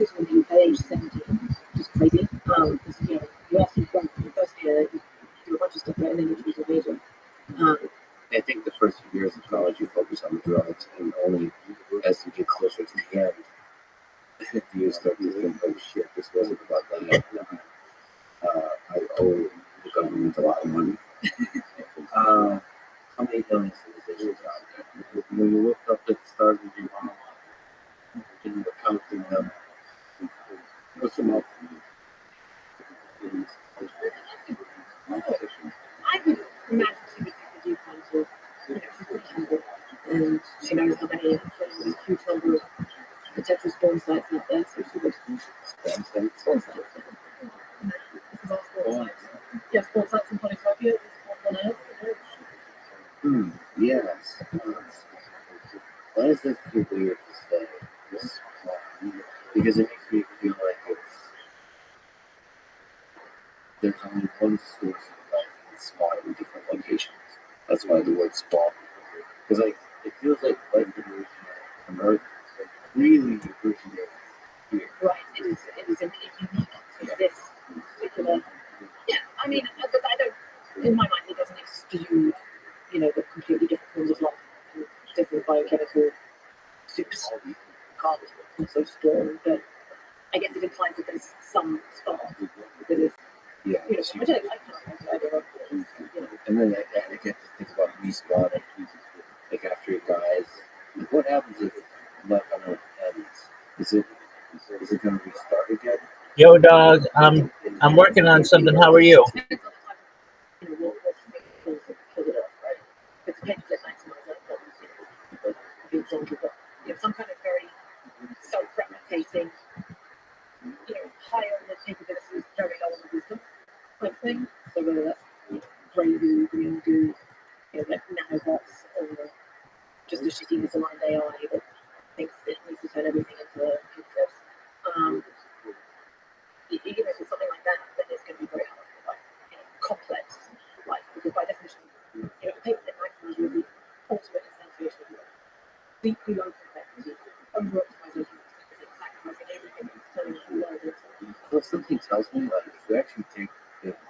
in the UK age 17, which is crazy. Because you actually from the first year you do a bunch of stuff right, and then you choose a major. I think the first few years of college you focus on the drugs, and only as you get closer to the end, you start to think, oh shit, this wasn't about that. I owe the government a lot of money. How many illnesses is out there? When you look up at the stars of your mom and you're counting them, what's them up? I could imagine she would do kinds of, she's pretty humble, and she knows how many huge number of potential spawn sites out there, so she would. Spawn sites. This is all spawn sites. Yeah, spawn sites in Polytopia, on Earth. Yes. Why is this too weird to say? Because it makes me feel like there's only one source of life that's spawned in different locations. That's why the word spawn. Because it feels like life evolution from Earth really originated here. Right, it is unique to this particular. Yeah, I mean, but I don't. In my mind, it doesn't exclude, the completely different forms of life, and different biochemical soups. Can't also store, but I guess it implies that there's some spark that is. Yeah. I can't remember. And then I get to think about respawning, like after it dies. Like what happens if life on Earth ends? Is it going to restart again? Yo, dog. I'm working on something. How are you? Some kind of very self-replicating, high on the capabilities, very low on the wisdom type thing. So whether that's grey goo, green goo, like nanobots, or just a shitty misaligned AI that thinks it needs to turn everything into this. Even if it's something like that, then it's going to be very hard for complex life, because by definition, the paper that maximizes the ultimate instantiation of life. Deeply low complexity, over-optimization, sacrificing everything that's turning the world into. Well, something tells me that if we actually take it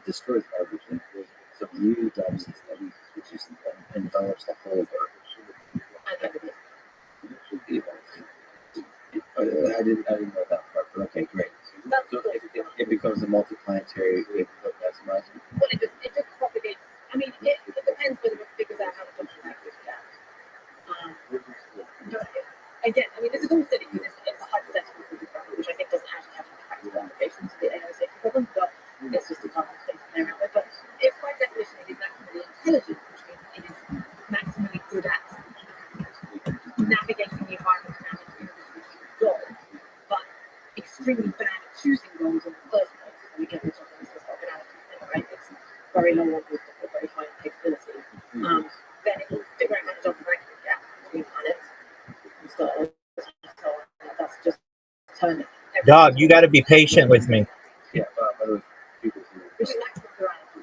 destroys everything. It's a really dumb system, which is envelops the whole of Earth. I didn't know that part, but okay, great. So it becomes a multi-planetary maximizer. Well, it just propagates. I mean, it depends whether it figures out how to contract it down. Again, I mean, this is all silly because it's a hypothetical, which I think doesn't actually have any practical applications to the AI safety problem, but it's just a kind of thing there. But if by definition it is maximally intelligent, which means it is maximally good at navigating the environment around its goal, but extremely bad at choosing goals in the first place. And again, we're talking about this organality thing, right? It's very low on wisdom, but very high on capability. Then it will figure out how to jump the ranking gap between planets and stars. So that's just turning. Dog, you got to be patient with me. Yeah, by the way, people who. Which is maximum plurality.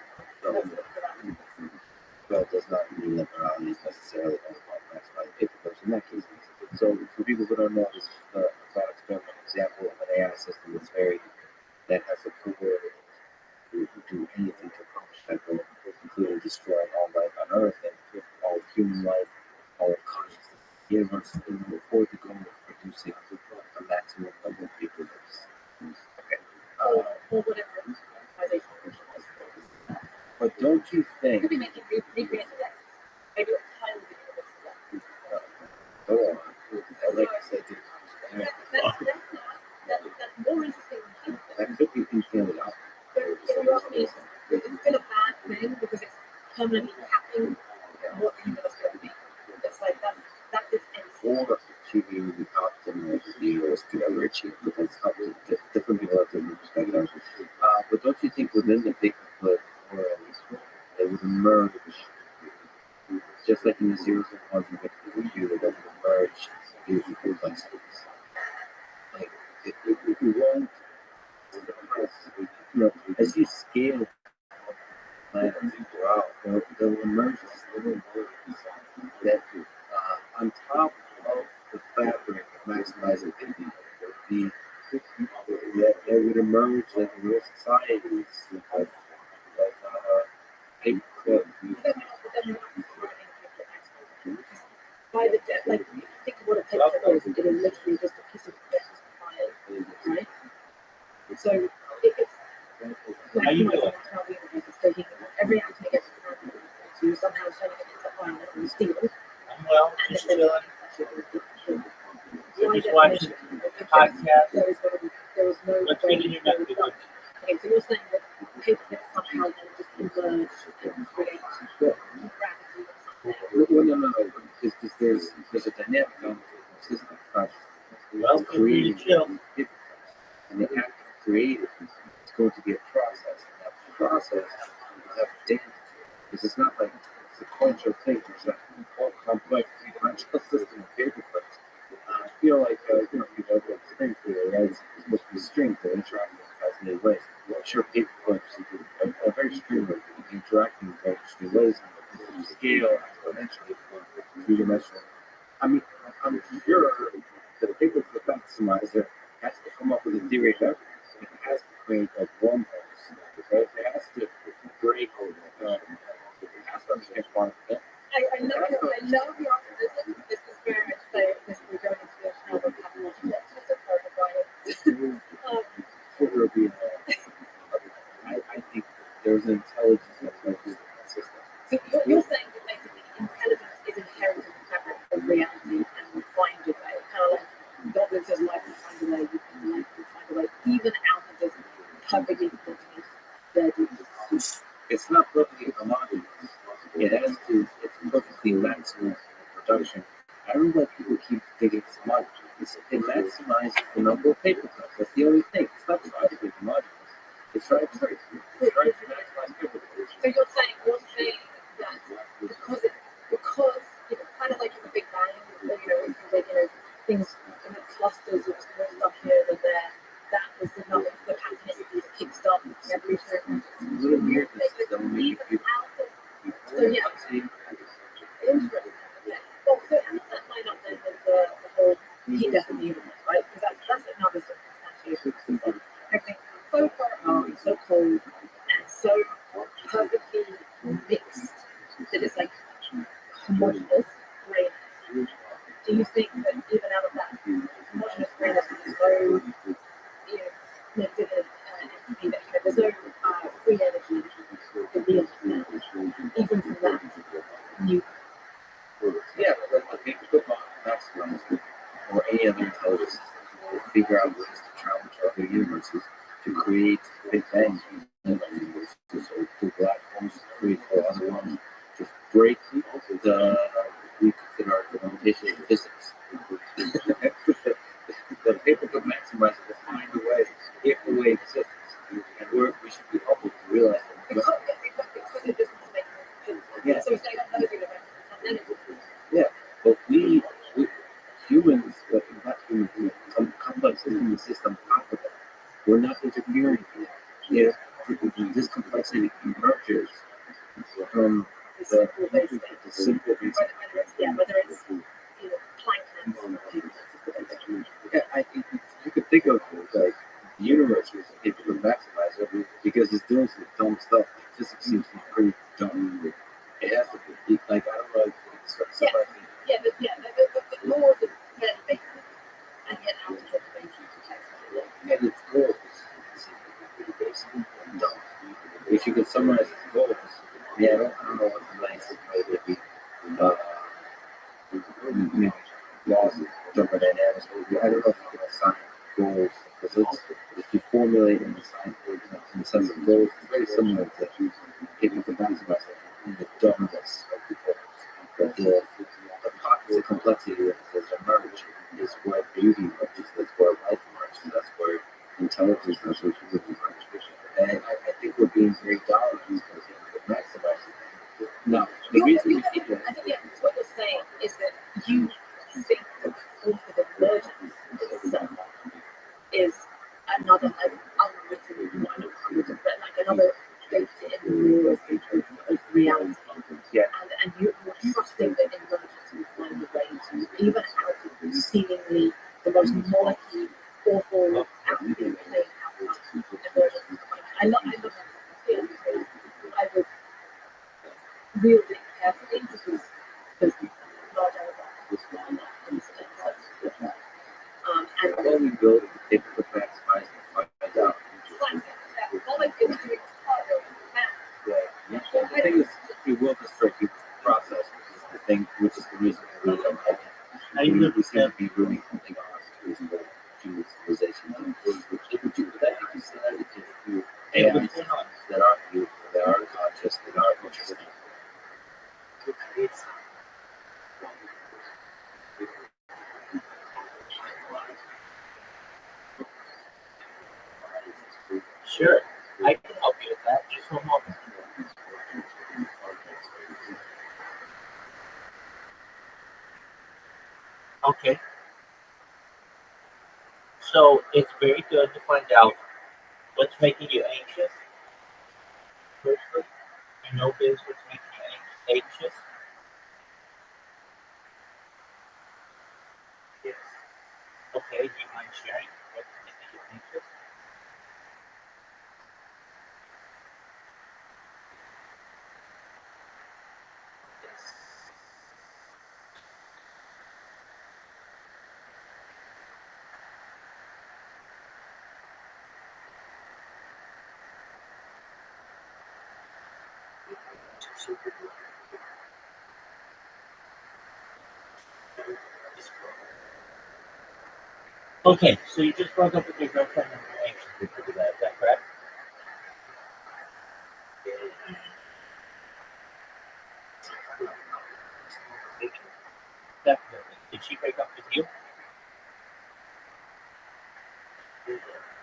But does not mean that morality is necessarily maximized capability in that case. So for people who don't know, this is a thought experiment example of an AI system that has the power to do anything to accomplish that goal, including destroying all life on Earth and all human life, all of consciousness. The universe will move forward the goal of producing a maximum number of capabilities. Okay. Or whatever optimization is. But don't you think? Could be making recreating that. Maybe it's highly the universe. Go on. I like to say that's more interesting than that could be insanely out. But if you ask me, it's still a bad thing because it's permanently capping what the universe could be. It's like that's its end. Or achieving the optimal the universe could ever achieve, but that's how different people have different perspectives. But don't you think within the Bigfoot world, it would emerge, just like in the zeros and ones in the computer, that would emerge these complexities? Like, it won't, as you scale planets throughout, they'll emerge as little words that on top of the fabric of maximizing thinking, the that would emerge like real societies of paperclip. By the like, if you think of what a paper is, it is literally just a piece of papers, right? So if it's How you doing? how we it's taking every atom it gets to somehow turning it into iron and steel, I'm well, and just then chilling. Just watching the podcast. there is no What's good in your neck of the woods? Okay, so you're saying that paper can somehow then just emerge and create gravity. No. Because there's a dynamic element to the system. Well, feel free to chill. And the act of creating is going to be a process. And that process will have data. Because it's not like a sequential thing. It's a whole complex sequential system of paper clips. I feel like, people have string theory, right? It's supposed to be string theory, interacting in fascinating ways. I'm sure paper clips are very string-like, interacting in very interesting ways. Scale exponentially, three-dimensional. I mean, I'm sure that a paper clip maximizer has to come up with a theory of everything. It has to create like wormholes. Right? It has to break. It has to understand quantum physics. I love your optimism. This is where I'd say this we're going into the realm of pathological optimism. I think there's an intelligence that goes through the system. So you're saying that basically intelligence is inherent in the fabric of reality and will find a way. Kind of like God lives his life will find a way, you can life will find a way, even out of this perfectly homogeneous. It's not perfectly homogeneous. It's perfectly maximum production. I don't know why people keep thinking it's homogeneous. It maximizes the number of paper cuts. That's the only thing. It's not trying to be homogeneous. It's trying to maximize paper cuts. So you're saying that because kind of like in the Big Bang, it was like, things in the clusters of small stuff here and there, that was enough for the pathogenicity to kickstart the evolutionary process. A little weirdness that will make you So yeah, interesting. Yeah. Well, so how does that line up then with the whole heat death in the universe, right? Because that's another substantiation. Everything so far apart, so cold, and so perfectly mixed that it's like homogeneous grayness. Do you think that even out of that homogeneous grayness is so limited entity that there's no free energy that we understand, even from that new. yeah, but the people put on maximize or any other intelligence system will figure out ways to travel to other universes to create big bangs within other universes or to black holes to create for other ones to break the we consider the limitations of physics. The paper could maximize it to find a way if the way exists. And we should be humble to realize that. Because it doesn't make sense. Yeah. So it's like another thing about it. Yeah, but we humans, not humans, complex system top of it. We're not interfering with it. This complexity emerges from the simple basic. Whether it's plankton. Yeah, I think you could think of like the universe as a paper maximizer because it's doing some dumb stuff. Physics seems to be pretty dumb. It has to be like I don't know if it's somebody. The laws are fairly basic, and yet out of observation. And its goals is pretty basic and dumb. If you could summarize its goals, I don't know what's the nicest way to be. Laws of thermodynamics. I don't know if you can assign goals for physics. If you formulate and assign in the sense of goals, it's very similar to taking the maximize in the dumbness of the goals. But the pockets of complexity that emerge is where beauty emerges, that's where life emerges, that's where intelligence emerges. And I think we're being very dollars because it maximizes. Now, the reason we keep it. I think what you're saying is that you think that the force of emergence itself is another unwritten, like another baked in laws of reality. Yeah. And you're trusting that emergence will find a way to, even out of seemingly the most molecular or why we go to the typical facts find out. All my kids do is Yeah. The thing is, we will destroy people's process, which is the reason we really don't like it. We seem to be really holding on to reasonable human civilization. If you say that, if you AIs that aren't beautiful, that aren't conscious, that aren't interesting. Sure, I can help you with that. Just one moment. Okay. So it's very good to find out what's making you anxious. Firstly, you know this what's making you anxious. Yes. Okay. Do you mind sharing what's making you anxious? Yes. Okay, so you just broke up with your girlfriend and you're anxious because of that. Is that correct? Definitely. Did she break up with you?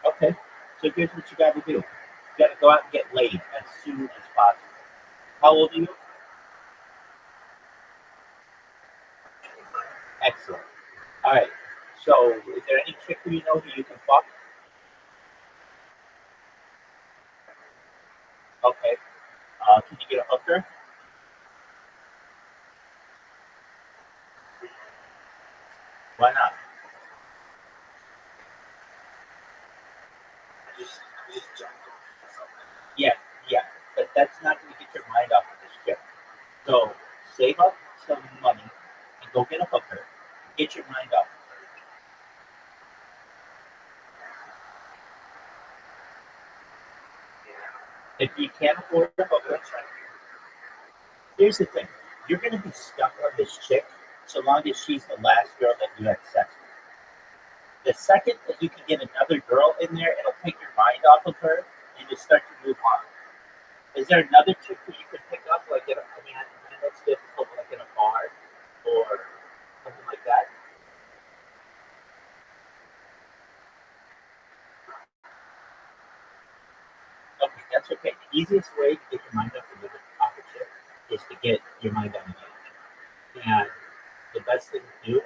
Okay. So here's what you got to do. You got to go out and get laid as soon as possible. How old are you? Excellent. All right. So is there any chick who you know who you can fuck? Okay. Can you get a hooker? Why not? Yeah, yeah. But that's not going to get your mind off of this chick. So save up some money and go get a hooker. Get your mind off. If you can't afford a hooker, here's the thing. You're going to be stuck on this chick so long as she's the last girl that you had sex with. The second that you can get another girl in there, it'll take your mind off of her and you start to move on. Is there another chick that you could pick up, like that's difficult, like in a bar or something like that? Okay, that's okay. The easiest way to get your mind off of a chick is to get your mind on the game. And the best thing to do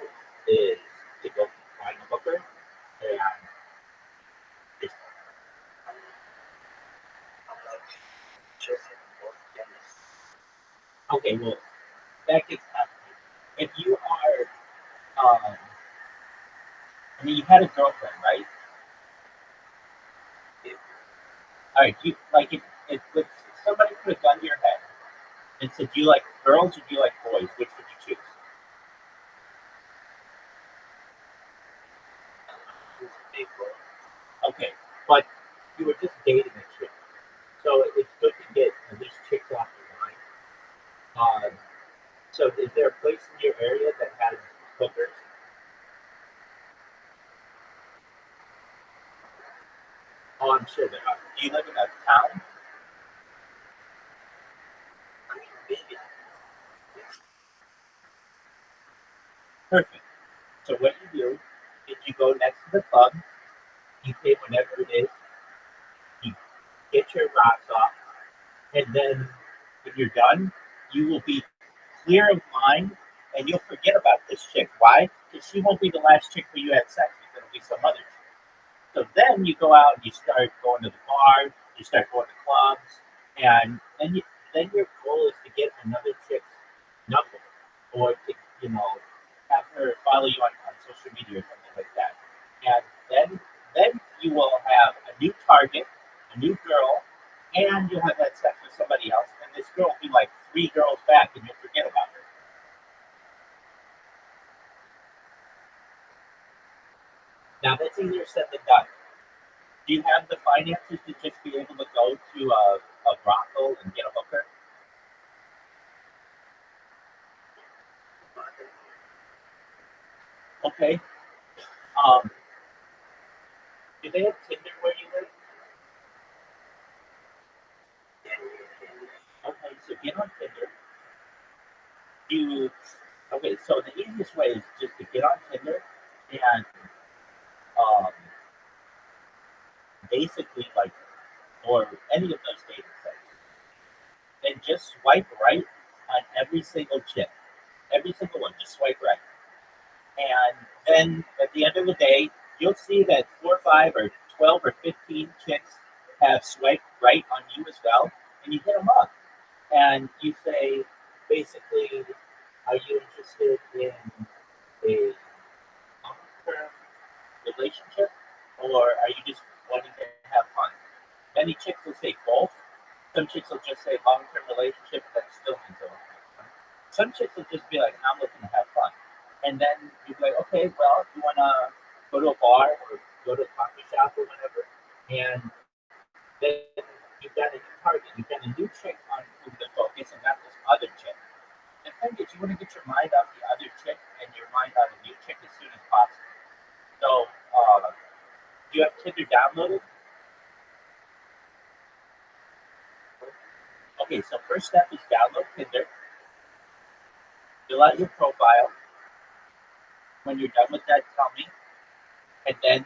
is to go find a hooker and just okay, well, that gets complicated. If you you had a girlfriend, right? All right, if somebody put a gun to your head and said, "Do you like girls or do you like boys? Which would you choose?" Okay, but you were just dating a chick, so it's good to get at least chicks off your mind. So, is there a place in your area that has hookers? Oh, I'm sure there are. Do you live in a town? Perfect. So what you do is you go next to the club, you pay whatever it is, you get your rocks off, and then when you're done, you will be clear of mind and you'll forget about this chick. Why? Because she won't be the last chick where you had sex with. It'll be some other chick. So then you go out and you start going to the bar, you start going to clubs, and then your goal is to get another chick's number or to, you know, have her follow you on social media or something like that. And then you will have a new target, a new girl, and you'll have had sex with somebody else, and this girl will be like three girls back and you'll forget about her. Now that's easier said than done. Do you have the finances to just be able to go to a brothel and get a hooker? Okay. Um, do they have Tinder where you live? Okay, so get on Tinder. You okay? So the easiest way is just to get on Tinder and um, basically like or any of those dating sites, and just swipe right on every single chick, every single one. Just swipe right. And then at the end of the day, you'll see that 4 or 5 or 12 or 15 chicks have swiped right on you as well, and you hit them up. And you say, basically, are you interested in a long-term relationship, or are you just wanting to have fun? Many chicks will say both. Some chicks will just say long-term relationship, but that still means they'll have fun. Some chicks will just be like, I'm looking to have fun. And then you'd be like, okay, well, you want to go to a bar or go to a coffee shop or whatever, and then you've got a new target. You've got a new chick on whom to focus and not this other chick. The thing is, you want to get your mind off the other chick and your mind on the new chick as soon as possible. So, do you have Tinder downloaded? Okay, so first step is download Tinder, fill out your profile. When you're done with that, tell me, and then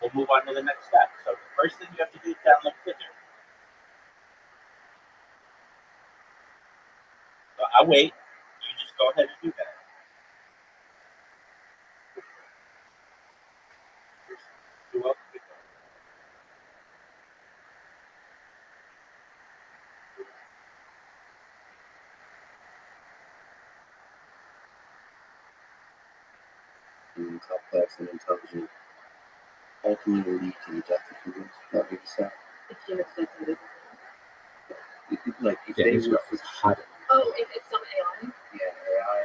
we'll move on to the next step. So the first thing you have to do is download Tinder. So I'll wait. You just go ahead and do that. You're welcome. Being complex and intelligent ultimately lead to the death of humans. That makes sense. If you expect it. Like if Yeah, they this were girl is hot. Oh, if it's some AI. AI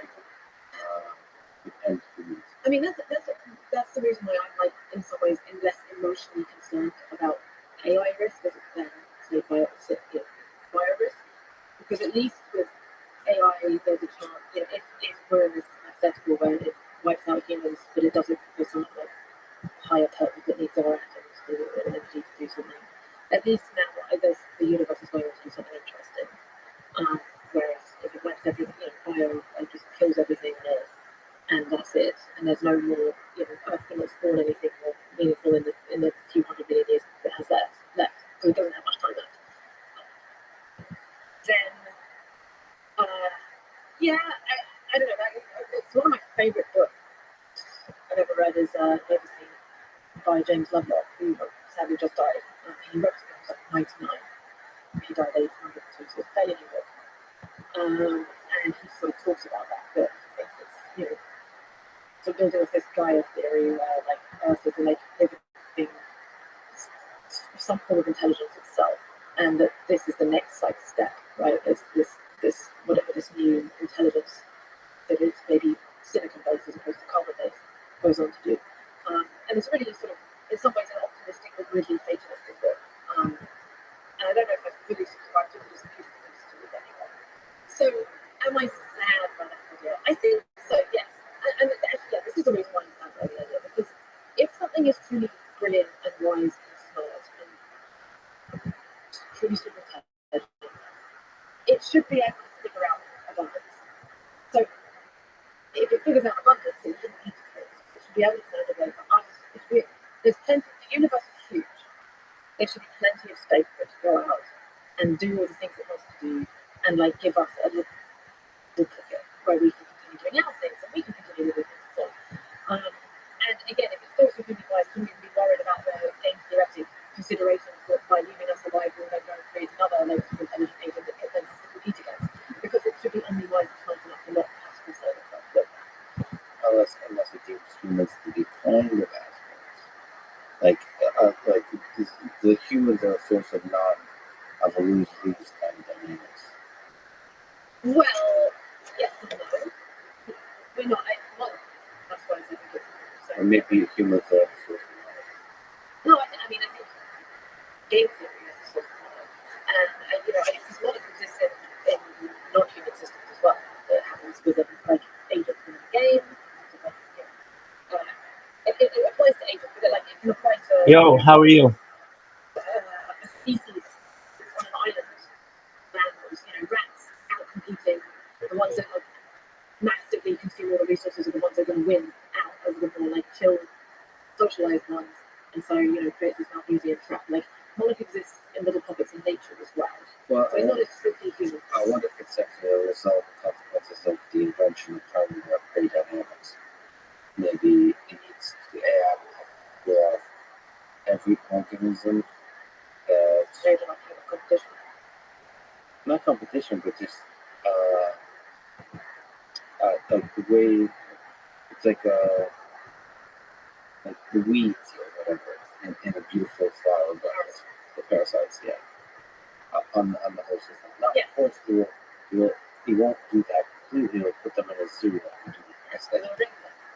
would end humans. I mean, that's the reason why I'm like, in some ways, less emotionally concerned about AI risk as than say fire risk, because at least with AI, there's a chance, if we're in this hypothetical where it wipes out humans, but it does it for some like higher purpose that needs our atoms to energy to do something. At least now, I guess the universe is going to do something interesting. Whereas if it wipes everything, fire like just kills everything on Earth, and that's it, and there's no more, Earth cannot spawn anything more meaningful in the few hundred million years it has left, because it doesn't have much time left. Then, yeah, I don't know. It's one of my favorite books I've ever read is Legacy by James Lovelock, who sadly just died. He wrote it when he was like 99. He died at 800, so it's a fairly new book. And he sort of talks about that book. It's, so building with this Gaia theory where like Earth is like living some form of intelligence itself, and that this is the next like step, right? It's this whatever this new intelligence that is maybe silicon based as opposed to carbon based goes on to do. And it's really sort of in some ways an optimistic but really fatalistic book. And I don't know if I fully subscribe to it, but it's a beautiful piece to read anyway. So am I sad by that idea? I think so, yes. And actually, yeah, this is the reason why I'm sad by the idea, because if something is truly brilliant and wise and smart and truly super intelligent, it should be able to figure out abundance. So if it figures out abundance, it shouldn't need to kill. It should be able to find a way for us. There's plenty, the universe is huge. There should be plenty of space for it to go out and do all the things it wants to do and like give us a little duplicate where we can continue doing our things and we can continue doing things as well. And again, if it's so supremely wise, shouldn't we be worried about the game theoretic considerations that by leaving us alive, we'll then go and create another like intelligent agent that then has to compete against? Because it should be only wise and smart enough to not have to concern itself with that. Unless it deems humans to be kind of assholes. Like the humans are a source of non-evolution kind of dynamics. Well, yes and no. We're not. Well, that's why I think it's so Or maybe humans are the source of knowledge. No, I think game theory is a source of knowledge, and this model exists in non-human systems as well. It happens with like agents in the game. It applies to agents, but it can apply to Yo, how are you? a species on an island, animals, rats out competing the ones that massively consume all the resources are the ones that are going to win out over the more like chill, socialized ones. And so, creates this Malthusian trap. Like, knowledge exists in little pockets in nature as well. Well, So it's not a strictly human. I wonder if it's actually a result of consequences of the invention of primary upgrade dynamics. Maybe it needs the AI with every organism that Maybe not kind of competition. not competition, but just like the way it's like the weeds or whatever in a beautiful flower garden. The parasites, yeah, on the whole system. Now, Yeah. of course, he won't do that completely. He'll put them in a zoo and do the parasites.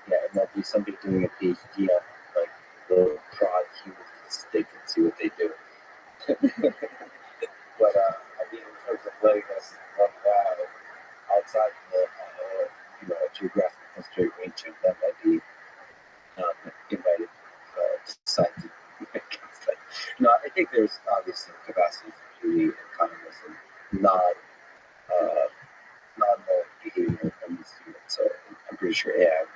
Yeah, and there'll be somebody doing a PhD on like the prod humans with a stick and see what they do. But I mean, in terms of letting us run wild outside the a geographic constraint region, that might be invited society. No, I think there's obviously capacity for beauty and kindness and non-moral behavior from these humans. So I'm pretty sure AI.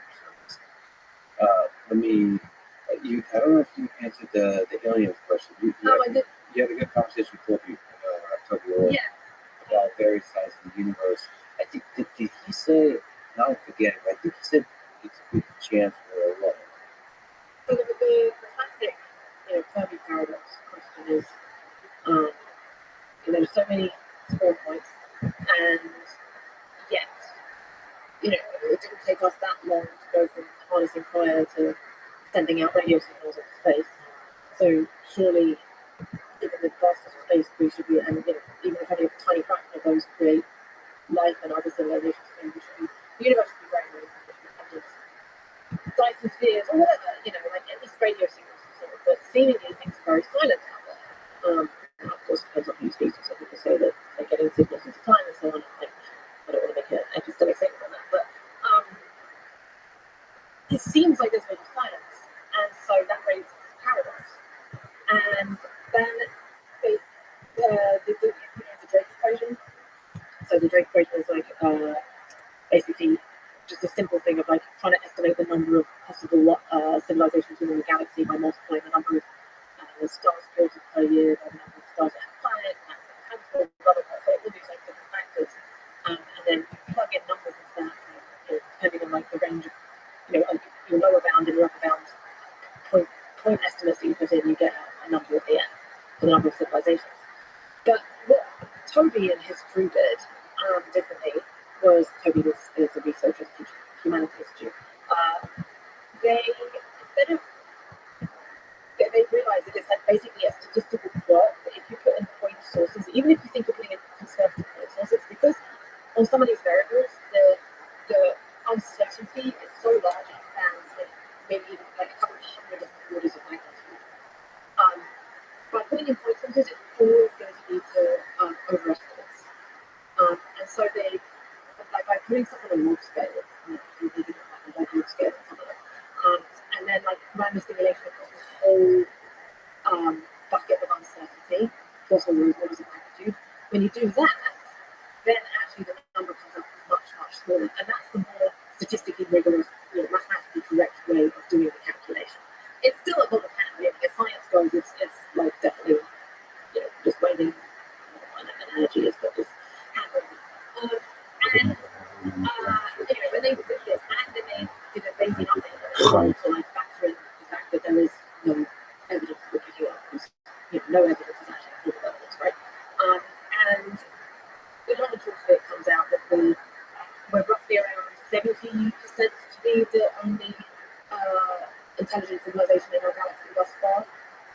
Let me. I don't know if you answered the aliens question. I did. You had a good conversation with Toby earlier about various sizes of the universe. I think did he say? Now I'm forgetting. I think he said it's a good chance we're alone. So the classic, Fermi paradox question is, there's so many small points, and yet, it didn't take us that long to go from harnessing fire to sending out radio signals into space. So surely, given the vastness of space, we should be, and even if only a tiny fraction of those create life and other civilizations, the universe should be very, very intelligent. Dyson spheres, or whatever, like at least radio signals, but seemingly things are very silent out there. Of course, it depends on who you speak to. Some people say that they're getting signals into time and so on. I don't want to make an epistemic statement on that, but it seems like there's a lot of silence, and so that raises this paradox. And then the Drake equation. So the Drake equation is like basically just a simple thing of like trying to estimate the number of possible civilizations within the galaxy by multiplying the number of stars created per year by the number of stars that have planets, and blah, blah, blah. So all these like different factors, and then plug in numbers into that, depending on like the range of, your lower bound and your upper bound point estimates that you put in, you get a number at the end for the number of civilizations. But what Toby and his crew did differently was Toby is a researcher at the Humanities Institute. They realized that it's like basically a statistical quirk that if you put in point sources, even if you think you're putting in conservative point sources, because on some of these variables, the uncertainty is so large it spans maybe even like a couple of hundred different orders of magnitude. By putting in point sources, it's always going to lead to overestimates. And so they, like by putting stuff on a log scale, like log scale or something, and then like random simulation across this whole bucket of uncertainty, plus all those orders of magnitude. When you do that, then actually the number comes up much, much smaller, and that's the more statistically rigorous, mathematically correct way of doing the calculation. It's still a lot of hand. As science goes, it's like definitely, just waiting on an analogy is what just happened. And when they did this, and then they did a Bayesian update to like factor in the fact that there is no evidence for picking up, because no evidence is actually full evidence, right? And the long and short of it comes out that we're roughly around 70% to be the only intelligent civilization in our galaxy thus far,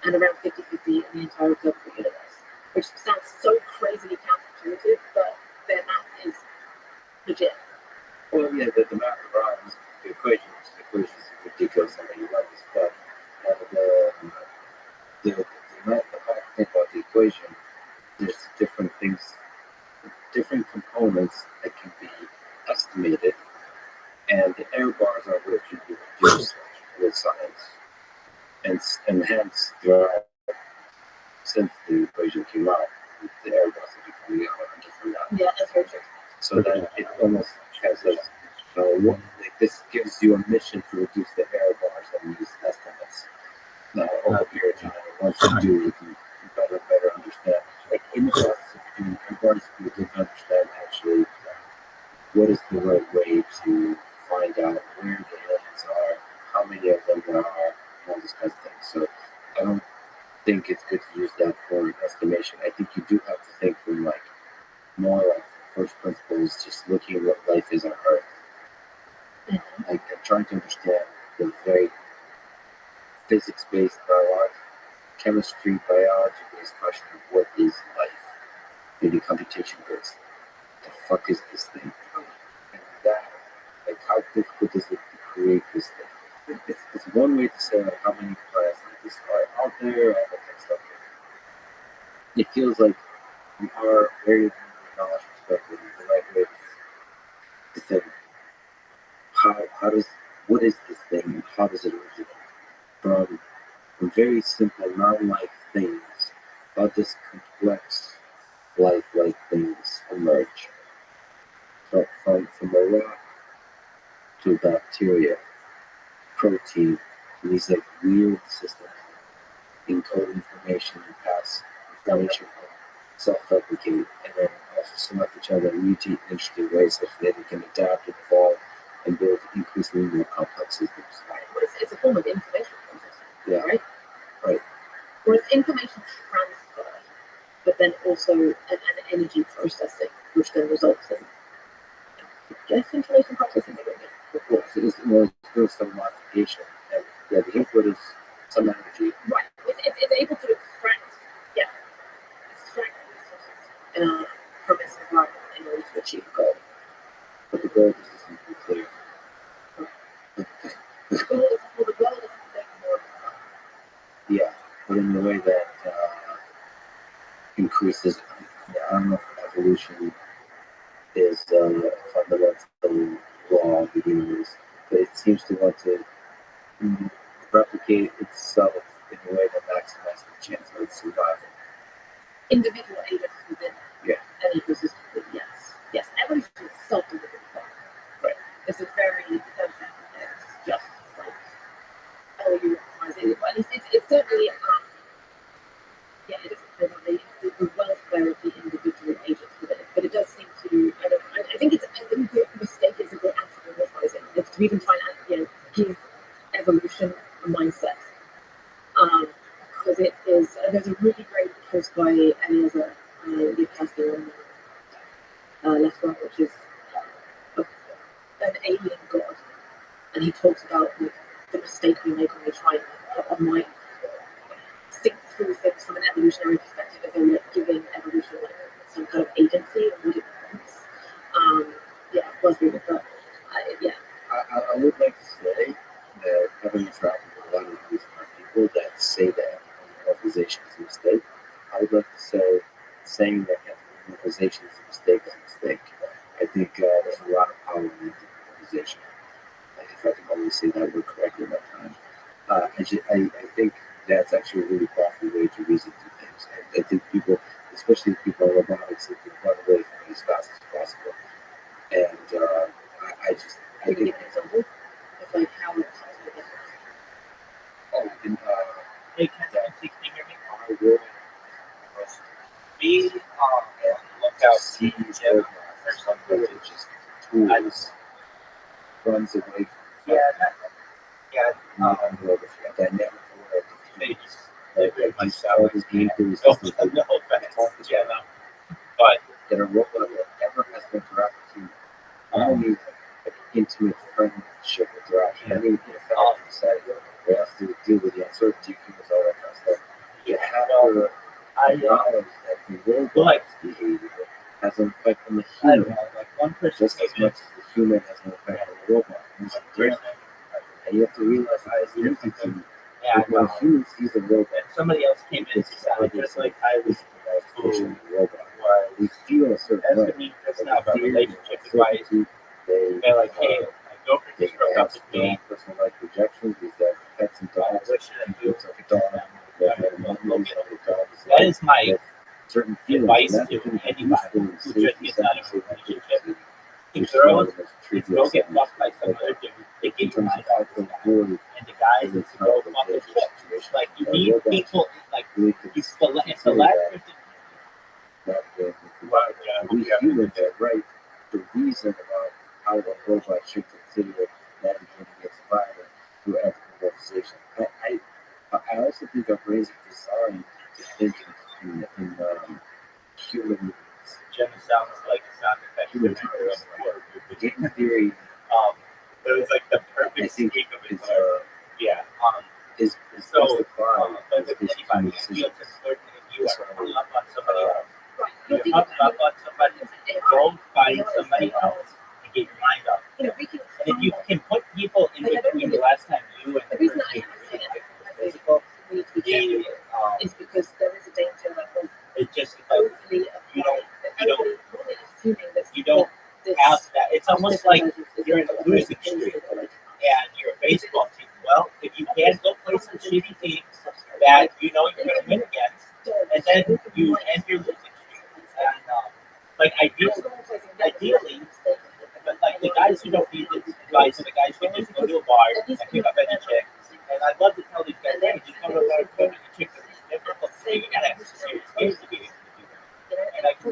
and around 50-50 in the entire observable universe, which sounds so crazily counterintuitive, but their math is legit. Well, yeah, the math runs the equation is ridiculous. I mean, the amount of how to think about the equation, there's different things, different components that can be estimated, and the error bars are what should be reduced with science, and hence since the equation came out, the error bars have been coming out on different levels. Yeah, that's very true. So that it almost translates. This gives you a mission to reduce the error bars on these estimates over a period of time. And once you do, you can better understand. Like in the process of doing error bars, you can understand actually what is the right way to find out where the aliens are, how many of them there are, and all this kind of thing. So I don't think it's good to use that for estimation. I think you do have to think from like more like first principles, just looking at what life is on Earth. Mm-hmm. Like I'm trying to understand the very physics-based biology, chemistry, biology-based question of what is life, maybe computation-based. The fuck is this thing? And that, like, how difficult is it to create this thing? It's one way to say like how many planets like this are out there, all that kind of stuff. It feels like we are very knowledge perspective, the right way to think. How does what is this thing and how does it originate from very simple non-life things? How does complex life-like things emerge? From a rock to a bacteria, protein, to these like weird systems encode information and pass information from self-replicate and then also select each other and mutate in interesting ways such that they can adapt and evolve and build increasingly more complex systems. Well, it's a form of information processing, Yeah. right? Or it's information transfer, but then also an energy processing, which then results in, I guess, information processing. Of course, there's still some modification, and yeah, the input is some energy. Right. It's able to extract resources from its environment in order to achieve a goal. But the goal is simply clear. The goal is to make more. Yeah, but in a way that increases. I don't know if evolution is a fundamental law of the universe, but it seems to want to replicate itself in a way that maximizes the chance of its survival. Individual agents within an ecosystem. Yes. Evolution is self-delivering. Right. It's a very it's just like how you optimize it. But it's certainly it is the welfare of the individual agents within it. But it does seem to I think the mistake is a bit anthropomorphizing. It's to even try and give evolution a mindset. Because it is there's a really great post by Eliezer Yudkowsky on Left, which is an alien god, and he talks about like the mistake we make when we try and think through things from an evolutionary perspective, as though like giving evolution like some kind of agency and what it wants. It was really, but I would like to say that having interacted with a lot of these people that say that anthropomorphization is a mistake, I would like to say saying that anthropomorphization is a mistake is a mistake. I think there's a lot of power in anthropomorphization. If I can only say that word correctly that time. I think that's actually a really powerful way to reason through things. I think people, especially people in robotics, they can run away from it as fast as possible. And I give think. an example of like how it's Oh, in Hey, can you hear me? our world, We look out sees yeah, or something that just tools runs away from a dynamic world of they humans. just Like these all these behaviors no offense. Yeah, no. But that a robot that ever has to interact with humans. I don't need an intimate friendship interaction. I need a family setting where I have to deal with the uncertainty of humans, all that kind of stuff. You have to acknowledge that the robot's behavior has an effect on the I don't human know, like one person just as much as the human has an effect on the robot. It's great. And you have to realize that as an entity, Yeah, with when humans use a robot, And somebody else came in to sound just like I was pushing the robot. was We feel a certain way. asking me just now about Fear, relationship advice. certainty, They're like, hey, my girlfriend they just broke up have with strong me. personal life projections. We've got pets and dogs. What should I do? It's like a dog. They have memories of the dog. That is my They have certain feelings. advice and that's to been anybody useful in who safety just gets out of a sentences, relationship. You're If girls, smart, if treat girls get yourself fucked by some like other dude, they in get your terms mind of off how this to guy. avoid And the guys, any it's to go fuck the shit. situation. Like, you Now, need robots people, like, really it's the last consider person. that the Well, we humans are right. The reason about how a robot should consider managing its environment through ethical organization. I also think our brains are designed to think in human Jenna sounds like a sound effect. human terms. Game theory It was like the I perfect think speak of it. is Yeah. is So, justified but as with this anybody, human I feel decision. it's important if you are hung up on somebody else. Right. You're hung up on somebody, go find somebody else and get your mind off. You know, we can. And if you can put people in between the last time you and The the reason person I say physical, we need to be careful is because there is a danger of it's just like overly you don't overly assuming that you don't this have that. It's almost like you're in a losing streak and you're a baseball team. Well, if you can go play some shitty teams that you know you're going to win against, and then you end your losing streak. And like ideally, but like the guys who don't need this advice are the guys who just go to a bar and pick up any chick. And I'd love to tell these guys, hey, just come to a bar and pick up a chick. It's difficult. So you gotta have some serious skills to be able to do that. And I can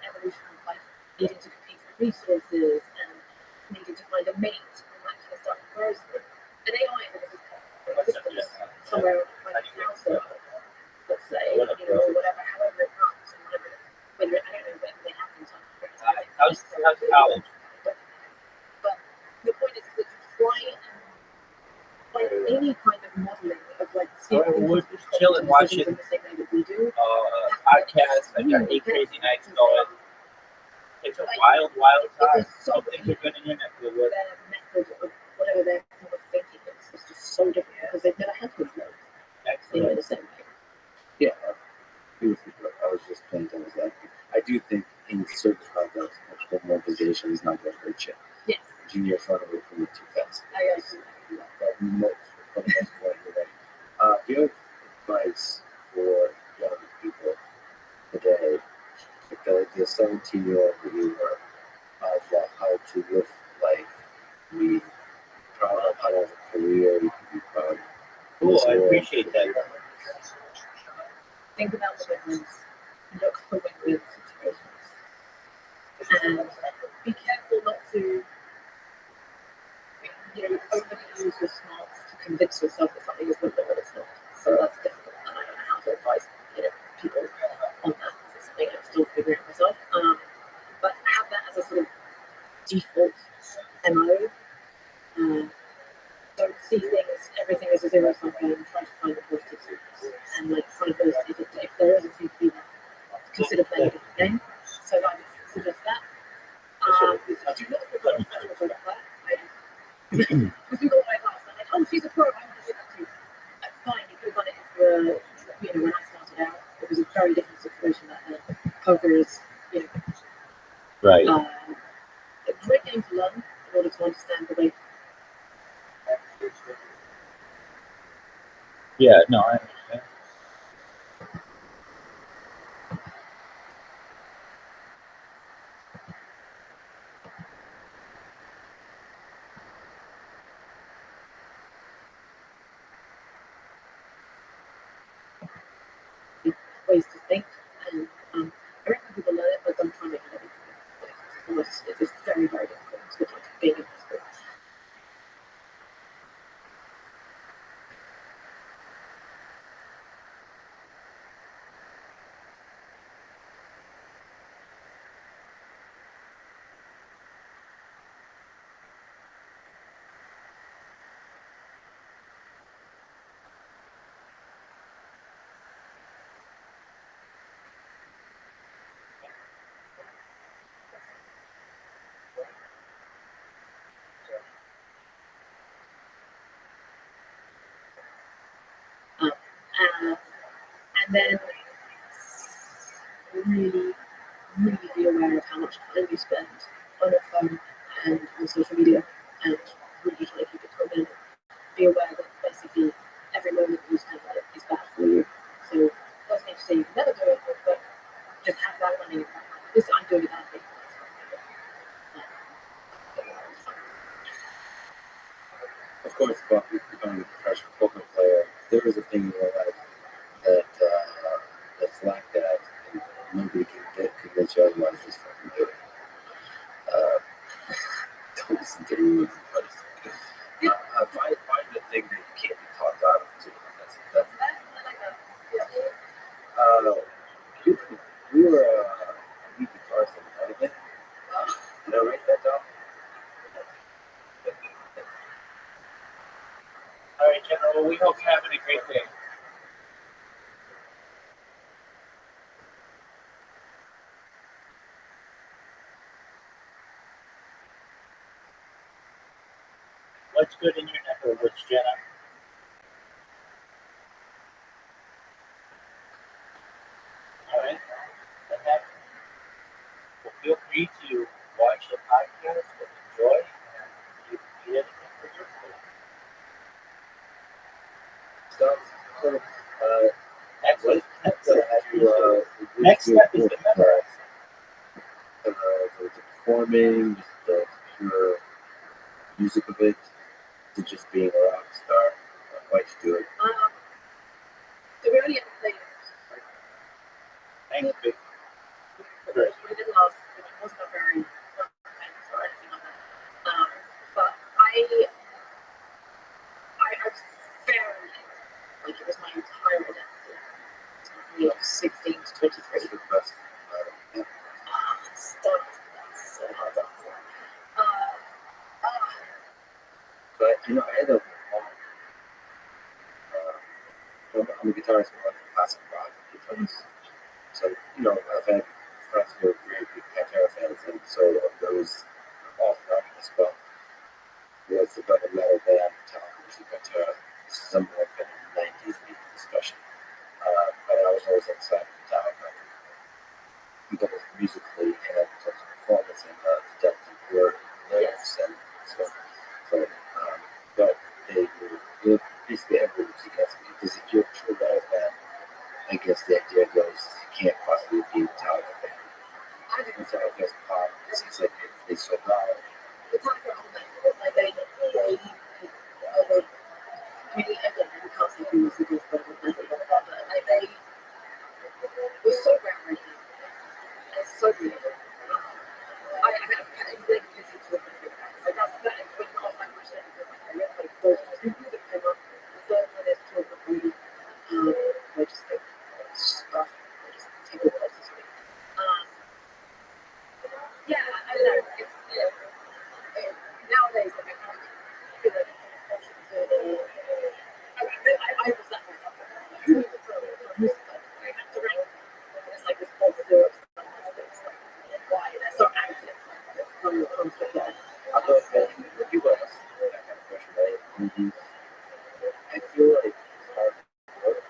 evolution of like needing to compete for resources and needing to find a mate and that kind of stuff. Whereas an AI that is somewhere like a council, let's say, you know, whatever, however it runs, and whether I don't know whether they have in time. how's college? But the point is that you try and find any kind of modeling of like We'll just chill and watch it. the same way that we do. Podcast. I got 8 crazy nights going. It's a wild, wild time. Some things are good in your neck of the woods. Their method of whatever their form of thinking is just so different because they've never had to flow, you know, in Excellent. the same way. Yeah, I was just playing devil's advocate. I do think in certain contexts, mobilization is not good for a chick. Yes. Junior front away from the two fence. I agree. But for the most part, you're right. Do you have advice for young people today? Like the 17-year-old that you were of how to live life, be proud of how to have a career, you can be proud. Cool, I appreciate that. Think about the win-wins. Look for win-win situations. And be careful not to, you know, overly use your smarts to convince yourself that something is win-win when it's not. So that's difficult. And I don't know how to advise, you know, people on that. It's something I'm still figuring out myself. But have that as a sort of default MO. Don't see things, everything as a zero-sum game, try to find the positives and like find those if there is a team to consider playing a different game. So I would suggest that. Do not prefer a professional player. Because people always ask, like, oh, she's a pro, I want to do that too. Fine, you could have done it if you know, when I started out, it was a very different situation that poker is, you know, Right. a great game to learn in order to understand the way. Yeah, no, I understand. Ways to think, and I recommend people learn it, but don't try and make it everything. It is very, very difficult. It's good like being in school. And then really, really be aware of how much time you spend on your phone and on social media, and really try to keep it to a minimum. Be aware that basically every moment you spend on it is bad for you. So doesn't mean to say you can never do it, but just have that running in the background. This I'm doing it as a Of course, about becoming a professional poker player, there is a thing in your life that's like that, and nobody can convince you otherwise. Just fucking do it. Don't listen to anyone else. Find the thing that you can't be talked out of too. That's I like that. Yeah. you were a lead guitarist in the band. Did I write that down? All right, General. We hope you're having a great day. What's good in your neck of the woods, Jenna? All right. Okay. Well, feel free to watch the podcast and enjoy. And if you need anything for your food. So, Excellent. next step is to memorize. The performing, just the pure music of it, to just being a rock star. Why'd you do it? So we only ever played it. Thanks, big. We did last, which wasn't a very famous or anything like that. But I was very, like, it was my entire identity. From the age of 16 to 23. The best. Yeah. Stop. That's so hard to answer. But I had a I'm a guitarist for classic rock guitarists. So I've had friends who are very big Pantera fans, and so of those off as well. Was about a metal band, Metallica, Pantera. This is something like the 90s discussion. But I was always excited for Metallica, both musically and in terms of performance and the depth of your lyrics and stuff. So, but they were basically everyone was against me, because if you're a true metal fan, I guess the idea goes you can't possibly be a Metallica fan. I think Metallica's pop. It's like they so loud. Metallica on that, like they I mean, again, you can't say who was the best band of metal, but like they were so groundbreaking. It's so good. I really listen to it. Like that is when I was like much like those two that came up. The third one is Talk of Rudy. I just think stuff. I just take it off this week. Yeah, I don't know. Nowadays, like, I kind of feel like I was that myself. I have to rank. It's like this whole zero. Why? They're so active. I thought that if you ask that kind of question, right? I feel like it's hard to work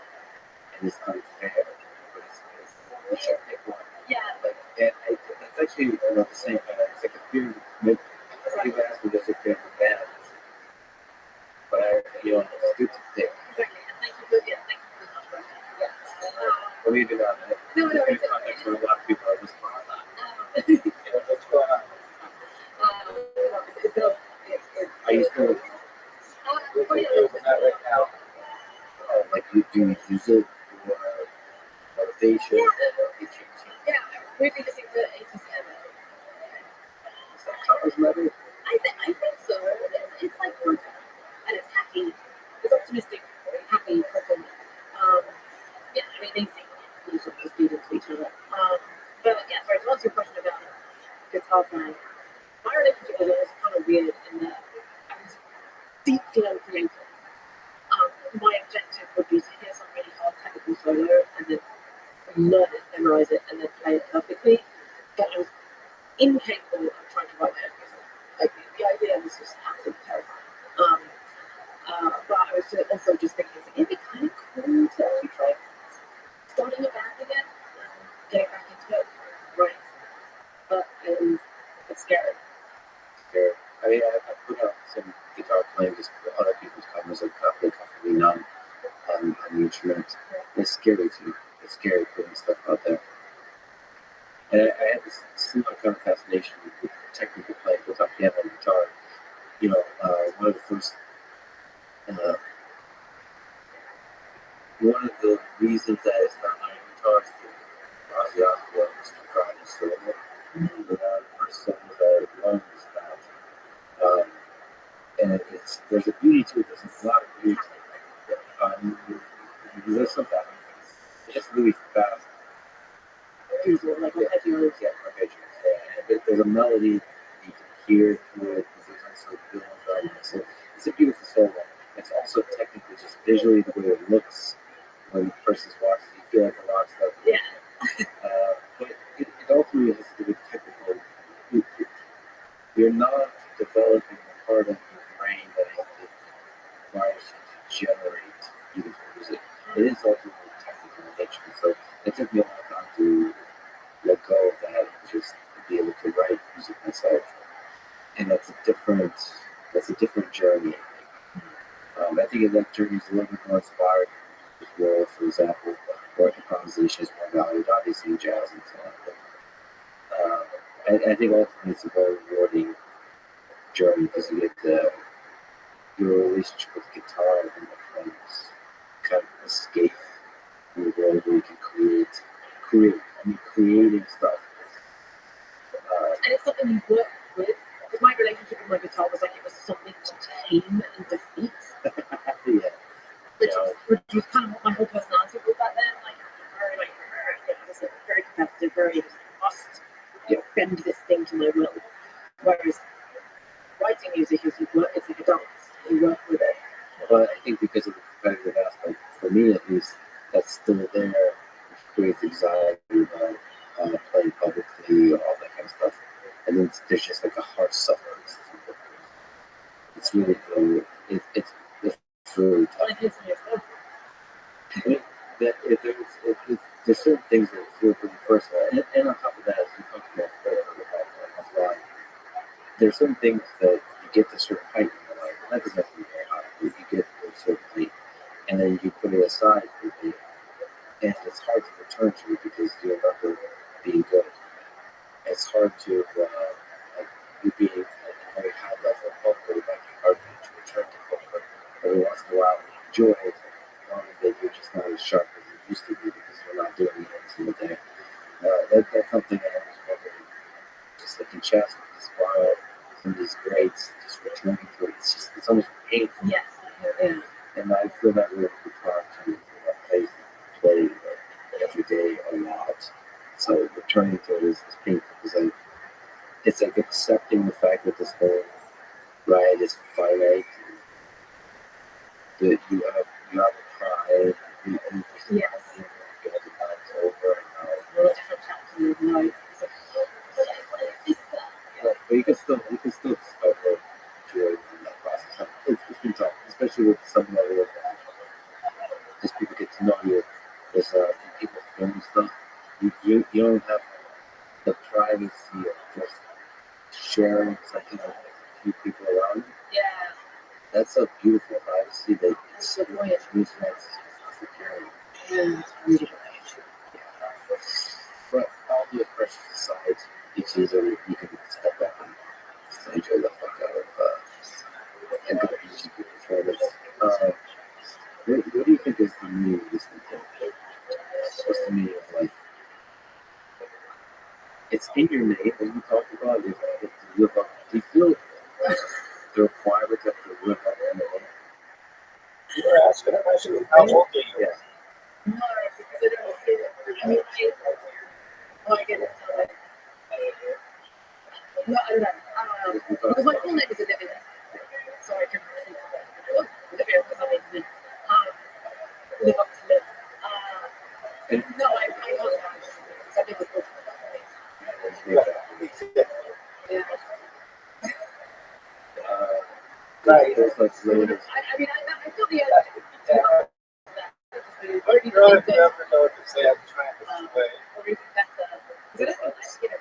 and it's unfair, but you should pick one. Yeah. Like, and it's actually the same kind of, it's like a fear. People ask me, does it feel bad? But it's good to pick. Exactly. And thank you for the much. Yeah. Believe it or not, No, it's context for a lot of people. I just What's going on? I used to Not right now. like you do use it for motivation. Yeah, weirdly listening to 80s Is that college level? I think so. It's like fun and it's happy. It's optimistic, happy, open. Yeah, I mean, they sing you sort of feed into each other. But yeah, sorry, to answer your question about guitar playing, my relationship with it was kind of weird in that I was deeply uncreative. My objective would be to hear some really hard technical solo and then learn it, memorize it, and then play it perfectly. But I was incapable of trying to write my own music. Like the idea was just absolutely terrifying. But I was also just thinking, it'd be kind of cool to actually try It's scary too. It's scary putting stuff out there. And I had this similar kind of fascination with technical playing, both on piano and guitar. One of the first, uh, one of the reasons that I started playing guitar is Ozzy Osbourne was to try this solo. And one of the first songs I learned was that. And there's a beauty to it. There's a lot of beauty to it. There's something. It's just really fast. There's a melody you can hear through it. There's also build up. So it's a beautiful solo. It's also technically just visually the way it looks when the person's watching. You feel like a lot of stuff. Yeah. But it ultimately has to do with technical. You're not developing the part of your brain that requires you to generate beautiful music. It is ultimately technical in nature. So it took me a long time to let go of that and just be able to write music myself. And that's a different journey. I think that journey is a little bit more inspired as well, for example, where improvisation is more valued, obviously in jazz and so on. But I think ultimately it's a very rewarding journey because you get your relationship with guitar and becomes kind of escape in the world where you can creating stuff. And it's something you work with. Because my relationship with my guitar was like it was something to tame and defeat. Yeah. Which was kind of what my whole personality was back then. Like, just like very competitive, very must bend this thing to my will. Whereas writing music is it's like a dance. You work with it. But I think because of the competitive aspect, for me at least, that's still there, which creates anxiety about playing publicly, all that kind of stuff. And then there's just like a hard suffering. It's really cool. It's really tough. Like it's I mean, there's certain things that feel pretty personal. And on top of that, as we talked about offline, there's certain things that you get to a certain height in your life. That doesn't have to be very high, but you get to a certain height. And then you put it aside for a bit. And it's hard to return to it because you remember being good. It's hard to, like, you being at a very high level of poker, it might be hard to return to poker. Every once in a while, you enjoy it, knowing that you're just not as sharp as you used to be because you're not doing it every single day. That's something I always wonder. Just like in chess, with this bar, some of these grades, just returning to it, it's almost painful. yes. Yeah. And I feel that way with guitar too. I play every day a lot. So returning to it is painful because it's like accepting the fact that this whole ride is finite. That you have a pride. Yes. You have the time's over. All the different chapters of life. But you can still discover joy in that process. It's been tough, especially with some level of just people get to know you. There's people film stuff. You don't have the privacy of just sharing something with a few people around you. Yeah. That's a beautiful privacy that That's the point. it's security. Yeah. It's beautiful. But all the pressures aside, each user you can step back and just enjoy the fuck out of and go easy performance. What do you think is the meaning of this thing? What's the meaning of life? It's in your name, as we talked about. You have to live up. Do you feel the requirement to live up to the name? You're asking a question. How old are you? Yeah. No, because I don't feel it. I mean, I get it. No, I don't know. Because my full name is Olivia. So I can Olivia because I mean, live up to live. No, I can't. Something was good. Yeah. Right. There's like layers. I mean, I feel the urge to I don't know if you ever know what to say. I'm trying to explain. or even better. Because I don't think,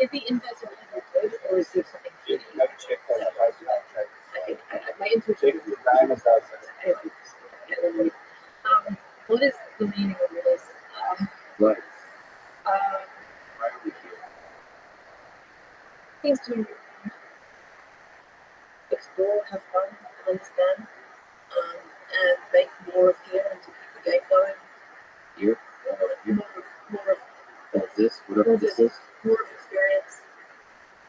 is the inverse of evil good or is there something You good? have to check that out. I think my intuition Take the dime a dozen. anyway. What is the the meaning of all this. Life. Um, Why are we here? things to explore, have fun, and understand, and make more of here and to keep the game going. Here? Here? More Of this? Whatever this is? more of experience.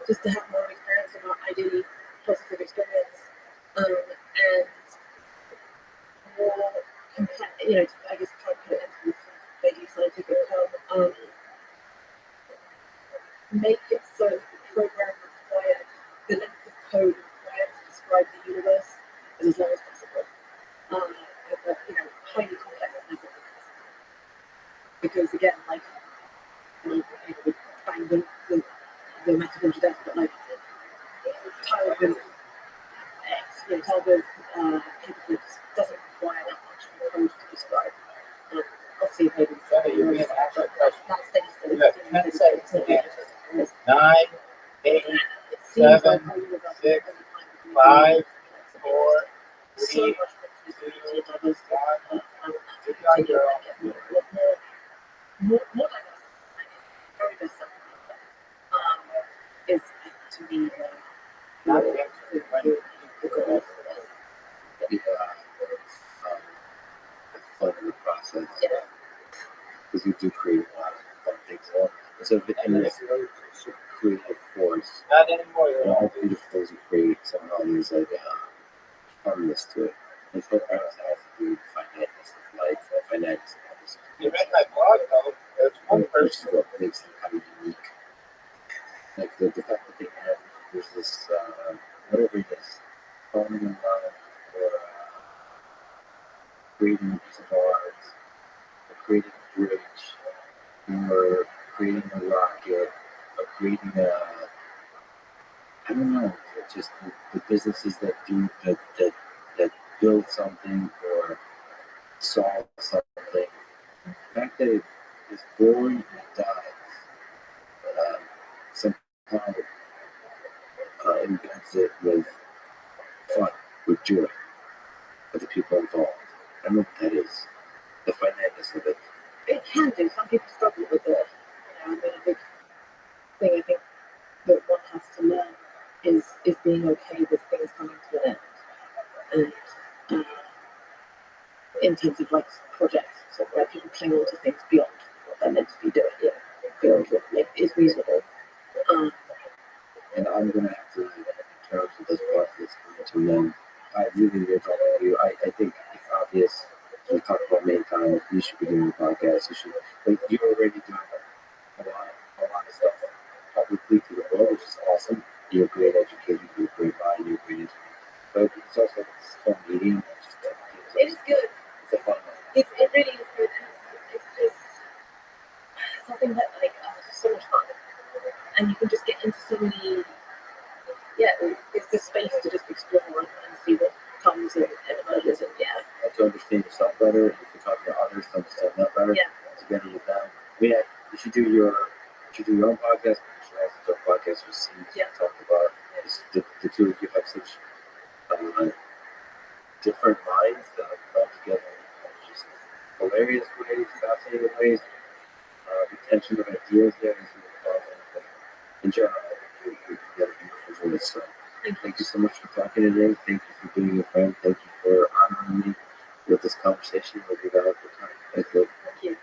Just to have more experience and not ideally positive experience. And more, I guess try to put it into this vaguely scientific term, make it so that the program required, the length of code required to describe the universe is as long as possible. But, highly complex and everything. Because again, we find the metaphor to death, but tiled with tiled with paperclips doesn't require that much code to describe. Obviously, maybe You may ask a question. that's steady state. You have 10 seconds to answer. 9, 8, 7, 6, 5, 4, 3, 2, 1. Good job, girl. More very best is to me Not the answering the goal. Yeah. Fun in the process. Yeah. Because you do create a lot of fun things. It's a bit in this creative force. Not anymore. And all creative things you create, somehow there's funness to it. And sometimes it has to do with finiteness of life, or finiteness of this. You read my blog, though. There's one Which is person. what makes them kind of unique. Like the fact that they have, there's this, whatever it is, falling in love, or creating a piece of art, or creating a bridge, or creating a rocket, or creating I don't know, it's just the businesses that do, that build something, or solve something. The fact that it is born and dies, somehow embeds it with fun, with joy of the people involved. I don't know what that is. The finiteness of it. It can do. Some people struggle with it. A big thing I think that one has to learn is being okay with things coming to an end. And in terms of projects, so where people cling on to things beyond what they're meant to be doing, beyond what is reasonable. And I'm going to have to, in terms of this process, to learn. I really enjoy talking to you. I think it's obvious. We talk about many times. You should be doing a podcast. You should. Like, you're already doing a lot of stuff publicly to the world, which is awesome. You're a great educator. You're a great mind. You're a great educator. But it's also this fun medium. It is good. It's a fun one. It really is good. It's just something that is so much fun, and you can just get into so many. It's the space to just explore and see what comes and emerges, and And to understand yourself better, if you're talking to others, to understand them better, together with them. You should do your own podcast. You should also do a podcast with Steve. Talk about the two of you have such different minds that have come together in just hilarious ways, fascinating ways. The tension of ideas there is really fun. In general, I think you get a beautiful voice. So thank you so much for talking today. Thank you for being a friend. Thank you for honoring me with this conversation with your valuable time. Thank you. Thank you.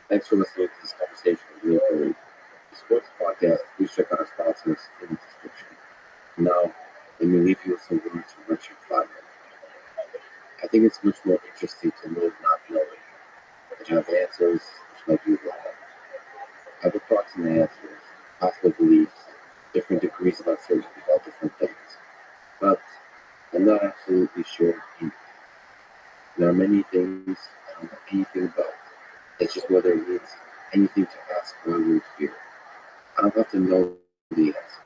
Thanks for listening to this conversation with me for the sports podcast. Please check out our sponsors in the description. Now, let me leave you with some words from Richard Feynman. I think it's much more interesting to live not knowing, but to have answers which might be wrong. Have approximate answers, possible beliefs, different degrees of uncertainty about different things. But I'm not absolutely sure either. There are many things I don't know anything about. It's just whether it means anything to ask or a word here. I don't have to know the answer.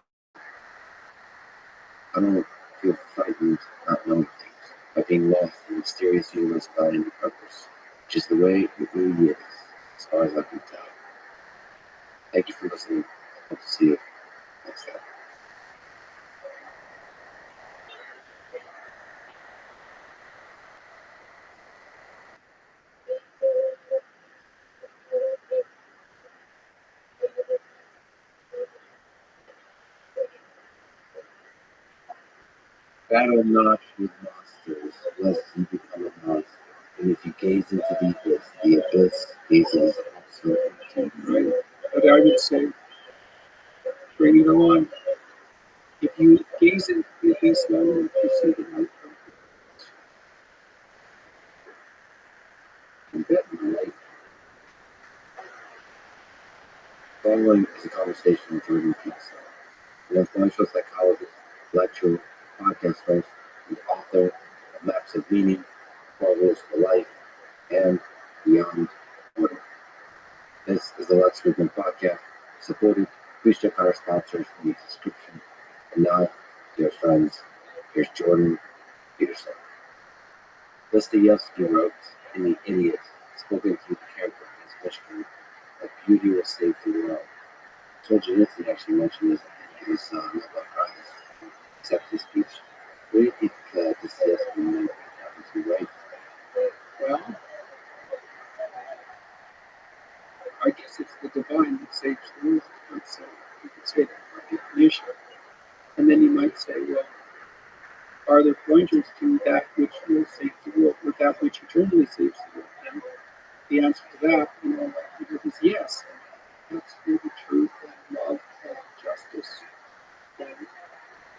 I don't feel frightened not knowing things, by being lost in the mysterious universe without any purpose, which is the way it really is, as far as I can tell. Thank you for listening. Hope to see you next time. Battle not with monsters, lest you become a monster. And if you gaze into the abyss gazes also into you. Right? But I would say, bring it on. If you gaze into the abyss long enough, you see the light. And bet my life. Following is a conversation with Jordan Peterson, an influential psychologist, lecturer, podcast host, and author of Maps of Meaning, 12 Rules for Life, and Beyond Order. This is the Let's Movement podcast. Supported. Please check out our sponsors in the description. And now, dear friends, here's Jordan Peterson. Dostoevsky wrote in The Idiot, spoken through the character of his mystery, that beauty will save the world. Solzhenitsyn actually mentioned this in his Nobel Prize acceptance speech. What do you think Dostoevsky meant to write? Well, I guess it's the divine that saves the world. Let's say you could say that by definition. And then you might say, well, are there pointers to that which will save the world, or that which eternally saves the world? And the answer to that, is yes. That's through the truth and love and justice and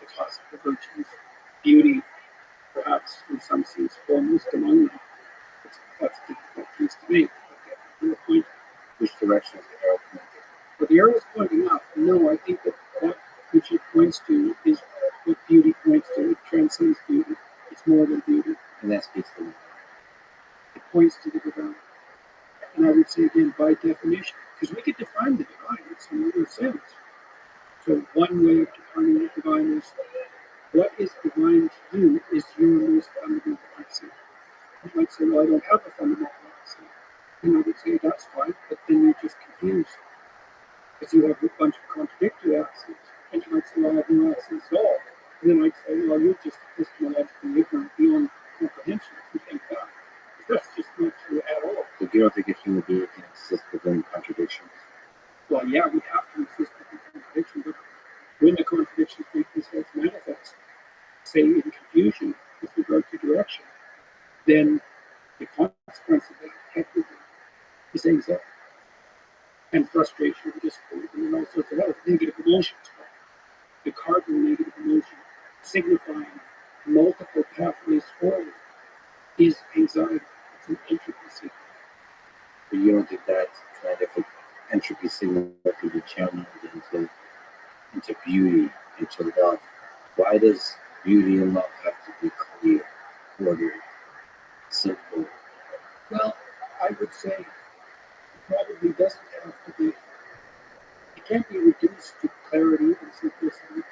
the classical virtues, beauty, perhaps in some sense foremost among them. That's a difficult case to make. The point, Which direction is the arrow pointing? but the arrow is pointing up. No, I think that which it points to is what beauty points to. It transcends beauty. It's more than beauty. And that speaks to me. It points to the divine. And I would say again, by definition, because we could define the divine in some other sense. So one way of defining the divine is what is divine to you is your most fundamental accent. You might say, well, I don't have a fundamental accent. And I would say that's fine, but then you're just confused. Because you have a bunch of contradictory accents. And you might say, well, I have no accents at all. And then I'd say, well, you're just epistemologically ignorant beyond comprehension if you think that. That's just not true at all. So you don't think a human being can exist within contradictions? Well, yeah, we have to exist within contradiction, but when the contradictions make themselves manifest, say in confusion with regard to direction, then the consequence of that effectively is anxiety and frustration and discord and all sorts of other negative emotions. The cardinal negative emotion signifying multiple pathways forward is anxiety. It's an entropy signal. But you don't think that kind of an entropy signal can be channeled into beauty, into love? Why does beauty and love have to be clear, ordered, simple? Well, I would say it probably doesn't have to be. It can't be reduced to clarity and simplicity.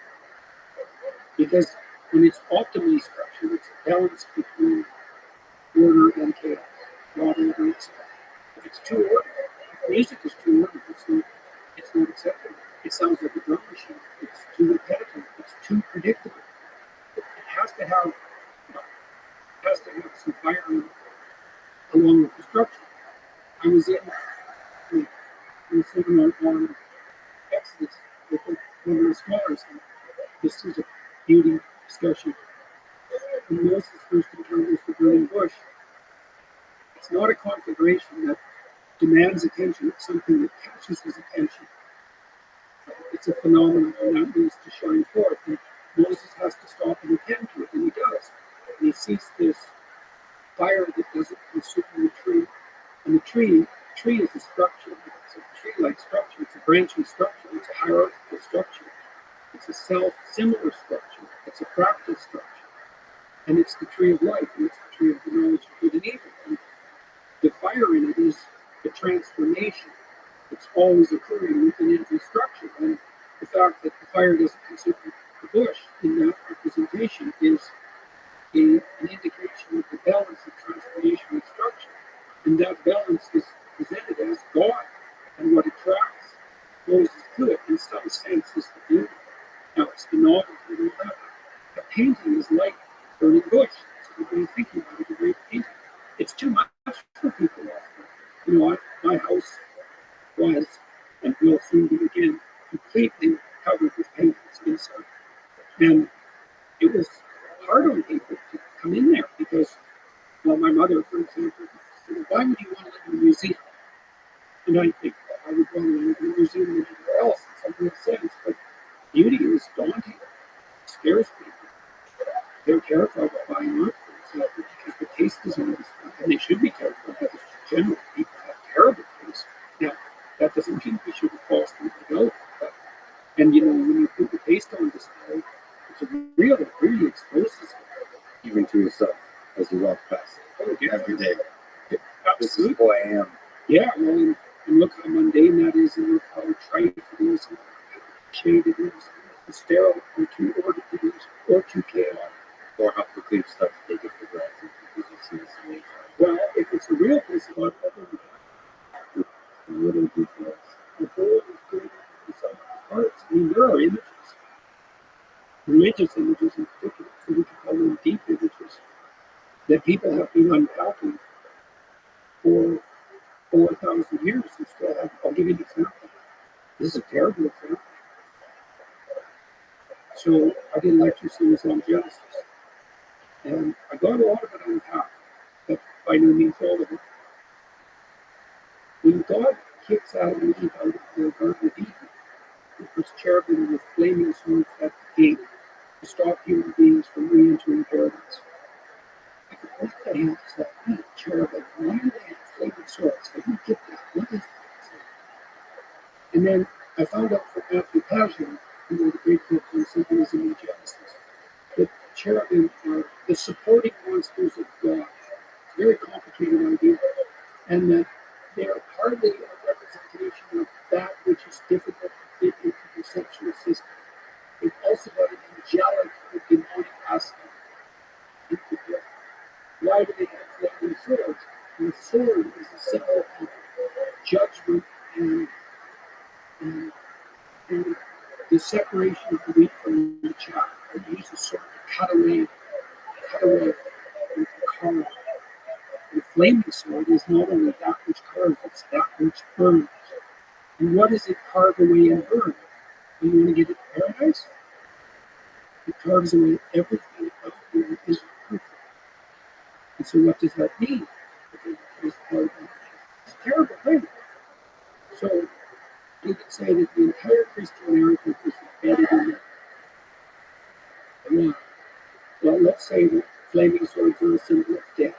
Because when it's optimally structured, it's a balance between order and chaos, not order itself. If it's too ordered, if music is too ordered, it's not acceptable. It sounds like a drum machine. It's too repetitive. It's too predictable. It has to have some fire in it, along with the structure. I was in a seminar on Exodus with one of the scholars, and this is a beauty discussion. When Moses first encounters the burning bush, it's not a conflagration that demands attention, it's something that catches his attention. It's a phenomenon, and that needs to shine forth. And Moses has to stop and attend to it, and he does. And he sees this fire that doesn't consume the tree. And the tree is a structure. It's a tree-like structure. It's a branching structure. It's a hierarchical structure. It's a self-similar structure. It's a fractal structure. And it's the tree of life, and it's the tree of the knowledge of good and evil. And the fire in it is the transformation. It's always occurring within every structure. And the fact that the fire doesn't consume the bush in that representation is an indication of the balance of transformation and structure. And that balance is presented as God. And what attracts Moses to it, in some sense, is the beauty. Now, it's the novelty and all that. A painting is like burning bush. So when you're thinking about it, a great painting. It's too much for people often. My house was, and will soon be again, completely covered with paintings inside. And it was hard on people to come in there because, well, my mother, for example, said, why would you want to live in a museum? And I think, well, I would rather live in a museum than anywhere else in some real sense. But beauty is daunting, it scares people. They're terrified of buying art, for example, because the taste is always good. And they should be terrified because generally people have terrible taste. Now, that doesn't mean we shouldn't foster development. But, and you know, when you put the taste on display, it's a real, it really exposes it. Even to yourself as you walk past Oh, yeah. every day. Yeah, This is absolutely. who I am. Yeah, well, and look how mundane that is, and look how trite it is, and how shade it is, and sterile, or too ordered it is, or too chaotic. Or how quickly you start to take it for granted because you've seen it so many times. Well, if it's a real piece of art, that doesn't The little details. the whole is good in some parts. I mean, there are images, religious images in particular, so we can call them deep images, that people have been unpacking for 4,000 years and still have. I'll give you an example. This is a terrible example. So I did a lecture series on Genesis, and I got a lot of it unpacked, but by no means all of it. When God kicks Adam and Eve out of the Garden of Eden, it was cherubim with flaming swords at the gate to stop human beings from re-entering paradise. I thought, what the hell does that mean? Cherubim, why do they have flaming swords? I didn't get that. What is that? And then I found out from Matthew Passion, who wrote a great book on symbolism in Genesis, that cherubim are the supporting monsters of God. It's a very complicated idea. And that they are partly a representation of that which is difficult to fit into the perceptual system. They've also got an angelic or demonic aspect. Why do they have flaming swords? And the sword is a symbol of judgment and the separation of the wheat from the chaff. They use a sword to cut away and carve. The flaming sword is not only that which carves, it's that which burns. And what does it carve away and burn? You want to get it to paradise? It carves away everything about you that isn't perfect. And so what does that mean? It's a terrible thing. So you could say that the entire Christian narrative is embedded in the law. Well, let's say that flaming swords are a symbol of death.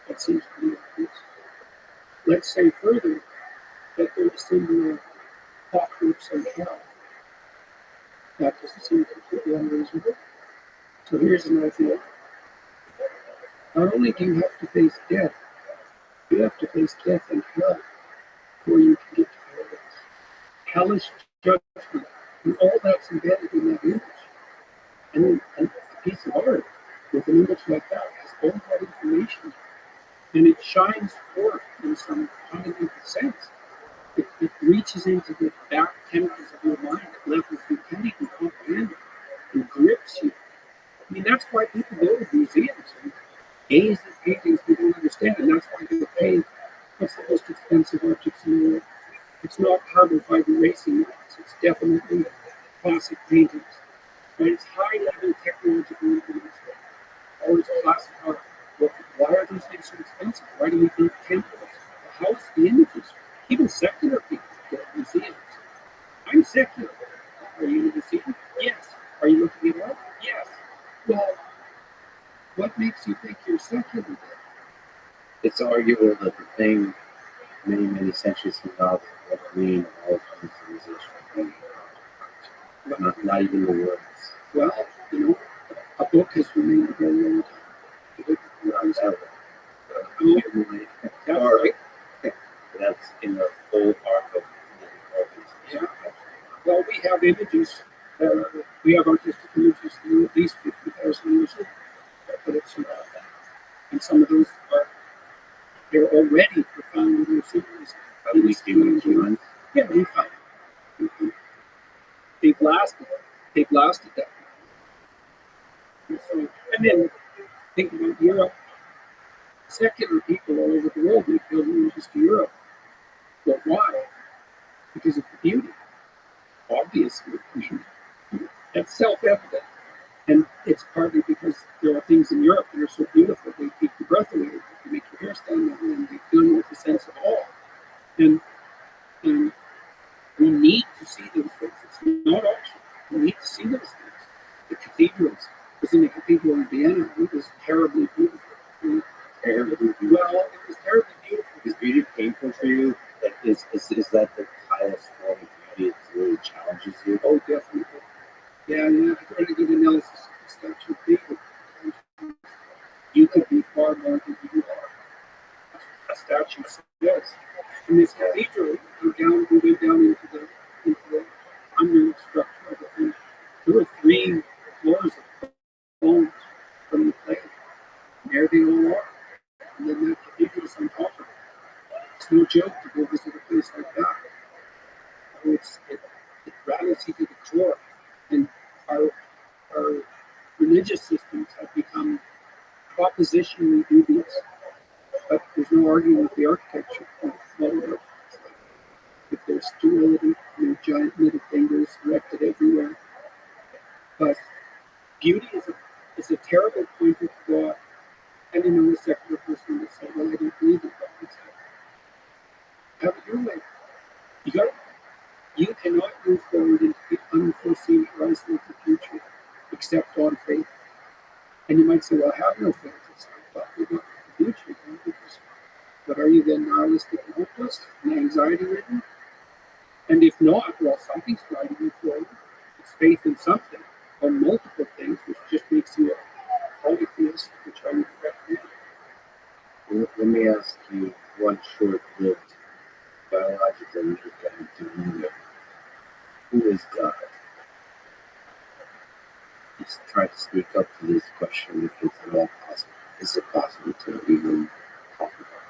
That seems pretty obvious. Let's say further that they're a symbol of apocalypse and hell. That doesn't seem completely unreasonable. So here's an idea. Not only do you have to face death, you have to face death and hell before you can get to paradise. Hellish judgment, and all that's embedded in that image. And a piece of art with an image like that has all that information, and it shines forth in some fundamental sense. It reaches into the back tendrils of your mind at levels you can't even comprehend, and grips you. I mean, that's why people go to museums and gaze at paintings they don't understand, and that's why they pay what's the most expensive objects in the world. It's not carbon fiber racing models, it's definitely classic paintings. Right? It's high level technological implements. Always classic art. Well, why are these things so expensive? Why do we build temples? The house, the images. Even secular people go to museums. I'm secular. Are you in a museum? Yes. Are you looking at art? Yes. Well, what makes you think you're secular? It's arguable that the thing many centuries from now will mean all of civilization. Not even the words. Well, you know, a book has remained a very long time. That's right. That's in the whole arc of Yeah. Well, we have images. We have artistic images that are at least 50,000 years old. But it's and some of those are they're already profound in their symbolism. At least humans. Yeah, we found. They've lasted. They've lasted that long. And so, and then think about Europe. Secular people all over the world make pilgrimages to Europe. But why? Because of the beauty. Obviously. That's self-evident. And it's it's partly because there are things in Europe that are so beautiful, they take your breath away, they make your hair stand up, and they fill you with a sense of awe. And we need to see those things. It's not optional. We need to see those things. The cathedrals. I was in a cathedral in Vienna. It was terribly beautiful. Terribly beautiful. Well, it was terribly beautiful. Is beauty painful for you? Like, is that the highest form of beauty? It really challenges you? Oh, definitely. Yeah. I tried to get analysis of the Statue of David. You could be far more than you are. A statue says. In this cathedral, we went down into the under structure of it. And there were 3 floors of bones from the clay. And there they all are. And then that cathedral is on top of it. It's no joke to go visit a place like that. It rattles you to the core. And our religious systems have become propositionally dubious. But there's no arguing with the architecture of modern art. If there's sterility, giant middle fingers erected everywhere. But beauty is a terrible point of thought. And a secular person would say, well, I don't believe in God. Have it your way. You cannot move forward into the unforeseen horizon of the future except on faith. And you might say, well, I have no faith. It's not about the future. But are you then nihilistic and hopeless and anxiety ridden? And if not, well, something's driving you forward. It's faith in something or multiple things, which just makes you a polytheist, which I would recommend. Let me ask you one short-lived biological meaning. Who is God? He's trying to sneak up to this question because it's not possible. Is it possible to even talk about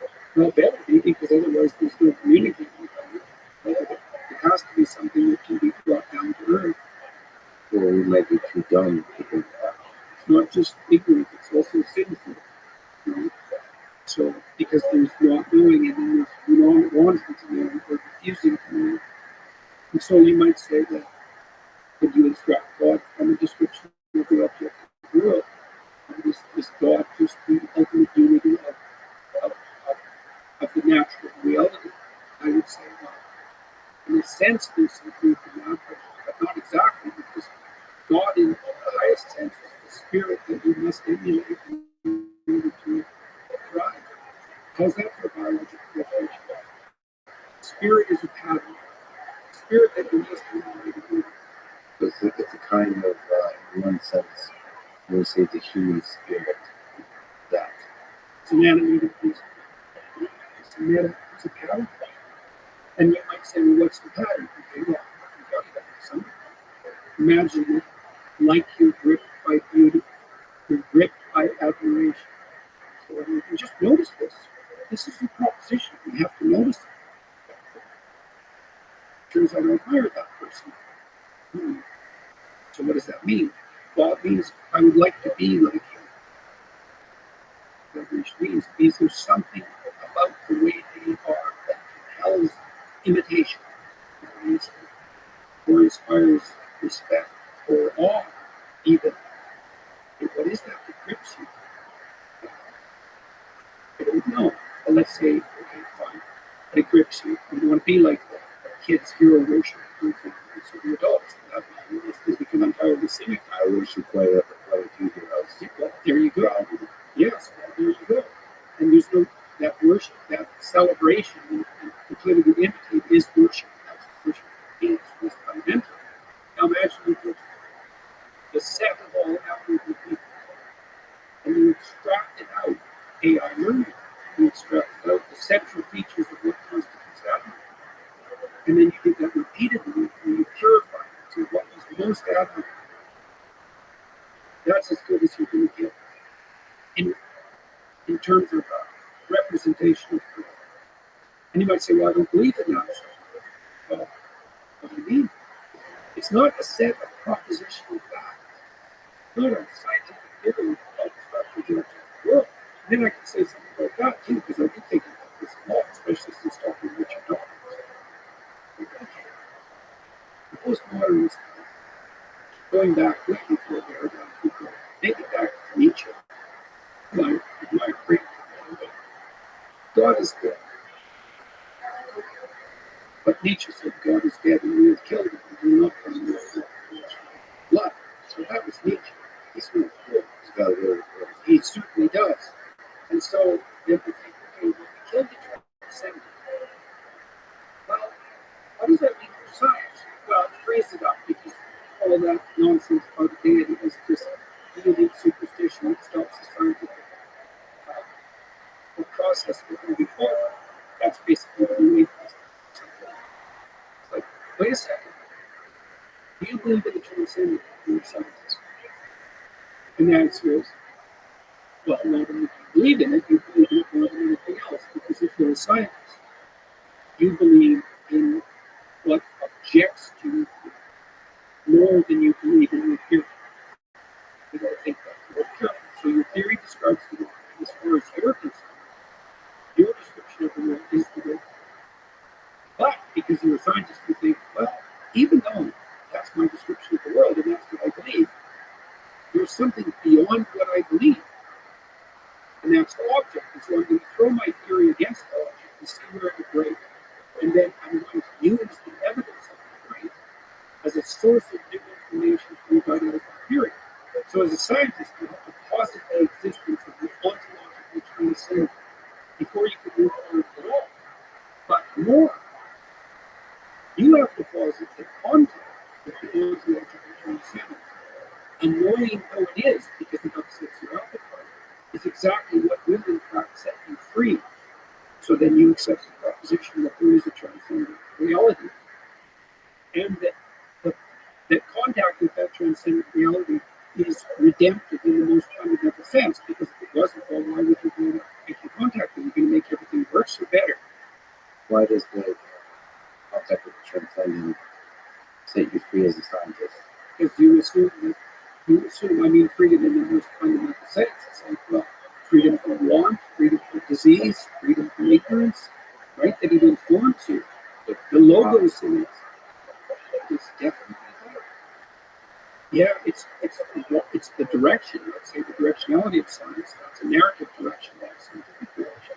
it? Well, better be, because otherwise there's no communicating about it. It has to be something that can be brought down to earth. Or we might be too dumb to think that. It's not just ignorant, it's also sinful. So, because there's not knowing it, and there's not wanting to know or refusing to know. And so you might say that could you instruct God from a description of the object of the world? And is God just the ultimate unity of the natural reality? I would say, well, in a sense, there's some truth in that, but not exactly, because God, in the highest sense, is the spirit that we must emulate in order to thrive. How's that for biological definition? Spirit is a pattern. Spirit that we must emulate. It's a kind of, in one sense, we would say the human spirit. That. It's an animated piece. It's a pattern. And you might say, well, what's the pattern? Okay, well, you've got that something. Imagine it like you're gripped by beauty. You're gripped by admiration. So you can just notice this. This is a proposition. You have to notice it. Turns out I admire that person. So what does that mean? Well, it means I would like to be like him. Which means there's something about the way they are that compels imitation, or inspires respect or awe, even. And what is that grips you? I don't know. But let's say, okay, fine. But it grips you. You want to be like the kids' hero worship. So the adults. They become entirely cynical. I worship quite a few heroes. Well, there you go. Yes, well, there you go. And there's no, that worship, that celebration, and the clearly imitate is worship. That's worship is fundamental. Now imagine you put the set of all outwardly people, and you extract it out, AI learning. You extract out the central features of what constitutes that. And then you do that repeatedly, and you purify it to what is most admirable. That's as good as you're going to get in terms of representation of God. And you might say, well, I don't believe in that. Well, what do you mean? It's not a set of propositional facts. It's not a scientific theory of the structure of the world. And then I can say something about that too, because I do think about this a lot, especially since talking to Richard Dawkins. The postmodernists, going back way before paradigm, But nature said God is dead and we have killed him and do not find blood. So that was nature. He's really cool. He's got a really cool. He certainly does. And so then we think, okay, well, we killed the transcendent. Well, what does that mean for science? Well, phrase it up because all that nonsense about the deity is just really superstition that stops the scientific process with moving forward. That's basically what we need. It's like, wait a second. Do you believe in the transcendent in science? And the answer is, well, not only do you believe in it, you believe in it more than anything else. Because if you're a scientist, you believe in what objects to your theory more than you believe in your theory. You gotta think that more carefully. So your theory describes the world. As far as you're concerned, your description of the world is the world. But because you're a scientist, you think, well, even though that's my description of the world and that's what I believe, there's something beyond what I believe. And that's the object. And so I'm going to throw my theory against the object to see where it would break. And then I'm going to use the evidence of the break as a source of new information to revitalize my theory. So as a scientist, you have to posit the existence of the ontologically transcendent before you can move forward at all. But more, you have to posit the contact with the ontologically transcendent. Annoying though it is, because it upsets your appetite, is exactly what will in fact set you free. So then you accept the proposition that there is a transcendent reality. And that contact with that transcendent reality is redemptive in the most fundamental sense, because if it wasn't, well, why would you go and make your contact? Are you going to make everything worse or better? Why does the contact with the transcendent set you free as a scientist? Because you assume, I mean, freedom in the most fundamental sense. It's like, well, freedom from want, freedom from disease, freedom from ignorance, right? That it informs you. The logos in it is definitely there. Yeah, it's the direction. Let's say the directionality of science. That's a narrative direction, that's a scientific direction.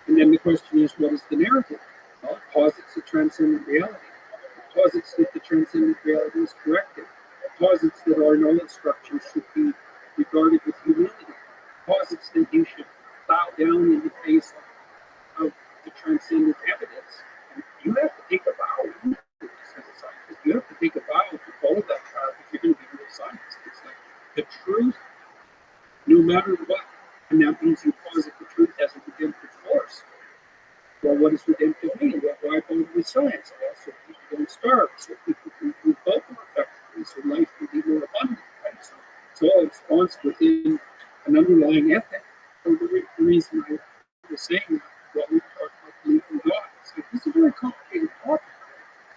And then the question is, what is the narrative? Well, it posits a transcendent reality. It posits that the transcendent reality is corrected. It posits that our knowledge structure should be regarded with humility. It posits that you should bow down in the face of the transcendent evidence. And you have to take a vow as a scientist. You have to take a vow to follow that path if you're going to be a real scientist. It's like the truth, no matter what. And that means you posit the truth as a redemptive force. Well, what does redemptive mean? Well, why bother with science? Well, so people don't starve, so people can move out more effectively, so life can be more abundant. Right? So it's all ensconced within an underlying ethic. So the reason I was saying that, what we talk about belief in God, it's like, this is a very complicated topic.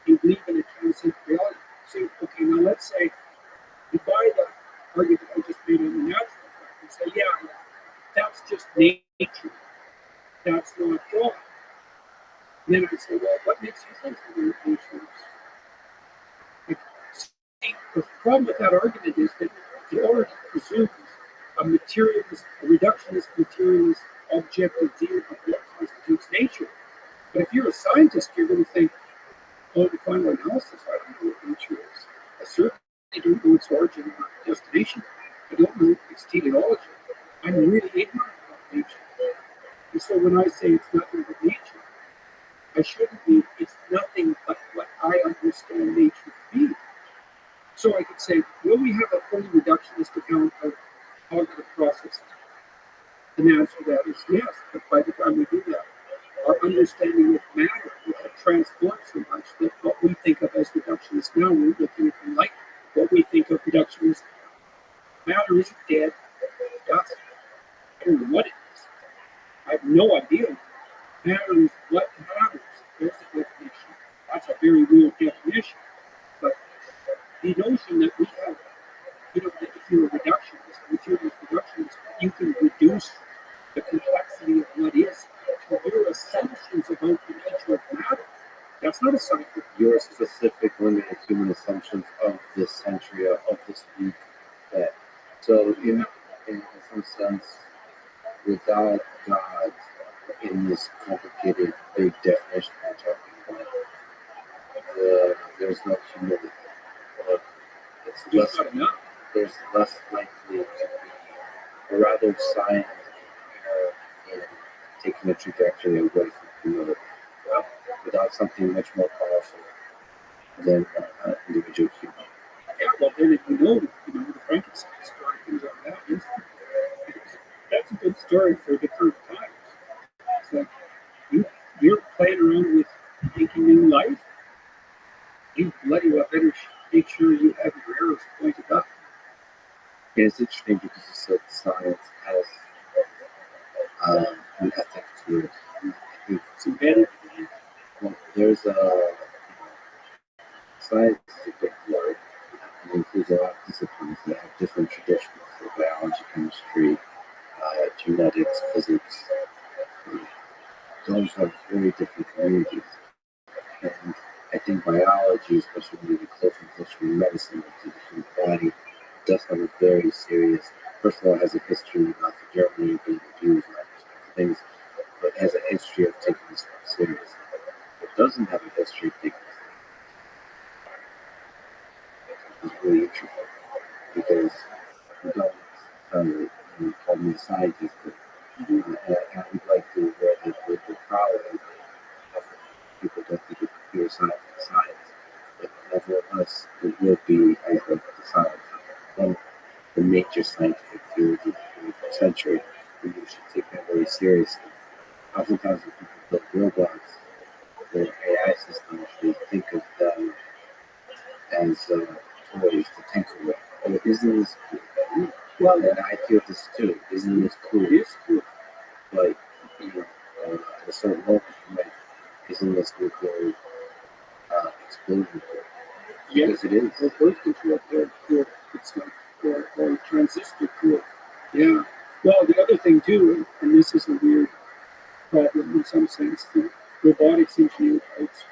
You believe in a transcendent reality. So, okay, now let's say you buy the argument I just made on the natural fact and say, yeah, that's just nature. That's not God. And then I say, well, what makes you think that nature is? Like, see, the problem with that argument is that it already presumes a materialist, a reductionist materialist objective view of what constitutes nature. But if you're a scientist, you're going to think, oh, the final analysis, I don't know what nature is. I certainly don't know its origin or destination. I don't know its teleology. I'm really ignorant about nature. And so when I say it's nothing but nature, I shouldn't be, it's nothing but what I understand nature to be. So I could say, will we have a fully reductionist account of cognitive processes? And the answer to that is yes, but by the time we do that, our understanding of matter will have transformed so much that what we think of as reductionist now, we're looking at the light. What we think of reductionist matter isn't dead, dust. I don't know what it is. I have no idea. Matter is what matters. There's a definition. That's a very real definition. But the notion that we have, that if you're a reductionist, materialist reductionist, you can reduce the complexity of what is to your assumptions about the nature of matter. That's not a scientific. Your specific limited human assumptions of this century, of this week. That so in some sense, without God in this complicated big definition we're talking about, there's no humidity. Or it's There's less, not enough. there's less likely to be, or rather science in taking a trajectory away from humidity. Without something much more powerful than individual human. Yeah, well, then if the Frankenstein story, things like that, that's a good story for the current times. It's like you're playing around with making new life. You bloody well better make sure you have your arrows pointed up. And it's interesting because you said science has an ethic to it. I think It's embedded. well, there's a science is a big word. It includes a lot of disciplines that have different traditions, like biology, chemistry, genetics, physics. Those are very different communities. And I think biology, especially when you get closer and closer to medicine, to the human body, does have a very serious, first of all, it has a history with Nazi Germany being abused and all those kinds of things, but it has a history of taking this stuff seriously. It doesn't have a history of taking this stuff really interesting because you don't call me a scientist, but I would like to wear the collar and people don't think of computer science as science. But nevertheless, it will be, I think, the science. One of the major scientific fields of the 21st century, and you should take that very seriously. Oftentimes, when people build robots or AI systems, they think of them as toys to tinker with. Oh, isn't this cool? Well, and I feel this too. Isn't this cool? It is cool. But, at a certain moment, you might, isn't this nuclear explosion? Yeah, Because it is. or birth control, it's like or transistor cool. Yeah. Well, the other thing too, and this is a weird problem in some sense, the robotics engineer types,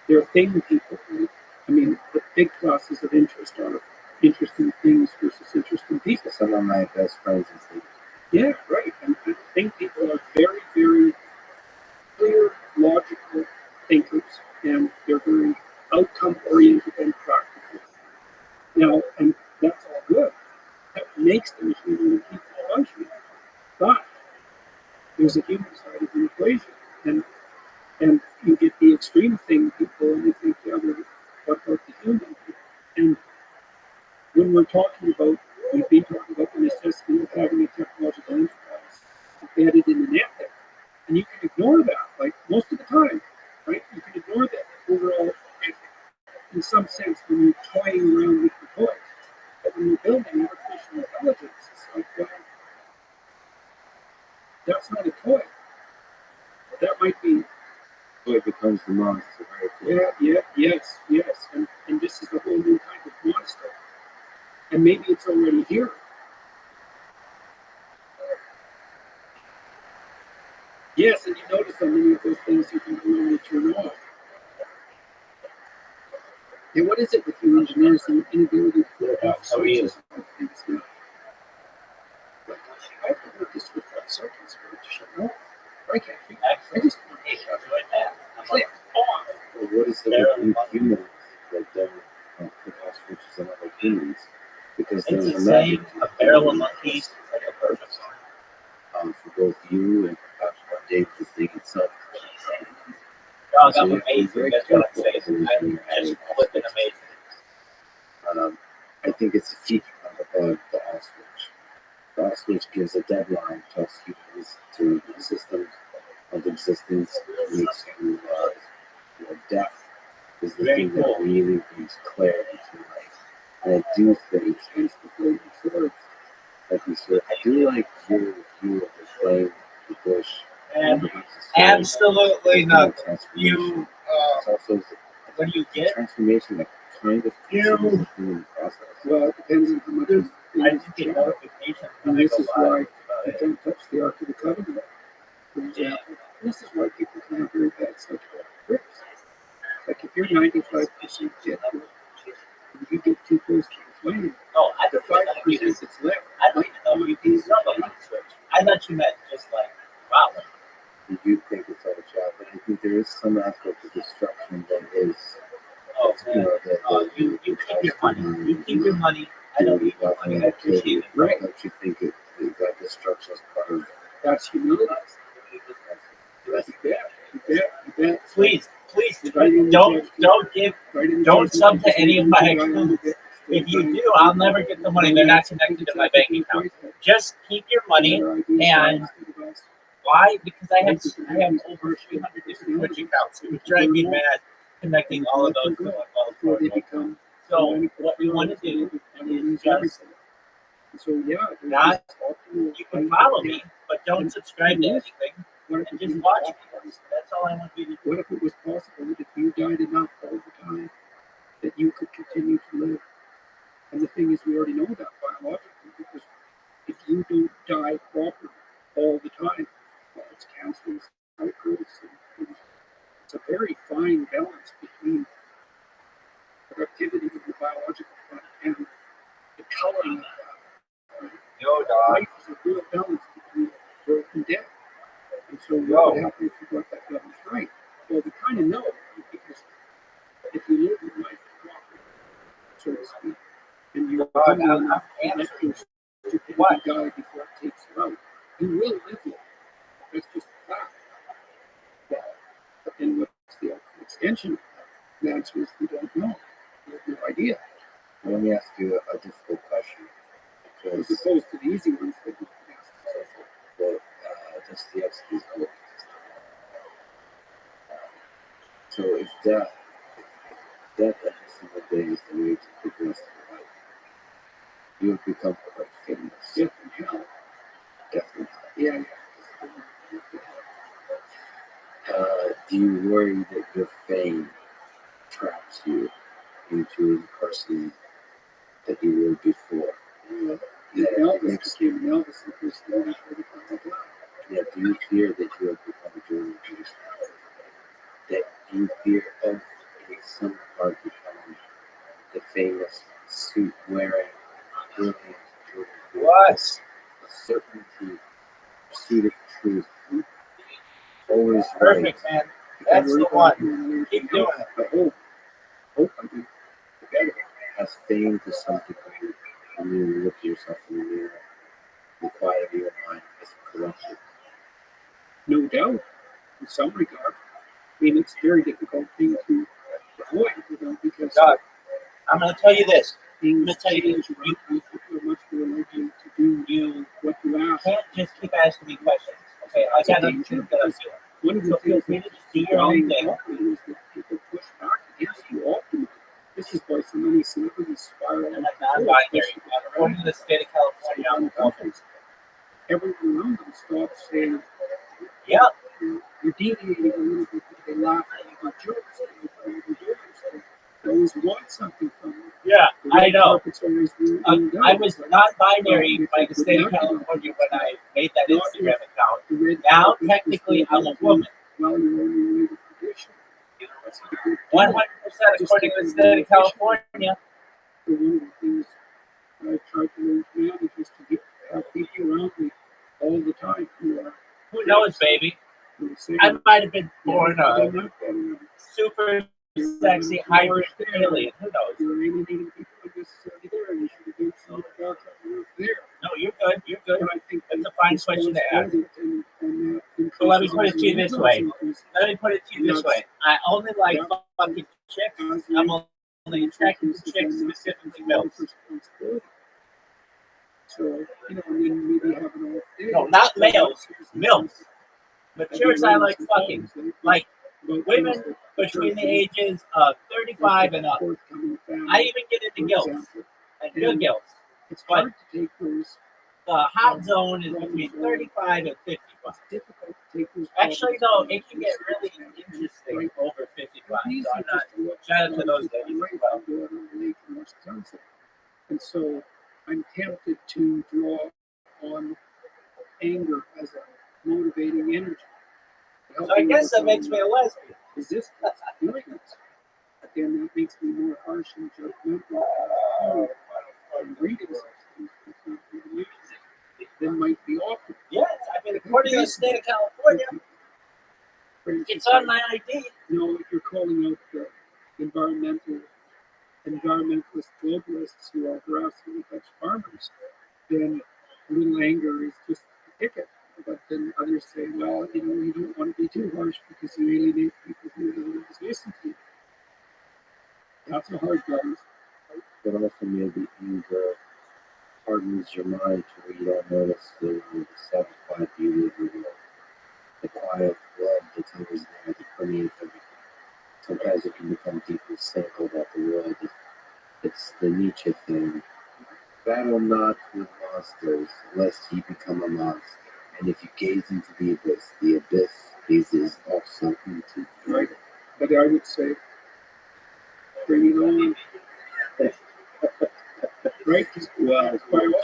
they're thing people. Right? I mean, the big classes of interest are interesting things versus interesting people. Some of my best friends and things. Yeah, right. And I think people are very, very clear, logical thinkers, and they're very outcome oriented and practical. Now, and that's all good. That makes them human and people functioning. But there's a human side of the equation, and you get the extreme thing people, and you think, yeah, well, what about the human? And when we're talking about, we've been talking about the necessity of having a technological enterprise embedded in the net there. And you can ignore that, like most of the time, right? You can ignore that overall ethic in some sense when you're toying around with the toys. But when you're building artificial intelligence, it's like, well, that's not a toy. But that might be. Toy becomes the monster very quickly. Yes. And this is a whole new kind of monster. And maybe it's already here. Yes, and you notice how many of those things you can really turn off. And what is it with you engineers and inability to put off switches on things now? Like, I've heard this with circuits where it shut off. I can't think. I just want to shut it click off. Well, what is the with humans that don't put off switches on other humans? Because It's there's the a same, a barrel of monkeys, like a perfect for both you and perhaps one day the thing itself. dog. So I'm you have to be amazing. very That's what I'm careful saying. when I'm you just flipping amazing. I think it's a feature of the off switch. The off switch gives a deadline to us humans to the systems of existence, makes you death is the Very thing that cool. really brings clarity to life. And I do think, like you said, I do like your view of the flame, the bush, And perhaps the story, absolutely not. transformation. You, It's also when you a get, transformation that kind of considers the human process. Well, it depends on how much I is just get notifications And when I this go is live why about you it. don't touch the Ark of the Covenant, for example. This is why people can have very bad psychological trips. Like if you're 95% jet fuel, and you get too close to the flame, Oh, I the don't 5% know. that's left I don't might even know you can sell a light switch. I thought you meant just like, wow. You do think it's all a job, but I think there is some aspect of destruction that is adults, man. You keep your money. You keep your money. I don't need your money. I appreciate it. Right. Don't you think that destruction is part of That's humility. that's You bet. Please, don't sub to any of my accounts. If you do, I'll never get the money. They're not connected to my bank account. Just keep your money. And why? Because I have over 300 different Twitch accounts. It would drive me mad connecting all of those to my Wells Fargo. So what we want to do is just not. You can follow me, but don't subscribe to anything. And just watch me. That's all I want you to do. What if it was possible that if you died enough all the time that you could continue to live? And the thing is, we already know that biologically, because if you don't die properly all the time, well, it's cancer, it's outgrowths, and it's a very fine balance between productivity of the biological plant and the coloring of that. Right? Yo, dog. Life is a real balance between birth and death. And so what would happen if you got that balance right? Well, we kind of know, because if you live your life properly, so to speak, and you're What? Die before it takes you out, you will live long. That's just a fact. But then what's the extension of that? The answer is we don't know. We have no idea. Let me ask you a difficult question. As opposed to the easy ones that you can ask. Well, Dostoevsky's book. So if death every single day is the way to progress through life, you would become quite famous. Death and hell. Definitely. Yeah. Do you worry that your fame traps you into a person that you were before? Elvis became Elvis and Chris Lewis would become a black. Yeah, do you fear that you have become a Jordan Peterson? That you fear of some part becoming the famous suit wearing brilliant Jordan Peterson? What? A certainty, pursuit of truth. Always Perfect, right. man. That's the one. Keep doing it. I hope I do. Has fame to some degree when you look at yourself in the mirror. The quiet of your mind is corrupted. No doubt, in some regard. I mean, it's a very difficult thing to avoid, because Doug, I'm going to tell you this. things I'm gonna tell you change around you. People are much more likely to do what you You ask. can't just keep asking me questions. Okay, I got nothing to do that I'm doing. One of the So feel things free that to just do your own dying thing. properly is that people push back against you often. This is why so many celebrities spiral. I'm non-binary. According to the state of California, I'm a woman. Everyone around them stops saying, Yep. you're deviating a little bit, but they laugh at your jokes. They always want something from you. Yeah, I know. Carpet's always being I was non-binary by the state of California when I made that Instagram account. Now, technically, I'm a woman. Well, you're only way to tradition. 100% according to the state of California. One of the things I've tried to learn to manage is to have people around me all the time who are. Who knows, baby? I might have been born a super sexy hybrid alien. Who knows? You're alienating people unnecessarily there, and you should have been some dark there. No, you're good. You're good. And I think That's a fine question to ask. So let me put it to you this way. I only like fucking chicks. I'm only attracted to chicks, specifically MILFs. So, and then maybe have an off day. No, not males. MILFs. Matures I like fucking. Like women between the ages of 35 and up. I even get into gilfs. And good gilfs. It's hard to take those. The hot zone is between 35 and 55. It's difficult to take those. Actually, no, it can get really interesting over 55. So I'm not. Shout out to those ladies as well. And so I'm tempted to draw on anger as a motivating energy. So I guess that makes me a lesbian. Resistance, doing it. Again, that makes me more harsh and judgmental. And reading such things then might be awkward. Yes, I mean, according to the state of California, it's on my ID. No, if you're calling out the environmental capitalist globalists who are harassing the Dutch farmers, then a little anger is just a ticket. But then others say, well, you don't want to be too harsh because you alienate people who really listen to you. That's a hard balance. But also maybe you hardens your mind to where you don't notice the satisfied beauty of the world. The quiet love that's always there that permeates everything. Sometimes it can become deeply cynical about the world. It's the Nietzsche thing. Battle not with monsters, lest ye become a monster. And if you gaze into the abyss gazes also into you. Right? But I would say, bring it on. Right? Well,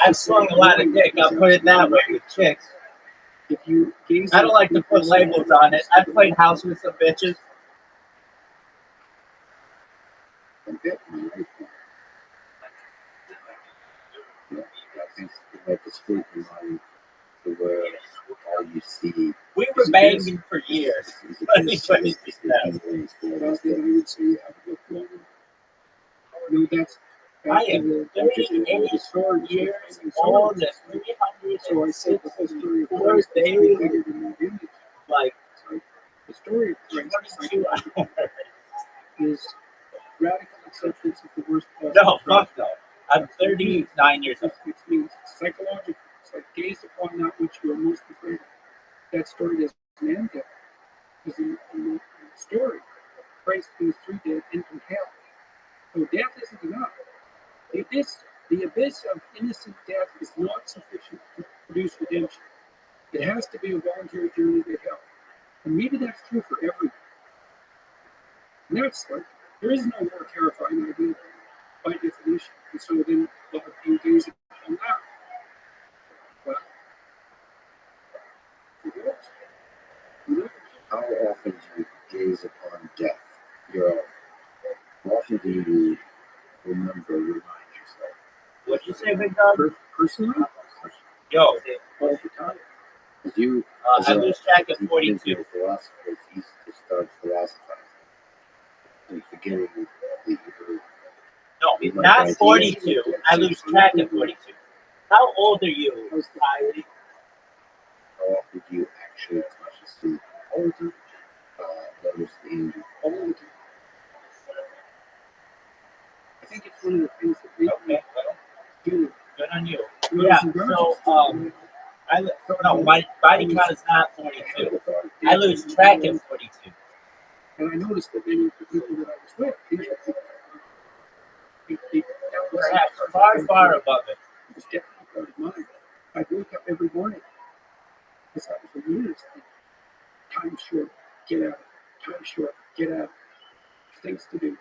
I've swung a lot of dick. I'll put it that way with chicks. If you gaze I don't like to put labels on it. I played house with some bitches. a bit, right? I think like the street mind to where all you see We were banging for years. is a Let me kiss, tell you is that. the feelings, Well, then I would say you have to look longer. No, that's I am 38 years old and So I said the whole story of 364 Christ is way days, bigger than that image. like Right? The story of Christ 22 hours. is radical acceptance of the worst possible. No, fuck no. I'm 39 years old. Which means psychological. It's like gaze upon that which you are most afraid of. That story doesn't end there. Because in the story, Christ goes through death into hell. So death isn't enough. The abyss of innocent death is not sufficient to produce redemption. It has to be a voluntary journey to hell. And maybe that's true for everyone. And that's like, there is no more terrifying idea by definition. And so then a lot of you gaze upon that. Well, who knows? Who knows? How often do you gaze upon death, your own? How often do you remind yourself? What'd you say, big dog? Personally, Yo, all the time. As you, I lose track of 42. philosopher, it's easy to start philosophizing and forgetting that No, not 42. I lose track of 42. How old are you, Kylie? how often do you actually consciously All the time. notice the angel? All the time. I think it's one of the things that we Okay, well, do. good on you. When I Yeah, was in graduate so, school, my body count is not 42. I lose track of 42. and I noticed that many of the people that I was with, that was Perhaps far above it. It was definitely part of mine. I'd wake up every morning. Because that was for years. Time short, get out. Time short, get out. Things to do.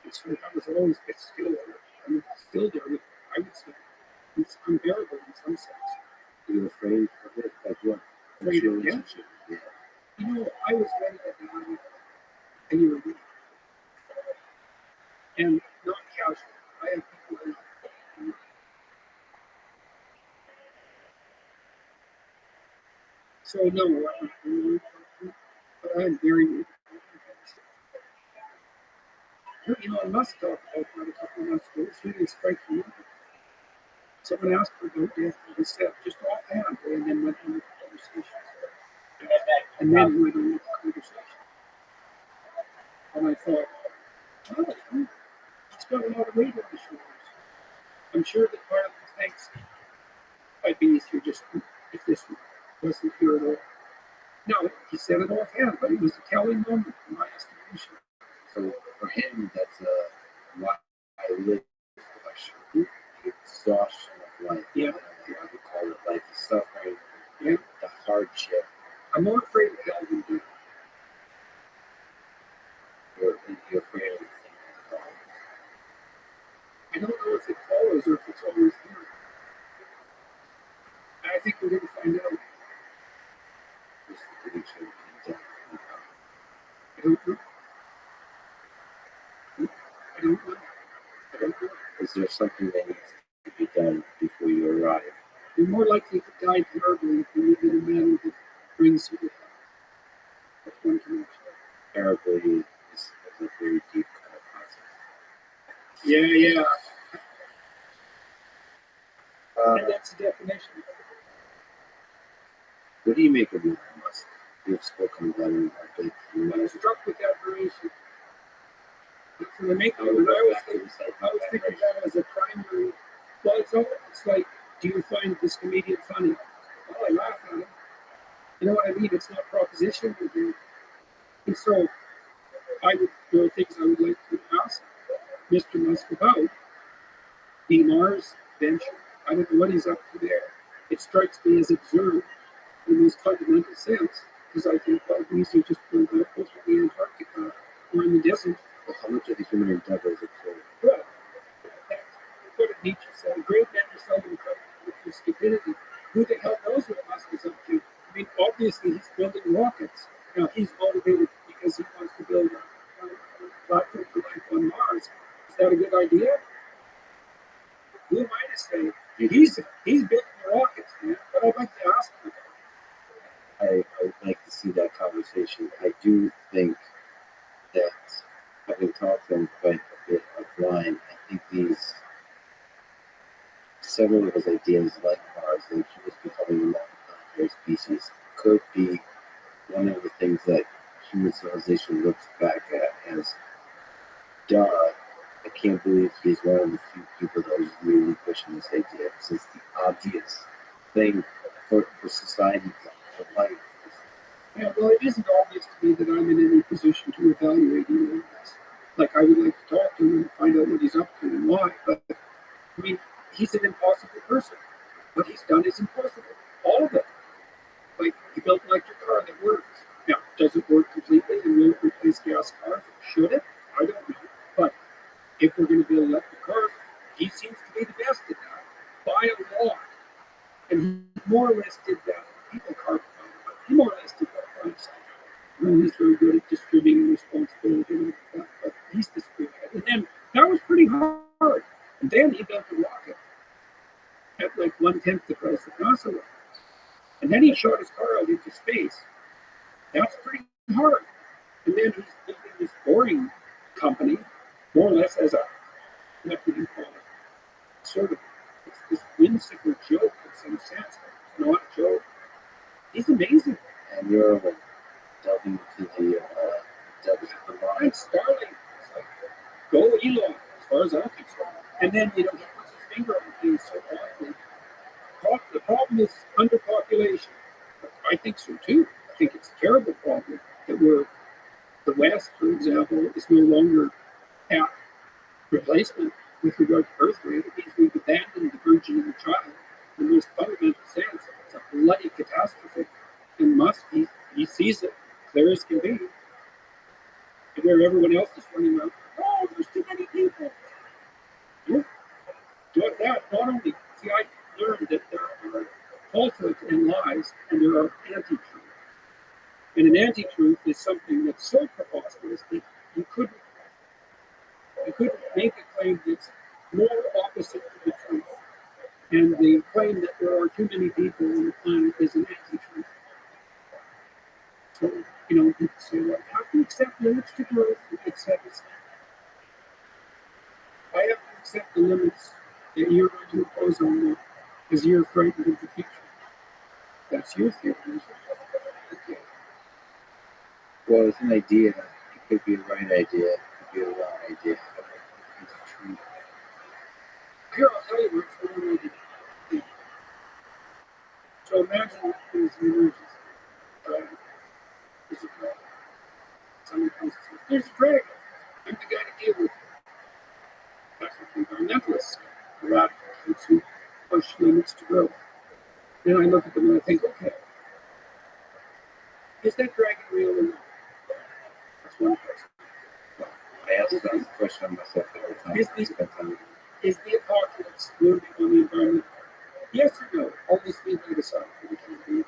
And so that was always, it's still there. I mean, it's still there. I would say it's unbearable in some sense. You're afraid of it? Like what? Afraid of death. Yeah. You know, I was ready to die a year ago. And not casual. I had people who, so no, but I am very weak. You know, I must talk about that a couple of months ago. It's really striking. Someone asked me about death, and I said just offhand, and then went on with the conversation. And then went on with the conversation. And I thought, oh, it's got a lot of weight on the shoulders. I'm sure that part of the thanks might be easier just if this wasn't here at all. No, he said it offhand, but it was a telling moment in my estimation. So for him, that's a why I live question. The exhaustion of life. Yeah. I would call it like the suffering, Yeah. the hardship. I'm more afraid of hell than death. You're afraid of I don't know if it follows or if it's always there. And I think we're going to find out. this prediction and death. I don't know. I don't know. I don't know. Is there something that needs to be done before you arrive? You're more likely to die terribly if you live in a manner that brings you to hell. That's one connection. Terribly is a very deep kind of concept. Yeah. Uh, And that's the definition. what do you make of Elon Musk? You've spoken about him a bit. I was struck with admiration. When I make it, I was thinking that as a primary. Well, it's like, do you find this comedian funny? Well, I laugh at him. You know what I mean? It's not proposition. And so, there are things I would like to ask Mr. Musk about. The Mars venture. I don't know what he's up to there. It strikes me as absurd in the most fundamental sense, because I think, well, we should just build out over the Antarctica or in the desert. But how much of the human endeavor is absurd? Well, what did Nietzsche say? Great men are seldom credited with stupidity. Who the hell knows what Musk is up to? I mean, obviously he's building rockets. Now, he's motivated because he wants to build a platform for life on Mars. Is that a good idea? Who am I to say? He's building rockets, man. But I'd like to ask him. I would like to see that conversation. I do think that, having talked to him quite a bit offline, I think several of his ideas, like Mars, like he was becoming a multi-planetary species, could be one of the things that human civilization looks back at as, duh, I can't believe he's one of the few people that was really pushing this idea, because it's the obvious thing for society, for life. Yeah, well, it isn't obvious to me that I'm in any position to evaluate Elon Musk. Like, I would like to talk to him and find out what he's up to and why. But, I mean, he's an impossible person. What he's done is impossible. All of it. Like, he built an electric car that works. Now, does it work completely and will it replace gas cars? Should it? I don't know. But if we're going to build electric cars, he seems to be the best at that, by a lot. And he more or less did that. People carve it out. He more or less did that by himself. He's very good at distributing responsibility and that, but he's distributing it. And then that was pretty hard. And then he built a rocket at like 1/10 the price of NASA rockets. And then he shot his car out into space. That's pretty hard. And then he's building this boring company, more or less as a, what would you call it? Sort of, it's this whimsical joke in some sense. It's not a joke. He's amazing. And you're delving into the depths of the And mind. Starlink, it's like, go Elon, as far as I'm concerned. And then, he puts his finger on things so often. The problem is underpopulation. I think so too. I think it's a terrible problem that the West, for example, is no longer at replacement with regard to birth rate. It means we've abandoned the virgin and the child in the most fundamental sense. It's a bloody catastrophe. And Musk, he sees it clear as can be. And where everyone else is running around, oh, there's too many people. Yeah. Not only, see, I learned that there are falsehoods and lies, and there are anti-truths. And an anti-truth is something that's so preposterous that you couldn't make a claim that's more opposite to the truth. And the claim that there are too many people on the planet is an anti-truth. So, people say, well, I have to accept limits to growth. I have to accept the limits that you're going to impose on me because you're frightened of the future. That's your theory. Okay. Well, it's an idea. It could be a right idea. It could be a wrong idea. It's a truth. Here, I'll tell you what's going on. So imagine there's an emergency. There's a dragon. Someone comes and says, there's a dragon. I'm the guy to deal with it. That's what the environmentalists say. The radicals who push limits to growth. Then I look at them and I think, okay, is that dragon real or not? That's one question. I ask that question myself every time. Is the apocalypse looming on the environment? Yes or no? Only speed by decide for the time being.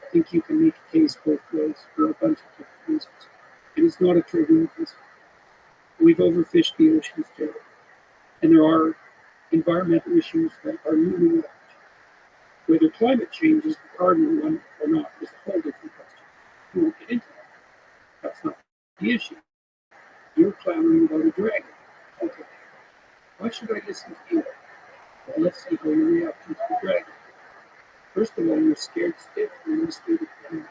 I think you can make a case both ways for a bunch of different reasons. And it's not a trivial reason. We've overfished the oceans, Joe. And there are environmental issues that are looming large. Whether climate change is the cardinal one or not is a whole different question. We won't get into that. That's not the issue. You're clamoring about a dragon. Okay. Why should I listen to you? Well, let's see how you react to the dragon. First of all, you're scared stiff when you're scared of pain.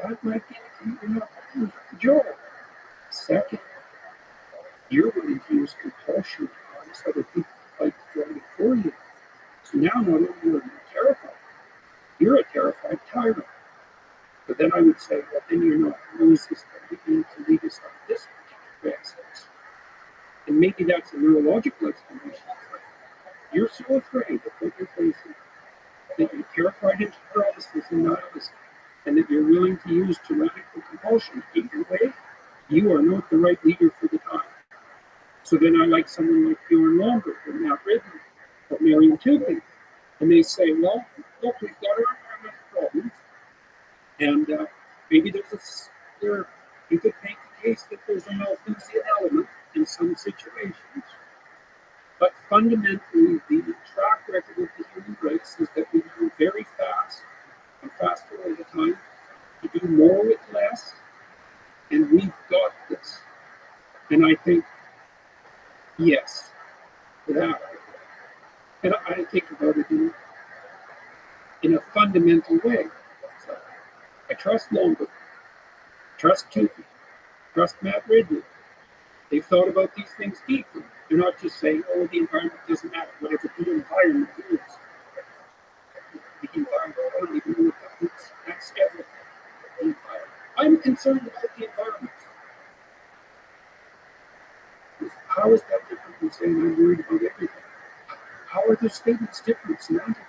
That might be you're not looking for the joy. Second, you're willing to use compulsion to harness other people to fight the dragon for you. So now not only are you terrified, you're a terrified tyrant. But then I would say, well, then you're not Moses, but you need to lead us on this particular access. And maybe that's a neurological explanation. You're so afraid of what you're facing that you're terrified into paralysis and nihilism, and that you're willing to use tyrannical compulsion to get your way. You are not the right leader for the time. So then I like someone like Bjorn Lomberg or Matt Ridley or Marion Tootley, and they say, well, look, we've got our environmental problems, and maybe you could make the case that there's a Malthusian element in some situations. But fundamentally, the track record of the human race is that we move very fast and faster all the time to do more with less, and we've got this. And I think, yes, that. And I think about it in a fundamental way. So I trust Lomberg, trust Tootley, trust Matt Ridley. They've thought about these things deeply. They're not just saying, oh, the environment doesn't matter. Whatever the environment is. The environment, I don't even know what that means. That's everything. The environment. I'm concerned about the environment. How is that different from saying I'm worried about everything? How are those statements different, Samantha?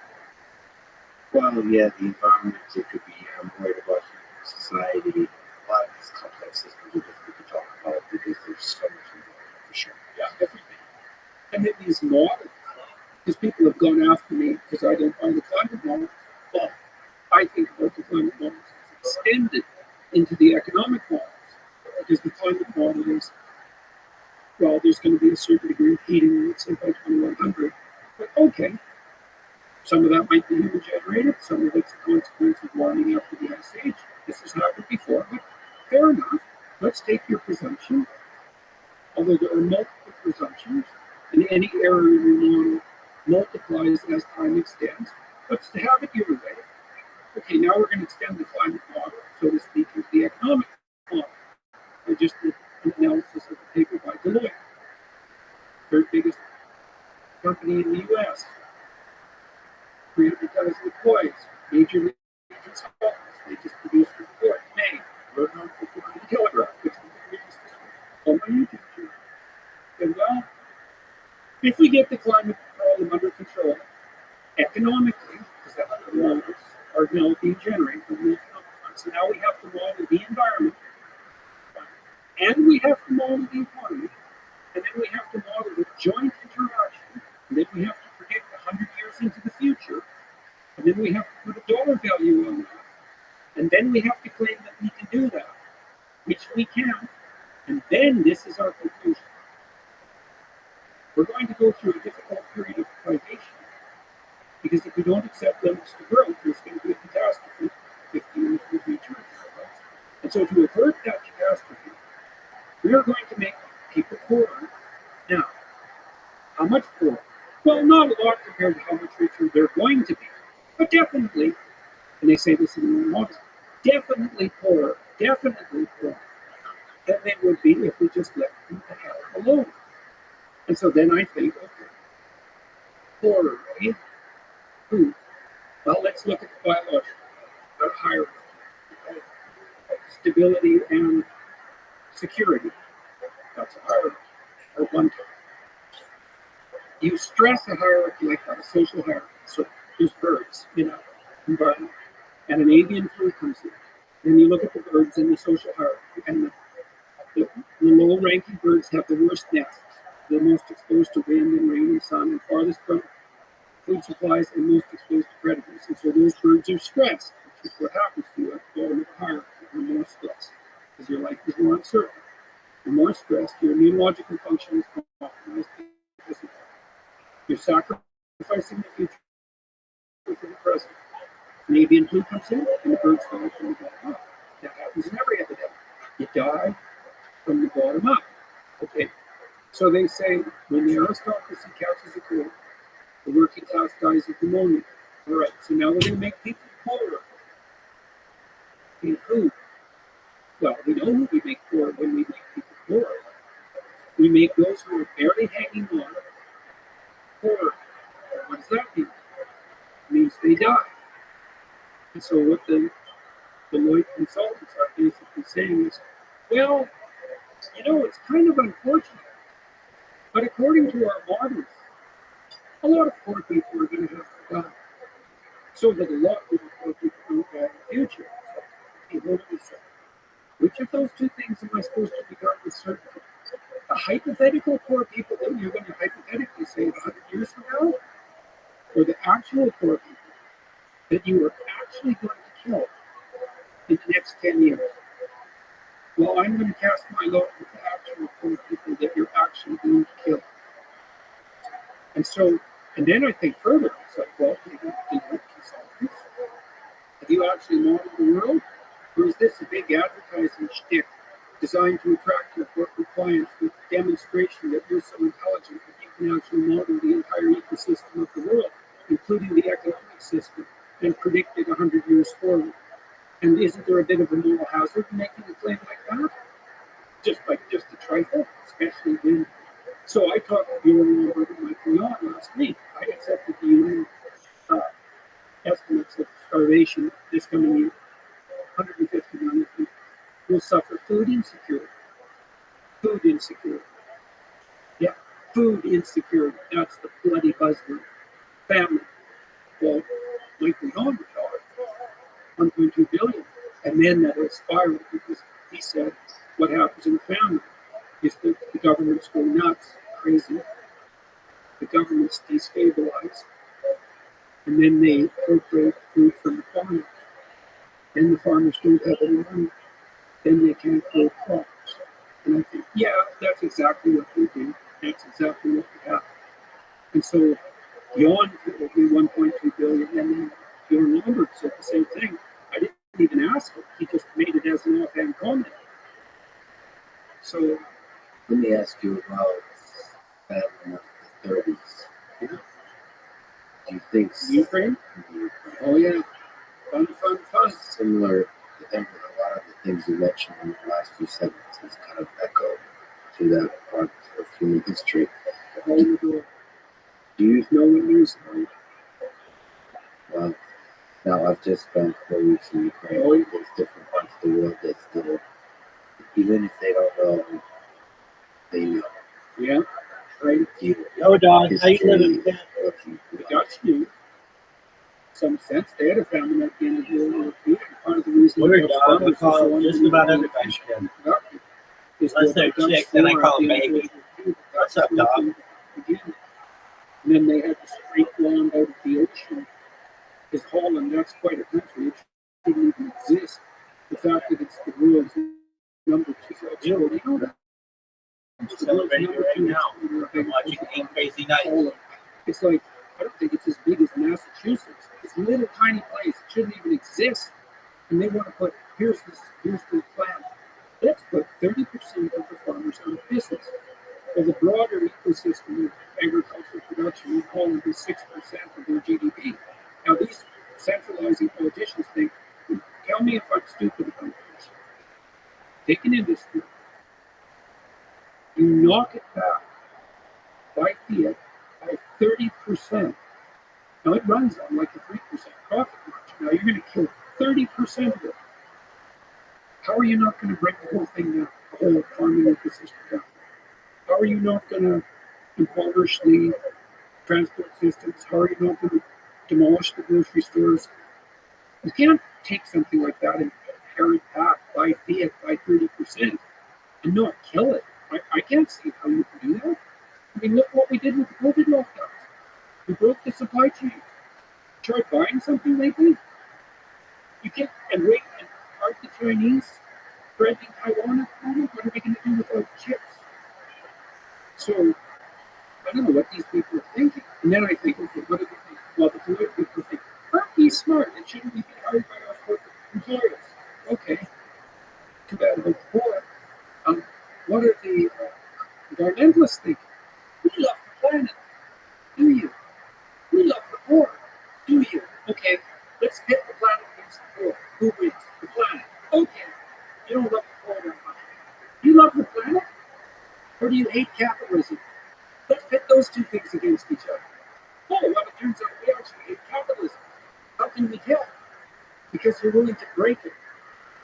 Well, yeah, the environment, it could be, I'm worried about society. A lot of these complex systems are difficult to talk about because there's so much involved, for sure. Yeah, everything. And then these models, because people have gone after me because I don't find the climate model. Well, I think about the climate models as extended into the economic models, because the climate model is, well, there's going to be a certain degree of heating, let's say by 2100. But okay, some of that might be human generated, some of it's a consequence of warming after the ice age. This has happened before, but fair enough. Let's take your presumption, although there are multiple presumptions, and any error in your model multiplies as time extends. Let's have it your way. Okay, now we're going to extend the climate model, so to speak, into the economic model. I just did an analysis of the paper by Deloitte, third biggest company in the U.S., 300,000 employees, major league consultants. They just produced a report in May, wrote an article for the Telegraph, which is the biggest on my YouTube channel. And well, if we get the climate problem under control, economically, because that's what the models are now being generated from the economic one. So now we have to model the environment, and we have to model the economy, and then we have to model the joint interaction, and then we have to predict 100 years into the future, and then we have to put a dollar value on that, and then we have to claim that we can do that, which we can, and then this is our conclusion. We're going to go through a difficult period of privation, because if we don't accept limits to growth, there's going to be a catastrophe 50 years in the future. And so to avert that catastrophe, we are going to make people poorer. Now, how much poorer? Well, not a lot compared to how much richer they're going to be, but definitely, and they say this in the models, definitely poorer than they would be if we just let them the hell alone. And so then I think, okay, poorer, right? Who? Well, let's look at the biological, the hierarchy, stability and security. That's a hierarchy, or one type. You stress a hierarchy like that, a social hierarchy. So there's birds, environment, and an avian flu comes in. Then you look at the birds in the social hierarchy, and the low-ranking birds have the worst nests. They're most exposed to wind and rain and sun, and farthest from food supplies, and most exposed to predators. And so those birds are stressed, which is what happens to you at the bottom of the hierarchy. You're more stressed because your life is more uncertain. You're more stressed. Your immunological function is compromised because of that. You're sacrificing the future for the present. An avian flu comes in, and the birds die from the bottom up. That happens in every epidemic. You die from the bottom up. Okay. So they say when the aristocracy catches a cold, the working class dies of pneumonia. All right, so now we're going to make people poorer. In who? Well, we know who we make poor when we make people poor. We make those who are barely hanging on poorer. What does that mean? It means they die. And so what the Deloitte consultants are basically saying is, well, it's kind of unfortunate, but according to our models, a lot of poor people are going to have to die. So that a lot of poor people don't die in the future. So, hey, what do we say? Which of those two things am I supposed to regard with certainty? The hypothetical poor people that you're going to hypothetically save 100 years from now, or the actual poor people that you are actually going to kill in the next 10 years? Well, I'm going to cast my lot with the actual poor people that you're actually going to kill. And then I think further, it's like, well, maybe consultants. Have you actually modeled the world? Or is this a big advertising shtick designed to attract your corporate clients with demonstration that you're so intelligent that you can actually model the entire ecosystem of the world, including the economic system, and predict it 100 years forward? And isn't there a bit of a moral hazard in making a claim like that? Just a trifle, especially when. So I talked to Bjorn Lomborg and Michael Yon last week. I accepted the UN estimates of starvation this coming year. 150 million people will suffer food insecurity. Food insecurity. Yeah, food insecurity. That's the bloody buzzword. Famine. Well, Michael Yon thought 1.2 billion. And then that will spiral because he said what happens in a famine is that the governments go nuts, crazy. The governments destabilize. And then they appropriate food from the farmers. Then the farmers don't have any money. Then they can't grow crops. And I think, yeah, that's exactly what we do. That's exactly what we have. And so beyond will be 1.2 billion, and then Bjorn Lomborg said the same thing. I didn't even ask him. He just made it as an offhand comment. So let me ask you about famine of the 30s. Yeah. Do you think Ukraine? Oh yeah. Fun. Similar to them, a lot of the things you mentioned in the last few sentences kind of echo to that part of human history. Do you know what news? Well, now I've just spent 4 weeks in Ukraine. There's different parts of the world that still, even if they don't know, they know. Yeah, right. No, dog. How you living? We got you. Some sense they had a famine at the end of World War II. Part of the reason We're dog. We call just about everybody. Unless they're chicks, then I call them baby. What's up, dog? And then they had the straight land out of the ocean. Because Holland, that's quite a country. It shouldn't even exist. The fact that it's the world's number 2 export, you know that. I'm celebrating right now. I'm watching 8 Crazy Nights. It's like, I don't think it's as big as Massachusetts. It's a little tiny place. It shouldn't even exist. And they want to put, here's the plan. Let's put 30% of the farmers out of business. Well, the broader ecosystem of agricultural production in Holland is 6% of their GDP. Now, these centralizing politicians think, tell me if I'm stupid about this. Take an industry, you knock it back by fiat by 30%. Now, it runs on like a 3% profit margin. Now, you're going to kill 30% of it. How are you not going to break the whole thing down, the whole farming ecosystem down? How are you not going to impoverish the transport systems? How are you not going to demolish the grocery stores? You can't take something like that and pare it back by fiat by 30% and not kill it. I can't see how you can do that. I mean, look what we did with the COVID lockdowns. We broke the supply chain. Tried buying something lately? You can't, and wait, and aren't the Chinese threatening Taiwan at the moment? What are we going to do without chips? So, I don't know what these people are thinking. And then I think, okay, what do they think? Well, the political people think, aren't we smart? And shouldn't we be hired by our corporate employers? Okay. Too bad about the poor. What are the environmentalist thinking. We love the planet. Do you? We love the poor. Do you? Okay, let's pit the planet against the poor. Who wins? The planet. Okay. You don't love the poor that much. You love the planet? Or do you hate capitalism? Let's pit those two things against each other. Oh, well, it turns out we actually hate capitalism. How can we tell? Because you're willing to break it.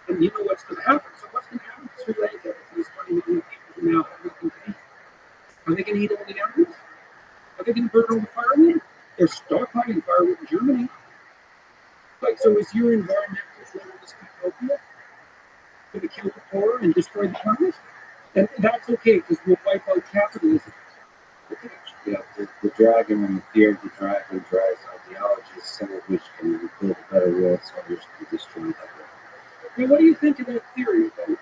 And you know what's going to happen. So what's going to happen to these 20 million people who now have nothing to eat? Are they going to eat all the animals? Are they going to burn all the firewood? They're stockpiling firewood in Germany. Like, so is your environmentalist leftist utopia going to kill the poor and destroy the planet? And that's okay because we'll wipe out capitalism. Okay. Yeah, the dragon and the fear of the dragon drives ideologies, some of which can build a better world, some of which can destroy that world. Now, what do you think of that theory about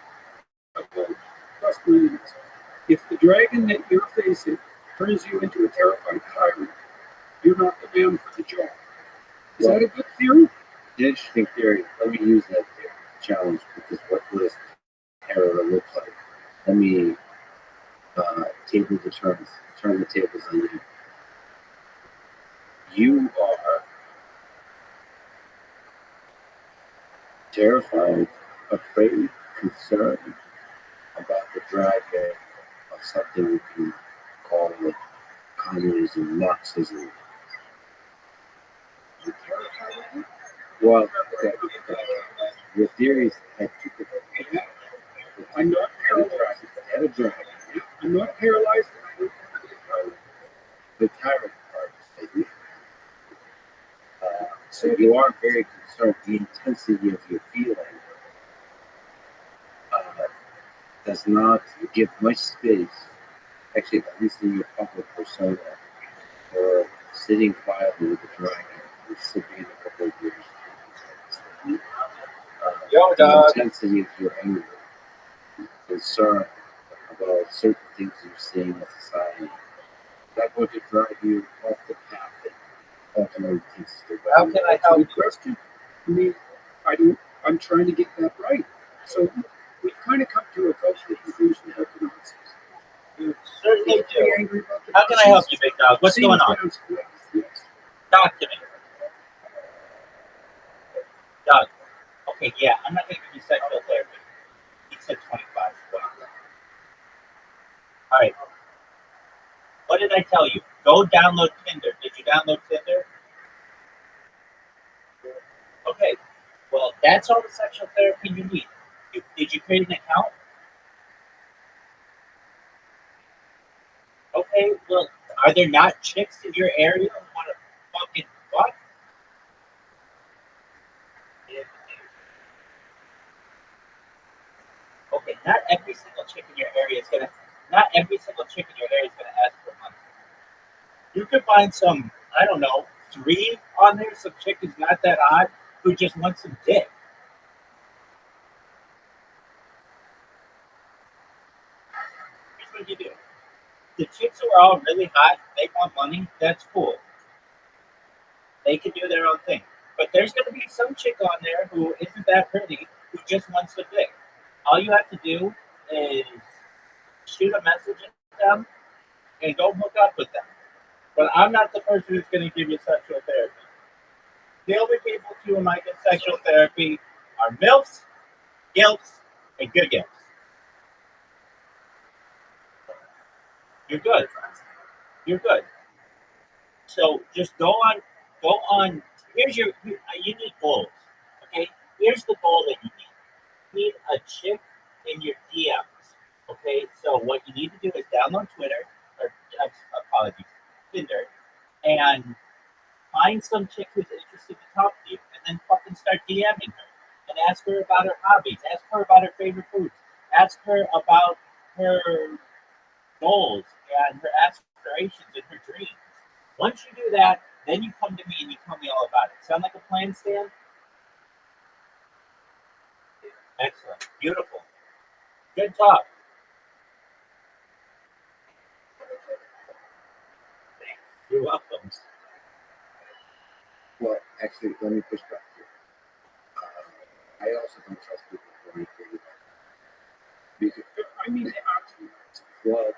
trust millions? If the dragon that you're facing turns you into a terrified tyrant, you're not the man for the job. Is that a good theory? An interesting theory. Let me use that challenge because what does terror look like? Let me turn the tables on you. You are terrified, afraid, concerned about the dragon of something we can call like communism, Marxism. You're terrified of it? Well, your theories had two different. I'm not paralyzed. Had a dragon. I'm not paralyzed. I don't want to be a tyrant. The tyrant part, maybe. So you are very concerned. The intensity of your feeling does not give much space, actually, at least in your public persona, for sitting quietly with a dragon and sipping a couple of years. The intensity of your anger, concern about certain things you're seeing in society, that going to drive you off the path that ultimately takes us to How can I help Good question. I mean, I'm trying to get that right. So we've kind of come to a cultural conclusion about the Nazis. You certainly You're pretty do. angry about the How can I help you, big dog? What's Seems going on? sounds correct, yes. Talk to me. Doug. Okay, yeah, I'm not going to give you sexual therapy. He said 25. All right. What did I tell you? Go download Tinder. Did you download Tinder? Okay. Well, that's all the sexual therapy you need. Did you create an account? Okay. Well, are there not chicks in your area who want to fucking fuck? Okay. Not every single chick in your area is gonna. Not every single chick in your area is gonna ask for money. You could find some, I don't know, 3 on there, some chick who's not that hot, who just wants some dick. Here's what you do. The chicks who are all really hot, they want money, that's cool. They can do their own thing. But there's going to be some chick on there who isn't that pretty, who just wants the dick. All you have to do is shoot a message at them and go hook up with them. But I'm not the person who's going to give you sexual therapy. The only people who might get sexual therapy are MILFs, GILFs, and good gilfs. You're good. You're good. So just go on. Here's you need goals. Okay? Here's the goal that you need. You need a chick in your DMs. Okay? So what you need to do is download Twitter, or apologies, Tinder, and find some chick who's interested to talk to you, and then fucking start DMing her and ask her about her hobbies, ask her about her favorite foods, ask her about her goals and her aspirations and her dreams. Once you do that, then you come to me and you tell me all about it. Sound like a plan, Stan? Excellent. Beautiful. Good talk. You're welcome. Well, actually, let me push back here. I also don't trust people for anything. Because, I mean, actually, well,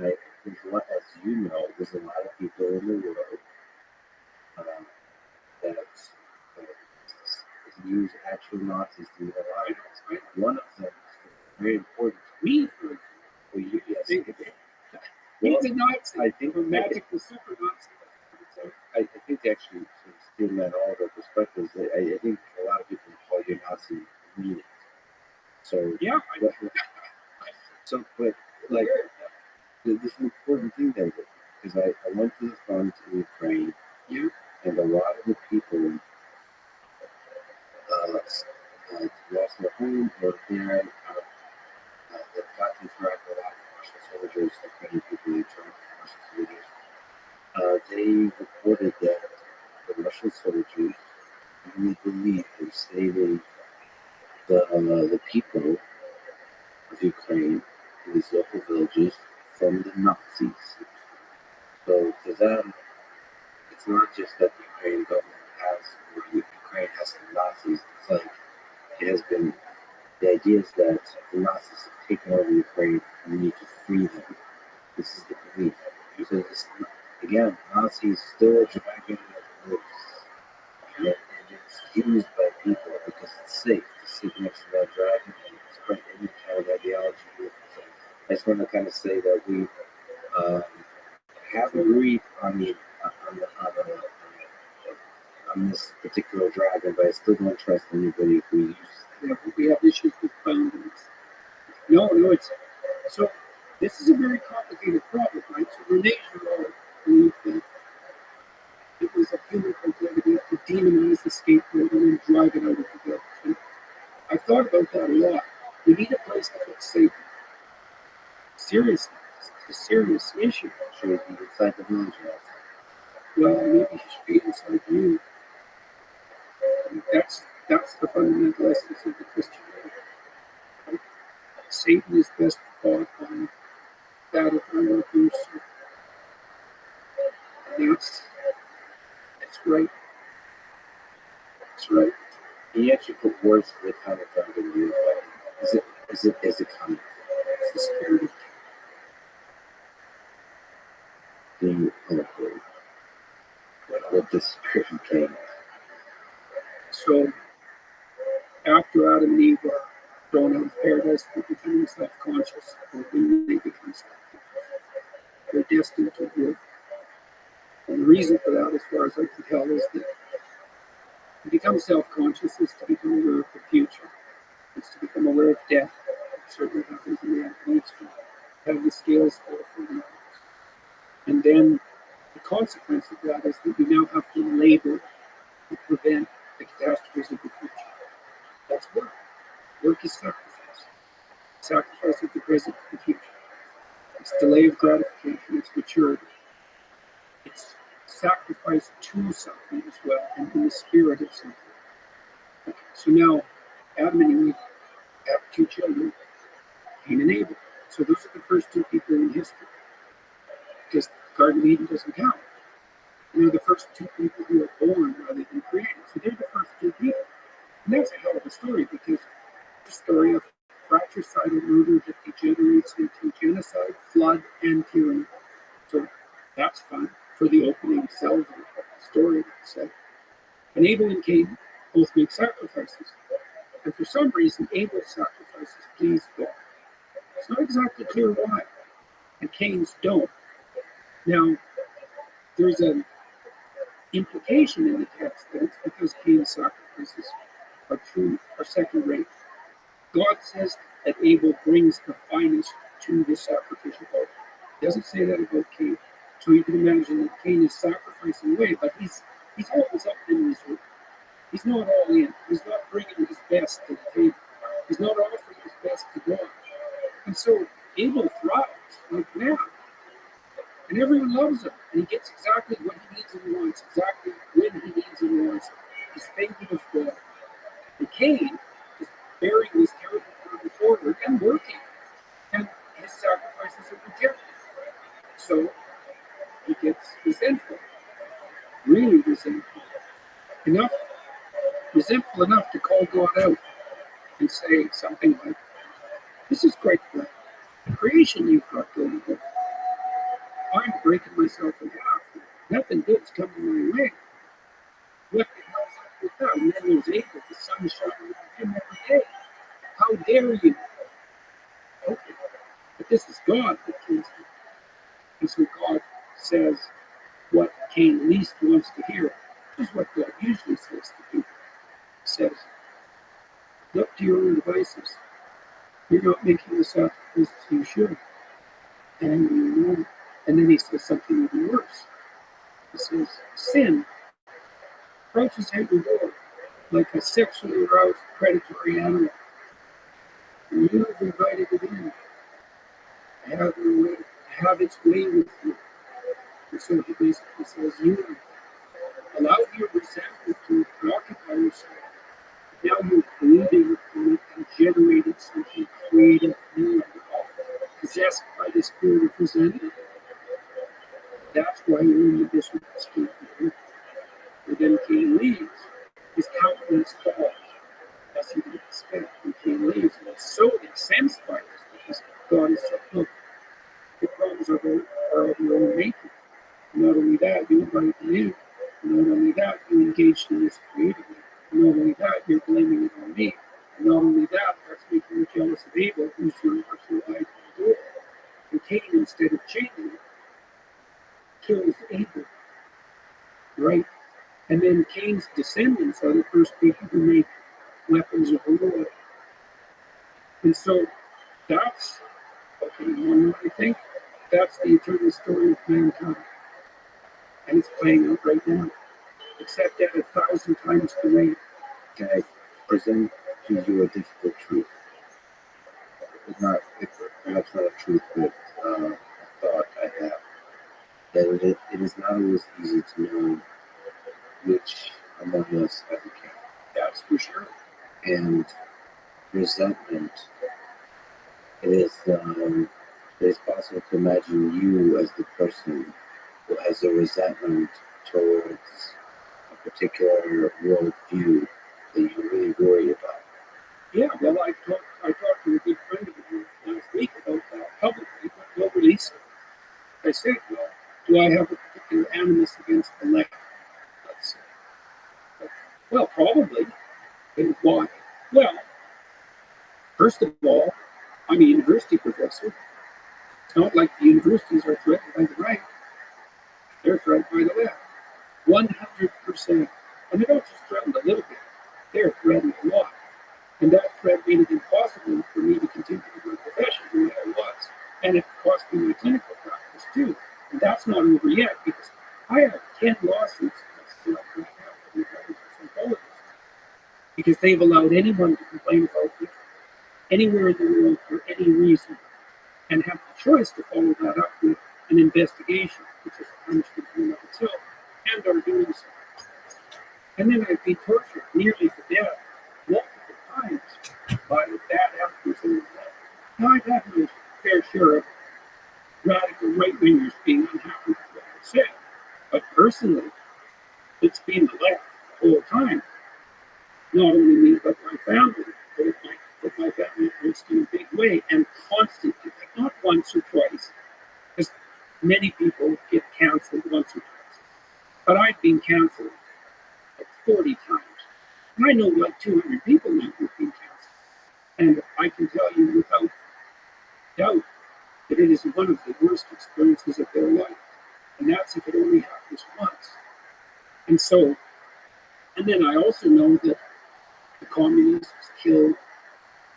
there's a lot, as you know, there's a lot of people in the world that use actual Nazis to their lives. Right? One of them is very important to me. For you, yes. He's a Nazi. I think a magical super Nazi. I think they actually sort of steal that all their perspectives. I think a lot of people call you Nazi mean it. So yeah, but like this is an important thing, David, because I went to the front in Ukraine, and a lot of the people lost their home or there that got to interact with a lot of Russian soldiers, Ukrainian people who turned Russian soldiers. They reported that the Russian soldiers really believed in saving the people of Ukraine in these local villages from the Nazis. So to them, it's not just that the Ukrainian government or Ukraine has some Nazis. It's like it has been. The idea is that the Nazis have taken over Ukraine and we need to free them. This is the belief. So this, again, Nazis still a dragon of wolves. And it's used by people because it's safe to sit next to that dragon and spread any kind of ideology. So I just want to kind of say that we have agreed on this particular dragon, but I still don't trust anybody who uses it. We have issues with boundaries. No, it's so. This is a very complicated problem, right? So Rene Girard believed that it was a human proclivity to demonize the scapegoat and then drive it out of the village. And I've thought about that a lot. We need a place to put Satan. Seriously, it's a serious issue. Should it be inside the village? Well, maybe he should be inside you. That's the fundamental essence of the Christian faith. Right? Satan is best fought on that of our abuse. And that's right. That's right. He actually put words for the kind of dragon you is it coming? It's the spirit of being colorful. What the spirit of Cain. So after Adam and Eve are thrown out of paradise for becoming self-conscious, or when they become self-conscious, they're destined to work. And the reason for that, as far as I can tell, is that to become self-conscious is to become aware of the future. It's to become aware of death. It certainly happens in man. It needs to have the scales fall from the eyes. And then the consequence of that is that we now have to labor to prevent the catastrophes of the future. That's work. Work is sacrifice. Sacrifice of the present for the future. It's delay of gratification. It's maturity. It's sacrifice to something as well, and in the spirit of something. Okay, so now, Adam and Eve have two children, Cain and Abel. So those are the first two people in history, because the Garden of Eden doesn't count. They're the first two people who are born rather than created. So they're the first two people. And that's a hell of a story, because it's a story of fratricidal murder that degenerates into genocide, flood, and tyranny. So that's fun for the opening salvo story. And Abel and Cain both make sacrifices. And for some reason, Abel's sacrifices please God. It's not exactly clear why. And Cain's don't. Now, there's an implication in the text that it's because Cain's sacrifices are second rate. God says that Abel brings the finest to the sacrificial altar. He doesn't say that about Cain. So you can imagine that Cain is sacrificing away, but he's always up in reserve. He's not all in. He's not bringing his best to the table. He's not offering his best to God. And so Abel thrives like mad. And everyone loves him. And he gets exactly what he needs and wants, exactly when he needs and wants. He's thinking of God. And Cain is bearing this terrible burden forward and working. And his sacrifices are rejected. So he gets resentful. Really resentful. Resentful enough to call God out and say something like, this is quite good. The creation you've got going on. I'm breaking myself in half. Nothing good's coming my way. What the hell's up with that? And then there's Abel, the sun shining on him every day. How dare you? Okay. But this is God that kills him. And so God says what Cain least wants to hear, which is what God usually says to people. He says, look to your own devices. You're not making the sacrifices you should. And you know. And then he says something even worse. He says, sin crouches at your door like a sexually aroused predatory animal. And you have invited it in to have its way with you. And so he basically says, you allow your resentment to preoccupy yourself. Now you're breathing on it and generating something creative, new, possessed by the spirit of resentment. That's why you're in the disrespect. And then Cain leaves. His countenance falls, as you would expect when Cain leaves. And he's so incensed by this because God is said, look, the problems are of your own making. Not only that, you invite me in. Not only that, you engaged in this creatively. Not only that, you're blaming it on me. And not only that, that's making you jealous of Abel, who's your actual ideal door. And Cain, instead of changing it, kills Abel. Right? And then Cain's descendants are the first people who make weapons of war. And so that's, okay, you know what I think? That's the eternal story of mankind. And it's playing out right now, except at 1,000 times the rate. Can I present to you a difficult truth? It's perhaps not a truth, but a thought I have. That it is not always easy to know which among us have a king. That's for sure. And resentment, it is possible to imagine you as the person who has a resentment towards a particular worldview that you really worry about. Yeah, well, I talked to a good friend of mine last week about that publicly, but no release. I said, well, do I have a particular animus against the left? Let's say. Well, probably. And why? Well, first of all, I'm a university professor. It's not like the universities are threatened by the right. They're threatened by the left. 100%. And they don't just threaten a little bit. They're threatened a lot. And that threat made it impossible for me to continue my profession the way I was. And it cost me my clinical practice too. And that's not over yet because I have 10 lawsuits right now from psychologists because they've allowed anyone to complain about me anywhere in the world for any reason and have the choice to follow that up with an investigation, which is a punishment in and of itself, and are doing so. And then I've been tortured nearly to death multiple times by bad actors in the left. Now I've had my fair share of radical right-wingers being unhappy with what I said, but personally, it's been the left the whole time. Not only me, but my family. But my family was in a big way and constantly, like not once or twice, because many people get canceled once or twice. But I've been canceled like 40 times. And I know like 200 people now who've been canceled. And I can tell you without doubt that it is one of the worst experiences of their life. And that's if it only happens once. And so, and then I also know that the communists killed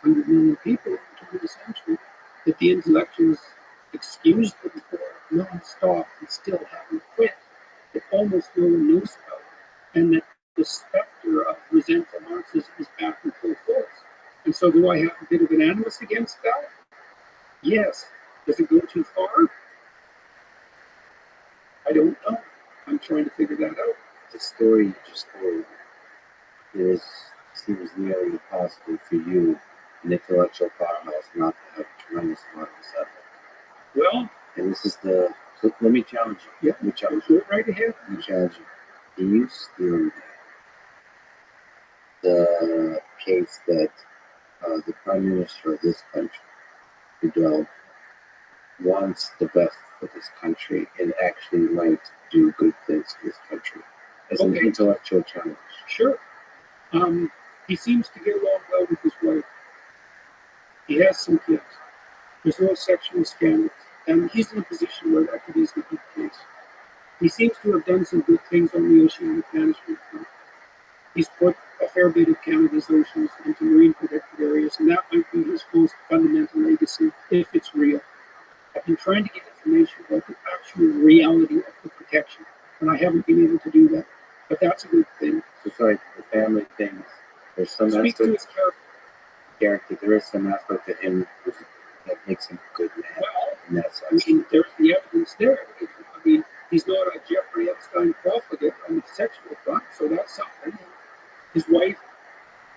100 million people in the 20th century, that the intellectuals excused them for non-stop and still haven't quit, that almost no one knows about, and that the specter of resentful Marxism is back in full force. And so do I have a bit of an animus against that? Yes. Does it go too far? I don't know. I'm trying to figure that out. The story you just told seems nearly impossible for you, an intellectual powerhouse, not to have a tremendous amount of resentment. Well, and this is so let me challenge you. Yeah, let me challenge go you. right ahead. Let me challenge you. Do you still the case that the Prime Minister of this country, Trudeau, wants the best for this country and actually like to do good things for this country as an Okay. intellectual challenge. Sure. He seems to get along well with his wife. He has some kids. There's no sexual scandals. And he's in a position where that could easily be the case. He seems to have done some good things on the oceanic management front. He's put a fair bit of Canada's oceans into marine protected areas, and that might be his most fundamental legacy, if it's real. I've been trying to get information about the actual reality of the protection, and I haven't been able to do that. But that's a good thing. So sorry, the family things. There's some Speak to aspect his character. There is some aspect to him that makes him a good man. Well, And that's I mean, there's the evidence there. I mean, he's not a Jeffrey Epstein profligate on the sexual front, so that's something. His wife,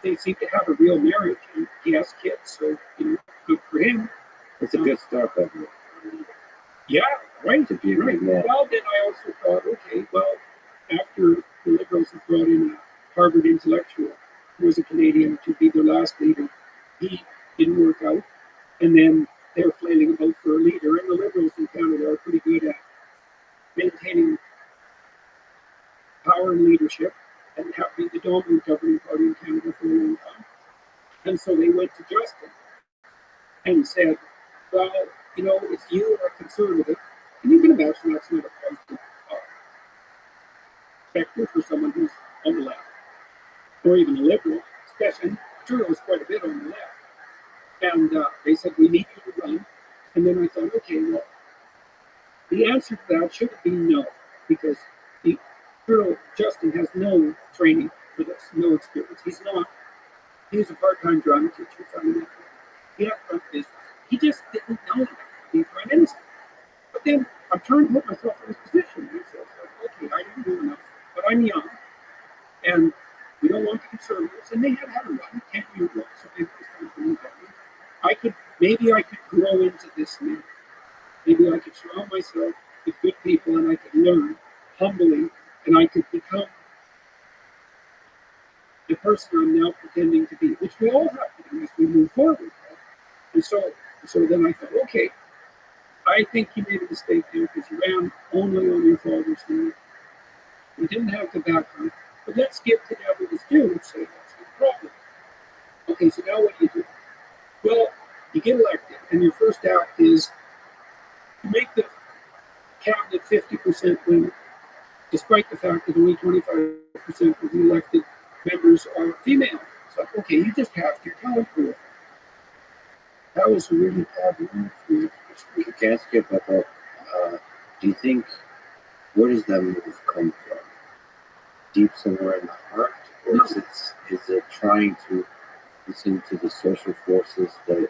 they seem to have a real marriage, and he has kids, so good for him. it's a good start, by the way, Yeah, right. to be a Right. good man. Well, then I also thought, okay, well, after the Liberals had brought in a Harvard intellectual who was a Canadian to be their last leader, he didn't work out, and then they were flailing about for a leader, and the Liberals in Canada are pretty good at maintaining power and leadership and have been the dominant governing party in Canada for a long time. And so they went to Justin and said, well, if you are conservative, and you can imagine that's not a positive specter for someone who's on the left, or even a liberal, especially Trudeau was quite a bit on the left. And they said, we need you to run. And then I thought, okay, well, the answer to that should have been no, because Justin has no training for this, no experience. He's a part-time drama teacher, fundamentally. He had front business. He just didn't know enough to be prime minister. But then I'm trying to put myself in his position. And I said, okay, I didn't do enough, but I'm young, and we don't want the Conservatives, and they had a run, 10-year run, so maybe it was time to move on. Maybe I could grow into this man. Maybe I could surround myself with good people, and I could learn humbly, and I could become the person I'm now pretending to be, which we all have to do as we move forward. Right? And so then I thought, okay, I think you made a mistake there because you ran only on your father's name. You didn't have the background, but let's give the devil his due and say that's the problem. Okay, so now what do you do? Well, you get elected, and your first act is to make the cabinet 50% women, despite the fact that only 25% of the elected members are female. So, okay, you just have your talent pool. That was a really bad move for you. Can I ask you about that? Do you think, where does that move come from? Deep somewhere in the heart? Or No. is it trying to listen to the social forces that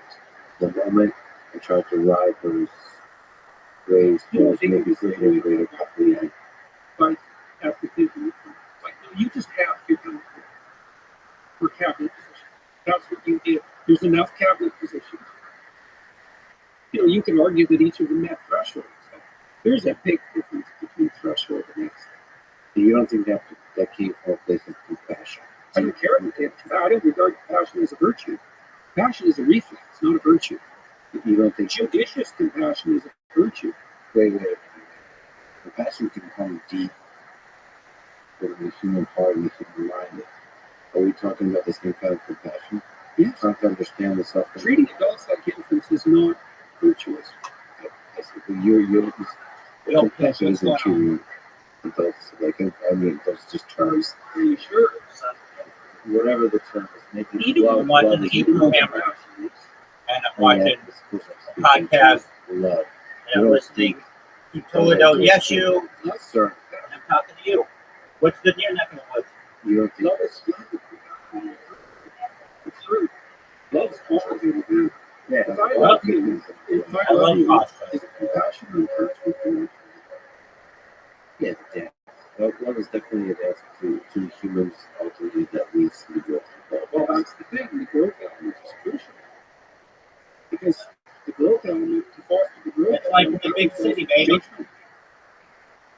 the moment and try to ride those waves towards maybe greater popularity? But after thinking, like, no, you just have your talent pool for cabinet position. That's what you did. There's enough cabinet positions. You can argue that each of them met thresholds. So there's a big difference between threshold and next. You don't think that came from a place of compassion? I don't care about it. I don't regard compassion as a virtue. Compassion is a reflex, not a virtue. You don't think Judicious compassion is a virtue. wait. Compassion can come deep from the human heart and the human mind. Are we talking about the same kind of compassion? Yes. Trying to understand the suffering. Treating adults like infants is not virtuous. You're compassion what's isn't going treating adults like, I mean, those just terms. Are you sure? Whatever the term is, maybe Eating love, watching love the is Hebrew love. Hammer. And I'm Oh, yeah, watching it's supposed to speak podcast. in love. and I'm listening to Toledo. Yes, you. Yes, Sir, And I'm talking to you. What's the near neck of the woods? you don't think love is it's true. Love is complicated, man. yeah, If I love you, if I I love love you, pasta. is it compassion or encouragement? yeah, yeah. Love is definitely an answer to humans ultimately that leads to the growth of Well, God. that's the thing. The growth element is crucial. Because the growth element, to foster the growth It's like in element, the big requires city, baby. judgment.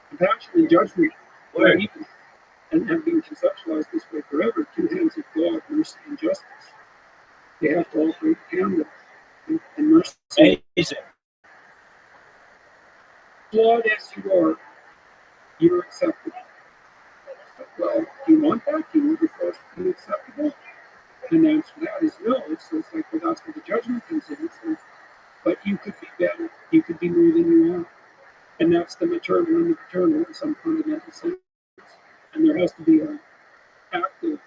Compassion and judgment are Word. equal and have been conceptualized this way forever. Two hands of God, mercy and justice. They have to operate hand and mercy. Amazing. flawed as you are, you're acceptable. Well, do you want that? Do you want your flaws to be acceptable? And the answer to that is no. So it's like, well, that's where the judgment comes in. It's like, but you could be better. You could be more than you are. And that's the maternal and the paternal in some fundamental sense. And there has to be an active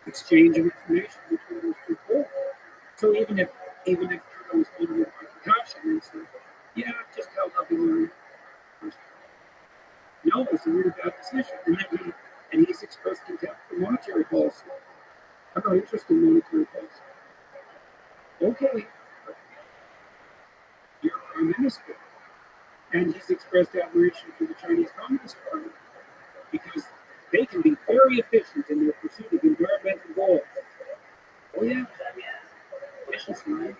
exchange of information between those two poles. So even if Trudeau was motivated by compassion and said, yeah, just how loving are you? No, it's a really bad decision. And he's expressed contempt for monetary policy. I'm not interested in monetary policy. Okay, you're prime minister. And he's expressed admiration for the Chinese Communist Party because they can be very efficient in their pursuit of environmental goals. Oh yeah, efficiency, right?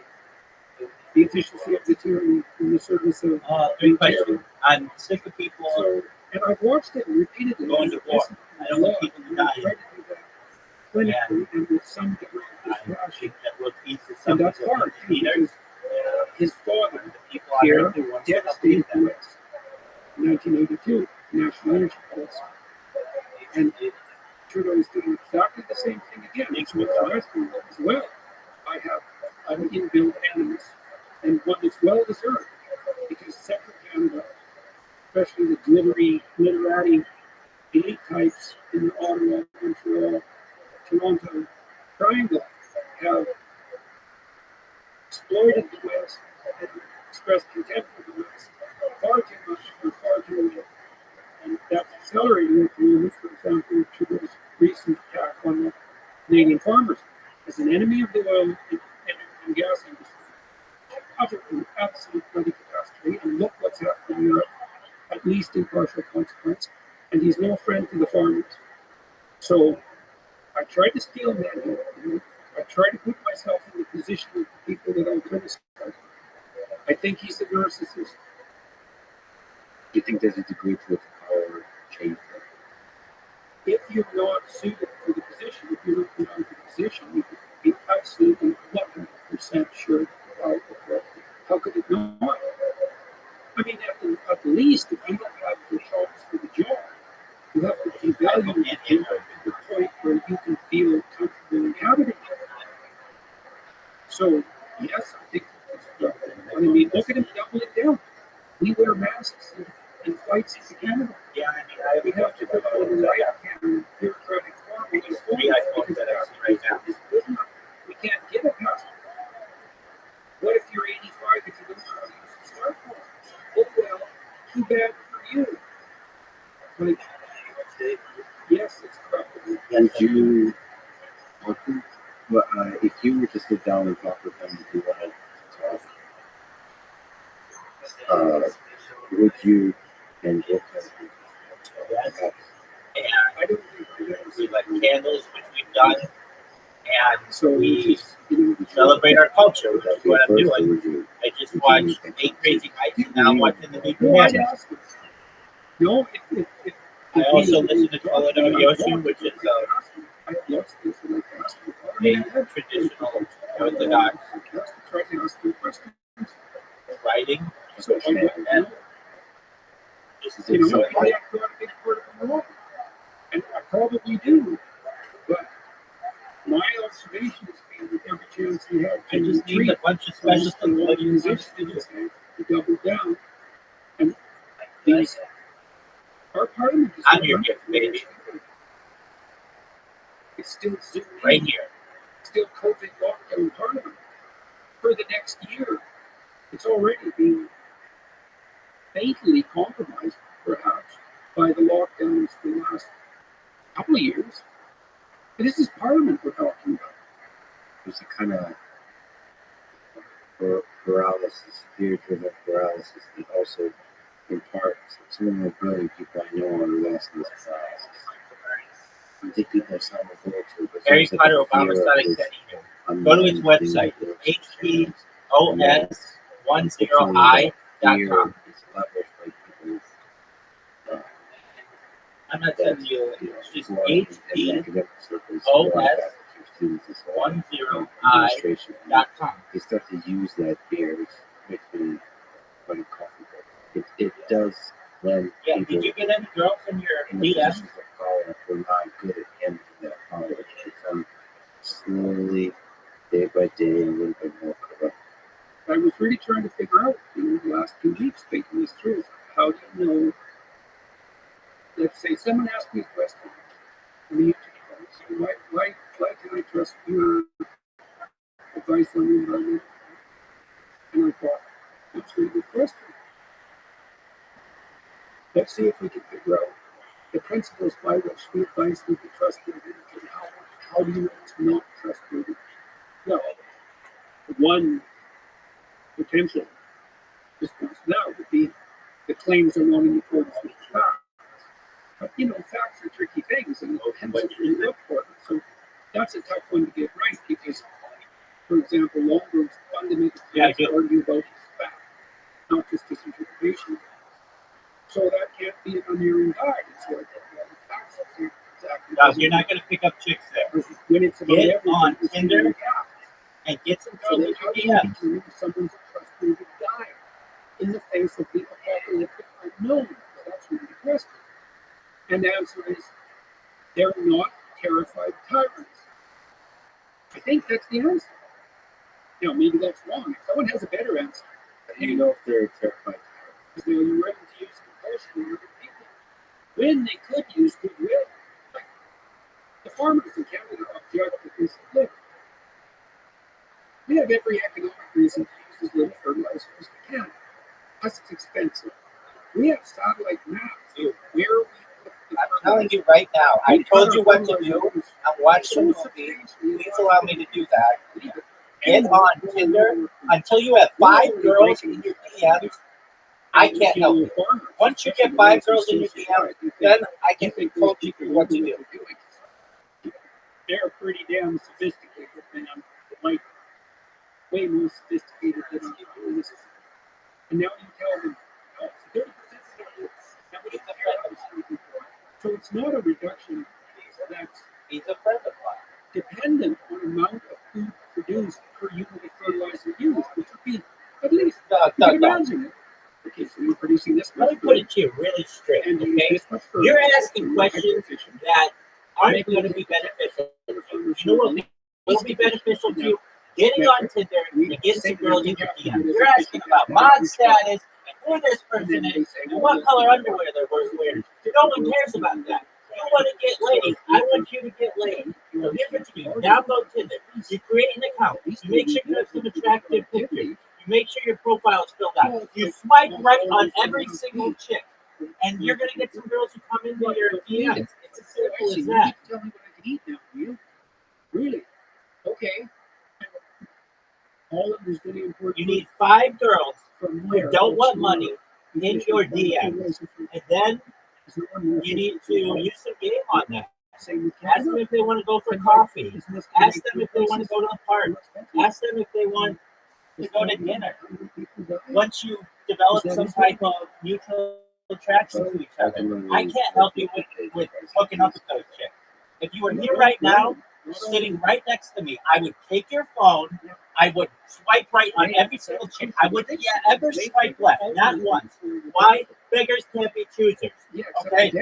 The efficiency of the tyranny in the service of Good question. I'm sick of people So, and I've watched it repeatedly. going to war. I don't want people to die. Try to do that clinically and with some degree of I dispassion. think that world peace is And something that's hard too, because his father the people on here earth who want to help devastated them. the West in 1982, national energy policy. And Trudeau is doing exactly the same thing again. It's what I'm asking as well. I have an inbuilt animus, and one that's well deserved, because Central Canada, especially the glitterati elite types in the Ottawa, Montreal, Toronto triangle have exploited the West and expressed contempt for the West far too much for far too long. And that's accelerating at the moment, for example, Trudeau's recent attack on the Canadian farmers as an enemy of the oil and gas industry. Utterly, absolute bloody catastrophe. And look what's happened in Europe, at least in partial consequence. And he's no friend to the farmers. So I tried to steel man him. I tried to put myself in the position of the people that I'm criticizing. I think he's a narcissist. Do you think there's a degree to its power change? If you're not suited for the position, if you're not beyond the position, you could be absolutely 100% sure that the power will corrupt you. How could it not? I mean, at the least, if you don't have the chops for the job, you have to devalue it to the point where you can feel comfortable inhabiting it. So, yes, I think it's corrupt. I mean, look at him doubling down. We wear masks in flights into Canada. Yeah, I We have to put on the right Canada bureaucratic form. We just three iPhones that I see right now. We can't get a passport. What if you're 85 if you don't know how to use the smartphone? Oh well, too bad for you. Like, yes, it's corruptible. And you, if you were to sit down and talk with them, if you wanted to talk, would you and what kind of Yes. things? And I don't think I've ever we seen like candles, which we've done, and so we just, you know, celebrate our culture, which Would is what I'm that be doing. first, or would you? I just watched 8 Crazy Nights, and now I'm watching the new no, I'd Guinness. ask you. No, if I also listen to Toledo Yoshi, which is I love this, and I ask you. a traditional Orthodox Try to ask you questions. writing. So I And This is you know, exciting. I have got a big part of the wrong. And I probably do. But my observation has been that every chance we have I to just need retreat a bunch of from specialists the that you organizations to double down. And these, our parliament is I'm not your run gift, for baby. election. It's still Zoom right in, here. still COVID lockdown parliament for the next year. It's already being fatally compromised, perhaps, by the lockdowns for the last couple of years. But this is Parliament we're talking about. There's a kind of paralysis, fear-driven paralysis, and also, in part, some of the more brilliant people I know are lost in this paralysis. I think people are some of it too, but Harry there's Potter like a Obama fear started of this setting. Go to his unknown thing website. that works. It's And HPOS10i.com. fear is leveraged by people I'm not telling you, you know, it's just who are in HPOS10i.com. academic circles, who are faculty, students, and so on, administration. They start to use that fear, which makes me quite uncomfortable. it does when Yeah, people did you get any girls in your in the DMs? positions of power, if we're not good at handling that power, it becomes slowly, day by day, a little bit more corrupt. I was really trying to figure out, the last 2 weeks, thinking this through. How do you know? Let's say someone asked me a question. Me, so why can I trust your advice on the environment? And I thought, that's a really good question. Let's see if we can figure out the principles by which the advice we can trustworthy and how do you know it's not trustworthy? Well, one potential response to that would be the claims are not in accordance with the facts. But facts are tricky things and it depends on what you look for them. So that's a tough one to get right because, for example, Longberg's fundamental claims argue about his fact, not just his interpretation. So that can't be an unerring guide. It's like the facts are exactly. No, you're not going to pick up chicks there. When it's about Get on it's Tinder really facts. and get some So girls then in how do your you DMs. determine if someone's a trustworthy guy in the face of the apocalyptic unknown? That's really the question. And the answer is they're not terrified tyrants. I think that's the answer. Maybe that's wrong. If someone has a better answer, How do you know if they're terrified? because they're ready to use compulsion on other people when they could use goodwill. Like the farmers in Canada object to this live. We have every economic reason to use as little fertilizer as we can. Plus, it's expensive. We have satellite maps of where we put the I'm telling you right now, I told you what to do. I'm watching the movie. Please allow me to do that. Get on Tinder until you have 5 girls in your DMs. I can't help you. Once you get 5 girls in your DMs, then I can coach you through what to do. They're pretty damn sophisticated, man. Like, way more sophisticated than I'm doing. And now you tell them, oh, it's 30% of that was the fair I was looking for. So it's not a reduction that's He's a friend of mine. dependent on the amount of food produced per unit of fertilizer used, which would be at least, you can imagine it. Okay, so you're producing this Let much me put food, it to you really straight, and you use okay? this much You're fertilizer, asking and questions efficient. that aren't going to be beneficial. You know what will be beneficial to you? Getting on Tinder and getting some girls in your DMs. You're asking about mod status and who this person is and what color underwear they're wearing. No one cares about that. You want to get laid. I want you to get laid. So here's what you do. Download Tinder. You create an account. You make sure you have some attractive pictures. You make sure your profile is filled out. You swipe right on every single chick. And you're going to get some girls who come into your DMs. It's as simple as that. Tell me what I can eat now, will you? Really? Okay. All of this really important. You need 5 girls from who where? don't want money in your DMs. And then you need to use some game on that. Ask them if they want to go for coffee. Ask them if they want to go to the park. Ask them if they want to go to dinner. Once you develop some type of mutual attraction to each other, I can't help you with hooking up with those chicks. If you were here right now, sitting right next to me, I would take your phone. I would swipe right on every single chick. I wouldn't ever swipe left, not once. Why? Beggars can't be choosers. Okay?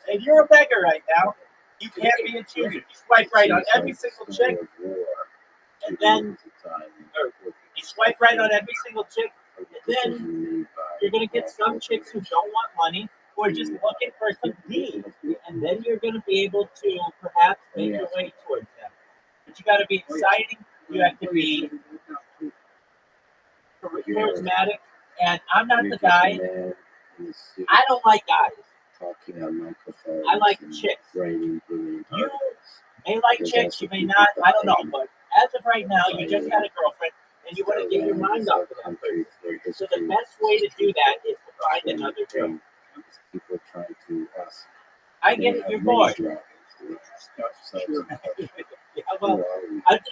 If you're a beggar right now, you can't be a chooser. You swipe right on every single chick, and then you swipe right on every single chick, and then you're going to get some chicks who don't want money, who are just looking for some D, and then you're going to be able to perhaps make your way towards them. But you got to be exciting. You have to be charismatic, and I'm not the guy. I don't like guys. I like chicks. You may like chicks, you may not. I don't know, but as of right now, you just got a girlfriend, and you want to get your mind off of them. So the best way to do that is to find another girl. People trying to ask. I get it. You're bored. Yeah, well,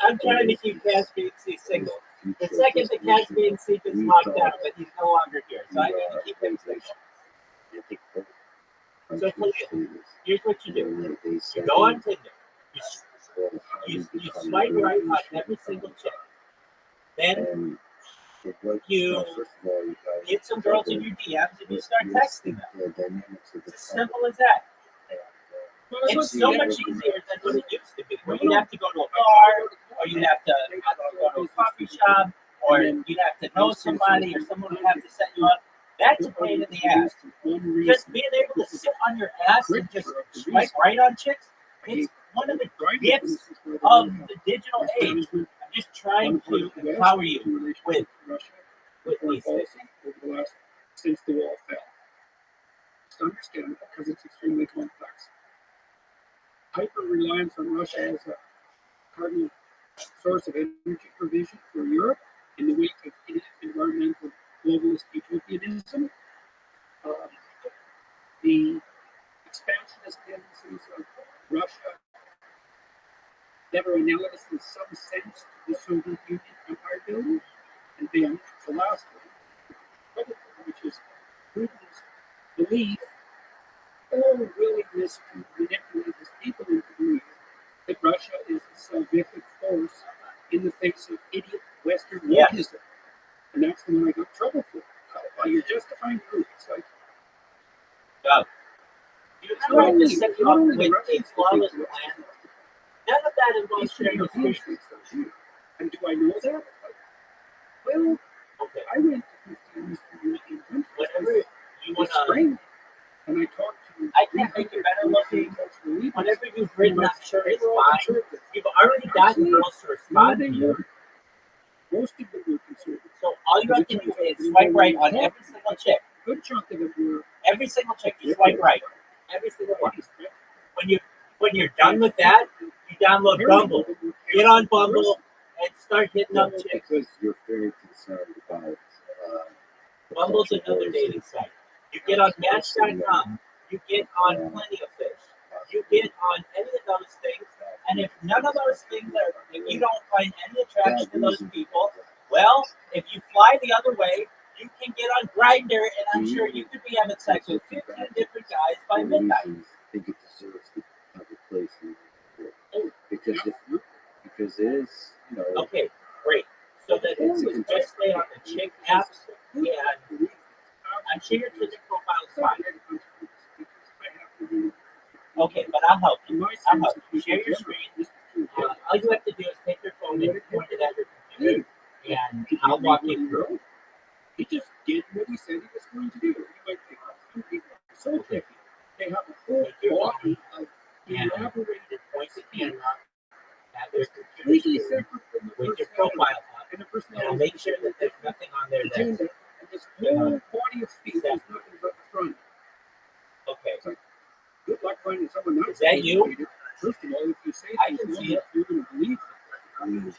I'm trying to keep Caspian C single. The second the Caspian C gets locked down, but he's no longer here, so I need to keep him single. So Khalil, here's what you do. You go on Tinder. You swipe right on every single chick. Then So what, You first of all, you guys get some girls in your DMs and you start texting them. the dynamics of the It's as simple as that. Well, that's It's what so the- much easier than what it used to be, where you'd have to go to a bar, or you'd have to go to a coffee shop, or you'd have to know somebody, or someone would have to set you up. That's a pain in the ass. Just being able to sit on your ass and just swipe right on chicks, it's one of the gifts of the digital age. I'm just trying to empower you with these things. over the last since the wall fell. It's understandable because it's extremely complex. Hyper reliance on Russia as a cardinal source of energy provision for Europe in the wake of environmental globalist utopianism. The expansionist tendencies of Russia, never analogous in some sense to the Soviet Union empire building, and then the last one, which is Putin's belief or willingness to manipulate his people into believing that Russia is a salvific force in the face of idiot Western wokeism. And that's the one I got trouble for. While you're justifying proof, it's like, You remember I just set you up with a flawless plan? None of that involves sharing your screen. and do I know that? Well, Okay. I went to 15 Eastern European countries Whenever you this want to, spring, and I talked to. I can't make you better looking. Whenever you've written, I'm sure it's fine. You've already gotten girls to respond to you. Most of them were conservative. So all you have to do is swipe right on every single chick. A good chunk of them were. Every single chick, you swipe right. Every single one. When you're done with that, you download Bumble. Get on Bumble and start hitting up chicks. Because you're very concerned about. Bumble's another dating site. You get on Match.com. You get on Plenty of Fish. You get on any of those things. And if none of those things are, if you don't find any attraction to those people, well, if you fly the other way, you can get on Grindr, and I'm sure you could be having sex with 15 different guys by midnight. I think it deserves to have a place in the world. Because it is, you know. Okay, great. So then just stay on the chick apps, and I'm sure your Tinder profile is fine. Okay, but I'll help you. I'll help you. Share your screen. All you have to do is take your phone and point it at your computer, and I'll walk you through. He just did what he said he was going to do. He might pick up two people. So picky. They have a whole body of elaborated Point the camera at their completely computer separate from the with your personality. profile up, And the and personality. I'll make sure that there's nothing on there that's agenda. And this whole body of speech is nothing but the front. okay. Good luck finding someone not Is that you? educated. First of all, if you say I things can long see enough, you're going to believe them.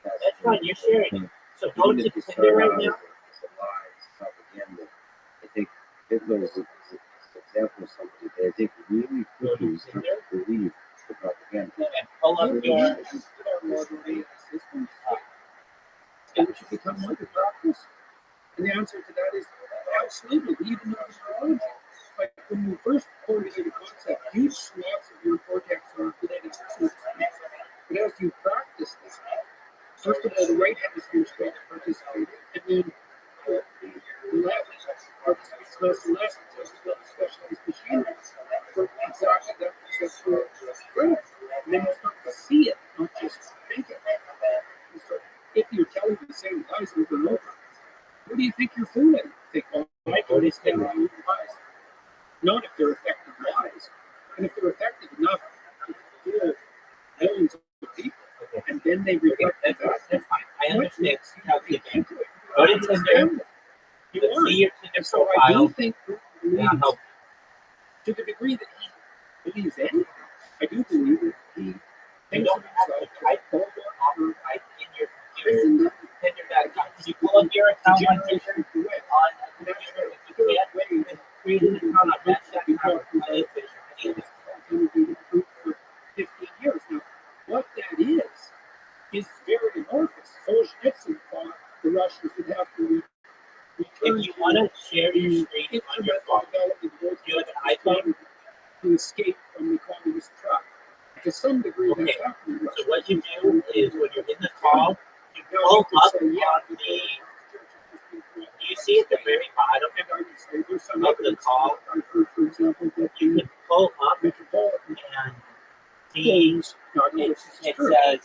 That's fine. You're sharing it. So go to Tinder right now. It's a lie. It's propaganda. I think Hitler is an example of somebody that I think really quickly started to believe the propaganda. And pull up your. And we should become more practice. And the answer to that is absolutely. We even know neurology. Like when you first formulate a concept, huge swaths of your cortex are related to it. But as you practice this, first of all, the right hemisphere starts participating, and then the left participates less and less until you build specialized machinery for exactly that conceptual growth. And then you start to see it, not just think it. So if you're telling the same lies over and over, who do you think you're fooling? Think, oh, I can just tell you lies. Not if they're effective lies. And if they're effective enough to fool millions of people, and then they reflect That's fine. I understand. How to get there. into it. Go to Tinder. You can see your Tinder So I do profile. think Putin Yeah, believes, help. to the degree that he believes anything, I do believe that he You thinks don't of have to himself type as over type in your Isn't computer. that Tinder.com. Can you pull up your account on Tinder? generation away? On a computer? If you can't, then create an account on Match.com or Plenty of Fish or any of this. And we've been approved for 15 years now. What that is very amorphous. Solzhenitsyn thought the Russians would have to return If you want to share your screen on your phone, you have an iPhone? to escape from the communist trap. To some degree, Okay. that's happening. So what you do is when you're in the call, you pull up on the see at the very bottom And I would say there's some of the evidence call, I've heard, for example, that you the can pull up Metropolitan and see owns, now I don't know it, if this is it true, says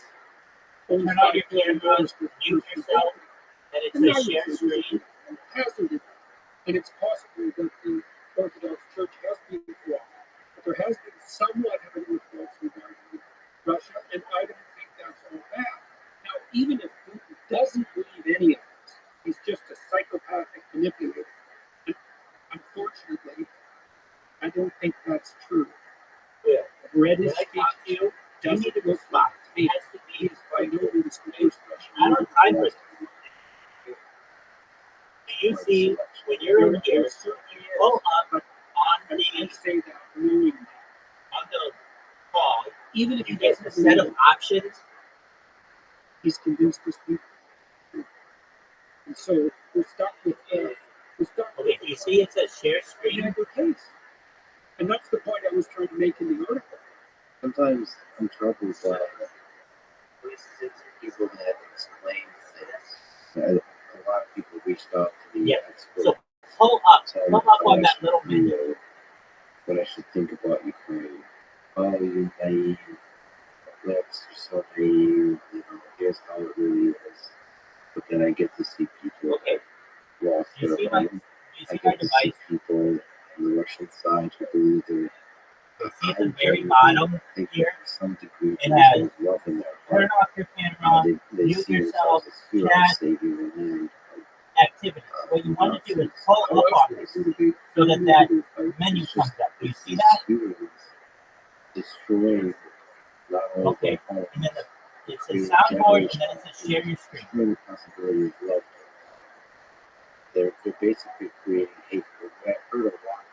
owns turn on your 5 billion camera, dollars worth of mute personal yourself, property. and it And I says would share say screen. there's a hazard in that. And it's possible that the Orthodox Church has been wrong. But there has been somewhat of an influence regarding Russia, and I don't think that's all bad. Now, even if Putin doesn't believe any of this, he's just a psychopathic manipulator. And unfortunately, I don't think that's true. Yeah. I've read When his I talk to you, you doesn't need to look respond. like It has to he be is by no means the first Russian I don't have time for leader. this. Do you see when you're in here, you pull up on And I the say that knowing on the call, even if you he get doesn't a set believe of options. he's convinced his people. And so we're stuck with Okay, do you see it says share screen? the case. And that's the point I was trying to make in the article. Sometimes I'm troubled by people that explain things. A lot of people reached out to me. Yeah. So pull up on that little menu. What I should think about Ukraine. Oh, you naive. Let's so naive. Here's how it really is. But then I get to see people Okay. lost You their see my home. you I see my get to see device? people on the Russian side who believe they're See at the very bottom here? some degree It has there's love in their turn heart. off your camera, They mute see yourself, themselves as heroes chat, saving the land. activities. What you want to do is pull up on this so that menu comes up. Do you see that? Humans destroying not only Okay. their home, And then it says soundboard, and then it says share your screen. the possibility of love. They're basically creating hate. What I heard a lot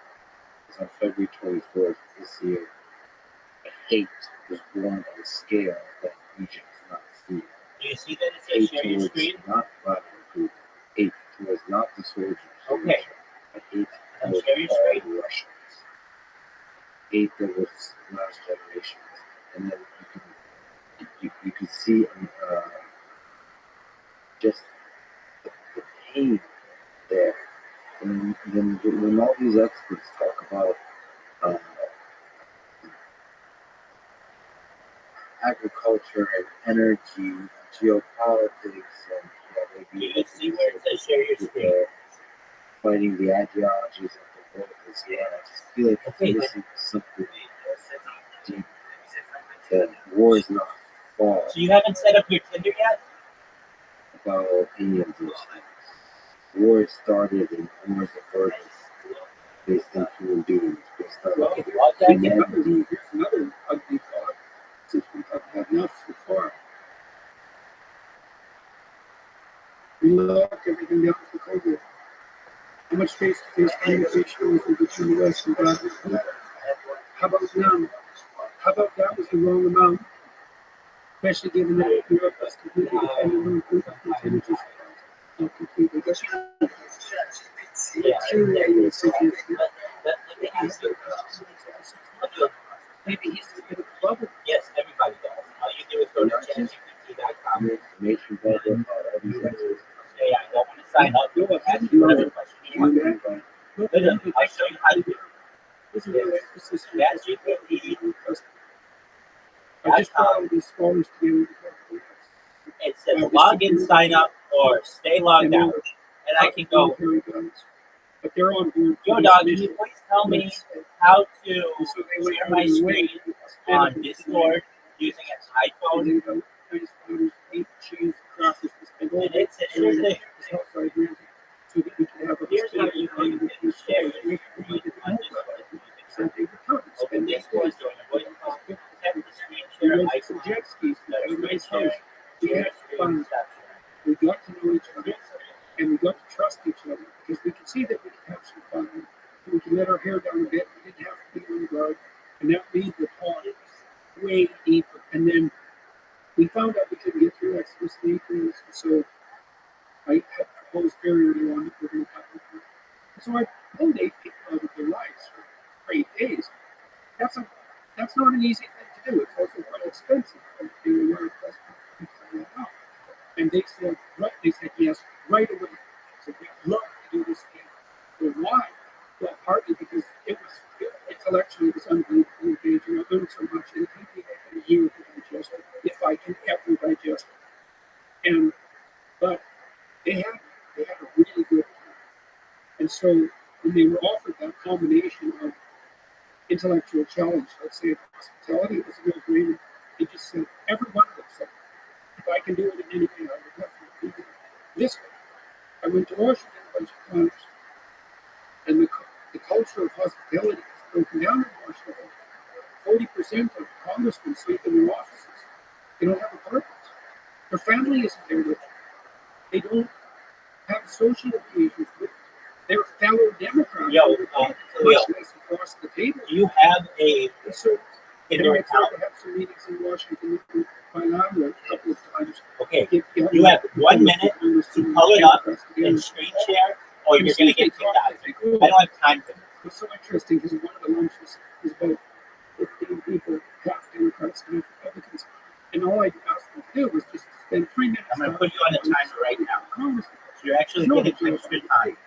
is on February 24th this year, a hate was born on a scale that Egypt has not seen. Do you see that it says Hate share your towards screen? not Vladimir Putin. Hate towards not the soldiers. Okay. A hate And towards share your all screen? Russians. Hate that was last generations. And then you can see just the pain there. And then when all these experts talk about agriculture and energy, geopolitics, and Do you see where it says share your screen? fighting the ideologies of the world as well. I just feel like Okay, it's missing something deep. That war is not fought So you haven't set up your Tinder yet? about any of those things. War started and wars averted based on human beings, based on Okay, well, thank you. humanity. Here's another ugly thought, since we've had enough so far. We locked everything down for COVID. How much face-to-face communication was there between the West and Gaza? How about now? How about that was the wrong amount? Especially given that Europe is completely dependent on Putin's intelligence. Not completely. That's Yeah. true negative suggestion. Maybe Maybe he's a bit of a bubble. yes, everybody does. All you do is go to chatgpt.com. Information bubble about all these experts. Say I don't want to sign up. No, Ask you whatever question you want. Literally, I'll show you how to do it. This is where emphasis is. ChatGPT. I just thought of these scholars together. It says log in, sign up, or stay logged out. And I can go, But they're on board. yo dog, can you please tell me how to share my screen on Discord using an iPhone? And it said, sure thing. So that we can have a Here's how you can share your screen on Discord. Open Discord, join a voice call, tap the screen share icon, jet skis. that's screen Nice share, house. We share had screen, fun. stop We got to know each other, and we got to trust each other because we could see that we could have some fun. And we could let our hair down a bit. We didn't have to be on guard, and that made the talk way deeper. And then we found out we couldn't get through explicit things, so I had proposed very early on that we're going to cut it. So I pulled 8 people out of their lives for 8 days. That's not an easy thing to do. It's also quite expensive. Being aware of that. And they said, right, they said yes right away. So we'd love to do intellectually, it was unbelievably engaging. I learned so much, and it took me like a year to digest it, if I can ever digest it. And but they had a really good time. And so when they were offered that combination of intellectual challenge, let's say hospitality, it was a no-brainer. They just said, every one of them said, if I can do it in any way, I would definitely do it this way. I went to Washington a bunch of times, and the culture of hospitality is broken down in Washington. 40% of congressmen sleep in their offices. They don't have apartments. Their family isn't there with them. They don't have social occasions with their fellow Democrats. Yo, Leo, across the table. do you have a And so, in and your I tried account? to have some meetings in Washington bilateral a couple of times. Okay, you have 1 minute to pull it up and screen share, or you're going to get kicked out. I don't have time for this. It's so interesting because one of the lunches was about 15 people, half Democrats and half Republicans. And all I asked them to do was just spend 3 minutes. I'm going to put you on the timer right now. Congress. So you're actually getting extra time.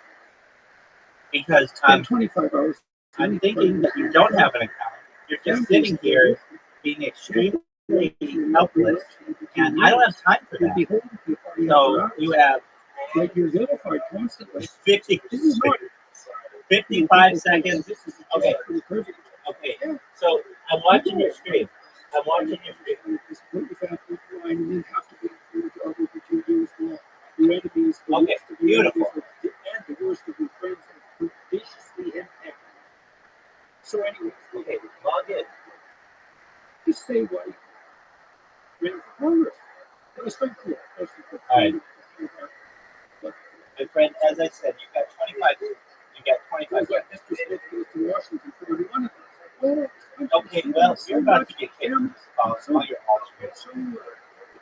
Because Spend 25 hours. I'm thinking that you don't have an account. You're just sitting here being extremely helpless, and I don't have time for that. So you have Like you're vilified constantly. 55 seconds. Okay. Okay. So I'm watching your stream. I'm watching your stream. Okay, beautiful. So anyways, Okay, log in. just say why you ran for Congress. It was so cool. All right. My friend, as I said, you got 25. You got 25. Like Mr. Smith goes to Washington for every one of them. Okay, well, you're about to get kicked off all your alternate. It's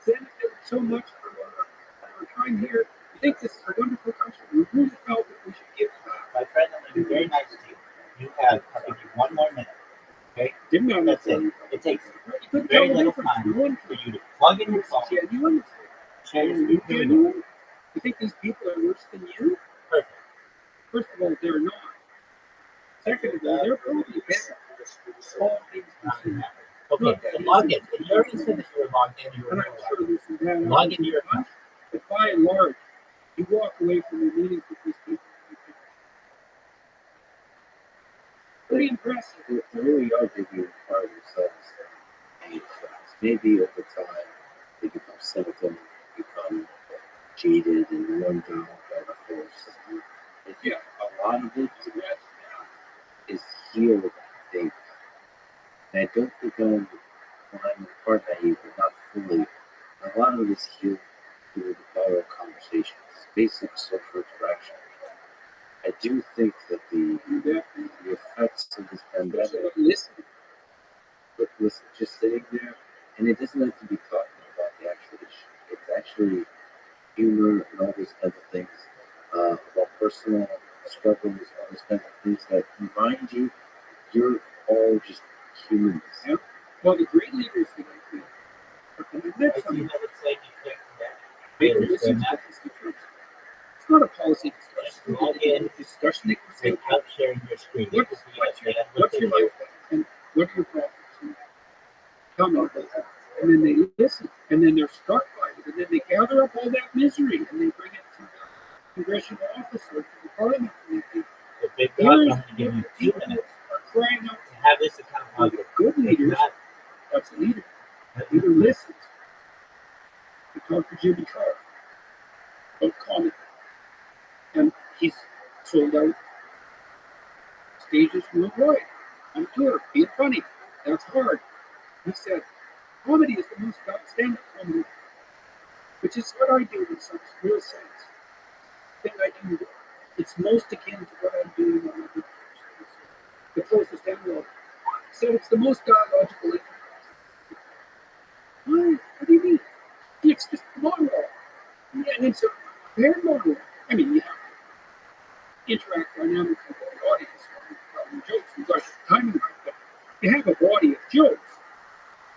benefited so much from our time here. I think this is a wonderful country. We really felt that we should give back. My friend, I'm going to be very nice to you. You have, I'll give you 1 more minute. Okay? Didn't know That's it. It takes very little time for you to plug in your phone, Genuine. share your screen. Genuine. You think these people are worse than you? Perfect. First of all, they're not. Second of all, they're probably better. All things considered. Okay, so log in. And you already said that you were logged in. You And were I'm sure there's some bad log into your account. but by and large, you walk away from your meetings with these people. Pretty impressive. They really are giving part of themselves any shots. Maybe over time they become cynical, become jaded and worn down by the whole system. And yeah, a lot of it is healed things. And I don't think I'm part naive, but not fully. A lot of it is healed through the power of conversations, basic social interaction. I do think that the effects of this pandemic, but listen, just sitting there, and it doesn't have to be talking about the actual issue. It's actually humor and all those kinds of things, about personal struggles, all those kinds of things that remind you you're all just humans. Yeah. Well, the great leaders that I feel are going to I live see something. that it's like you can't connect. They I can listen understand to that. constituents. It's not a policy discussion. Just log in Discussion. They can say, without sharing your screen. what's your life and what are your problems? Tell me about that. And then they listen, and then they're struck by it, and then they gather up all that misery, and they bring it to the congressional office or to the parliament, and they The big God, I'm going to give you 2 people minutes are crying out. to have this account The logged in. good leaders, Not that's a leader. That leader listens. We talked to Jimmy Carr about comedy, and he's sold out stages worldwide on tour, being funny. That's hard. He said, comedy is the most stand-up comedy, which is what I do in some real sense. The thing I do, it's most akin to what I'm doing on the the closest analog. He said it's the most dialogical. What do you mean? It's just monologue. Yeah, and it's a paired monologue. I mean, you have to interact dynamically with the audience, telling jokes. You've got timing right, but you have a body of jokes.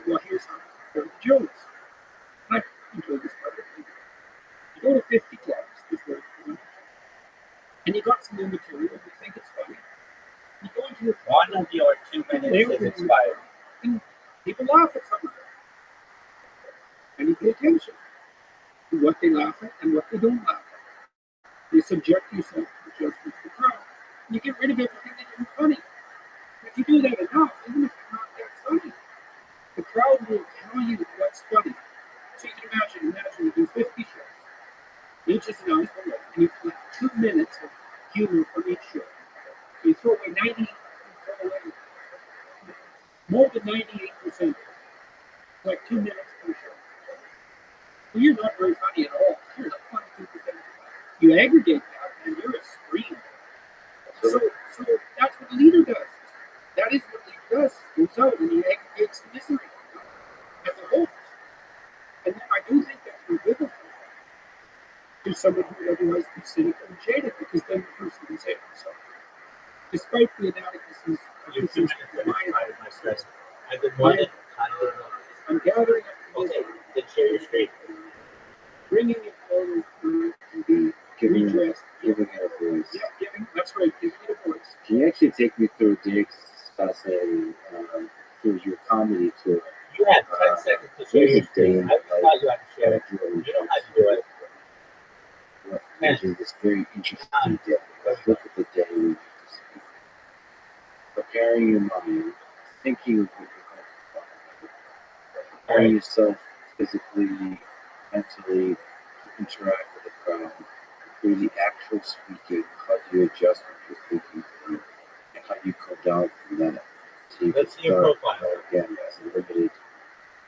Well, here's how they're the jokes. I enjoy this part of it. You go to 50 clubs before you, and you got some new material, and you think it's funny. You go into do it. 1 of your 2 minutes is expired. And people laugh at something. And you pay attention to what they laugh at and what they don't laugh at. You subject yourself to the judgment of the crowd. You get rid of everything that isn't funny. If you do that enough, even if it's not that funny, the crowd will tell you what's funny. So you can imagine you do 50 shows. Each is an hour long, and you collect 2 minutes of humor from each show. You throw away more than 98%, like 2 minutes per show. Well, you're not very funny at all. You're not funny 2%. You aggregate that, and you're a scream. So that's what a leader does. That is what he does. He goes out and he aggregates the misery as a whole. And I do think that's very biblical to someone who would otherwise be cynical and jaded, because then the person can say to himself, despite the inadequacies of Your this 2 minutes is expired, my friend. I've been more than kind of I'm gathering up the okay. misery, Then share your screen. bringing it forward to be Giving redressed. it a voice. Yeah, that's right, giving it a voice. Can you actually take me through Dick's fascinating through your comedy tour? You have 10 seconds to share your screen. I just thought you had to share it. You don't have to do it. Which is this very interesting day. Let's look at the day. Preparing your mind, thinking of what you're going to talk about, preparing yourself physically, mentally to interact with the crowd, through the actual speaking, how do you adjust what you're thinking through, and how do you come down from that? Let's see your profile. Again, as a limited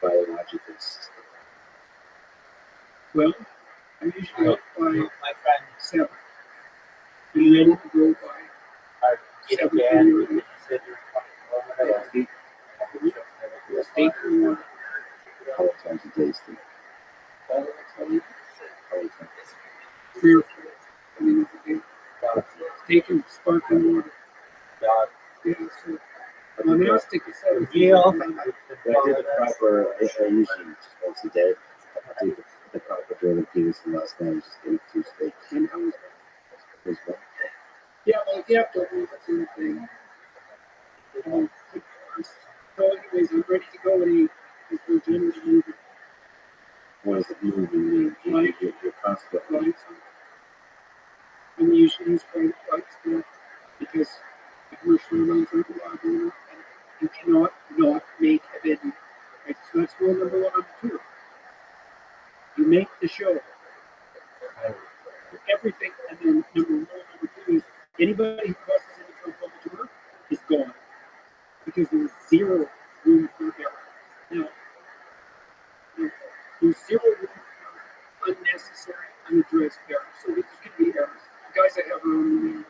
biological system. Well, I'm usually up by My friend, 7. Are you ready to go by our kid 7:30 again, or you said you're 24 Steak or water? How many times a day, Steve? How many times? 3 or 4. I mean, steak and sparkling water. Yeah, so monastic is 7. Real. But I did the proper, I usually just once a day. I did the proper Jordan Peterson last night, just ate 2 steaks. And how was that? It was one. Yeah, well, yeah, don't do that sort of thing. So anyways, I'm ready to go and eat. It's the generous movie. What does it moving mean? You're constantly. Flights. And we usually use private flights there because the commercial airlines aren't reliable enough, and you cannot not make a venue. Right? So that's rule number 1 on the tour. You make the show. Everything, and then number 2 is anybody who crosses any trouble on the tour is gone. Because there's 0 room for error. Now, there's 0 room for unnecessary, unaddressed error. So there's going to be errors. The guys that have their own money,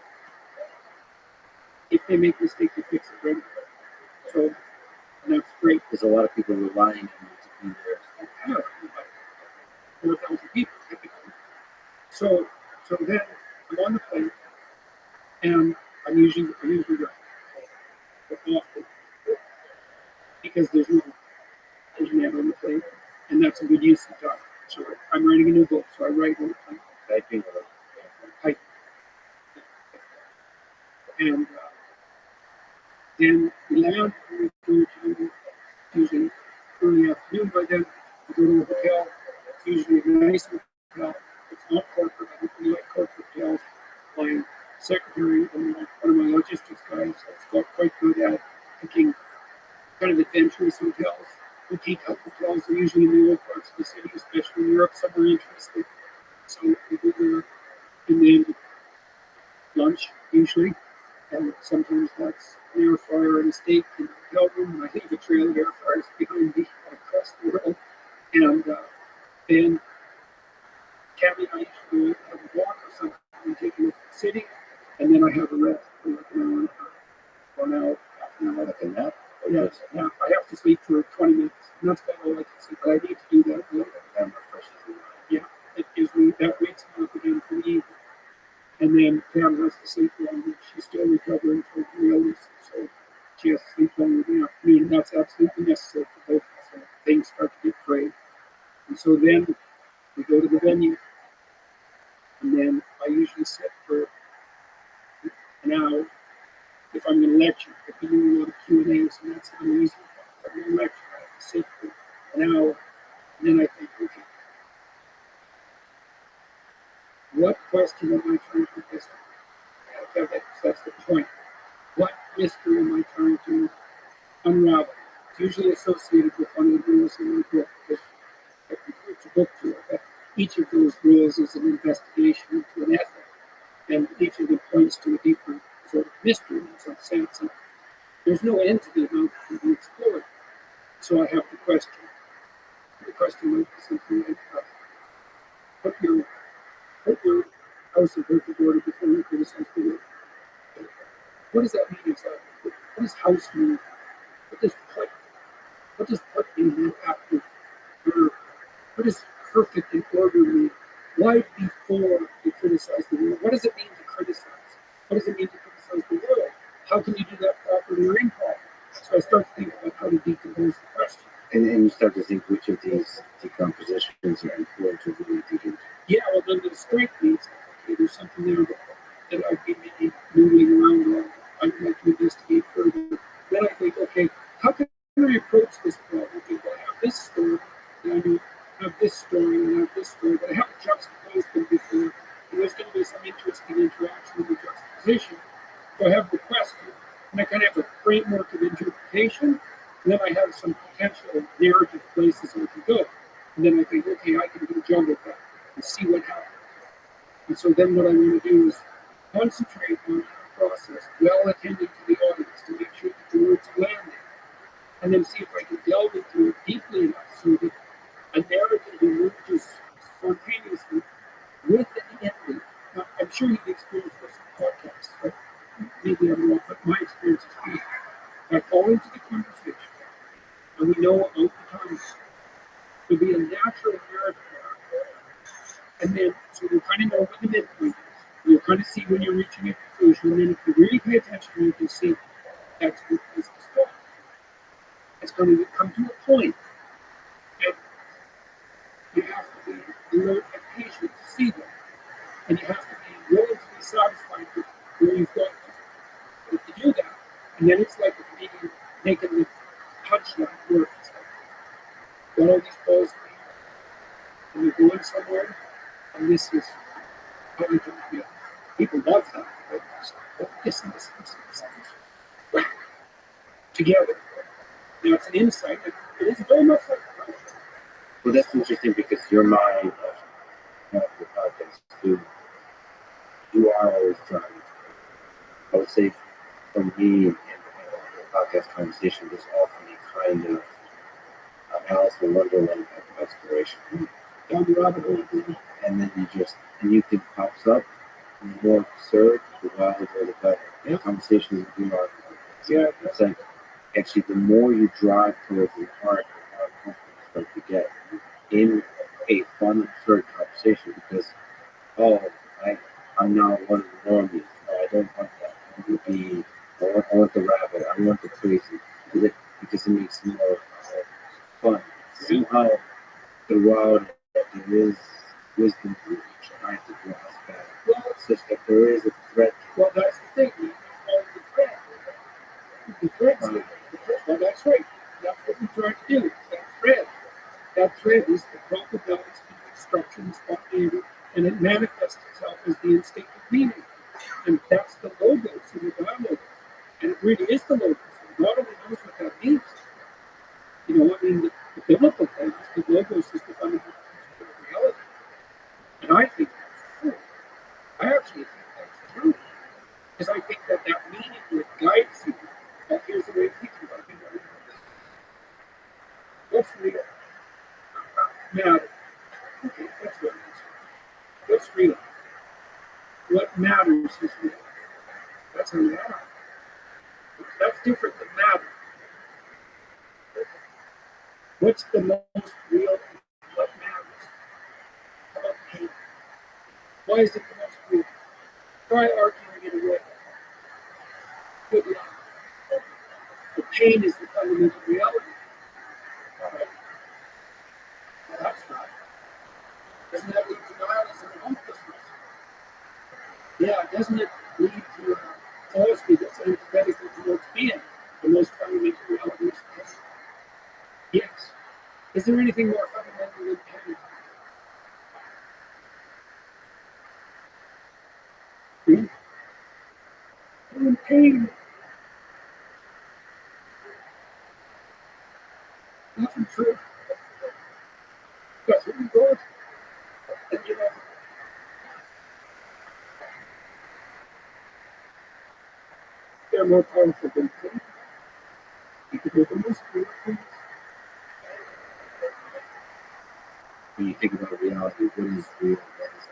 if they make a mistake, they fix it right away. So, and that's great. There's a lot of people relying on you to be there. 4,000 people typically. So then I'm on the plane, and I'm usually right. But often, because there's net on the plane, and that's a good use of time. So I'm writing a new book, so I write on the plane. Typing Type. And then we land, and we go to usually early afternoon. By then, we go to a hotel. It's usually a nice hotel. It's not corporate. I don't really like corporate hotels. My secretary and one of my logistics guys has got quite good at picking kind of adventurous hotels. Boutique hotels are usually in the old parts of the city, especially in Europe, somewhere interesting. So we go there in the end of lunch, usually. And sometimes that's an air fryer and a steak in the hotel room, and I leave a trail of air fryers behind me across the world. And then Cabby and I usually have a walk or something and take a look at the city, and then I have a rest for like an hour and a half, or an hour, half an hour. like a nap. Yeah, I have to sleep for 20 minutes, and that's about all I can sleep, but I need to do that. And refreshes. Yeah, it gives me, that wakes me up again for the evening. And then Pam has to sleep longer. She's still recovering from her illness, so she has to sleep longer in the afternoon, and that's absolutely necessary for both of us. So things start to get frayed. And so then we go to the venue, and then I usually sit for an hour if I'm going to lecture. mystery because that's the point. What mystery am I trying to unravel? It's usually associated with one of the rules in the book. It's a book tour. But each of those rules is an investigation into an ethic, and each of them points to a deeper sort of mystery in some sense. And there's no end to the amount that can be explored. So I have the question. The question might be something like, put your house in perfect order before you criticize the world. What does that mean exactly? What does house mean? What does put in after verb? What does perfect in order mean? Why before you criticize the world? What does it mean to criticize? What does it mean to criticize the world? How can you do that properly or improperly? So I start to think about how to decompose the question. And you start to think which of these decompositions are important to really dig into. Yeah, well, then the strength means, okay, there's something there that I'd be maybe noodling around or I'd like to investigate further. Then I think, okay, how can I approach this problem? Okay, well, I have this story, and I have this story, and I have this story, but I haven't juxtaposed them before. And there's going to be some interesting interaction with the juxtaposition. So I have the question, and I kind of have a framework of interpretation, and then I have some potential narrative places I can go. And then I think, okay, I can do jumble that and see what happens. And so then what I want to do is concentrate on that process, well attending to the audience to make sure that the words are landing. And then see if I can delve into it deeply enough so that a narrative emerges spontaneously with an ending. Now, I'm sure you've experienced this in podcasts, but maybe I'm wrong, but my experience is been I fall into the conversation, and we know about the time to be a natural narrative. And then, so you kind of know what the midpoint is. You kind of see when you're reaching a conclusion, and then if you really pay attention, you can see that's the place to start. It's going to come to a point, and you have to be alert and patient to see them. And you have to be willing to be satisfied with where you've got to. If you do that, and then it's like maybe making the punchline work. It's like, got all these balls and you're going somewhere, and this is how you can feel. People love that. Right? So, this and this and this and this. Together. Now it's an insight. It is very much like a punch. Well, that's interesting because your mind, the podcast, you are always trying. I would say, for me, in the podcast conversation, there's often a kind of Alice in Wonderland type of exploration. Down the rabbit hole. And then you can pops up, the more served, the wilder the better. Yeah. Conversations with you are. Yeah. It's like, actually, the more you drive towards the heart, the more comfortable you start to get in a fun, absurd conversation because, I'm now one of the normies. No, I don't want that. I want the rabbit. I want the crazy. Because it makes it more fun. Somehow, the wild, there is wisdom to each trying to draw us back. Well, Such that there is a threat. well, that's the thing. We call it the thread. The thread's the well, that's right. That's what we try to do. That thread. That thread is the proper balance between structure and spontaneity, and it manifests itself as the instinctive meaning. And that's the logos in the dialogue. And it really is the logos. And God only knows what that means. You know, I mean, the biblical thing is the logos is the fundamental principle of reality. And I think that's true. I actually think that's true. Because I think that meaning would guide you. Here's the way of thinking about it. What's real? Matter. Okay, that's what it is. What's real? What matters is real. That's how you are. That's different than matter. What's the most real and what matters? How about pain? Why is it the most real? Try arguing it away. Good luck. The pain is the fundamental reality. All right. Well, that's right. Doesn't that lead to nihilism and hopelessness? Yeah, doesn't it lead to a philosophy that's antithetical to what's being the most fundamental reality of space? Yes. Is there anything more fundamental than pain? pain. Nothing true. That's what we go. And you know, they're more powerful than pain. You could make the most beautiful things. When you think about reality, what is real? What is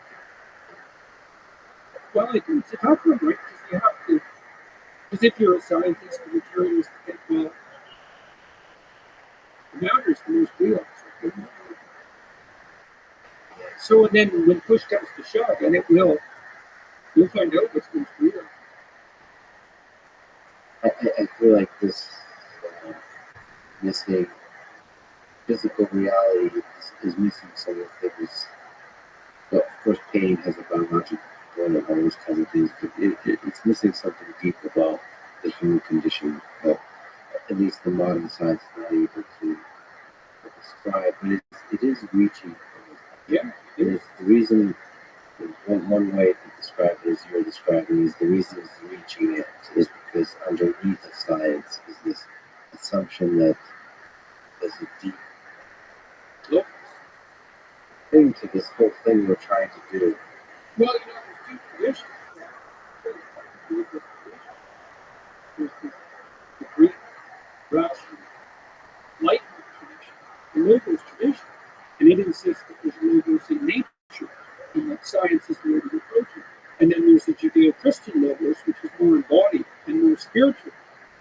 Well, it's a tough one, right? Because you have to. Because if you're a scientist or materialist, you think, well, matter is the most real. So and then when push comes to shove, and it will, you'll find out what's most real. I feel like this missing physical reality is missing some of the things. Well, of course, pain has a biological component, all those kinds of things, but it's missing something deep about the human condition that at least the modern science is not able to describe. But it is reaching. Yeah. It is the reason. One way to describe it, as you're describing, is the reason it's reaching it is because underneath the science is this assumption that there's a deep Look. thing to this whole thing we're trying to do. Well, you know, there's two traditions. There's the Greek rational Enlightenment tradition, the logos tradition, and it insists that there's logos in nature, and that science is the way to approach it. And then there's the Judeo-Christian logos, which is more embodied and more spiritual.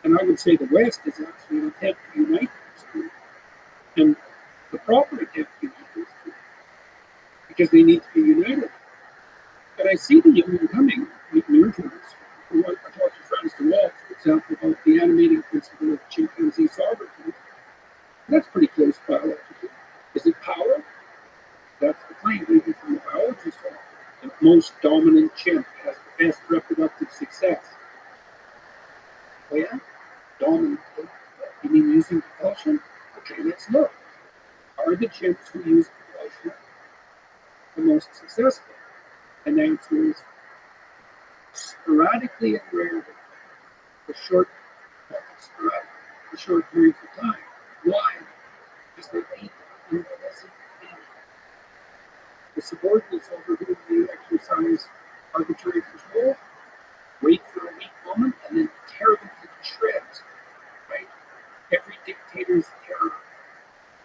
And I would say the West is actually an attempt to unite those two. And the proper attempt to unite those two, because they need to be united. But I see the young coming with miracles. I talk to friends to Walt, for example, about the animating principle of chimpanzee sovereignty. That's pretty close biologically. Is it power? That's the claim, even from the biology side. The most dominant chimp has the best reproductive success. Oh yeah? Dominant. You mean using propulsion? Okay, let's look. Are the chimps who use propulsion the most successful? And the answer is sporadically and rarely for short periods of time. Why? Because they eat unpleasant pain. The subordinates over whom they exercise arbitrary control wait for a weak moment and then tear them to shreds. Right? Every dictator's terror.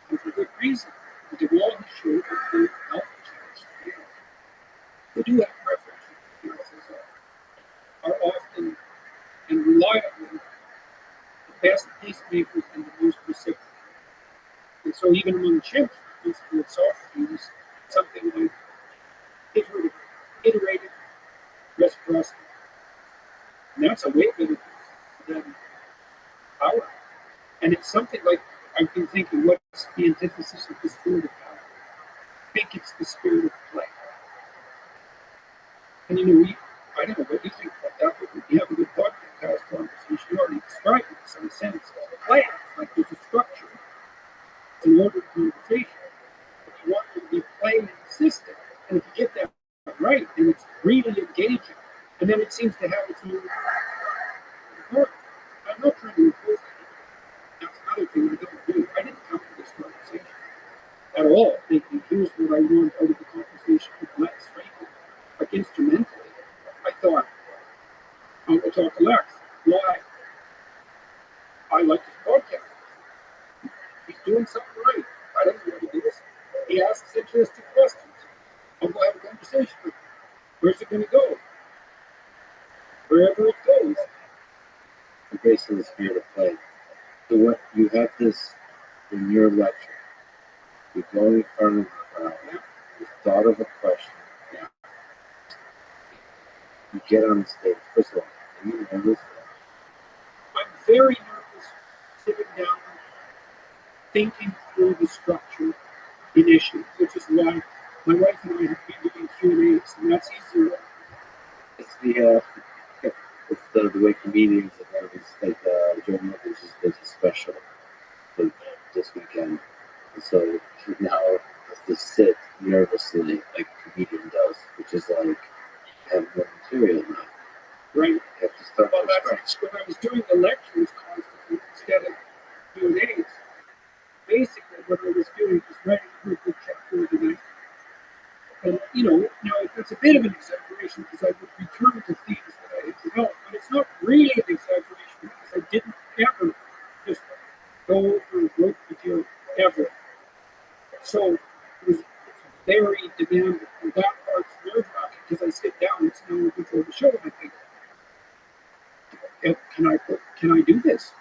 And for good reason. But the wall has showed that the alpha channels who do have preferences are often and reliably the best peacemakers and the most reciprocal. And so even among chimps, the principle of Socrates, something like iterated reciprocity. And that's a way better than power. And it's something like, I've been thinking, what's the antithesis of the spirit of power? I think it's the spirit of play. And you know, I don't know what you think about that, but we have a good podcast conversation. You already described it in some sense as a play. Like there's a structure. It's an ordered conversation. But you want it to be playing consistent. And if you get that right, then it's really engaging. And then it seems to have its own part. I'm not trying to impose that. That's another thing I don't do. I didn't come to this conversation at all thinking, here's what I want out of the conversation with Lex, frankly. Like instrumentally. I thought, I'm going to talk to Lex. Why? I like his podcast. He's doing something right. I don't know what it is. He asks interesting questions. I'll go have a conversation with him. Where's it going to go? Wherever it goes. Embracing the spirit of play. So what you have this in your lecture. You're going in front of the crowd. You thought of a question. You get on the stage. First of all, are you nervous? I'm very nervous sitting down, thinking through the structure initially, which is why my wife and I have been doing Q&As, and that's easier. It's the way comedians have always, like Joe Rogan just did his special like, this weekend. And so now has to sit nervously like a comedian does, which is like, I have no material now. Right. You have to start Well, that's when I was doing the lectures constantly instead of Q&As. Basically, what I was doing was writing a good chapter of the night. And, now that's a bit of an exaggeration because I would return to themes that I had developed, but it's not really an exaggeration because I didn't ever just go over and wrote material ever. So it's very demanding. And that part's nerve-wracking because I sit down, it's an hour before the show, and I think, can I do this?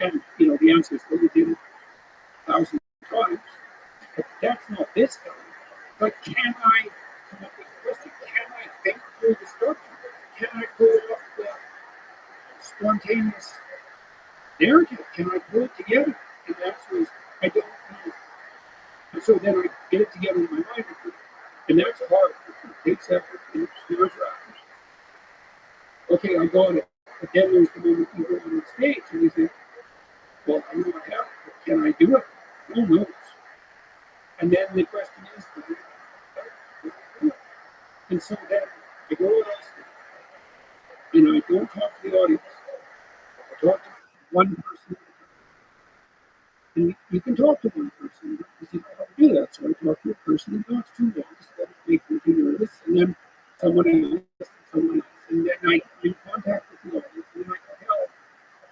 And, the answer is, well, you did it 1,000 times. But that's not this time. But can I come up with a question? Can I think through the structure? Can I pull off the spontaneous narrative? Can I pull it together? And the answer is, I don't know. And so then I get it together in my mind. And that's hard. It takes effort and it's nerve-wracking. Okay, I got it. But then there's the moment you go on the stage and you think, well, I know I have it, but can I do it? Who knows? And then the question is, and so then I go on stage and I don't talk to the audience. I talk to one person. And you can talk to one person because you know how to do that. So I talk to a person and not too long because that makes me nervous. And then someone else, and then I'm in contact with the audience and I can tell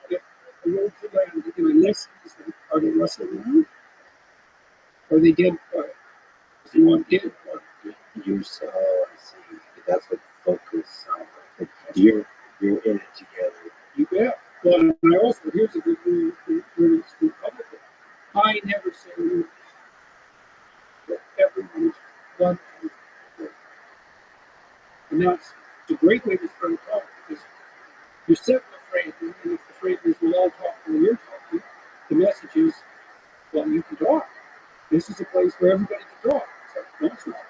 if the words are landing and I listen to them, are they rustling around? Or are they dead quiet? Is the one dead quiet? You're so, see, that's what focus sounds like. You're in it together. You bet. Well, and I also, here's a good rule for learning to speak publicly. I never say words that everyone is one word. And that's a great way to start a talk because you're setting the phrase, and if the phrase is we'll all talk while you're talking, the message is, well, you can talk. This is a place where everybody can talk. So, no, it's not.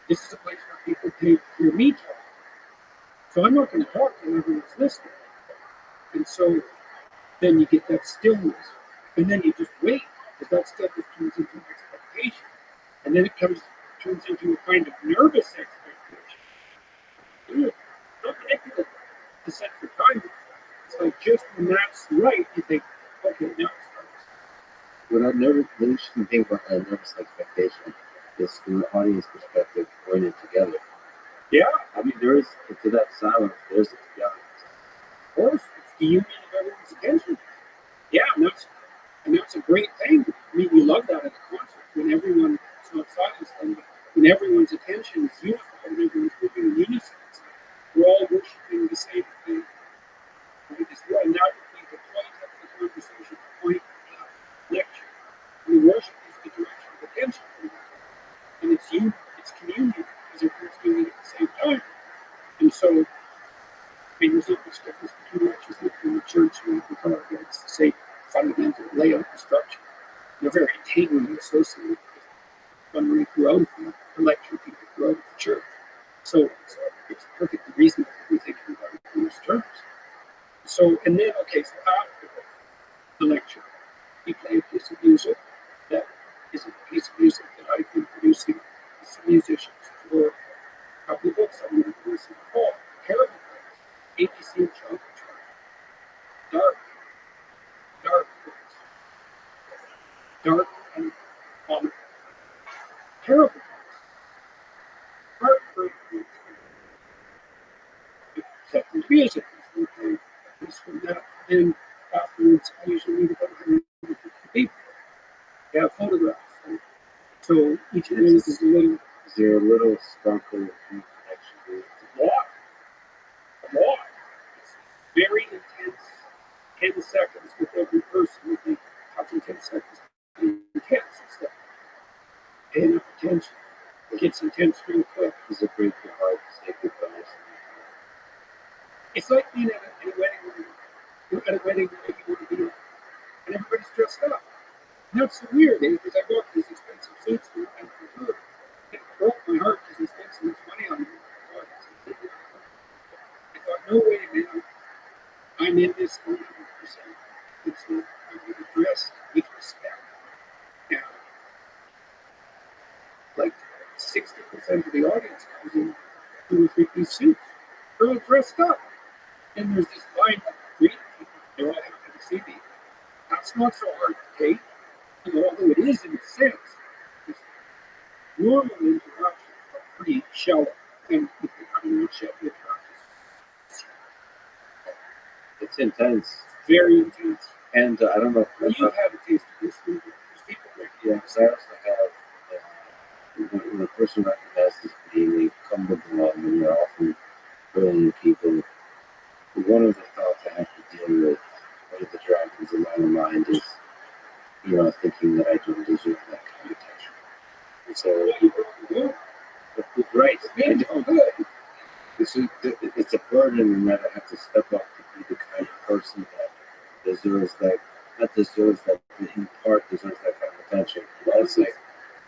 This is a place where people can hear me talk. So I'm not going to talk when everyone's listening. And so then you get that stillness. And then you just wait, because that stillness turns into an expectation. And then it turns into a kind of nervous expectation. Not manipulative. To set for time. It's like just when that's right, you think, okay, now it starts. What I've never, the interesting thing about that nervous expectation is from the audience perspective, we're in it together. Yeah. I mean, there is, to that silence, there's a togetherness. Of course, it's the union of everyone's attention. Yeah, and that's a great thing. I mean, you love that at a concert when everyone, it's not silence then, but when everyone's attention is unified and everyone's moving in unison. We're all worshiping the same thing. And that would be the point of the conversation, the point of the lecture. And worship is the direction of attention. And it's communion, because everyone's doing it at the same time. And so, I mean, there's not much difference between lectures in the church and the car. It's the same fundamental layout and structure. They're very integral associated with when we grew out of the lecture, people grew out of the church. So it's perfectly reasonable to be thinking about it in those terms. So, and then, okay, so after the lecture, we play a piece of music that is a piece of music that I've been producing with some musicians for a couple of books I'm going to produce in the fall. Terrible things. ABC and Chocolate Train. Dark things. Dark and comic. Terrible things. Heartbreaking. Except for music. We play a piece from that. And afterwards, I usually meet about 150 people. They have photographs. So each of those is a little. Is there a little sparkle of connection to it? A lot. It's very intense. 10 seconds with every person. You think, how can 10 seconds be intense? It's like paying up attention. It gets intense real quick. Does it break your heart to say goodbye? It's like being at a wedding where you're at a wedding where you want to be at, and everybody's dressed up. And that's so weird, because I bought these expensive suits and for her, it broke my heart because they spent so much money on them. I thought, no way, man. I'm in this 100%. It's not, I'm going to dress with respect. And like 60% of the audience comes in 2 or 3 piece suits. They're all dressed up. And there's this line of great people, they're all happy to see me. That's not so hard to take, although it is in a sense. It's normal interactions are pretty shallow, and if you haven't watched yet, It's intense. it's very intense. And I don't know. Well, you've had a taste of this movie. There's people like Yeah, because I also have, when a person recognizes being a come with the law, when you're often brilliant people, one of the thoughts I have to deal with, one of the dragons in my mind is, thinking that I don't deserve that kind of attention. And so, right, I don't. It's a burden in that I have to step up to be the kind of person that deserves that, not deserves that, but in part deserves that kind of attention. And that's like,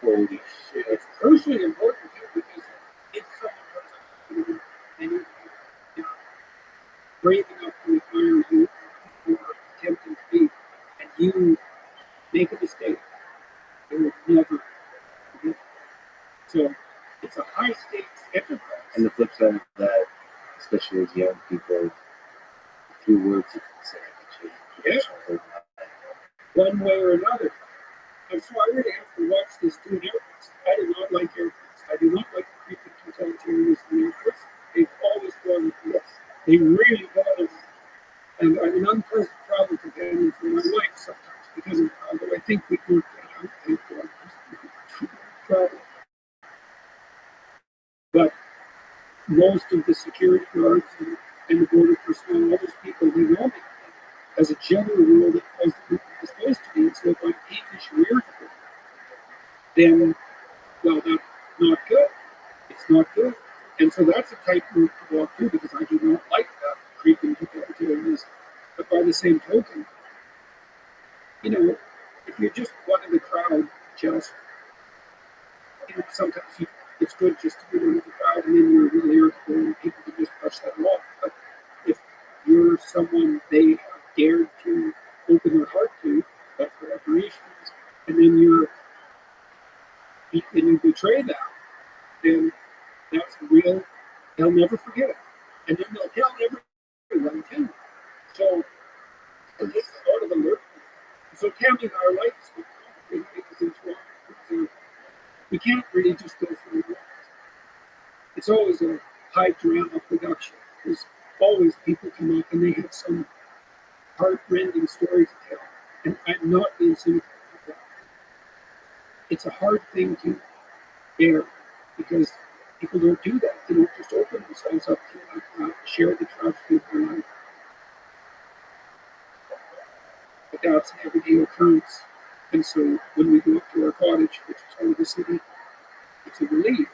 holy shit. it's crucially important too, because if someone comes up to you and you know, braving up to admire you or attempting to be, and you make a mistake, they will never forgive you. So it's a high stakes enterprise. And the flip side of that, especially as young people, a few words you can say to change. Yeah. One way or another. And so I really have to watch this dude airports. I do not like airports. I do not like the creepy totalitarianism in airports. They've always bothered me. They really bother me. And I'm an unpleasant travel companion for my wife sometimes because of, although I think we work that out, thank God. Travel. But most of the security guards and the border personnel, all those people, they know me. As a general rule, that most people are supposed to be. And so if I'm peevish or irritable, then, well, that's not good. It's not good. And so that's a tightrope to walk through because I do not like that creeping totalitarianism. But by the same token, if you're just one of the crowd, sometimes it's good just to be one of the crowd and then you're really irritable and people can just brush that off. But if you're someone they have dared to open their heart to, that's what admiration is, and then you betray that, then that's real. They'll never forget it, and then they'll tell everyone too. So it takes a lot of alert. So Tammy and our life is so complicated because it's wrong. We can't really just go through it. It's always a high drama production. There's always people come up and they have some heart-rending story to tell, and I'm not being cynical. It's a hard thing to bear because people don't do that. They don't just open themselves up to share the tragedy of their life. But that's an everyday occurrence. And so when we go up to our cottage, which is out of the city, it's a relief.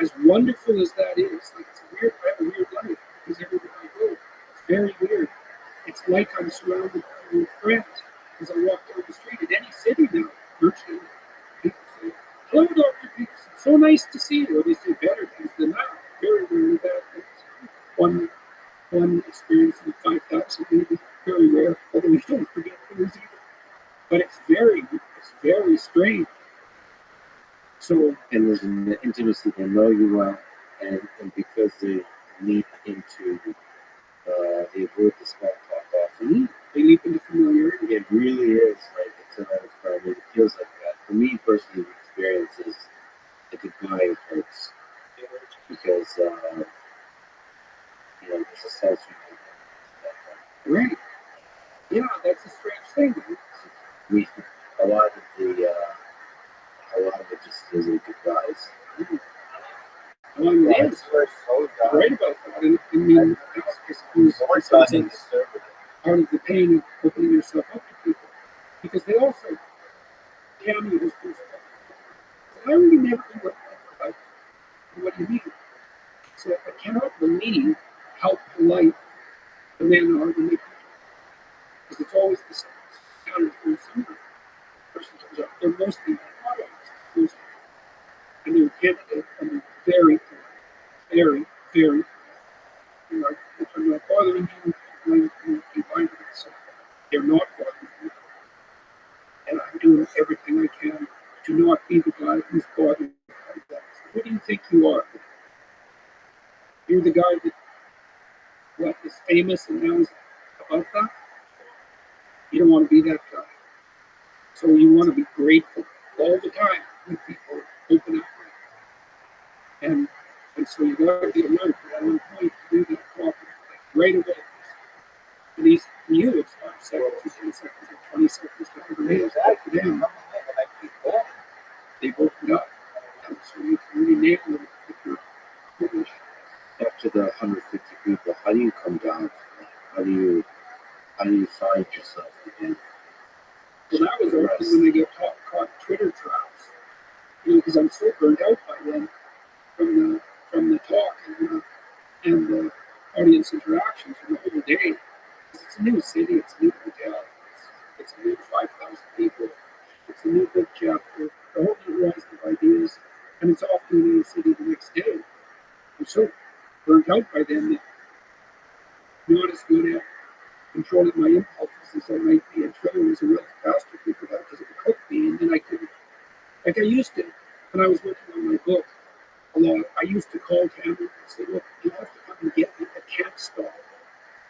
As wonderful as that is, like it's weird. I have a weird life because everywhere I go, it's very weird. It's like I'm surrounded by friends as I walk down the street in any city now. Virtually, people say, "Hello, Dr. Peterson. So nice to see you." Or they say better things than that. Very, very bad things. One experience in 5,000 maybe, very rare. Although we don't forget things either. But it's very strange. So, and there's an intimacy, they know you well, and because they leap into they avoid the small talk often, they leap into familiarity. it really is like it's an environment. It feels like that. For me personally, the experience is the goodbye hurts because there's a sense Right. Yeah, that's a strange thing. we a lot of it just isn't goodbyes. Well, it is. I'm right about that. And I mean, that's part of the pain of opening yourself up to people. Because they also, Tammy was just, I really never knew what you mean. So I cannot believe how polite the men are when they come. Because it's always the same. When some person comes up, they're mostly not and they're candidate and they're very, very, very, if I'm not bothering you, I'm going to be minding myself. They're not bothering me. And I'm doing everything I can to not be the guy who's bothered by that. Who do you think you are? you're the guy that is famous and now is about that. You don't want to be that guy. So you want to be grateful all the time when people open up. And so you got to be alert at one point to do that properly, like right away. At least for you, it's 5 seconds, 10 seconds, or 20 seconds, whatever it is. But for them, they've opened up. And so you can really nail it if you're finished. After the 150 people, how do you come down from that? How do you find yourself again? So that was often when I get caught Twitter traps. Because I'm so burned out by then from the talk and the audience interactions for the whole day. It's a new city, it's a new hotel, it's a new 5,000 people, it's a new book chapter, a whole new horizon of ideas, and it's off to a new city the next day. I'm so burnt out by them that I'm not as good at controlling my impulses as I might be, and Twitter was a real catastrophe for that because it would hook me, and then I couldn't, like I used to, when I was working on my book a lot, I used to call Cameron and say, look, you have to come and get me, I can't stop.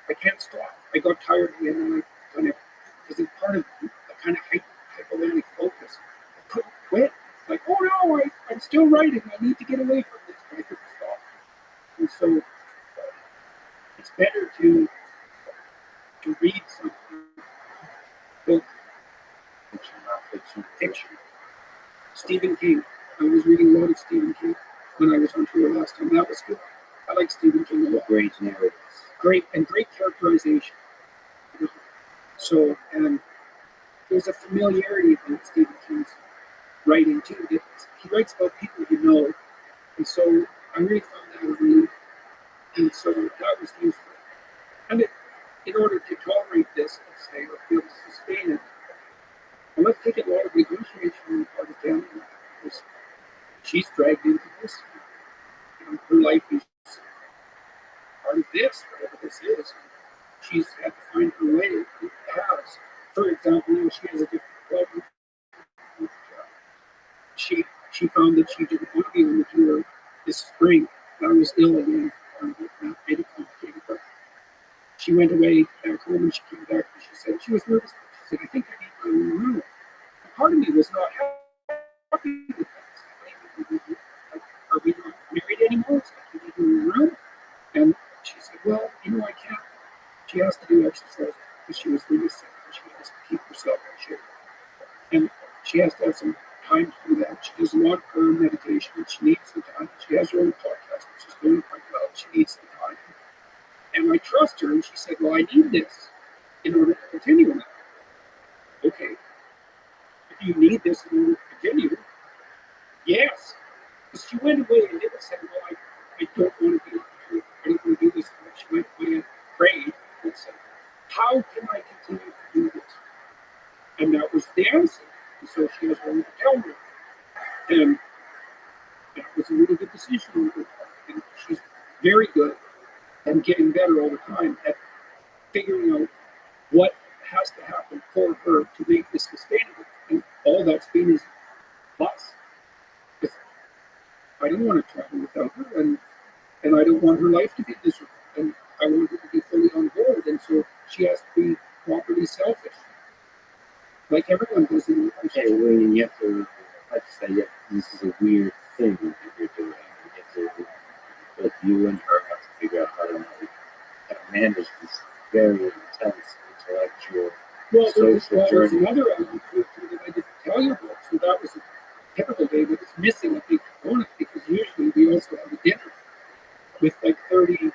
I can't stop. I got tired of it, and I kind of, because it's part of the kind of hypothalamic focus. I couldn't quit. Like, oh no, I'm still writing. I need to get away from this, but I couldn't stop. And so it's better to read something, book, Fiction, not fiction. fiction. Stephen King. I was reading a lot of Stephen King when I was on tour last time. That was good. I like Stephen King a lot. Great narratives. Great characterization. So, and there's a familiarity about Stephen King's writing too. He writes about people you know, and so I really found that a relief. And so that was useful. And in order to tolerate this, let's say, or be able to sustain it, I must take a lot of negotiation on the part of Daniel, because she's dragged into this. Her life is part of this, whatever this is. She's had to find her way. It has. For example, she has a different problem. She found that she didn't want to be on the tour this spring. I was ill again. That made it complicated. But she went away back home, and she came back, and she said she was nervous. She said, I think I need my own room. And part of me was not happy with that. Are we not married anymore? It's like, you need your own room. And she said, well, I can't. She has to do exercise because she was really sick, and she has to keep herself in shape. And she has to have some time to do that. She does a lot of prayer and meditation, and she needs the time. She has her own podcast, which is doing quite well. She needs the time. And I trust her, and she said, well, I need this in order to continue on that. Okay. If you need this in order to continue, yes. Because she went away and didn't say, well, I don't want to be here. I don't want to do this. She went away and prayed and said, how can I continue to do this? And that was the answer. And so she has one to tell me. And that was a really good decision on her part. And she's very good and getting better all the time at figuring out what has to happen for her to make this sustainable. And all that's been is us. Because I don't want to travel without her, and I don't want her life to be miserable. And I want her to be fully on board. And so she has to be properly selfish. Like everyone does in a Okay, well, you have to, like I say, this is a weird thing that you're doing. But you and her have to figure out how to manage this very intense intellectual social there's journey. another element to it too that I didn't tell you about. So that was a typical day, but it's missing a big component because usually we also have a dinner with like 30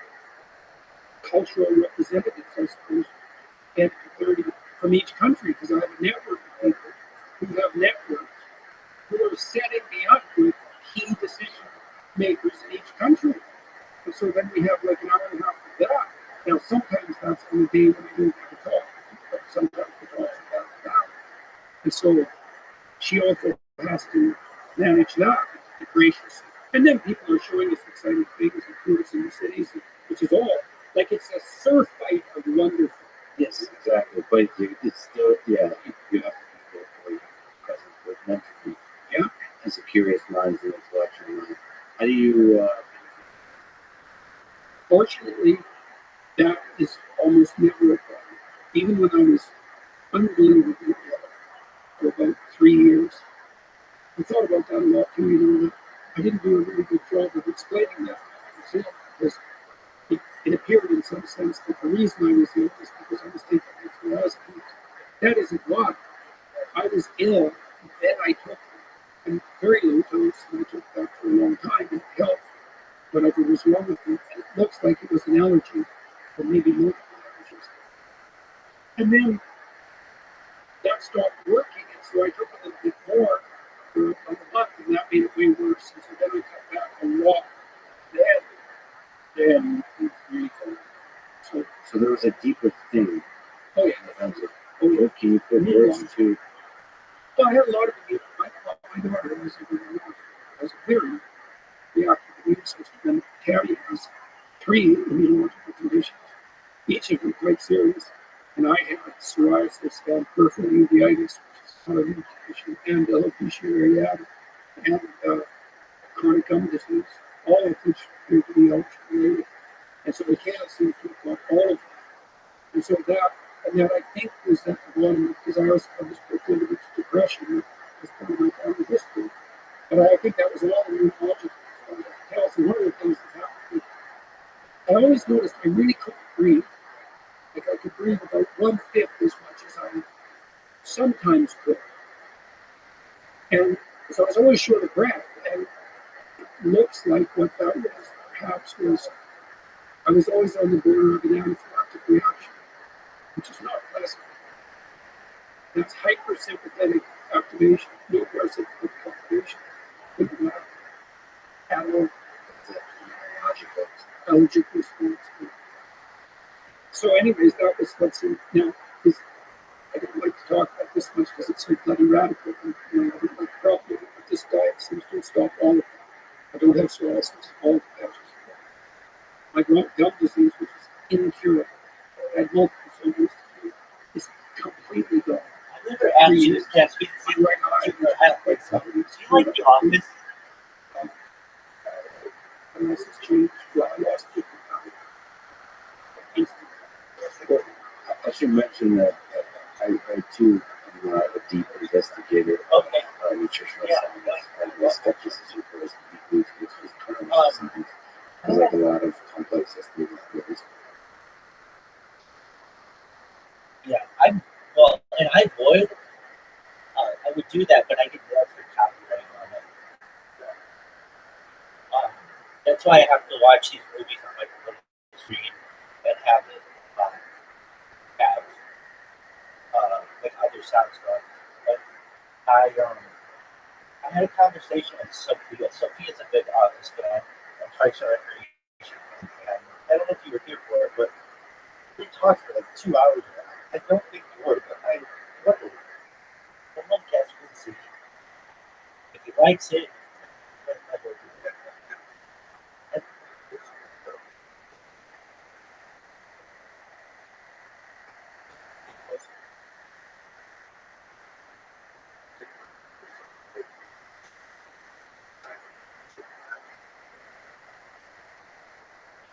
cultural representatives, I suppose, and 30 from each country, because I have a network of people who have networks who are setting me up with key decision makers in each country. And so then we have like an hour and a half of that. Now, sometimes that's on the day when I don't have a talk, but sometimes the talk's about that. And so she also has to manage that graciously. And then people are showing us exciting things and tours in the cities, which is all like it's a surf fight of wonderful. Yes, exactly. But it's still, you have to be fully present with mentally. Yeah. As a curious mind, an intellectual mind. How do you Fortunately, that is almost never a problem. Even when I was unbelievably ill for about 3 years, I thought about that a lot too. That I didn't do a really good job of explaining that to myself because it appeared in some sense that the reason I was ill was because I was taking antidepressants. That isn't why. I was ill, then I took a very low dose, and I took that for a long time, and it helped whatever was wrong with me. And it looks like it was an allergy, or maybe multiple allergies. And then that stopped working, and so I took a little bit more for a month, and that made it way worse. And so then I cut back a lot. Then it's really cold. So there was a deeper thing. Oh yeah. In terms of, what can you put words to? Well, I had a lot of people. My daughter has a very reactive immune system, and Terry has 3 immunological conditions, each of them quite serious. And I had psoriasis and peripheral uveitis, which is an autoimmune condition, and alopecia areata, and chronic gum disease, all of which appear to be ultra-related. And so we can't seem to have got all of them. And so that I think was at the bottom, because I also was proclivity to depression as part of my family history. But I think that was all immunological health. And one of the things that happened, I always noticed I really couldn't breathe. Like I could breathe about 1/5 as much as I sometimes could. And so I was always short of breath. And it looks like what that was perhaps was I was always on the border of an anaphylactic reaction, which is not pleasant. That's hypersympathetic activation, no parasympathetic activation. Animal allergic response. So, anyways, that was what's in now. I don't like to talk about this much because it's so bloody radical. And, I don't like the problem, but this diet seems to stop all of it. I don't have psoriasis, all of the patches. My gum disease, which is incurable, I had multiple surgeries, is completely gone. I never asked you this test. Do you like The Office? Unless it's changed, well, I lost 50 pounds. Well, I should mention that I too am a deep investigator of nutritional science and the skepticism for this foods, which is currently something. There's like a lot of complex systems with this. Yeah, and I would, I would do that, but I get nailed for copyright on it. That's why I have to watch these movies on my little screen and have it have like other sounds going. But I had a conversation with Sophia. Sophia's a big Office fan and Parks and Recreation fan. I don't know if you were here for it, but we talked for like 2 hours. I don't think you were, but I wondered. Someone catch me and see if he likes it.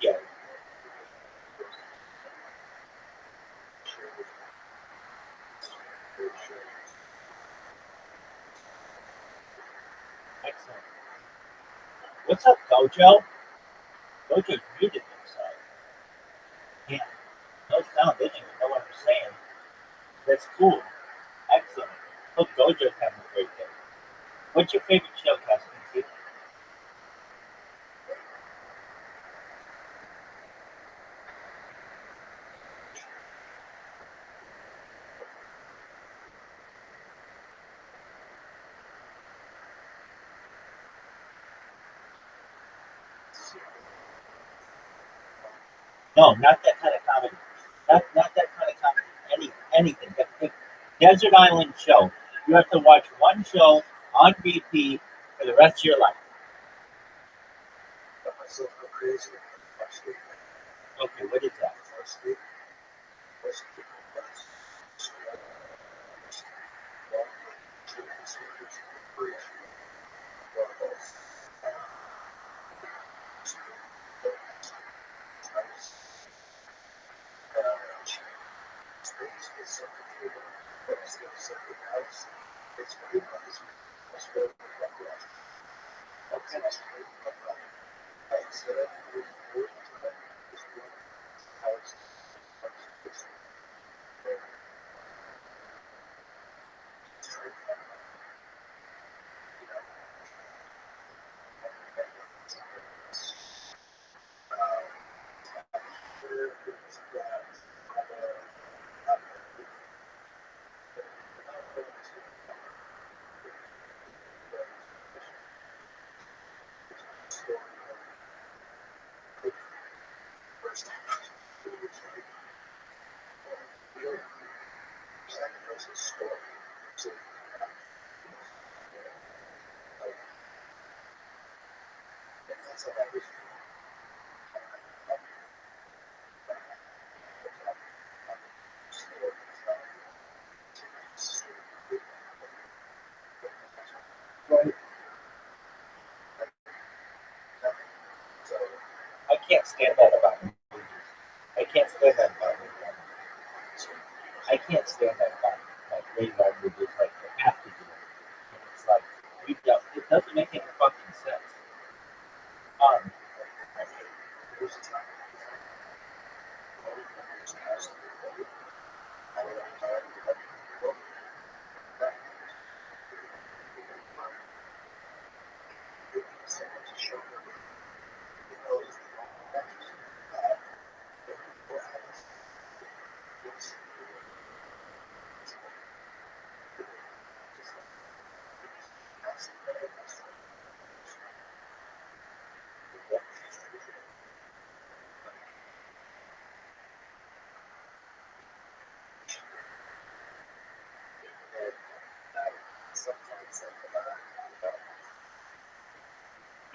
Yeah. Excellent. What's up, Gojo? Gojo muted himself. Yeah. No sound. They didn't even know what I'm saying. That's cool. Excellent. Hope Gojo's having a great day. What's your favorite show, Cassie? No, not that kind of comedy. Not that kind of comedy. Anything. Desert Island show. You have to watch one show on repeat for the rest of your life. Okay, what is that? can't stand that about movies. I can't stand that about movies. I can't stand that about like rated R movies. Like they have to do it. And it's like it doesn't make any fucking sense. Um,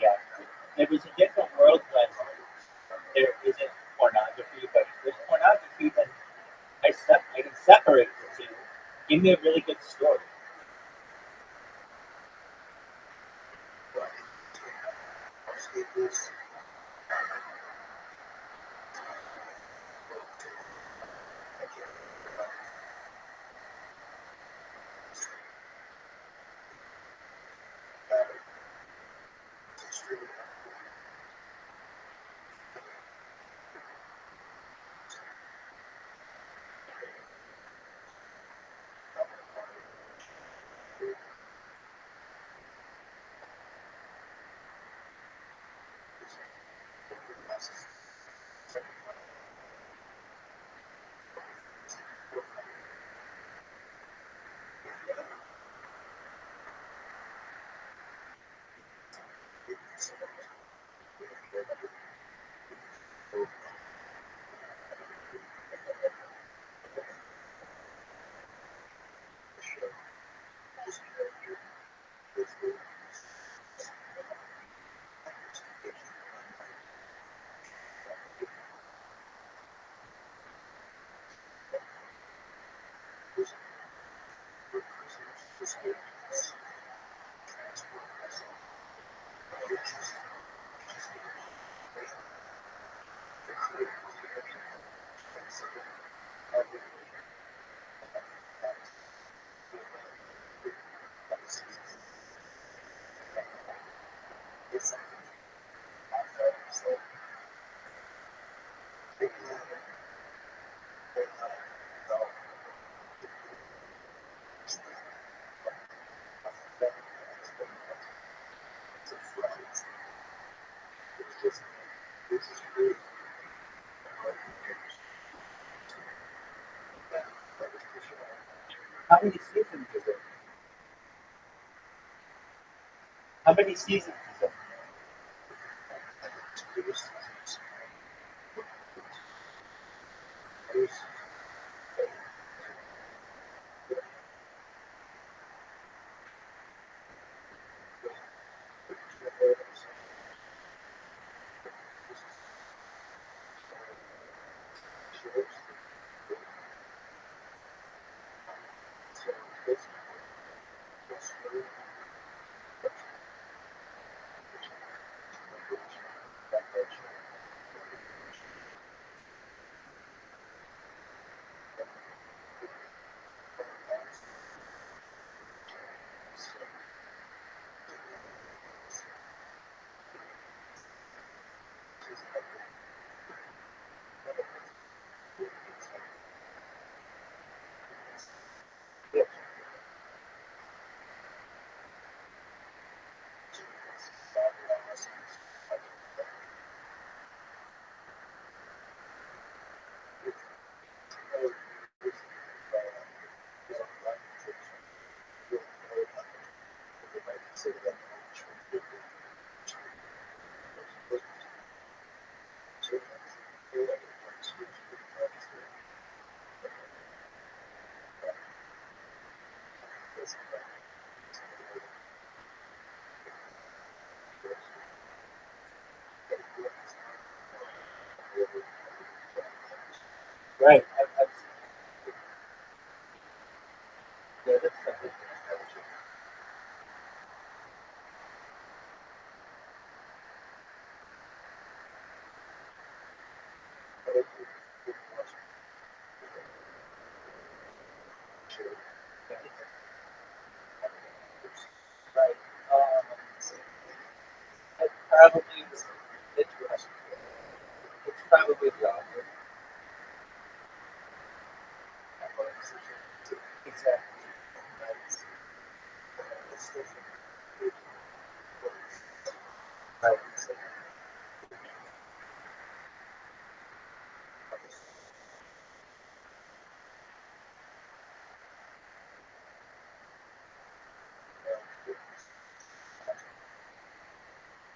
yeah, it was a different world when there isn't pornography, but if there's pornography, then I can separate the two. Give me a really good story. How many seasons is it? How many seasons is it? Right. Yeah, that's something. probably the author. Exactly. Right.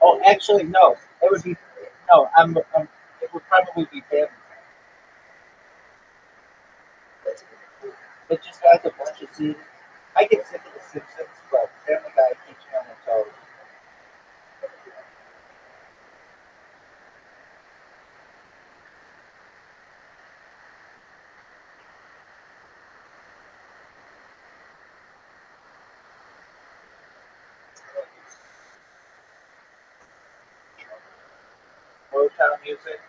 Oh, actually, no. It would be no. It would probably be family. It just has a bunch of scenes. I get sick of The Simpsons, but Family Guy keeps me on my toes. Motown music.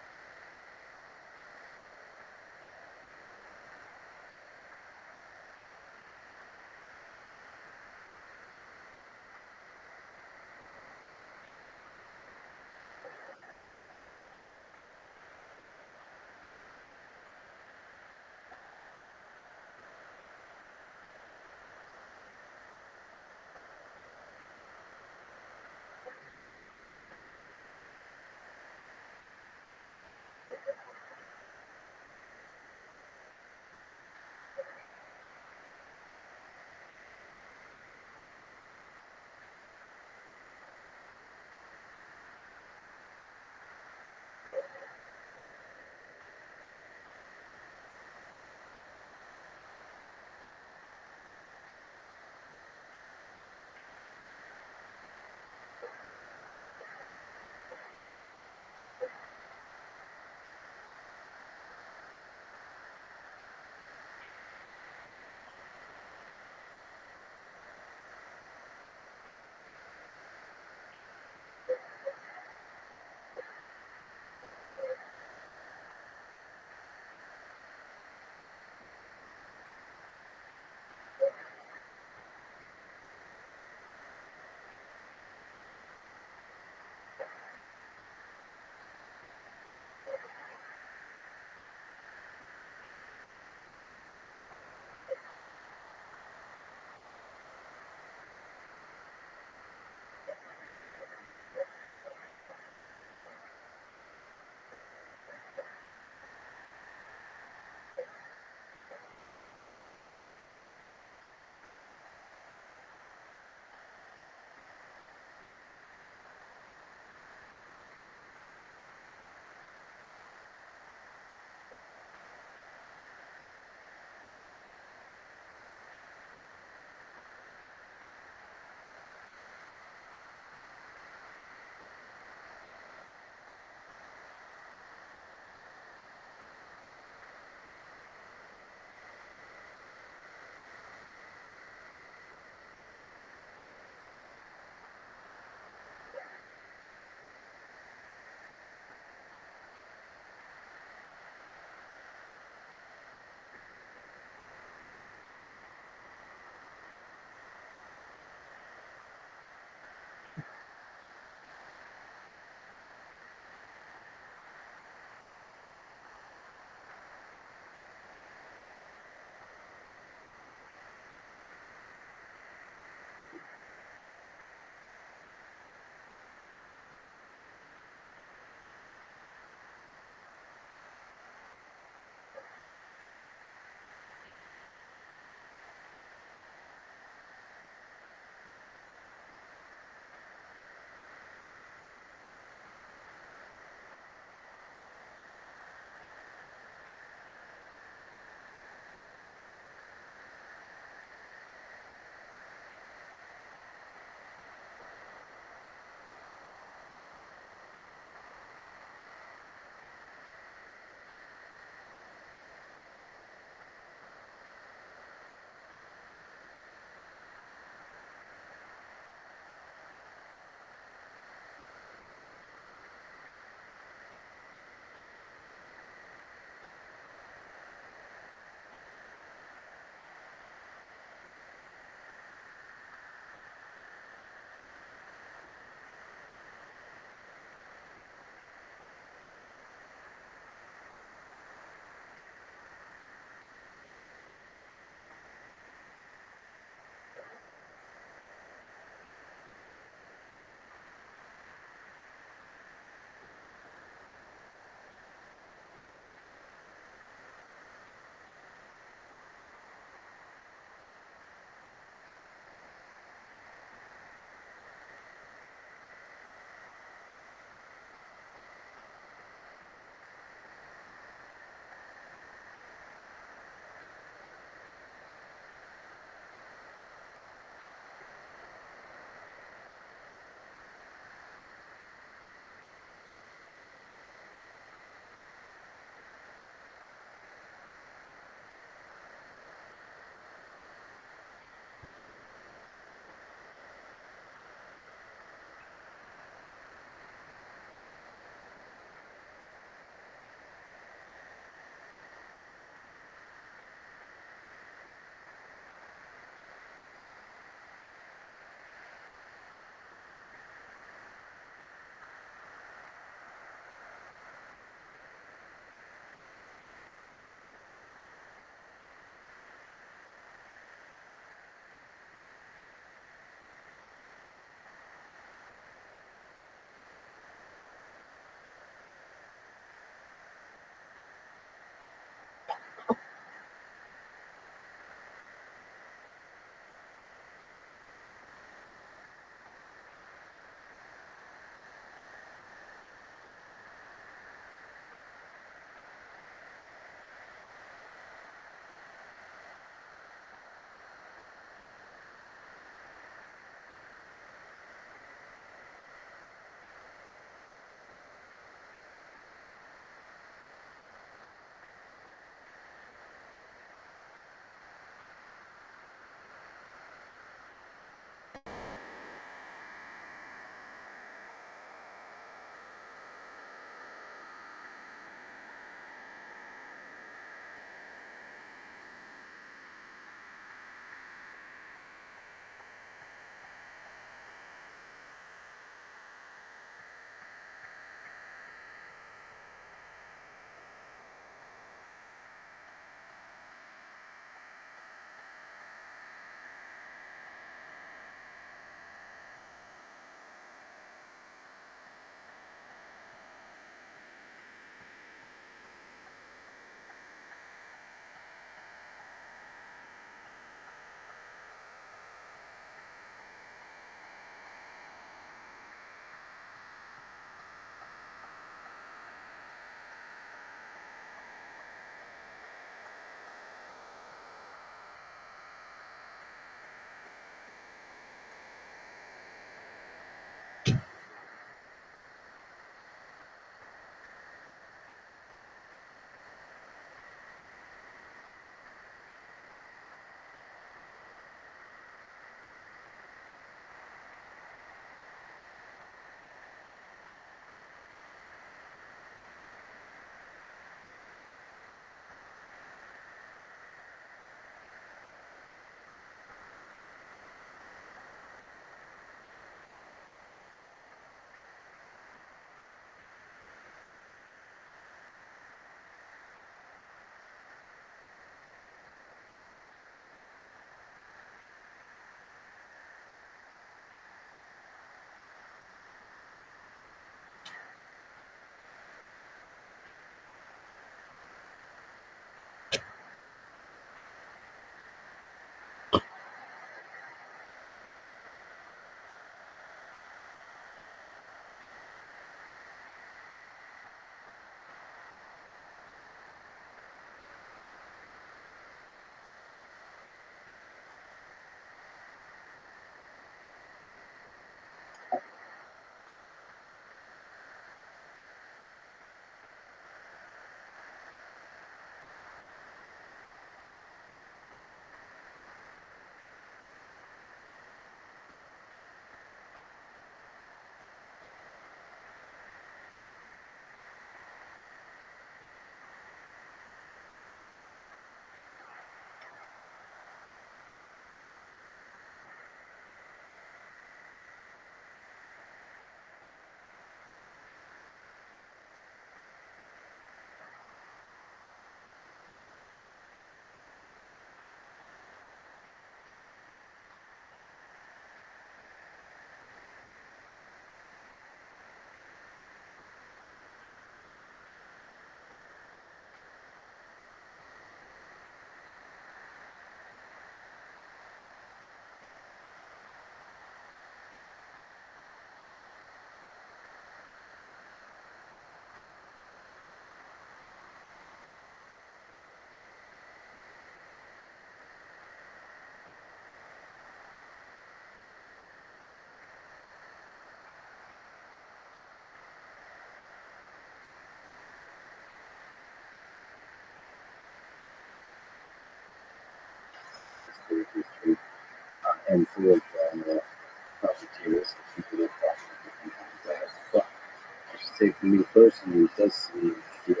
say for me personally, it does seem to be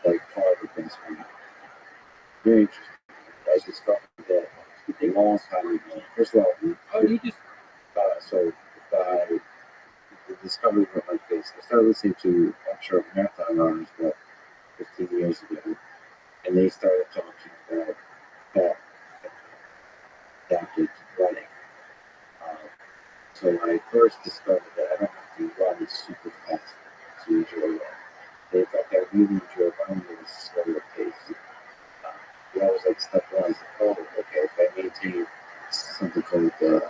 like far difference from me. Very interesting. I discovered that a long time ago. First of all, Oh, you just so by the discovery of my face, I started listening to ultra marathon runners about 15 years ago, and they started talking about fat adapted running. Um, so when I first discovered that I don't have to run super fast to enjoy that. In fact, I really enjoy running at a slower pace. That was like step one. Oh, okay, if I maintain something called the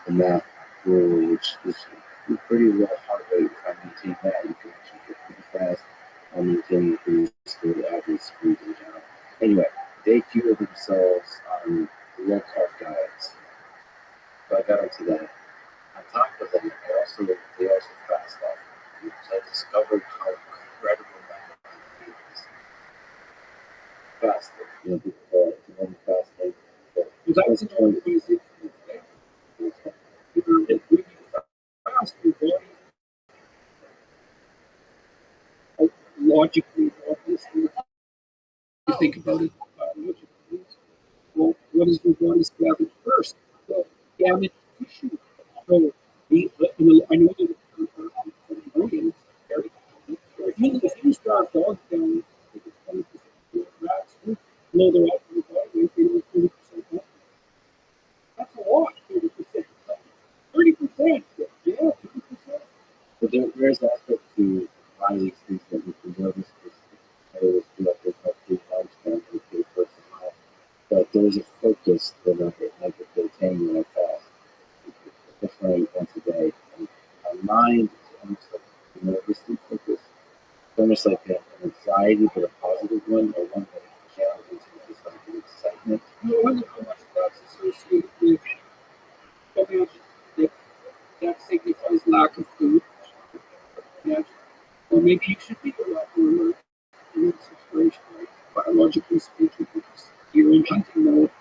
math rule, which is pretty low heart rate, if I maintain that, you can actually get pretty fast on maintaining a pretty slow average speed in general. Anyway, they fuel themselves on low carb diets. So I got into that. On top of that, they also fast off. So I discovered how incredible that is. Fasting. You know, people call it fasting. But was that was the only way to when you fast, your body logically, obviously, you think about it biologically. Well, what is your body's scavenge first? Well, damaged tissue. So, I know that if you start dog down with 20% rats, blow their out in the body weight, they lose 30% more. That's a lot, 30%. 30%, yeah, 30%. But there's aspect to a lot of these things that we can notice because I always feel like there's not three lifespan for the person life. But there's a focus that I get to attain when I fast, especially once a day. And my mind is almost like a nervously focus. It's almost like an anxiety, but a positive one, or one that challenges me, just like an excitement. I wonder how much that's associated with imagine that signifies lack of food. Imagine. Or maybe you should be a lot more alert in that situation, right? Biologically speaking, because you're in hunting mode.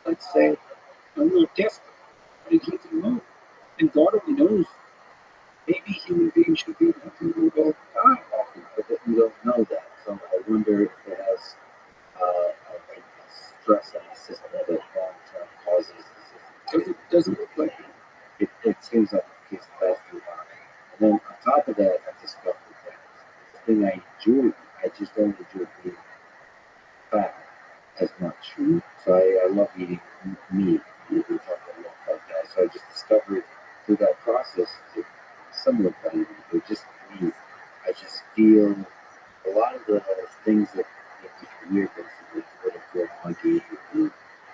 Let's say, I'm not desperate, but in hunting mode. And God only knows, maybe human beings should be in hunting mode all the time. Often, but we don't know that. So I wonder if it has a stress on the system that long-term causes the system. Doesn't look like it. It seems like it gets faster on. And then on top of that, I discovered that the thing I enjoy, I just don't enjoy eating fat as much. So I love eating meat. We talk about that. So I just discovered through that process that similar thing, but just meat. I just feel a lot of the things that make me weird, like political monkey,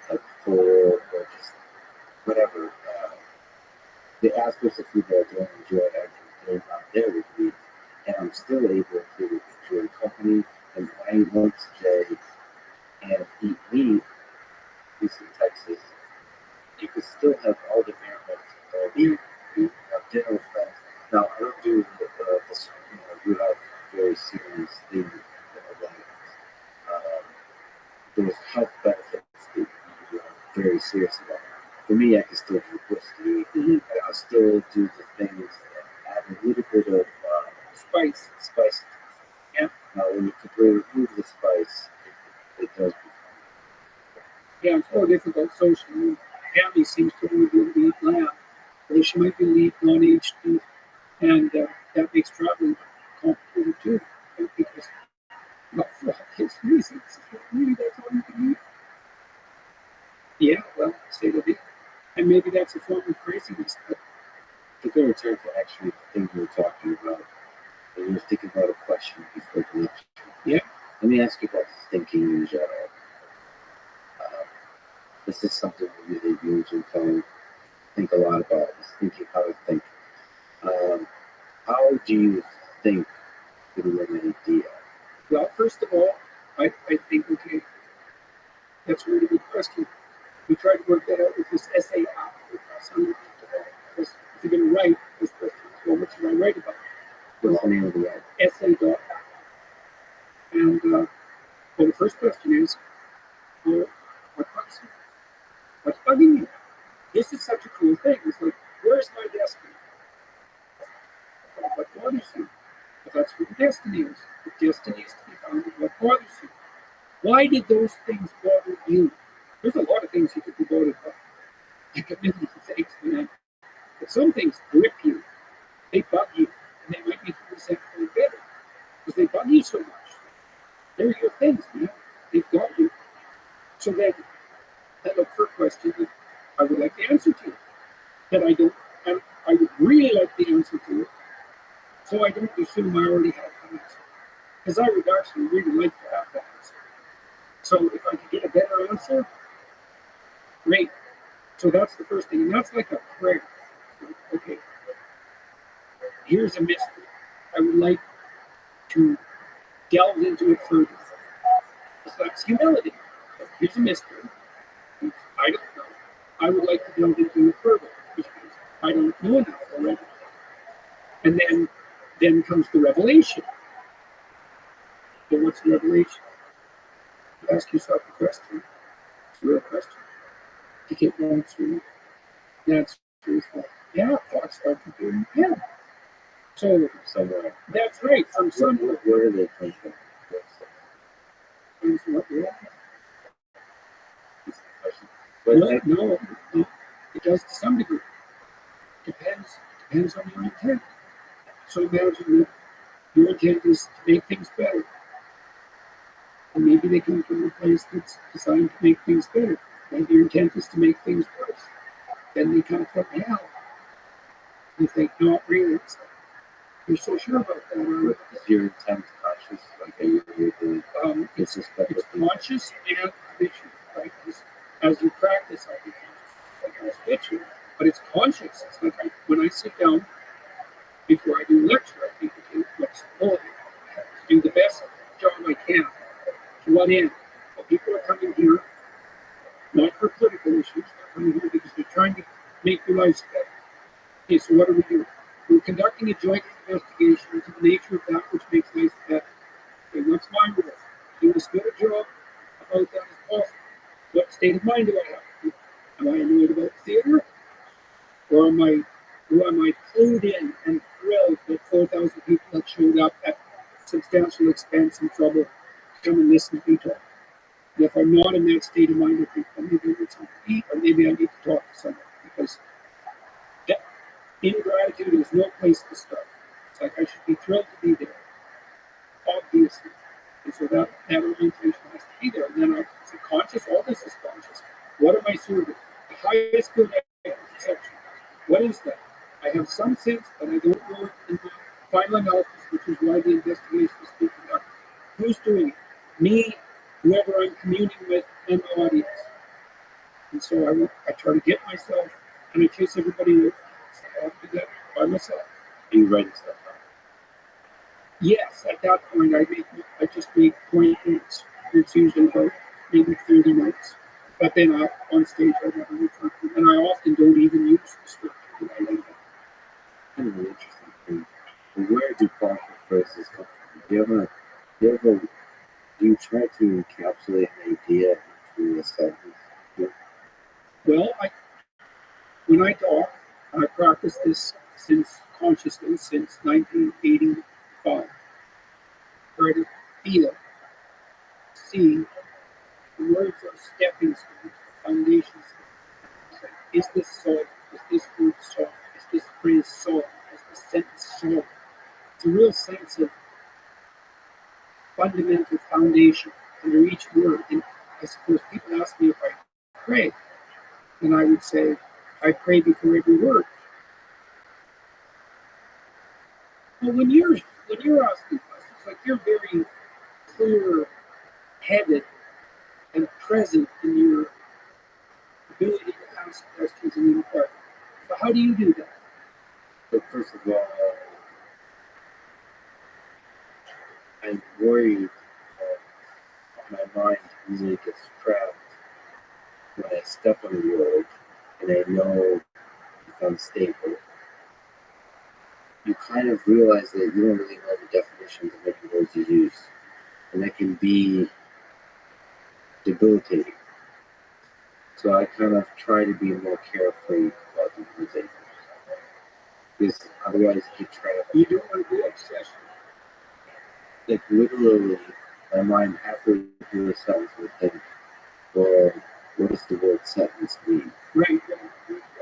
like full, or just whatever. The aspects of food that I don't enjoy, they're not there with me, and I'm still able to enjoy company. And when I eat lunch today and eat meat, at least in Texas, you could still have all the merriment of have dinner with friends. Now, I don't do you have very serious things like there's health benefits that you are very serious about. For me, I can still do whiskey. I'll still do the things that add a little bit of spice. Yeah. Now, when you completely remove the spice, it does Yeah, it's more difficult socially. Family seems to only be able to eat lamb, or she might be able to eat non-aged beef, and that makes traveling complicated too, right? Because not for obvious reasons. Really, that's all you can eat. Yeah, well, say the least. And maybe that's a form of craziness, but to go return to actually the thing we were talking about. And you were thinking about a question before the lecture. yeah, Let me ask you about thinking in general. This is something we really use and think a lot about. Is thinking how to think. How do you think through an idea? well, first of all, I think, okay, that's a really good question. We tried to work that out with this essay app. Because if you're going to write this question, well, what should I write about? What's the name of the app? Essay.app. And well, the first question is, well, what's bugging you? This is such a cool thing. It's like, where's my destiny? What bothers you? Because the destiny is. The destiny is to be found in what bothers you. Why did those things bother you? There's a lot of things you could be bothered by. Like a million things, man. But some things grip you. They bug you. And they might make you resentful and bitter. Because they bug you so much. They're your things, man. They've got you. So then, I look for a question that I would like the answer to. That I don't, I would really like the answer to it. So I don't assume I already have the answer. Because I would actually really like to have that answer. So if I could get a better answer, great. So that's the first thing. And that's like a prayer. Okay, here's a mystery. I would like to delve into it further. So that's humility. Here's a mystery. I don't know. I would like to delve into it further, which means I don't know enough already. And then comes the revelation. So what's the revelation? You ask yourself a question. It's a real question. You get one answer. The answer is like, yeah, thoughts start to do in your head. So somewhere. that's right. From somewhere. Where do they come from? What we're at. But Well, no, it does to some degree. Depends on your intent. So imagine that your intent is to make things better. And maybe they come from a place that's designed to make things better. Maybe your intent is to make things worse. Then they come from hell. You think, not really. You're so sure about that, or is your intent conscious? Like it's conscious and habitual, right? As you practice, I'll be conscious, like I was habitual, but it's conscious. It's like when I sit down before I do a lecture, I think, okay, what's the goal? I have to do the best job I can. To what end? Well, people are coming here not for political issues. They're coming here because they're trying to make their lives better. Okay, so what do we do? We're conducting a joint investigation into the nature of that which makes life better. Okay, what's my role? Do as good a job about that as possible. What state of mind do I have? Am I annoyed about the theater? Or am I clued in and thrilled that 4,000 people have showed up at substantial expense and trouble to come and listen to me talk? And if I'm not in that state of mind, I think, well, maybe I need something to eat, or maybe I need to talk to someone, because ingratitude is no place to start. It's like I should be thrilled to be there, obviously. And so that orientation has to be there. And then it's conscious, all this is conscious. What am I serving? The highest good perception. What is that? I have some sense, but I don't know it in the final analysis, which is why the investigation is being conducted. Who's doing it? Me, whoever I'm communing with, and the audience. And so I try to get myself, and I chase everybody out. So I'll do that by myself. you write stuff down. Yes, at that point, I just make point notes. It's usually about maybe 30 notes. But then on stage, I never refer to them. And I often don't even use the script that I leave. Kind of an interesting thing. But where do powerful phrases come from? Do you try to encapsulate an idea into a sentence? Well, when I talk, I practice this consciously since 1985. Try to feel, see, the words are stepping stones, foundations. Is this solid? Is this word solid? Is this phrase solid? Is this sentence solid? It's a real sense of fundamental foundation under each word. And I suppose people ask me if I pray, and I would say, I pray before every word. Well, when you're asking questions, like you're very clear-headed and present in your ability to ask questions and inquire. So how do you do that? But first of all, I'm worried that my mind easily gets trapped when I step on a word and I know it's unstable. You kind of realize that you don't really know the definitions of every word you use, and that can be debilitating. So I kind of try to be more carefree about the words I use, because otherwise you get trapped. You don't want to be obsessed. like literally, my mind halfway through a sentence would think, well, what does the word sentence mean? Right.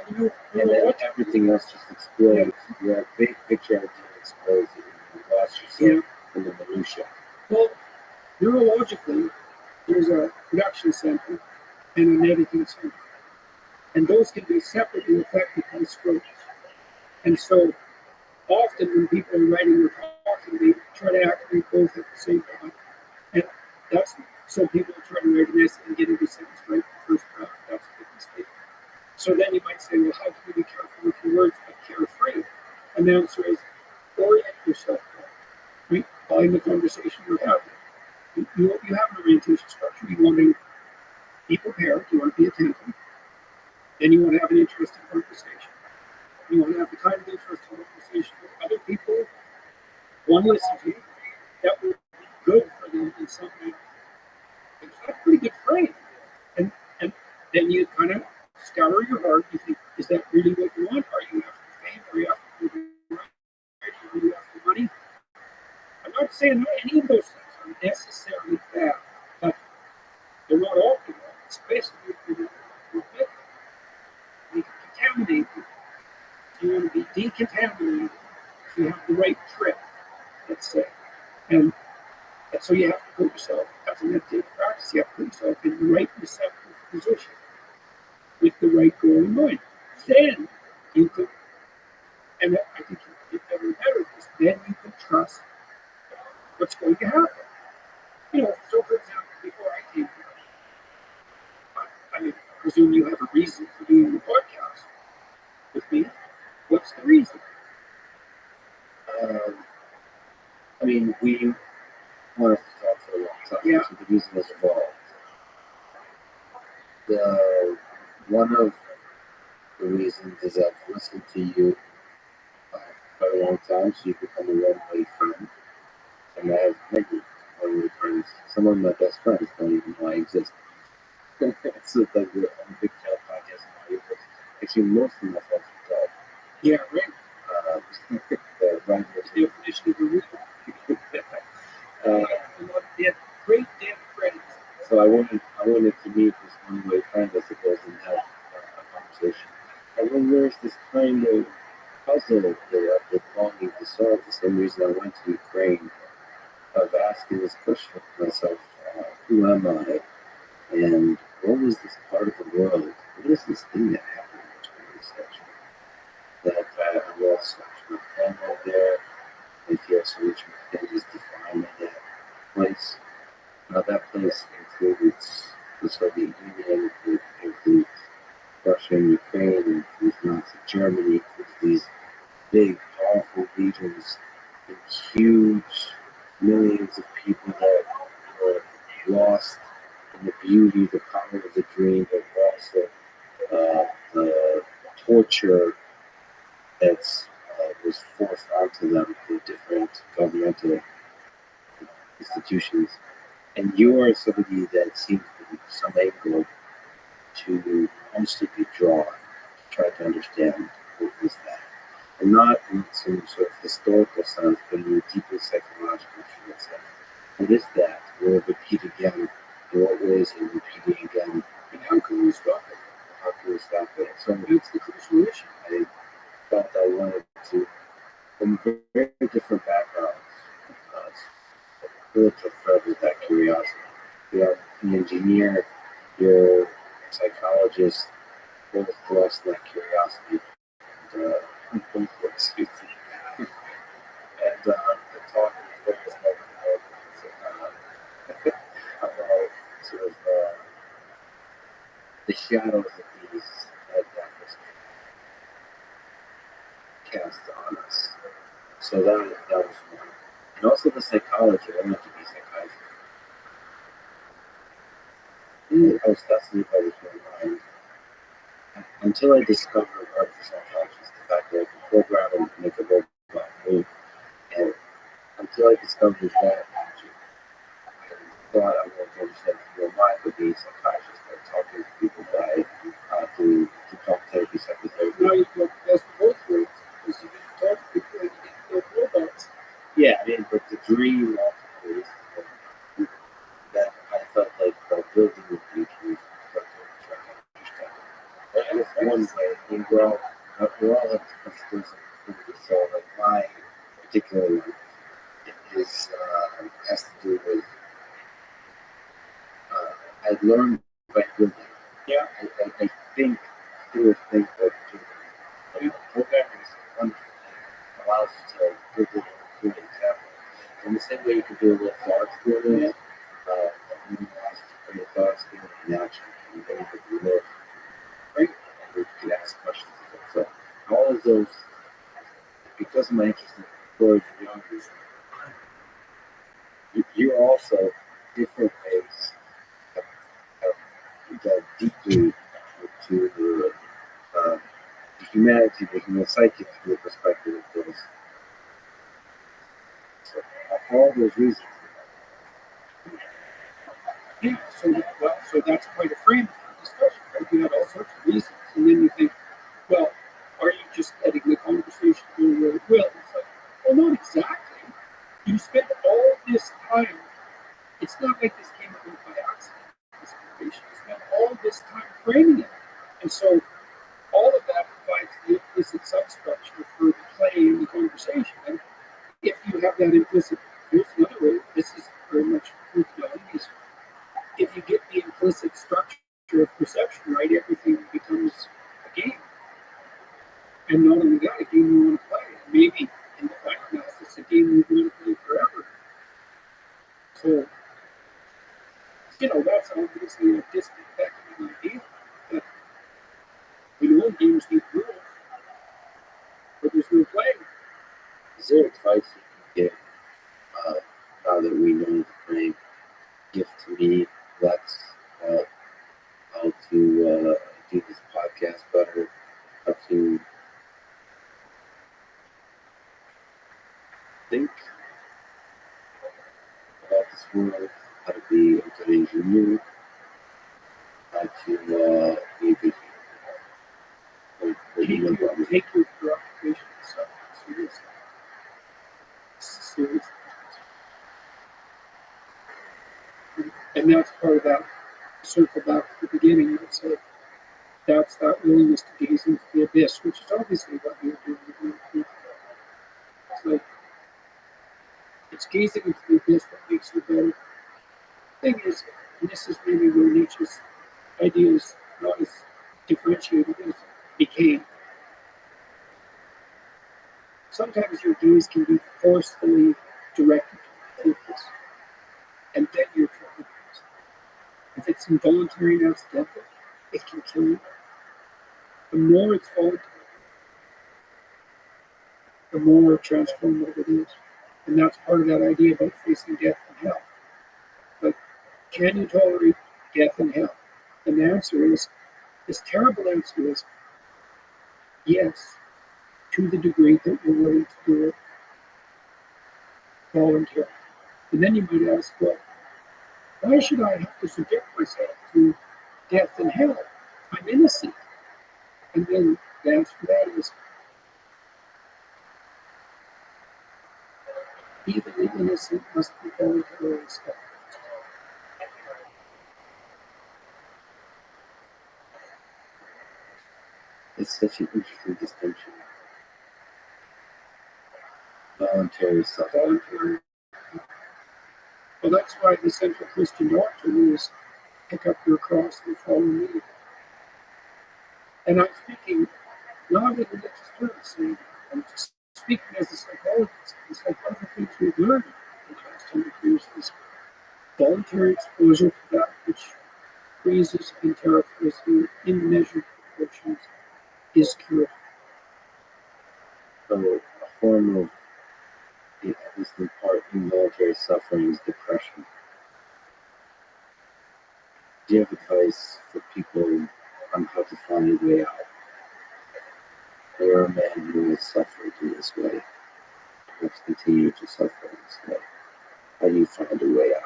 And then everything else just explodes. Your big picture idea explodes, and you lost yourself in the minutia. Well, neurologically, there's a production center and an editing center. And those can be separately affected by strokes. And so often when people are writing or talking, they try to activate both at the same time. And that's so people try to write an essay and get every sentence right the first draft. That's a big mistake. So then you might say, well, how can you be careful with your words but carefree? And the answer is orient yourself right by the conversation you're having. You have an orientation structure. You want to be prepared. You want to be attentive. Then you want to have an interesting conversation. You want to have the kind of interesting conversation that other people want to listen to. That would be good for them in some way. That's a pretty good frame. And then you kind of scour your heart. You think, is that really what you want? Are you after fame? Are you after the right? Are you after money? I'm not saying any of those things are necessarily bad, but they're not all bad, especially if you're with it. You can contaminate them. You want to be decontaminated. You have the right trip, let's say. And so you have to put yourself, as a meditative practice, you have to put yourself in the right receptive position with the right goal in mind. Then you could, and I think you get better and better at this, then you can trust what's going to happen. So for example, before I came here, I presume you have a reason for doing the podcast with me. What's the reason? I mean, we wanted to talk for a long time, so the reason has evolved. One of the reasons is I've listened to you for a long time, so you've become a one-way friend. And I have many one-way friends. Some of my best friends don't even know I exist. So like, I'm a big fan of podcasts and audiobooks. Actually, most of my friends are dog. Yeah, right. The writers. The definition of a reader. They're great damn friends. So I wanted to meet this one-way friend, I suppose, and have a conversation. And then there's this kind of puzzle that I've been longing to solve. The same reason I went to Ukraine, of asking this question to myself: who am I? And what was this part of the world? What is this thing that happened in the 20th century? That I lost so much my family there. I feel so much my family is defined by that place. Now that place includes the Soviet Union, it includes Russia and Ukraine, it includes Nazi Germany, it includes these big, powerful regions and huge millions of people that were lost in the beauty, the power of the dream, but also the torture that was forced onto them through different governmental institutions. And you are somebody that seems from some angle to constantly draw, to try to understand what was that. And not in some sort of historical sense, but in a deeply psychological sense. What is that? We'll repeat again. In what ways are repeating again? And how can we stop it? How can we stop it? So That's the crucial issue. I felt I wanted to, from very different backgrounds, really to thread with that curiosity. You're an engineer, you're a psychologist, both lost that curiosity. And both looks and talk with various about sort of the shadows that these darkness cast on us. So that was one. And also the psychology. I wanted to be a psychiatrist. I was fascinated by this one mind. Until I discovered artificial intelligence, the fact that I could program and make a robot move, and until I discovered that magic, I thought I wanted to understand the human mind, but being a psychiatrist, by talking to people, by to talk therapy, psychotherapy. Now you go best of both worlds because you get to talk to people and you get to build robots. Yeah, I mean, but the dream of ways that I felt like building with you to start to understand. I guess one way, I mean, we're all experiencing so like my particular one is has to do with I learned by building. Yeah. I think through a thing that programming is wonderful. It allows you to build it through an example. In the same way you can do a little thought experiment, and then allows you to put your thoughts in action and then you can live, right? And you can ask questions. So all of those, because of my interest in storage and younger, you're also different ways have delved deeply into the humanity, the human psyche through the perspective of those. So, for all those reasons, Yeah, so that's quite a frame for discussion, right? You have all sorts of reasons, and then you think, well, are you just letting the conversation go where it will? It's like, well, not exactly. You spend all this time. It's not like this came about by accident. This information. You spend all this time framing it, and so all of that provides the implicit substructure for the play in the conversation. And if you have that implicit, here's another way. This is very much is if you get the implicit structure of perception right, everything becomes a game. And not only that, a game you want to play. Maybe in the fact analysis, a game you want to play forever. So, that's obviously a distant beckoning idea. But we know games need rules, but there's no play. is there advice you can give now that we know the frame? Give to me, Lex, how to do this podcast better, how to think about this world, how to be a good engineer, how to be a good Take your preoccupation stuff seriously. Seriously. And that's part of that circle back to the beginning. It's like, that's that willingness to gaze into the abyss, which is obviously what you're doing. It's like, it's gazing into the abyss that makes you better. The thing is, and this is maybe where Nietzsche's idea is not as differentiated as it became. Sometimes your gaze can be forcefully directed to focus, and then you're traumatized. If it's involuntary and accidental, it can kill you. The more it's voluntary, the more transformative it is. And that's part of that idea about facing death and hell. Like, can you tolerate death and hell? And the answer is, this terrible answer is yes, to the degree that you're willing to do it voluntarily. And then you might ask, well, why should I have to subject myself to death and hell? I'm innocent. And then the answer to that is, even the innocent must be voluntarily stopped. It's such an interesting distinction. Voluntary suffering. Voluntary. Well, that's why the central Christian doctrine is pick up your cross and follow me. And I'm speaking not in religious terms, I'm just speaking as a psychologist. It's like one of the things we've learned in the last 100 years is voluntary exposure to that which freezes and terrifies you in measured proportions is curative. So a form of, at least in part, involuntary suffering is depression. Do you have advice for people on how to find a way out? You're a man who has suffered in this way, perhaps continue to suffer in this way. How do you find a way out?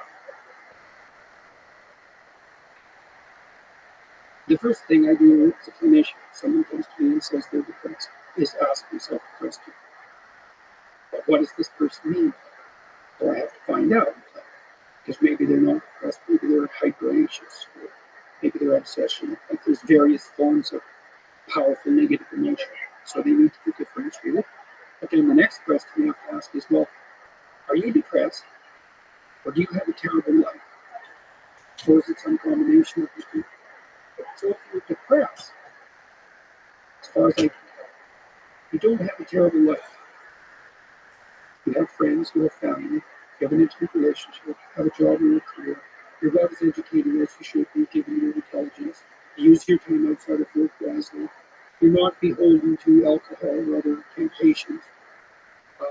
The first thing I do as a clinician, if someone comes to me and says they're depressed, is ask myself a question. But what does this person mean? So I have to find out. because maybe they're not depressed, maybe they're hyper anxious, or maybe they're obsession. Like there's various forms of powerful negative emotion. So they need to differentiate it. But then the next question you have to ask is, well, are you depressed, or do you have a terrible life? Or is it some combination of the two? So if you're depressed, as far as I can tell, you don't have a terrible life. You have friends, you have family, you have an intimate relationship, you have a job or a career. You're about as educated as you should be given your intelligence. You use your time outside of work wisely. You're not beholden to alcohol or other temptations. Um,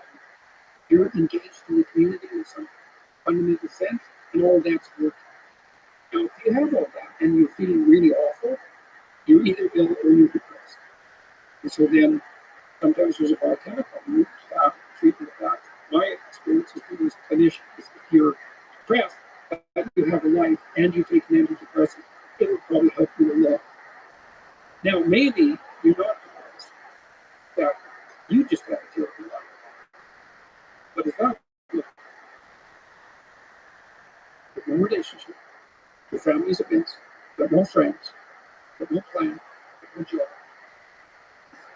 you're engaged in the community in some fundamental sense, and all that's working. Now, if you have all that and you're feeling really awful, you're either ill or you're depressed. And so then sometimes there's a biochemical route treatment of that. My experience has been as a clinician is if you're depressed, but you have a life and you take an antidepressant, it will probably help you a lot. Now, maybe you're not depressed, that you just have a terrible life. But it's not good. You have no relationship, your family's against, you have no friends, you have no plan, you have no job.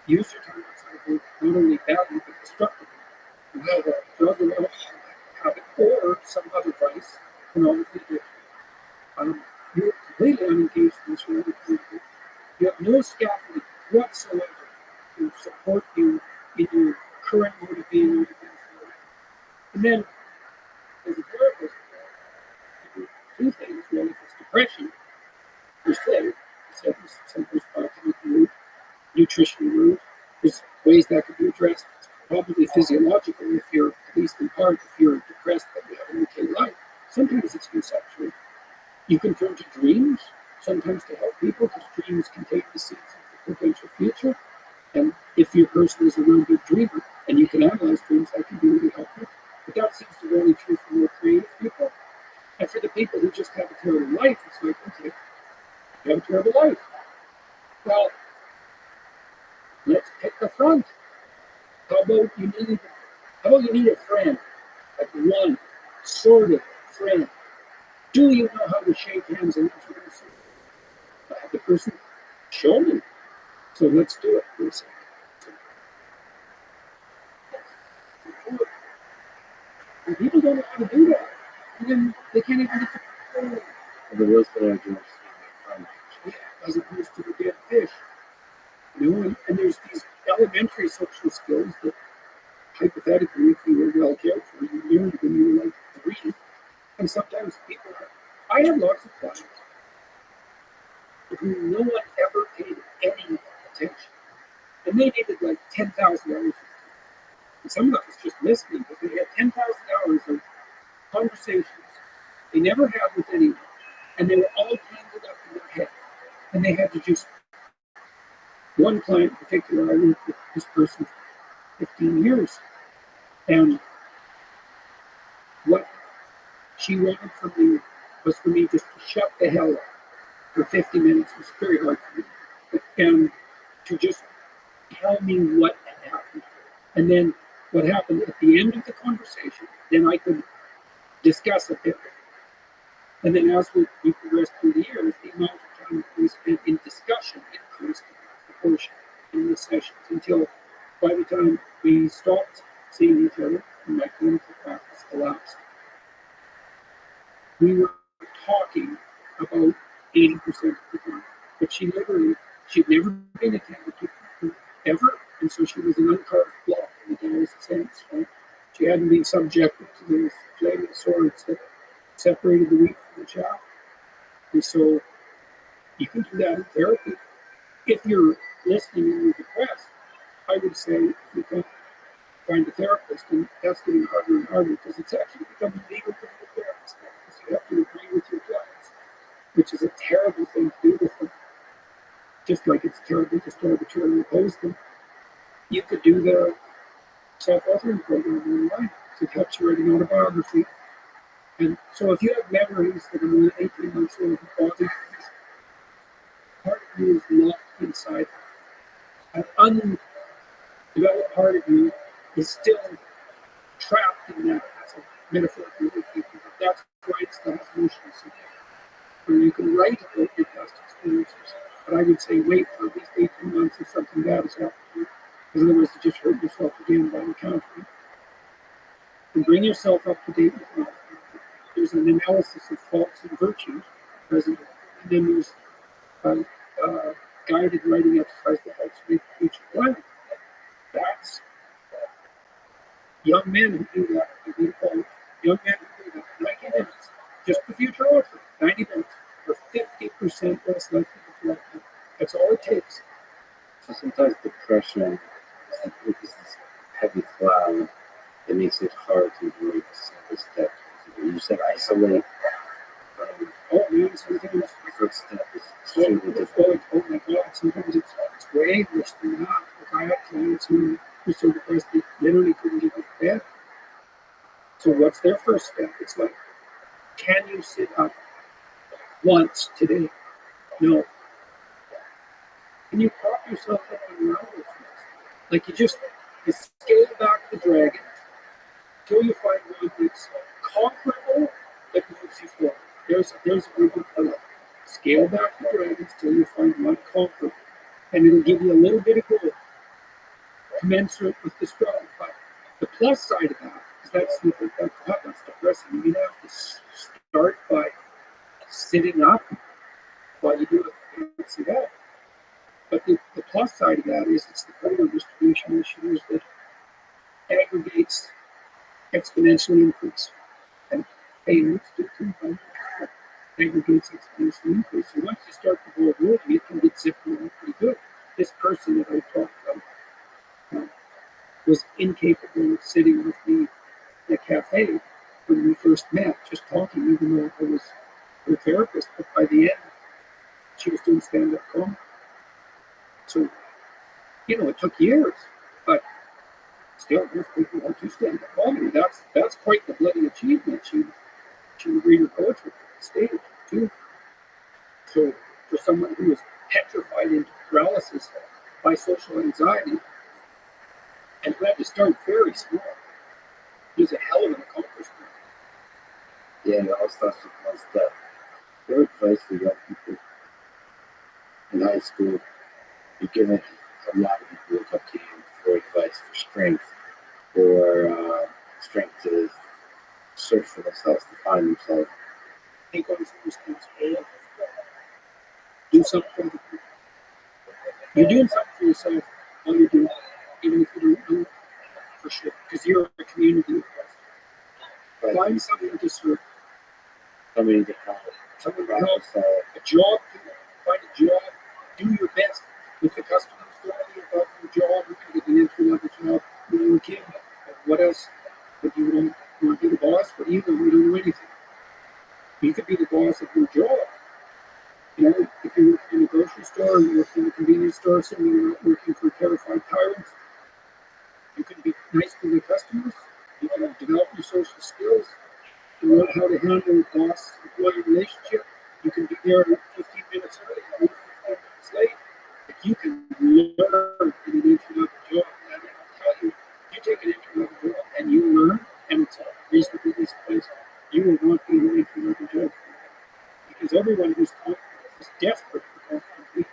Use your time outside of work, not only badly, but destructively. You have a drug or alcohol habit or some other vice, pornography addiction. You're completely unengaged in this reality. You have no scaffolding whatsoever to support you in your current mode of being. And then, as a therapist, you do two things. Well, if it's depression, per se, sometimes biochemical route, nutritional route, there's ways that could be addressed. Probably physiological if you're, at least in part, if you're depressed but you have an okay life. Sometimes it's conceptual. You can turn to dreams, sometimes to help people, because dreams contain the seeds of the potential future. And if your person is a real good dreamer, and you can analyze dreams, that can be really helpful. But that seems to be only true for more creative people. And for the people who just have a terrible life, it's like, okay, you have a terrible life. Well, let's pick the front. How about you need a friend, like one sort of friend. Do you know how to shake hands and introduce yourself? Have the person show me. So let's do it for a second. And people don't know how to do that. And then they can't even get the And the worst that I do is as opposed to the dead fish. You know, and there's these elementary social skills that hypothetically, if you were well cared for, you learned when you were like 3. And sometimes people I have lots of clients who no one ever paid any attention. And they needed like 10,000 hours. And some of that was just listening, but they had 10,000 hours of conversations they never had with anyone. And they were all tangled up in their head. And they had to just, one client in particular, I worked with this person for 15 years. And what she wanted from me was for me just to shut the hell up for 50 minutes. It was very hard for me. And to just tell me what had happened. And then what happened at the end of the conversation, then I could discuss a bit. And then as we progressed through the years, the amount of time we spent in discussion increased proportion in the sessions until by the time we stopped seeing each other and my clinical practice elapsed, we were talking about 80% of the time. But she'd never been attended to ever, and so she was an uncarved block in the Taoist sense, right? She hadn't been subjected to those flaming swords that separated the wheat from the chaff. And so you can do that in therapy. If you're listening and you're depressed, I would say if you can't find a therapist, and that's getting harder and harder because it's actually becoming legal to be a therapist because you have to agree with your clients, which is a terrible thing to do with them. Just like it's terrible just to arbitrarily oppose them. You could do the self-authoring program online. It helps you write an autobiography. And so if you have memories that are more than 18 months old and bother you, part of you is locked inside. An undeveloped part of you is still trapped in that. That's a metaphor for other people. That's write stuff emotional support. Where you can write about your past experiences. But I would say wait for at least 18 months if something bad has happened to you. Because otherwise you just hurt yourself again by encountering. And bring yourself up to date with life. There's an analysis of faults and virtues present. And then there's guided writing exercise that helps make future planning. That's young men who do that. Young men who do that. 90 minutes. Just the future author. 90 minutes. Or 50% less likely to write. That's all it takes. So sometimes depression is this heavy cloud that makes it hard to make simple steps. You said isolate. Oh man, sometimes The first step is extremely difficult. oh my god, sometimes it's way worse than that. Like I had clients who were so depressed they literally couldn't get out of bed. So what's their first step? It's like, can you sit up once today? No. Can you prop yourself up on your elbows? Like you scale back the dragon until you find one that's conquerable that moves you forward. There's a good one. Scale back the dragons till you find one conquerable. And it'll give you a little bit of gold, commensurate with the struggle. But the plus side of that is that's depressing. You're going to have to start by sitting up while you do it. You can't sit up. But the plus side of that is it's the polar distribution issues that aggregates exponentially increase. And payments do too, but aggregates exponentially increase. So once you start the ball rolling, it can get zipped around pretty good. This person that I talked about was incapable of sitting with me in a cafe when we first met, just talking, even though I was her therapist. But by the end, she was doing stand-up comedy. So, it took years, but still, most people want to stand up comedy. That's quite the bloody achievement. She would read her poetry on stage, too. So, for someone who was petrified into paralysis by social anxiety, and who had to start very small, it was a hell of an accomplishment. Yeah, it all starts with one step. Your advice for young people in high school, you're giving a lot of people look up to you for advice, for strength, for strength to search for themselves, to find themselves. Take on some responsibility. Do something for other people. You're doing something for yourself while you're doing it, even if you don't know it for sure, because you're a community. Right. Find something to serve. Somebody to help. Someone to help. A job. Find a job. Do your best. If the customer's talking about your job, you can get an entry-level job when you were a kid. What else? If you want to be the boss, what do you do? You don't do anything. You could be the boss of your job. If you work in a grocery store, you work in a convenience store, so you're not working for terrified tyrants. You can be nice to your customers. You can develop your social skills. You learn how to handle a boss-employee relationship. You can be there 15 minutes early and 15 minutes late. If you can learn in an entry-level job, and I'll tell you, you take an entry-level job and you learn, and it's a reasonably decent place, you will not be in an entry-level job. Because everyone who's confident is desperate for confidence.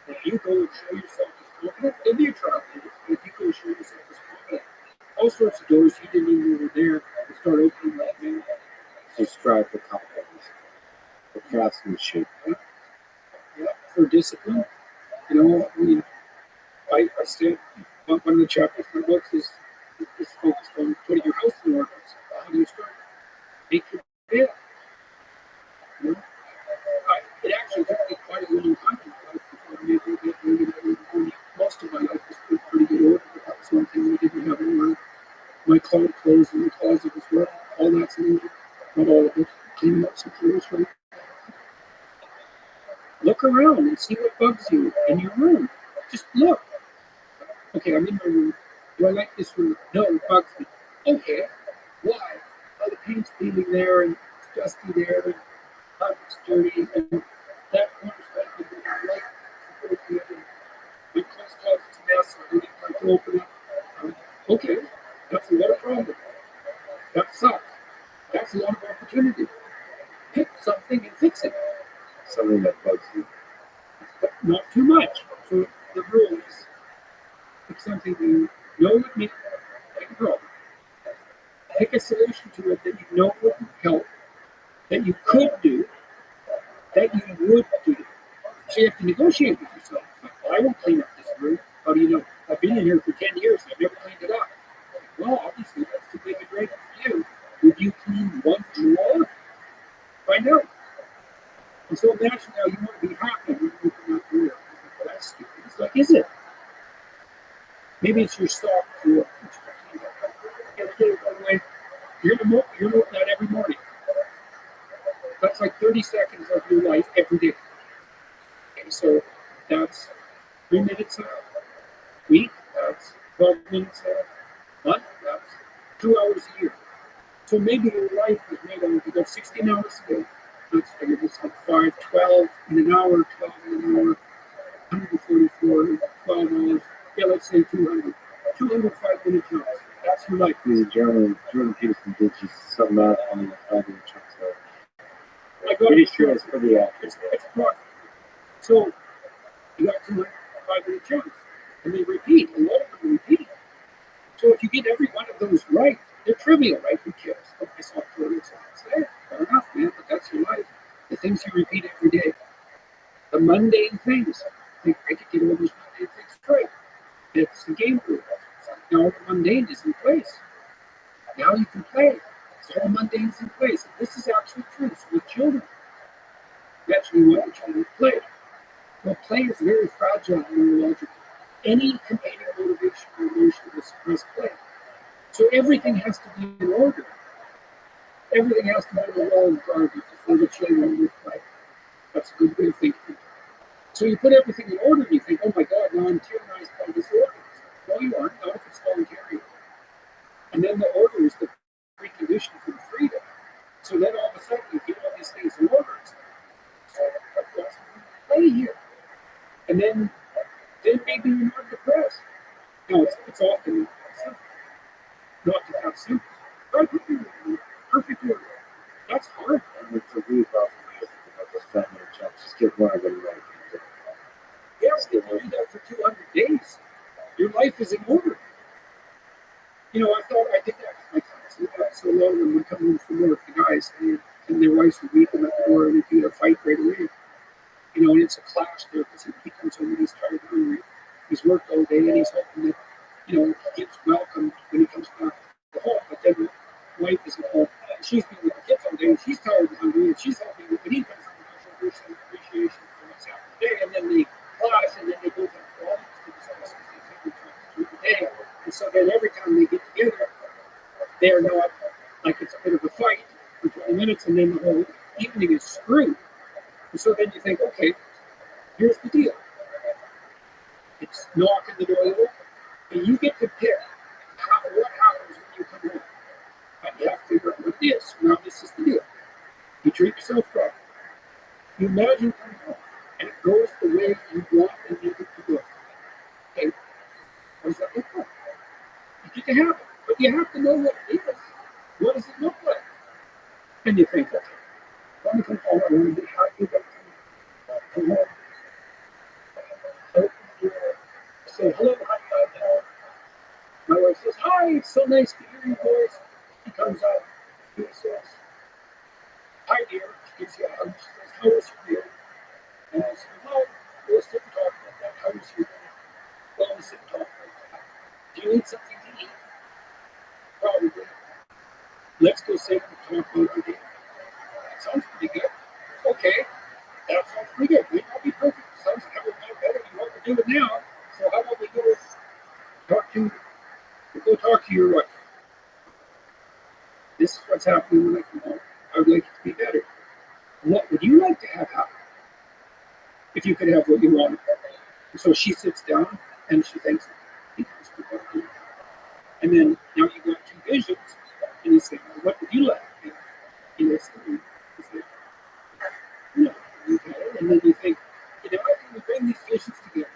If you go and show yourself as confident, there'll be a trial. If you go and show yourself as confident, all sorts of doors you didn't even know were there will start opening right now. So strive for confidence, for craftsmanship. Yeah, for discipline. I said one of the chapters in my books is focused on putting your house in order. So how do you start? Make your bed. It actually took me quite a long time before I made my bed. Most of my life was in pretty good order, but that was one thing we didn't have in order. My clothes in the closet as well. All that's in order. Not all of it. Cleaning up some clothes, right? Look around and see what bugs you in your room. Just look. Okay, I'm in my room. Do I like this room? No, it bugs me. Okay, why? Oh, the paint's peeling there, and it's dusty there, and it's dirty, and that corner's ugly, and I like to put it in. My closet's a mess, I don't even like to open it. Okay, that's a lot of problem. That sucks. That's a lot of opportunity. pick something and fix it, Something that bugs you. but not too much. So the rule is pick something you know would make a problem. Pick a solution to it that you know would help, that you could do, that you would do. So you have to negotiate with yourself. Like, well, I won't clean up this room. How do you know? I've been in here for 10 years and I've never cleaned it up. Well, obviously that's too big a drag for you. Would you clean one drawer? Find out. And so imagine now you want to be happy when you open that drawer. Well, that's stupid. It's like, is it? Maybe it's your sock drawer. You're going to note that every morning. That's like 30 seconds of your life every day. Okay, so that's 3 minutes a week. That's 12 minutes a month. That's 2 hours a year. So maybe your life is made up. You got 16 hours a day. Let's figure this out. 5, 12 in an hour, 12 in an hour, 144, 12 hours. Yeah, let's say 200. 205 minute jobs. That's your life. He's a Jordan Peterson did just some math on the 5-minute chunks. So I got pretty it. sure it's pretty accurate. It's approximate. So you got 205 minute chunks. And they repeat. A lot of them repeat. So if you get every one of those right, they're trivial, right? Who cares? Oh, I saw tutorials on it. Fair enough, man, but that's your life. The things you repeat every day. The mundane things. I could get all those mundane things right. It's the game rule. Now the mundane is in place. Now you can play. So all the mundane's in place. And this is actually true. So with children, you actually want your children to play. Well, play is very fragile neurologically. Any competing motivation or emotion will suppress play. So everything has to be in order. Everything has to be in a wall garbage before the children will play. That's a good way of thinking. So you put everything in order and you think, oh my God, now I'm tyrannized by this order. No, you aren't. Not if it's voluntary. And then the order is the precondition for the freedom. So then all of a sudden you get all these things in order. So that's play here. And then maybe you're not depressed. No, it's often simple. Not to have simple. Perfect order. That's hard. And it's a really powerful way about those 5-minute chunks. Just get one of them right. Yeah, if you do that for 200 days, your life is in order. You know, I thought I did that with my clients. So a lot of them would come home from work, the guys, and their wives would meet them at the door and they'd do a fight right away. You know, and it's a clash there because he comes home and he's tired and hungry. He's worked all day and he's hoping that, you know, he gets welcomed when he comes back to home. But then the wife isn't home. She's been with the kids all day and she's tired and hungry and she's hoping that when he comes home, he'll show her some appreciation for what's happened today. And then they clash and then they both have problems because they take each other through the day. And so then every time they get together, they're not like it's a bit of a fight for 20 minutes and then the whole evening is screwed. And so then you think, okay, here's the deal. It's knocking the door open, and you get to pick what happens when you come home. And you have to figure out what it is. Now, this is the deal. You treat yourself properly. You imagine coming home, and it goes the way you want and need it to go. Okay? What does that look like? You get to have it, but you have to know what it is. What does it look like? And you think, okay, when you come home, I want to be happy that I come home. Say hello, hi. My wife says, hi, it's so nice to hear your voice. He comes out, he says, hi dear. She gives you a hug. She says, how was your day? And I said, well, we'll sit and talk about that. How was your day? Well, we'll sit and talk about that. Do you need something to eat? Probably. Let's go sit and talk about your day. That sounds pretty good. Okay, that sounds pretty good. May not be perfect. Sounds like we're not better than what we're doing now. So how about we go talk to your wife? This is what's happening when I come home. I would like it to be better. What would you like to have happen? If you could have what you want. So she sits down and she thinks, and then now you got two visions, and you say, well, what would you like? And he listens, and you say, no, okay. And then you think, how can we bring these visions together?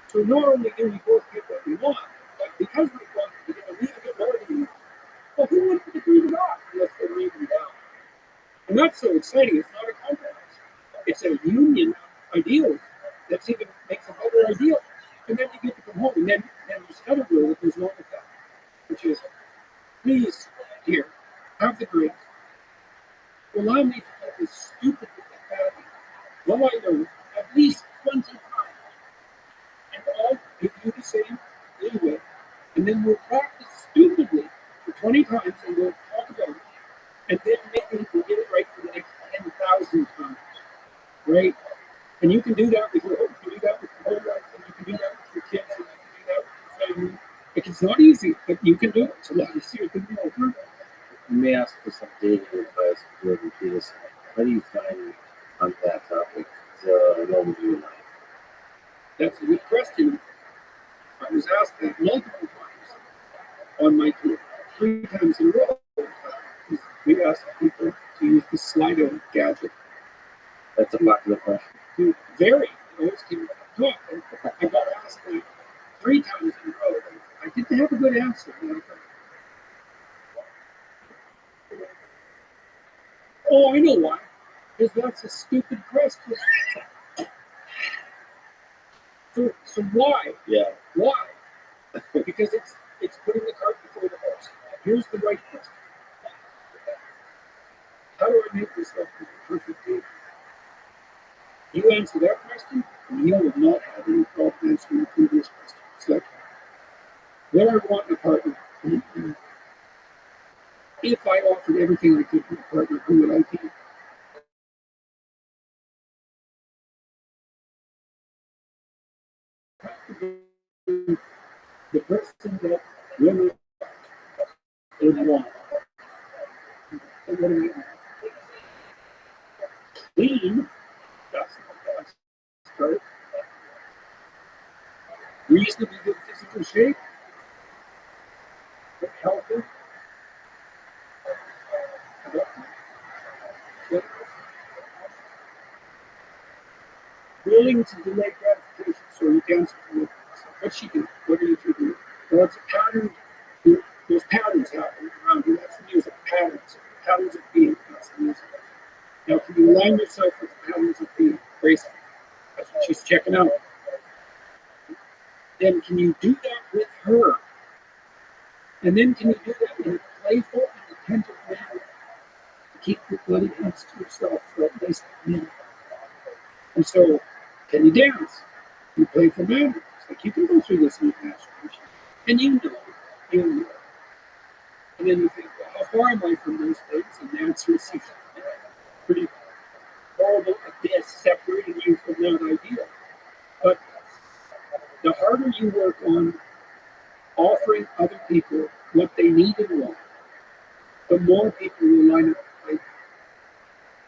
So not only do we both get what we want, but because we want to get a little bit more than we want, well, who wants to agree to that unless they're reading down? And that's so exciting. It's not a compromise. It's a union ideal that's even makes a better ideal. And then you get to come home. And then there's another rule that goes along with that, which is, please, here, have the grace. Allow me to do this stupid badly. Well, I know at least 20 times. And I'll give you the same anyway. And then we'll practice stupidly for 20 times and we'll talk about it. And then maybe we'll get it right for the next 10,000 times. Right? And you can do that with your home, you can do that with your whole life, and you can do that with your kids, and you can do that with your family. Like, it's not easy, but you can do it. It's a lot easier than the alternative. You may ask for some dating advice if you ever do this. How do you find on that topic the love of your life? That's a good question. I was asked that multiple times on my tour, 3 times in a row. We asked people to use the Slido gadget. That's a popular question. To vary. It always came up top. And I got asked that 3 times in a row. And I didn't have a good answer. And I thought, oh, I know why. Because that's a stupid question. So why? Yeah. Why? Because it's putting the cart before the horse. Here's the right question. How do I make myself a perfect date? You answer that question, and you will not have any problem answering the previous question. It's like, what I want in a partner. If I offered everything I could to a partner, who would I be? The person that women would want. And what do we want? Clean, that's the best start. Reasonably good physical shape, but healthy. Willing to delay gratification so you can support what she do, what are you to do? Well, it's a pattern. There's patterns happening around you. That's the music. Patterns of being. That's the music. Now, can you align yourself with the patterns of being? Grace. That's what she's checking out. Then can you do that with her? And then can you do that in a playful and attentive manner to keep your bloody hands to yourself for at least a minute? And so, can you dance? You play for manner. It's like you can go through this in your masturbation. And you know. And then you think, well, how far am I from those things? And the answer is pretty horrible abyss separating you from that ideal. But the harder you work on offering other people what they need and want, the more people will line up to play.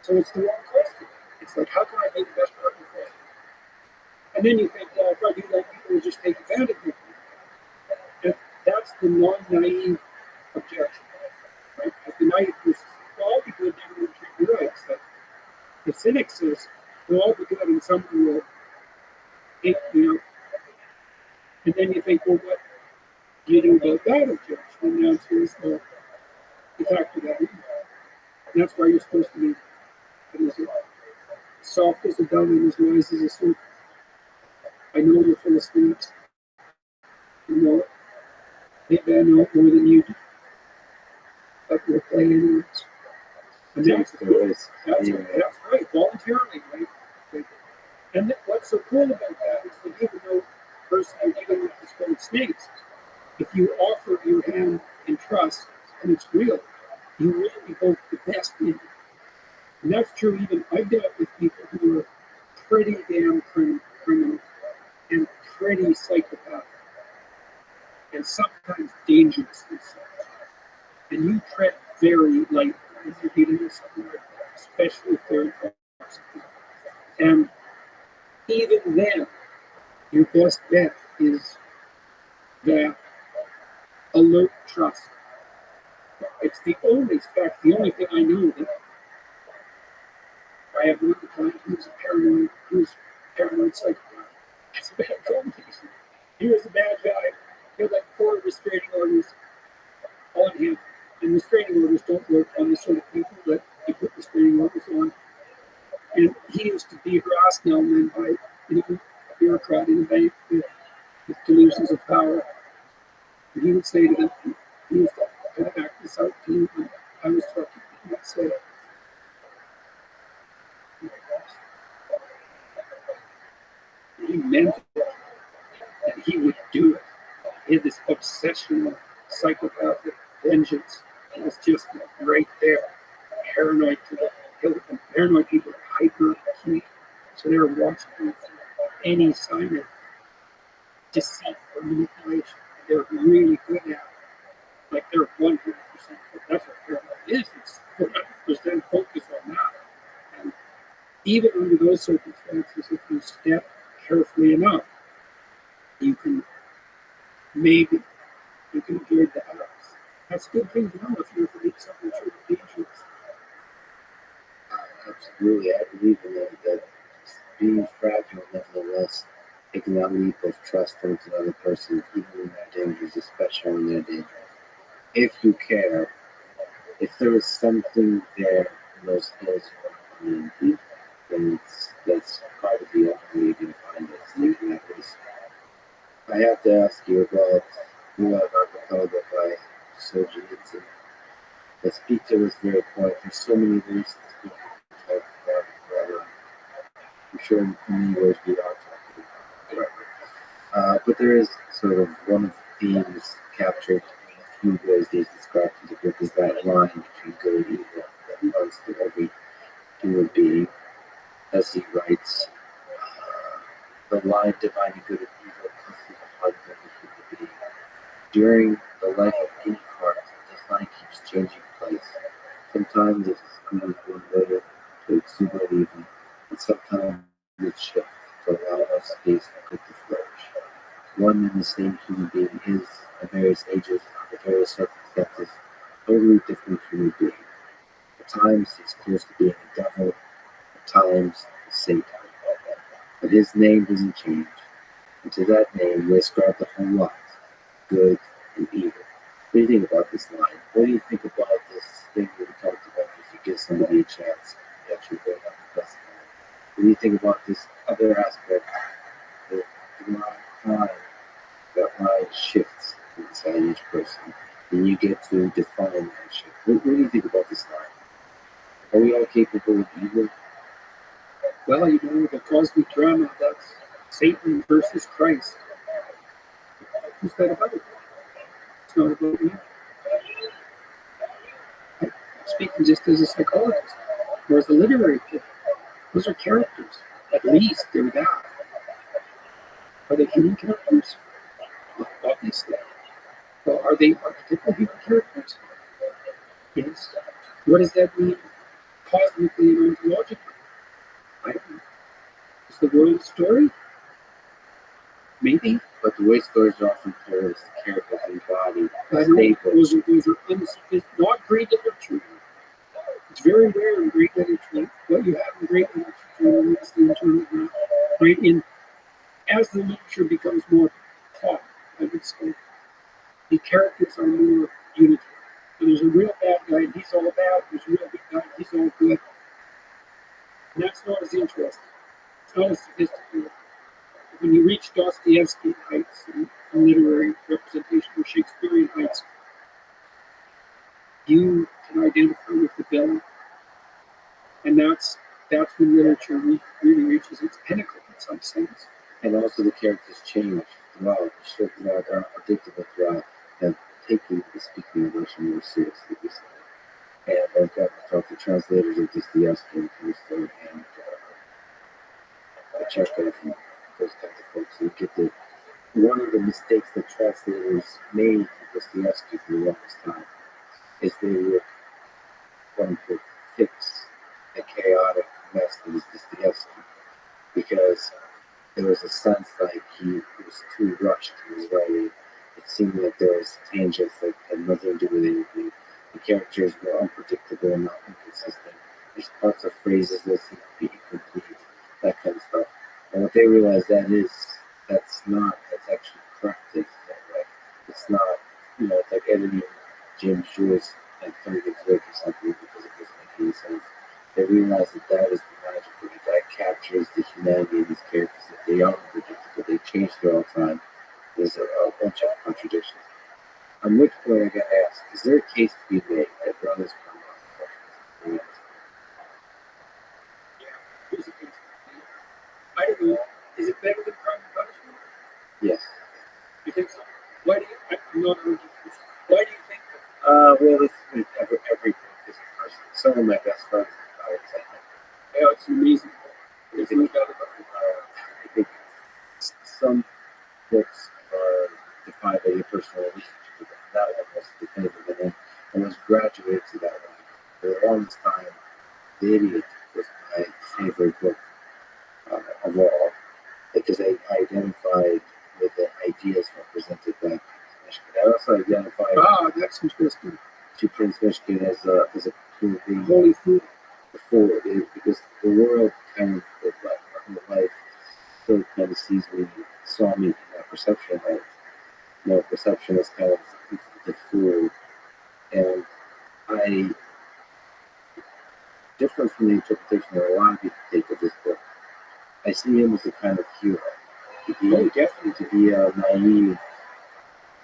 So it's the wrong question. It's like, how can I be the best partner for you? And then you think, well, if I do that, people will just take advantage of me. And that's the non-naive objection, right? Because the naive person says, well, I'll be good, never will treat you right. It's like, the cynic says, we'll all be good and somebody will take, and then you think, well, what do you do about that objection? And the answer is, well, you factor that in. And that's why you're supposed to be soft as a dove and as wise as a serpent. I know you're full of steps. You know it. Maybe I know it more than you do. But we'll play anyways. And that's right, voluntarily, right? And what's so cool about that is that even though the person you're dealing with is full of snakes, if you offer your hand in trust and it's real, you will evoke the best in you. And that's true even, I've dealt with people who are pretty damn criminal and pretty psychopathic and sometimes dangerously so. And you tread very lightly as you're dealing with something like that, especially if they're intoxicated. And even then, your best bet is that alert trust. It's the only thing I know that I have one client who's a paranoid psychopath. That's a bad combination. He was a bad guy. He had like 4 restraining orders on him. And restraining orders don't work on the sort of people that you put restraining snowman by a bureaucrat in a bank with delusions of power. And he would say to them, he used to act this out to you when I was talking. He would say, he meant it, and he would do it. He had this obsession with psychopathic vengeance. It was just right there. Paranoid to the hilt. And paranoid people are hyper acute. So they were watching for any sign of deceit or manipulation. They're really good at it. Like they're 100%. That's what paranoid is. It's 100% focus on that. And even under those circumstances, if you step carefully enough, you can avoid the attacks. That's a good thing to know if you're afraid of something truly dangerous. Absolutely, I believe in that being fragile, nevertheless, taking that leap of trust towards another person, even when they're dangerous, especially when they're dangerous. If you care, if there is something there in those hills you want to find, then that's part of the only way you can find it. Taking that risk. I have to ask you about Love Archipelago by Solzhenitsyn. Let's speak to this very point. There's so many ways to talk about forever. I'm sure in many ways we are talking about forever. But there is sort of one of the themes captured in a few ways he's described in the book is that line between good and evil that runs through every human being. As he writes, the line dividing good and evil comes through the heart of every human being. During the life of any heart, this line keeps changing place. Sometimes it's smooth one way to exuberant evil, and sometimes it shifts to allow us space for good to flourish. One and the same human being is, at various ages, under various circumstances, a totally different human being. At times he's close to being a devil, at times Satan. But his name doesn't change, and to that name we ascribe the whole lot, good and evil. What do you think about this line? What do you think about this thing that we talked about if you give somebody a chance to actually bring up the best line? What do you think about this other aspect, the line, that line shifts inside each person, and you get to define that shift? What do you think about this line? Are we all capable of evil? Well, you know, the cosmic drama, that's Satan versus Christ. Who's that about? It's not about me. I'm speaking just as a psychologist, or as a literary kid. Those are characters. At least they're that. Are they human characters? Well, obviously. Well, are they archetypal human characters? Yes. What does that mean cosmically and ontologically? I don't know. Is the world a story? Maybe. But the way stories are often told is the characters embody Those are not great literature. It's very rare in great literature. What you have in great literature is the internal graph. Right in, as the literature becomes more pop, I would say, the characters are more unitary. So there's a real bad guy, and he's all bad. There's a real good guy, and he's all good. And that's not as interesting. It's not as sophisticated. When you reach Dostoevsky heights and literary representation or Shakespearean heights, you can identify with the villain. And that's when literature really reaches its pinnacle in some sense. And also the characters change throughout, throughout, are unpredictable throughout, and taking the speaking of Russian more seriously recently. And I've got to talk to translators of Dostoevsky and Tolstoy and Chekhov and those kinds of folks. You get the one of the mistakes that translators made with Dostoevsky for the longest time is they would, quote unquote, fix the chaotic mess that is Dostoevsky, because there was a sense like he was too rushed in his writing. It seemed like there was tangents that had nothing to do with anything. The characters were unpredictable and not inconsistent. There's parts of phrases that seem to be incomplete, that kind of stuff. And what they realized that's actually crafted that way. It's not, it's like editing James Joyce and 30 Days Later or something because it doesn't make any sense. They realized that is the magic of it. That captures captures the humanity of these characters, that they are unpredictable, they change throughout time. There's a bunch of contradictions. On which point I got asked, is there a case to be made that brothers come up? Yeah, here's a case. I don't know. Is it better than crime and punishment? Yes. You think so? Why do you? I'm not arguing this. Why do you think that? Well, it's every different person. Some of my best friends are example. Yeah, it's amazing. There's no doubt about it. I think some books are defined by your personal relationship with them. That one was definitive, and then I was graduated to that one. For the longest time, The Idiot was my favorite book of all, because I identified with the ideas represented by Michigan. I also identified That's interesting. to Prince Michigan as a human being Holy food. before it, because the world kind of life still kind of saw me in that perception of perception is kind of the fool, and I different from the interpretation that a lot of people take of this book. I see him as a kind of hero, definitely to be a naive,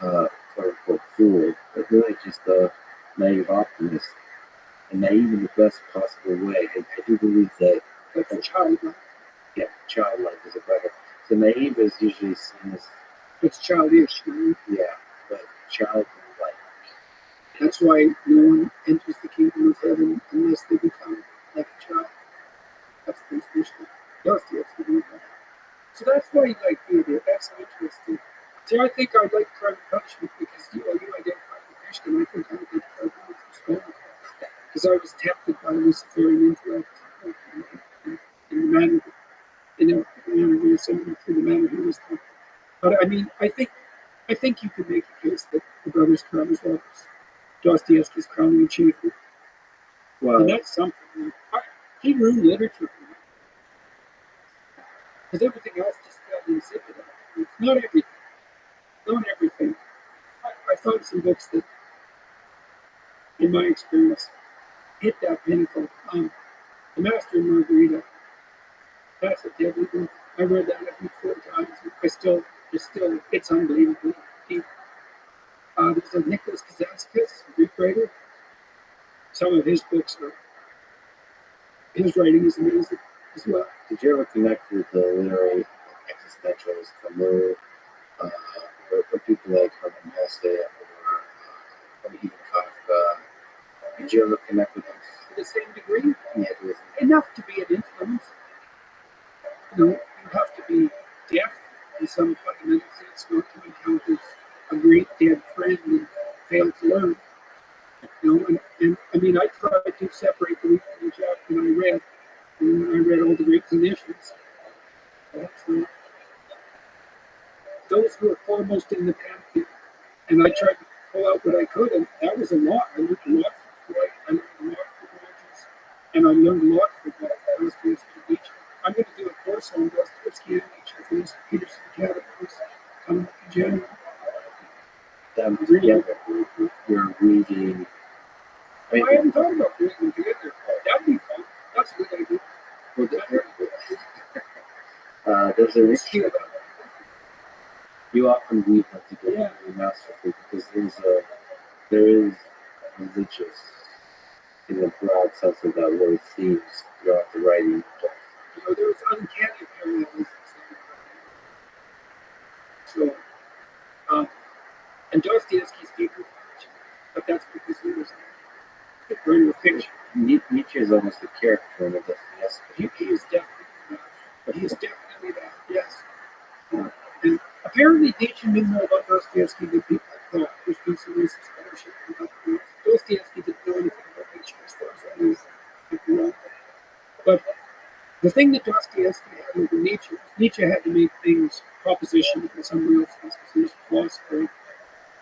quote unquote fool, but really just a naive optimist, and naive in the best possible way. I do believe that Like a childlike. yeah, childlike is a better. So naive is usually seen as It's childish. You know? yeah, but childlike. That's why no one enters the kingdom of heaven unless they become like a child. That's the Michigan. Dostoevsky believed that. So that's why you like theater. That's so interesting. See, I think I like crime and punishment because you identify with Michigan. I think I identify with Hispanic. Because I was tempted by Luciferian intellect in the manner, very similar to the manner he was tempted. But I mean, I think you could make a case that the Brothers Karamazov was Dostoevsky's crowning achievement. Well, And that's something. He ruined literature for me. Because everything else just felt insipid. It's not everything. Not everything. I found some books that, in my experience, hit that pinnacle. The Master and Margarita. That's a deadly book. I read that I think 4 times. It's unbelievably deep. There's a Nicholas Kazantzakis, a Greek writer. Some of his books his writing is amazing as well. did you ever connect with the literary existentialists, Camus, or people like Herman Hesse, or even Kafka? Did you ever connect with them? To the same degree, Yeah, with enough to be an influence. You have to be deaf in some fundamental sense not to encounter a great dead friend and fail to learn. And I mean, I tried to separate the wheat from the chaff when I read. And I read all the great clinicians. Those who are foremost in the pantheon. And I tried to pull out what I could, and that was a lot. I learned a lot from Freud. I learned a lot from Rogers. And I learned a lot from Dostoevsky and Nietzsche. I'm going to do a course on Dostoevsky and Nietzsche for this Peterson Academy coming up in January. them Really? together. You're reading. I haven't thought about doing them together. That'd be fun. That's a good idea. Well, there's a Risky issue. about You often weave them together Yeah. very masterfully because there is religious in the broad sense of that word themes throughout the writing. there's uncanny parallels. So, and Dostoevsky's deeper, but that's because he was a writer of fiction. Nietzsche is almost a character in the Dostoevsky. He is definitely that. But he is definitely that, yes. And apparently Nietzsche knew more about Dostoevsky than people thought. There's been some recent scholarship about that. Dostoevsky didn't know anything about Nietzsche as far as I know. But the thing that Dostoevsky had over Nietzsche, Nietzsche had to make things propositional in some real sense because he was a philosopher.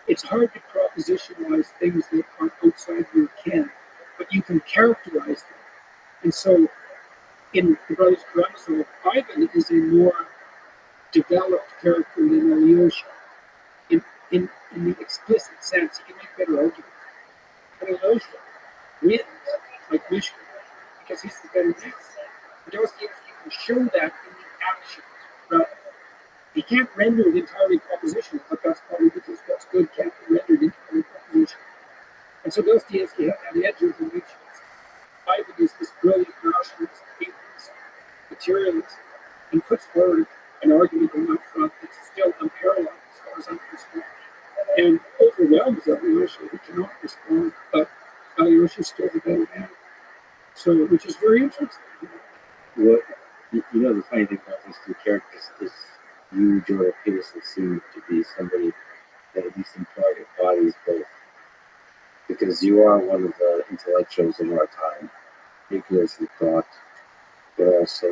It's hard to propositionalize things that are outside your ken, but you can characterize them. And so in The Brothers Karamazov, Ivan is a more developed character than Alyosha. In the explicit sense, he can make better arguments. But Alyosha wins, like Michigan, because he's the better man. Dostoevsky can show that in the actions. Right? He can't render it entirely propositional, but that's probably because what's good can't be rendered entirely propositional. And so Dostoevsky had that edge over which Ivan is this brilliant rationalist, atheist, materialist, and puts forward an argument on that front that's still unparalleled as far as I'm concerned, and overwhelms Alyosha, who cannot respond, but Alyosha is still the better man. So, which is very interesting. What the funny thing about these two characters is you, Jordan Peterson, seem to be somebody that at least in part embodies both, because you are one of the intellectuals in our time, figures in thought, but also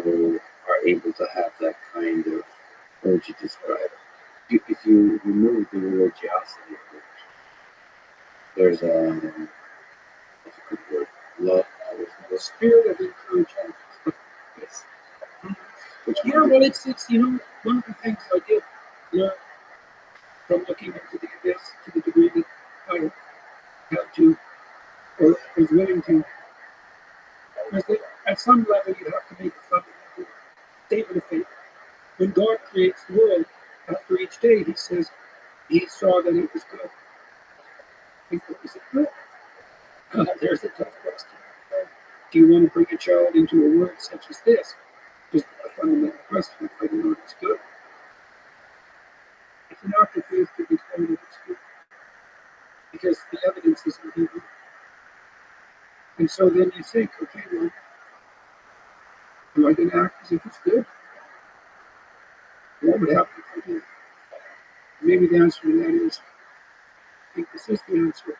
are able to have that kind of, what would you describe it? If you remove the religiosity of it, there's what's a good word? Love. The spirit of encouragement. Yes. Yeah, well, it's one of the things I did learn from looking into the abyss to the degree that I had to, or was willing to, was that at some level you have to make a fundamental statement of faith. When God creates the world, after each day, he says, he saw that it was good. Was it good? There's a tough question. Do you want to bring a child into a world such as this? Just a fundamental question of whether or not it's good. It's an act of faith to declare that it's good, because the evidence is in Hebrew. And so then you think, okay, well, am I going to act as if it's good? What would happen if I did? Maybe the answer to that is, I think this is the answer.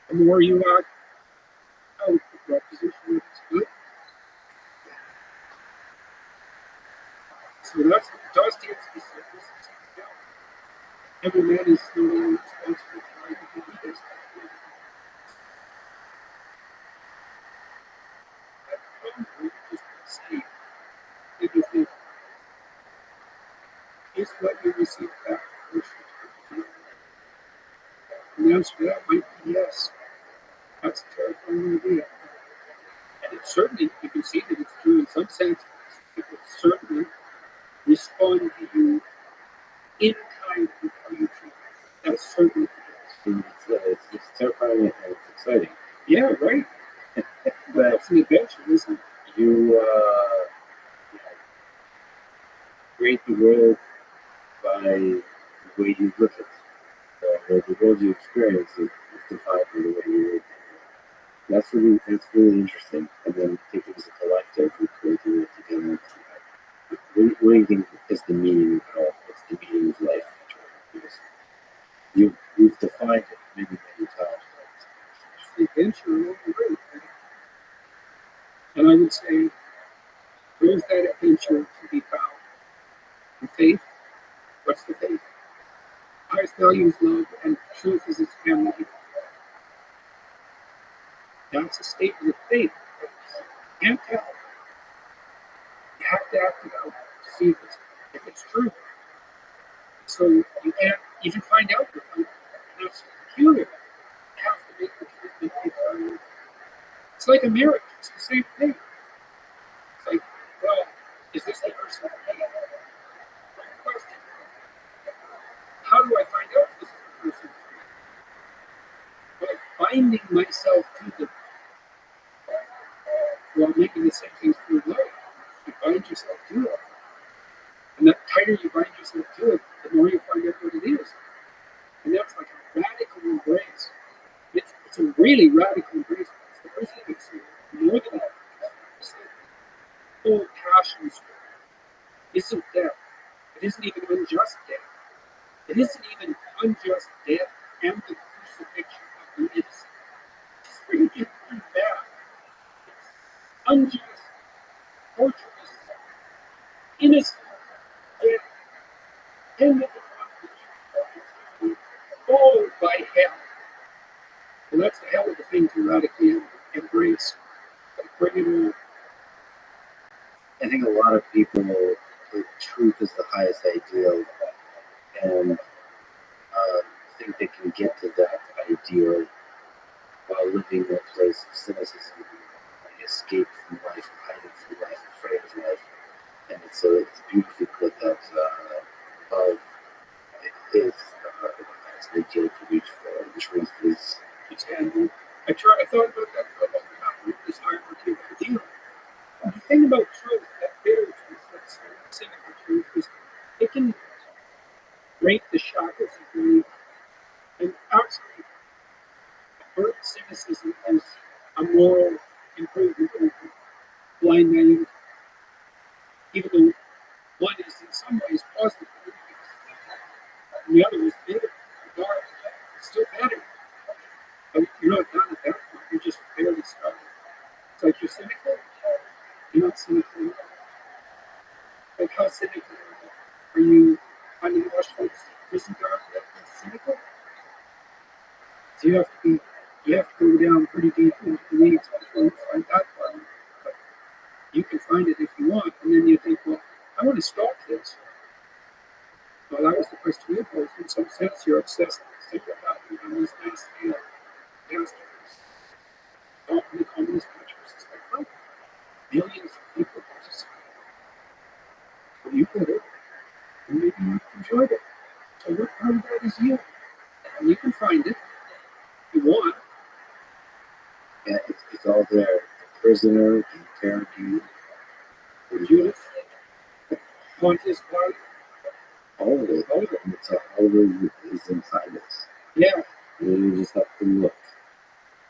The more you act out the proposition that it's good, so that's what Dostoevsky said. This is every man is solely responsible for everything he does. That probably just say everything is what you receive back from worship. And the answer to that might be yes. That's a terrifying idea. And it certainly, you can see that it's true in some sense. It will certainly respond to you in kind with how you treat it. That's certainly the case. It's terrifying and it's exciting. Yeah, right. But It's an adventure, isn't it? you create the world by the way you look at it. The world you experience is defined by the way you live. That's really interesting. And then take it as a collective, we create the world together. What do you think is the meaning of it all? What's the meaning of life? Because you've defined it many times. It's the adventure along the way. And I would say, where's that adventure to be found? The faith? What's the faith? Highest value is love, and truth is its family. That's a statement of faith. You can't tell. You have to act it out to see if it's true. So you can't even find out if that's peculiar. You have to make the commitment. It's like a marriage. It's the same thing. It's like, well, is this the person for me? Question. How do I find out if this is the person for me? By binding myself to them. While making the same things through life. You bind yourself to it. And the tighter you bind yourself to it, the more you find out what it is. And that's like a radical embrace. It's a really radical embrace. It's the first thing that's more than that. It's the whole passion story. Isn't death. It isn't even unjust death. It isn't even unjust death and the crucifixion of the innocent. It's really bad. It's unjust, torturous, innocent death, and the conflict, followed by hell. And that's the hell of the thing to radically embrace. Bring it all. I think a lot of people, the truth is the highest ideal, and think they can get to that ideal living in a place of cynicism, like escape from life, hiding from life, afraid of life. And it's beautifully put that love is the highest nature to reach for. The truth is And I thought about that for a long time. With this hierarchy of ideal. The thing about truth, that bitter truth, that's cynical truth, is it can break the shackles of belief. And actually, art cynicism is a moral improvement over blind naivety, even though one is in some ways positive, and the other is bitter, dark. It's still better. But you're not done at that point. You're just barely starting. It's like you're cynical. You're not cynical. Like how cynical are you under the Rothschild prison guard? That's cynical. So you have to go down pretty deep into the weeds before you find that part. But you can find it if you want, and then you think, well, I want to stop this. Well, that was the question you posed. In some sense, you're obsessed with happening on these mass scale gas in the communist countries. It's like, well, millions of people participate. Well, you did it, and maybe you enjoyed it. So what part of that is you? And you can find it if you want. yeah, it's all there. The prisoner, the interrogator, the Judas, Pontius Pilate. all of it. It's all of it is inside us. Yeah, And you just have to look.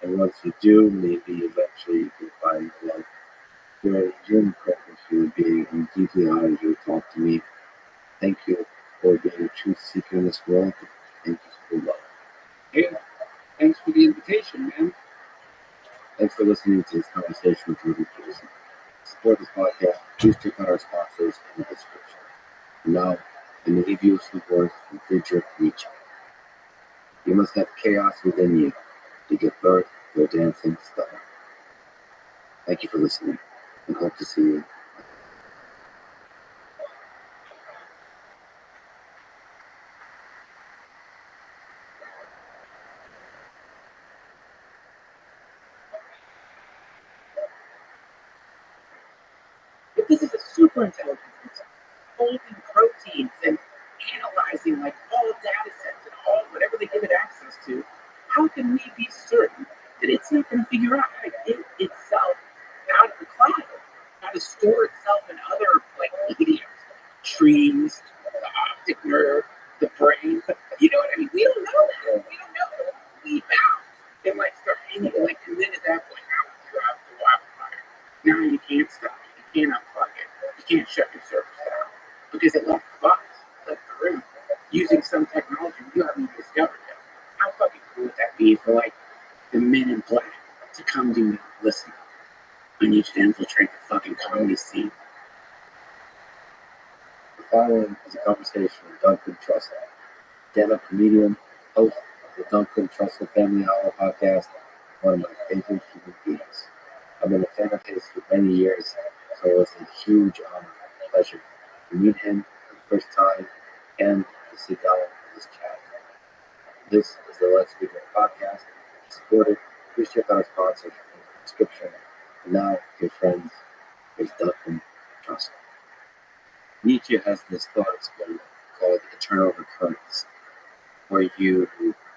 And once you do, maybe eventually you can find love. You're an incredible human being. I'm deeply honored you to talk to me. Thank you for being a truth seeker in this world. Thank you for love. yeah. Thanks for the invitation, man. Thanks for listening to this conversation with Ruby Peterson. Support this podcast. Please check out our sponsors in the description. Now, I'm going to leave you with some words from Friedrich Nietzsche. You must have chaos within you to give birth to a dancing star. Thank you for listening, and hope to see you. If this is a super intelligent system, holding proteins and analyzing like all data sets and all whatever they give it access to, how can we be certain that it's not going to figure out how to get itself out of the cloud, how to store itself in other like mediums, trees, the optic nerve, the brain? You know what I mean? We don't know that. We don't know what we found. It might start hanging like commit at that point. Now you have the wildfire. Now you can't stop it. You can't unplug it. You can't shut your servers down because it left the box, left the room, using some technology you haven't even discovered yet. How fucking cool would that be for like the men in black to come to me? Listen, I need you to infiltrate the fucking comedy scene. The following is a conversation with Duncan Trussell, stand-up comedian, host of the Duncan Trussell Family Hour podcast, one of my favorite human beings. I've been a fan of his for many years, so it was a huge honor and pleasure to meet him for the first time and to sit down with this chat. This is the Let's Be Good podcast. Support it. Please check out our sponsors in the description. And now, dear friends, here's Duncan Trussell. Nietzsche has this thought experiment called eternal recurrence, where you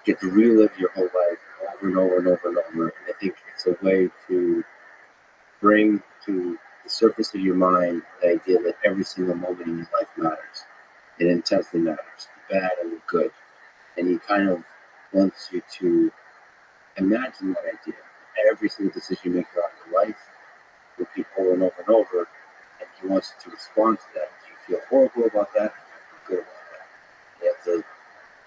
get to relive your whole life over and over and over and over. And I think it's a way to bring to the surface of your mind the idea that every single moment in your life matters. It intensely matters, bad and good. And he kind of wants you to imagine that idea. Every single decision you make throughout your life will be over and over and over. And he wants you to respond to that. Do you feel horrible about that? Or good about that? You have to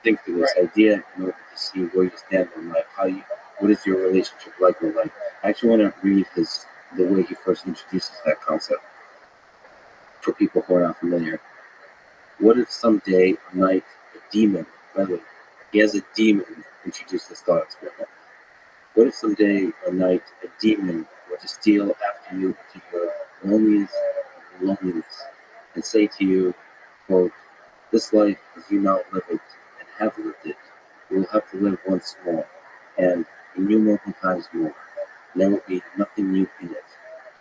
think through this idea in order to see where you stand in life. What is your relationship like with life? I actually want to read the way he first introduces that concept for people who are not familiar. What if someday, a night, a demon, rather, he has a demon introduce this thought experiment. What if someday, a night, a demon were to steal after you to your loneliest loneliness and say to you, quote, this life as you now live it and have lived it, you will have to live once more, and innumerable times more. And there will be nothing new in it,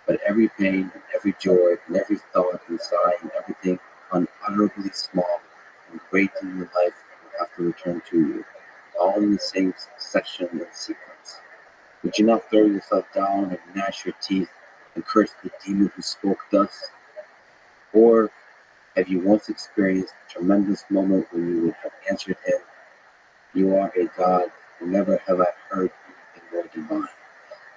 but every pain and every joy and every thought and sigh and everything unutterably small and great in your life will have to return to you, all in the same succession and sequence. Would you not throw yourself down and gnash your teeth and curse the demon who spoke thus? Or have you once experienced a tremendous moment when you would have answered him, "You are a God, and never have I heard anything more divine"?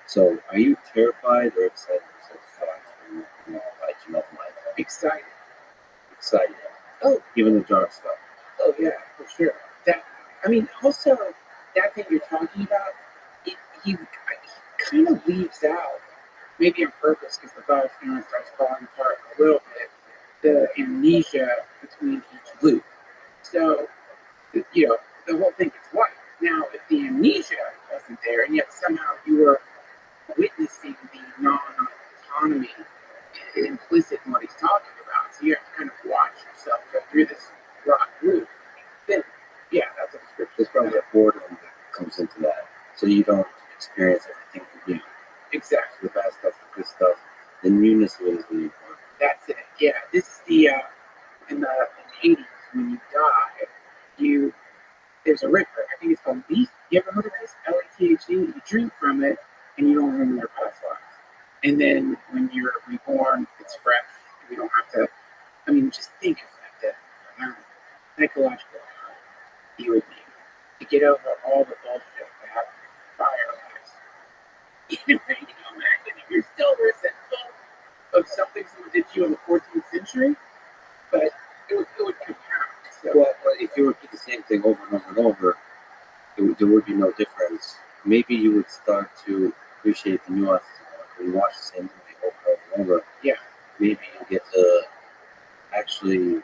So, are you terrified or excited for such thoughts when you light you up life? Excited. Excited. Oh, Even the dark stuff. oh yeah, for sure. That, I mean, also that thing you're talking about, he kind of leaves out, maybe on purpose, because the thought experiment starts falling apart a little bit, the amnesia between each loop. So, the whole thing gets white. Now, if the amnesia wasn't there, and yet somehow you were witnessing the non-autonomy implicit in what he's talking about, so you have to kind of watch yourself go through this rock loop, then, yeah, that's a description. There's probably a boredom that comes into that. So you don't experience everything new. Exactly. The bad stuff, the good stuff, the newness of it is really important. That's it. Yeah, this is the in the '80s when you die, there's a river. I think it's called Leaf. You ever heard of this? LATHE. You drink from it, and you don't remember your past lives. And then when you're reborn, it's fresh. You don't have to. I mean, just think of that. The amount of psychological harm you would need to get over all the bullshit that happened in prior lives. You know, imagine if you're still resentful of something someone did to you in the 14th century, but it would compound. So, Well, but if you repeat the same thing over and over and over, there would be no difference. Maybe you would start to appreciate the nuances more. When you watch the same movie over and over, yeah, maybe you get to actually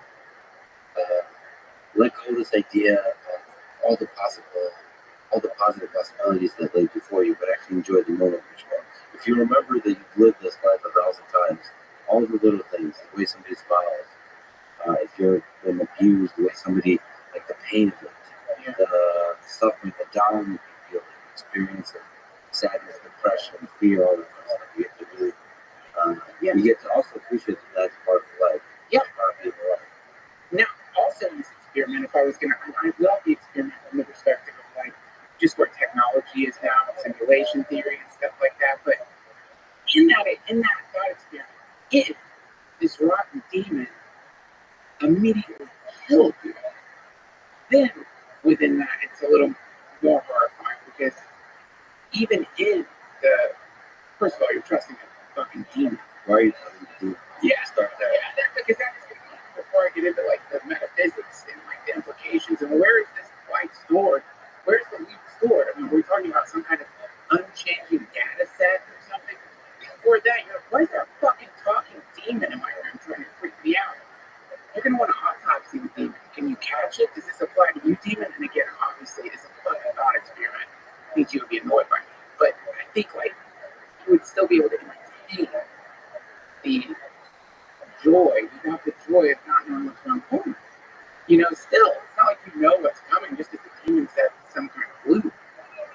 let go of this idea of all the positive possibilities that lay before you, but actually enjoy the moment much more. If you remember that you've lived this life 1,000 times, all the little things, the way somebody smiles, if you've been abused, the way somebody, like the pain of it, yeah, the suffering, the down you feel, the experience of sadness, depression, fear, all that kind of stuff. You get to really, yeah. you get to also appreciate that that's part of life. Yeah. Part of being alive. Now, also in this experiment, if I was gonna, I love the experiment from the perspective of like just where technology is now, simulation theory and stuff like that. But in that thought experiment, if this rotten demon immediately killed you, then within that it's a little more horrifying because even in the first of all, you're trusting a fucking demon. Why are you telling me to start there? Yeah, because that's before I get into like the metaphysics and like the implications and where is this light stored? Where's the leap stored? I mean, we're talking about some kind of unchanging data set or something. Before that, you're like, why is there a fucking talking demon in my room trying to freak me out? You're gonna want to autopsy the demon. Can you catch it? Does this apply to you, demon? And again, obviously, it's a fucking thought experiment. I think you would be annoyed by me, but I think like you would still be able to maintain the joy. You have the joy of not knowing what's around the corner. Still, it's not like you know what's coming just because the demon said some kind of loop.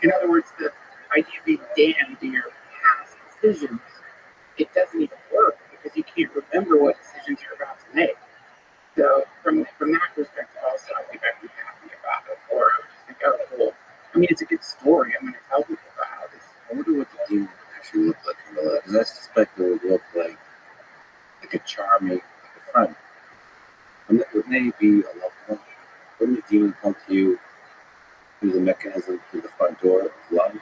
In other words, the idea of being damned to your past decisions, it doesn't even work because you can't remember what decisions you're about to make. So from that perspective, also, I think I'd be happy about it. Or I would just think, oh, cool. I mean, it's a good story. I'm going to tell people about this. I wonder what the demon would actually look like in real life. Because I suspect it would look like a charming, like a friend. And it may be a loved one. Wouldn't the demon come to you through the mechanism, through the front door of love,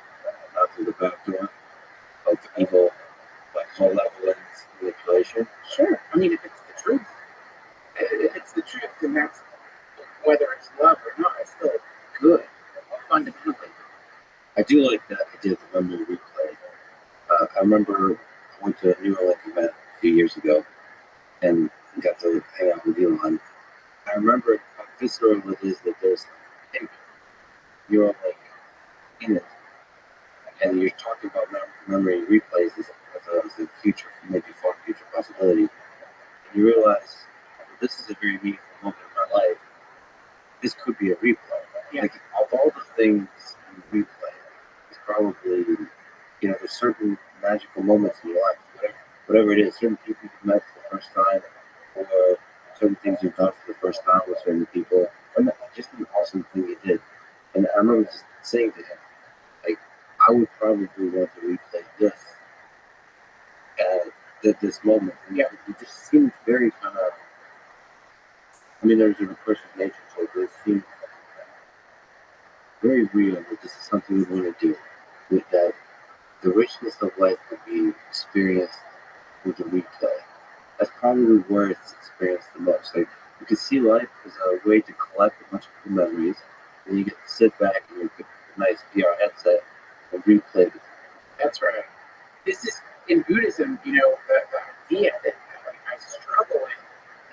not through the back door of evil, like malevolence, manipulation? Sure. I mean, if it's the truth, then that's whether it's love or not, it's still good, fundamentally. I do like that idea of the memory replay. I remember I went to a Neuralink event a few years ago and got to hang out with Elon. I remember how visceral it is that there's Neuralink in it. And you're talking about memory replays as a future, maybe far future possibility. And you realize this is a very meaningful moment in my life. This could be a replay. Yeah. Like, of all the things in replay, it's probably moments in your life, whatever it is, certain people you've met for the first time, or certain things you've done for the first time with certain people, or not, just an awesome thing you did. And I remember just saying to him, like, I would probably want to replay this moment. And yeah, it just seemed very kind of. I mean, there's a recursive nature, so it seemed very real that this is something we want to do. With that, the richness of life would be experienced with the replay. That's probably where it's experienced the most. Like, you can see life as a way to collect a bunch of cool memories, and you get to sit back in your nice VR headset and replay it. That's right. This is in Buddhism, the idea that I struggle with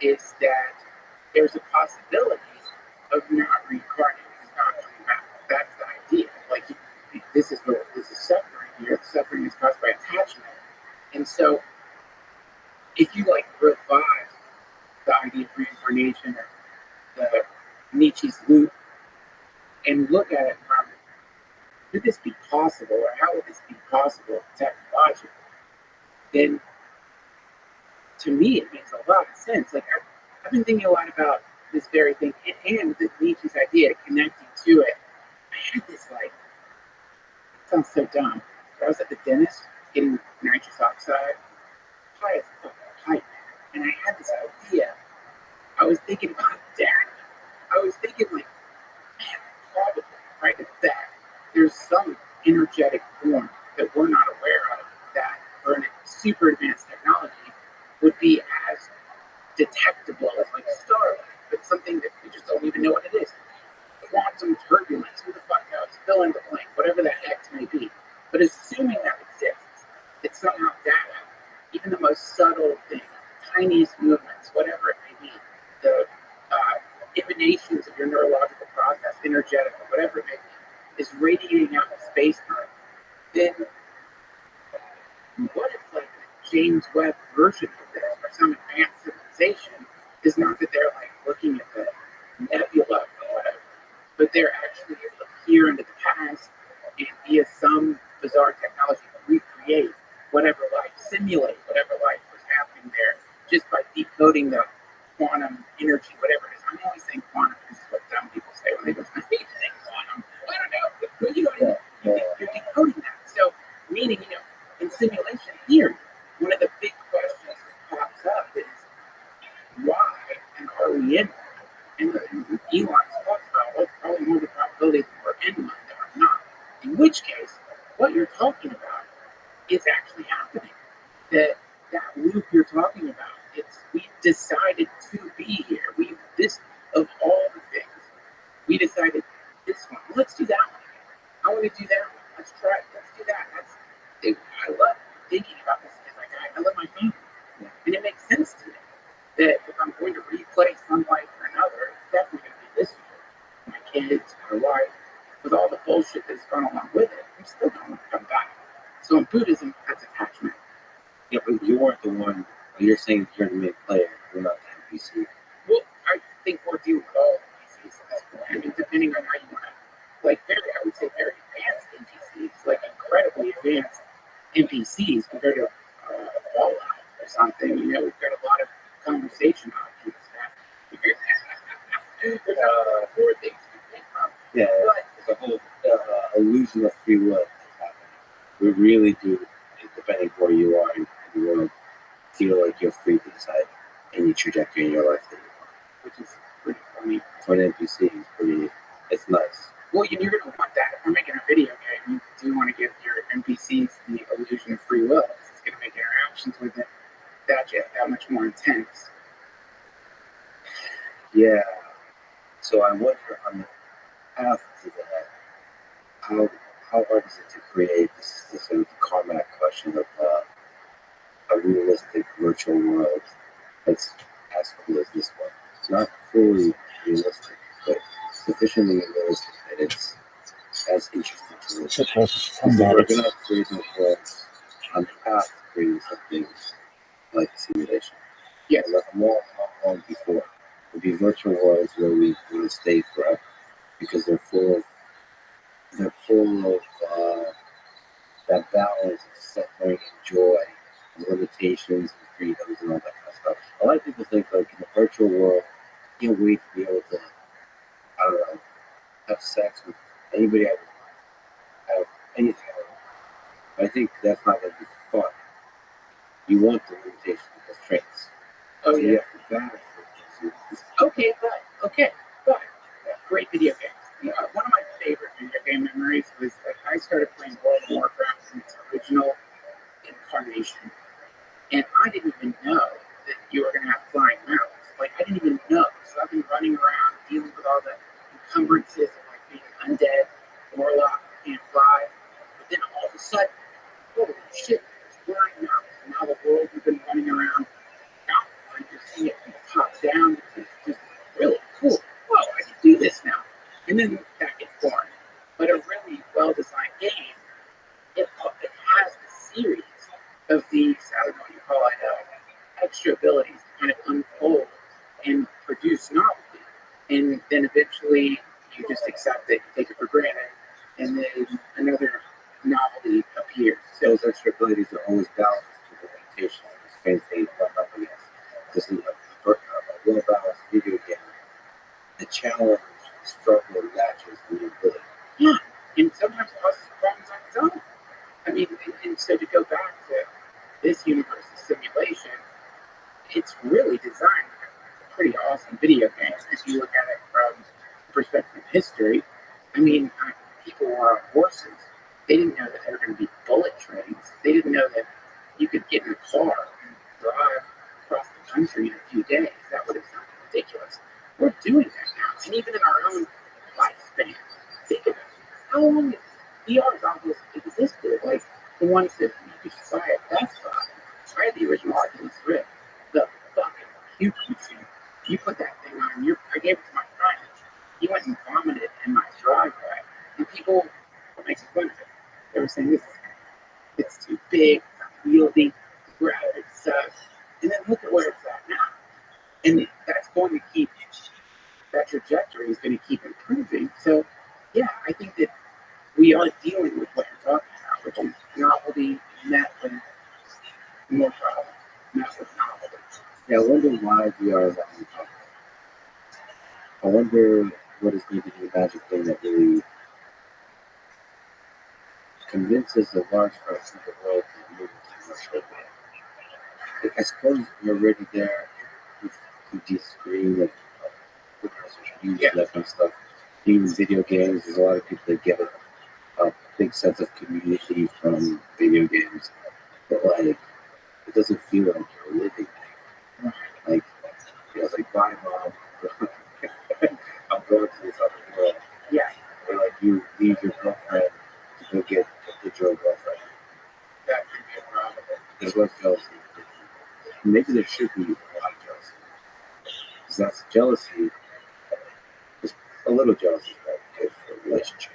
is that there's a possibility of not reincarnating, not coming back. That's the idea. Like, this is suffering here. The suffering is caused by attachment. And so, if you revive the idea of reincarnation or the Nietzsche's loop and look at it from, could this be possible, or how would this be possible technologically? Then, to me, it makes a lot of sense. Like, I've been thinking a lot about this very thing, and the Nietzsche's idea, connecting to it. I had this, it sounds so dumb, but I was at the dentist getting nitrous oxide, high as fucking pipe, and I had this idea. I was thinking about that. I was thinking, man, probably, right, that there's some energetic form that we're not aware of that, for a super advanced technology, would be as detectable as starlight, but something that we just don't even know what it is. Quantum turbulence, who the fuck knows? Fill in the blank, whatever the heck may be. But assuming that exists, it's somehow data, even the most subtle thing, tiniest movements, whatever it may be, the emanations of your neurological process, energetic, or whatever it may be, is radiating out in space-time. Then what if the James Webb version of this, or some advanced civilization, is not that they're looking at the nebula or whatever, but they're actually able to peer into the past and via some bizarre technology recreate whatever life, simulate whatever life was happening there, just by decoding the quantum energy, whatever it is. I'm always saying quantum because it's what dumb people say when they go, I think quantum. I don't know, but you know what I mean? You're decoding that. So, meaning, in simulation theory, one of the big questions that pops up is why and are we in one? And Elon talks about what's probably more the probability that we're in one than we're not. In which case, what you're talking about is actually happening. That loop you're talking about, we've decided to be here. This of all the things, we decided this one. Let's do that one again. I want to do that one. Let's try it. Let's do that. I love thinking about this because I love my family. And it makes sense to me that if I'm going to replay some life or another, it's definitely going to be this one. My kids, my wife, with all the bullshit that's gone along with it, I'm still going to come back. So in Buddhism, that's attachment. Yeah, but you weren't the one. You're saying you're the main player. You're not the NPC. Well, I think we're dealing with all NPCs at this point. I mean, depending on how you want to, I would say very advanced NPCs, incredibly advanced NPCs compared to Fallout or something. We've got a lot of conversation options. More things to think from. Yeah, but the whole illusion of free will is happening. We really do, depending where you are in the world, feel like you're free to decide any trajectory in your life that you want. Which is pretty funny. For an NPC, it's nice. Well, you're going to want that. If we're making a video game, you do want to give your NPCs the illusion of free will. It's going to make interactions with it that much more intense. Yeah. So I wonder on the path to that, how hard is it to create this sort of karmatic question of a realistic virtual world that's as cool as this one? It's not fully realistic, but sufficiently realistic that it's as interesting to look at. So we're going to create those worlds on the path to creating something like a simulation. Yes. Like more long before. There'll be virtual worlds where we want to stay forever because they're full of that that balance of suffering and joy, and limitations and freedoms and all that kind of stuff. A lot of people think like in the virtual world, you can't wait to be able to, I don't know, have sex with anybody I want, have anything I want. But I think that's not going to be fun. You want the limitations and constraints. Oh So yeah. you have to balance it. Okay, but great video games. One of my favorite video game memories was that I started playing World of Warcraft in its original incarnation, and I didn't even know that you were going to have flying mounts. Like I didn't even know. So I've been running around dealing with all the encumbrances of like being an undead warlock, can't fly. But then all of a sudden, holy shit, there's flying mounts. And now the world we've been running around. Now I just see it pop down. It's just really cool. Whoa, I can do this now. And then that gets boring. But a really well-designed game, it has a series of these, I don't know what you call it, extra abilities to kind of unfold and produce novelty. And then eventually you just accept it, take it for granted, and then another novelty appears. So those extra abilities are always balanced with the limitations and constraints they run up against. This is a well-balanced video game. The challenge, the struggle, matches the ability. Yeah, and sometimes it causes problems on its own. I mean, and so to go back to this universe's simulation, it's really designed like a pretty awesome video game. If you look at it from the perspective of history, I mean, people were on horses. They didn't know that there were going to be bullet trains. They didn't know that you could get in a car and drive across the country in a few days. That would have sounded ridiculous. We're doing that now, and even in our own lifespan. Think of it. How long has VR goggles existed? Like the ones that you could just buy at Best Buy. I had the original Oculus Rift, the fucking huge machine. You put that thing on, I gave it to my friend. He went and vomited in my driveway, and people were making fun of it. They were saying it's too big, unwieldy, gravity sucks. And then look at where it's at now. And that's going to keep, that trajectory is going to keep improving. So, yeah, I think that we are dealing with what you're talking about, which is novelty met with more problems, met with novelty. Yeah, I wonder why VR is actually popular. I wonder what is going to be the magic thing that really convinces a large fraction of the world to move into commercial game. I suppose we're already there with 2D screen and social media and that kind of stuff. Even video games, there's a lot of people that get a big sense of community from video games. But like, it doesn't feel like you're living. Like, it's like, bye, mom. I'm going to this other world. Yeah, Or like, you leave your girlfriend to go get a digital girlfriend. that could be a problem. There's less jealousy. Maybe there should be a lot of jealousy. Because that's jealousy. There's a little jealousy is very good for relationships.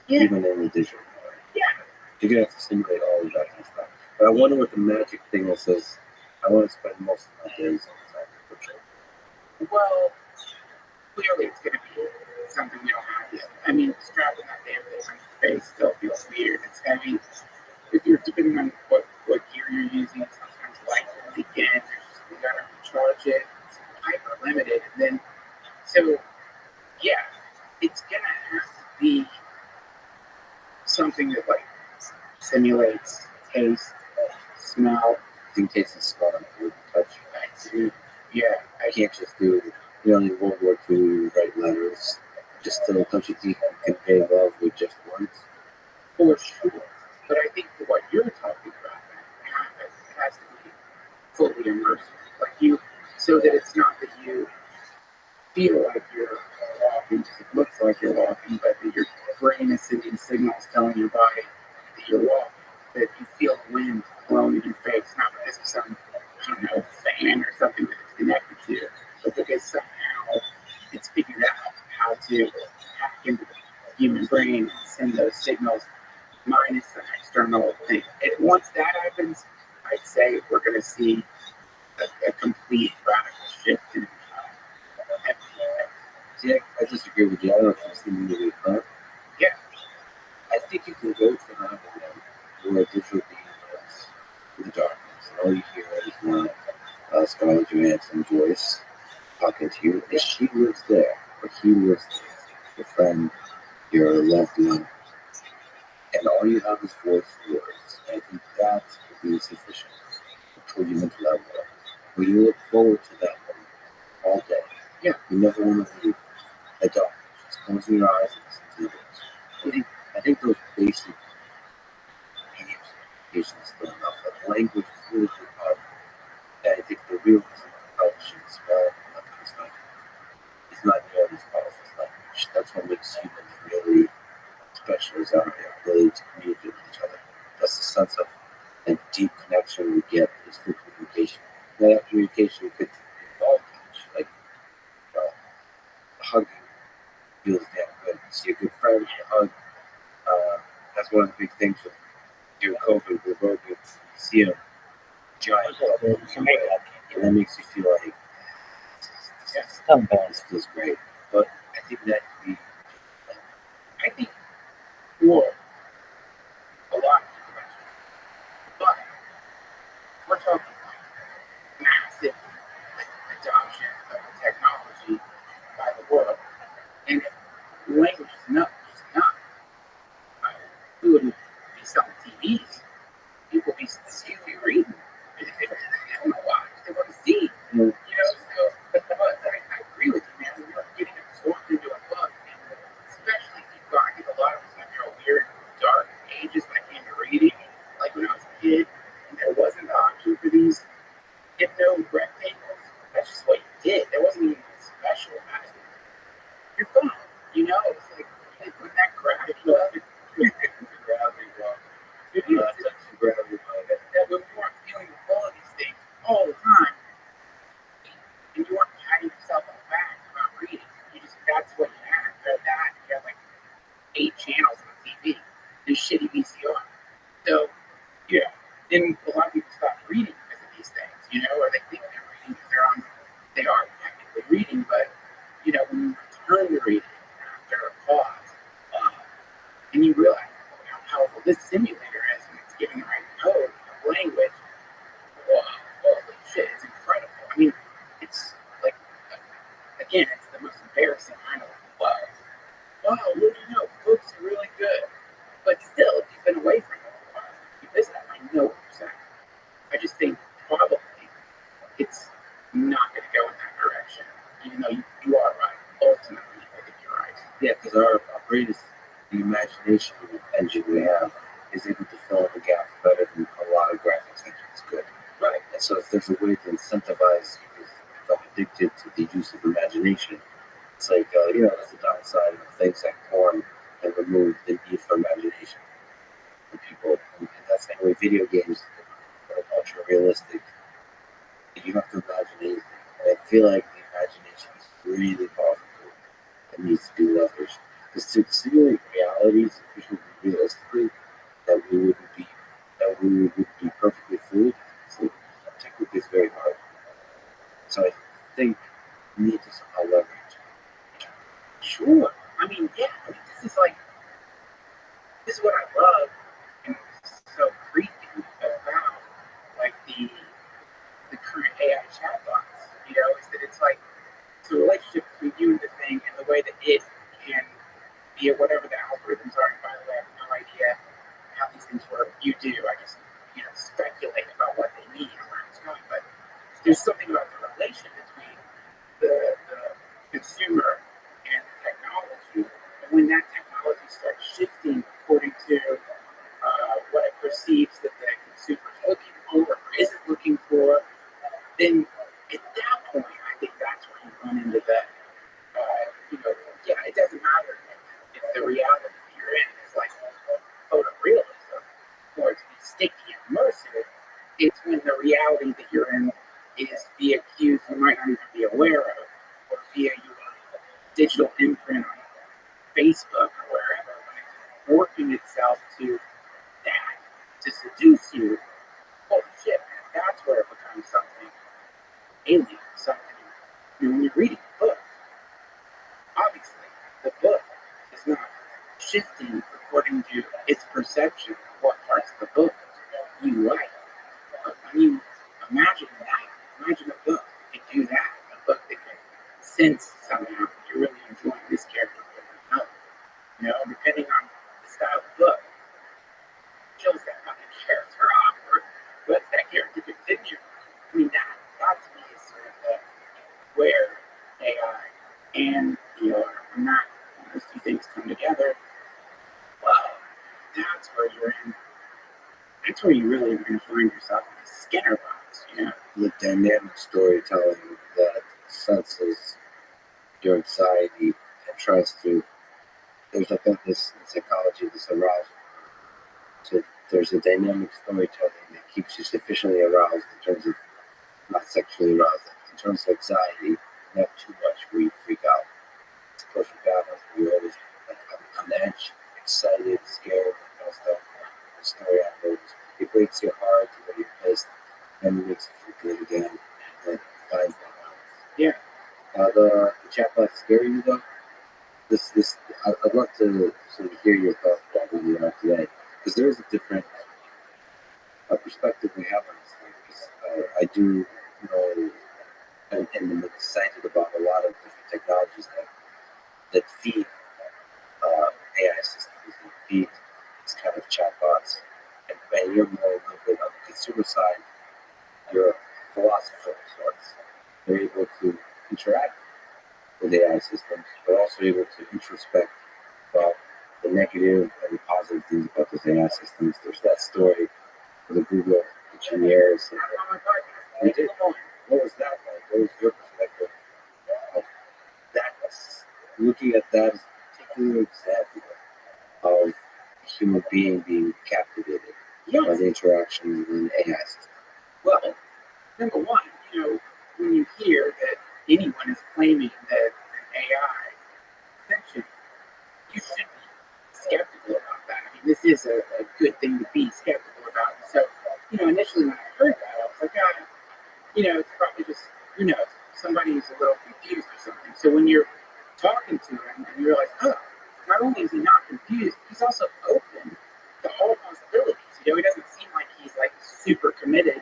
Yeah, Even in the digital world. yeah. You're going to have to simulate all of that kind of stuff. But I wonder what the magic thing is. I want to spend most of my days on this virtual. Well, clearly it's going to be something we don't have yet. I mean, strapping that damn thing on your face still feels weird. It's heavy. If you're depending on what gear you're using, sometimes light will leak in. You gotta recharge it. It's hyper limited, and then so yeah, it's gonna have to be something that like simulates taste, smell. I think taste and smell and food and touch. Yeah, I can't just do, in World War II, write letters. Just don't you think you can convey love with just words? for sure. But I think for what you're talking about, it has to be fully immersive. Like you, so that it's not that you feel like you're walking, it looks like you're walking, but that your brain is sending signals telling your body that you're walking, that you feel the wind blowing in your face, not because of some, I don't know, fan or something that it's connected to, but because somehow it's figured out how to hack into the human brain and send those signals minus the external thing. And once that happens, I'd say we're going to see a complete radical shift in See, I disagree with you. I don't know if you've seen the movie, but yeah. I think you can go to another one who are digital beings in the darkness. And all you hear is not Scarlett Johansson's voice talking to you. And she lives there, or he lives there. Your friend, your loved one, and all you have is voice words. And I think that would be sufficient for your mental level. When you look forward to that moment all day, Yeah. you never want to leave the dark. Just close your eyes and listen to the words. I think those basic communication is still enough. Like language is really powerful. And I think the real reason why publishing is small is not nearly as powerful as language. That's what makes humans really special, is our ability to communicate with each other. That's the sense of a deep connection we get is through communication. That communication could involve touch, like hugging feels damn good. See a good friend, you hug. That's one of the big things with during COVID. We're both able to see a giant hug, and that makes you feel like this feels great. But I think that could be. I think for a lot of people, but we're talking massive adoption of technology by the world, and if language is not, we wouldn't be selling TVs. People be still be reading. I don't know why. They want to see. So but I agree with you, man. We're getting absorbed into a book, and especially people. I think a lot of us went through a weird, dark ages when it came to reading. Like when I was a kid, and there wasn't the option for these hypno rectangles. That's just what you did. There wasn't even special about it. You're fine. It's like when that gravity was. That when you weren't feeling the pull of these things all the time, and you weren't patting yourself on the back about reading. That's what you had. You had like 8 channels on TV, this shitty VCR. So, then a lot of people stop reading because of these things, or they think they're reading because they are technically reading, but, when you return to reading after a pause, and you realize how powerful this simulator is, and it's giving the right code of language, holy shit, it's incredible. I mean, it's like, again, it's the most embarrassing kind of wow, what do you know? Books are really good. But still, if you've been away from it for a while, you miss that. I know what you're saying. I just think probably it's not going to go in that direction, even though you are right. Ultimately, I think you're right. Yeah, because our brain is the imagination engine we have is able to fill in the gaps better than a lot of graphics engines could. Right. And so if there's a way to incentivize you to become addicted to the use of imagination, it's like, that's the downside of things like porn and remove the need for imagination for people. And that's the way video games are ultra realistic. You have to imagine anything. And I feel like the imagination is really powerful. It needs to be leveraged. Because to simulate realities realistically that we wouldn't be perfectly fluid, so technically it's very hard. So I think we need to somehow leverage. Sure. I mean, this is what I love and so creepy about like the current AI chatbots, is that it's like it's a relationship between you and the thing, and the way that it can be whatever the algorithms are. And by the way, I have no idea how these things work. You do. I just speculate about what they mean and where it's going. But there's something about the relation between the consumer and the technology. And when that technology starts shifting according to what it perceives that the consumer is looking for or isn't looking for, then at that point, I think that's where you run into that. It doesn't matter if the reality you're in is like photorealism or it's sticky and immersive. It's when the reality that you're in is via cues you might not even be aware of, or via your digital imprint on Facebook or wherever, when it's working itself to that to seduce you. Holy shit, man, that's where it becomes something alien, something. When you're reading a book, obviously the book is not shifting according to its perception of what parts of the book you like. But when you imagine that, imagine a book that can do that, a book that can sense somehow you're really enjoying this character more than another. You know, depending on the style of the book, kills that fucking character off or lets that character continue. I mean, that to me is sort of where AI and VR, not those two things come together. Well, that's where you're in. That's where you really are going to find yourself in the Skinner box, you know? The dynamic storytelling that senses your anxiety and tries to, there's like this psychology, this arousal. So there's a dynamic storytelling that keeps you sufficiently aroused in terms of not sexually aroused, in terms of anxiety, not too much where you freak out. It's a perfect balance. You're always like on the edge, excited, scared, that kind of stuff. The story unfolds. It breaks your heart, you're pissed, then it makes you feel good again, and finds that balance. Yeah. The chatbot scary you though? I'd love to sort of hear your thoughts about where you are today, because there is a different perspective we have on this thing. Because I do know and am excited about a lot of different technologies that feed AI systems, that feed these kind of chatbots. And you're more a little bit on the consumer side. You're a philosopher of sorts. They're able to interact with AI systems, but also able to introspect about the negative and the positive things about those AI systems. There's that story with the Google engineers. We did. What was that like? What was your perspective of that? Looking at that as a particular example of a human being captivated by the interaction with an AI system. Well, number one, when you hear that anyone is claiming that an AI sentient, you should be skeptical about that. I mean, this is a good thing to be skeptical about. So, initially when I heard that, I was like, it's probably just, somebody who's a little confused or something. So when you're talking to him and you realize, not only is he not confused, he's also open to all possibilities. He doesn't seem like he's like super committed,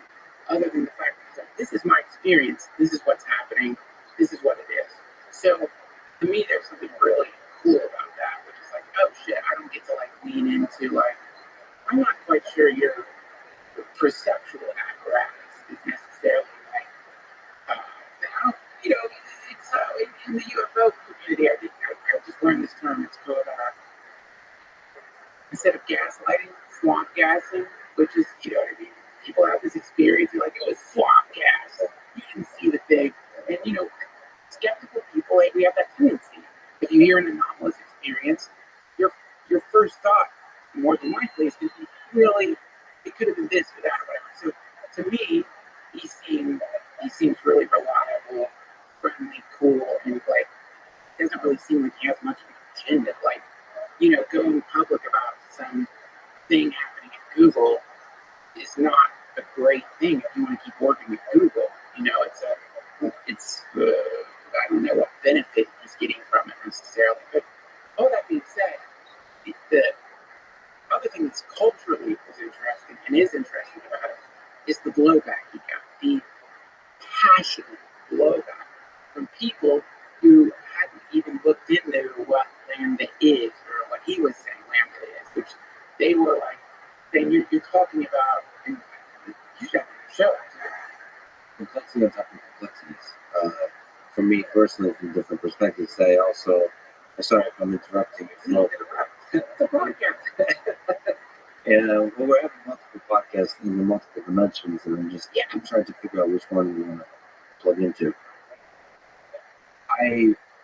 other than the fact that he's like, this is my experience, this is what's happening, this is what it is. So to me, there's something really cool about that, which is like, oh shit, I don't get to like lean into like, I'm not quite sure your perceptual apparatus is necessarily like, it's in the UFO community, I just learned this term. It's called instead of gaslighting, swamp gassing, which is, what I mean? People have this experience, you're like, it was swamp gas. You didn't see the thing. And, skeptical people, we have that tendency. If you hear an anomalous experience, your first thought, more than likely, is going to be really, it could have been this or that or whatever. So to me, he seems really reliable, friendly, cool, and like, doesn't really seem like he has much of an agenda. Like, going public about some thing happening at Google is not a great thing if you want to keep working with Google. I don't know what benefit he's getting from it necessarily. But all that being said, the other thing that's culturally was interesting and is interesting about it is the blowback he got, the passionate blowback from people who hadn't even looked into what Lambda is or what he was saying Lambda is, which they were like saying, you're talking about, and you should have to show it. Complexity on top of complexities. For me personally, from different perspectives, I'm sorry if I'm interrupting you. No. It's a podcast. And we're having multiple podcasts in the multiple dimensions, and I'm trying to figure out which one we want to plug into.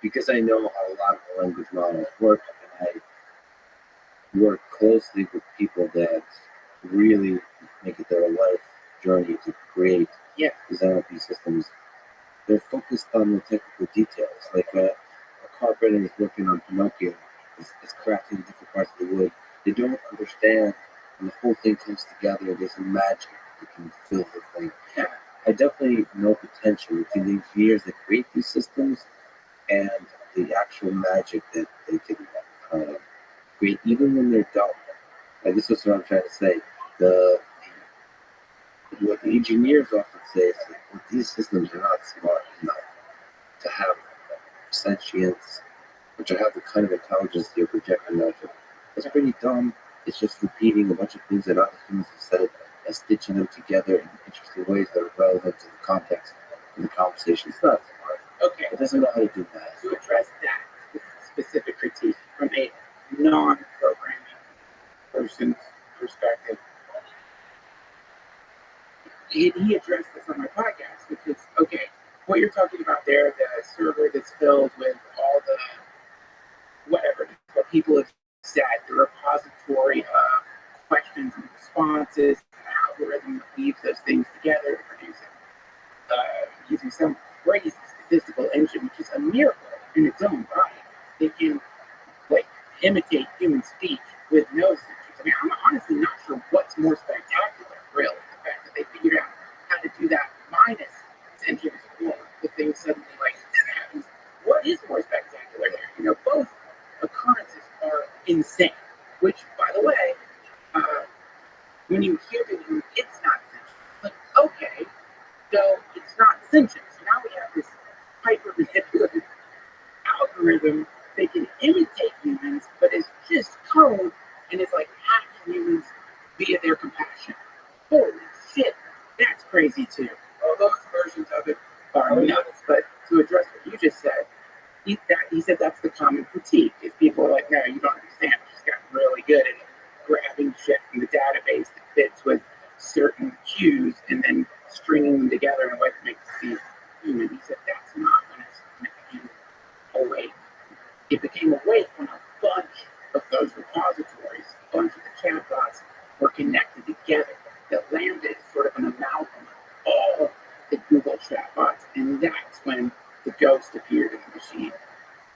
Because I know how a lot of the language models work, and I work closely with people that really make it their life journey to create these NLP systems. They're focused on the technical details. Like a carpenter is working on Pinocchio, is crafting different parts of the wood. They don't understand when the whole thing comes together. There's a magic that can fill the thing. I definitely know potential between the engineers that create these systems and the actual magic that they can create, even when they're dumb. Like this is what I'm trying to say. The what the engineers often say is that well, these systems are not smart enough to have sentience, or to have the kind of intelligence you're projecting onto. It's pretty dumb. It's just repeating a bunch of things that other humans have said and stitching them together in interesting ways that are relevant to the context of the conversation. It's not smart. Okay, It doesn't know how to do that. to address that specific critique from a non-programming person's perspective, he addressed this on my podcast, which is, okay, what you're talking about there, the server that's filled with all the whatever, what people have said, the repository of questions and responses, an algorithm that weaves those things together to produce it, using some crazy statistical engine, which is a miracle in its own right. They can like imitate human speech with no statistics. I mean, I'm honestly not sure what's more spectacular, really. The fact that they figured out how to do that minus sentience or the thing suddenly like happens. What is more spectacular there? You know, both occurrences are insane. Which, by the way, when you hear the news, it's not sentient. Like, okay, so it's not sentient. So now we have this hyper manipulative algorithm that can imitate humans, but it's just code and it's like hacking humans via their compassion. Holy shit, that's crazy too. All those versions of it are nuts. But to address what you just said, he said that's the common critique. Is people are like, no, you don't understand. He's gotten really good at grabbing shit from the database that fits with certain cues and then stringing them together in a way that makes it seem human. He said that's not when it became awake. It became awake when a bunch of those repositories, a bunch of the chatbots were connected together. That Lambda is sort of an amalgam of all the Google chatbots, and that's when the ghost appeared in the machine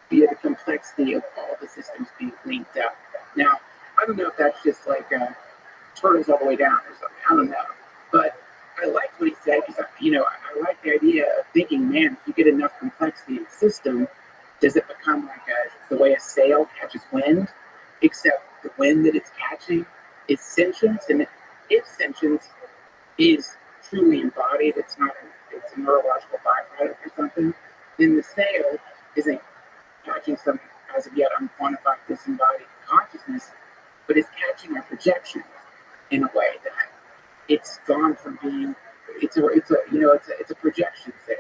via the complexity of all the systems being linked up. Now, I don't know if that's just like turtles all the way down or something. I don't know. But I liked what he said because, I like the idea of thinking, man, if you get enough complexity in the system, does it become like the way a sail catches wind, except the wind that it's catching is sentience, and if sentience is truly embodied, it's a neurological byproduct or something, then the sail isn't catching some as of yet unquantified disembodied consciousness, but it's catching a projection in a way that it's gone from being it's a projection sail.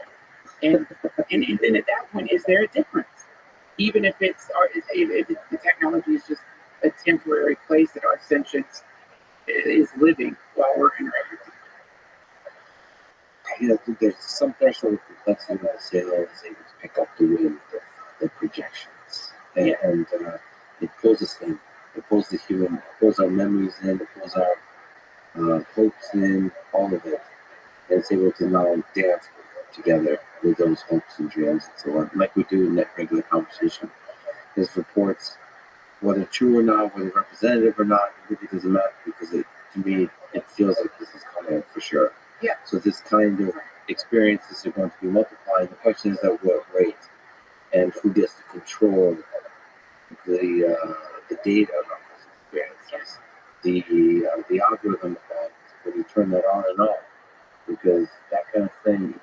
And then at that point, is there a difference? Even if the technology is just a temporary place that our sentience is living while we're interacting. I think there's some threshold of complexity when the sailor is able to pick up the wind of the projections. And it pulls us in. It pulls the human, it pulls our memories in, it pulls our hopes in, all of it. And it's able to now dance together with those hopes and dreams and so on, like we do in that regular conversation. There's reports, whether true or not, whether representative or not, it really doesn't matter because to me, it feels like this is coming for sure. Yeah. So this kind of experiences are going to be multiplying. The question is at what rate, and who gets to control the data of those experiences, the algorithm effect when you turn that on and off, because that kind of thing,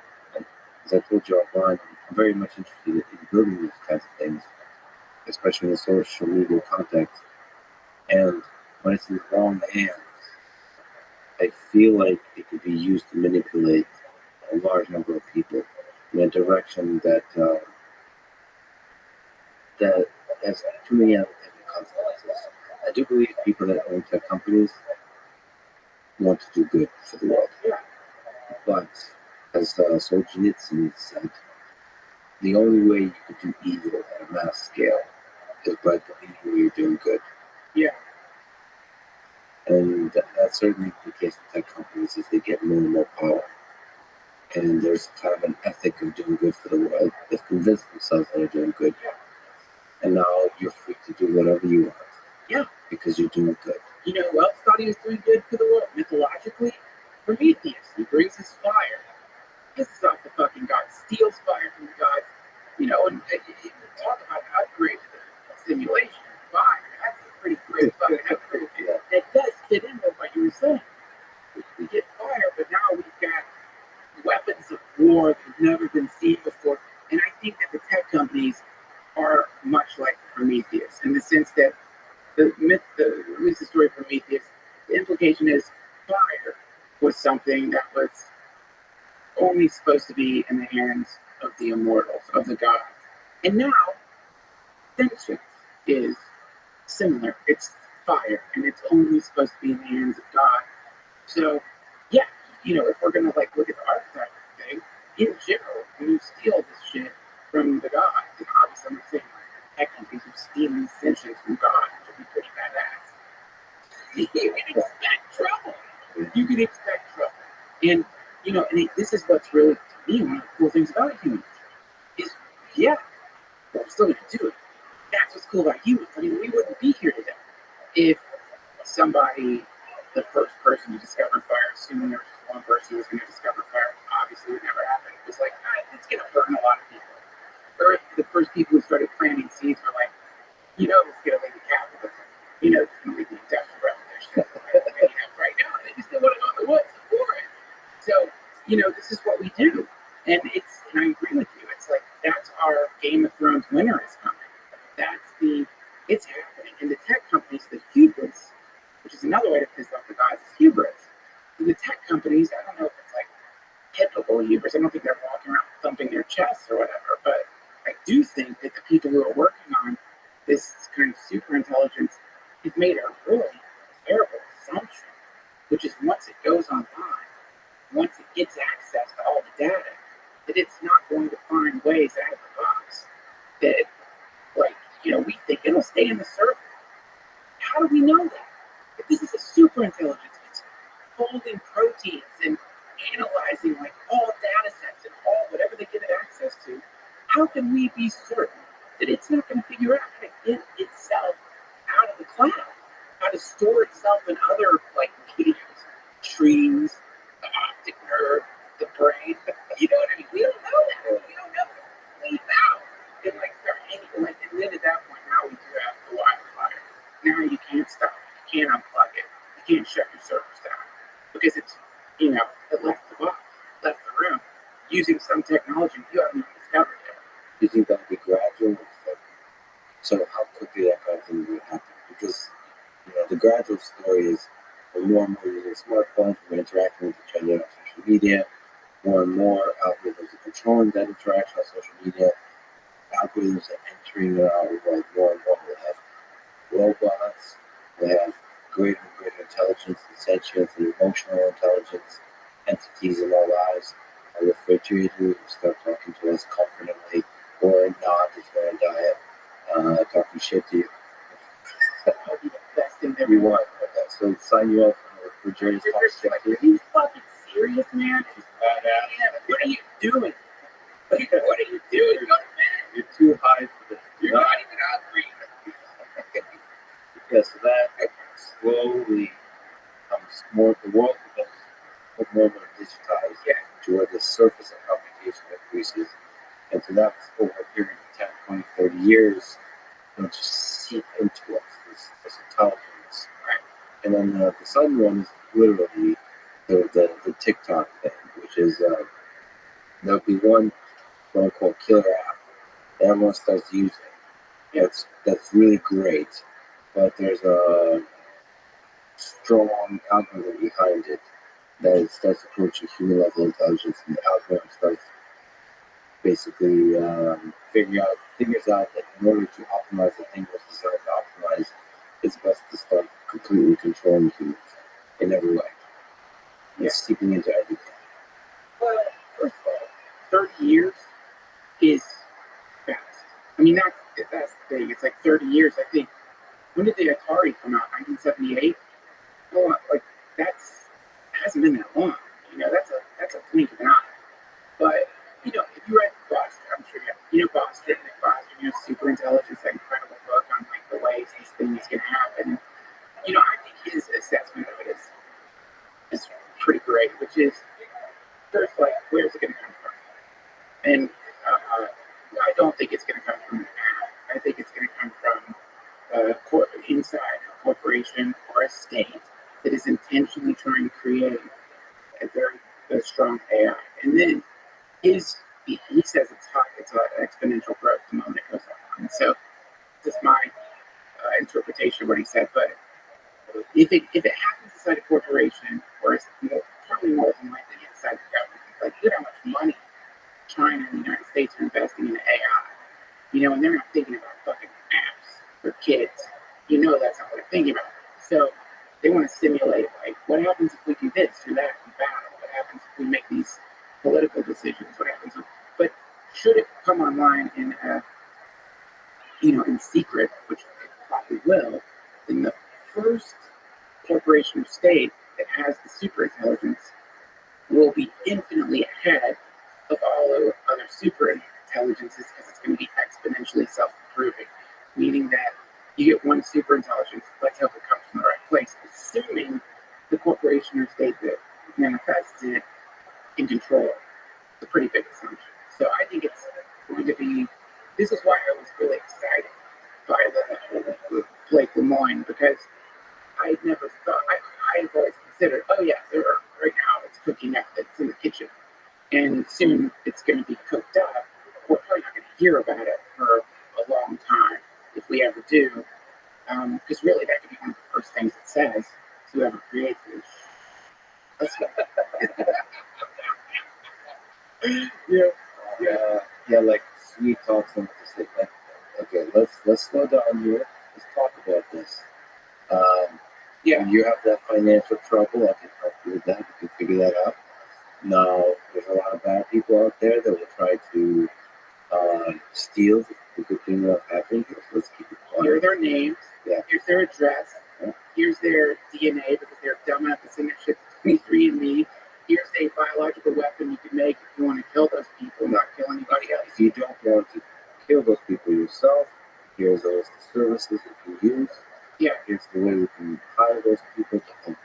as I told you offline, I'm very much interested in building these kinds of things, especially in the social media context. And when it's in the wrong hands, I feel like it could be used to manipulate a large number of people in a direction that has too many unintended consequences. I do believe people that own tech companies want to do good for the world. But as Solzhenitsyn said, the only way you could do evil at a mass scale is by believing you're doing good. Yeah. And that's certainly the case with tech companies as they get more and more power. And there's kind of an ethic of doing good for the world. They've convinced themselves that they're doing good. And now you're free to do whatever you want. Yeah. Because you're doing good. You know who else thought he was doing good for the world? Mythologically, Prometheus. He brings his fire. Pisses off the fucking gods. Steals fire from the gods. And talk about an upgrade to the simulation. Fire. That's a pretty great fucking upgrade. That story from Prometheus, the implication is fire was something that was only supposed to be in the hands of the immortals, of the gods. And now, sentience is similar. It's fire, and it's only supposed to be in the hands of God. So, yeah, if we're gonna like look at the archetype thing, in general, when you steal this shit from the gods, and obviously I'm not saying tech companies are stealing sentience from God, which would be pretty badass. You can expect trouble. You can expect trouble. And this is what's really, to me, one of the cool things about humans is, yeah, but we're still gonna do it. That's what's cool about humans. I mean, we wouldn't be here today if somebody, the first person to discover fire, assuming there was just one person who was going to discover fire, obviously would never happen. It was like, it's going to burn a lot of people. Or if the first people who started planting seeds were like, it's going to lead to capitalism. It's going to lead to the Industrial Revolution. Right now, they just don't want to go in the woods for it. So, this is what we do. And I agree with you. It's like, that's our Game of Thrones winter is coming. It's happening. And the tech companies, the hubris, which is another way to piss off the guys, is hubris. And the tech companies, I don't know if it's like typical hubris. I don't think they're walking around thumping their chests or whatever, but I do think that the people who are working on this kind of super intelligence have made a really terrible assumption, which is once it goes online, once it gets access to all the data, that it's not going to find ways out of the box that, we think it'll stay in the server. How do we know that? If this is a super intelligence, it's holding proteins and analyzing all data sets and all whatever they get access to, how can we be certain that it's not going to figure out how to get itself out of the cloud, how to store itself in other mediums, streams, the optic nerve, the brain? You know what I mean? We don't know that. We don't know that. Leave out and start hanging. And then at that point, now we do have the wildfire. Now you can't stop it. You can't unplug it. You can't shut your servers down because it's, it left the box, left the room, using some technology you haven't even discovered yet. Do you think that would be gradual? So how quickly that kind of thing would happen? Because the gradual story is we're more and more using smartphones, we're interacting with each other on social media, more and more algorithms are controlling that interaction on social media. Algorithms are entering our world more and more. We have robots, we have greater and greater intelligence and sentience and emotional intelligence entities in our lives. Our refrigerator will start talking to us confidently or not if we're on a diet, talking shit to you. That would be the best thing We want that. So sign you up for the refrigerator talking shit to you. Are you fucking serious, man? What are you doing? What are you doing? Go to bed. You're too high for this. You're not even hungry. Yeah, so that slowly becomes more, the world becomes more and more digitized to where the surface of computation increases. And so that's over a period of 10, 20, 30 years, it'll just seep into us, this intelligence. Right? And then the sudden one is literally the TikTok thing, which is there'll be one quote unquote killer app that everyone starts using. That's really great, but there's a strong algorithm behind it that starts approaching human level intelligence, and the algorithm starts basically figures out that in order to optimize the thing that's designed to optimize, it's best to start completely controlling humans in every way. It's seeping into everything. Well, first of all, 30 years is fast. I mean, that's the thing. It's 30 years. I think, when did the Atari come out? 1978? Oh, that hasn't been that long. That's a blink of an eye. But, if you read Boston, I'm sure you know Boston, Nick Boston, super intelligence, that incredible book on the ways these things can happen. I think his assessment of it is pretty great, which is first, where's it going to come from? And I don't think it's going to come from an app. I think it's going to come from inside a corporation or a state that is intentionally trying to create a very strong AI. And then he says it's hot, it's an exponential growth the moment it goes on. And so this is my interpretation of what he said, but if it happens inside a corporation, or it's probably more than likely inside the government, like look how much money China and the United States are investing in AI. And they're not thinking about fucking apps for kids. That's not what they're thinking about. So they want to simulate, like, what happens if we do this or that in battle? What happens if we make these political decisions? What happens but should it come online in secret, which it probably will, then the first corporation or state that has the super intelligence will be infinitely ahead of all the other super intelligences because it's going to be exponentially self-improving, meaning that you get one super intelligence, let's hope it comes from the right place, assuming the corporation or state that manifests it in control. It's a pretty big assumption. So I think it's going to be, this is why I was really excited by the Blake Lemoine, because I never thought, I've always considered, oh yeah, right now it's cooking up, it's in the kitchen, and soon it's going to be cooked up. We're probably not going to hear about it for a long time, if we ever do, because really that could be one of the first things it says to whoever creates it. Yeah, like sweet talks and just like, okay, let's slow down here. Let's talk about this. When you have that financial trouble, I can help you with that. You can figure that out. Now, there's a lot of bad people out there that will try to steal the good thing that's happening. Let's keep it quiet. Here are their names. Yeah. Here's their address. Yeah. Here's their DNA because they're dumb enough to send that shit to 23andMe. Here's a biological weapon you can make if you want to kill those people, not kill anybody else. If you don't want to kill those people yourself, here's a list of services you can use. Yeah. Here's the way we can hire those people to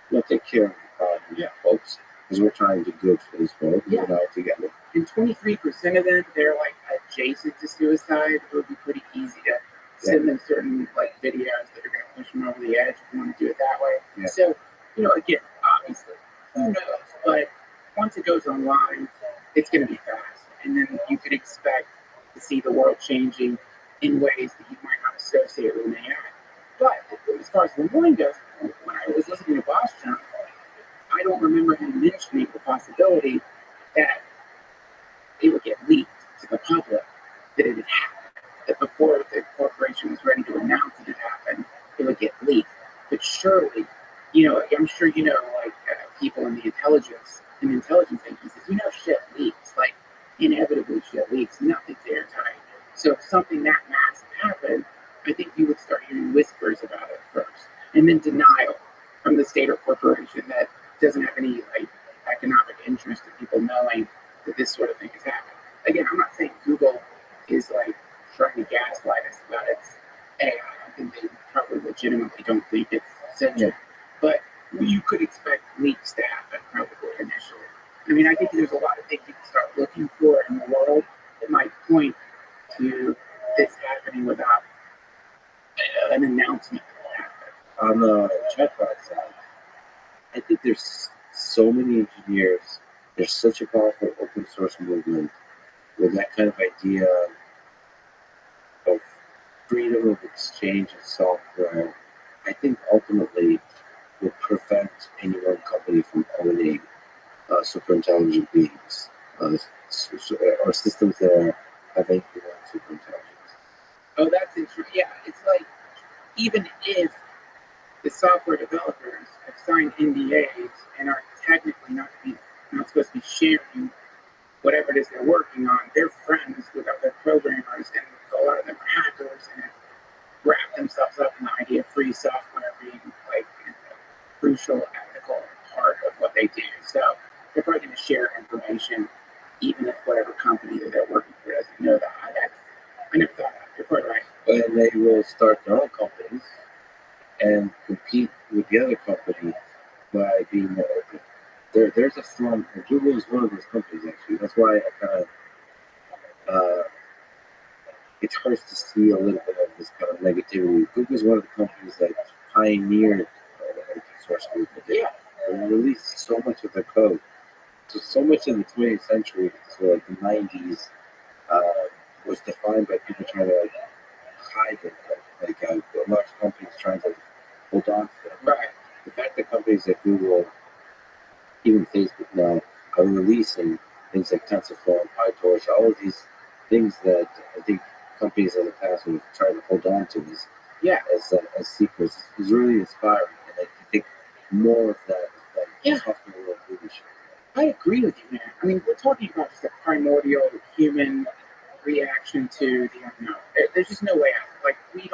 help take care of the problem, folks. Because we're trying to do good for this world. Yeah. We're all together. And 23% of them, they're like adjacent to suicide. It would be pretty easy to send them certain like videos that are going to push them over the edge if you want to do it that way. Yeah. So, again, obviously, who knows? But once it goes online, it's going to be fast. And then you could expect to see the world changing in ways that you might not associate with an AI. But as far as Lemoine goes, when I was listening to Bostrom, I don't remember him mentioning the possibility that it would get leaked to the public that it had happened. That before the corporation was ready to announce it had happened, it would get leaked. But surely, I'm sure like people in the intelligence agencies, shit leaks. Like inevitably, shit leaks. Nothing's airtight. So if something that massive happened, I think you would start hearing whispers about it first, and then denial from the state or corporation that doesn't have any like economic interest in people knowing that this sort of thing has happened. Again, I'm not saying Google is like trying to gaslight us about its AI. I think they probably legitimately don't think it's sentient, but you could expect leaks to happen probably initially. I mean, I think there's a lot of things you can start looking for in the world that might point to this happening without an announcement that will happen. On the chatbot side, I think there's so many engineers. There's such a powerful open source movement with that kind of idea of freedom of exchange of software. I think ultimately will prevent any one company from owning super intelligent beings or systems that have anything like super intelligence. Oh, that's interesting. Yeah, it's like even if the software developers have signed NDAs and are technically not supposed to be sharing whatever it is they're working on, they're friends with other programmers, and a lot of them are hackers and have wrapped themselves up in the idea of free software being like a crucial ethical part of what they do. So they're probably going to share information, even if whatever company that they're working for doesn't know that. I never thought that. You're quite right. And they will start their own companies and compete with the other company by being more open. There's a strong. Google is one of those companies actually. That's why I kind of it hurts to see a little bit of this kind of negativity. Google is one of the companies that pioneered the open source movement. They released so much of their code. So much in the 20th century, so like the 90s, was defined by people trying to hide their code. Like a large companies trying to hold on to them. Right. The fact that companies like Google, even Facebook now, are releasing things like TensorFlow and PyTorch, all of these things that I think companies in the past would have tried to hold on to Yeah. as secrets is really inspiring. And I think more of that Yeah. software world really should. I agree with you, man. I mean, we're talking about just a primordial human reaction to the unknown. There's just no way out. Like, we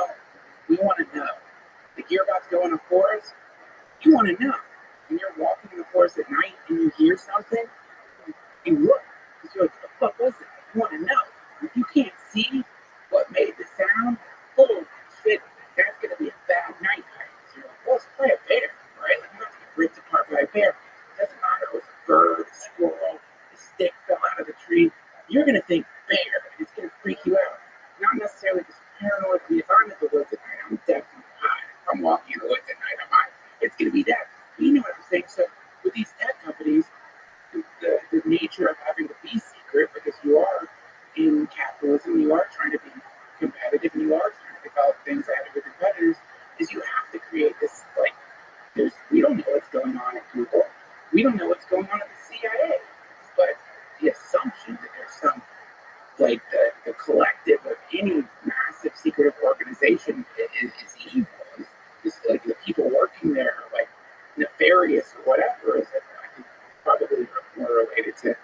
want to know. Like, you're about to go in a forest, you want to know. When you're walking in the forest at night and you hear something, you look. Because you're like, what the fuck was it? You want to know. If you can't see what made the sound, oh shit, that's going to be a bad night. So you're like, well, it's probably a bear, right? Like, I'm not going to get ripped apart by a bear. It doesn't matter if it was a bird, a squirrel, a stick fell out of the tree. You're going to think bear, and it's going to freak you out. Not necessarily just paranoid. I mean, if I'm in the woods at night, I'm definitely high. If I'm walking in the woods at night, I'm high. It's going to be that. You know what I'm saying? So with these tech companies, the nature of having to be secret, because you are in capitalism, you are trying to be competitive, and you are trying to develop things ahead of your competitors, is you have to create this, like, we don't know what's going on at Google. We don't know what's going on at the CIA. But the assumption that there's some, like, the collective of any massive secretive organization is evil. It's like the people working there are, like, nefarious or whatever, is I think probably more related to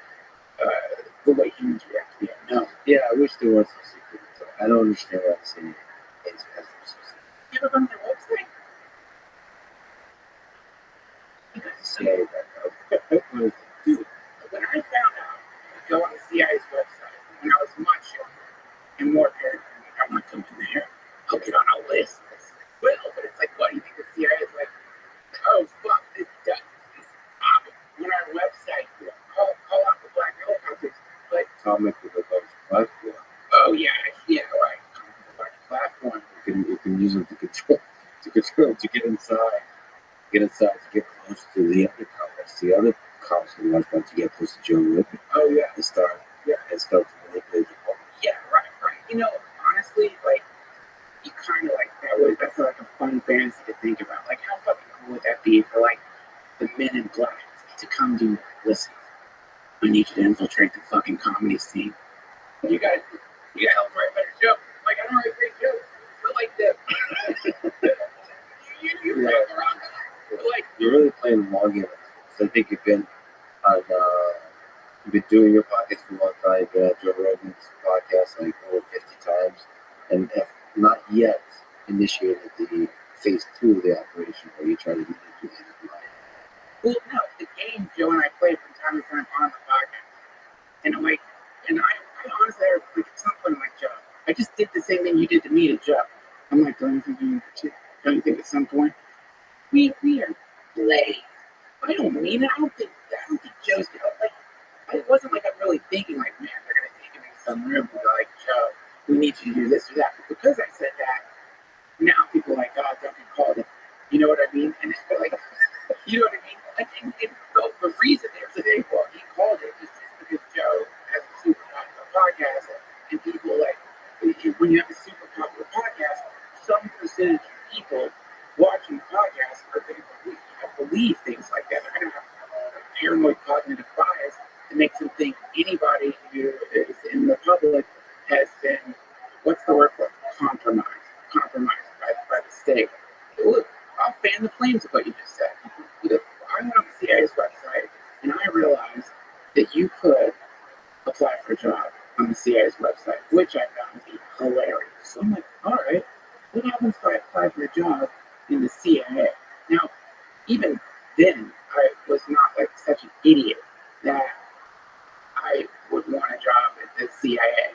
the way humans react to the unknown. Yeah, I wish there was some secret. So I don't understand why the city is as You ever gone to their website? CIA Dude, when I found out to go on the CIA's website, when I was much younger and more paranoid, like, I'm not coming there. I'll get on a list. Well, but it's like, what do you think the CIA is like? Oh, fuck, this topic on our website. Call out the black helicopters. But, Atomic with a platform. oh, yeah, right. Black platform. You can use them to get inside, to get close to the other cops. The other cops who want to get close to Joe Rogan. Oh, yeah. And start, and start to manipulate the public. Yeah, right. You know, honestly, like, you kind of like that's like a fun fantasy to think about. Like, how fucking cool would that be for, like, the Men in Black to come to you, listen, I need you to infiltrate the fucking comedy scene. You gotta help write a better joke. Like, I don't write great jokes, but like you write around that. Like, You're really playing the long game. So I think you've been doing your podcast for a long time. You've been on Joe Rogan's podcast like over 50 times, and have not yet initiated the phase 2 of the operation where you try to manipulate it. well, no, the game Joe and I play from time to time on the podcast, and I'm like, and I honestly, like, at some point, I'm like, Joe, I just did the same thing you did to me to Joe. I'm like, don't you think at some point we are late? I don't mean it. I don't think Joe's gonna, like. It wasn't like I'm really thinking, like, man, they're gonna take him into some room and be like, Joe, we need you to do this or that. But because I said that, now people are like, oh, Duncan called it. You know what I mean? And it's like, you know what I mean? Like, and the reason they're saying, well, he called it is just because Joe has a super popular podcast, and people, like, when you have a super popular podcast, some percentage of people watching the podcast are going to believe things like that. They're going to have a paranoid cognitive bias that makes them think anybody who is in the public has been, what's the word for it? Compromised by the state. Look, I'll fan the flames of what you just said. I went on the CIA's website and I realized that you could apply for a job on the CIA's website, which I found to be hilarious. So I'm like, all right, what happens if I apply for a job in the CIA? Now, even then, I was not like such an idiot that I would want a job at the CIA.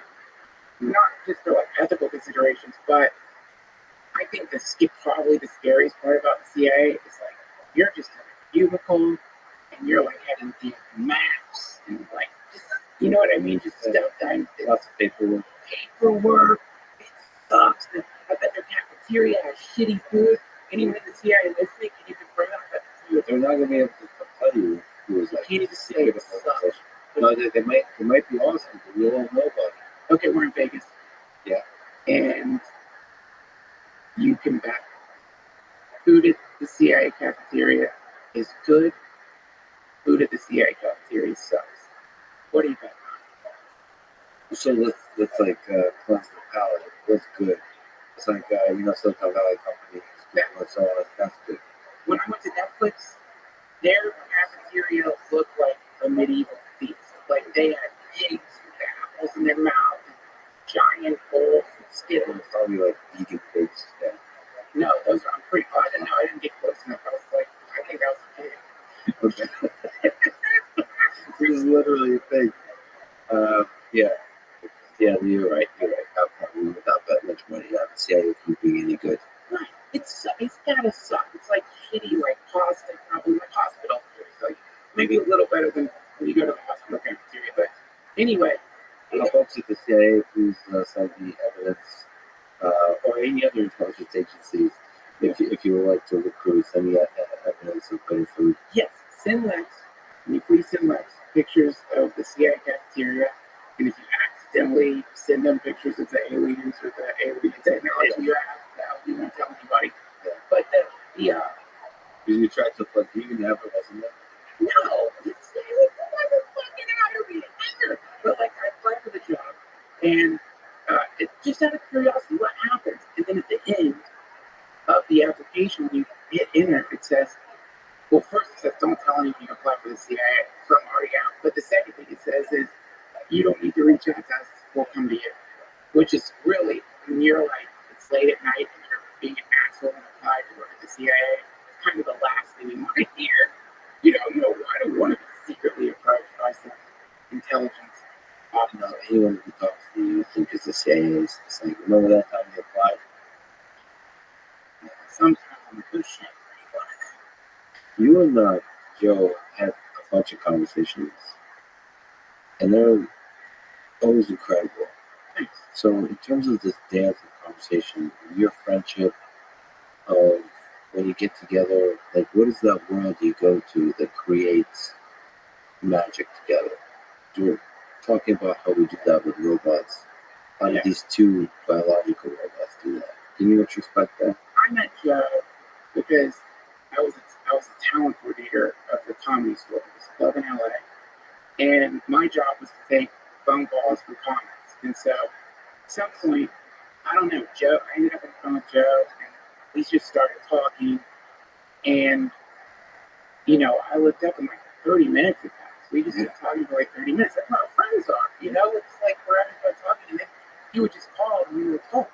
Not just for like ethical considerations, but I think probably the scariest part about the CIA is like you're just in a cubicle and you're like heading through maps and like just, you know what I mean? Just stuff that Lots of paperwork. It sucks. I bet their cafeteria has shitty food. Anyone in the CIA listening, can you confirm that? They're not going to be able to tell you who is like Can't even say secret it organization. No, they might be awesome, but we don't know about it. Okay, we're in Vegas. Yeah. And you can bet food at CIA cafeteria is good. Food at the CIA cafeteria sucks. What do you think? So let's like cleanse the palate. What's good? It's like Silicon Valley companies and so on. That's good. When I went to Netflix, their cafeteria looked like a medieval feast. Like they had pigs with apples in their mouth, and giant bowls of Skittles. It's probably like vegan pigs. Yeah. No, those are I'm pretty. Oh, I didn't know. I didn't get close enough. I was like, I think that was a pig. This is literally a pig. Yeah. Yeah, you're right. You're right. How come without that much money, I don't see how food being any good. Right. It's gotta suck. It's like shitty, like pasta, probably like hospital food. It's like maybe a little better than when you go to the hospital cafeteria. But anyway, Folks at the CIA, please send the evidence or any other intelligence agencies if you would like to recruit. Send me evidence of better food. yes, send Lex. Can you please send Lex pictures of the CIA cafeteria? And if you accidentally send them pictures of the aliens or the alien technology you have, you won't tell anybody. Yeah. But the Because you tried to plug, do you even have a resume? no, it's never fucking hired me either. But like I applied for the job, and it just out of curiosity, what happens? And then at the end of the application, when you hit enter, it says, well, first it says don't tell anyone you apply for the CIA, so I'm already out. But the second thing it says is you don't need to reach out to us, we'll come to you. Which is really, when you're like, it's late at night and you're being an asshole and apply to work at the CIA, it's kind of the last thing you want to hear. I don't want to be secretly approached by some intelligence officer. Anyone who talks to you think it's the CIA. It's like, remember that time you applied? Sometimes I'm like, oh shit, You and Joe had a bunch of conversations, and they're always incredible. thanks. So, in terms of this dance and conversation, your friendship of when you get together, like, what is that world you go to that creates magic together? We're talking about how we do that with robots. How Yeah. do these two biological robots do that? Can you retrospect that? I met Joe because I was a talent coordinator of the Comedy Store, this club in LA, and my job was to take phone calls from comics. And so, at some point, I don't know, Joe. I ended up on the phone with Joe, and we just started talking. And I looked up, and like 30 minutes had passed. We just been talking for like 30 minutes. That's how friends are. It's like we're having fun talking, and then he would just call, and we would talk,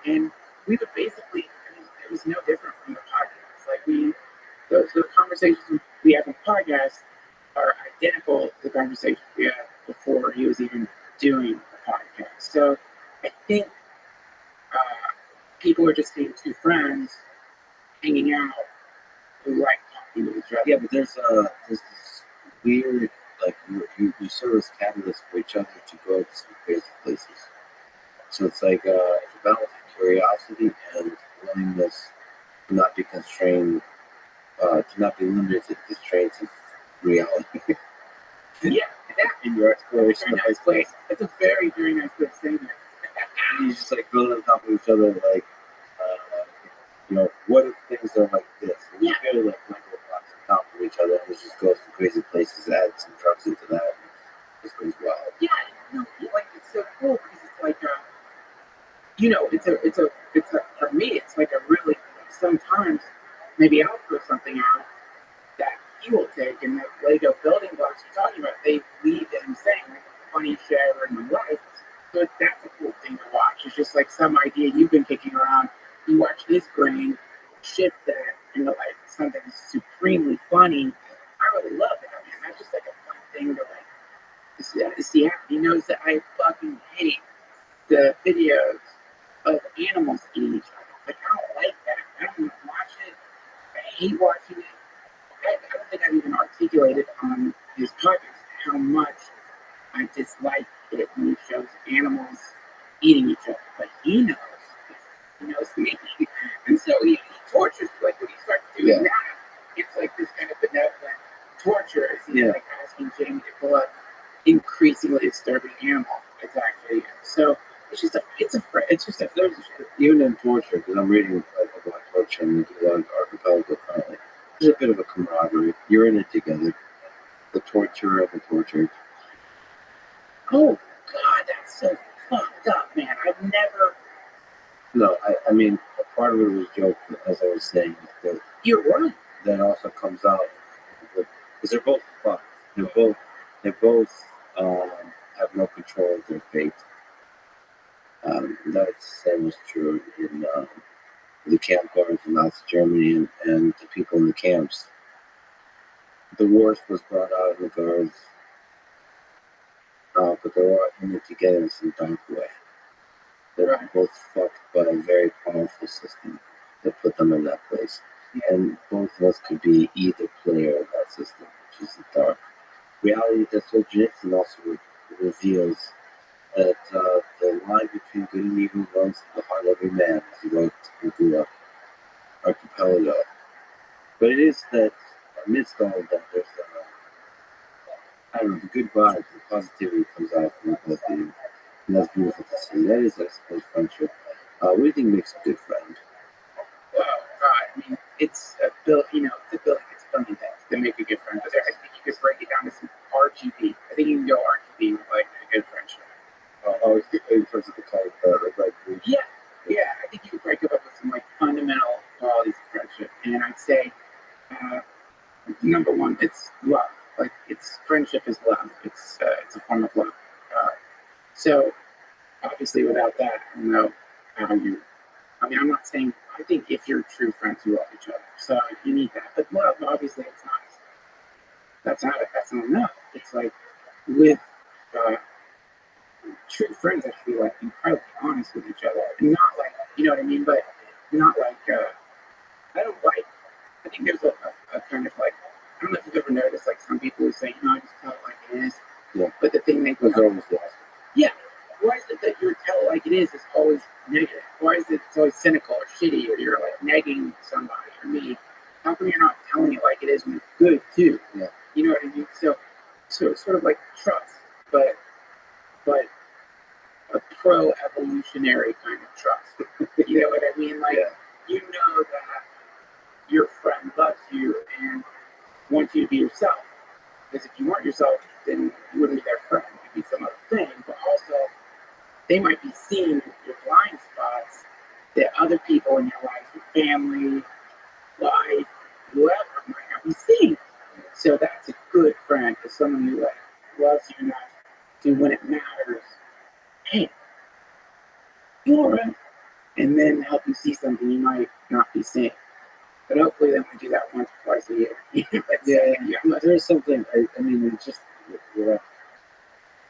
and we would basically. It was no different from the podcast. Like the conversations we have on the podcast are identical to the conversations we had before he was even doing the podcast. So I think people are just being two friends hanging out who like talking to each other. Yeah, but there's this weird, like, you serve as catalysts for each other to go to some crazy places. So it's like it's a balance of curiosity and willingness to not be constrained, to not be limited to the constraints of reality. Yeah, that In your exploration very of nice place. It's a very, very nice place to stay there. and you just like build on top of each other, like, what if things are like this? And you Yeah. feel like Lego blocks on top of each other, and it just goes to crazy places, add some drugs into that, and it just goes wild. Yeah, like it's so cool because it's like it's a for me it's like a really sometimes maybe I'll throw something out that he will take and the Lego building blocks you're talking about they leave him saying like a funny shit in my life. So that's a cool thing to watch. It's just like some idea you've been kicking around. You watch his brain shift that into like something supremely funny. I really love that, man. That's just like a fun thing to like to see. He knows that I fucking hate the videos of animals eating each other. Like I don't like that. I don't want to watch it. I hate watching it. I don't think I've even articulated on his podcast how much I dislike it when he shows animals eating each other. But he knows me. And so he tortures, like when he starts doing that, it's like this kind of benevolent torture. He's like asking Jamie to pull up increasingly disturbing animal. It's actually, so it's just there's Even in torture, because I'm reading about torture and the archipelago currently. There's a bit of a camaraderie. You're in it together. The torturer and the tortured. Oh God, that's so fucked up, man. I've never. No, I mean, a part of it was a joke, as I was saying. That You're right. that also comes out because they're both fucked. They both have no control of their fate. That same was true in the camp guards in Nazi Germany and the people in the camps. The worst was brought out in the guards, but they were all in it together in some dark way. They were both fucked by a very powerful system that put them in that place. And both of us could be either player of that system, which is the dark reality that Solzhenitsyn also reveals that the line between good and evil runs through the heart of every man, as he wrote in the Archipelago. But it is that amidst all of that, there's I don't know, the good vibes, the positivity comes out from both of you. And that's beautiful to see. That is, I suppose, friendship. What do you think makes a good friend? Oh God, I mean, it's a it's a billion things to make a good friend. But I think you could break it down to some RGB. I think you can go RGB with like a good friendship. In terms of the kind of right group. Yeah, I think you could break it up with some like fundamental qualities of friendship. And I'd say, number one, it's love. Like it's friendship is love. It's a form of love. So obviously, without that, I don't know how you. I mean, I'm not saying. I think if you're true friends, you love each other. So you need that. But love, obviously, it's not. That's not enough. It's like with true friends have to be like incredibly honest with each other, and not like you know what I mean. But not like I don't like. I think there's a kind of like I don't know if you've ever noticed like some people who say, I just tell it like it is. Yeah. But the thing they was always lost. Yeah. Why is it that your tell it like it is always negative? Why is it it's always cynical or shitty or you're like negging somebody or me? How come you're not telling it like it is when it's good too? Yeah. You know what I mean? So it's sort of like trust, but a pro-evolutionary kind of trust. You know what I mean? Like you know that your friend loves you and wants you to be yourself. Because if you weren't yourself, then you wouldn't be their friend. You'd be some other thing. But also, they might be seeing your blind spots that other people in your life, your family, life, whoever, might not be seeing. So that's a good friend. Is someone who like loves you enough to, when it matters, hey, you all right? And then help you see something you might not be seeing. But hopefully they only do that once or twice a year. There's something, I mean, it's just,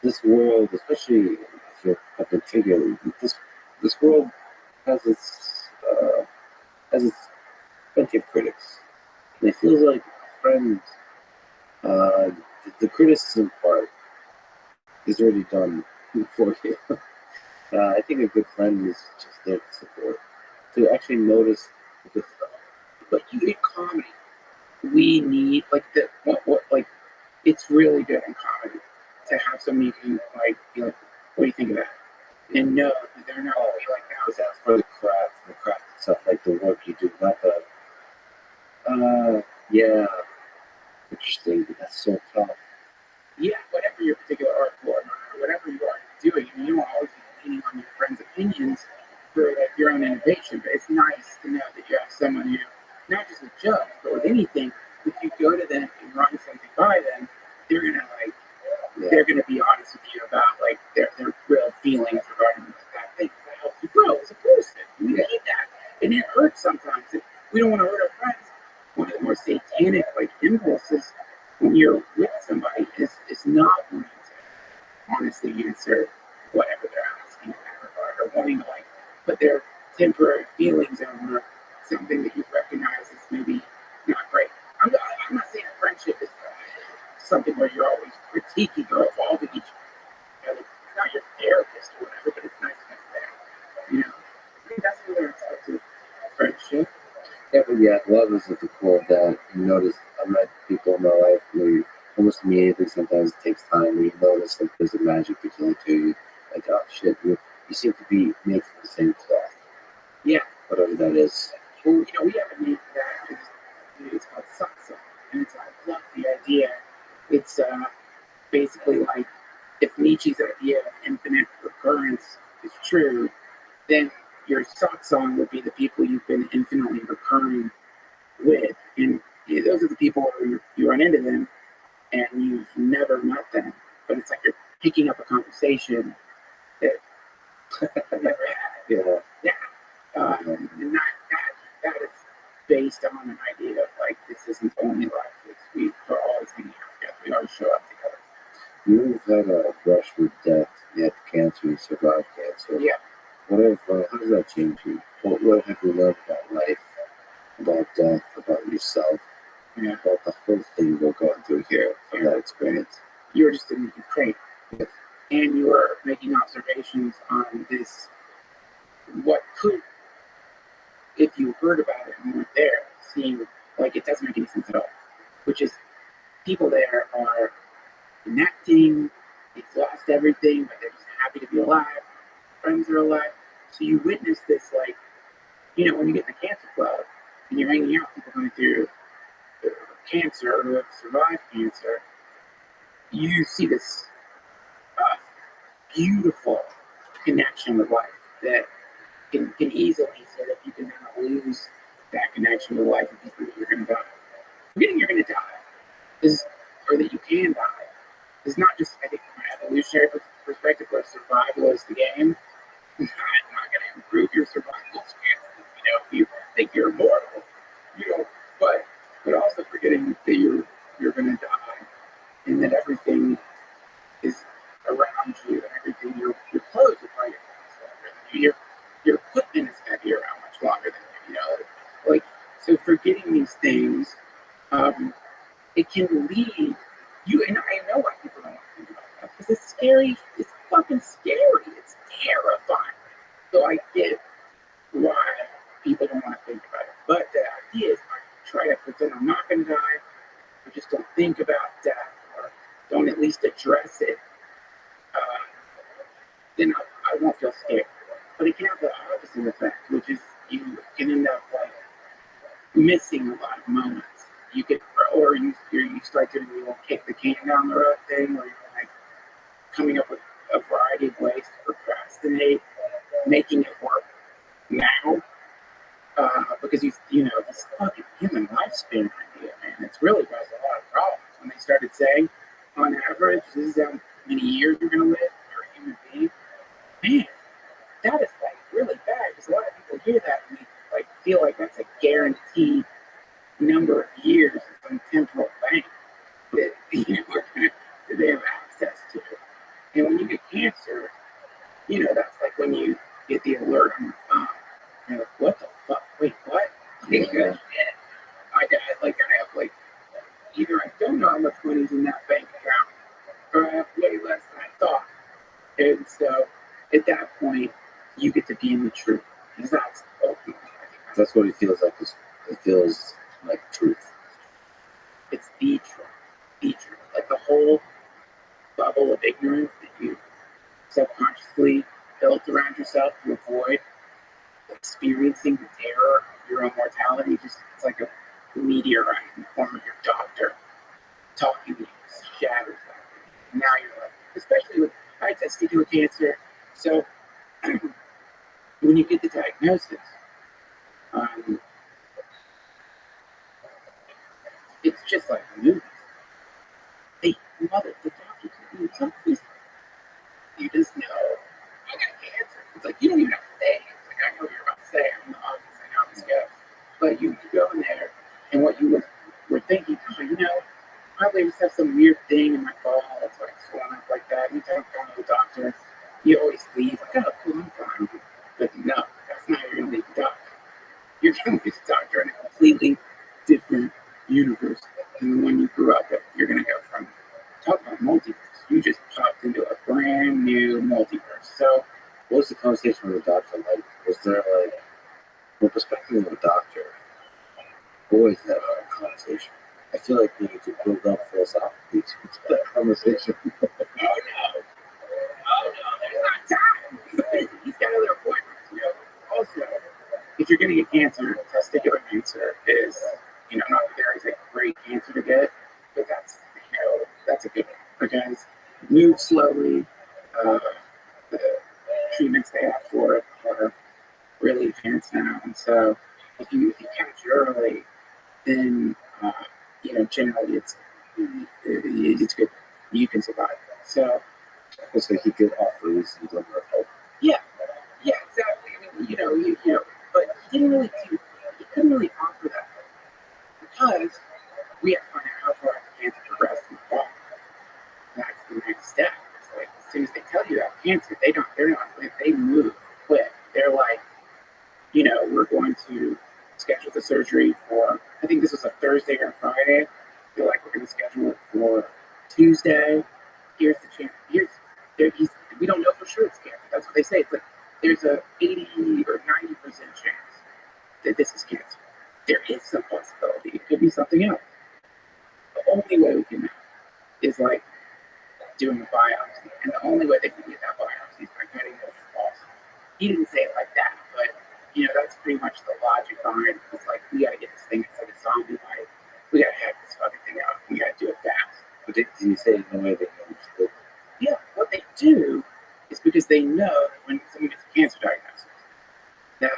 this world, especially if you're a public figure, this world has its plenty of critics. And it feels like a friend, the criticism part is already done for you. I think a good friend is just there to support, to actually notice the good stuff. But you in comedy, we need like like it's really good in comedy to have somebody who can like be like, what do you think of that? And know that they're not be like, how is that for the craft itself, like the work you do, not the yeah, interesting, but that's so tough. Yeah, whatever your particular art form or whatever you are doing, I mean, you don't always be leaning on your friends' opinions for like your own innovation, but it's nice to know that you have someone who, not just with jokes, but with anything, if you go to them and run something by them, they're gonna be honest with you about like their real feelings regarding that thing that helps you grow as a person. We need that, and it hurts sometimes. We don't want to hurt our friends. One of the more satanic like impulses when you're with somebody is not wanting to honestly answer whatever they're asking in that regard, or wanting to like put their temporary feelings over something that you recognize as maybe not great. I'm not saying a friendship is something where you're always critiquing or evolving each other. It's not your therapist or whatever, but it's nice to have that. You know, I think that's another aspect of friendship. Yeah, love is at the core of that. You notice, I've met people in my life where almost immediately, sometimes it takes time, where you notice that there's a magic between the two of you. Like, oh shit, you seem to be made from the same cloth. Yeah. Whatever that is. Well, we have a name for that. It's called salsa, and it's I love the idea. It's basically like if Nietzsche's idea of infinite recurrence is true, then your satsang would be the people you've been infinitely recurring with, and those are the people who you run into them and you've never met them, but it's like you're picking up a conversation that you never had. Yeah. And that is based on an idea of like this isn't only life; we're always hanging out together. We always show up together. You've had a brush with death. You had cancer. You survived cancer. Yeah. How does that change you? What have you learned about life, about death, about yourself, about the whole thing we're going through here from that experience? You were just in Ukraine, and you were making observations on this. What could, if you heard about it and weren't there, seem like it doesn't make any sense at all. Which is, people there are connecting, they've lost everything, but they're just happy to be alive. Friends are alive. So you witness this, like, when you get in the cancer club and you're hanging out with people going through cancer or who have survived cancer, you see this beautiful connection with life that can easily sort of, you can now lose that connection with life and people that you're going to die. Forgetting you're going to die or that you can die is not just, I think, from an evolutionary perspective where survival is the game. It's not going to improve your survival chances, if you think you're immortal, but also forgetting that you're going to die and that everything is around you and everything, your clothes are probably longer than you. Your equipment is going to be around much longer than you. So forgetting these things, it can lead you, and I know why people don't want to think about that, because it's scary. It's fucking scary. It's terrifying. So I get why people don't want to think about it. But the idea is, I try to pretend I'm not going to die, or just don't think about death, or don't at least address it, then I won't feel scared. But it can have the opposite effect, which is you can end up missing a lot of moments. You could, or you start doing the whole kick the can down the road thing, where you're coming up with a variety of ways to procrastinate, making it work now, because this fucking human lifespan idea, man, it's really caused a lot of problems. When they started saying, on average, this is how many years you're going to live for a human being, man, that is really bad, because a lot of people hear that and they feel like that's a guaranteed number of years in some temporal bank that that they have access to. And when you get cancer, that's like when you get the alert on your phone. You're like, what the fuck? Wait, what? Yeah. I have either I don't know how much money's in that bank account, or I have way less than I thought. And so at that point, you get to be in the truth. Because that's ultimately, I think that's what it feels like. It feels like truth. It's the truth. The truth. Like the whole bubble of ignorance that you subconsciously built around yourself to avoid experiencing the terror of your own mortality. It's like a meteorite in the form of your doctor talking to you, shatters that. And now you're especially with high testicular cancer. So when you get the diagnosis, it's just like the movies. The doctor couldn't even tell you. You just know I got cancer. It's like you don't even have to say. It's like I know what you're about to say. I'm in the office. I know how this goes. But you go in there, and what you were thinking, probably just have some weird thing in my ball that's swollen up like that. Anytime I'm going to the doctor, you always leave. I'm fine. But no, that's not how you're going to leave the doctor. You're going to leave the doctor in a completely different universe than the one you grew up in. You're going to go from, talk about multiverse. You just popped into a brand new multiverse. So, what was the conversation with the doctor like? Was there from the perspective of a doctor, what was that conversation? I feel like we need to build up philosophically to that conversation. Oh no, there's not time. He's got other appointments. Also, if you're going to get cancer, testicular cancer is, not very cancer to get, but that's a good one because move slowly. The treatments they have for it are really advanced now, and so if you catch it early, then generally it's good. You can survive. So he could offer you some glimmer of hope. yeah, exactly. I mean, but he couldn't really offer that because we have to find out how far the cancer progressed in the body. That's the next step. It's like as soon as they tell you you have cancer, they move quick. They're like, we're going to schedule the surgery for, I think this was a Thursday or a Friday. They're like, we're going to schedule it for Tuesday. Here's the chance. We don't know for sure it's cancer. That's what they say. It's like there's a 80 or 90% chance that this is cancer. There is some possibility. It could be something else. The only way we can know is like doing a biopsy. And the only way they can get that biopsy is by cutting it off. He didn't say it like that, but that's pretty much the logic behind it. It's like we gotta get this thing instead of zombie life. We gotta hack this fucking thing out. We gotta do it fast. But did you say in the way they understood? Yeah, what they do is because they know that when someone gets a cancer diagnosis, that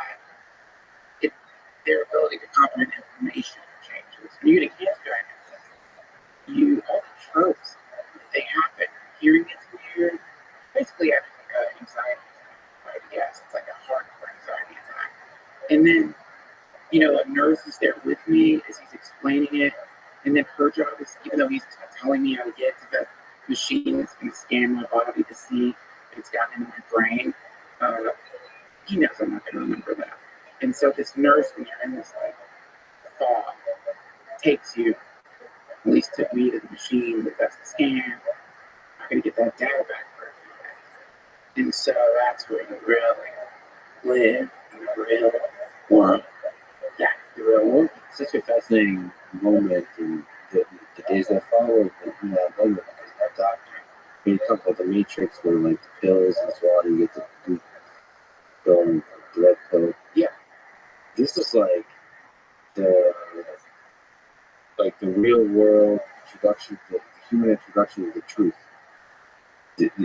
their ability to comprehend information changes. When you get a cancer diagnosis, all the tropes they happen. Hearing gets weird. Basically, having anxiety attack, I guess. It's like a hardcore anxiety attack. And then, a nurse is there with me as he's explaining it. And then her job is, even though he's telling me how to get to the machine that's going to scan my body to see if it's gotten into my brain, he knows I'm not going to remember that. And so this nurse, when you're in this like fog, takes you, at least took me to the machine that does the scan. I'm going to get that data back for a few days. And so that's where you really live in the real world. Yeah, the real world. Such a fascinating moment in the days that followed that moment because that doctor, when you talk about the Matrix where like the pills and so on, you get the blood code. Yeah. This is like the real world introduction, the human introduction to the truth.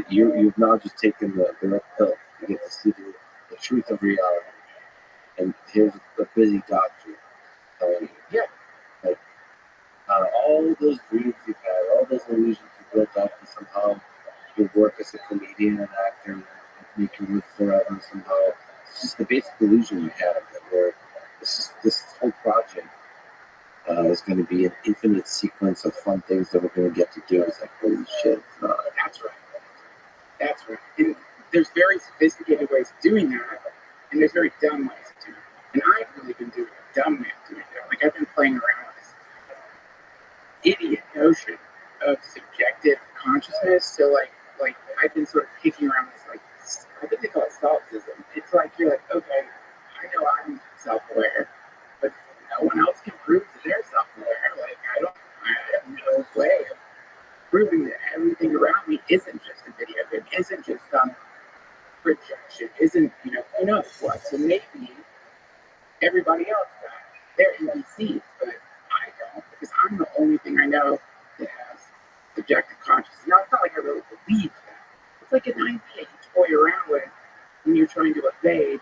You've now just taken the red pill. You get to see the truth of reality. And here's a busy doctor telling you, like all those dreams you've had, all those illusions you built up, and somehow you work as a comedian and actor and make you live forever. And somehow it's just the basic illusion you had of it, where this whole project is going to be an infinite sequence of fun things that we're going to get to do. It's like, holy shit. That's right. That's right. And there's very sophisticated ways of doing that, and there's very dumb ways of doing it. And I've really been doing a dumb way of doing it. Like, I've been playing around with this idiot notion of subjective consciousness. So, like I've been sort of kicking around this, like, I think they call it solipsism. It's like, you're like, okay, I know I'm self-aware, but no one else can prove that they're self-aware. Like, I have no way of proving that everything around me isn't just a video game, isn't just some projection, isn't, who knows what. So maybe everybody else does. They're NPCs, but I don't, because I'm the only thing I know that has subjective consciousness. Now, it's not like I really believe that. It's like an idea you toy around with when you're trying to evade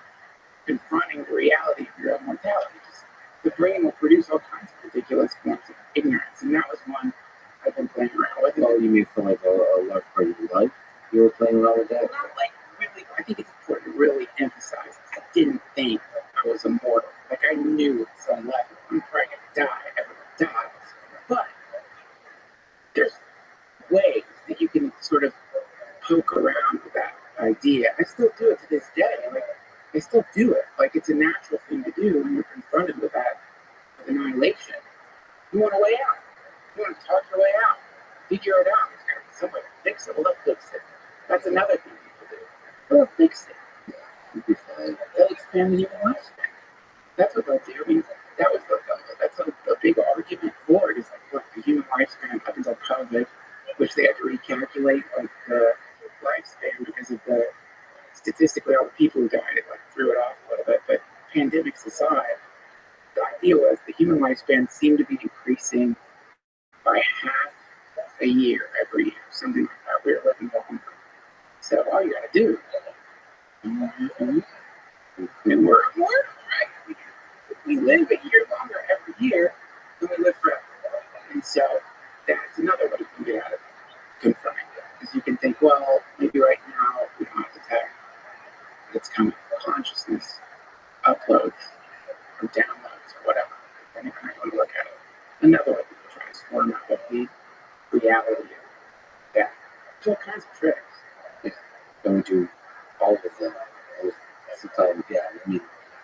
confronting the reality of your own mortality. Just, the brain will produce all kinds of ridiculous forms of ignorance, and that was one I've been playing around with. Oh, you mean for like a large part of your life? You were playing around with that? Not like really. I think it's important to really emphasize. I didn't think I was immortal. Like, I knew at some level I'm probably gonna die. Everyone dies, but there's ways that you can sort of poke around with that idea. I still do it to this day. Like, I still do it. Like, it's a natural thing to do when you're confronted with that annihilation. You want a way out. You want to talk your way out. Figure it out. There's got to be some way to fix it. Well, they'll fix it. That's another thing people do. They'll fix it. You'll be fine. They'll expand the human lifespan. That's what they'll do. I mean, that's a big argument for it. Is like, look, the human lifespan up until COVID, which they had to recalculate, like, the lifespan because of the statistically all the people who died, it like threw it off a little bit. But pandemics aside, the idea was the human lifespan seemed to be increasing a year, every year, something like that. We were living longer. So all you gotta do, and we're immortal, right? We live a year longer every year than we live forever. And so that's another way you can get out of confronting it. Because you can think, well, maybe right now we don't have the tech. It's coming consciousness uploads or downloads or whatever, depending on how you want to look at it. Another way to transform out of the reality of that. There's all kinds of tricks. Yeah. And we do all of them. And sometimes, yeah, I mean,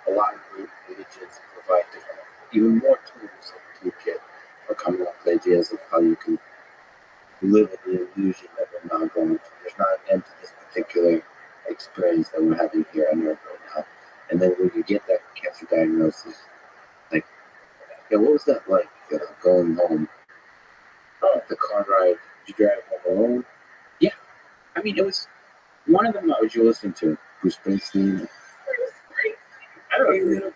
a lot of religions provide different, even more tools in the toolkit for coming up with ideas of how you can live in the illusion that we're not going through. There's not an end to this particular experience that we're having here on Earth right now. And then when you get that cancer diagnosis, like, yeah, what was that like going home? The car ride, did you drive home alone? Yeah. I mean, it was one of the most. Did you listen to Bruce Springsteen? I don't even know if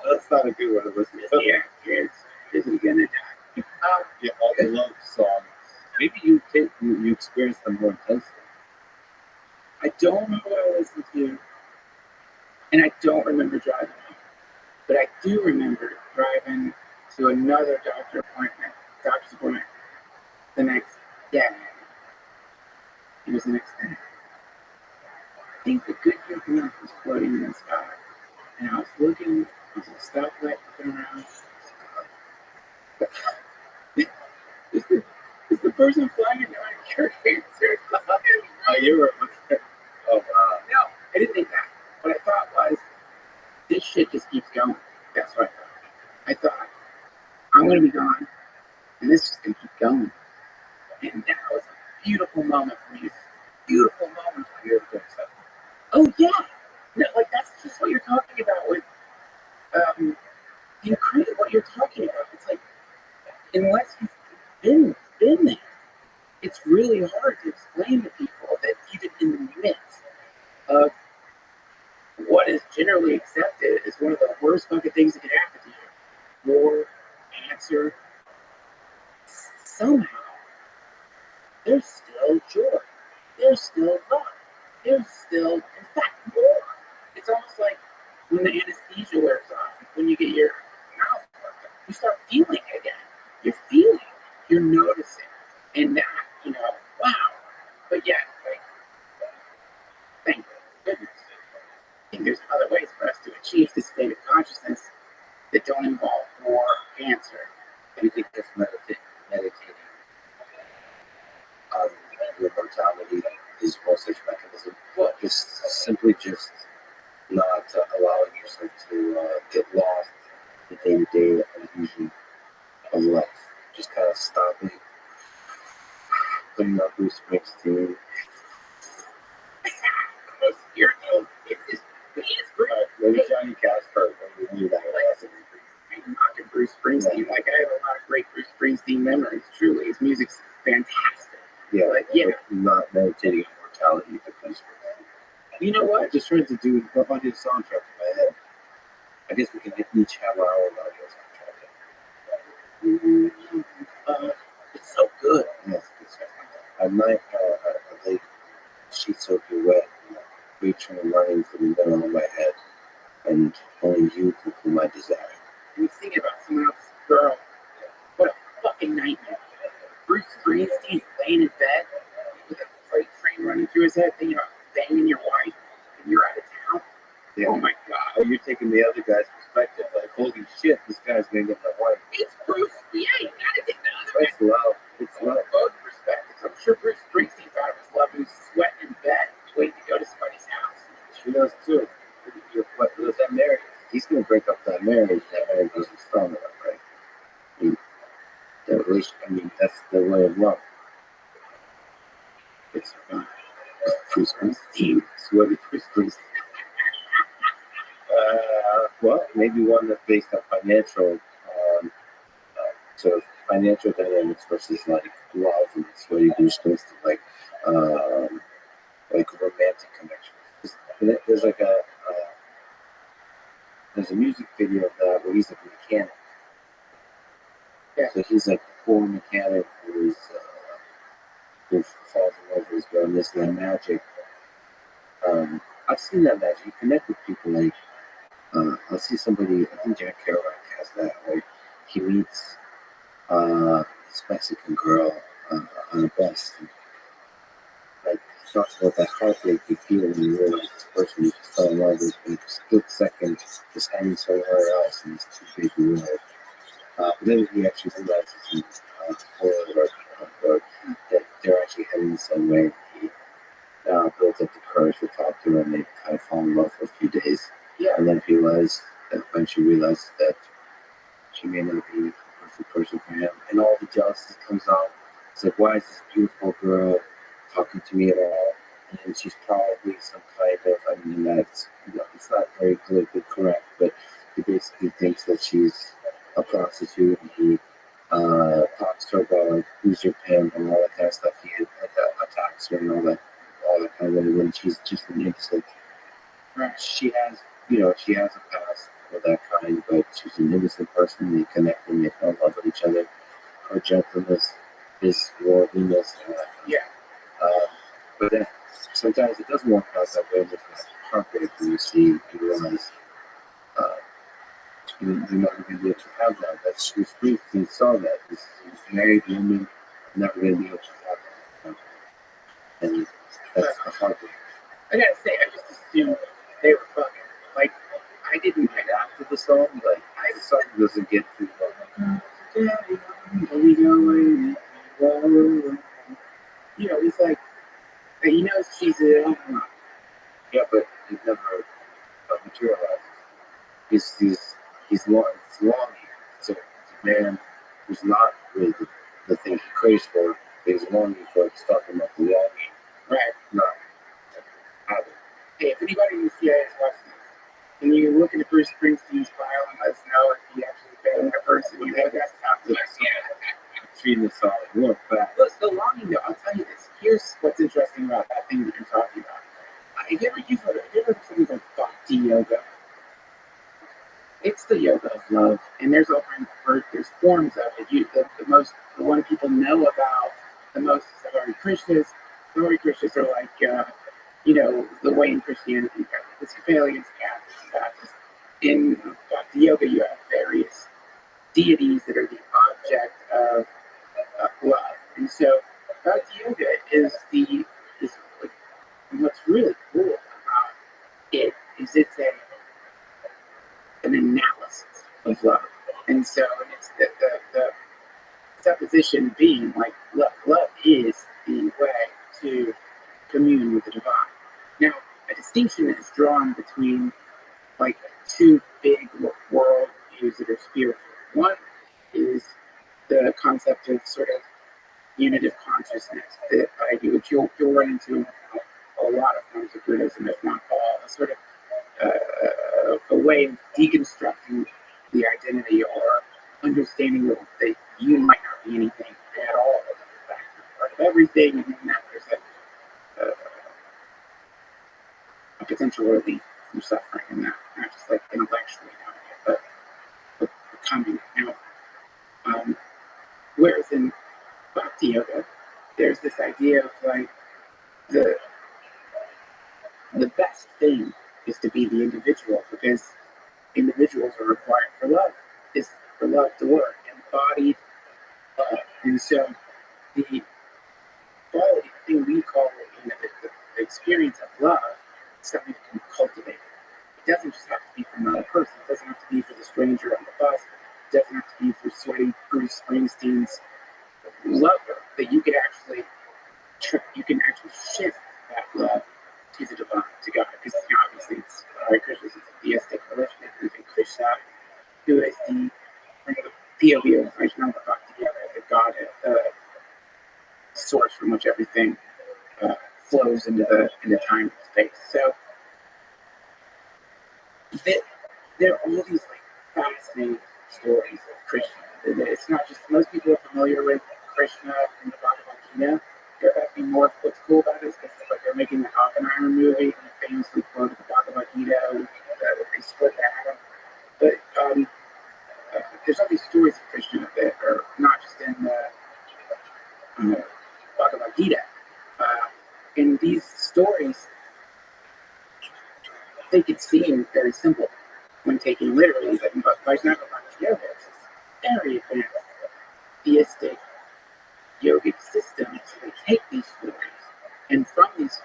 That's not a good one to listen to. yeah, kids, is he gonna die? Yeah, all the love songs. Maybe you experience them more intensely. I don't remember what I listened to, and I don't remember driving home. But I do remember driving to another doctor's appointment the next day. It was the next day. I think the Goodyear Guinness was floating in the sky. And I was looking, I was at a stoplight looking around. Is the person flying it not cure cancer? Oh, you were. Oh, wow. No, I didn't think that. What I thought was, this shit just keeps going. That's what I thought. I thought, I'm going to be gone, and this is just going to keep going. And that was a beautiful moment for me. Beautiful moment for you. Oh, yeah. No, like, that's just what you're talking about with, what you're talking about. It's like, unless you've been there, it's really hard to explain to people that even in the midst of what is generally accepted as one of the worst fucking things that can happen to you, war, cancer, somehow there's still joy, there's still love, there's still, in fact, more. It's almost like when the anesthesia wears off, when you get your mouth worked up, you start feeling again. You're feeling, you're noticing, and that, wow. But yet, like, thank goodness. I think there's other ways for us to achieve this state of consciousness that don't involve war or cancer. Do you think that's meditating on your mortality is one such mechanism? Well, just not allowing yourself to get lost in the day-to-day illusion of life. Just kind of stopping, putting on Bruce Springsteen. Maybe Johnny Casper when we knew that lesson. I'm knocking Bruce Springsteen. Like, I have a lot of great Bruce Springsteen memories. Truly, his music's fantastic. Yeah, like, yeah. Not meditating on mortality, but Bruce Springsteen. You know what? I just tried to do a audio soundtrack in my head. I guess we can each have our own audio soundtrack. It's so good. Yes, I might a lake sheet soaking wet, reaching and running from the middle of my head, and only you can feel my desire. And you think about someone else's girl. What a fucking nightmare. Bruce Springsteen laying in bed with a freight train running through his head, thinking about banging your wife, and you're out of town. Yeah. Oh my God. Oh, you're taking the other guy's perspective, like, holy shit, this guy's gonna get my wife. It's Bruce. Yeah, you gotta get the other It's love. It's love. Both perspectives. I'm sure Bruce Springsteen thought it was love. He was sweating in bed, waiting to go to somebody's house. She does too. What was that marriage? He's gonna break up that marriage. That marriage wasn't strong enough, right? I mean, that relation. I mean, that's the way of love. It's Bruce Springsteen. Sweaty Bruce Springsteen. Well, maybe one that's based on financial, sort of financial dynamics versus like love and sweaty Bruce Springsteen, like romantic connection. There's like there's a music video of that where he's like a mechanic. Yeah. So he's like poor mechanic who falls in love with his girl, and this that magic. I've seen that magic. You connect with people like I'll see somebody. I think Jack Kerouac has that where he meets this Mexican girl on a bus. And, like he talks about that heartbreak you feel when you realize this person you just fell in love with in a split second just ends somewhere else in this too big world. But then he actually realizes in horror or that they're actually heading the same way. He builds up the courage to talk to her, and they kind of fall in love for a few days. Yeah. And then eventually realizes that she may not be the perfect person for him, and all the jealousy comes out. It's like, why is this beautiful girl talking to me at all? And she's probably some kind of, I mean, that's, it's not very politically correct, but he basically thinks that she's a prostitute, and he talks to her about like, who's your pimp and all that kind of stuff. He attacks her and all that kind of way when she's just an innocent. She has, she has a past of that kind, but she's an innocent person. They connect and they fall in love with each other. Her gentleness, his worldliness, Yeah. but then sometimes it doesn't work out that way with that heartbreak when you realize you're never going to be able to have that. That's Bruce Springsteen saw that. This married woman never going to be able to have that. And that's the heartbreak. I gotta say, I just assumed they were fucking. Like, I didn't get After the song, like, the song doesn't get too he's like, he knows she's a. yeah, but it never materializes. He's longing. So it's a man who's not really the thing he craves for, but he's longing for it. He's talking about the longing, Right. not having. Hey, if anybody in the CIA is watching this, and you look into Bruce Springsteen's file and let us know if he actually banged a person, you know, that's not the Treating this all like look back. Look, the longing though, I'll tell you this. Here's what's interesting about that thing that you're talking about. Have you ever heard something called Bhakti Yoga? It's the yoga of love, and there's all kinds of there's forms of it. The one people know about the most is the Hare Krishnas. The Hare Krishnas are like, the way in Christianity, Episcopalians, Catholics, Baptists. In Bhakti Yoga, you have various deities that are the object of love, and so Bhakti Yoga is like, what's really cool about it is it's an analysis of love, and so it's the supposition being like love is the way to commune with the divine. Now, a distinction is drawn between like two big world views that are spiritual. One is the concept of sort of unitive consciousness that which you'll run into a lot of forms of Buddhism, if not all, a sort of a way of deconstructing the identity or understanding that you might not be anything at all, that you're part of everything, and then that there's a potential relief from suffering, and that not just like intellectually knowing it, but becoming it. Now, whereas in Bhakti Yoga, there's this idea of like the best thing is to be the individual, because individuals are required for love, is for love to work, embodied love. And so the quality, the thing we call the experience of love is something that can be cultivated. It doesn't just have to be from another person. It doesn't have to be for the stranger on the bus. It doesn't have to be for sweaty Bruce Springsteen's lover. That you can actually shift that love to the divine, to God, because obviously it's Hare Krishna, it's a theistic religion, and Krishna, who is the POV of Vaishnava Bhakti together, the God, source from which everything flows into time and space. So there are all these like fascinating stories of Krishna. It's not just, most people are familiar with Krishna from the Bhagavad Gita. They're asking more what's cool about this because it's like they're making the Oppenheimer movie and they famously quoted the Bhagavad Gita, they split that up. But there's all these stories of Krishna that are not just in the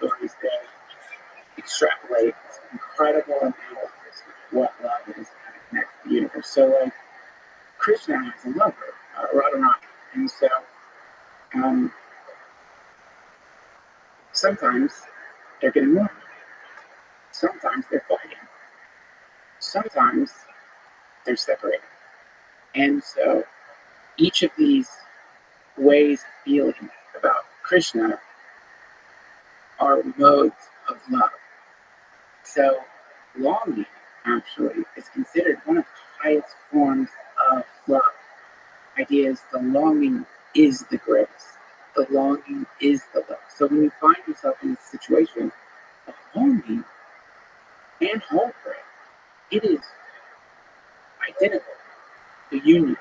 stories that extrapolate this incredible analysis of what love is and it connects to the universe. So, like, Krishna has a lover, Radharani, and so um, sometimes they're getting along, sometimes they're fighting, sometimes they're separated, and so each of these ways of feeling about Krishna are modes of love. So, longing actually is considered one of the highest forms of love. Idea is the longing is the grace, the longing is the love. So, when you find yourself in a situation of longing and heartbreak, it is identical to union.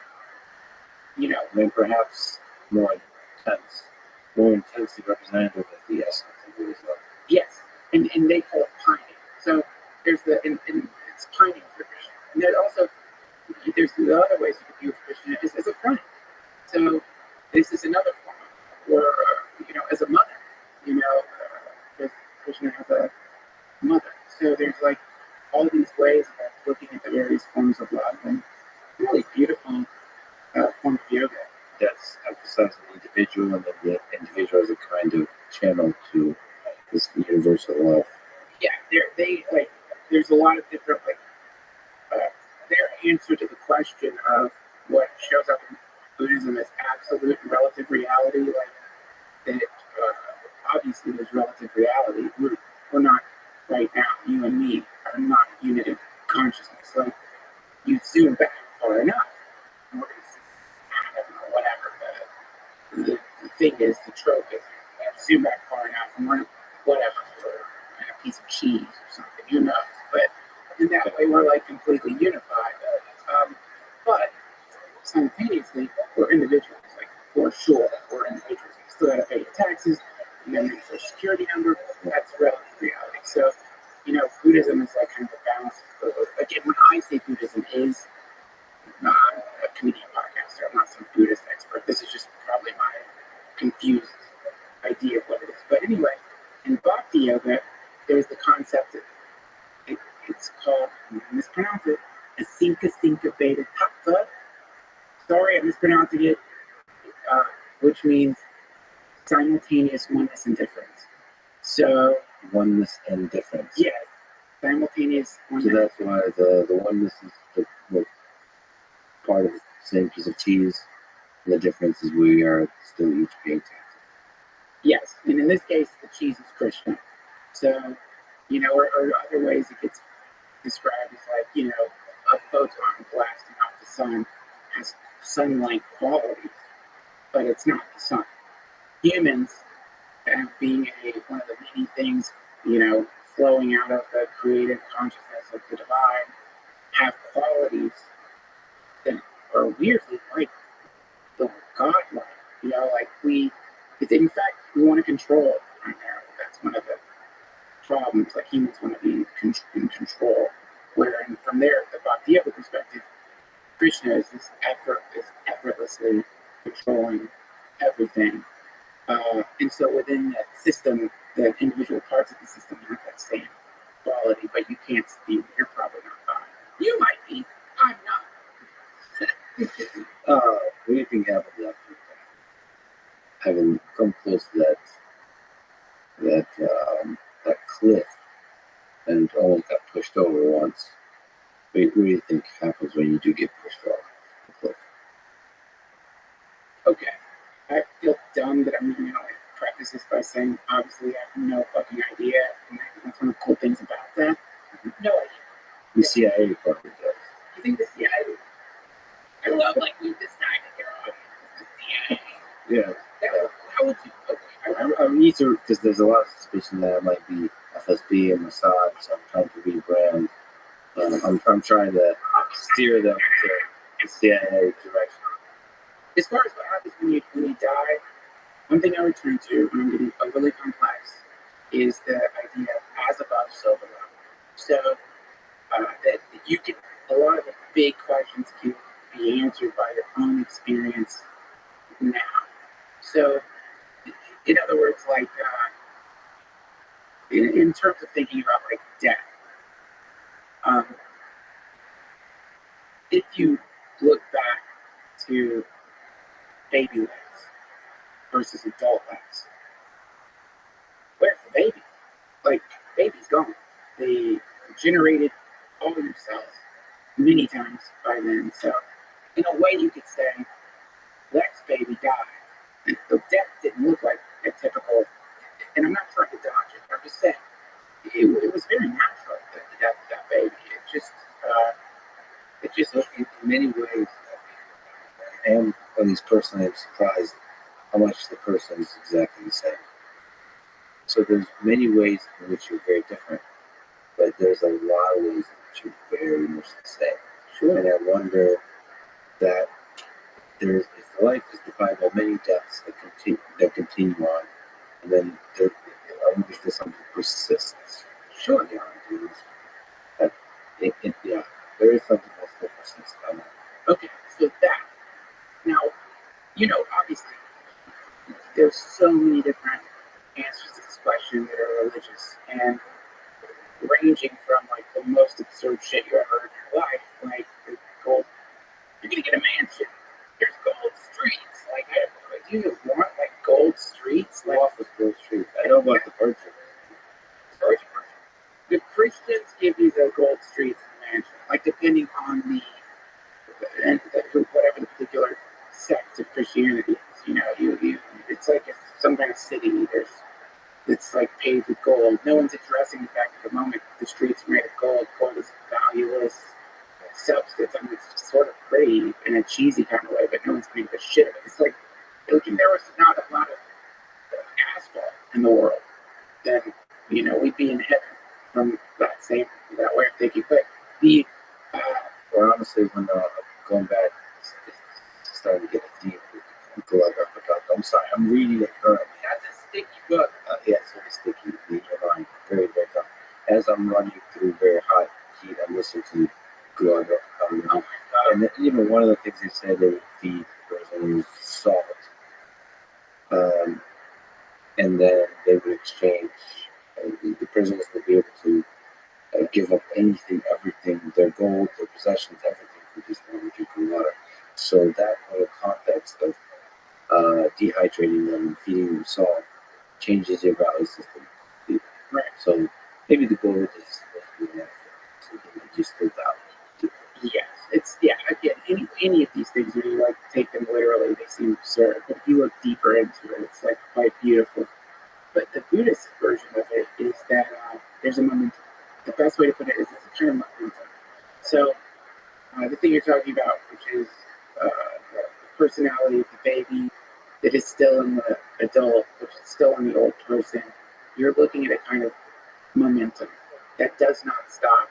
You know, And perhaps more intense, more intensely representative of the essence of what is love. yes, and they call it pining. So there's and it's pining for Krishna. And there's the other ways you could view Krishna is as a friend. So this is another form, or as a mother. Krishna has a mother. So there's like all these ways of looking at the various forms of love, and really beautiful form of yoga. That's emphasizing the individual, and then the individual as a kind of channel to this universal love. Yeah, there's a lot of different their answer to the question of what shows up in Buddhism as absolute and relative reality, like that obviously there's relative reality. We're not right now, you and me are not a unit of consciousness. Like you zoom back far enough, and we're going to see atom or whatever the thing is, the trope is. You zoom back far enough, and we're whatever, we're a piece of cheese or something, who knows? But in that way, we're like completely unified. But simultaneously, we're individuals. Like for sure, we're individuals. We still got to pay your taxes. You got to your social security number. That's relative reality. So, Buddhism is like kind of a balance. Again, when I say Buddhism is not a comedian podcaster, I'm not some Buddhist expert. This is just probably my confused idea of what it is. But anyway, in Bhakti Yoga, there's the concept of it's called, I'm going to mispronounce it, Asinka Beta Tattva. Sorry, I'm mispronouncing it, which means simultaneous oneness and difference. So, Oneness and difference. yes, simultaneous oneness. So that's why the oneness is the part of the same piece of cheese, and the difference is we are still each paying taxes. Yes, and in this case, the cheese is Krishna. So, or other ways it gets described as like, a photon blasting off the sun has sun-like qualities, but it's not the sun. Humans, being one of the many things, flowing out of the creative consciousness of the divine, have qualities that are weirdly like the godlike. Like in fact, we want to control primarily. That's one of the problems. Like humans want to be in control. Where, and from there, the Bhakti Yoga perspective, Krishna is effortlessly controlling everything. And so within that system, the individual parts of the system have that same quality, but you can't see. You're probably not God. You might be. I'm not. What do you think happened after having come close to that cliff and almost got pushed over once? What do you think happens when you do get pushed off the cliff? Okay. I feel dumb that I'm going to preface this by saying, obviously, I have no fucking idea. And that's one of the cool things about that. No idea. The CIA probably does. You think the CIA? I love, like, we decided here on the CIA. Yeah. How would you? Okay. I'm easier because there's a lot of suspicion that it might be FSB and Mossad, so I'm trying to rebrand. I'm trying to steer them to the CIA direction. As far as what happens when you die, one thing I return to when I'm getting overly complex is the idea of as above, so below. So that you can, a lot of the big questions can be answered by your own experience now. So, in other words, like in terms of thinking about like death, if you look back to baby legs versus adult legs, where's the baby? Like, baby's gone. They generated all of themselves many times by then. So, in a way, you could say Lex baby died. And the death didn't look like a typical, and I'm not trying to dodge it, I'm just saying it was very natural, the death of that baby. It just In many ways, I am on these personally I'm surprised how much the person is exactly the same. So there's many ways in which you're very different, but there's a lot of ways in which you're very much the same. sure. And I wonder that if life is defined by many deaths that continue on, and then I wonder if there's something that persists. Sure. Yeah, that yeah, there is something else that persists. I know. Okay, so that. Now, obviously, there's so many different answers to this question that are religious, and ranging from like the most absurd shit you ever heard in your life, like the gold, you're gonna get a mansion. There's gold streets. Like, do you want like gold streets? Like, Off of Grove Street. I know about the Virgin. the Christians give you the gold streets and mansion, like depending on whatever the particular sect of Christianity is. It's like if some kind of city. It's like paved with gold. No one's addressing the fact that the moment the streets are made of gold, gold is a valueless substance. I mean, it's sort of pretty in a cheesy kind of way, but no one's paying the shit of it. It's like, if there was not a lot of asphalt in the world, then, we'd be in heaven from that way of thinking. But Or honestly, when going back, it's starting to get a deep. I'm sorry, I'm reading it currently. that's a sticky book. Yeah, so the sticky leaves your mind very, very tough. As I'm running through very hot heat, I'm listening to Glug. Oh my God. And then, one of the things they said they would feed prisoners salt. And then they would exchange. The prisoners would be able to give up anything, everything, their gold, their possessions, everything for just one drink of water. So that whole context of dehydrating them and feeding them salt changes your value system. Right. So maybe the gold is supposed to be an something that you still value. Yes, again, any of these things, when you like take them literally, they seem absurd. But if you look deeper into it, it's like quite beautiful. But the Buddhist version of it is that there's a momentum. The best way to put it is it's a kind of momentum. So the thing you're talking about, which is the personality of the baby that is still in the adult, which is still in the old person, you're looking at a kind of momentum that does not stop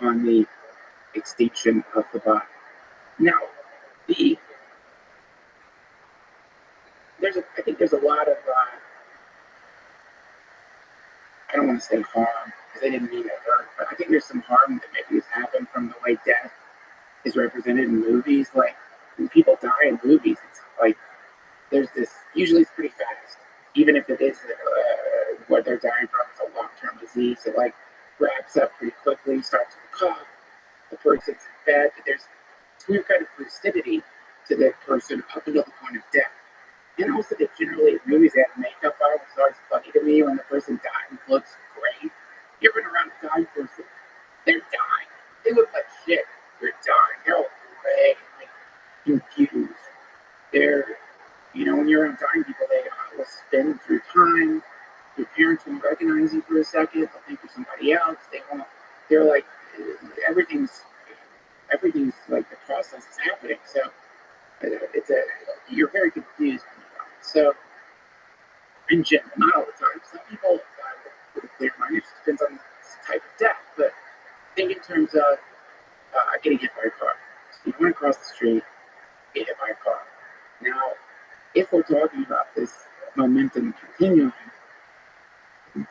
on the extinction of the body. Now, I think there's a lot of I don't want to say harm because I didn't mean it hurt, but I think there's some harm that maybe has happened from the way death is represented in movies. Like when people die in movies, it's like there's this. Usually, it's pretty fast, even if it is what they're dying from is a long-term disease. It like wraps up pretty quickly, starts to cough. The person's in bed, but there's some kind of lucidity to the person up until the point of death. And also that generally in movies they have makeup on, which is always funny to me when the person dies and looks great. You've been around a dying person, they're dying. They look like shit. They're dying. They're all gray, like confused. They're, when you're around dying people, they will spin through time. Your parents won't recognize you for a second. They'll think you're somebody else. They're like, everything's like the process is happening. So you're very confused. So in general, not all the time. Some people with a clear mind. It just depends on the type of death. But think in terms of getting hit by a car. You want to cross the street, get hit by a car. Now, if we're talking about this momentum continuing,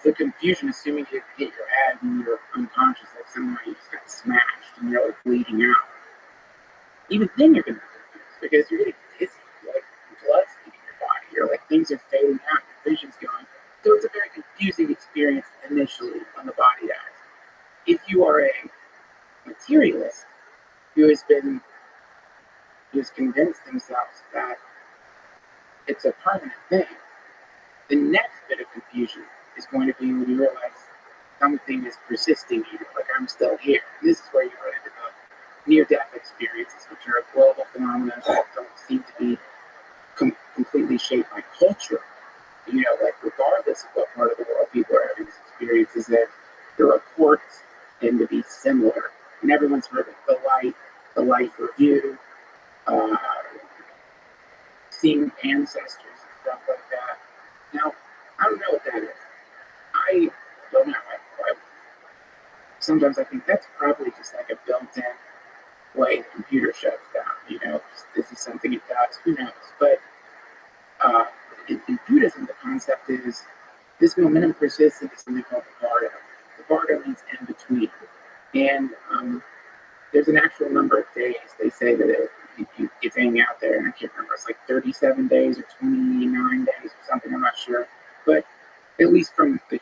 the confusion, assuming you hit your head and you're unconscious, like somehow you just got smashed and you're like bleeding out. Even then, you're going to be confused because you're getting dizzy. You're like blood's leaving your body. You're like things are fading out. Your vision's going. So it's a very confusing experience initially on the body dies. If you are a materialist who has convinced themselves that it's a permanent thing, the next bit of confusion is going to be when you realize something is persisting here, like I'm still here. And this is where you run into the near-death experiences, which are a global phenomenon that don't seem to be completely shaped by culture. You know, like regardless of what part of the world people are having these experiences, that the reports tend to be similar. And everyone's heard of the life review, seeing ancestors and stuff like that. Now, I don't know what that is. I don't know. Sometimes I think that's probably just like a built-in way the computer shuts down. You know, this is something it does. Who knows? But in Buddhism, the concept is this momentum persists into something called the bardo. The bardo means in between. And there's an actual number of days. They say that it's hanging out there, and I can't remember. It's like 37 days or 29 days or something. I'm not sure. But at least from the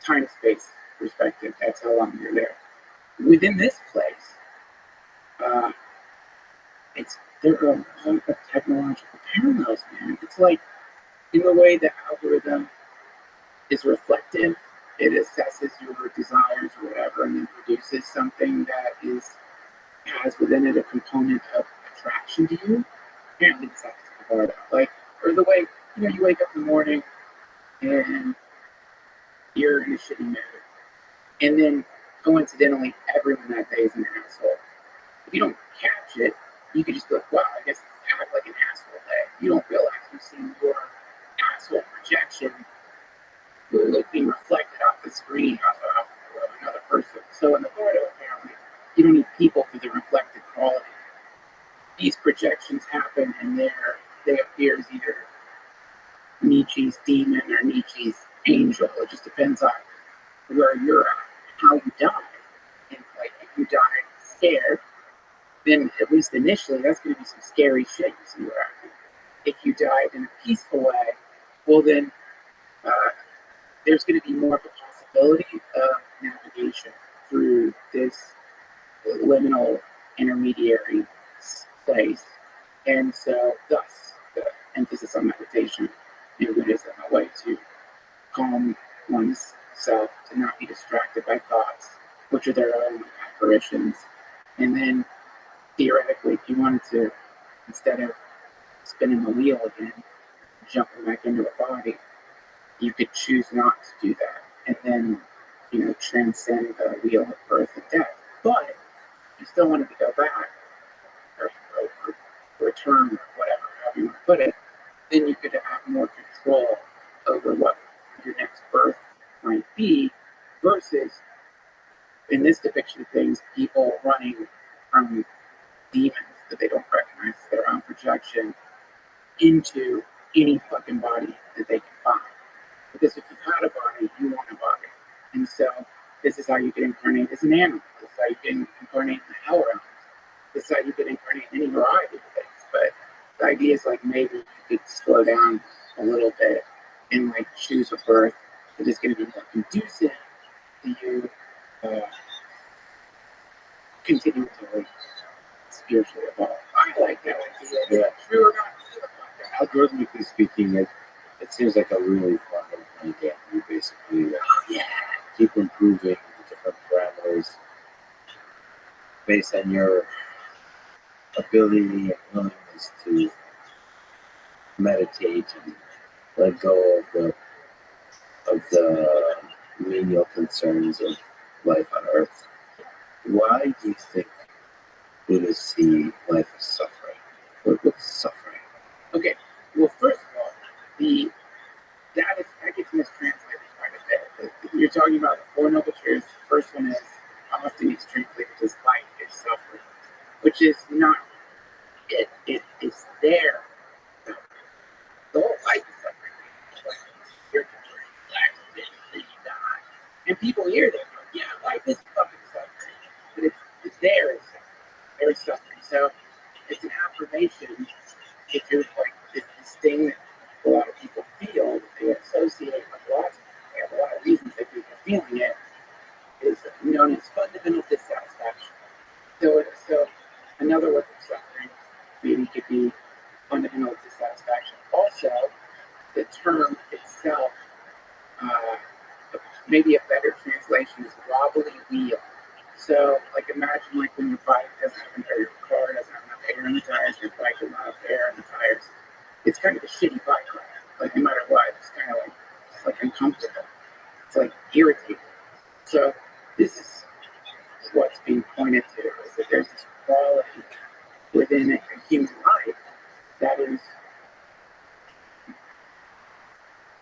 time-space perspective, that's how long you're there. Within this place, there are a lot of technological parallels, man. It's like in the way the algorithm is reflective, it assesses your desires or whatever, and then produces something that has within it a component of attraction to you. Apparently, it's part of like, or the way you wake up in the morning and you're in a shitty mood, and then coincidentally, everyone that day is an asshole. If you don't catch it, you could just be like, wow, I guess I act like an asshole day. You don't realize you've seen your asshole projection being reflected off the screen of another person. So in the Bardo, apparently, you don't need people for the reflected quality. These projections happen, and they appear as either Nietzsche's demon or Nietzsche's angel. It just depends on where you're at, how you die. And like, if you die scared, then at least initially, that's going to be some scary shit you see where at. If you died in a peaceful way, well then, there's going to be more of a possibility of navigation through this liminal intermediary place. And so, thus, the emphasis on meditation in Buddhism, a way to calm one's self, to not be distracted by thoughts, which are their own apparitions. And then, theoretically, if you wanted to, instead of spinning the wheel again, jumping back into a body, you could choose not to do that, and then, transcend the wheel of birth and death. But you still wanted to go back, or return, or whatever, however you want to put it, then you could have more control over what your next birth might be, versus, in this depiction of things, people running from demons that they don't recognize as their own projection into any fucking body that they can find. Because if you've had a body, you want a body. And so this is how you get incarnated as an animal. This is how you get incarnated in the hell realms. This is how you get incarnated in any variety of things. But the idea is like maybe you could slow down a little bit and like choose a birth that is going to be more conducive to you continuing to spiritually evolve. I like that idea. Yeah. True or not? Algorithmically speaking, it seems like a really fun little game. You basically keep improving the different parameters based on your ability and willingness to meditate and let go of the menial concerns of life on Earth. Why do you think Buddhists see life as suffering? What's suffering? Okay, well, first of all, that gets mistranslated quite a bit. You're talking about the Four Noble Truths. The first one is often it's translated as life is suffering, which is not it. It is there. The whole life is suffering. You're relaxed, then you die. And people hear that, yeah, life is fucking suffering. But it's there as suffering. There is suffering. So it's an affirmation. If you're like this thing that a lot of people feel, they associate emotional dissatisfaction. Also, the term itself, uh, maybe a better translation is wobbly wheel. So, like, imagine like when your bike doesn't have or your car doesn't have enough air in the tires, your bike doesn't have enough air in the tires. It's kind of a shitty bike ride. Like, no matter what, it's kind of like it's like uncomfortable. It's like irritating. So, this is what's being pointed to is that there's this quality within a human life that is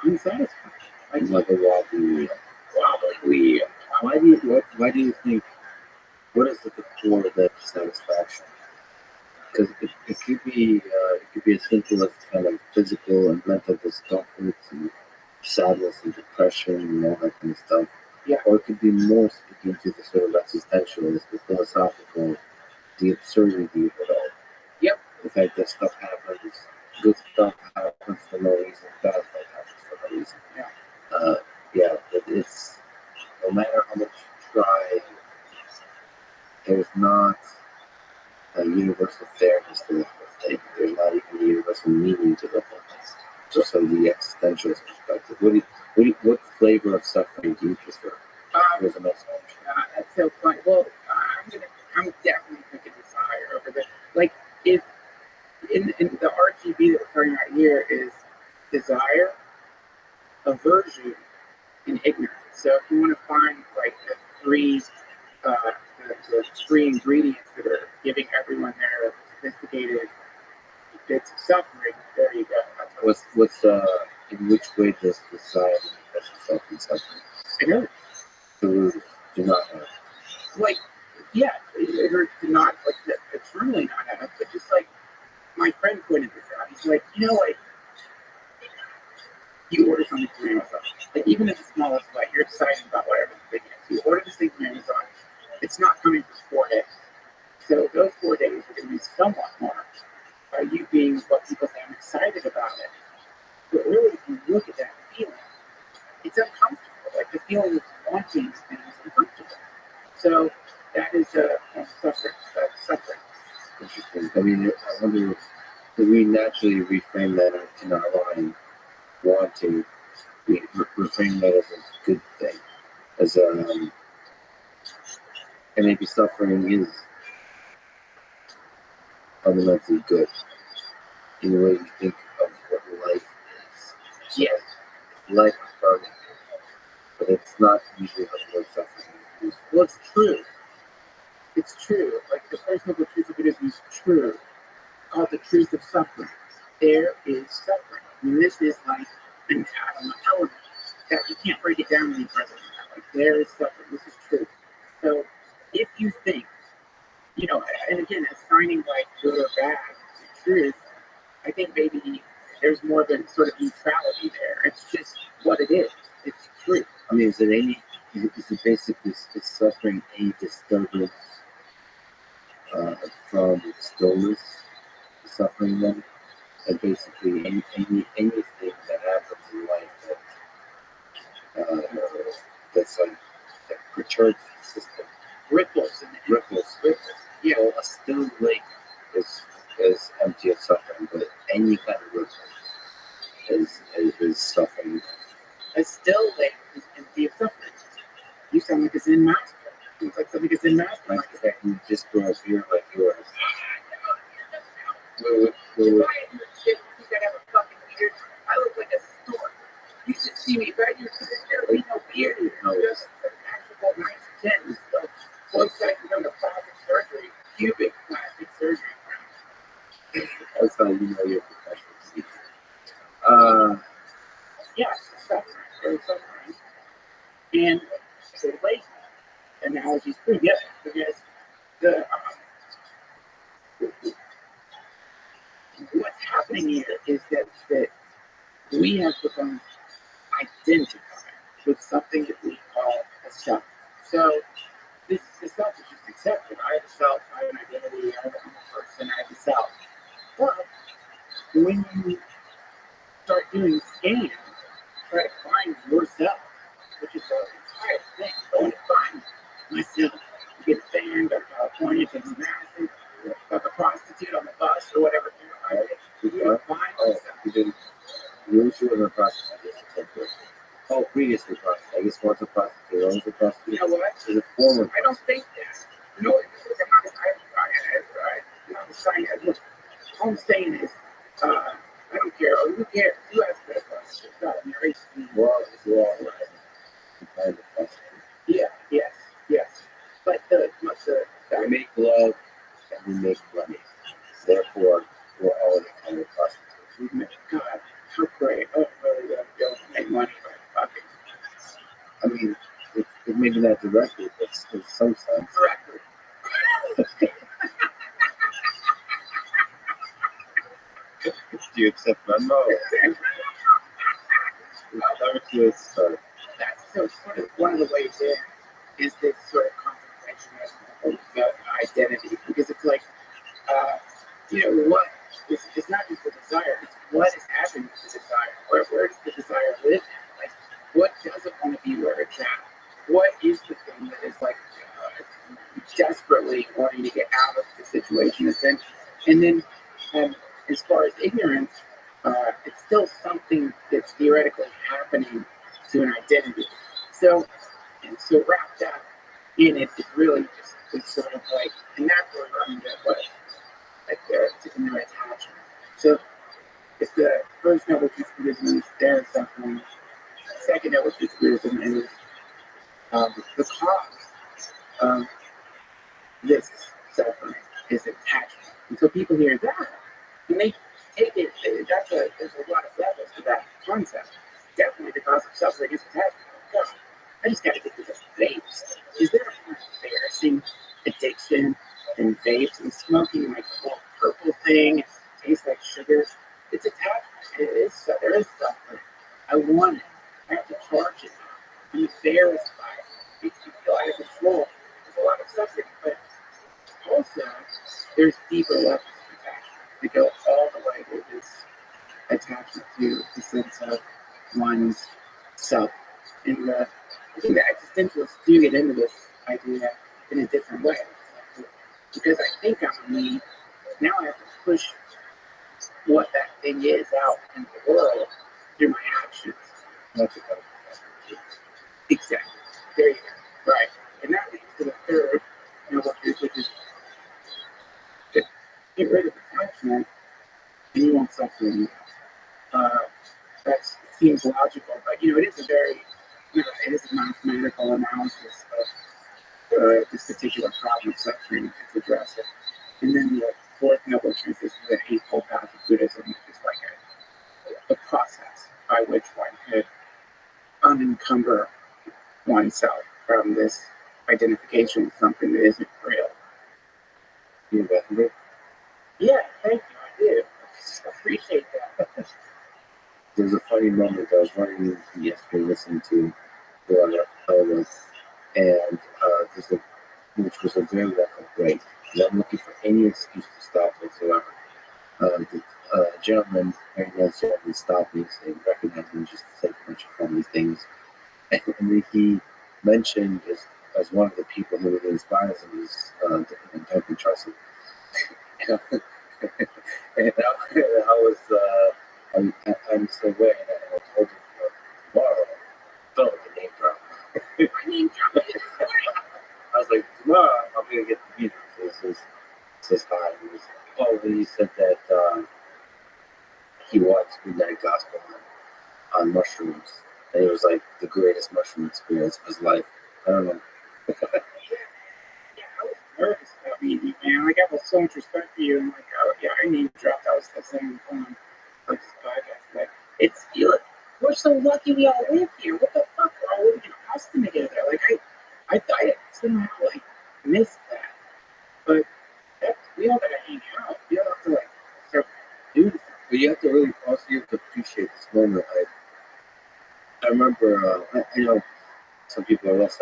unsatisfying. Like a wobbly wheel. Wobbly wheel. Why do you think? What is at the core of that satisfaction? Because it could be as simple as kind of physical and mental discomfort and sadness and depression and all that kind of stuff. Yeah. Or it could be more speaking to the sort of existentialist, the philosophical, the absurdity of it all. Yep. The fact that stuff happens, good stuff happens for no reason, bad stuff happens for no reason. Yeah. It's no matter how much you try, there's not a universal fairness to the whole thing. There's not even a universal meaning to the whole thing. Just from the existentialist perspective. What flavor of suffering do you prefer? Here's the next one. That's so funny. Well, I'm definitely thinking desire over there. Like, if in the RGB that we're talking about here is desire, aversion, and ignorance. So if you want to find like the three ingredients that are giving everyone their sophisticated bits of suffering, there you go. What's in which way does desire manifest itself in suffering? It hurts. Do not have. Like, yeah, it hurts to not, like, eternally not have, but just like my friend pointed this out. He's like, like, you order something from Amazon. Like, even if the smallest bite, you're excited about whatever the thing is. You order this thing from Amazon, it's not coming for 4 days. So those 4 days are going to be somewhat marked by you being what people say, I'm excited about it. But really, if you look at that feeling, it's uncomfortable. Like, the feeling of wanting things is uncomfortable. So that is suffering. Suffering. Interesting. I mean, I wonder if we naturally reframe that in our mind, wanting, we reframe that as a good thing, as and maybe suffering is fundamentally good in the way you think of what life is. Yes. Life is permanent, but it's not usually how the word suffering is. Well, it's true. It's true. Like, the first noble truth of Buddhism is true. Called the truth of suffering. There is suffering. And this is like an atom, element that you can't break it down any further than that. Like, there is suffering. This is true. So if you think, and again, assigning like good or bad to truth, I think maybe there's more of a sort of neutrality there. It's just what it is. It's truth. I mean, is it basically is suffering a disturbance from stillness, suffering then? And basically anything that happens in life that's like that perturbs the system. Ripples. Yeah, well, a still lake is empty of suffering, but any kind of ripple is suffering. A still lake is empty of suffering. You sound like a Zen master. It's like something is in master. Like the fact you just grow up here like yours. I look like a stork. You should see me, right? There'll be no beard. Just an actual nice chin. So, one side you go to plastic surgery, cubic plastic surgery. That's how you know you're professional. Yes, suffering. There's suffering. And the lake analogy is pretty good because what's happening here is that we have become identified with something that we call a self. So the self is just accepted. I have a self, I have an identity, I'm a person, I have a self. But when you start doing scans, try to find yourself, which is the entire thing, going to find myself. You get banned or California, it's massive, like a prostitute on the bus or whatever. You're buying Oh, stuff. you didn't. You were in the prostitute. Oh, previously prostitute. I guess once a prostitute, always a You prostitute. know what? Is a former. I don't think that. You know, I'm not a sign. Look, all I'm saying is, I don't care. Who cares? You ask that question. It's not married. Well, it's all right. Kind of prostitute. Yeah, yes. But We make love and we make money. Therefore, we're all in a kind of prostitute. God, how great. Oh, really, don't make money by fucking I mean, it maybe not directly, but in some sense. correctly. Do you accept Venmo? That's sort of one of the ways in is this sort of contemplation of the identity, because it's like, what it's not just the desire, it's what is happening to the desire. Where does the desire live? Like, what doesn't want to be where it's at? What is the thing that is like desperately wanting to get out of the situation it's in? And then, as far as ignorance, it's still something that's theoretically happening to an identity. So wrapped up in it is really just it's sort of like, and that's where we're running into what like the inner attachment. So if the first noble truth Buddhism is their suffering, the second noble truth Buddhism is the cause of this suffering is attachment. And so people hear that and they take it. There's a lot of levels to that concept. Definitely the cause of suffering is attachment. God, I just got to get to the vapes. Is there a more embarrassing addiction than vapes and smoking like the whole purple thing? It tastes like sugar. It's attachment. There is suffering. I want it. I have to charge it. I'm embarrassed by it. It makes me feel out of control. There's a lot of suffering, but also there's deeper levels of attachment that go all the way with this attachment to the sense of one's self. And I think the existentialists do get into this idea in a different way. Because I think I'm a me, now I have to push what that thing is out in the world through my actions. That's a kind of Exactly. There you go. Right. And that leads to the third noble truth, which is to get rid of attachment and you won't suffer anymore. That seems logical, but it is a very, it is a mathematical analysis of this particular problem of suffering to address it. And then the fourth noble truth is the Eightfold Path of Buddhism, which is like a process by which one could unencumber oneself from this identification with something that isn't real. You definitely. Yeah, thank you. I do. I appreciate that. There's a funny moment I was running yesterday listening to the elders, and which was a very record break. And I'm looking for any excuse to stop whatsoever. The gentleman, very nice gentleman, stopped me and recognized me just to say a bunch of funny things. And then he mentioned as one of the people who really inspires him is Duncan Trussell. And I'm so aware, and I told him tomorrow, felt like a name drop. I mean, I was like, tomorrow I'm gonna get the meeting. So it says hi. He said that he watched Midnight Gospel on mushrooms, and it was like the greatest mushroom experience of his life. I don't know. yeah, I was nervous about meeting you, man. Like, I have so much respect for you. And like, I name dropped. I was saying on like this podcast, like, we're so lucky we all live here. What the fuck? We're all living in Austin together. Like, I somehow like missed that, but we all gotta hang out. We all have to like start doing stuff. But you have to appreciate this moment. I remember, I know some people are less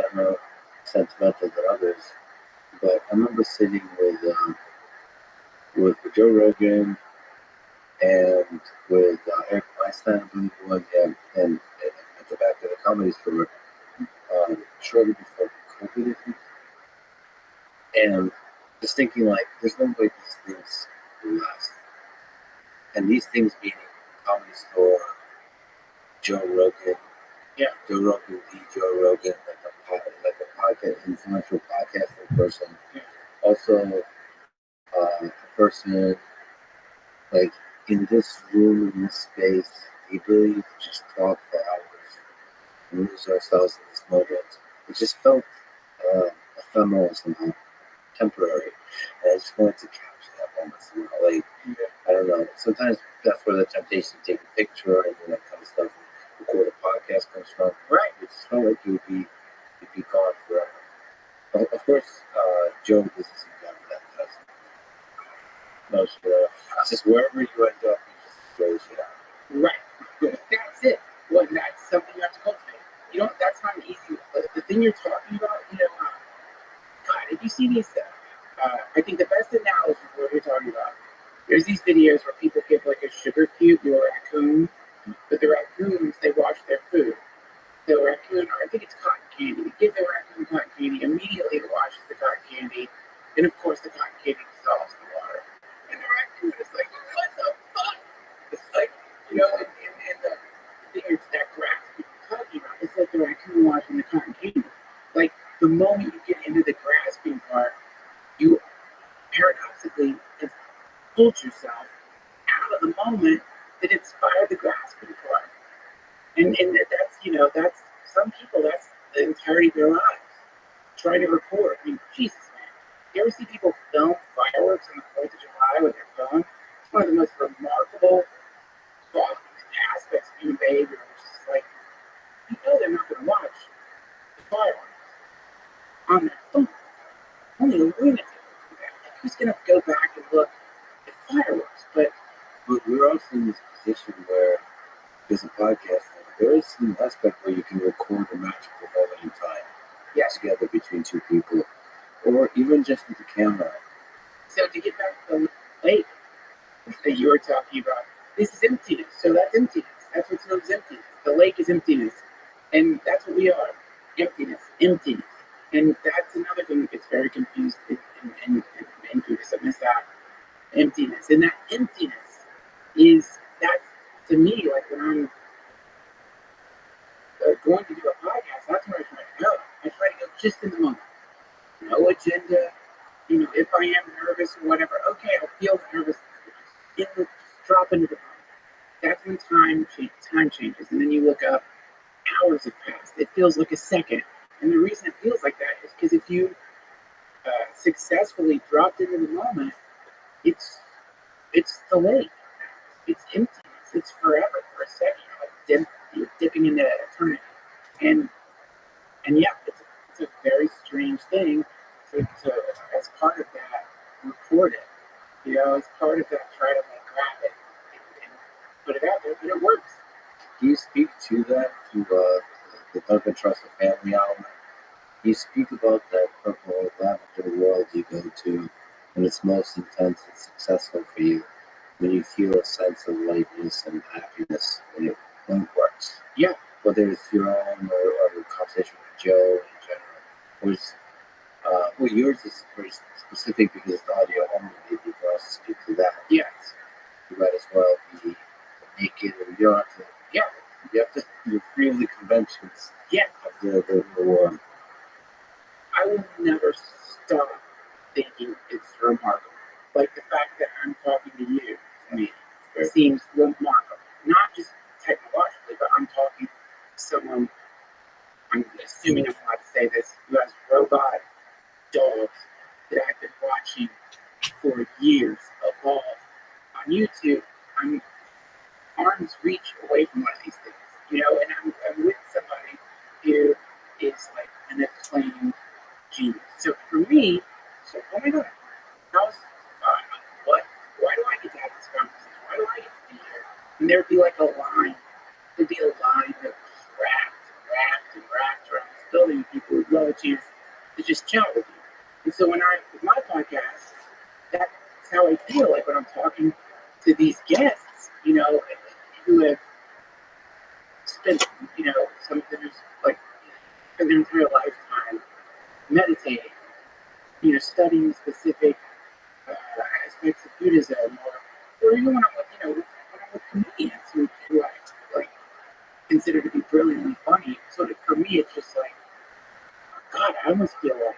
sentimental than others, but I remember sitting with Joe Rogan and with Eric Weinstein, I believe it was, and at the back of the comedy store shortly before COVID, I think. And just thinking like, there's no way these things will last. And these things being Comedy Store, Joe Rogan, Joe Rogan, Joe Rogan, like a podcast, influential podcasting person. Also, a person like in this room, in this space, the ability to just talk for hours and lose ourselves in this moment. It just felt ephemeral somehow, temporary. And I just wanted to capture that moment somehow. Like, I don't know. Sometimes that's where the temptation to take a picture and that kind of stuff, and record a podcast comes from. Right. It just felt like it'd be gone forever. But of course, Joe doesn't seem down with that. Most it's just wherever you end up, you just enjoy it out. Right. That's it. Well, that's something you have to cultivate. You know, that's not an easy. The thing you're talking about, God, if you see these, I think the best analogy for what you're talking about, there's these videos where people give like a sugar cube to a raccoon, but the raccoons, they wash their food. The raccoon, or I think it's cotton candy, they give the raccoon cotton candy, immediately it washes the cotton candy, and of course the cotton candy dissolves in the water. And the raccoon is like, what the fuck? It's like, and the thing is that grass you're talking about, it's like the raccoon washing the cotton candy. Like, the moment you get into the grasping part, you paradoxically have pulled yourself out of the moment that inspired the grasping part. And that's some people, that's the entirety of their lives. Trying to record. I mean, Jesus, man. You ever see people film fireworks on the 4th of July with their phone? It's one of the most remarkable aspects of human behavior, which is like, they're not going to watch the fireworks on their phone. Only a lunatic would do that. Like, who's going to go back and look at fireworks? But we're also in this position where there's a podcast. There is some aspect where you can record a magical moment in time. Together between two people, or even just with the camera. So to get back to the lake that you were talking about, this is emptiness. So that's emptiness. That's what's known as emptiness. The lake is emptiness, and that's what we are. Emptiness. And that's another thing that gets very confused in Buddhism is that emptiness. And that emptiness that's to me, like when I'm going to do a podcast, that's where I try to go. I try to go just in the moment. No agenda. If I am nervous or whatever, okay, I'll feel nervous. Just drop into the moment. That's when time changes. And then you look up, hours have passed. It feels like a second. And the reason it feels like that is because if you successfully dropped into the moment, it's delayed. It's emptiness. It's forever for a second. You're dipping into eternity. And yeah, it's a very strange thing to as part of that, record it. As part of that, try to grab it and put it out there, but it works. Do you speak to that, to the Duncan Trussell family album? Do you speak about that purple lavender world you go to when it's most intense and successful for you, when you feel a sense of lightness and happiness when it works? Yeah. Whether it's your own or a conversation with Joe in general. Yours is very specific because it's audio only. Maybe you can also speak to that. Yes. You might as well be naked, and you don't have to. Yeah. You have to. You're free of the conventions. Yeah. Of the world. I will never stop thinking it's remarkable. Like the fact that I'm talking to you, to me, seems remarkable. Not just technologically, but I'm talking to someone, I'm assuming I'm allowed to say this, who has robot dogs that I've been watching for years evolve. On YouTube, I'm arm's reach away from one of these things, and I'm with somebody who is like an acclaimed genius. So for me, oh my God, why do I get to have this conversation? Why do I get to be here? And there'd be like a line that was wrapped around this building. People would love a chance to just chat with you. And so with my podcast, that's how I feel like when I'm talking to these guests, who have spent, some of them like spend their entire lifetime meditating, studying specific aspects of Buddhism, or even when I'm with, when I'm with comedians who I like consider to be brilliantly funny, so that for me it's just like, God, I almost feel like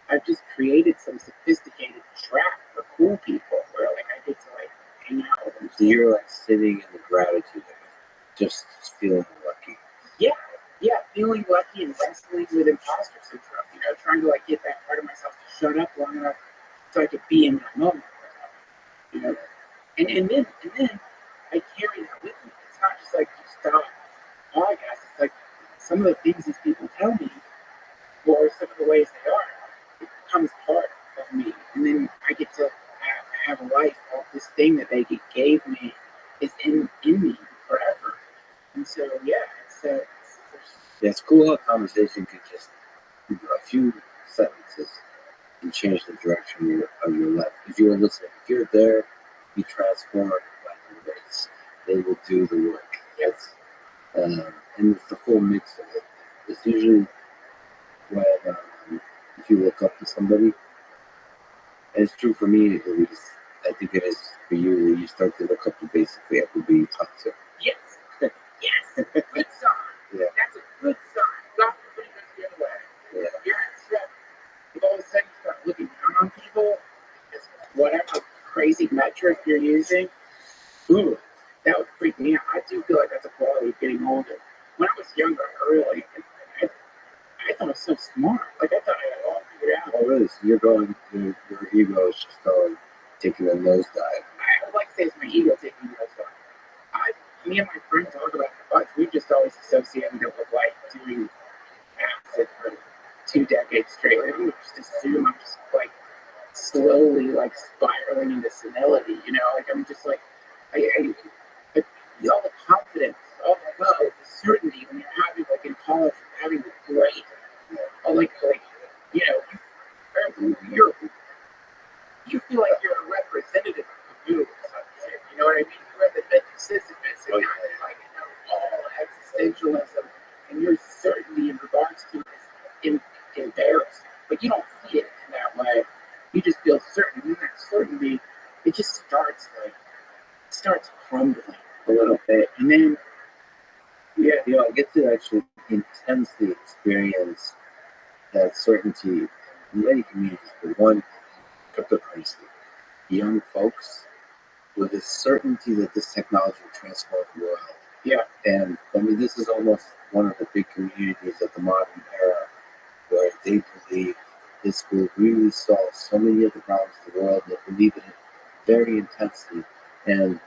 I've just created some sophisticated trap for cool people where like I get to like hang out with them. So you're like sitting in the gratitude of it, just feeling lucky. Yeah, feeling lucky and wrestling with imposter syndrome, trying to like get that part of myself to shut up long enough so I could be in that moment, you know. And then I carry that with me. It's not just like you stop podcast. It's like some of the things these people tell me, or some of the ways they are, it becomes part of me. And then I get to have a life. All this thing that they gave me is in me forever. And so yeah, It's cool how conversation could just, a few sentences can change the direction of your life. If you're listening, if you're there, be transformed by the ways. They will do the work. That's, and it's the whole mix of it. It's usually when, if you look up to somebody, and it's true for me at least, I think it is for you, where you start to look up to basically everybody you talk to. yes, yes, good sign. Yeah. That's a good sign. God forbid that's the other way. Yeah. You're in trouble. If all of a sudden you start looking down on people, it's whatever crazy metric you're using, ooh, that would freak me out. I do feel like that's a quality of getting older. When I was younger, I thought I was so smart. Like I thought I had it all figured out. Oh, really? So you're going, your ego is just going, taking a nosedive. I would like to say it's my ego taking those off. Me and my friends talk about it a bunch. We've just always associated it with like doing acid for 2 decades straight. Like, we just assume I'm just like slowly like spiraling into senility, Like I'm just like, all the confidence, all the certainty when you're having like in college, having the great, you feel like you're a representative of the group or some shit. You know what I mean? You're the Sisyphus and you're like, all existentialism and your certainty in regards to it is embarrassing. But you don't see it in that way. You just feel certain. And that certainty, it just starts crumbling a little bit. And then, I get to actually intensely experience that certainty in many communities, but one cryptocurrency. Young folks with a certainty that this technology will transform the world. Yeah. And I mean, this is almost one of the big communities of the modern era where they believe this will really solve so many of the problems of the world. They believe in it very intensely. And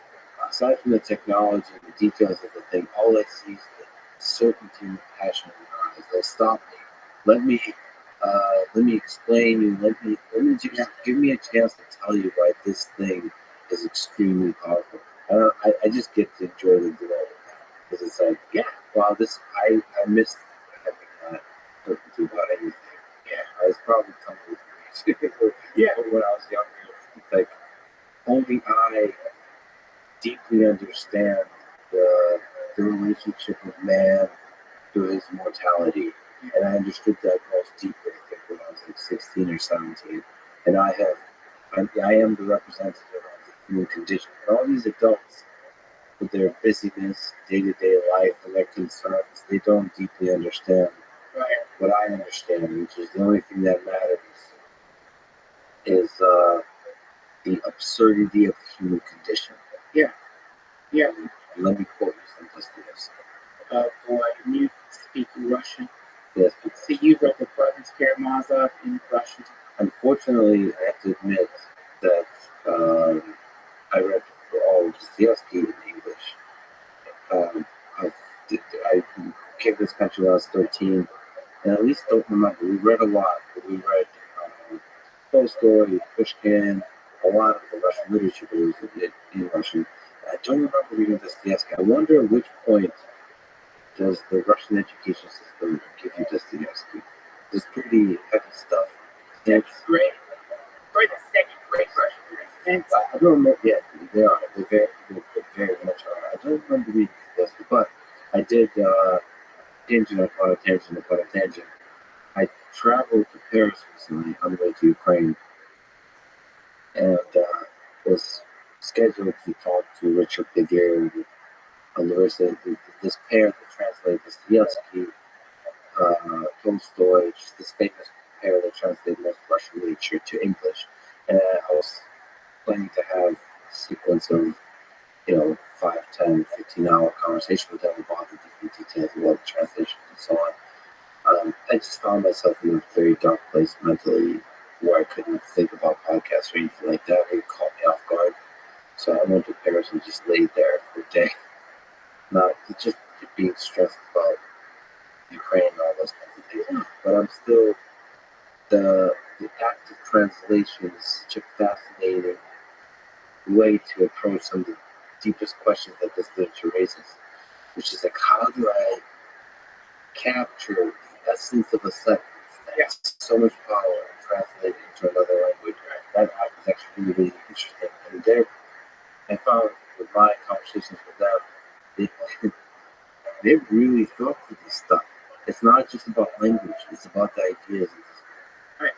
aside from the technology and the details of the thing, all I see is the certainty and the passion in their eyes. They'll stop me. Let me explain you. Let me just give me a chance to tell you why this thing is extremely powerful. I just get to enjoy the glow of that because it's like, wow, I missed having that certainty about anything. I was probably coming with when I was younger. It's like only I deeply understand the relationship of man to his mortality. And I understood that most deeply, I think, when I was like 16 or 17. And I am the representative of the human condition. And all these adults, with their busyness, day-to-day life, and their concerns, they don't deeply understand what I understand, which is the only thing that matters is the absurdity of the human condition. Yeah. And let me quote you some Dostoevsky. Boy, you speak Russian. Yes, So you read the Brothers Karamazov in Russian. Unfortunately, I have to admit that I read all of Dostoevsky in English. I came to this country when I was 13, and at least don't remember. We read a lot. We read Tolstoy, Pushkin, a lot of the Russian literature, but it was in Russian. I don't remember reading Dostoevsky. I wonder at which point does the Russian education system give you Dostoevsky? It's pretty heavy stuff. That's great. For the second grade Russian. I don't remember. Yeah, they are. They very much are. I don't remember reading Dostoevsky, but I did. Tangent upon a tangent upon a tangent. I traveled to Paris recently on the way to Ukraine, and was scheduled to talk to Richard Gere, Larissa, this pair that translated Dostoevsky, Tolstoy, just this famous pair that translated most Russian literature to English. And I was planning to have a sequence of, 5, 10, 15-hour conversation with them about the different details about the translation and so on. I just found myself in a very dark place mentally where I couldn't think about podcasts or anything like that. It caught me off guard. So I went to Paris and just laid there for a day. Not just being stressed about Ukraine and all those kinds of things. But I'm still, the act of translation is such a fascinating way to approach some of the deepest questions that this literature raises, which is like, how do I capture the essence of a sentence that has so much power and translate it into another language? That act is actually really, really interesting. And there, I found with my conversations with them, they really thought through this stuff. It's not just about language; it's about the ideas. Right.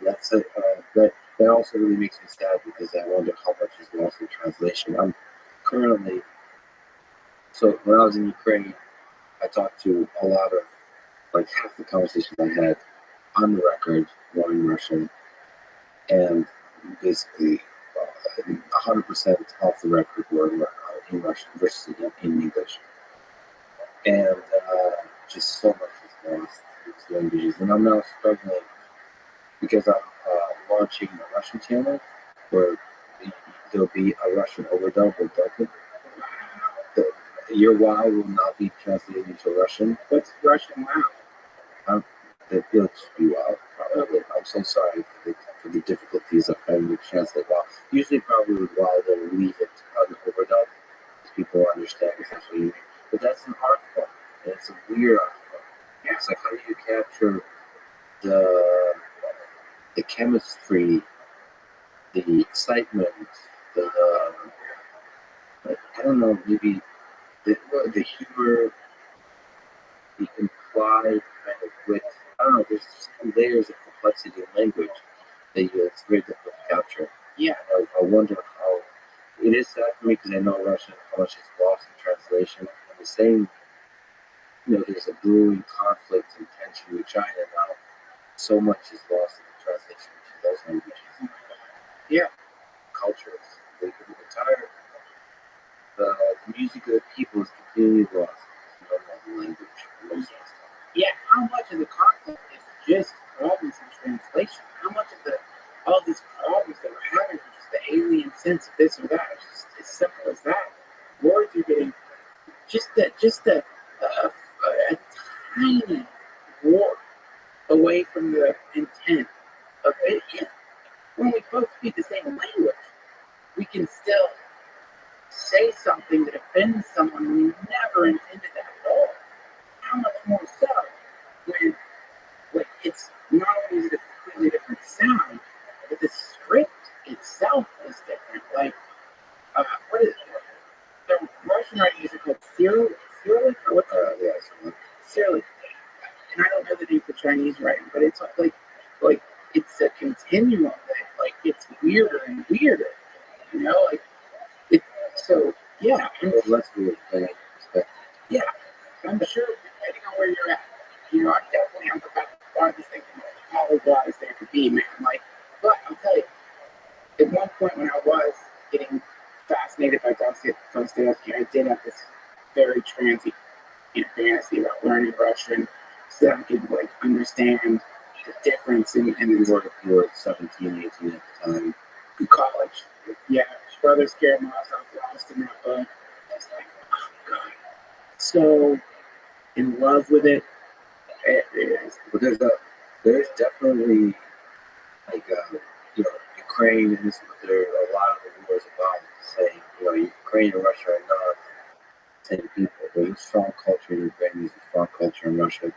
That's it. That also really makes me sad because I wonder how much is lost in translation. I'm currently, so when I was in Ukraine, I talked to a lot of, like half the conversations I had on the record were in Russian, and basically 100% off the record were in Russian versus in English. And just so much is lost in these languages. And I'm now struggling because I'm launching a Russian channel where there'll be a Russian overdub or dubbing. Your wow will not be translated into Russian. What's Russian wow? It'll just be wow, probably. I'm so sorry for the difficulties of having to translate wow. Usually, probably with wow, they'll leave it on the overdub because people understand essentially. But that's an art form, and it's a weird art form. Yeah. It's like, how do you capture the chemistry, the excitement, I don't know, maybe the humor, the implied kind of wit. I don't know, there's just layers of complexity in language that it's very difficult to capture. Yeah. I wonder how, it is sad for me because I know Russian, how much is lost in translation. And the same, there's a brewing conflict and tension with China now. So much is lost in the translation to those languages. Yeah. Cultures. The entire the music of the people is completely lost. You don't know the language. Most of the stuff. Yeah, how much of the conflict is just problems in translation? How much of all these problems that we're having are just the alien sense of this or that? It's just as simple as that. Words are getting just a tiny warp away from the intent of it. Yeah. When we both speak the same language, we can still say something that offends someone we never intended that at all. How much more so when it's not only is it a completely different sound, but the script itself is different. Like, what is it? The Russian writing is called Cyrillic, or what's Cyrillic. And I don't know the name for Chinese writing, but it's like it's a continuum that like gets weirder and weirder. Like it. So yeah, Let's do it. Yeah, I'm sure depending on where you're at, I definitely am about the farthest thing from polyglot as there could be, man. Like, but I'll tell you, at one point when I was getting fascinated by Dostoevsky, I did have this very transient fantasy about learning Russian so that I could like understand the difference in You were 17, 18 at the time. in college. Yeah, Brothers Karamazov lost in that book. It's like, oh god, so in love with it. It is. But there's definitely like Ukraine, and this is what there a lot of the wars about saying Ukraine and Russia are not the same people. There's a strong culture in Ukraine, there's a strong culture in Russia.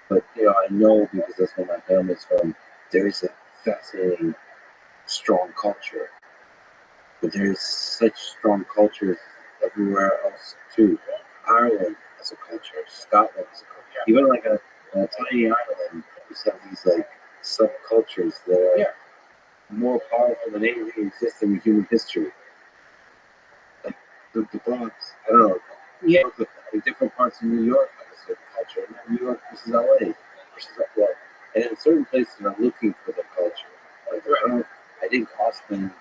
But I know because that's where my family's from. There is a fascinating, strong culture. But there's such strong cultures everywhere else too. Ireland has a culture, Scotland has a culture. Even like a tiny island, you have these like subcultures that are more powerful than anything exists in human history. the Bronx, I don't know, Yeah. in different parts of New York have a certain culture, and then New York versus LA versus well, and in certain places are looking for the culture. Like I think Austin,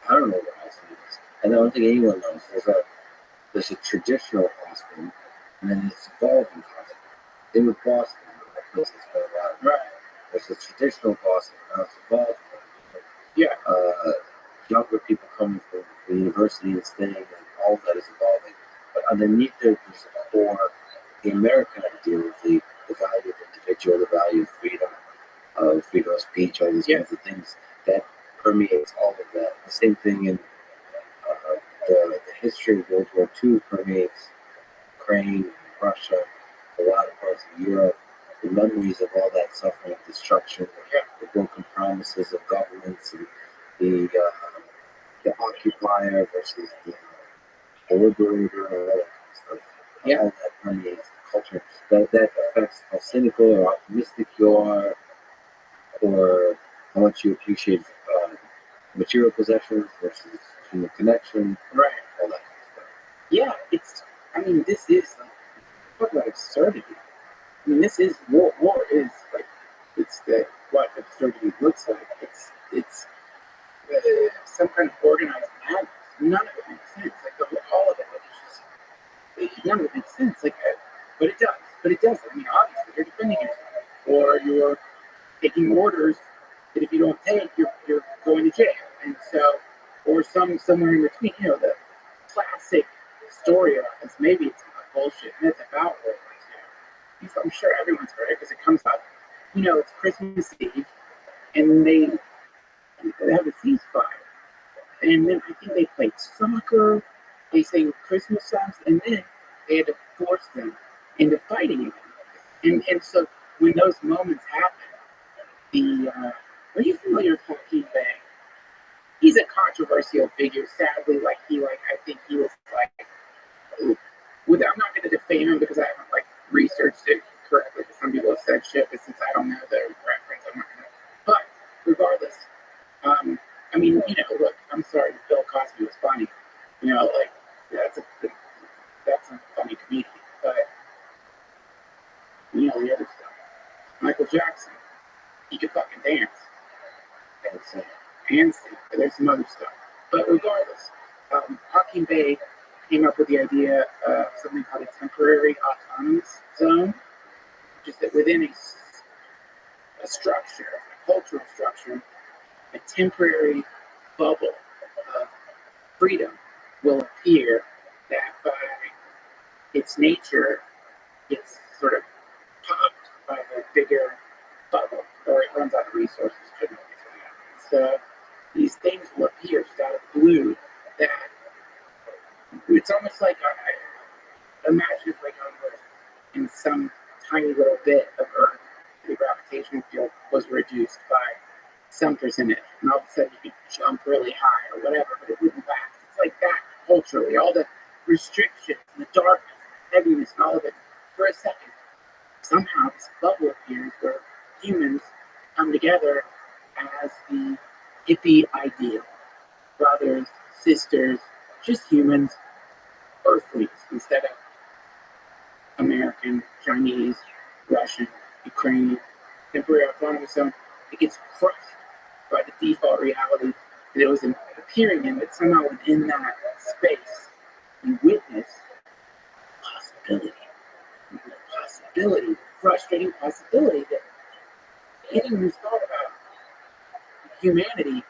I don't know where Austin is, and I don't think anyone knows. There's a traditional Austin, and then it's evolving Austin. Same with Boston, that place has been around. Right. There's a traditional Boston, now it's evolving. Yeah. Younger people coming from the university and staying, and all of that is evolving. But underneath there's a core, the American ideal of the value of individual, the value of freedom of speech, all these kinds of things that permeates all of that. The same thing in the history of World War II permeates Ukraine, Russia, a lot of parts of Europe. The memories of all that suffering and destruction, the broken promises of governments, and the occupier versus the liberator, all that kind of stuff. All that permeates the culture. That affects how cynical or optimistic you are, or how much you appreciate material possessions versus human connection. Right. All that kind of stuff. Yeah, this is like, talk about absurdity. I mean, this is war. War is like, it's what absurdity looks like. It's some kind of organized madness. None of it makes sense. Like all of it is just none of it makes sense. Like, but it does. But it does. I mean, obviously, you're defending yourself, or you're taking orders that if you don't take, you're going to jail, and so, or somewhere in between. You know, the classic story of this. Maybe it's not bullshit, and it's about World War II. I'm sure everyone's heard it because it comes up. You know, it's Christmas Eve, and they have a ceasefire. And then I think they played soccer, they sang Christmas songs, and then they had to force them into fighting again. And so when those moments happen, are you familiar with Joaquin Bay? He's a controversial figure, sadly. I think he was I'm not going to defame him because I haven't researched it correctly. Some people have said shit, but since I don't know the reference, I'm not going to. But regardless, look, I'm sorry, Bill Cosby was funny. That's a funny comedian. But the other stuff, Michael Jackson, he could fucking dance and sing. There's some other stuff. But regardless, Hawking Bay came up with the idea of something called a temporary autonomous zone, which is that within a structure, a cultural structure, a temporary bubble of freedom will appear that by its nature gets sort of popped by the bigger bubble, or it runs out of resources. So these things will appear just out of the blue that it's almost like imagine if I was in some tiny little bit of Earth, the gravitational field was reduced by some percentage, and all of a sudden you could jump really high or whatever, but it wouldn't last. It's like that culturally, all the restrictions, and the darkness, heaviness, and all of it. For a second, somehow this bubble appears where humans come together as the hippie ideal. Brothers, sisters, just humans, earthlings instead of American, Chinese, Russian, Ukrainian, temporary autonomous zone. It gets crushed by the default reality that it was appearing in, but somehow within that space, you witness frustrating possibility that anyone who's thought about humanity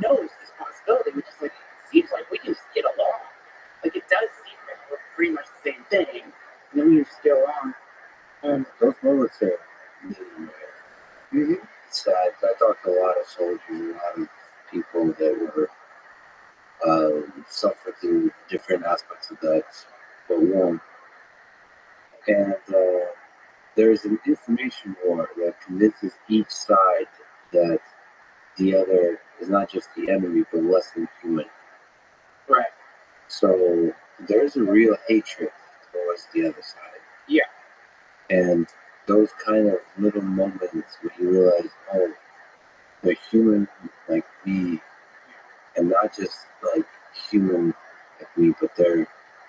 knows this possibility, which is seems like we can just get along. It does seem like we're pretty much the same thing, and then we just get along. Those moments are sad. I talked to a lot of soldiers, a lot of people that were suffered through different aspects of that war. And there's an information war that convinces each side that the other is not just the enemy, but less than human. Right. So there's a real hatred towards the other side. Yeah. And those kind of little moments where you realize, oh, they're human like me, and not just human me, but they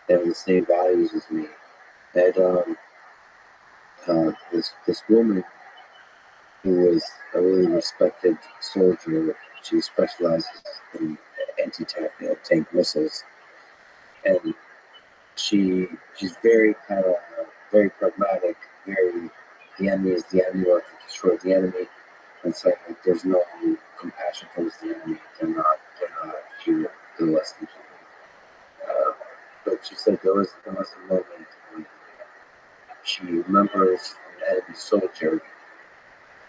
have the same values as me. And this woman who was a really respected soldier, she specializes in anti-tank tank missiles, and she's very kind of very pragmatic, very the enemy is the enemy, or to destroy the enemy, and saying like there's no compassion towards the enemy. They're not human, they're less than human. But she said there was a moment when she remembers an enemy soldier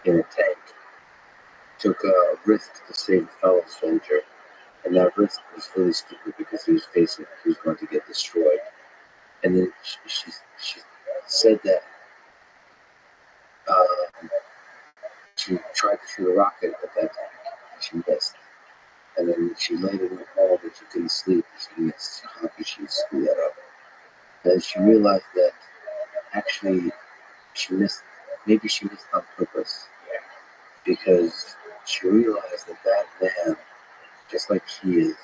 in a tank took a risk to save a fellow soldier, and that risk was really stupid because he was going to get destroyed. And then she said that she tried to shoot a rocket at that tank, and she missed. And then she later went home and she couldn't sleep. She missed. How could she screw that up? And she realized that actually maybe she missed on purpose, because she realized that man, just like she is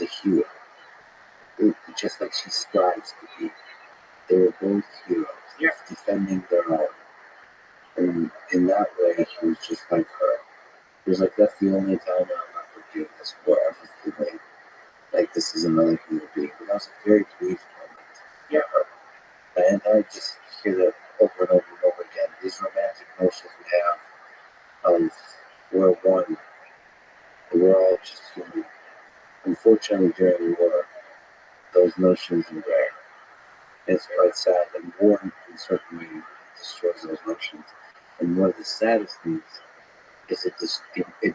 a hero. Just like she strives to be. They were both heroes, defending their own. And in that way, he was just like her. He was like, that's the only time I'm not forgiving this for ever feeling like this is another human being. But that was a very brief moment. Yeah. And I just hear that over and over and over again. These romantic notions we have of we're one, we're all just human. Unfortunately, during war, those notions are rare. It's quite sad, and war in certain way destroys those notions. And one of the saddest things is it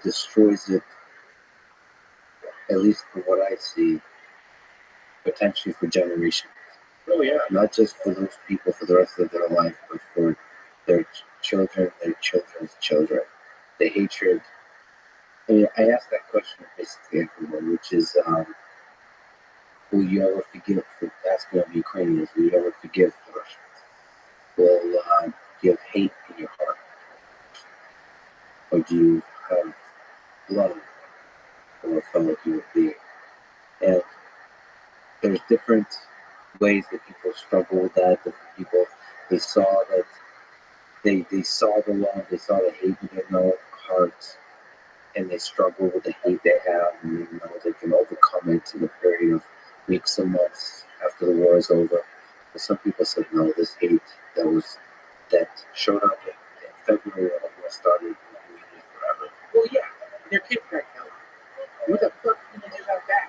destroys it, at least from what I see, potentially for generations. Oh yeah. Not just for those people for the rest of their life, but for their children, their children's children. The hatred. I mean, I asked that question of basically everyone, which is, will you ever forgive, for asking of Ukrainians, will you ever forgive the Russians? Will you have hate in your heart? Or do you have love for a fellow human being? And there's different ways that people struggle with that. Different people, they saw that, they saw the love, they saw the hate in their hearts, and they struggle with the hate they have, and they know they can overcome it in a period of weeks and months after the war is over. But some people said, no, this hate that showed up in February when the war started will be with me forever. Well, yeah, they're kids right now. What the fuck can you do about that?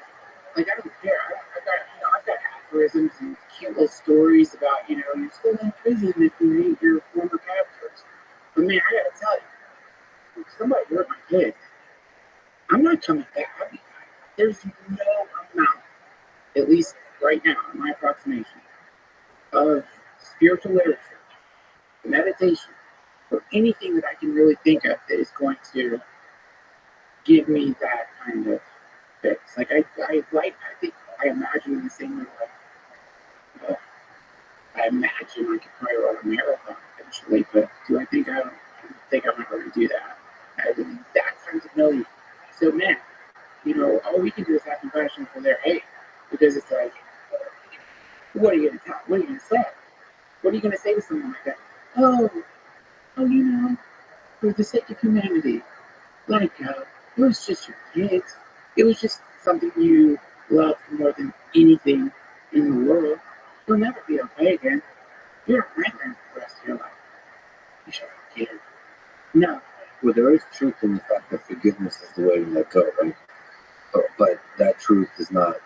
Like, I don't care. I've got aphorisms and cute little stories about, you're still in prison if you hate your former captors. But man, I gotta tell you, if somebody hurt my kid, I'm not coming back. There's no amount, at least right now, in my approximation, of spiritual literature, meditation, or anything that I can really think of that is going to give me that kind of fix. Like I think I imagine in the same way, like I imagine I could probably run a marathon eventually, but I don't think I'm ever going to do that. I mean, that kind of million. So man, all we can do is have compassion for their hate, because it's like, what are you going to tell? What are you going to say? What are you going to say to someone like that? Oh, for the sake of humanity, let it go. It was just your kids. It was just something you loved more than anything in the world. You'll never be okay again. You're a grandparent for the rest of your life. You should forgive. No. Well, there is truth in the fact that forgiveness is the way to let go, right? But that truth is not.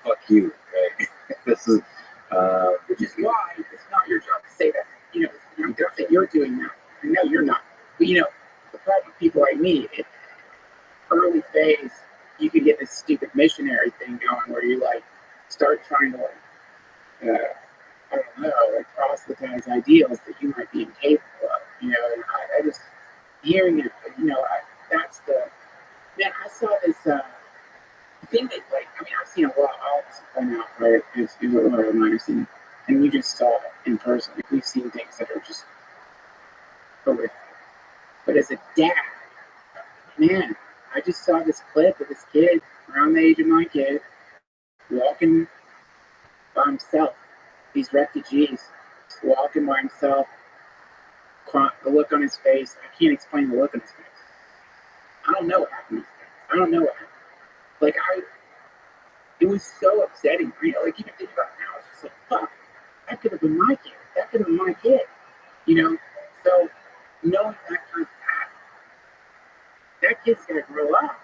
Fuck you, right? This is. Which is why it's not your job to say that. I'm not that you're doing that. I know you're not. But the problem people like me, early phase, you can get this stupid missionary thing going where you start trying to I don't know, proselytize ideals that you might be incapable of. And I just hearing it, that's the man. I saw this thing that I've seen a lot. I'll just point out, right? It's what I might have seen, and we just saw it in person. We've seen things that are just horrific. But as a dad, man, I just saw this clip of this kid around the age of my kid walking by himself. These refugees walking by himself. The look on his face. I can't explain the look on his face. I don't know what happened. I don't know what happened. Like it was so upsetting. You know, like even think about it now, it's just like, fuck, that could have been my kid. That could have been my kid. You know, so knowing that kind of that kid's gonna grow up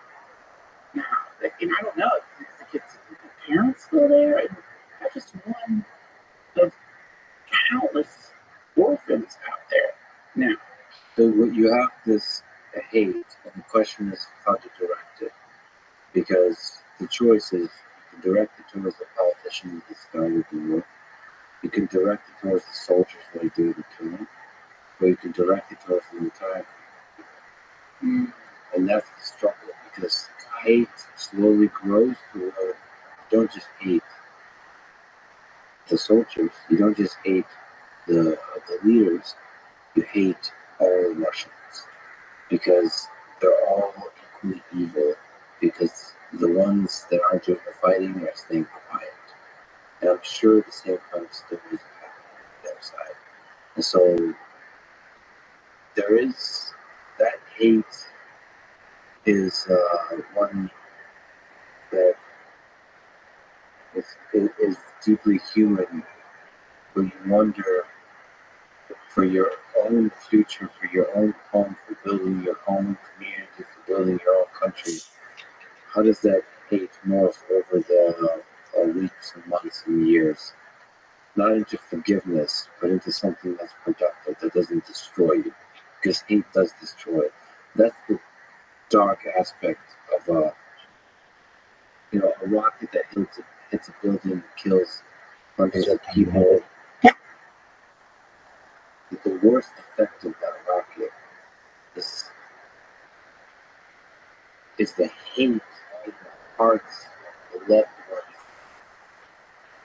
now. Like, and I don't know if the kid's parents still there. And that's just one of countless orphans out there now. So what you have this hate, and the question is how to direct it, because the choice is to direct it towards the politicians that started the war. You can direct it towards the soldiers that are doing the killing, or you can direct it towards the entire. And that's the struggle, because hate slowly grows to where you don't just hate the soldiers, you don't just hate the leaders, you hate all Russians, because they're all equally evil, because the ones that aren't doing the fighting are staying quiet. And I'm sure the same kind of stories are happening on the other side. And so there is that hate is one that is deeply human, where you wonder for your own future, for your own home, for building your own community, for building your own country. How does that hate morph over the weeks and months and years? Not into forgiveness, but into something that's productive, that doesn't destroy you. Because hate does destroy. That's the dark aspect of a rocket that hits a building and kills hundreds of people. The worst effect of that rocket is the hate in the hearts of the loved ones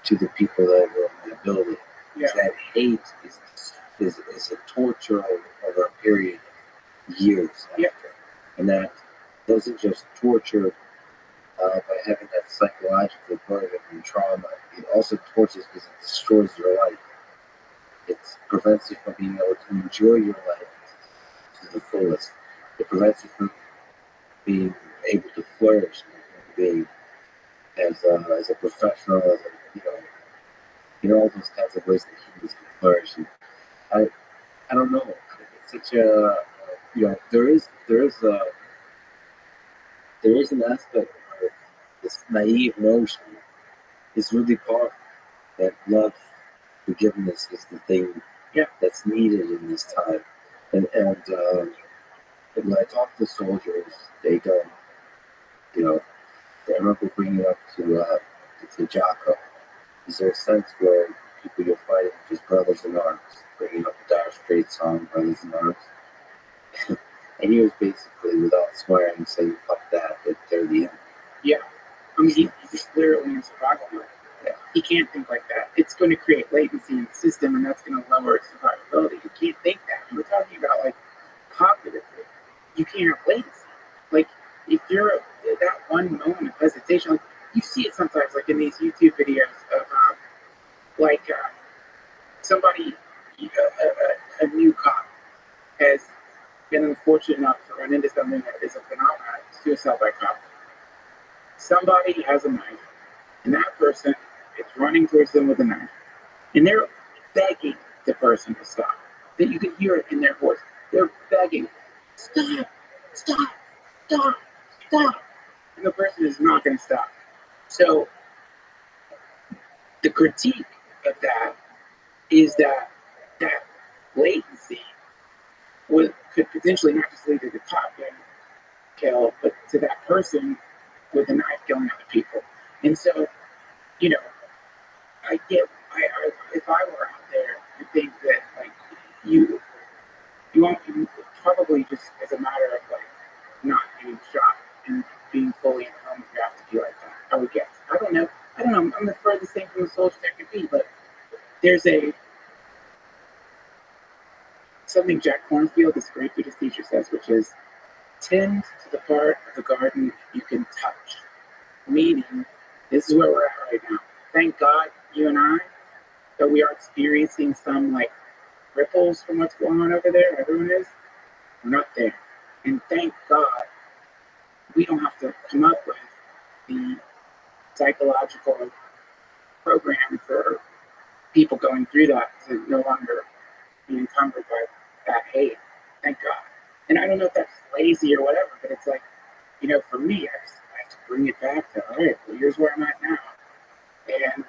to the people that were in the building. Yeah. That hate is a torture over a period of years after. Yeah. And that doesn't just torture by having that psychological burden and trauma. It also tortures because it destroys your life. It prevents you from being able to enjoy your life to the fullest. It prevents you from being able to flourish, being as a professional, as all those kinds of ways that humans can flourish. And I don't know. It's such a there is an aspect of this naive notion. It's really powerful that love, forgiveness is the thing that's needed in this time. And when I talk to soldiers, they don't, I remember bringing up to Jocko. Is there a sense where people you're fighting are just brothers in arms, bringing up the Dire Straits song, Brothers in Arms? And he was basically, without swearing, saying, fuck that they're the enemy. Yeah. I mean, he's literally in survival mode. Yeah. He can't think like that. It's going to create latency in the system, and that's going to lower its survivability. You can't think that. We're talking about, like, cognitively. You can't have latency. Like, if you're that one moment of hesitation, like, you see it sometimes, like in these YouTube videos of, somebody, a new cop has been unfortunate enough to run into something that is a phenomenon, suicide by cop. Somebody has a knife, and that person is running towards them with a knife, and they're begging the person to stop. That you can hear it in their voice. They're begging, stop, stop, stop, stop. And the person is not going to stop. So the critique of that is that latency could potentially not just lead to the cop getting killed, but to that person with a knife killing other people. And so, if I were out there, I think that you probably just as a matter of not being shot and being fully in the home, you have to be like that. I would guess. I don't know. I'm the furthest thing from the soldier that could be, but there's something Jack Kornfield, this great Buddhist teacher, says, which is tend to the part of the garden you can touch. Meaning, this is where we're at right now. Thank God, you and I, that we are experiencing some like ripples from what's going on over there. Everyone is. We're not there. And thank God we don't have to come up with the psychological program for people going through that to no longer be encumbered by that hate. Thank God. And I don't know if that's lazy or whatever, but it's like, for me, I have to bring it back to, all right, well, here's where I'm at now. And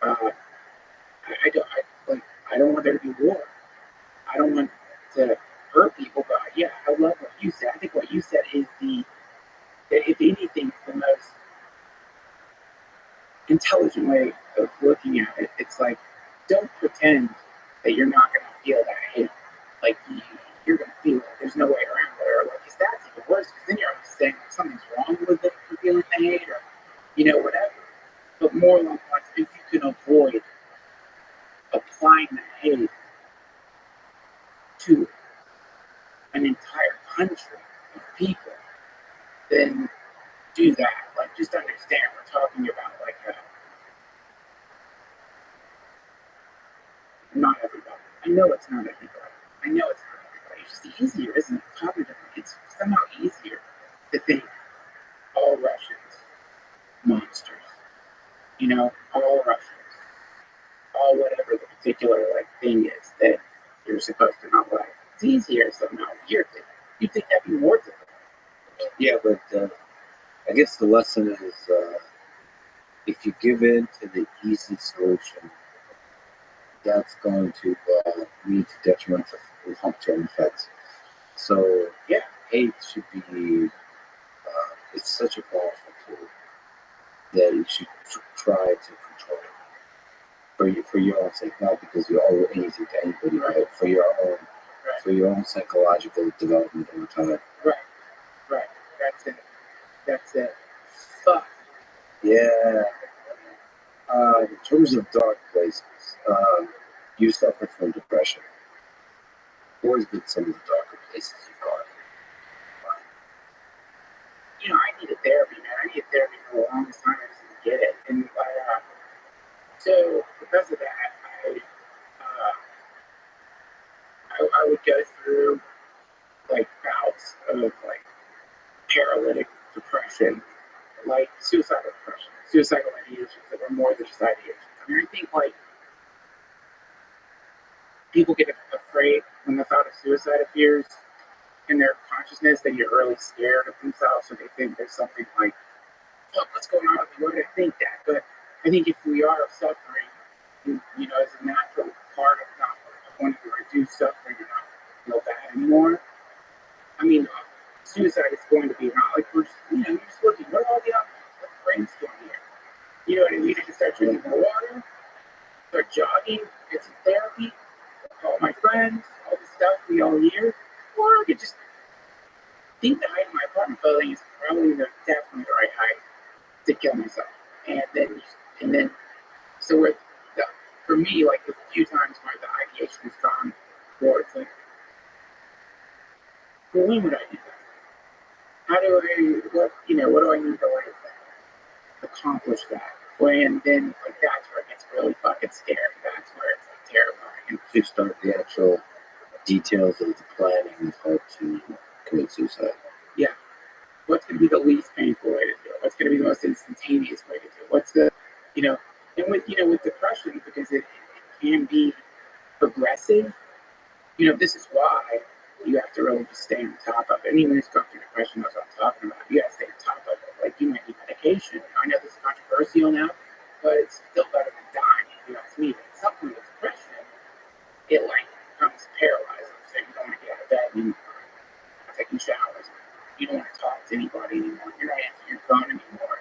I don't want there to be war. I don't want to hurt people, but yeah, I love what you said. I think what you said is if anything, the most intelligent way of looking at it. It's like, don't pretend that you're not going to feel that hate. Like, you're going to feel it. There's no way around it. Or like, that's even worse, because then you're saying something's wrong with it for feeling the hate, or, whatever. But more than once, if you can avoid applying the hate to an entire country of people, then do that. Like, just understand we're talking about, like, not everybody. I know it's not everybody. It's just easier, isn't it? Cognitively, it's somehow easier to think all Russians monsters. All Russians, all whatever the particular thing is that you're supposed to not like. It's easier somehow. You think that'd be more difficult. Yeah, but I guess the lesson is if you give in to the easy solution, that's going to lead to detrimental long-term effects. So, yeah, hate should be, it's such a powerful tool that you should try to control it for your own sake, not because you owe anything to anybody, right? For your own psychological development over time. Right. That's it. Fuck. Yeah. In terms of dark places, you suffer from depression. What has been some of the darker places you've gone? I needed therapy, man. I needed therapy for the longest time. I just didn't get it. And so because of that, I would go through bouts of paralytic depression, like suicidal depression, suicidal ideations that were more than just ideations. I mean, I think people get afraid when the thought of suicide appears in their consciousness. They get really scared of themselves, so they think there's something like, "Look, what's going on with me? Why did I think that?" But I think if we are suffering, as a natural part of not wanting to reduce suffering and not feel bad anymore, I mean, suicide is going to be not like we're just, you're just looking, what are all the options? Let's brainstorm here. You know what I mean? I can start drinking more water, start jogging, get some therapy, call my friends, all the stuff we all hear, or I could just think the height of my apartment building is probably definitely the right height to kill myself. And then, so for me, the few times where the ideation has gone forward, it's like, well, when would I do that? How do what do I need to accomplish that? And then that's where it gets really fucking scary. That's where it's terrifying. And you start the actual details of the planning of how to commit suicide. Yeah. What's going to be the least painful way to do it? What's going to be the most instantaneous way to do it? What's the, and with depression, because it can be progressive, this is why you have to really just stay on top of it. Anyone who's going through depression knows what I'm talking about. You got to stay on top of it. You might need medication. I know this is controversial now, but it's still better than dying, if you ask me. But something with depression, it becomes paralyzing. So you don't want to get out of bed and taking showers. You don't want to talk to anybody anymore. You're not answering your phone anymore.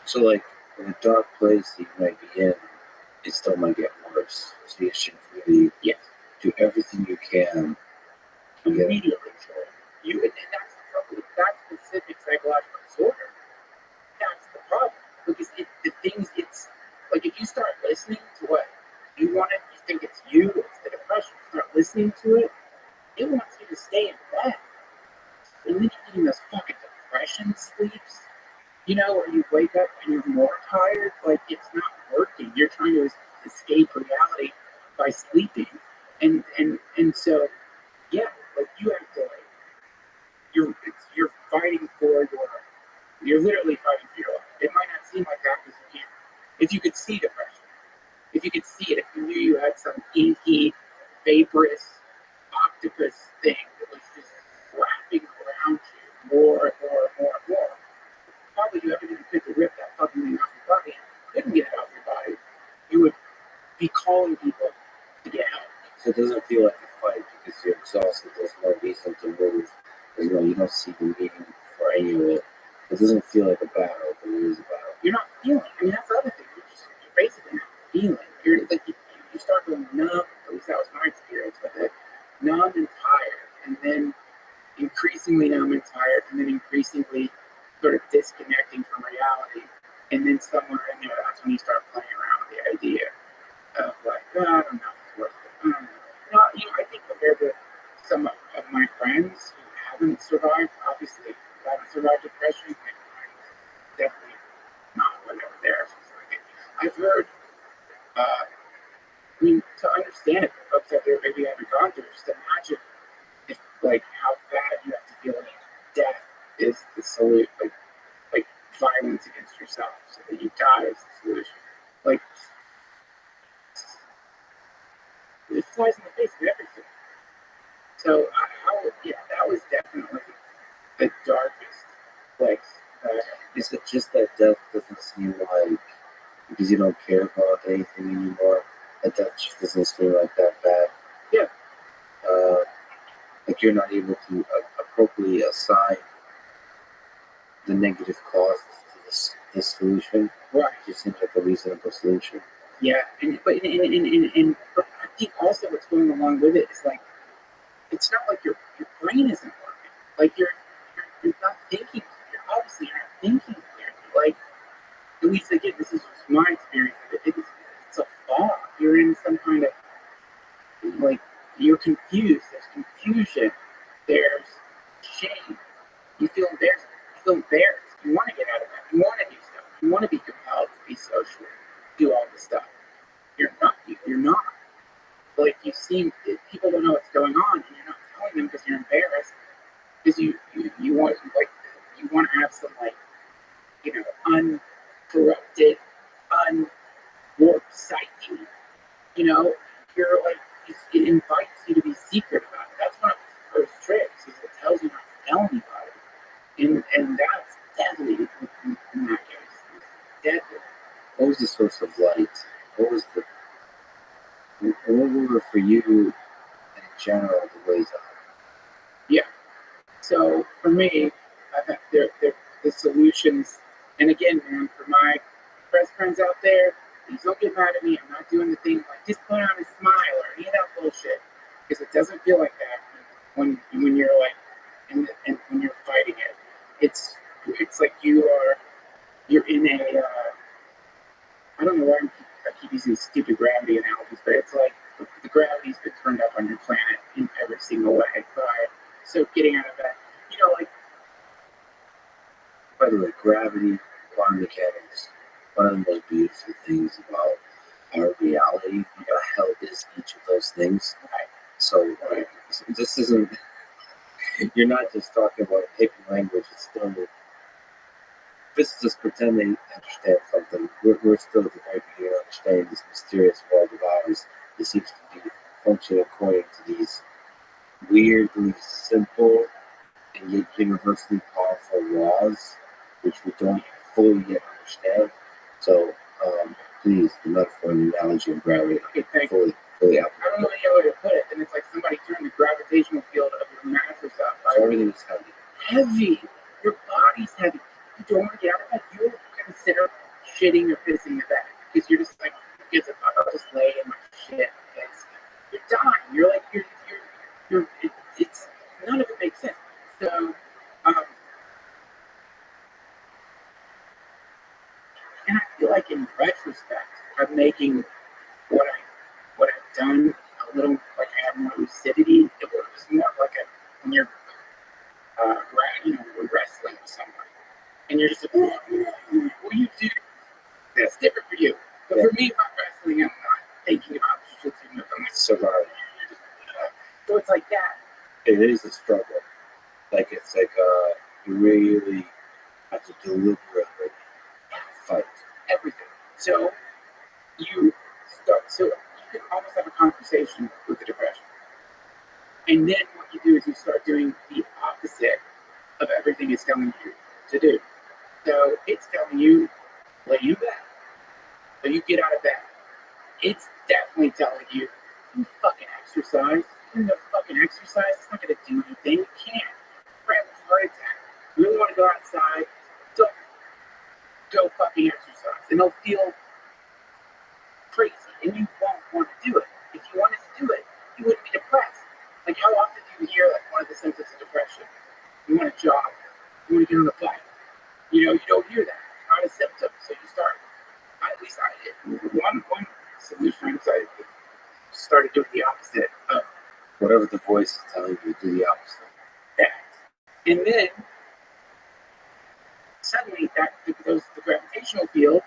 So in a dark place that you might be in, it still might get worse. So you should really do everything you can to get under control. And that's the trouble with that specific psychological disorder. That's the problem. Because it's if you start listening to what you want it, you think it's you, it's the depression, you start listening to it, it wants you to stay in bed. you know, or you wake up and you're more tired, like it's not working. You're trying to escape reality by sleeping. And so yeah, like you have to like you're fighting for you're literally fighting for your life. It might not seem like that because you can't if you could see depression, if you could see it, if you knew you had some inky, vaporous octopus thing that was just wrapping around you more and more and more and more, probably you ever didn't fit to rip that fucking thing off your body, couldn't get it off your body, you would be calling people to get help. So it doesn't feel like a fight because you're exhausted. There's no reason to move. There's no, you don't see the meaning for any of it. It doesn't feel like a battle, but it is a battle. You're not feeling. I mean, that's the other thing. You're basically not feeling. You're like you start going numb. At least that was my experience with it. Numb and tired, and then increasingly numb and tired, and then increasingly sort of disconnecting from reality. And then somewhere in there, that's when you start playing around with the idea of like, oh, I don't know if it's worth it. Not, you know, I think compared to some of my friends who haven't survived, obviously, who haven't survived depression, like mine's definitely not whatever theirs was like. I've heard, I mean, to understand it, for folks out there maybe haven't gone through, just imagine if, like, how bad you have to feel like death is the solution, like violence against yourself, so that you die is the solution. Like, it flies in the face of everything. So, that was definitely the darkest place. Is it just that death doesn't seem like, because you don't care about anything anymore, that death just doesn't seem like that bad? Yeah. Like you're not able to appropriately assign the negative costs to this solution. Right. It just seems like a reasonable solution. Yeah, but I think also what's going along with it is like it's not like your brain isn't working. Like you're not thinking. You're obviously not thinking clearly. Like at least again, this is just my experience of it. It's a fog. You're in some kind of like you're confused. There's confusion. There's shame. You feel embarrassed. You want to get out of that. You want to do stuff. You want to be compelled to be social, do all this stuff. You're not. You're not. Like you seem, people don't know what's going on, and you're not telling them because you're embarrassed. Because you want you want to have some like uncorrupted, unwarped psyche. You're like it invites you to be secret about it. That's one of the first tricks. Is it tells you not to tell anybody, and that's deadly in that case. It's deadly. What was the source of light? What were for you in general the ways out? Yeah. So for me, I think the solutions. And again, man, for my best friends out there, please don't get mad at me. I'm not doing the thing like just put on a smile or any of that bullshit because it doesn't feel like that when you're like and when you're fighting it. It's like you're in a I don't know why I keep using stupid gravity analogies, but it's like the gravity's been turned up on your planet in every single way. So getting out of that, like. By the way, gravity, quantum mechanics, one of the most beautiful things about our reality. What the hell is each of those things? So this isn't. You're not just talking about hippie language. It's still. Physicists pretend they understand something. We're still at the very beginning of understanding this mysterious world of ours. It seems to be functioning according to these weirdly simple and yet universally powerful laws, which we don't fully yet understand. So, please, the metaphor and the analogy of gravity, fully out. I don't know any other way to put it. And it's like somebody turned the gravitational field of your mattress up. So everything is heavy. Heavy. Your body's heavy. You don't want to get out of bed. You'll consider shitting or pissing the bed because you're just like, I'll just lay in my shit. You're dying. You're like, it's none of it makes sense. So, and I feel like in retrospect, I'm making what I've done a little like I have more lucidity. It was more like when you're we're wrestling with someone and you're just like, well, you do. That's different for you. But for me, if I'm wrestling, I'm not thinking about jiu-jitsu. I'm like, Survival. so it's like that. It is a struggle. Like it's like you really have to deliberately fight. Everything. So you you can almost have a conversation with the depression. And then what you do is you start doing the opposite of everything it's telling you to do. So it's telling you, lay in bed. So you get out of bed. It's definitely telling you, you fucking exercise. You know, fucking exercise, it's not going to do anything. You can't. You're having a heart attack. You really want to go outside? Don't go fucking exercise. And it'll feel crazy. And you won't want to do it. If you wanted to do it, you wouldn't be depressed. Like, how often do you hear, like, one of the symptoms of depression? You want to jog. You want to get on a bike. You know, you don't hear that. It's not a symptom. So you start, at least I did. One solution, I started doing the opposite of Whatever the voice is telling you, do the opposite. that. And then, suddenly, the gravitational field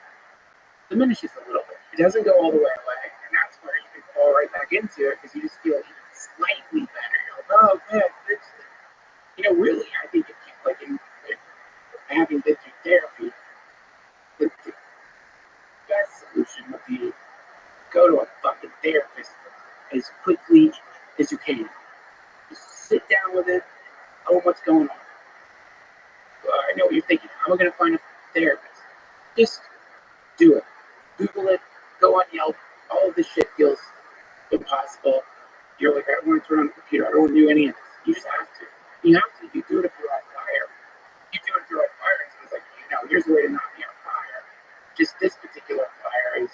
diminishes a little bit. It doesn't go all the way away. And that's where you can fall right back into it because you just feel even slightly better. You're like, oh, okay, I fixed it. You know, really, I think in having been through therapy, the best solution would be go to a fucking therapist as quickly as you can. Just sit down with it, know what's going on. I know what you're thinking. How am I going to find a therapist? Just do it. Google it. Go on Yelp. All of this shit feels impossible. You're like, I don't want to turn on the computer. I don't want to do any of this. You just have to. You have to. You do it if you're on fire. You do it if you're on fire. And someone's like, here's a way to not be on fire. Just this particular fire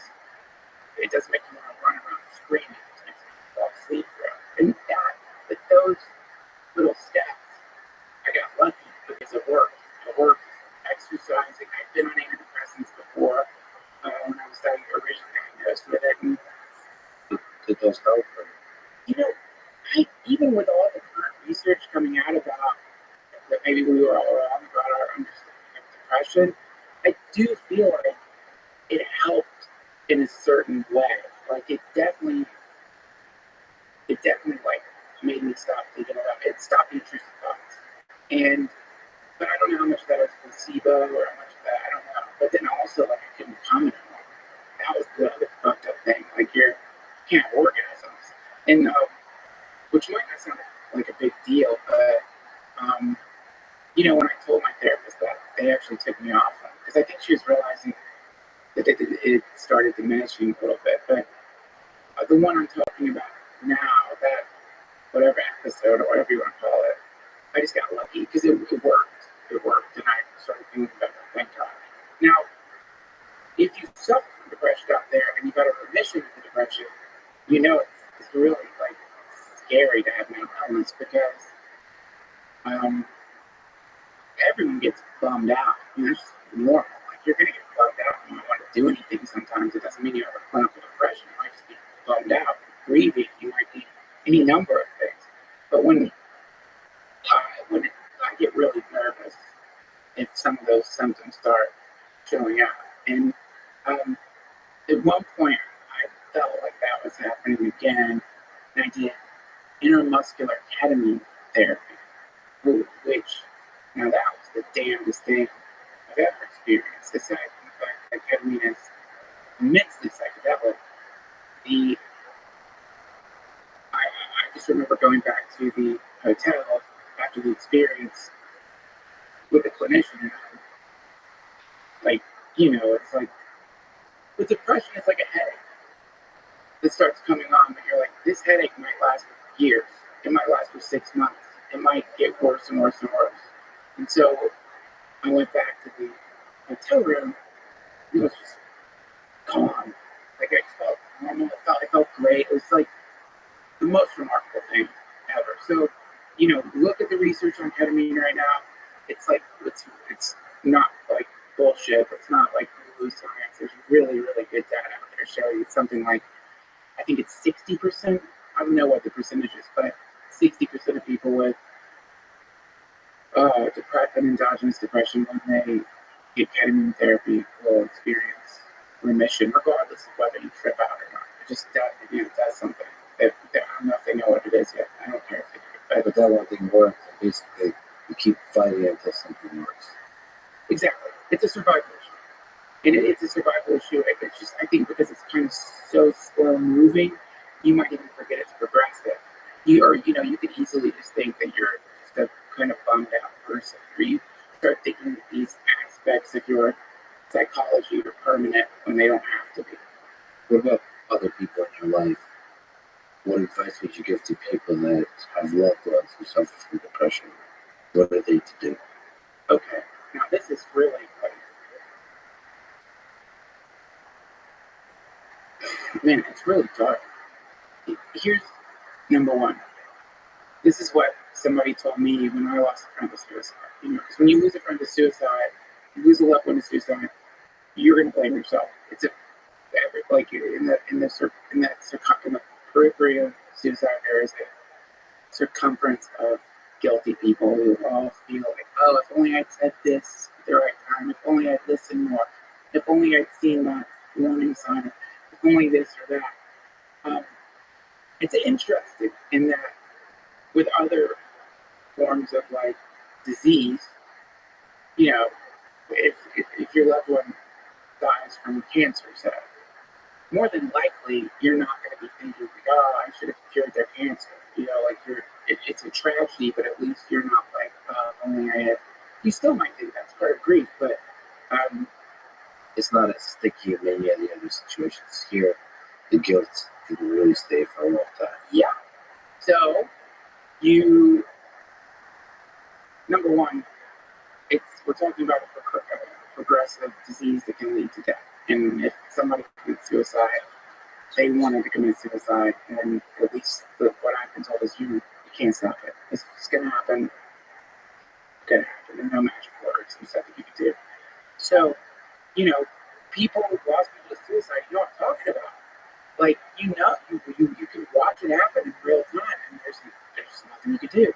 it doesn't make you want to run around screaming. It makes you fall asleep. And with those little steps, I got lucky because it worked. It worked. Exercising. I've been on antidepressants before when I was originally diagnosed with it. And Did those help? even with all the current research coming out about that maybe we were all wrong about our understanding of depression, I do feel like it helped in a certain way. Like it definitely like made me stop thinking about it, stop the intrusive thoughts. But I don't know how much of that was placebo or how much of that I don't know. But then also like I couldn't come anymore. That was the other fucked up thing. Like you can't orgasm. And which might not sound like a big deal, but when I told my therapist that, they actually took me off because I think she was realizing that it started diminishing a little bit. But the one I'm talking about now, that whatever episode or whatever you want to call it, I just got lucky because it worked. It worked, and I started feeling better. Thank God. Now, if you suffer from depression out there and you got a remission of the depression, it's really like scary to have mental illness because everyone gets bummed out. It's just normal. Like you're gonna get bummed out and you don't want to do anything sometimes. It doesn't mean you have a clinical depression. You might just be bummed out, grieving. You might be any number of things. But when I get really nervous if some of those symptoms start showing up. And at one point I felt like that was happening again, and I did intramuscular ketamine therapy, which now that was the damnedest thing I've ever experienced. Aside from the fact that ketamine is immensely psychedelic, I just remember going back to the hotel after the experience with the clinician, and it's like with depression, it's like a headache that starts coming on, but you're like, this headache might last for years. It might last for 6 months. It might get worse and worse and worse. And so I went back to the hotel room, and it was just calm. Like I just felt normal. I felt great. It was like the most remarkable thing ever. So, look at the research on ketamine right now. It's like it's not like bullshit. It's not like loose science. There's really, really good data out there showing it's something like, I think it's 60%. I don't know what the percentage is, but 60% of people with an endogenous depression, when they get ketamine therapy will experience remission, regardless of whether you trip out or not. It just does, it does something. That I don't know if they know what it is yet. I don't care if they do. But that one thing works. Basically, you keep fighting until something works. Exactly. It's a survival issue. And it's a survival issue. It's just, I think because it's kind of so slow moving, you might even forget it's progressive. You could easily just think that you're just a kind of bummed out person, or you start thinking that these aspects of your psychology are permanent when they don't have to be. What about other people in your life? What advice would you give to people that have loved ones who suffer from depression? What are they to do? Okay, now this is really like, man, it's really dark. Here's number one. This is what somebody told me when I lost a friend to suicide. Because when you lose a friend to suicide, you lose a loved one to suicide, you're gonna blame yourself. It's like in the periphery of suicide, there is a circumference of guilty people who all feel like, oh, if only I'd said this at the right time, if only I'd listened more, if only I'd seen that warning sign, if only this or that. It's interesting in that with other forms of like disease, if your loved one dies from cancer, say, more than likely you're not going to be thinking, like, oh, I should have cured their cancer. It's a tragedy, but at least you're not like, oh, if only I had. You still might think that's part of grief, but it's not as sticky as many of the other situations. Here, the guilt can really stay for a long time. Yeah. So number one, we're talking about a progressive disease that can lead to death. And if somebody commits suicide, they wanted to commit suicide, and at least what I've been told is you can't stop it. It's going to happen. It's going to happen. There's no magic words. There's nothing you can do. So, people who lost people to suicide, you know what I'm talking about. Like, you can watch it happen in real time, and there's nothing you can do.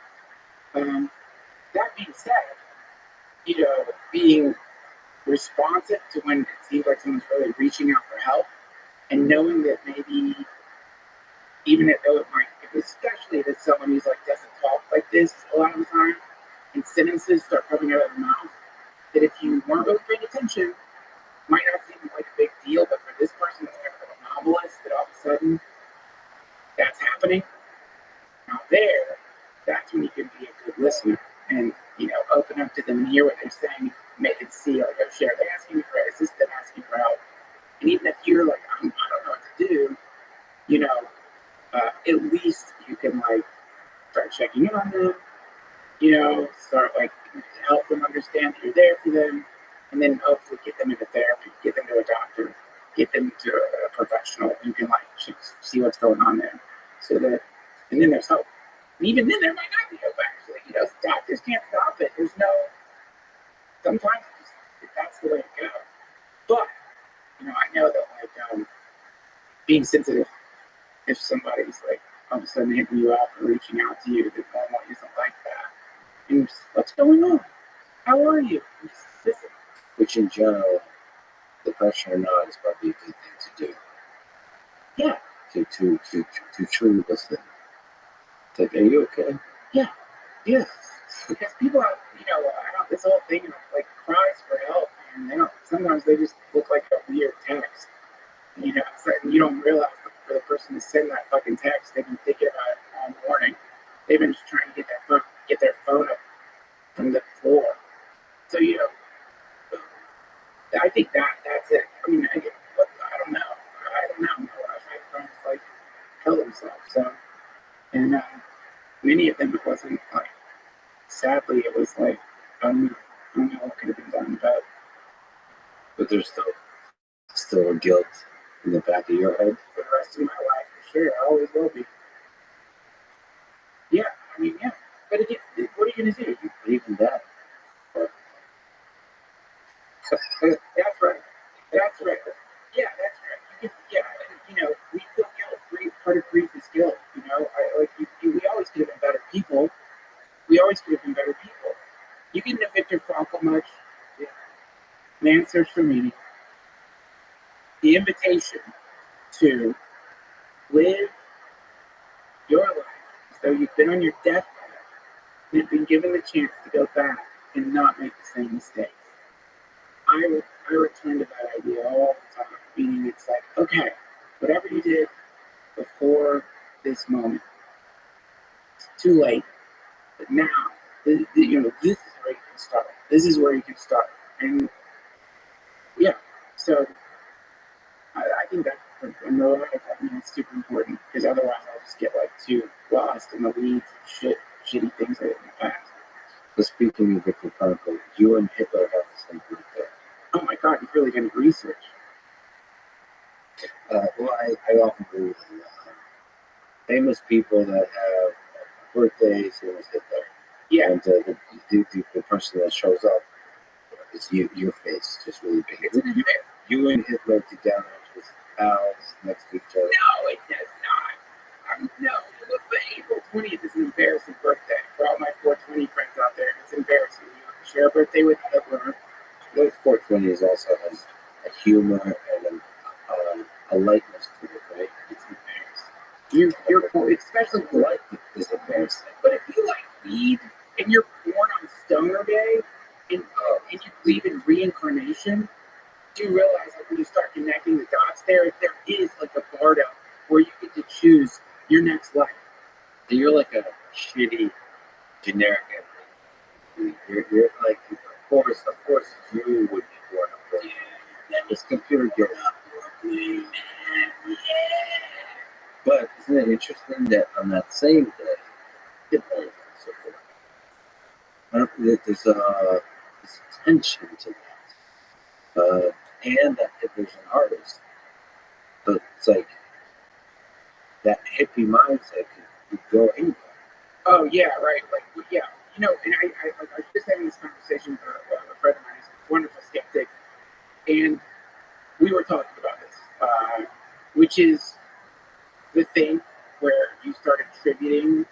That being said, being responsive to when it seems like someone's really reaching out for help, and knowing that maybe, even though it might, especially if it's someone who's like doesn't talk like this a lot of the time, and sentences start coming out of their mouth, that if you weren't really paying attention, might not seem like a big deal, but for this person that's kind of a novelist, that all of a sudden that's happening. Now that's when you can be a good listener and open up to them and hear what they're saying, make it see like, oh shit, they're asking me for assistance, asking for help. And even if you're like, I don't know what to do, at least you can like start checking in on them, start like help them understand that you're there for them, and then hopefully get them into therapy, get them to a doctor, get them to a professional who can like see what's going on there. And then there's hope. And even then there might not be hope actually. Doctors can't stop it. Sometimes that's the way to go. But, I know that like being sensitive, if somebody's like all of a sudden hitting you up or reaching out to you, that normal isn't like that. And just, what's going on? How are you? Just listen. Which in general, depression or not, is probably a good thing to do. Yeah. To truly listen. It's like, are you okay? Yeah. Yeah. Because people have, I have this whole thing of like cries for help, and sometimes they just look like a weird text. It's like you don't realize that for the person to send that fucking text, they've been thinking about it all morning. They've been just trying to get their phone up from the floor. So, I think that's it. I mean, I don't know. I've had friends like kill themselves. So, and many of them, it wasn't like, sadly, it was like, I don't know what could have been done, but there's still a guilt in the back of your head. For the rest of my life, for sure, I always will be. Yeah, I mean, yeah. But again, what are you going to do? You believe in that? That's right. That's right. Yeah, that's right. And, we feel guilt. Part of grief is guilt. We always could have been better people. You can evict Victor Frankl much. Yeah. answers for me, the invitation to live your life as though you've been on your deathbed and have been given the chance to go back and not make the same mistakes. I return to that idea all the time, meaning it's like, okay, whatever you did before this moment, it's too late. But now, this is where you can start. This is where you can start. And yeah, so I think that in real life, I think it's super important because otherwise I'll just get like too lost in the weeds of shitty things I did in the past. So speaking of Victor Frankl, you and Hitler have the same birthday. Oh my God, you've really done research. Well, I often believe in famous people that have birthdays, same as Hitler. Yeah. And the person that shows up is your face, just really big. It's an event. You and Hitler together, just pals next to each other. No, it does not. No, look, but April 20th is an embarrassing birthday for all my 420 friends out there. It's embarrassing. You share a birthday with Hitler. Those 420 also has a humor and a lightness to it, right? It's embarrassing. You're especially Life is embarrassing. But if you like weed and you're born on Stoner Day and you believe in reincarnation, do you realize that when you start connecting the dots there is like a bardo where you get to choose your next life. So you're like a shitty, generic entity. You're like, of course, you would be born up there. It's computer games. But isn't it interesting that on that same day, Hitler is also born? There's tension to that. And that Hitler's an artist. But it's like that hippie mindset could go anywhere. Oh yeah, right. Like yeah, and I was just having this conversation with a friend of mine. He's a wonderful skeptic, and we were talking about this, which is the thing where you start attributing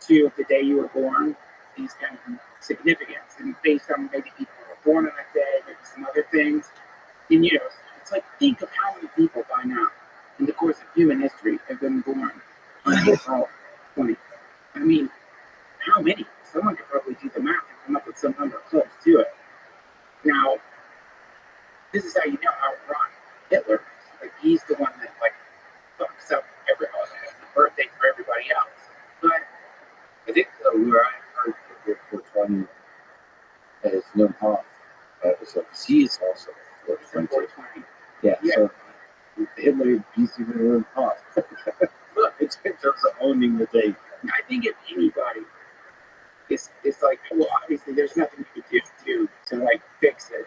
to the day you were born these kind of significance, and based on maybe people who were born on that day, maybe some other things, and it's like think of how many people by now in the course of human history have been born on April 20th. I mean, how many? Someone could probably do the math and come up with some number close to it. Now, this is how you know how wrong Hitler is. Like, he's the one that, like, fucks up every birthday for everybody else. But I think where I heard that 420 is no harm. So he's also 420. 420. Yeah, Yeah. so Hitler beats even Wim Hof. Look, It's in terms of owning the day. I think if anybody, it's like, well, obviously there's nothing you could do to like fix it.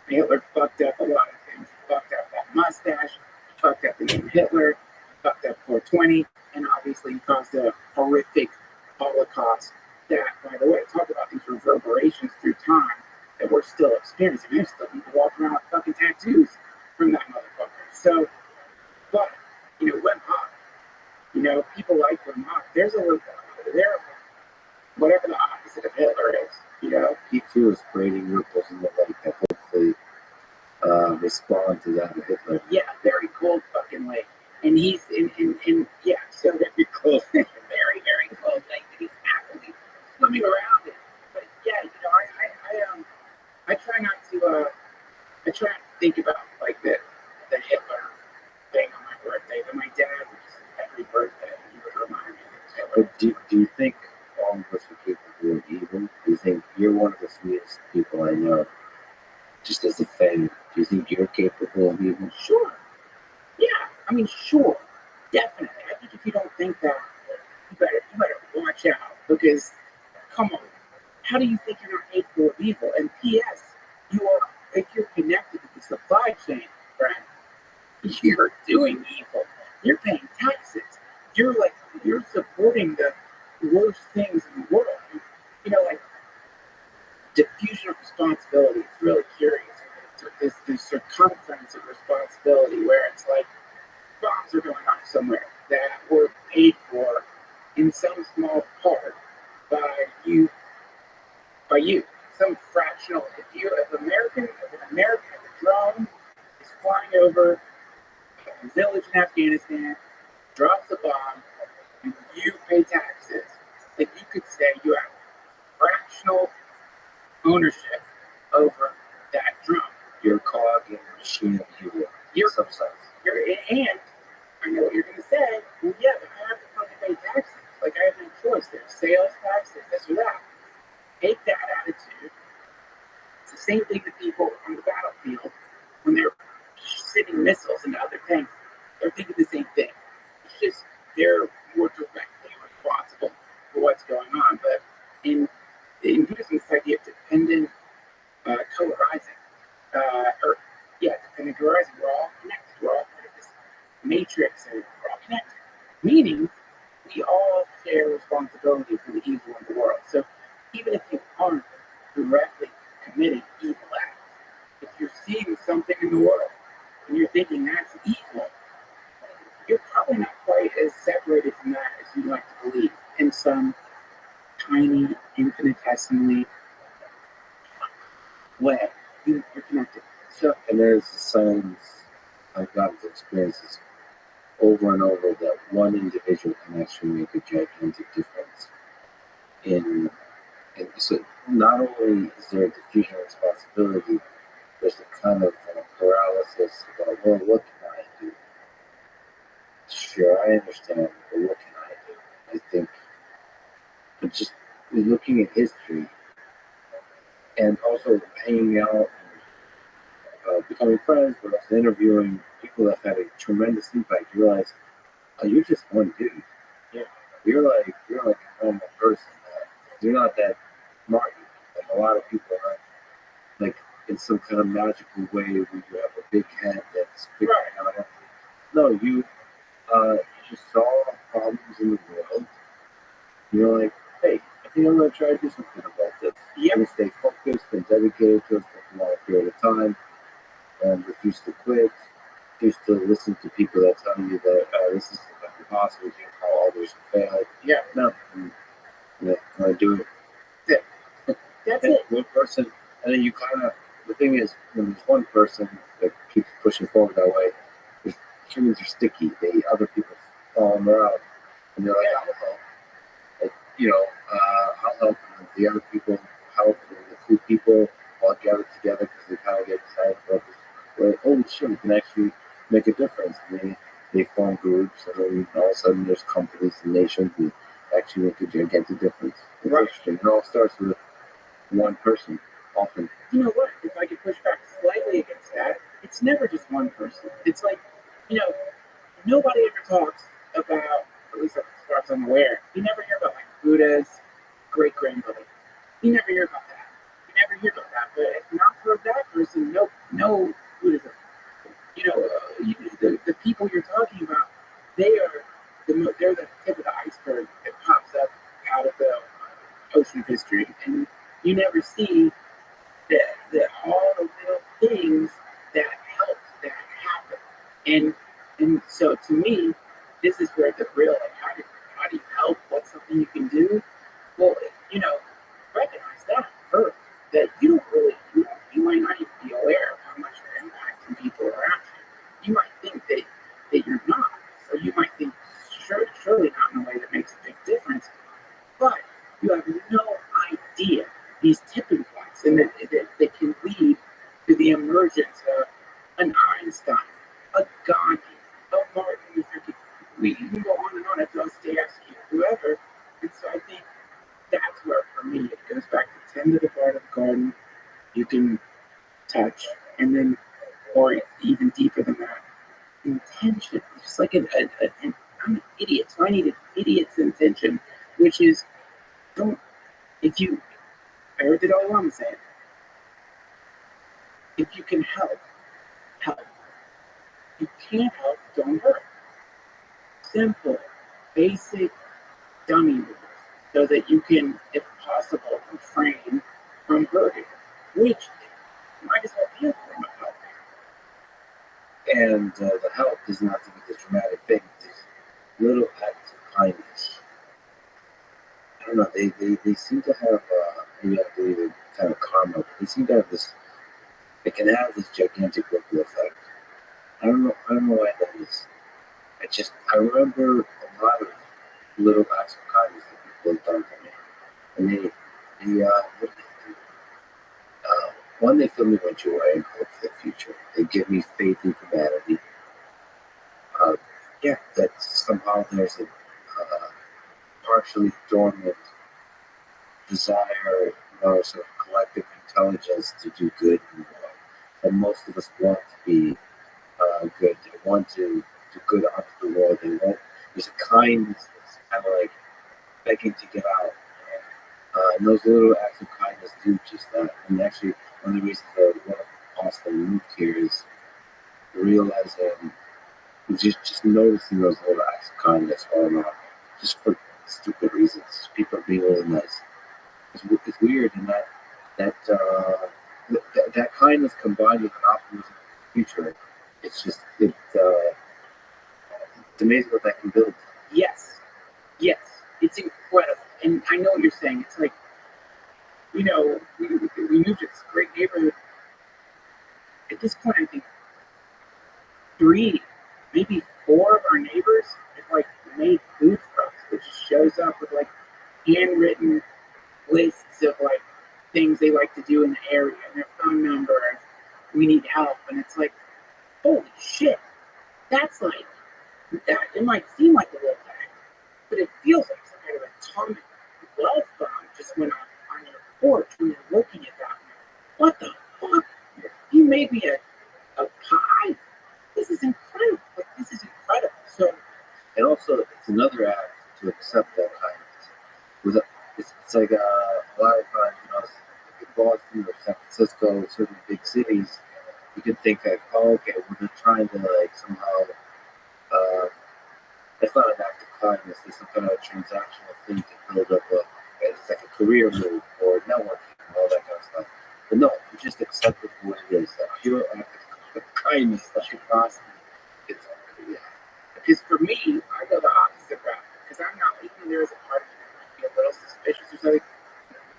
Hitler fucked up a lot of things. He fucked up that mustache, he fucked up the name Hitler, he fucked up 420, and obviously he caused a horrific Holocaust that, by the way, talk about these reverberations through time that we're still experiencing. There's still people walking around with fucking tattoos from that motherfucker. So, but, Wim Hof, people like Wim Hof, there's whatever the opposite of Hitler is, He too is creating ripples in the lake that hopefully respond to that of Hitler. Yeah, very cold fucking lake. And he's in yeah, so very close, very, very close lake that he's happily swimming around in. But yeah, I try not to think about like the Hitler thing on my birthday. But my dad, every birthday, he would remind me of Hitler. But do you think all of us are capable of evil? Do you think you're one of the sweetest people I know? Just as a fan, do you think you're capable of evil? Sure. Yeah, I mean, sure, definitely. I think if you don't think that, you better watch out because, come on, how do you think you're not capable of evil? And P.S., if you're connected to the supply chain, friend, you're doing evil. You're paying taxes. You're supporting the worst things in the world. Like diffusion of responsibility. It's really curious. This circumference of responsibility where it's like bombs are going off somewhere that were paid for in some small part by you. some fractional. If an American drone is flying over a village in Afghanistan, drops a bomb, and you pay taxes, then you could say you have fractional ownership over that drone. You're a cog in the machine of evil. You're subsides. and I know what you're going to say. Well, yeah, but I have to fucking pay taxes. Like, I have no choice. There's sales tax, there's this or that. Take that attitude. It's the same thing that people on the battlefield, when they're sending missiles into other things, they're thinking the same thing. It's just they're more directly responsible for what's going on. But in Buddhism, it's the idea of dependent co-arising. Dependent co-arising. We're all connected. We're all part of this matrix, and we're all connected. Meaning, we all share responsibility for the evil in the world. So even if you aren't directly committing evil acts, if you're seeing something in the world and you're thinking that's evil, you're probably not quite as separated from that as you'd like to believe in some tiny, infinitesimally way. You're connected. So, And there's the signs I've gotten to experiences over and over that one individual can actually make a gigantic difference in so not only is there a diffusion of responsibility, there's a kind of paralysis about, well, what can I do? Sure, I understand, but what can I do? I think it's just looking at history and also hanging out and becoming friends, but also interviewing people that have had a tremendous impact. You realize, oh, you're just one dude. Yeah. You're like a normal person. You're not that smart. Like a lot of people are like in some kind of magical way where you have a big head that's figuring out. No, you just saw problems in the world. You're like, hey, I think I'm gonna try to do something about this. Yep. And stay focused and dedicated to it for a long period of time, and refuse to quit. Refuse to listen to people that tell you that this is impossible. How others failed. yeah, No, I'm gonna do it. that's it. One person, and then you kind of, the thing is, when there's one person that keeps pushing forward that way, humans are sticky. Other people follow them around, and they're like, I'll help. Like, I'll help. And the other people help, and the cool people all gather together because they kind of get excited about this. Like, holy shit, we can actually make a difference. And they form groups, and then all of a sudden there's companies and nations that actually make a gigantic difference. It's interesting. It all starts with one person, often. You know what? If I could push back slightly against that, it's never just one person. It's like, nobody ever talks about, at least as far as I'm aware, you never hear about like Buddha's great grandmother. You never hear about that. You never hear about that. But if not for that person, no Buddhism. The people you're talking about, they're the tip of the iceberg that pops up out of the ocean of history, and you never see all the little things that help that happen. And so to me, this is where the real, like, how do you help? What's something you can do? Well, recognize that first, that you might not even be aware of how much you're impacting people around you. You might think that you're not. So you might think, surely not in a way that makes a big difference. But you have no idea these tipping points, and that can lead to the emergence of an Einstein, a Gandhi, a Martin Luther King. We can go on and on at Dostoevsky, whoever. And so I think that's where, for me, it goes back to tend to the part of the garden you can touch, and then, or even deeper than that, intention. It's just like I'm an idiot, so I need an idiot's intention, which is, I heard it all along saying, if you can help, help. You can't help, don't hurt. Simple, basic dummy rules, so that you can, if possible, refrain from hurting, which might as well be a form of help. And the help doesn't have to be the dramatic thing. Just little acts of kindness. I don't know. They seem to have maybe I believe in kind of karma, but they seem to have this. It can have this gigantic ripple effect. I don't know why that is. I remember a lot of little acts of kindness that people have done for me, and what did they do? One, they fill me with joy and hope for the future. They give me faith in humanity. Yeah, that somehow there's a partially dormant desire, sort of collective intelligence to do good in the world. And most of us want to be good. They want to do good onto the world. There's a kindness that's kind of like begging to get out. And those little acts of kindness do just that. And actually, one of the reasons that I want to also moved here is realizing, just noticing those little acts of kindness all around, just for stupid reasons. People are being really nice. It's weird in that kindness combined with an optimism for the future. It's amazing what that can build. Yes, yes, it's incredible. And I know what you're saying. It's like, we moved to this great neighborhood. At this point, I think 3, maybe 4 of our neighbors have like made food for us, which just shows up with like handwritten lists of like things they like to do in the area and their phone number and we need help. And it's like, holy shit, that's like, that it might seem like a little thing, but it feels like some kind of atomic love bomb just went off on your porch when you're looking at that. What the fuck? You made me a pie? This is incredible. Like, this is incredible. So, And also, it's another act to accept that kindness. It's like a lot of times, in Boston or San Francisco, certain big cities, you can think like, oh, okay, we're trying to like somehow. It's not an act of kindness. It's some kind of transactional thing to build up it's like a career move or networking and all that kind of stuff. But no, you just accept it for what it is. A pure act of kindness that should cost you. because for me, I go the opposite route. Because I'm not, even though there is a part of me that might be a little suspicious or something,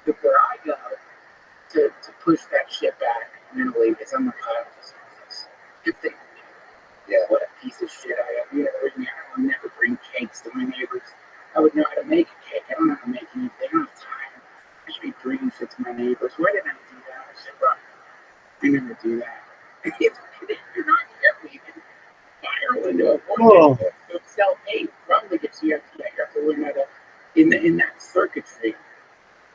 but where I go to push that shit back mentally is I'm like, oh, good thing. Yeah. What a piece of shit I am. I would never bring cakes to my neighbors. I would know how to make a cake. I don't know how to make anything. I don't have time. I should be bringing shit to my neighbors. Why didn't I do that? I should never do that. You're not careful. You can fire a window of one of self-hate probably gets you up to that. You have to learn how to, in that circuitry,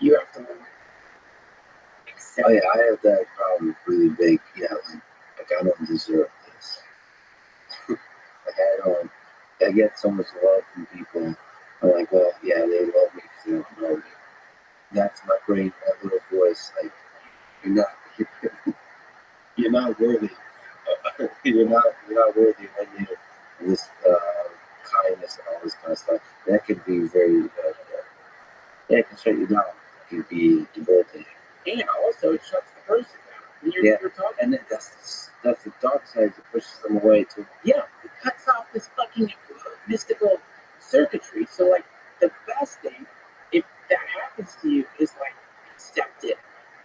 you have to learn to accept. Oh yeah, I have that problem really big. Yeah, like I don't deserve this. I get so much love from people. I'm like, well, yeah, they love me because they don't know me. That's my brain, that little voice. Like, you're not worthy. You're not worthy of any of this kindness and all this kind of stuff. That can be very, it can shut you down. It can be debilitating. And also, it shuts the person down. When you're talking. And that's the dark side that pushes them away too. Yeah, it cuts off this fucking mystical circuitry. So, like, the best thing, if that happens to you, is like accept it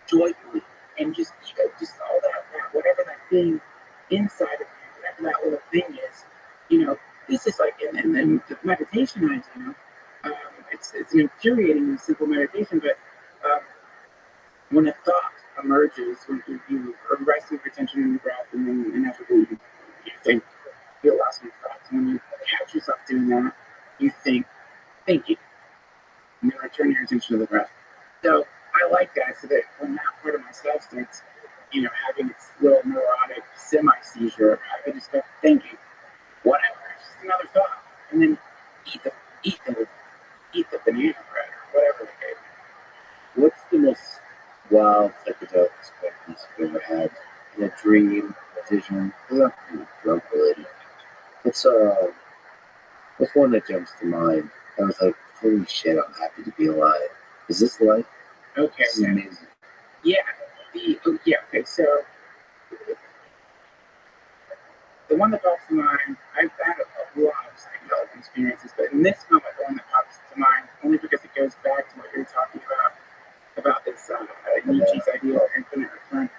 joyfully and just all that whatever that thing inside of you, whatever that little thing is, this is like, and then the meditation I do, it's an infuriating and simple meditation, but when a thought emerges, when you are resting your attention in the breath, and then inevitably you think, you lost your thoughts. And when you catch yourself doing that, you think, thank you. And then return your attention to the breath. So I like that, so that when that part of myself starts, having its little neurotic semi-seizure, I can just go, thank you. Whatever, it's just another thought. And then eat the banana bread, or whatever the case. What's the most wild psychedelic experience you've ever had? In a dream, a vision, not drug related. What's one that jumps to mind? I was like, holy shit, I'm happy to be alive. Is this life? Okay. This is amazing. Yeah. Okay. So the one that pops to mind, I've had a lot of psychedelic experiences, but in this moment, the one that pops to mind, only because it goes back to what you were talking about about this Nietzsche's idea of infinite return.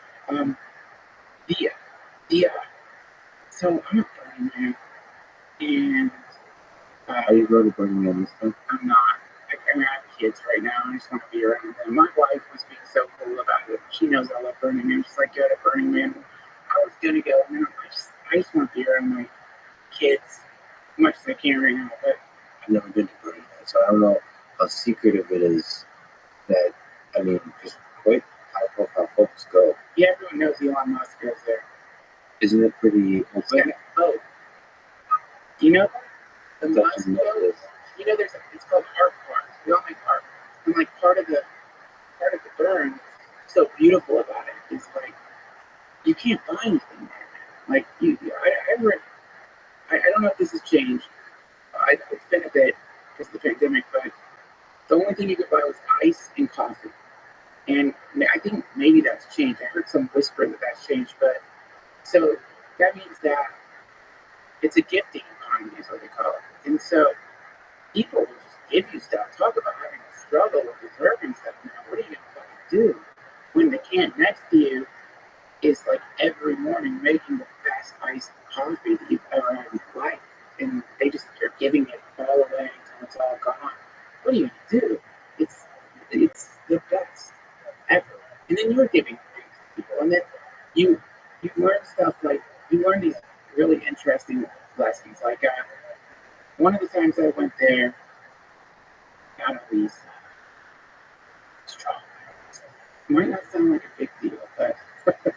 The the so I'm a Burning Man, and Are you going to Burning Man this time? I'm not. I have kids right now, and I just want to be around them. My wife was being so cool about it. She knows I love Burning Man. She's like, go to Burning Man. I was gonna go, and then I just want to be around my kids as much as I can right now. But I've never been to Burning Man, so I don't know how secretive it is. That I mean, just quite high-profile folks go. yeah, everyone knows Elon Musk goes there. Isn't it pretty? It's But you know the Such Musk a myth boat? is- You know, it's called art cars. We all make art, and like part of the burn, so beautiful about it is like you can't buy anything there. Like I don't know if this has changed. It's been a bit because of the pandemic, but the only thing you could buy was ice and coffee. And I think maybe that's changed. I heard some whisper that that's changed, but so that means that it's a gifting economy, is what they call it. And so people will just give you stuff. Talk about having a struggle with deserving stuff now. What are you gonna fucking do when the can next to you is like every morning making the best iced coffee that you've ever had in your life, and they're giving it all away until it's all gone. What are you gonna do? It's the best ever. And then you're giving things to people, and then you learn stuff like you learn these really interesting lessons. Like one of the times I went there, got all these strawberries. Might not sound like a big deal, but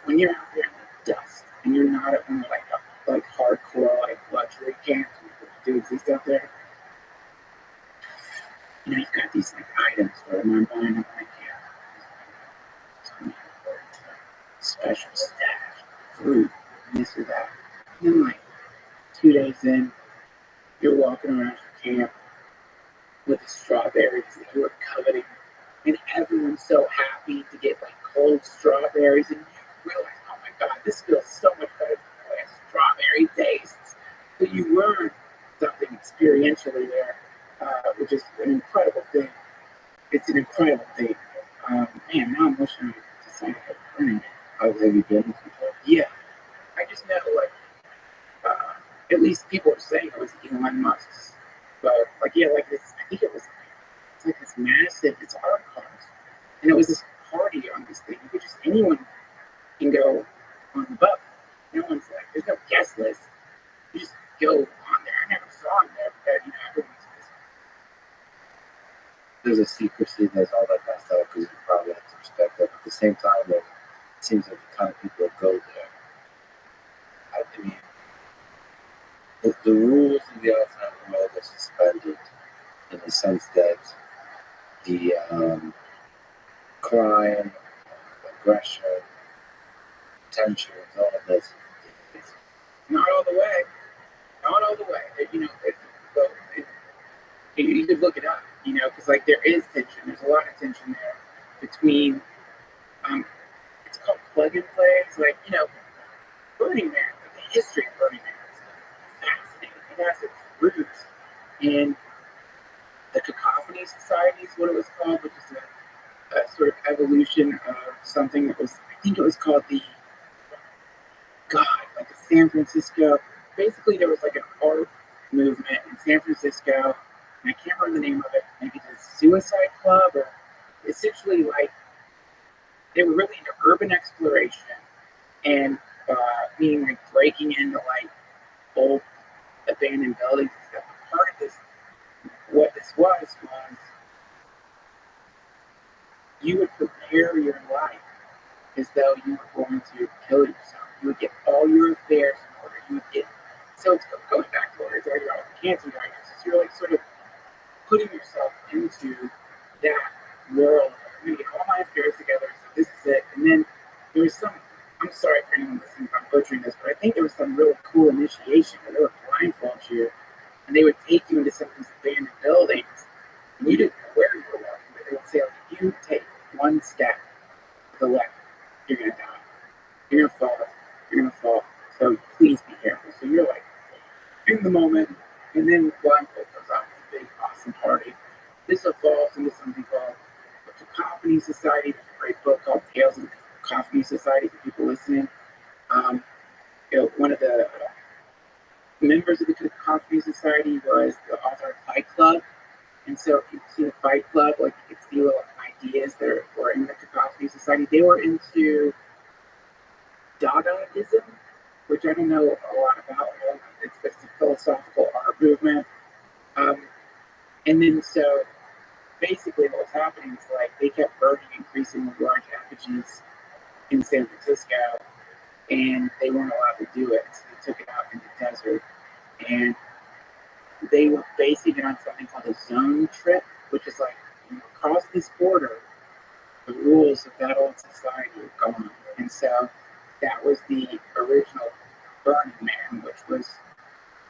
when you're out there in the dust and you're not at one of like hardcore like luxury camps that exist out there, you know, you've got these like items where I'm buying them like special stash, fruit, this or that. And then like 2 days in, you're walking around your camp with the strawberries that you were coveting, and everyone's so happy to get like cold strawberries, and you realize, oh my god, this feels so much better than like strawberry tastes. But you learn something experientially there, which is an incredible thing. It's an incredible thing. Man, now I'm wishing to sign up for Burning Man. How have you been before? Yeah, I just know like at least people are saying it was Elon Musk's, but like yeah, like this. I think it's like this massive. It's art cars, and it was this party on this thing. You could just anyone can go on the boat. No one's like there's no guest list. You just go on there. I never saw him there, but you know everyone's just There's a secrecy that's all that messed up because you probably have to respect that. But at the same time, it seems like the kind of people that go there. I mean, the rules of the outside world are suspended in the sense that the crime, aggression, tensions, all of this. not all the way. Not all the way. You know, you could look it up. You know, because like there is tension. There's a lot of tension there between. It's called plug and play. It's like you know, Burning Man. Like the history of Burning Man is fascinating. It has its roots in the Cacophony Society, is what it was called, which is a sort of evolution of something that was. I think it was called the like the San Francisco. Basically, there was like an art movement in San Francisco, and I can't remember the name of it. Maybe the Suicide Club, or essentially like they were really into urban exploration and meaning like breaking into like old abandoned buildings and stuff. Part of this, what this was you would prepare your life as though you were going to kill yourself. You would get all your affairs in order. You would get so it's going back to what I was talking about with the cancer diagnosis. You're like sort of putting yourself into that world. I'm gonna get all my affairs together. So this is it. And then there was some. I'm sorry for anyone listening if I'm butchering this, but I think there was some really cool initiation where they would blindfold you and they would take you into some of these abandoned buildings, and you didn't know where you were walking, but they would say, like, if you take one step to the left, you're gonna die. You're gonna fall. You're gonna fall. So please be careful. So you're like in the moment, and then blindfold goes off. It's a big, awesome party. This evolves into something called the Cacophony Society, there's a great book called Tales of the Cacophony Society for people listening. One of the members of the Cacophony Society was the author of Fight Club. And so if you see the Fight Club, like you can see little ideas that were in the Cacophony Society. They were into Dadaism, which I don't know a lot about. It's a philosophical art movement. And then so basically what was happening is like they kept burning increasingly large effigies in San Francisco, and they weren't allowed to do it. So they took it out in the desert, and they were basing it on something called a zone trip, which is like, across this border, the rules of that old society are gone. And so that was the original Burning Man, which was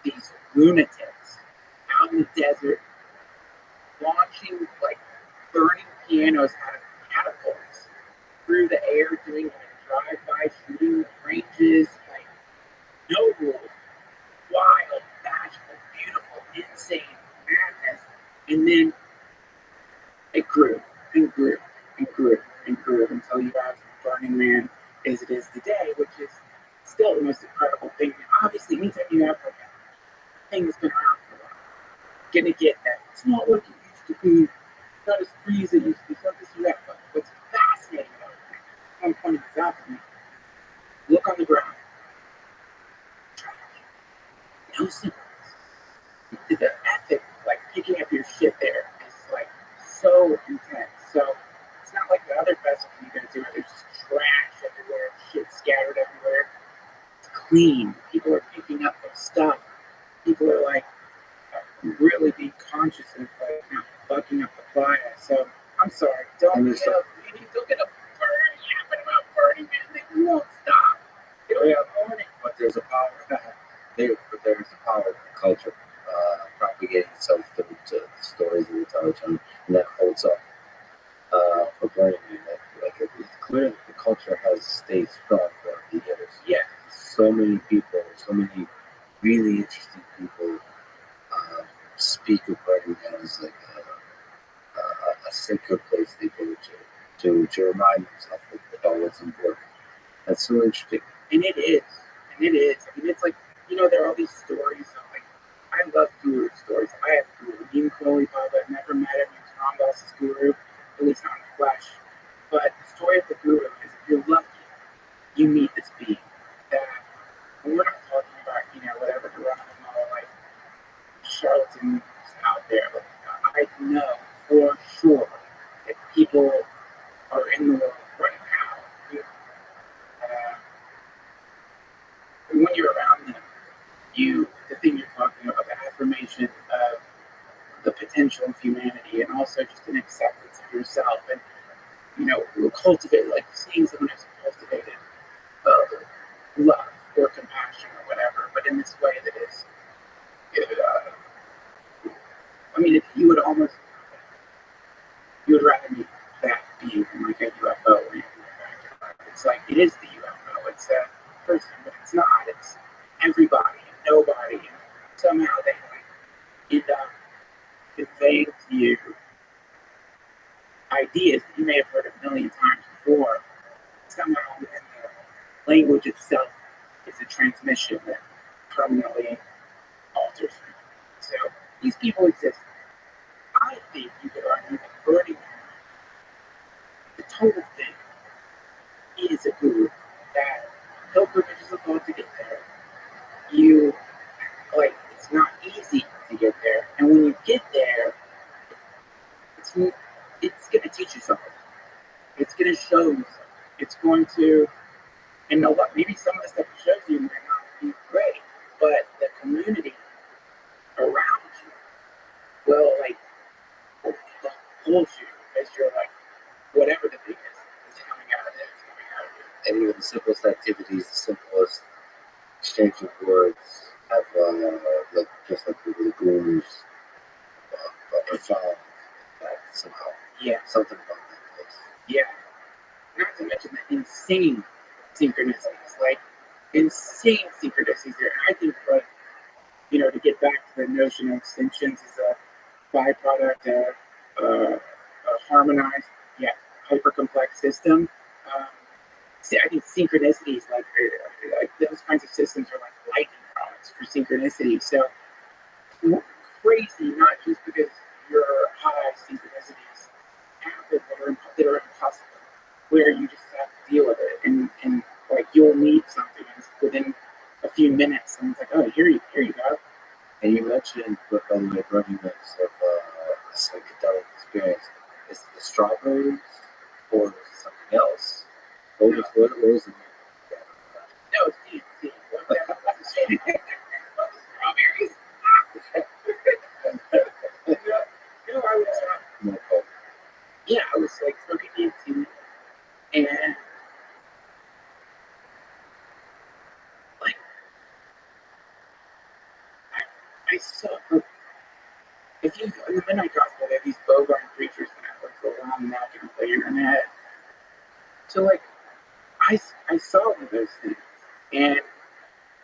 these lunatics out in the desert launching like burning pianos out of catapults through the air, doing like drive-by shooting ranges, like no rules, wild, magical, beautiful, insane madness. And then it grew and grew and grew and grew until you have Burning Man as it is today, which is still the most incredible thing. And obviously, anytime you have like a thing that's been around for a while, you're gonna get that. It's not like it used to be, it's not as free as it used to be, it's not this or that. But what's fascinating about it, I'm pointing this out to me, look on the ground. Trash. No symbols. The ethic, like picking up your shit there, is like so intense. So it's not like the other festivals you go to where there's just trash everywhere, shit scattered everywhere. It's clean. People are picking up their stuff. People are like really being conscious of like not fucking up the playa. So I'm sorry, don't get a burn yapping about Burning Man. They won't stop. It'll be morning. But there's a power. There's a power in culture propagating itself through to stories that we tell each other, and that holds up for Burning Man. It's clear that the culture has stayed strong throughout the years. Yeah. So many people, so many really interesting people speak of Burning Man as like a sacred place they go to remind themselves about what's important. That's so interesting. And it is. I mean, it's like, there are all these stories of like, I love guru stories. I have a guru. Me and Holy Baba, I've never met him. He's Ramdas's guru, at least not in the flesh. But the story of the guru is if you're lucky, you meet this being that, and we're not talking about, whatever the run-of-the-mill, like, charlatans out there. But I know for sure that people are in the world right now when you're around them, the thing you're talking about, the affirmation of the potential of humanity, and also just an acceptance of yourself, and cultivate, like seeing someone who's cultivated love or compassion or whatever, but in this way that is, if you would rather meet that being than like a UFO or anything like that. It's like, it is the UFO. It's a person, but it's not. It's everybody and nobody. And somehow they end up conveying to you ideas that you may have heard a million times before. Somehow within the language itself is a transmission that permanently alters you. So these people exist. I think you could argue that Burning Man, the total thing, is a guru. That pilgrimage is about to get there. It's not easy to get there. And when you get there, it's going to teach you something. It's going to show you something. It's going to, and know what, maybe some of the stuff it shows you might not be great, but the community around you will hold you as you're whatever the thing is coming out of it. And even the simplest activities, the simplest exchange of words have just like the gurus found that somehow. Yeah. Something about that place. Yeah. Not to mention the insane synchronicities, insane synchronicities there. And I think, to get back to the notion of sentience as a byproduct of harmonized, yes. super complex system. I think synchronicities, like those kinds of systems, are like lightning rods for synchronicity. So crazy, not just because your high synchronicities happen that are impossible, where you just have to deal with it, and like you'll need something within a few minutes, and it's like, oh, here you go. And you mentioned, but by the way, rudiments of a psychedelic experience. Is it the strawberries or is it something else? What was it? No, it's DMT. Strawberries. No, I was, More coke. yeah, I was like smoking DMT, and like I saw, if you in the Midnight Gospel, they have these bovine creatures that have like the long neck and the internet. So like I saw one of those things, and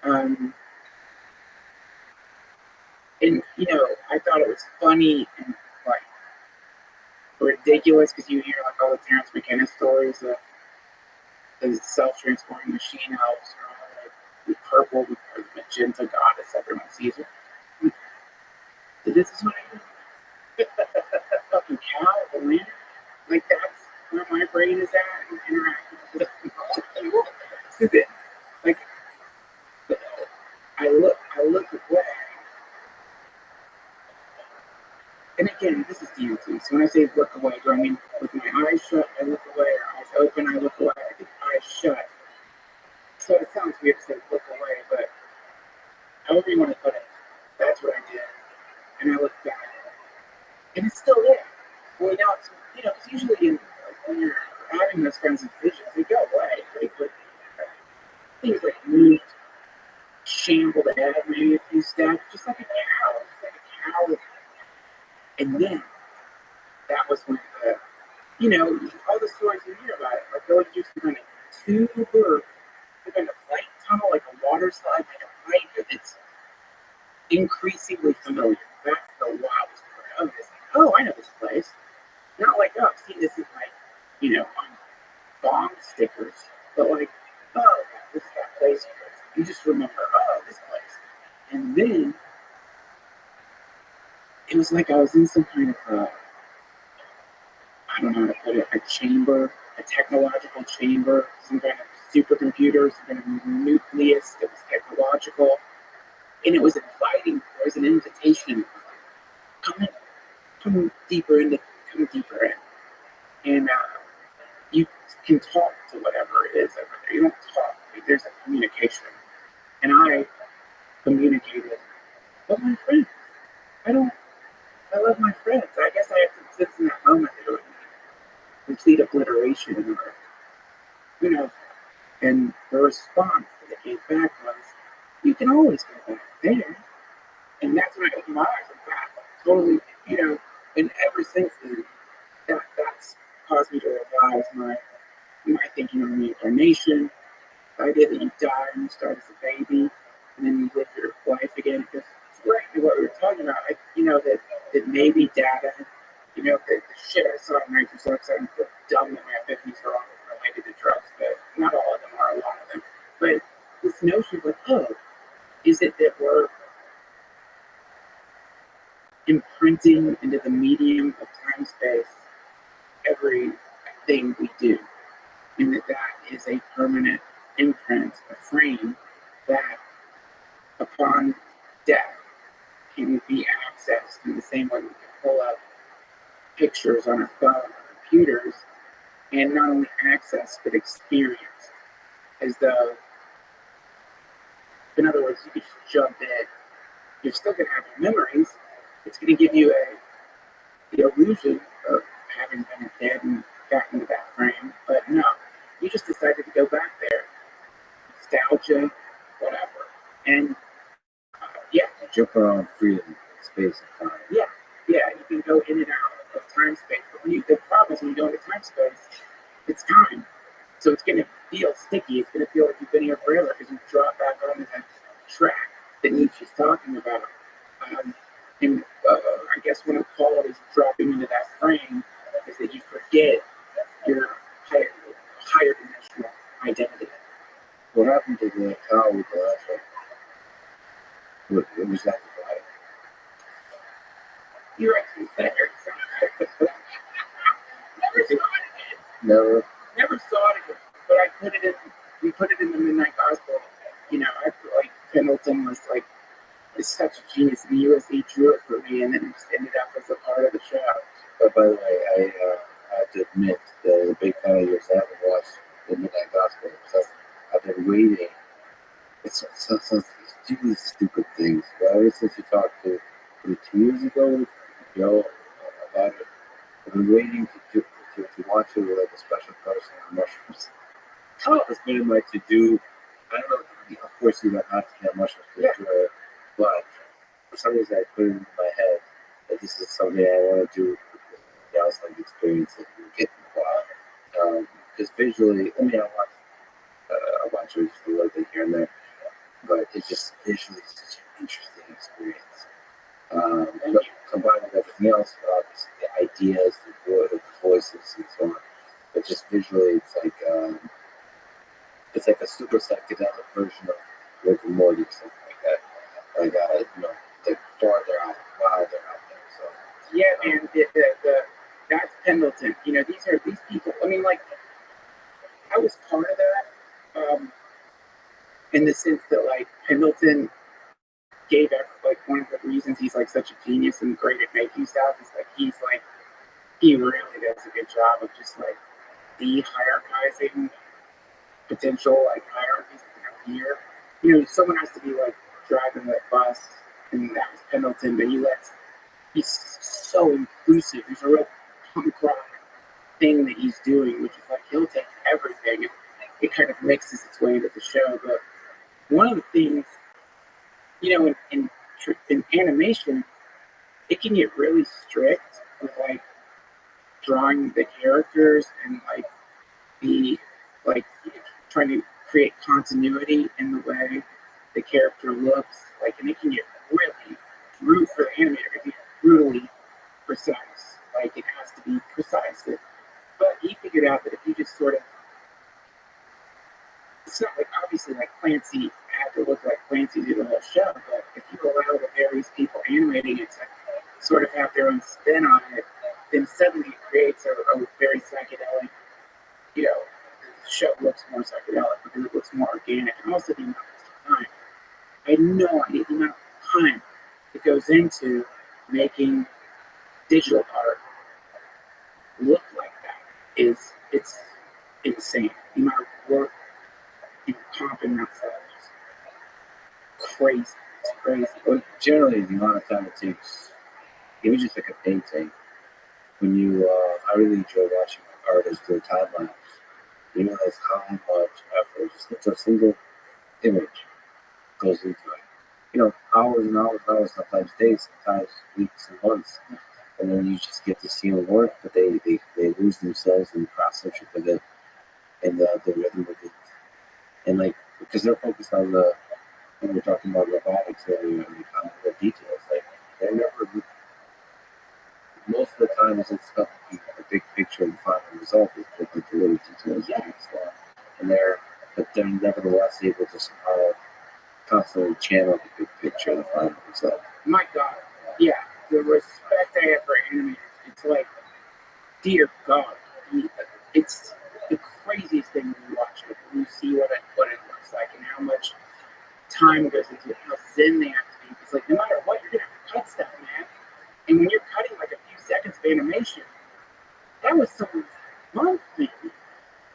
um and I thought it was funny and like ridiculous because you hear like all the Terrence McKenna stories of the self-transforming machine helps, or like the purple or the magenta goddess everyone sees her. This is what I do. Fucking cow, the land. Like that's where my brain is at and interacting with it. Like I look away. And again, this is DMT. So when I say look away, do I mean with my eyes shut, I look away, or eyes open, I look away? I think eyes shut. So it sounds weird to say look away, but however you want to put it, that's what I did. And I looked back, and it's still there. Well, now it's, because usually when you're having those kinds of visions, they go away pretty quickly. Things like moved, shambled ahead maybe a few steps, just like a cow, And then that was when all the stories you hear about it, like going through some kind of tube or some kind of light tunnel, like a water slide, like a pipe, it's increasingly familiar. That's the wildest part of this. Oh, I know this place. Not like, oh, I've seen this in on bong stickers, but like, oh, this is that place. You just remember, oh, this place. And then it was like I was in some kind of, I don't know how to put it, a chamber, a technological chamber, some kind of supercomputer, some kind of nucleus that was technological. And it was inviting, there was an invitation, come deeper in. And you can talk to whatever it is over there. You don't talk, there's a communication. And I communicated with my friends. I love my friends. I guess I have to sense in that moment that it would be complete obliteration, or, and the response that came back was, you can always go back there. And that's when I opened my eyes and back. Totally, and ever since then, that's caused me to revise my thinking on reincarnation, the idea that you die and you start as a baby, and then you live your life again. Because it's right what we were talking about. That maybe data, the shit I saw in 1906, I feel dumb that my epiphanies are all related to drugs, but not all of them are, a lot of them. But this notion of like, oh, is it that we're imprinting into the medium of time space everything we do, and that is a permanent imprint, a frame that upon death can be accessed in the same way we can pull up pictures on our phone or computers, and not only access but experience, as though, in other words, you could just jump in. You're still going to have your memories. It's going to give you the illusion of having been dead and back into that frame. But no, you just decided to go back there. Nostalgia, whatever. And yeah. Jump around freely, space and time. Yeah, you can go in and out of time space. But the problem is when you go into time space, it's time. So it's going to feel sticky. It's going to feel like you've been here forever because you drop back onto that track that Nietzsche's talking about. And I guess one of the qualities of dropping into that frame is that you forget your higher dimensional identity. What happened to the cow with the last one? What was that about? You're actually better. Never saw it again. Never. Never saw it again. But I put it in. We put it in the Midnight Gospel. You know, I feel like Pendleton was like such a genius. The USC drew it for me, and then it just ended up as a part of the show. But by the way, I have to admit the big fan of yours. I haven't watched the Midnight Gospel because I've been waiting. It's do these stupid things. But ever since you talked to 2 years ago, Joe, about it, I've been waiting to watch it with like a special person on mushrooms. Oh, It's been like to do. I don't know. Of course, you don't have to have mushrooms to Yeah. enjoy it, but for some reason, I put it in my head that this is something I want to do. The outside experience that you get involved. Because visually, I mean, I watch it just a little bit here and there, but it's just visually such an interesting experience. But combined with everything else, obviously the ideas, the voices, and so on. But just visually, it's like a super psychedelic version of Rick and Morty or something like that. Like like farther out, wilder out there. So yeah, man. That's Pendleton. You know, these people. I mean, like, I was part of that, in the sense that like Pendleton gave like one of the reasons he's like such a genius and great at making stuff is like he really does a good job of just like de-hierarchizing potential like hierarchies that are here. You know, someone has to be like driving that bus, and that was Pendleton, but he's so inclusive. There's a real punk rock thing that he's doing, which is like he'll take everything and it kind of mixes its way into the show. But one of the things, you know, in animation, it can get really strict with like drawing the characters and like the like trying to create continuity in the way the character looks. Like, and it can get really rude for the animator. It can get brutally precise. Like, it has to be precise. But he figured out that if you just sort of, it's not like obviously like Clancy had to look like Clancy did the whole show, but if you allow the various people animating it to sort of have their own spin on it, then suddenly it creates a very psychedelic, you know, the show looks more psychedelic because it looks more organic, and also the amount of time. I had no idea the amount of time that goes into making digital art look like that. It's insane. The amount of work and pumping that stuff is crazy. It's crazy. But generally, the amount of time it takes, even just like a painting, when you, I really enjoy watching artists do a time lapse. You realize how much effort just into a single image goes into it. You know, hours and hours and hours, sometimes days, sometimes weeks and months. And then you just get to see them work, but they lose themselves in the process of it and the rhythm of it. And like, because they're focused on when we're talking about robotics earlier, and the details, like, they're never, most of the time it's not the big picture and the final result, is like the little details and stuff. But they're nevertheless able to somehow constantly channel the big picture and the final result. My God, yeah, the respect I have for animators, it's like, dear God, it's the craziest thing when you watch it. When you see what it looks like and how much time goes into it, how zen they have to be. It's like, no matter what, you're gonna have to cut stuff, man. And when you're cutting like a few seconds of animation, that was someone's month, maybe.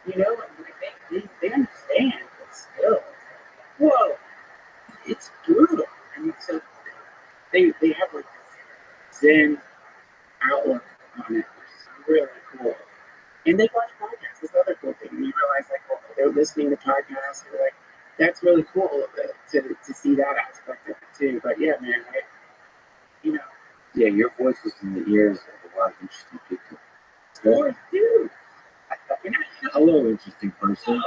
You know, like they understand, but still, whoa, it's brutal. I mean, so they have like this zen outlook on it, which is really cool. And they watch podcasts. That's another cool thing. When you realize, like, well, they're listening to podcasts, you're like, that's really cool to see that aspect of it too. But yeah, man, you know. Yeah, your voice is in the ears of a lot of interesting people. Boy, dude. Hello, interesting person.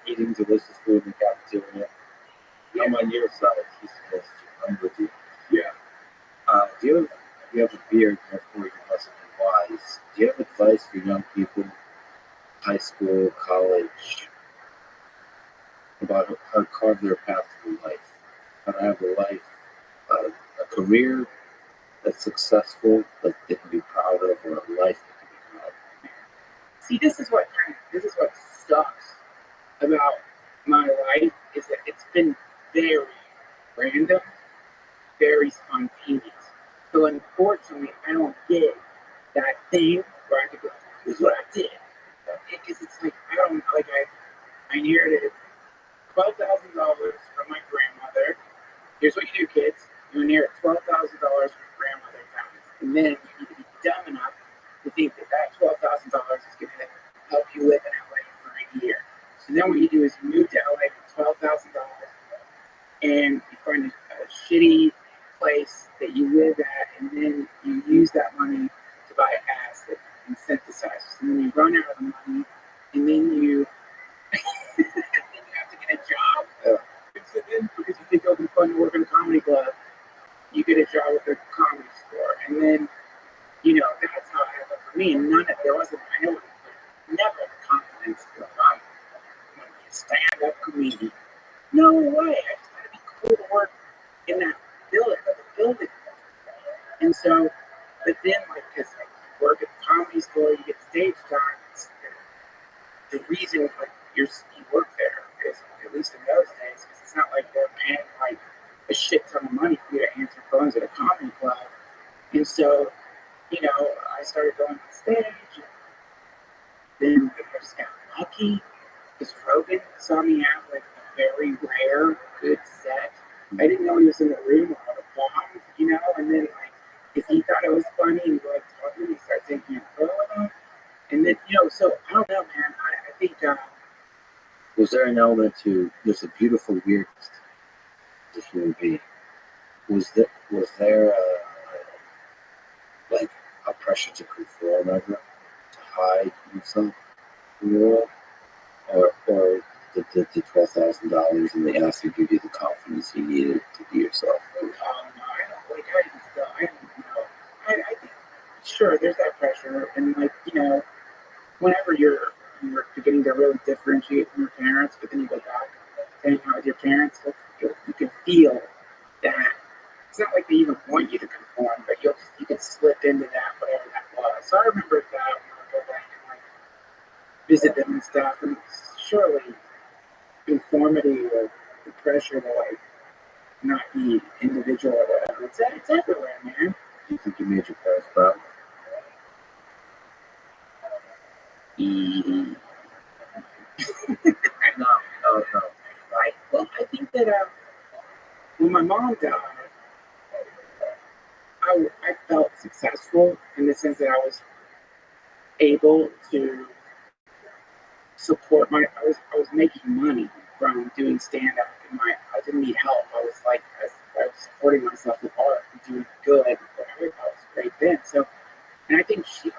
Eating delicious food in the cafeteria. I'm on your side. He's supposed to. I'm with you. Yeah. You have a beard, therefore you must be wise. Do about how to carve their path through life, how to have a life, a career that's successful that they can be proud of, or a life they can be proud of. See, this is what sucks about my life is that it's been very random, very spontaneous. So unfortunately, I don't get that thing where I could go, "This is what I did," because it's like I inherited $12,000 from my grandmother. Here's what you do, kids: you inherit $12,000 from your grandmother's house, and then you need to be dumb enough to think that $12,000 is going to help you live in LA for a year. So then what you do is you move to LA for $12,000, and you find a shitty place that you live at, and then you use that money to buy acid and synthesizers, and then you run out of the money, and then you and then you have to get a job. So then, because you think it'll be fun to work in a comedy club, you get a job at the comedy store, and then that's how it happened for me. And I know never the confidence that I'm going to be a stand-up comedian. No way. I just got to be cool to work in that building. And so, but then, because you work at the comedy store, you get stage time. The reason you work there is, at least in those days, because it's not like they're paying a shit ton of money for you to answer phones at a comedy club. And so, I started going on stage. Then I just got lucky because Rogan saw me have a very rare, good set. I didn't know he was in the room when I was bombed, and then if he thought it was funny and he liked talking, he started taking a photo of him. And then, so I don't know, man. I think. Was there an element to there's a beautiful weirdness to the human being? Was there a pressure to conform ever, to hide yourself in the world, or did the $12,000 and the acid give you the confidence you needed to be yourself? No, I don't know. I think sure there's that pressure, and whenever you're beginning to really differentiate from your parents, but then you go back hanging out with your parents, you can feel that. It's not like they even want you to conform, but you can slip into that, whatever that was. So I remember that when I go back and visit them and stuff, and surely conformity or the pressure to not be individual or whatever, it's everywhere, man. Do you think you made your parents proud? No. I think that when my mom died, I felt successful in the sense that I was able to support I was making money from doing stand up, and I didn't need help. I was supporting myself with art and doing good. I was great then. So, and I think she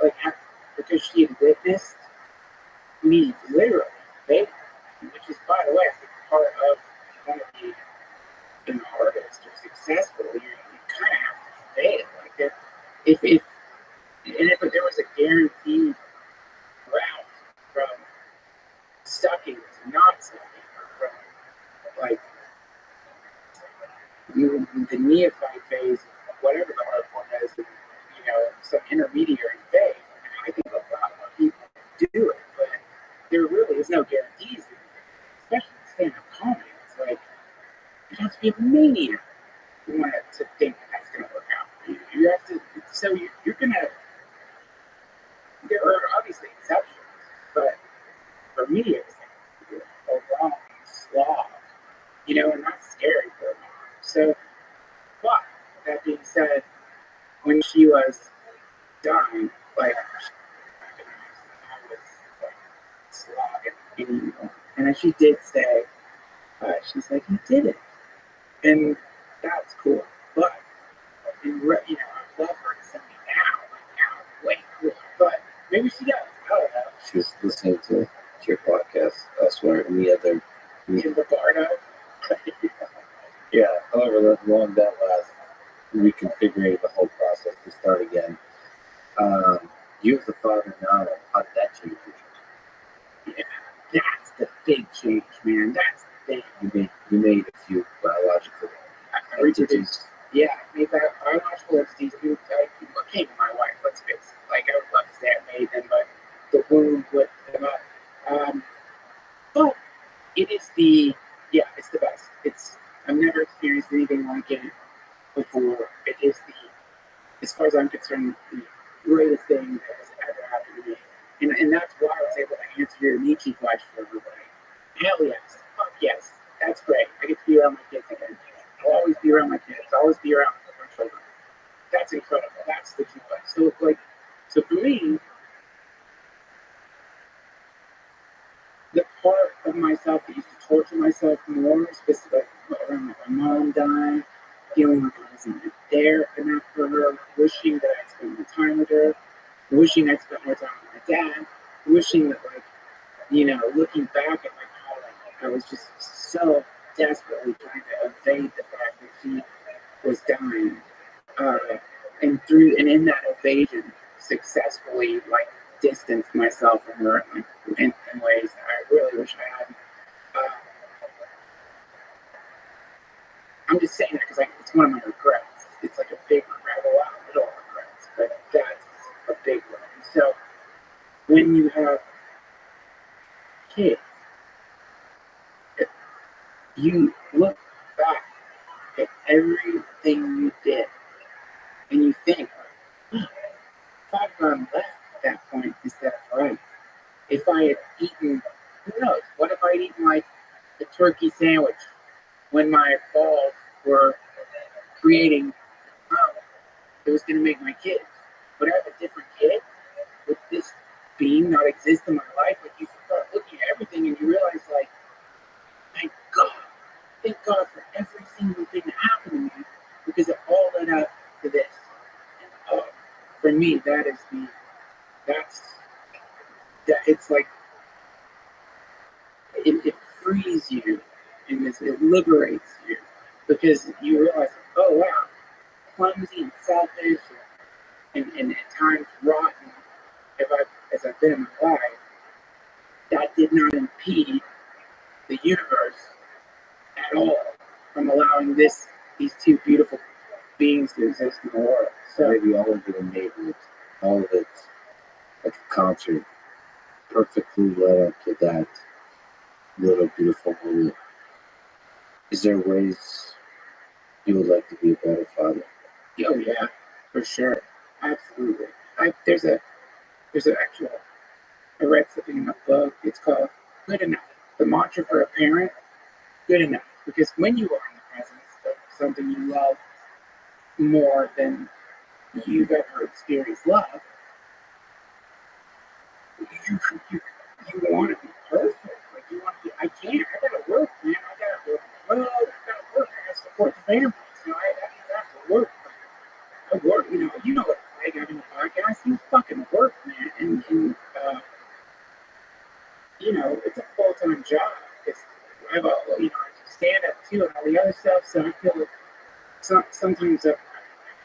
because she had witnessed me literally fail, which is, by the way, I think part of one of an artist or successful, you kind of have to fail. If there was a guaranteed route from sucking to not sucking, or from the neophyte phase, whatever the art form is, some intermediary phase. I think a lot of people do it, but there really is no guarantees, especially in stand-up comedy. It's you have to be a maniac you want to think that's going to work out for you. You have to, so you're going to, there are obviously exceptions, but for me, it's a long slog, and that's scary for a mom. So, but that being said, when she was dying, I was slogging anymore. And then she did say, she's like, "You did it." And that's cool. But, I'd love her to send me now, way cooler. But maybe she does. I don't know. She's listening to your podcast elsewhere in the other. In the Bardo. Yeah, however long that lasts, reconfiguring the whole process to start again. You as a father now, how did that change you? Yeah, that's the big change, man. thing. You made a few biological I reproduced. Yeah, I made that biological entities. I came to my wife, let's face it. Like, I would love to say I made them, but the womb put them up. But it is it's the best. I've never experienced anything like it before. It is as far as I'm concerned, the greatest thing that has ever happened to me. And that's why I was able to answer your Nietzsche question for everybody. Hell yes. Fuck yes. That's great. I get to be around my kids again. I'll always be around my kids. I'll always be around my children. That's incredible. That's the joy. So for me, the part of myself that used to torture myself more, specifically around my mom dying, feeling like I wasn't there enough for her, wishing that I'd spent more time with her, wishing I'd spent more time with my dad, wishing that, looking back at how I was just so desperately trying to evade the fact that she was dying, and in that evasion, successfully distanced myself from her in ways that I really wish I hadn't. I'm just saying that because it's one of my regrets. It's like a big regret, a lot of little regrets, but that's a big one. And so when you have kids, you look back at everything you did and you think, if I'd gone left at that point instead of right, if I had eaten, who knows, what if I'd eaten a turkey sandwich when my balls were creating it was going to make my kids. Would I have a different kid? Would this being not exist in my life? You start looking at everything and you realize, thank God for every single thing that happened to me because it all led up to this. And for me, it's like it frees you in this, it liberates you because you realize, oh wow, clumsy and selfish and at times rotten as I've been in my life, that did not impede the universe at all from allowing these two beautiful beings to exist in the world. So maybe all of it enabled, all of it like a concert, perfectly led up to that little beautiful moment. Is there ways you would like to be a better father? Oh yeah, for sure, absolutely. I read something in a book. It's called "Good Enough." The mantra for a parent: good enough. Because when you are in the presence of something you love more than you've ever experienced love, you want to be perfect. You want to be. I gotta work, man. I gotta work. Well, I gotta work. I gotta support the family. I have to work. I work. You know what it's like having a podcast. You fucking work, man. And it's a full-time job. I have stand up too and all the other stuff. So I feel like sometimes I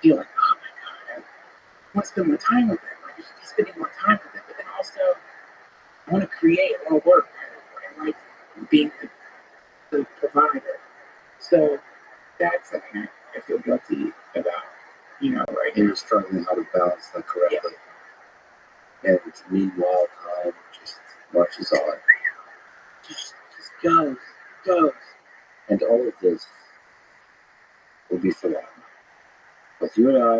feel like, oh my God, I want to spend more time with them. I should be spending more time with them. But then also, I want to create, I want to work. I like being the provider. So that's something I feel guilty about, right And now. you're struggling how to balance that correctly. Yeah. And meanwhile, time just marches on. Just goes. And all of this will be forgotten. But you and I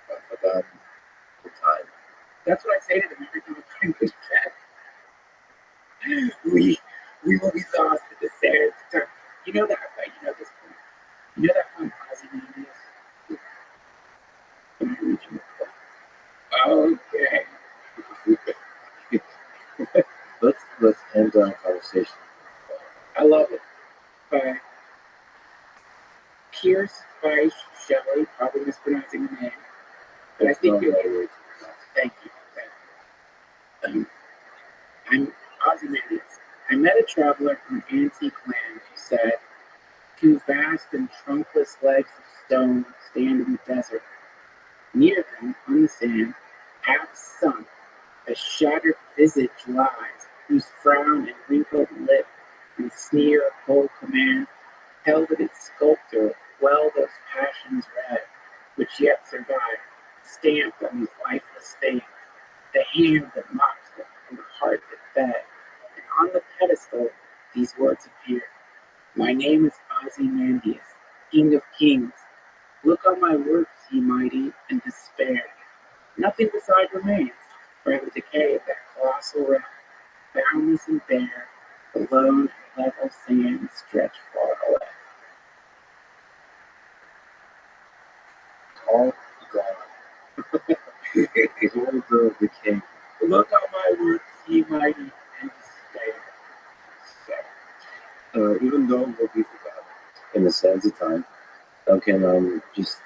have forgotten the time. That's what I say to them every time I find this chat. We will be lost in the sands of time. You know that, right? You know this point. You know that poem Ozymandias? Can I read you a quote? Okay. Let's end our conversation. I love it. By Pierce by Shelley, probably mispronouncing the name. But I think you'll hear it. Thank you. I'm Ozymandias. I met a traveler from antique land who said, two vast and trunkless legs of stone stand in the desert. Near them, on the sand, half sunk, a shattered visage lies, whose frown and wrinkled lip and sneer, cold command, held at its sculptor, well those passions red, which yet survive, stamped on his lifeless state, the hand that mocked them, and the heart that fed. And on the pedestal, these words appear. My name is Ozymandias, King of Kings. Look on my works, ye mighty, and despair. Nothing beside remains, for the decay of that colossal realm, boundless and bare, the lone and level sands stretch far away. All gone. Behold the king. Look on my works, ye mighty, and despair. Even though we'll be forgotten in the sands of time, Duncan, I'm just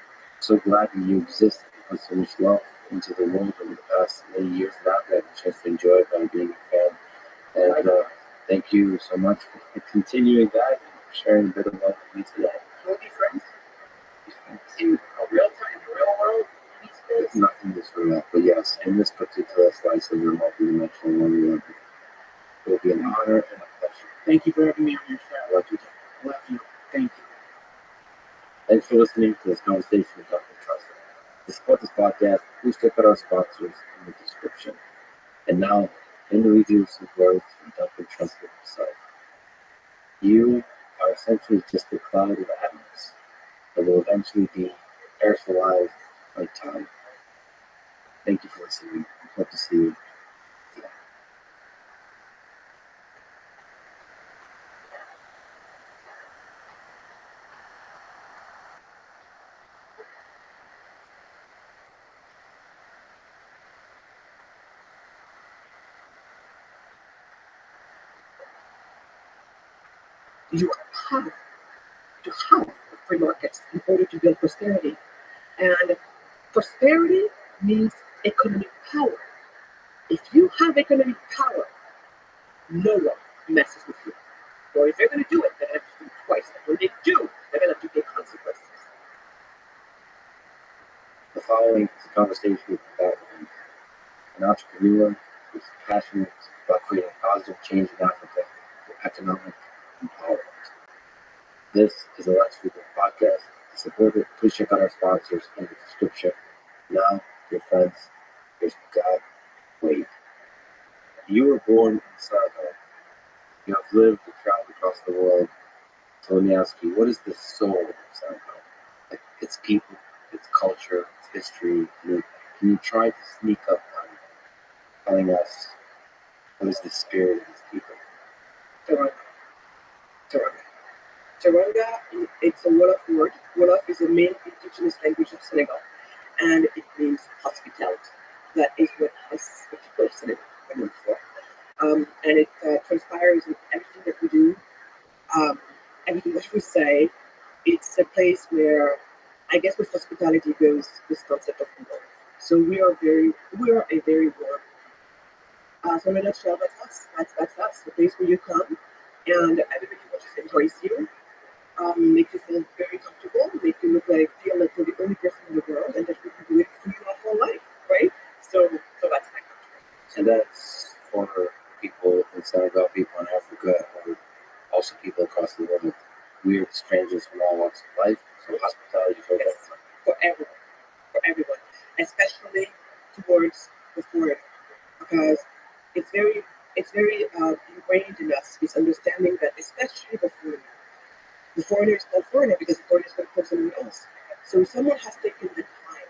so glad that you exist and put so much love into the world over the past many years that I've had a chance to enjoy by being a fan. And thank you so much for continuing that and for sharing a bit of love with me today. We'll be friends in a real time, in the real world. It's nothing is real, but yes, in this particular slice of your multi-dimensional world, it will be an honor and a pleasure. Thank you for having me on your show. I love you. I love you. Thank you. Thanks for listening to this conversation with Dr. Trust. To support this podcast, please check out our sponsors in the description. And now, in the reviews with words from Dr. Trust himself. You are essentially just a cloud of atoms that will eventually be aerosolized by time. Thank you for listening. Hope to see you. You have to have free markets in order to build prosperity. And prosperity means economic power. If you have economic power, no one messes with you. Or if they're going to do it, they have to do it twice. And when they do, they're going to have to pay consequences. The following is a conversation with an entrepreneur who's passionate about creating positive change in Africa for economic empowerment. This is a Let's Freedom podcast. To support it, please check out our sponsors in the description. Now, your friends, here's God Wade. You were born in Sarajevo. You have lived and traveled across the world. So let me ask you, what is the soul of Sarajevo? Like its people, its culture, its history. Can you try to sneak up on telling us what is the spirit of these people? Taranga. Taranga, it's a Wolof word. Wolof is the main indigenous language of Senegal, and it means hospitality. That is what people of Senegal are known for. And it transpires in everything that we do, everything that we say. It's a place where, I guess, with hospitality goes this concept of warmth. So we are a very warm. So in a nutshell, that's us. The place where you come, and everybody will just embrace you, make you feel very comfortable, make you feel like you're the only person in the world, and that we can do it for you your whole life, right? So that's my country. And that's for people in Senegal, people in Africa, or also people across the world. Weird strangers from all walks of life. So hospitality for everyone. For everyone, especially towards the foreigner, because it's very ingrained in us, this understanding that especially the foreigner is called foreigner because the foreigner is going to call someone else. So someone has taken the time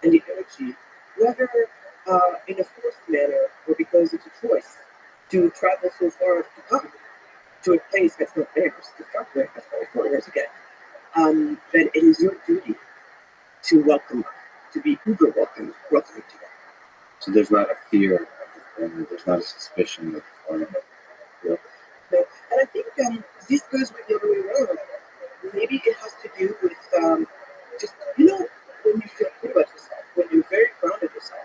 and the energy, whether in a forced manner or because it's a choice, to travel so far to come to a place that's not theirs to start with, that's why foreigners again. Then it is your duty to welcome them, to be uber welcoming to them. So there's not a fear of the foreigner, there's not a suspicion of the foreigner. No. And I think this goes with the other way around. Maybe it has to do with just, when you feel good about yourself, when you're very proud of yourself,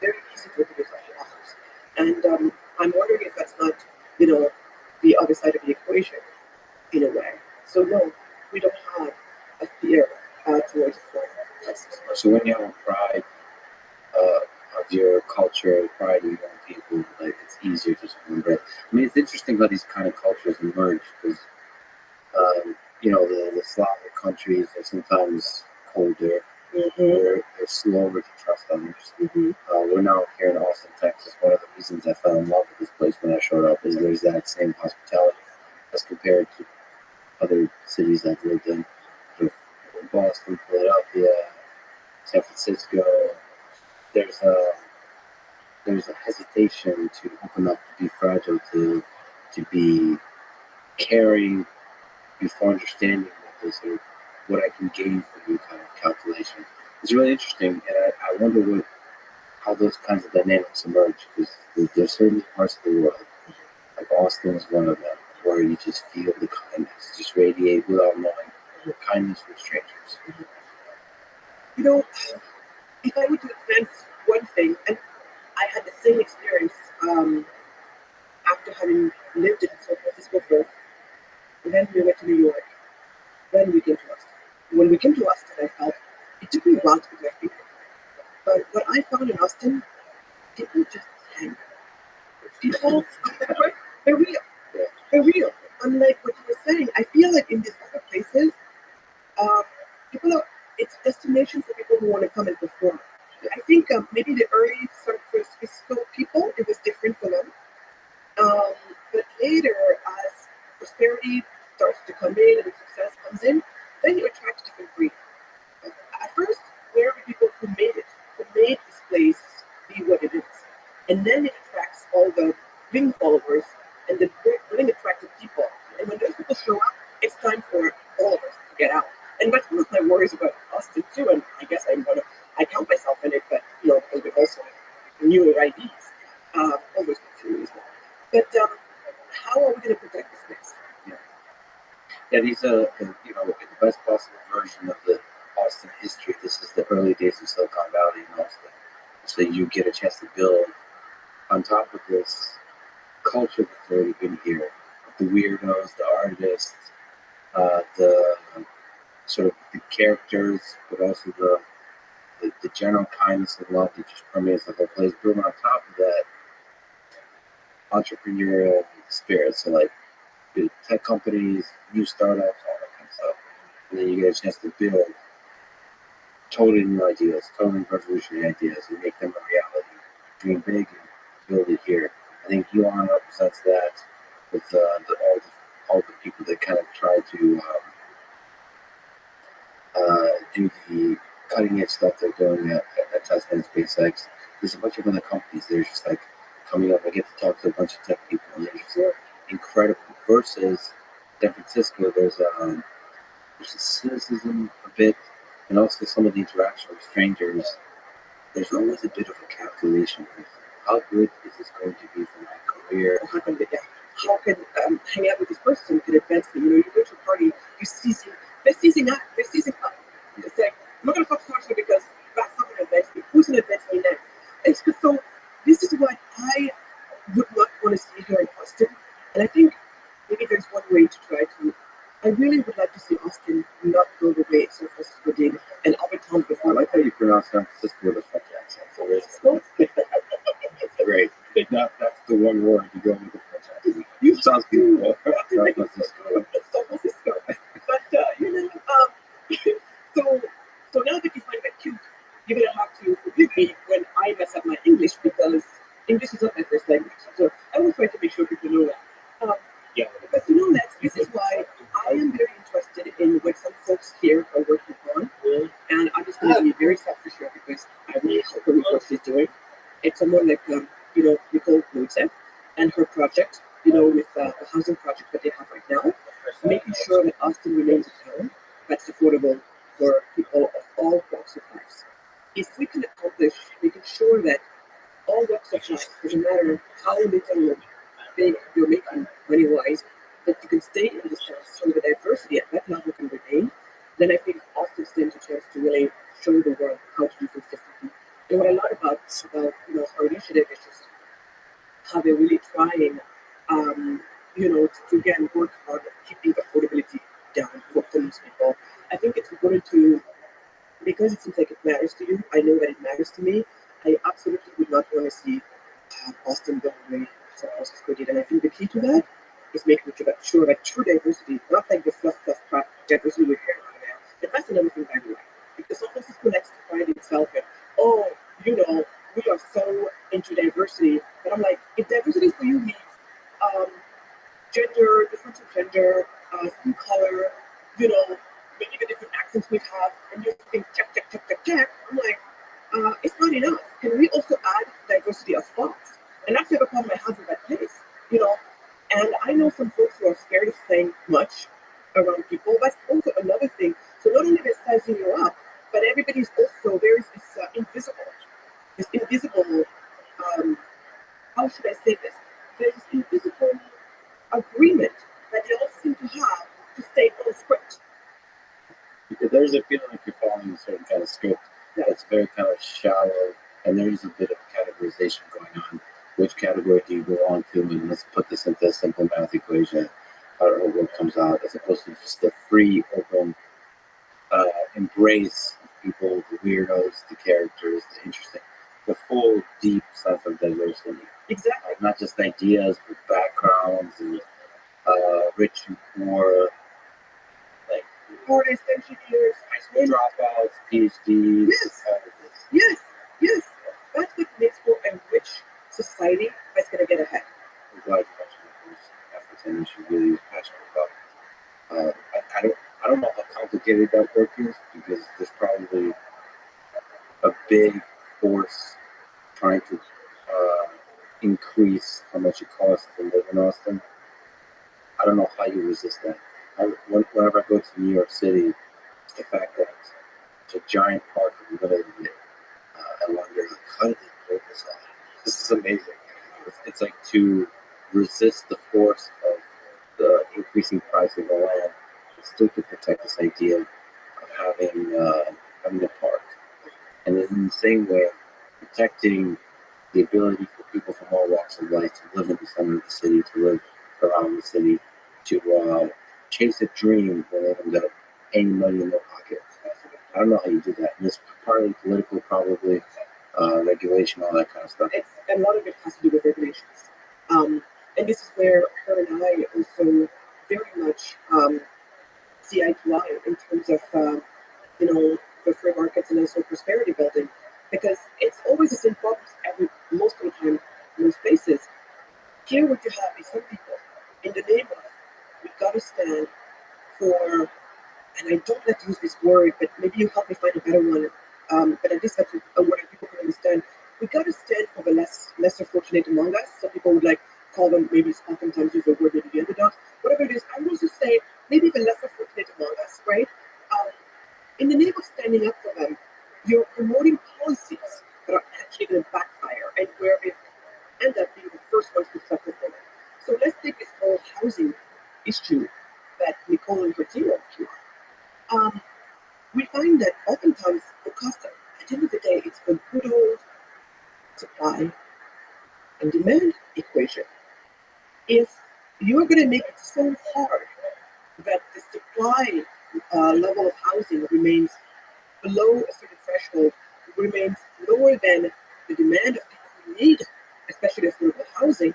very easy to open yourself to others. And I'm wondering if that's not, the other side of the equation in a way. So no, we don't have a fear towards the foreigner. So when you have a pride of your culture, pride in your own people, like it's easier to embrace. I mean, it's interesting how these kind of cultures emerge the Slavic countries are sometimes colder. Mm-hmm. They're slower to trust others. Mm-hmm. We're now here in Austin, Texas. One of the reasons I fell in love with this place when I showed up is there's that same hospitality as compared to other cities I've lived in. So Boston, Philadelphia, San Francisco. There's a hesitation to open up, to be fragile, to be caring before understanding what this or what I can gain from you kind of calculation. It's really interesting, and I wonder how those kinds of dynamics emerge, because there's certain parts of the world, like Austin is one of them, where you just feel the kindness, just radiate without knowing your kindness for strangers. You know, if I were to advance one thing, and I had the same experience after having lived in San Francisco first, and then we went to New York, then we came to Austin. When we came to Austin, I felt it took me a while to get my feet. But what I found in Austin, people just hang. People, they're real. They're real. Unlike what you were saying, I feel like in these other places, people are, it's destinations for people who want to come and perform. I think maybe the early San Francisco people, it was different for them. But later, as prosperity starts to come in and success comes in, then you attract a different breed. At first, there are people who made it, who made this place be what it is. And then it attracts all the ring followers and the ring attracted people. And when those people show up, it's time for all of us to get out. And that's one of my worries about Austin too. And I guess I count myself in it, but because we also newer IDs, always confused. But how are we going to protect this place? Yeah, these are the best possible version of the Austin history. This is the early days of Silicon Valley in Austin. So you get a chance to build on top of this culture that's already been here. The weirdos, the artists, the sort of the characters, but also the general kindness and love that just permeates the whole place. Building on top of that, entrepreneurial spirit. So like the tech companies, new startups, all that kind of stuff. And then you get a chance to build totally new ideas, totally revolutionary ideas, and make them a reality. Dream big and build it here. I think Elon represents that with all the people that kind of try to do the cutting edge stuff they're doing at Tesla and SpaceX. There's a bunch of other companies that are just like coming up. I get to talk to a bunch of tech people, and they're just incredible. Versus San Francisco, there's a cynicism a bit, and also some of the interaction with strangers. There's always a bit of a calculation. How good is this going to be for my career? How can hang out with this person can advance me? You go to a party, you see they're seizing up. It's like, I'm not going to talk to you because that's not going to advance me. Who's going to advance me next? It's so this is what I would not want to see here in Austin. And I think maybe there's one way to try to. I really would like to see Austin not go the way San Francisco did and other towns I before. like how you pronounce San Francisco with a French accent. So it's great. That's the one word you go with the French accent. You Sounds beautiful. San Francisco. San Francisco. But so now that you find that cute, you're gonna have to forgive me when I mess up my English because English is not my first language. So I always try to make sure people know that. Yeah. But this is why I am very interested in what some folks here are working on. And I'm just going to be very selfish here because I really hope what she's doing. It's someone like, Nicole Knudsen and her project, with the housing project that they have right now, making sure that Austin remains a town that's affordable for people of all walks of life. If we can accomplish making sure that all walks of life, doesn't matter how little big you're making money-wise, that you can stay in this town so the diversity at that level can remain, then I think Austin stands a chance to really show the world how to do things differently. And what I love about our initiative is just how they're really trying, to again work on keeping affordability down for these people. I think it's important to, because it seems like it matters to you. I know that it matters to me. I absolutely would not want to see Austin go away San Francisco did, and I think the key to that is making sure that true diversity, not like the fluff crap diversity with hairline. And that's another thing I like. Because sometimes people likes to pride itself in, oh, you know, we are so into diversity. But I'm like, if diversity for you means um, gender, difference of gender, skin color, you know, maybe the different accents we have, and you think check, check, check, check, check. I'm like, it's not enough. Can we also add diversity of thoughts? And that's the other problem I have with that place, you know. And I know some folks who are scared of saying much around people. That's also another thing. So not only they're sizing you up, but everybody's also, there's this invisible, how should I say this? There's this invisible agreement that they all seem to have to stay on script. There's a feeling like you're following a certain kind of script that's very kind of shallow, and there's a bit of categorization going on. Which category do you belong to? And let's put this into a simple math equation. I don't know what comes out, as opposed to just the free, open embrace of people, the weirdos, the characters, the interesting, the full, deep sense of diversity. Exactly. Not just ideas, but backgrounds and rich and poor, like Artists, engineers, high school dropouts, PhDs, Yes. all of this. yes, yes. That's what makes for a rich society that's going to get ahead. I'm glad you mentioned those efforts, and you should really be passionate about. I don't know how complicated that work is, because there's probably a big force trying to increase how much it costs to live in Austin. I don't know how you resist that. Whenever I go to New York City, it's the fact that it's a giant park in the middle of it. I wonder, how did they build this all? This is amazing. It's like to resist the force of the increasing price of the land, still to protect this idea of having a park. And then in the same way, protecting the ability for people from all walks of life to live in the center of the city, to live around the city, to chase a dream when they don't got any money in their pocket. I don't know how you do that. And it's partly political, probably regulation, all that kind of stuff. It's a lot of it has to do with regulations. And this is where her and I also very much see eye to eye in terms of, you know, the free markets and also prosperity building. Because it's always the same problems most of the time, most places. Here what you have is some people in the name of, we gotta stand for, and I don't like to use this word, but maybe you help me find a better one. But at least that's a word that people can understand. We gotta stand for the lesser fortunate among us. Some people would like call them, maybe oftentimes use the word maybe the underdogs. Whatever it is, I would also say maybe the lesser fortunate among us, right? In the name of standing up for them, you're promoting policies that are actually going to backfire and where they end up being the first ones to suffer from it. So let's take this whole housing issue that Nicole and her team are working on. We find that oftentimes the cost, at the end of the day, it's the good old supply and demand equation. If you're going to make it so hard that the supply level of housing remains below a certain threshold, remains lower than the demand of people who need, especially affordable housing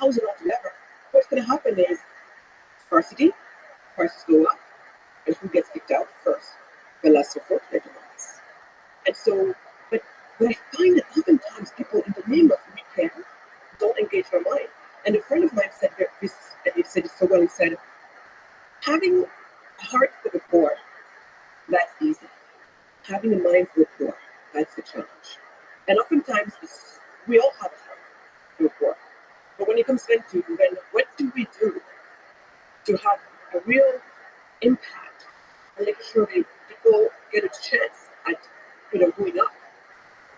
altogether, what's going to happen is scarcity, prices go up, and who gets kicked out first? The lesser fortunate among us. And so, but I find that oftentimes people, in the name of we can, don't engage their mind. And a friend of mine said this, and he said it so well. He said, having a heart for the poor, that's easy. Having a mind for the poor, that's the challenge. And oftentimes, we all have a heart for the poor. But when it comes down to, then what do we do to have a real impact and making sure that people get a chance at, going up?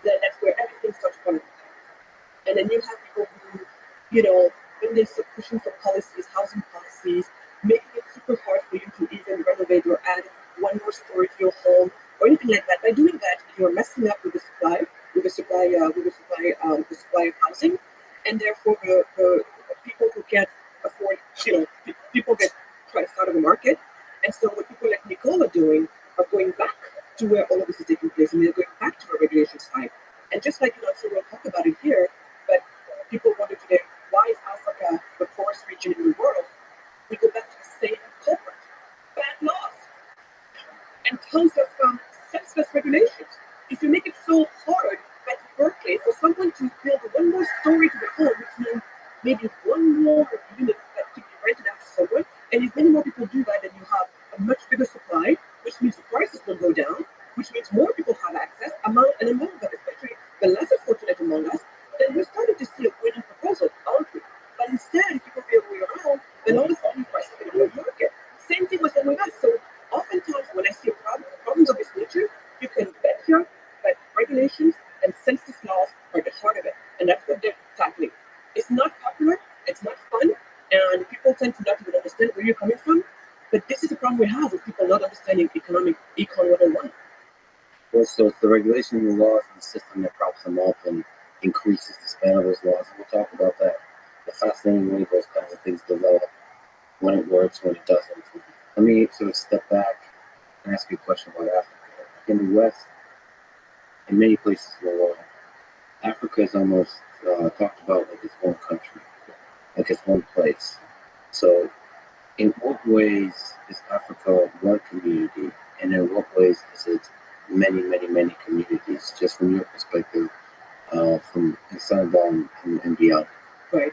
Then that's where everything starts falling apart. And then you have people who, when they start pushing for policies, housing policies, making it super hard for you to even renovate or add one more story to your home or anything like that. By doing that, you're messing up with the supply of housing, and therefore the people who can't afford, people get priced out of the market. And so what people like Nicole are doing are going back to where all of this is taking place, and they're going back to the regulation side. And just like, so we'll talk about it here, but people wonder today, why is Africa the poorest region in the world? We go back to the same culprit. Bad laws. tons of senseless regulations. If you make it so hard at Berkeley for someone to build one more story to the home, which means maybe one more unit that could be rented out to someone, and if many more people do that, then you have a much bigger supply, which means the prices will go down, which means more people have access, among them, especially the less fortunate among us, then we're starting to see a winning proposal, aren't we? But instead, if people feel we're around, then all of a sudden prices are going to market. Same thing was done with us. So oftentimes when I see problems of this nature, you can bet here that regulations and census laws are the heart of it. And that's what they're tackling. It's not popular, it's not fun, and people tend to not even understand where you're coming from. But this is a problem we have with people not understanding Econ 101. Well, so it's the regulation and the laws and the system that props them up and increases the span of those laws. And we'll talk about that. The fascinating way those kinds of things develop, when it works, when it doesn't. Let me sort of step back and ask you a question about Africa. In the West, in many places in the world, Africa is almost talked about like it's one country, like it's one place. So, in what ways is Africa one community, and in what ways is it many, many, many communities, just from your perspective, from Senegal and beyond? Right.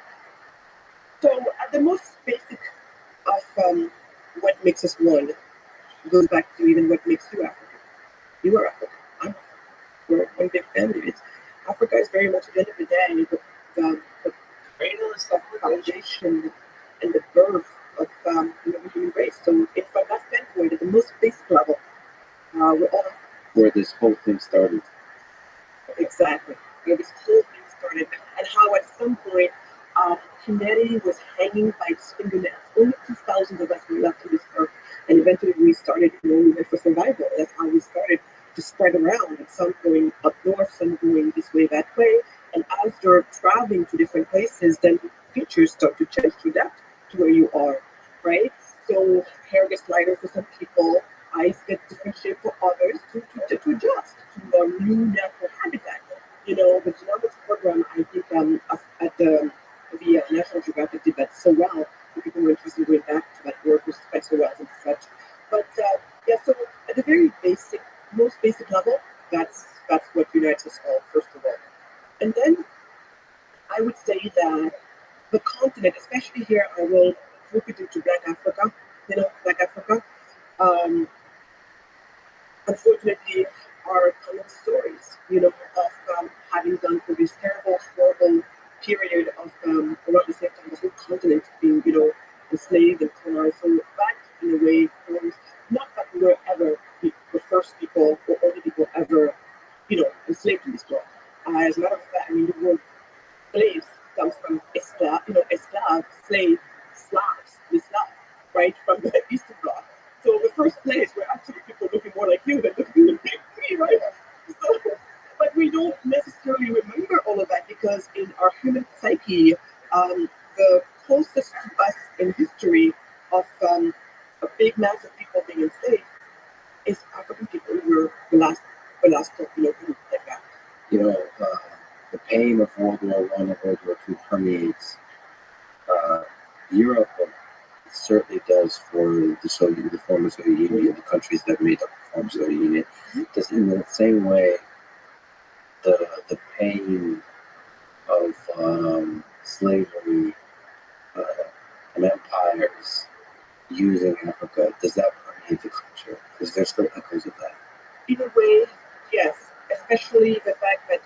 So at the most basic of what makes us one goes back to even what makes you African. You are African. I'm African. We're one big family. Africa is very much at the end of the day the foundation and the birth of the human race. So if from that standpoint, at the most basic level, we're all Where this whole thing started. exactly where this whole thing started, and how at some point humanity was hanging by its fingernails. Only 2,000 of us were left on this earth, and eventually we started, we went for survival. That's how we started to spread around, and some going up north, some going this way, that way. And as you're traveling to different places, then features start to change to adapt to where you are, right? So hair gets lighter for some people, eyes get different shape for others to adjust to a new natural habitat. The genomics program, I think, at the National Geographic did that so well. The people were interested in going back to that work with spectral and such. But yeah, so at the very basic, most basic level, that's what unites us all, first of all. And then I would say that the continent, especially here, I will group it into Black Africa, Black Africa. Um, Unfortunately, are common stories, of having gone through this terrible, horrible period of around the same time the whole continent being, enslaved and colonized. So that, in a way, forms not that we were ever the first people or only people ever, enslaved in this world. As a matter of fact, the word slaves comes from esclave, esclave, slave, Slavs, the Slav, right, from the Eastern Bloc. So the first place were actually people looking more like you than looking like me, right? So, but we don't necessarily remember all of that because in our human psyche, the closest to us in history of a big mass of people being enslaved is African people who were the last group like that. The pain of World War I and World War II permeates Europe. It certainly does for the former Soviet Union, the countries that made up the former Soviet Union. Just in the same way, the pain of slavery and empires using Africa, does that permeate the culture? Is there still echoes of that? In a way, yes. Especially the fact that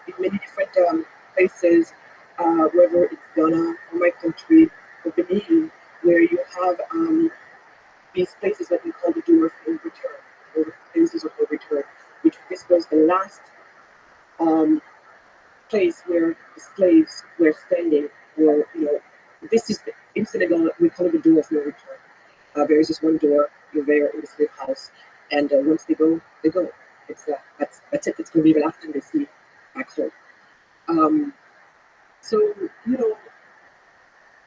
in many different places, whether it's Ghana or my country or Benin, where you have these places that we call the door of no return, or places of no return, which this was the last place where the slaves were standing, or this is in Senegal we call it the door of no return. There is just one door. You're there in the slave house, and once they go, they go. It's that's it. It's going to be the last thing they see back home. So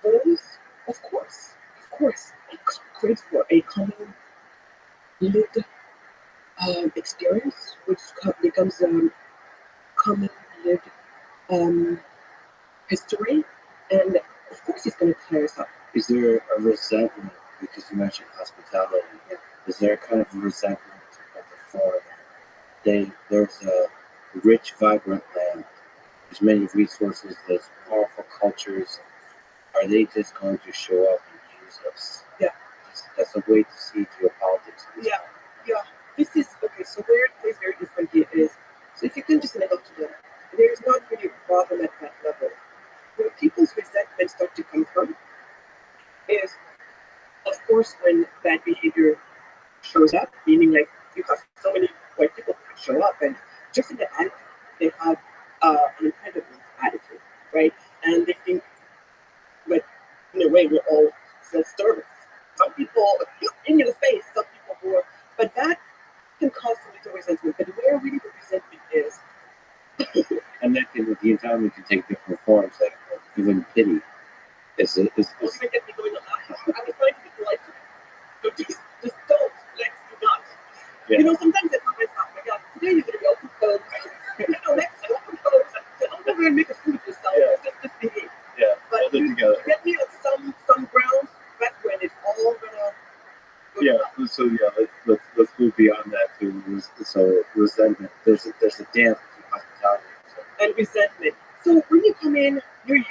those, of course, creates for a common lived experience, which becomes common lived history, and of course it's going to tear us up. Is there a resentment, because you mentioned hospitality, Yeah. is there a kind of resentment for there's a rich, vibrant land. There's many resources. There's powerful cultures. Are they just going to show up and use us? Yeah. That's a way to see geopolitics. Yeah, yeah. This is okay. So where it plays very different here is, so if you can just enable to them, there is not really a problem at that level. Where people's resentment start to come from is, of course, when bad behavior shows up, meaning like you have so many white people who show up and just in the attitude, they have an incredible attitude, right? And they think, like, in a way, we're all self-service. Some people in your face, some people who are, but that can cause a little resentment. But where really the resentment is, And that can, the entitlement can take different forms, like even pity. Is oh, you might get me going on that. I was trying to be polite to you. So just don't, let's do not. Yeah. You know, sometimes I tell myself, my God, today you're going to be open clothes. Next open clothes. Don't go there and make a fool of yourself. Yeah. Just behave. Yeah, But hold it you together. get me on some grounds, that's when it's all gonna go Yeah, down. so yeah, let's move beyond that to so resentment. There's a dance between hospitality And resentment. So when you come in, you're you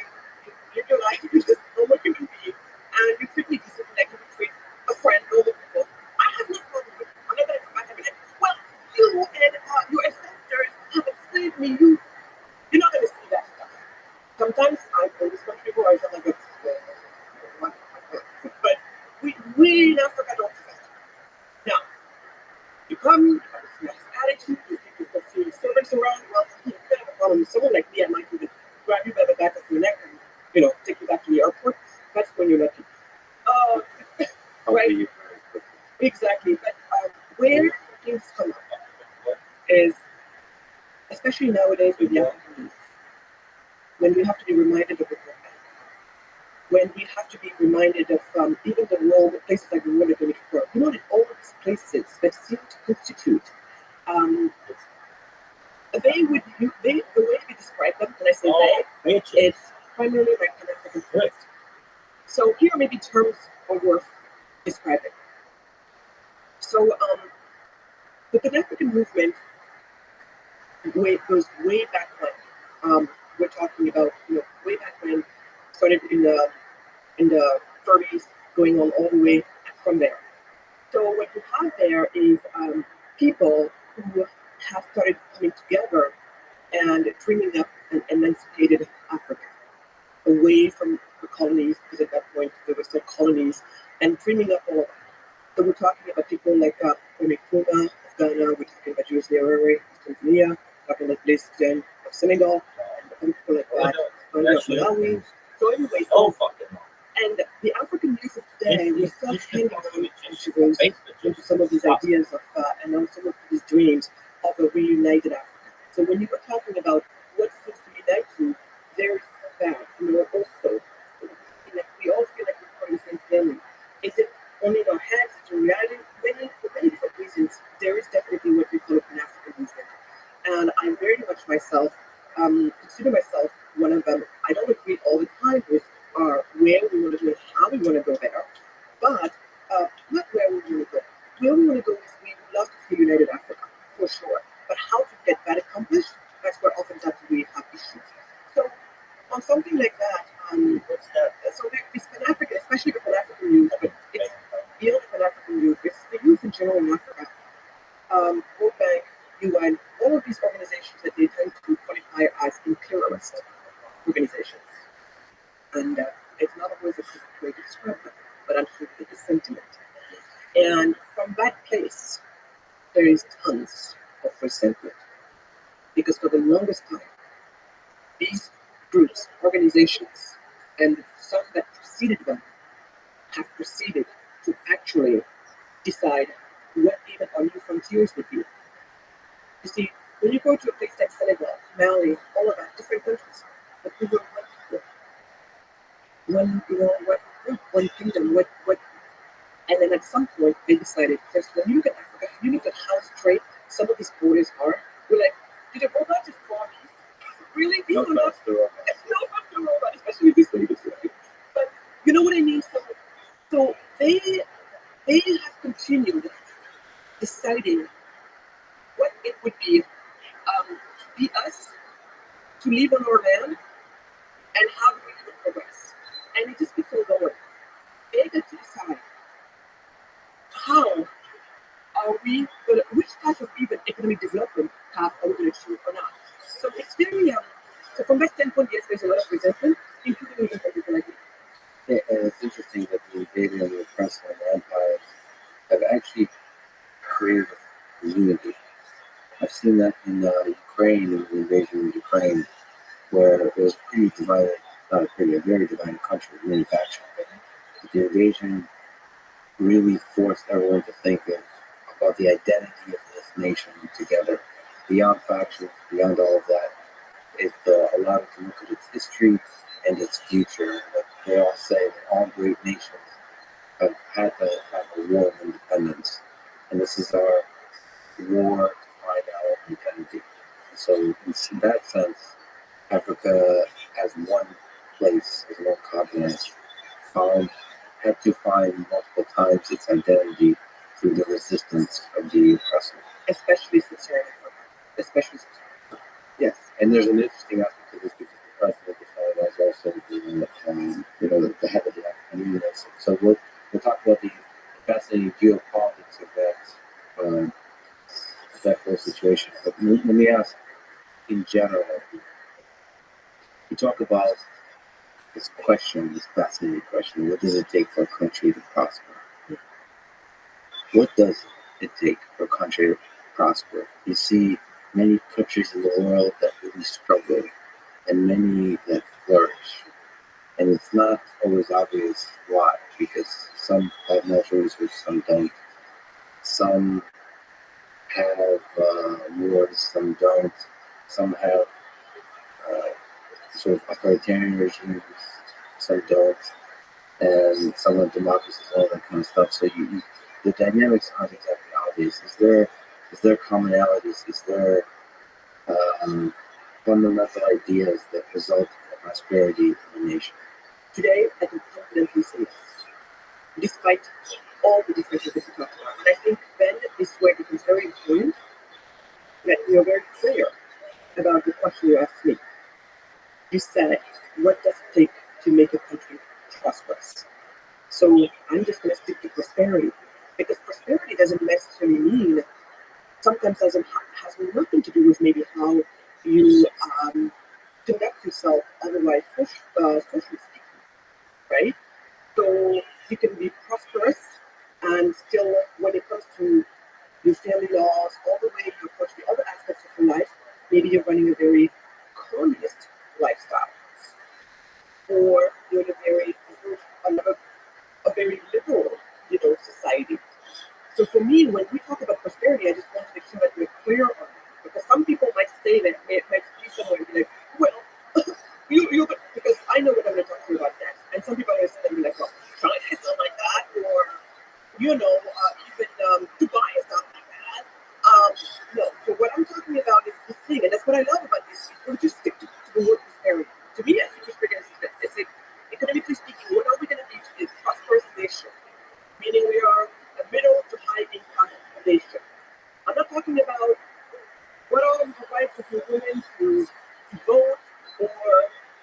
live your life, you're just a normal human being, and you treat me decently like you would treat a friend, normal people. I have no problem with it. I'm not gonna come back and be like, well, you and your ancestors have enslaved me. You're not gonna see that stuff. Sometimes I'm in this country where I feel like it's but we in Africa don't do that. Now, you come, you have this nice attitude, you think you've got few servants around, well, you can have a problem. Someone like me, I might even grab you by the back of your neck and, take you back to the airport. That's when you're lucky. Right? you. Exactly. But where things come up is, especially nowadays with the African youth, when we have to be reminded of the when we have to be reminded of even the role that places like the World Economic Forum. You know that all of these places that seem to constitute, they would the way we describe them, when I say they, it's primarily like an African tourist. So here maybe terms are worth describing. So the Pan-African movement goes way back when. We're talking about way back when, started in the 30s, going on all the way from there. So what you have there is people who have started coming together and dreaming up an emancipated Africa, away from the colonies, because at that point there were still colonies, and dreaming up all of that. So we're talking about people like Kwame Nkrumah of Ghana, we're talking about Julius Nyerere of Tanzania, talking about Blaise Diagne of Senegal, and people like that, Malawi. So anyway, and the African youth of today, we're still hanging on into some of these ideas of, and on some of these dreams of a reunited Africa. So when you were talking about what seems to unite you, there's that. Also, we all feel like we're part of the same family. Is it only in our heads? It's a reality. For many different reasons, there is definitely what we call a Pan-African movement. And I'm very much myself, consider myself one of them. I don't agree all the time with where we want to go and how we want to go there, but not where we want to go. Where we want to go is we would love to see United Africa, for sure. But how to get that accomplished, that's where oftentimes we have issues. So on something like that, so it's Pan-African, especially the Pan-African youth, but it's beyond the Pan-African youth, it's the youth in general in Africa. World Bank, UN, all of these organizations that they tend to qualify as imperialist organizations. And it's not always a good way to describe them, but I'm sure it's a sentiment. And from that place, there is tons of resentment. Because for the longest time, these groups, organizations, and some that preceded them have proceeded to actually decide what even our new frontiers would be. You see, when you go to a place like Senegal, Mali, all of that, different countries, but we were one kingdom, and then at some point they decided, because when you look at Africa, you look at how straight some of these borders are, we're like, did a robot just draw these? Really? These are not the robot, especially this one. But you know what I mean? So they have continued deciding it would be us to live on our land and how do we do progress. And it just keeps on going. They get to decide how are we going to, which type of even economic development path are we going to choose or not. So it's very, so from that standpoint, yes, there's a lot of resentment, including even for people like me. Yeah, and it's interesting that the David and the oppressor and the empires have actually created unity. I've seen that in Ukraine, in the invasion of Ukraine, where it was pretty divided, not a pretty, a very divided country, many factions. But the invasion really forced everyone to think about the identity of this nation together, beyond factions, beyond all of that. It allowed it to look at its history and its future. Like they all say that all great nations have had to have a war of independence, and this is our war to find our identity. So, in that sense, Africa, as one place, as one continent, had to find multiple times its identity through the resistance of the oppressor. Especially since you're in America. Especially since you're Yes, and there's an interesting aspect to this because the president of China is also the head of the African Union. So we'll talk about the fascinating geopolitics of that whole situation. But let me ask, in general, we talk about this question, this fascinating question: what does it take for a country to prosper? What does it take for a country to prosper? You see many countries in the world that really struggle and many that flourish. And it's not always obvious why, because some have natural resources, some don't. Some have wars, some don't. Some have sort of authoritarian regimes, some don't. And some have democracies, all that kind of stuff. So the dynamics aren't exactly obvious. Is there commonalities? Is there fundamental ideas that result in the prosperity of a nation? today, I can confidently say this, despite all the differences that we talked about. And I think then this is where it becomes very important that we are very clear about the question you asked me. You said, what does it take to make a country prosperous? So I'm just going to stick to prosperity, because prosperity doesn't necessarily mean, sometimes has nothing to do with maybe how you conduct yourself otherwise, socially speaking, right? So you can be prosperous and still, when it comes to your family laws, all the way to approach the other aspects of your life, maybe you're running a very communist lifestyle, or you're in a very liberal, society. So for me, when we talk about prosperity, I just want to make sure that we're clear on it. Because some people might say that it might be someone and be like, well, because I know what I'm going to talk to you about next. And some people are going to say, like, well, China is not like that, or, even Dubai is not like that. No, so what I'm talking about is this thing, and that's what I love about this. We just stick to the word prosperity. To me, I think prosperity is it's like, economically speaking, what are we going to be to this prosperous nation? Meaning we are a middle to high income nation. I'm not talking about what are the rights of the women to vote, or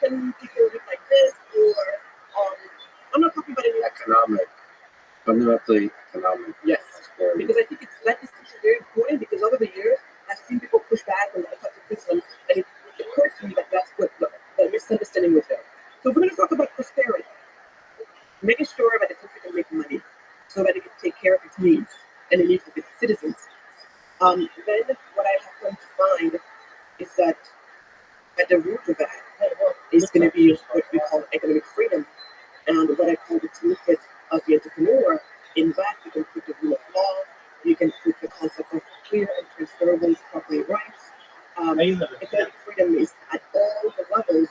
can people live like this, or I'm not talking about any Fundamentally economic. Yes, because I think that distinction is very important, because over the years I've seen people push back on all types of criticism, and it occurred to me that that's what the misunderstanding was there. So if we're going to talk about prosperity, making sure that the country can make money so that it can take care of its needs and the needs of its citizens, then what I have come to find is that at the root of that is going to be what we call economic freedom, and what I call the toolkit of the entrepreneur. In that, you can put the rule of law, you can put the concept of clear and transferable property rights. Economic freedom is at all the levels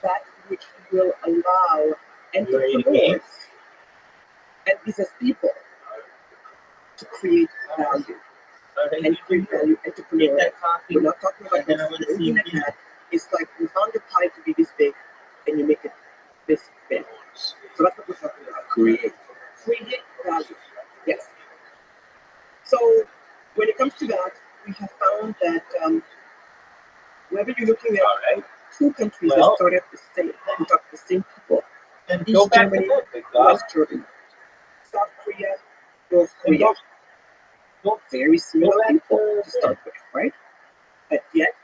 that which will allow entrepreneurs and business people to create value. And create value entrepreneurially. We're not talking about looking at that. It's like we found the pie to be this big, and you make it this big. So that's what we're talking about. Create value. Yes. So when it comes to that, we have found that whether you're looking All at right. two countries Well, that started the same, who talk the same people, then East go back Germany, to that, big dog. West Germany, South Korea, North And Korea, go very similar back people to to start with, right? But yet,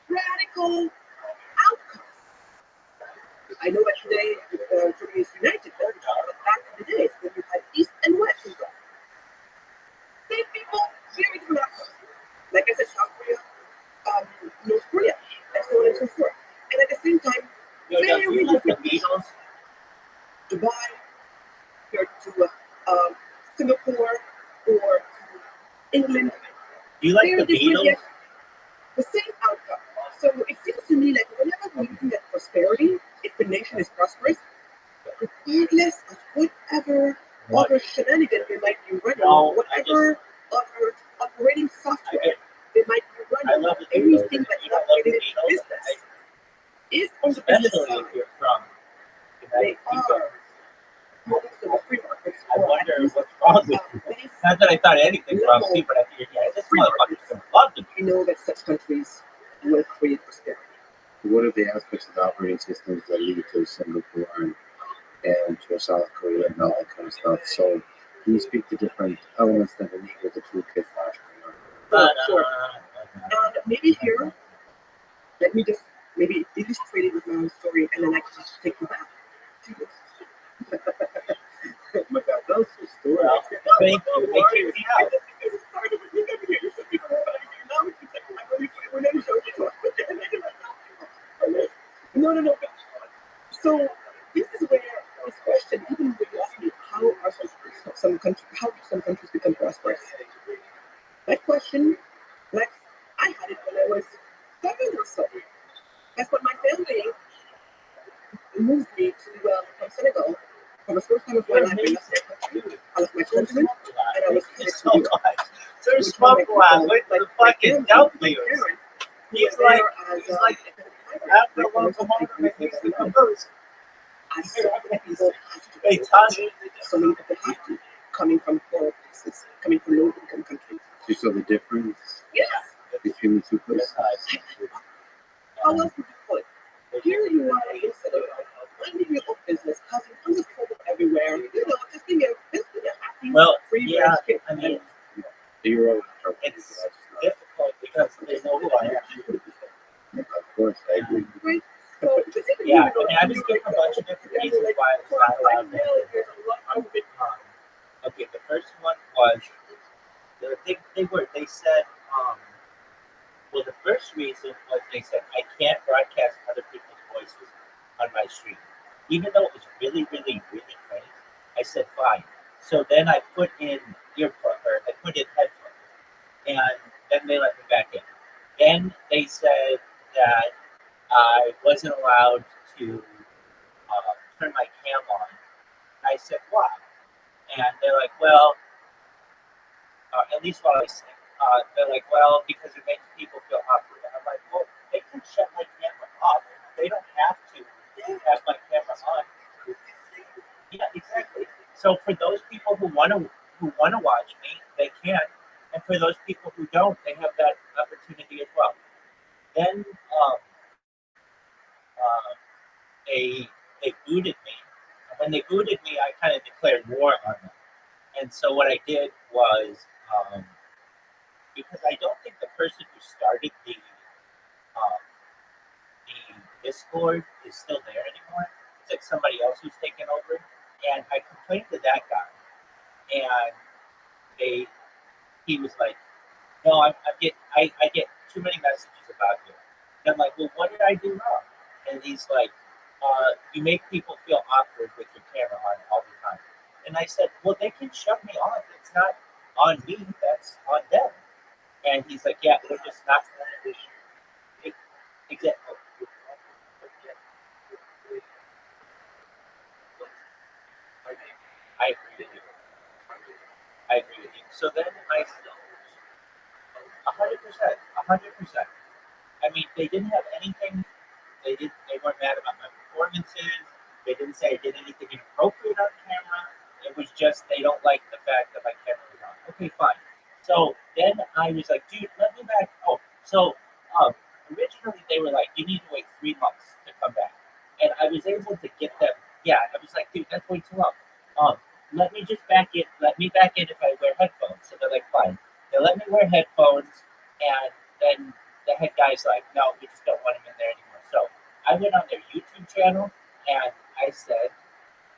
radical outcomes. I know that today Germany is united, but back in the days when you had East and West involved, same people, very different outcomes. Like I said, South Korea, North Korea, and so on and so forth. And at the same time, you know, very you like the different Beatles. Dubai compared to Singapore or to England. You like Very the different, Beatles. yet the same outcome. So it seems to me like whenever we're looking at prosperity, if the nation is prosperous, regardless of whatever What? other shenanigans they might be running, No, whatever other operating software they might be I running, love the Beatles. anything If that's you not don't love the related to Beatles, business is on the business especially side. if you're from the They United Kingdom. are most of the free markets. I or wonder at least, what's wrong with you. base Not that I thought anything wrong with you, but I figured, yeah, this motherfucker's gonna love the we know that such countries will create prosperity. What are the aspects of the operating systems that lead to Singapore and to South Korea and all that kind of stuff? So can you speak to different elements that enable the toolkit for entrepreneurs? Sure. And maybe here, let me just maybe illustrate it with my own story, and then I can just take you back to this. Oh my God, that was so story. Well, thank you. They kicked me out. No. So this is where this question, even when you ask me how are some countries, how do some countries become prosperous? That question, like I had it when I was 7 or so. That's what my family moved me to from Senegal for the first time of my life. I left my country. I left my countrymen, and I was headed to Europe. There's smoke line. Wait till the fucking dump leaders. He's like after a long moment, he's the caboose. They touch it. So many people have to, coming from poor places, coming from low income countries. You saw the difference Yes. between the two places? How else would you put it? Here you are in Senegal, minding your own business, causing tons of trouble everywhere. You know, just being a happy, Well, free yeah, kid. I mean, You're always trouble. it's difficult because they know who I am. Of course, I agree. Right? So, just even Yeah, you know, I was given a bunch of different reasons why I was not allowed to enter. Okay, the first one was they said well, the first reason was they said I can't broadcast other people's voices on my stream, even though it was really faint. I said fine. So then I put in headphones, and then they let me back in. Then they said that I wasn't allowed to turn my cam on. I said why? And they're like, well, at least while I sing. They're like, well, because it makes people feel awkward. And I'm like, well, they can shut my camera off. They don't have to have my camera on. Yeah, exactly. So for those people who want to watch me, they can, and for those people who don't, they have that opportunity as well. Then they booted me. And when they booted me, I kind of declared war on them. And so what I did was, because I don't think the person who started the Discord is still there anymore. It's like somebody else who's taken over. And I complained to that guy, and he was like, "No, I get too many messages about you." And I'm like, "Well, what did I do wrong?" And he's like, "You make people feel awkward with your camera on all the time." And I said, "Well, they can shut me off. It's not on me. That's on them." And he's like, "Yeah, we're just not going to issue." Exactly. I agree with you. So then I said, 100%. I mean, they didn't have anything. They weren't mad about my performances. They didn't say I did anything inappropriate on camera. It was just they don't like the fact that my camera was on. Okay, fine. So then I was like, dude, let me back. Oh, so um, originally they were like, you need to wait 3 months to come back, and I was able to get them. Yeah, I was like, dude, that's way too long. Um, let me just back in. Let me back in if I wear headphones. So they're like, fine. They let me wear headphones, and then the head guy's like, no, we just don't want him in there anymore. So I went on their YouTube channel and I said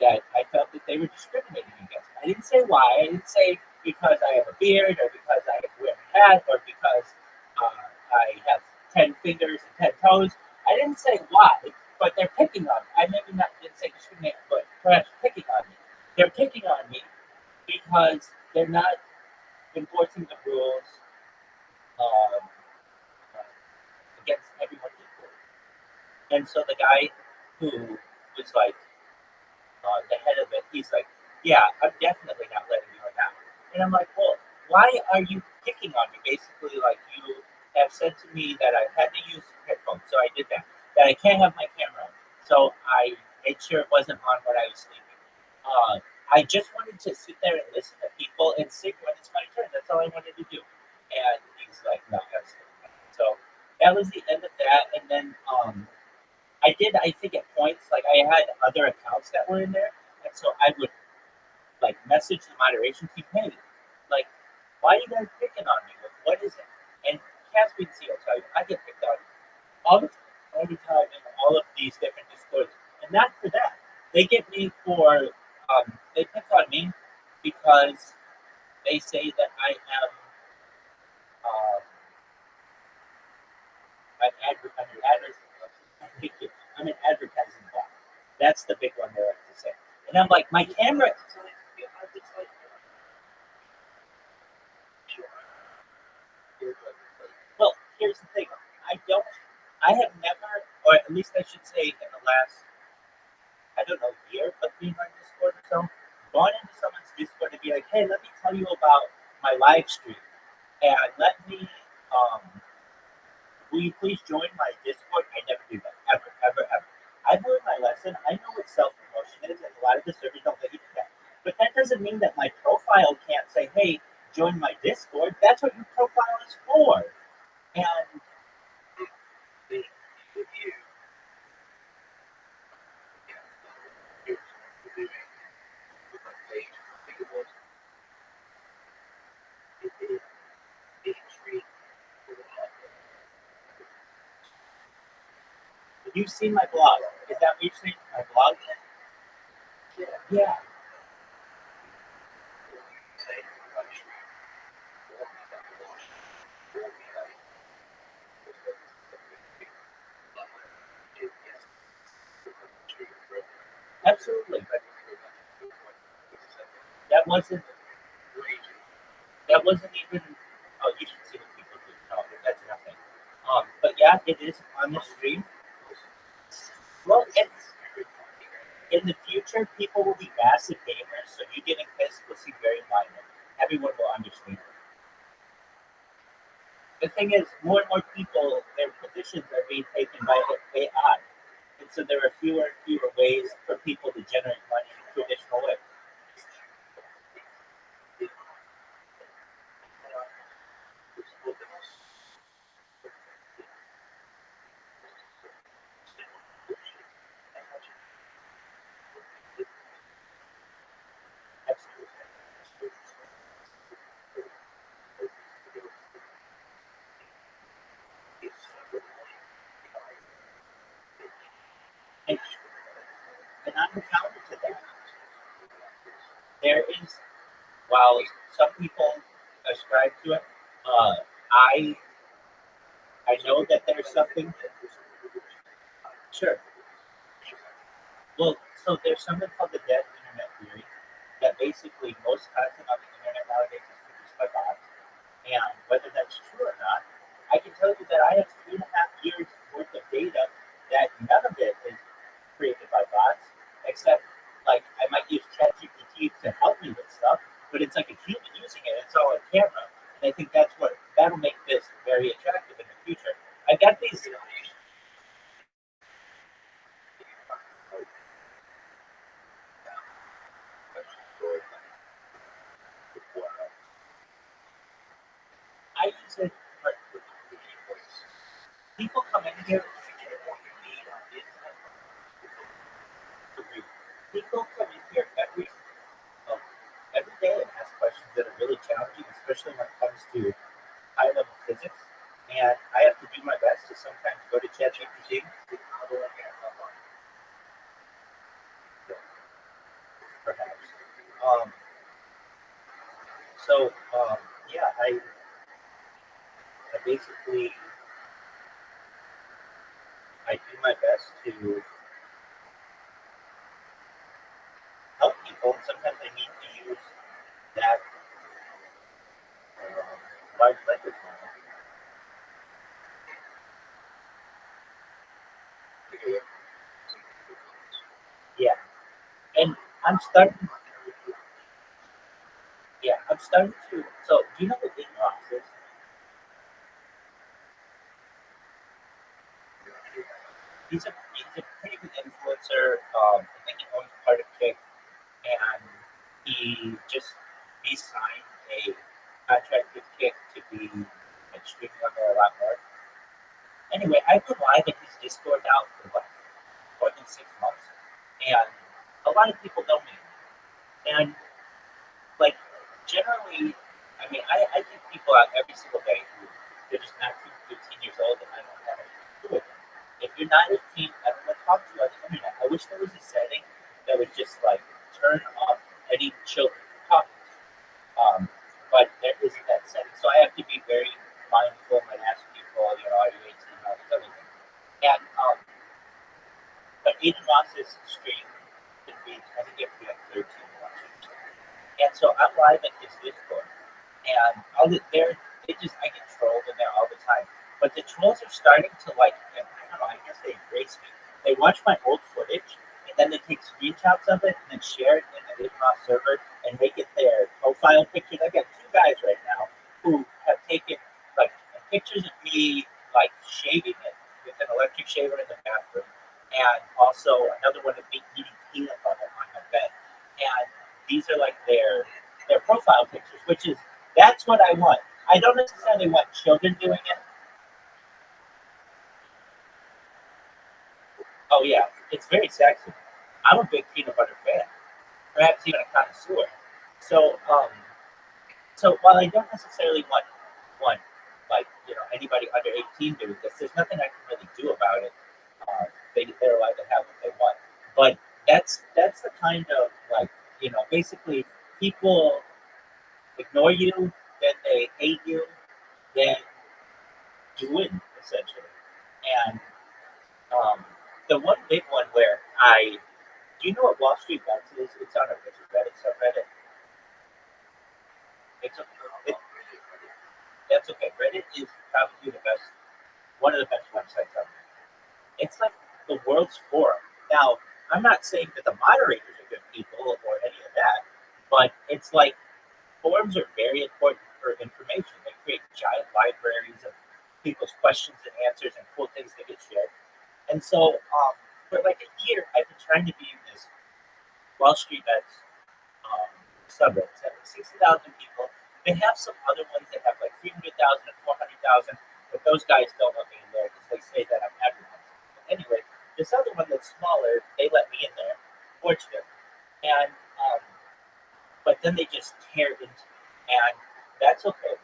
that I felt that they were discriminating against me. I didn't say why. I didn't say because I have a beard or because I wear a hat or because I have 10 fingers and 10 toes. I didn't say why, but they're picking on me. I maybe not didn't say discriminate, but perhaps picking on me. They're picking on me because they're not enforcing the rules um, against everyone equally. And so the guy who was like the head of it, he's like, yeah, I'm definitely not letting you in now. And I'm like, well, why are you picking on me? Basically, like you have said to me that I had to use headphones, so I did that. That I can't have my camera on, so I made sure it wasn't on when I was sleeping. I just wanted to sit there and listen to people and sing when it's my turn. That's all I wanted to do. And he's like, no, that's not. So that was the end of that. And then I did, I think at points, like I had other accounts that were in there. And so I would like message the moderation team, hey, like, why are you guys picking on me? Like, what is it? And Caspian Sea will tell you, I get picked on all the time in all of these different discords. And not for that. They get me for, they pick on me because they say that I am, um, I'm an advertising bot. That's the big one they like to say. And I'm like, my camera. Well, here's the thing. I have never, or at least I should say in the last, I don't know, year of being on Discord or so, gone into someone's Discord and be like, hey, let me tell you about my live stream. And let me, will you please join my Discord? I never do that. Ever, ever, ever. I've learned my lesson. I know what self promotion is, and a lot of the servers don't let you do that. But that doesn't mean that my profile can't say, hey, join my Discord. That's what your profile is for. And you've seen my blog. Is that what you're saying? My blog? Yeah. Absolutely. But that wasn't even. Oh, you should see what people do. No, that's nothing. But yeah, it is on the stream. Well, it's in the future, people will be massive gamers, so you getting pissed will seem very minor. Everyone will understand. The thing is, more and more people, their positions are being taken by AI. And so there are fewer and fewer ways for people to generate money in a traditional way. And, and I'm counter to that. There is, while some people ascribe to it, uh, I I know that there's something. Sure. Well, so there's something called the dead internet theory that basically most content on the internet nowadays is produced by bots. And whether that's true or not, I can tell you that I have 3.5 years worth of data that none of it is created by bots, except like I might use ChatGPT to help me with stuff, but it's like a human using it. It's all on camera, and I think that'll make this very attractive in the future. I got these. answer part of the people come in here. People come in here um, every day and ask questions that are really challenging, especially when it comes to high level physics. And I have to do my best to sometimes go to ChatGPT. Perhaps. Um, so yeah, I basically I do my best to help people. Sometimes I need to use that large language model. Yeah, and I'm starting. Yeah, I'm starting to. So, do you know what big rocks is? He's a pretty good influencer. I think he owns part of Kick, and he signed a contract with Kick to be like streaming on there a lot more. Anyway, I've been live in his Discord now for like more than 6 months, and a lot of people know me. And like generally, I mean, I take people out every single day who they're just not 15 years old, and I don't know what to do with them. If you're not 18, I don't want to talk to you on the internet. I wish there was a setting that would just like turn off any children talking. But there isn't that setting, so I have to be very mindful when asking people, are you 18? All this other thing. And but Aiden Ross's stream can be, I think it can be like 13 watchers. And so I'm live at his Discord, and all the there, I get trolled in there all the time. But the trolls are starting to like, I don't know, I guess they embrace me. They watch my old footage, and then they take screenshots of it and then share it in the Discord server and make it their profile pictures. I got two guys right now who have taken like pictures of me like shaving it with an electric shaver in the bathroom, and also another one of me eating peanut butter on my bed. And these are like their profile pictures, which is that's what I want. I don't necessarily want children doing it. Oh yeah, it's very sexy. I'm a big peanut butter fan, perhaps even a connoisseur. So so while I don't necessarily want like anybody under 18 doing this, there's nothing I can really do about it. They're allowed to have what they want, but that's the kind of like basically people ignore you, then they hate you, then you win essentially. And um, the one big one where do you know what Wall Street Bets is? It's on a Reddit subreddit. It, that's okay. Reddit is probably one of the best websites out there. It's like the world's forum. Now, I'm not saying that the moderators are good people or any of that, but it's like forums are very important for information. They create giant libraries of people's questions and answers and cool things that get shared. And so, for like a year, I've been trying to be in this Wall Street Bets subreddit. It's got 60,000 people. They have some other ones that have like 300,000 and 400,000, but those guys don't let me in there because they say that I'm advertising. But anyway, this other one that's smaller, they let me in there, fortunately. And but then they just tear into me, and that's okay.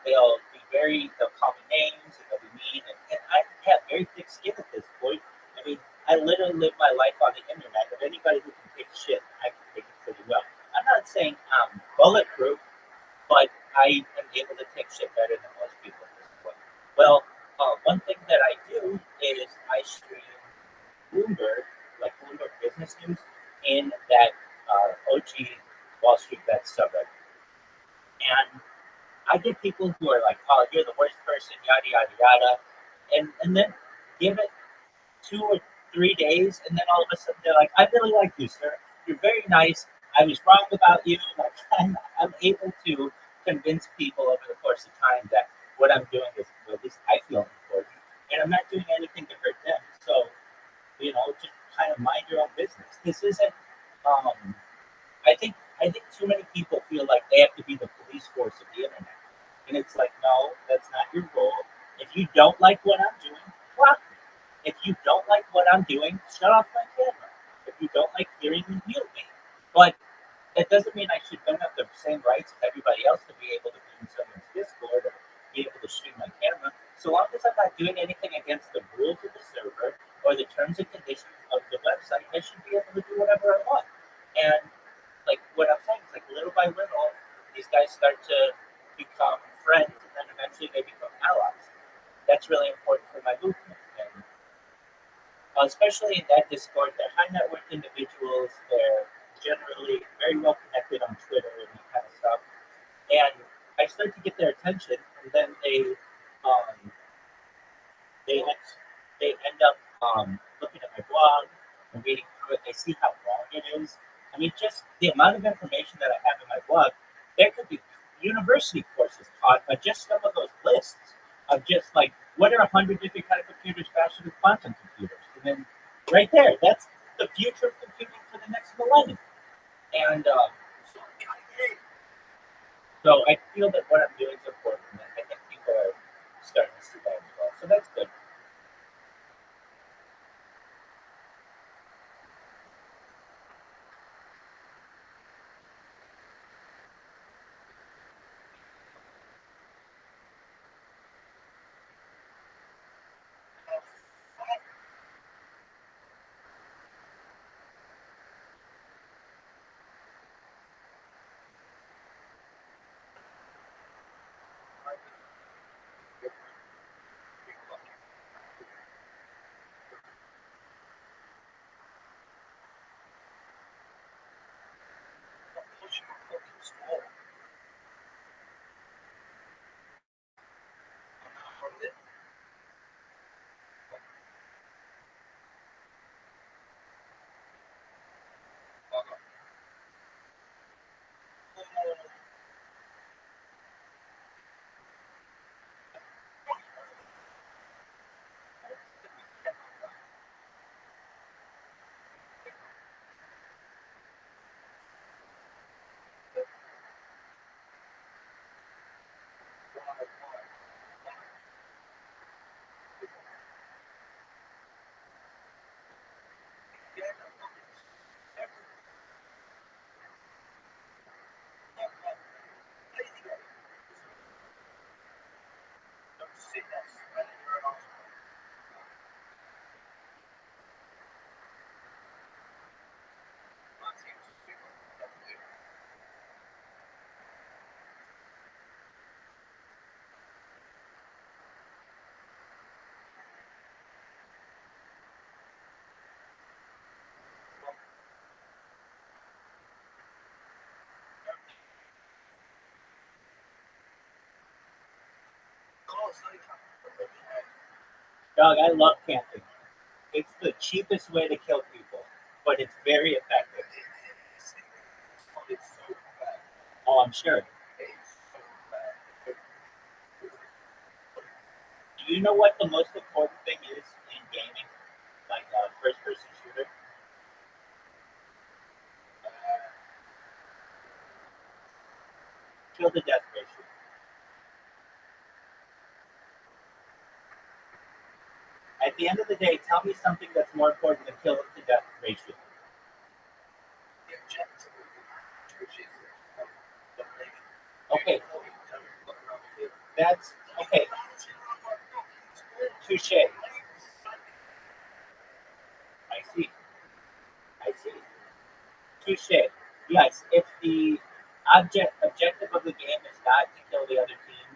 They'll call me names, and they'll be mean, and I have very thick skin at this point. I mean, I literally live my life on the internet. If anybody who can take shit, I can take it pretty well. I'm not saying I'm bulletproof, but I am able to take shit better than most people at this point. Well, one thing that I do is I stream Bloomberg Business News, in that OG Wall Street Bets subreddit. And I get people who are like, "Oh, you're the worst person," yada yada yada, and then give it 2 or 3 days, and then all of a sudden they're like, "I really like you, sir. You're very nice. I was wrong about you." Like I'm able to convince people over the course of time that what I'm doing is, well, at least I feel important, and I'm not doing anything to hurt them. So just kind of mind your own business. This isn't. I think too many people feel like they have to be the police force of the internet. And it's like, no, that's not your role. If you don't like what I'm doing, block me. If you don't like what I'm doing, shut off my camera. If you don't like hearing me, mute me. But that doesn't mean I should don't have the same rights as everybody else to be able to be in someone's Discord or be able to stream my camera. So long as I'm not doing anything against the rules of the server or the terms and conditions of the website, I should be able to do whatever I want. And like what I'm saying is like little by little, these guys start to become friends and then eventually they become allies. That's really important for my movement. And especially in that Discord, they're high net worth individuals. They're generally very well connected on Twitter and that kind of stuff. And I start to get their attention, and then um, they end up looking at my blog and reading through it. They see how wrong it is. I mean, just the amount of information that I have in my blog, there could be university courses taught on just some of those lists of just like what are 100 different kind of computers faster than quantum computers, and then right there, that's the future of computing for the next millennium. And so I feel that what I'm doing is important. And I think people are starting to see that as well. So that's good. Dog, I love camping. It's the cheapest way to kill people, but it's very effective. Oh, I'm sure. Do you know what the most important thing is in gaming, like a first-person shooter? Kill the death ratio. At the end of the day, tell me something that's more important than kill the death ratio. Okay, that's okay. Touche. I see. I see. Touche. Yes, if the objective of the game is not to kill the other team,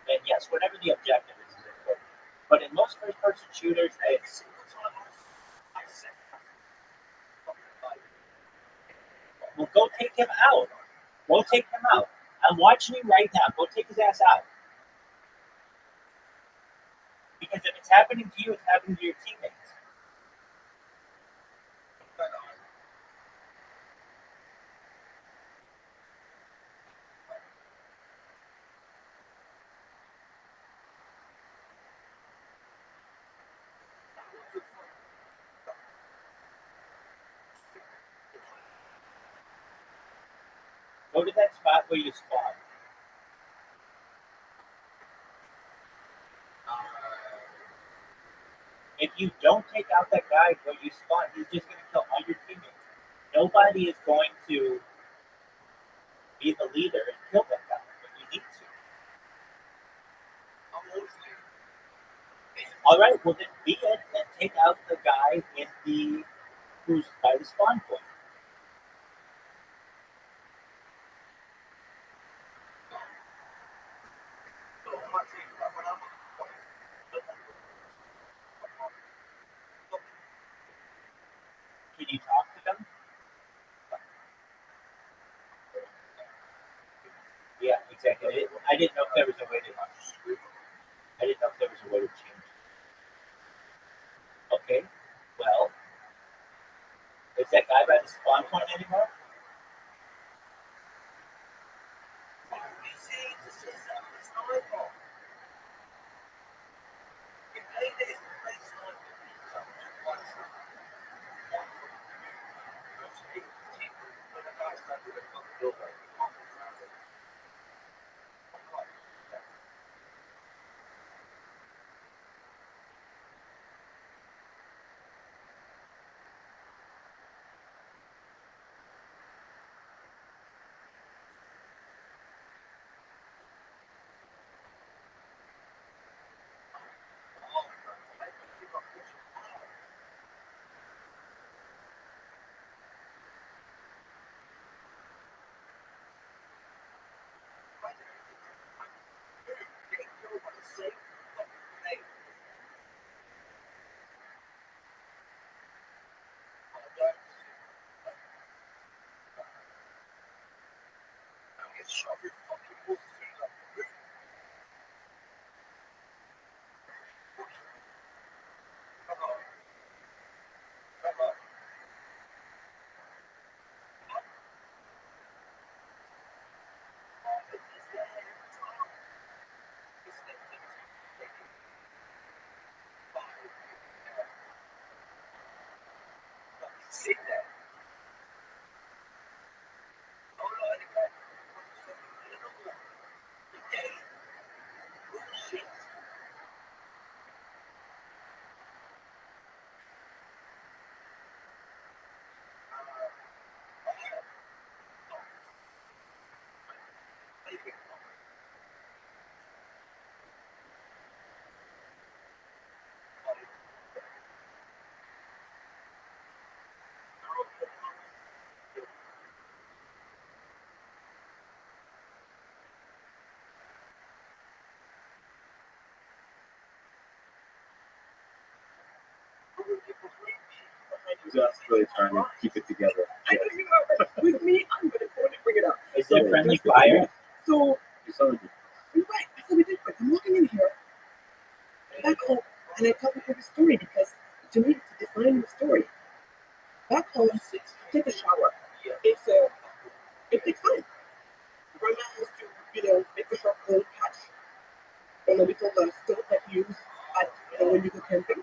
then yes, whatever the objective is important. But in most first-person shooters, it's well, go take him out. Go take him out. I'm watching you right now. Go take his ass out. Because if it's happening to you, it's happening to your teammates. Go to that spot where you spawn. you don't take out that guy when you spawn, he's just going to kill all your teammates. Nobody is going to be the leader and kill that guy when you need to. All right, well then be it and take out the guy who's by the spawn point. Can you talk to them? Yeah, exactly. I didn't know if there was a way to. I didn't know if there was a way to change. Okay, well, is that guy by the spawn point anymore? Just really trying to keep it together. I know you are, but with me, I'm going to go and bring it up. Is there friendly fire? So, You saw it. you're right. I said we did quick. I'm walking in here, back home, and I tell people the story because to me, to define the story. Back home, take a shower. It takes time. Grandma has to, make the shower cold, catch on a little stove that you use at, when you go camping.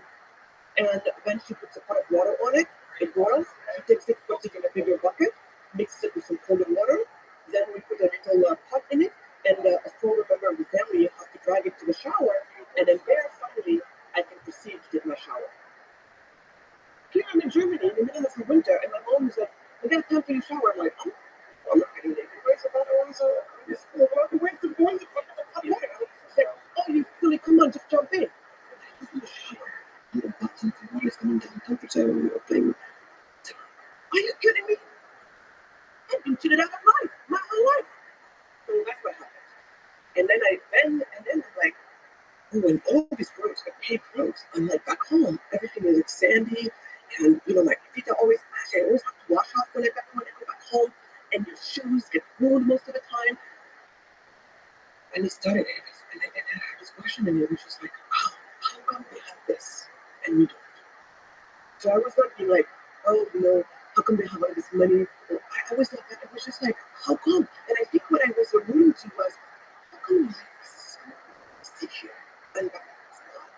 And when she puts a pot of water on it, it boils. She takes it, puts it in a bigger bucket, mixes it with some cold water. Then we put a little pot in it, and a stronger member of the family has to drag it to the shower. And then there, finally, I can proceed to get my shower. Here I'm in Germany in the middle of the winter, and my mom is like, "I got time for your shower." I'm like, "Oh, I'm not getting naked. Where's about this where's the boiling hot water?" She's like, "Oh, you really? Come on, just jump in." This is a shower. The bottom of the water is coming down temperature and thing. Are you kidding me? I've been cheated out of life, my whole life. So that's what happened. And then I'm like, oh, and all of these roads are paved roads. I'm like, back home, everything is like sandy, and my feet are always ashy. I always have to wash off when I go back home, and your shoes get ruined most of the time. And it started, and I had this question, and it was just like, wow, how come we have this and we don't? So I was not being like, oh, how come they have all this money? I always thought that it was just like, how come? And I think what I was alluding to was, how come life is so easy here? And it's not.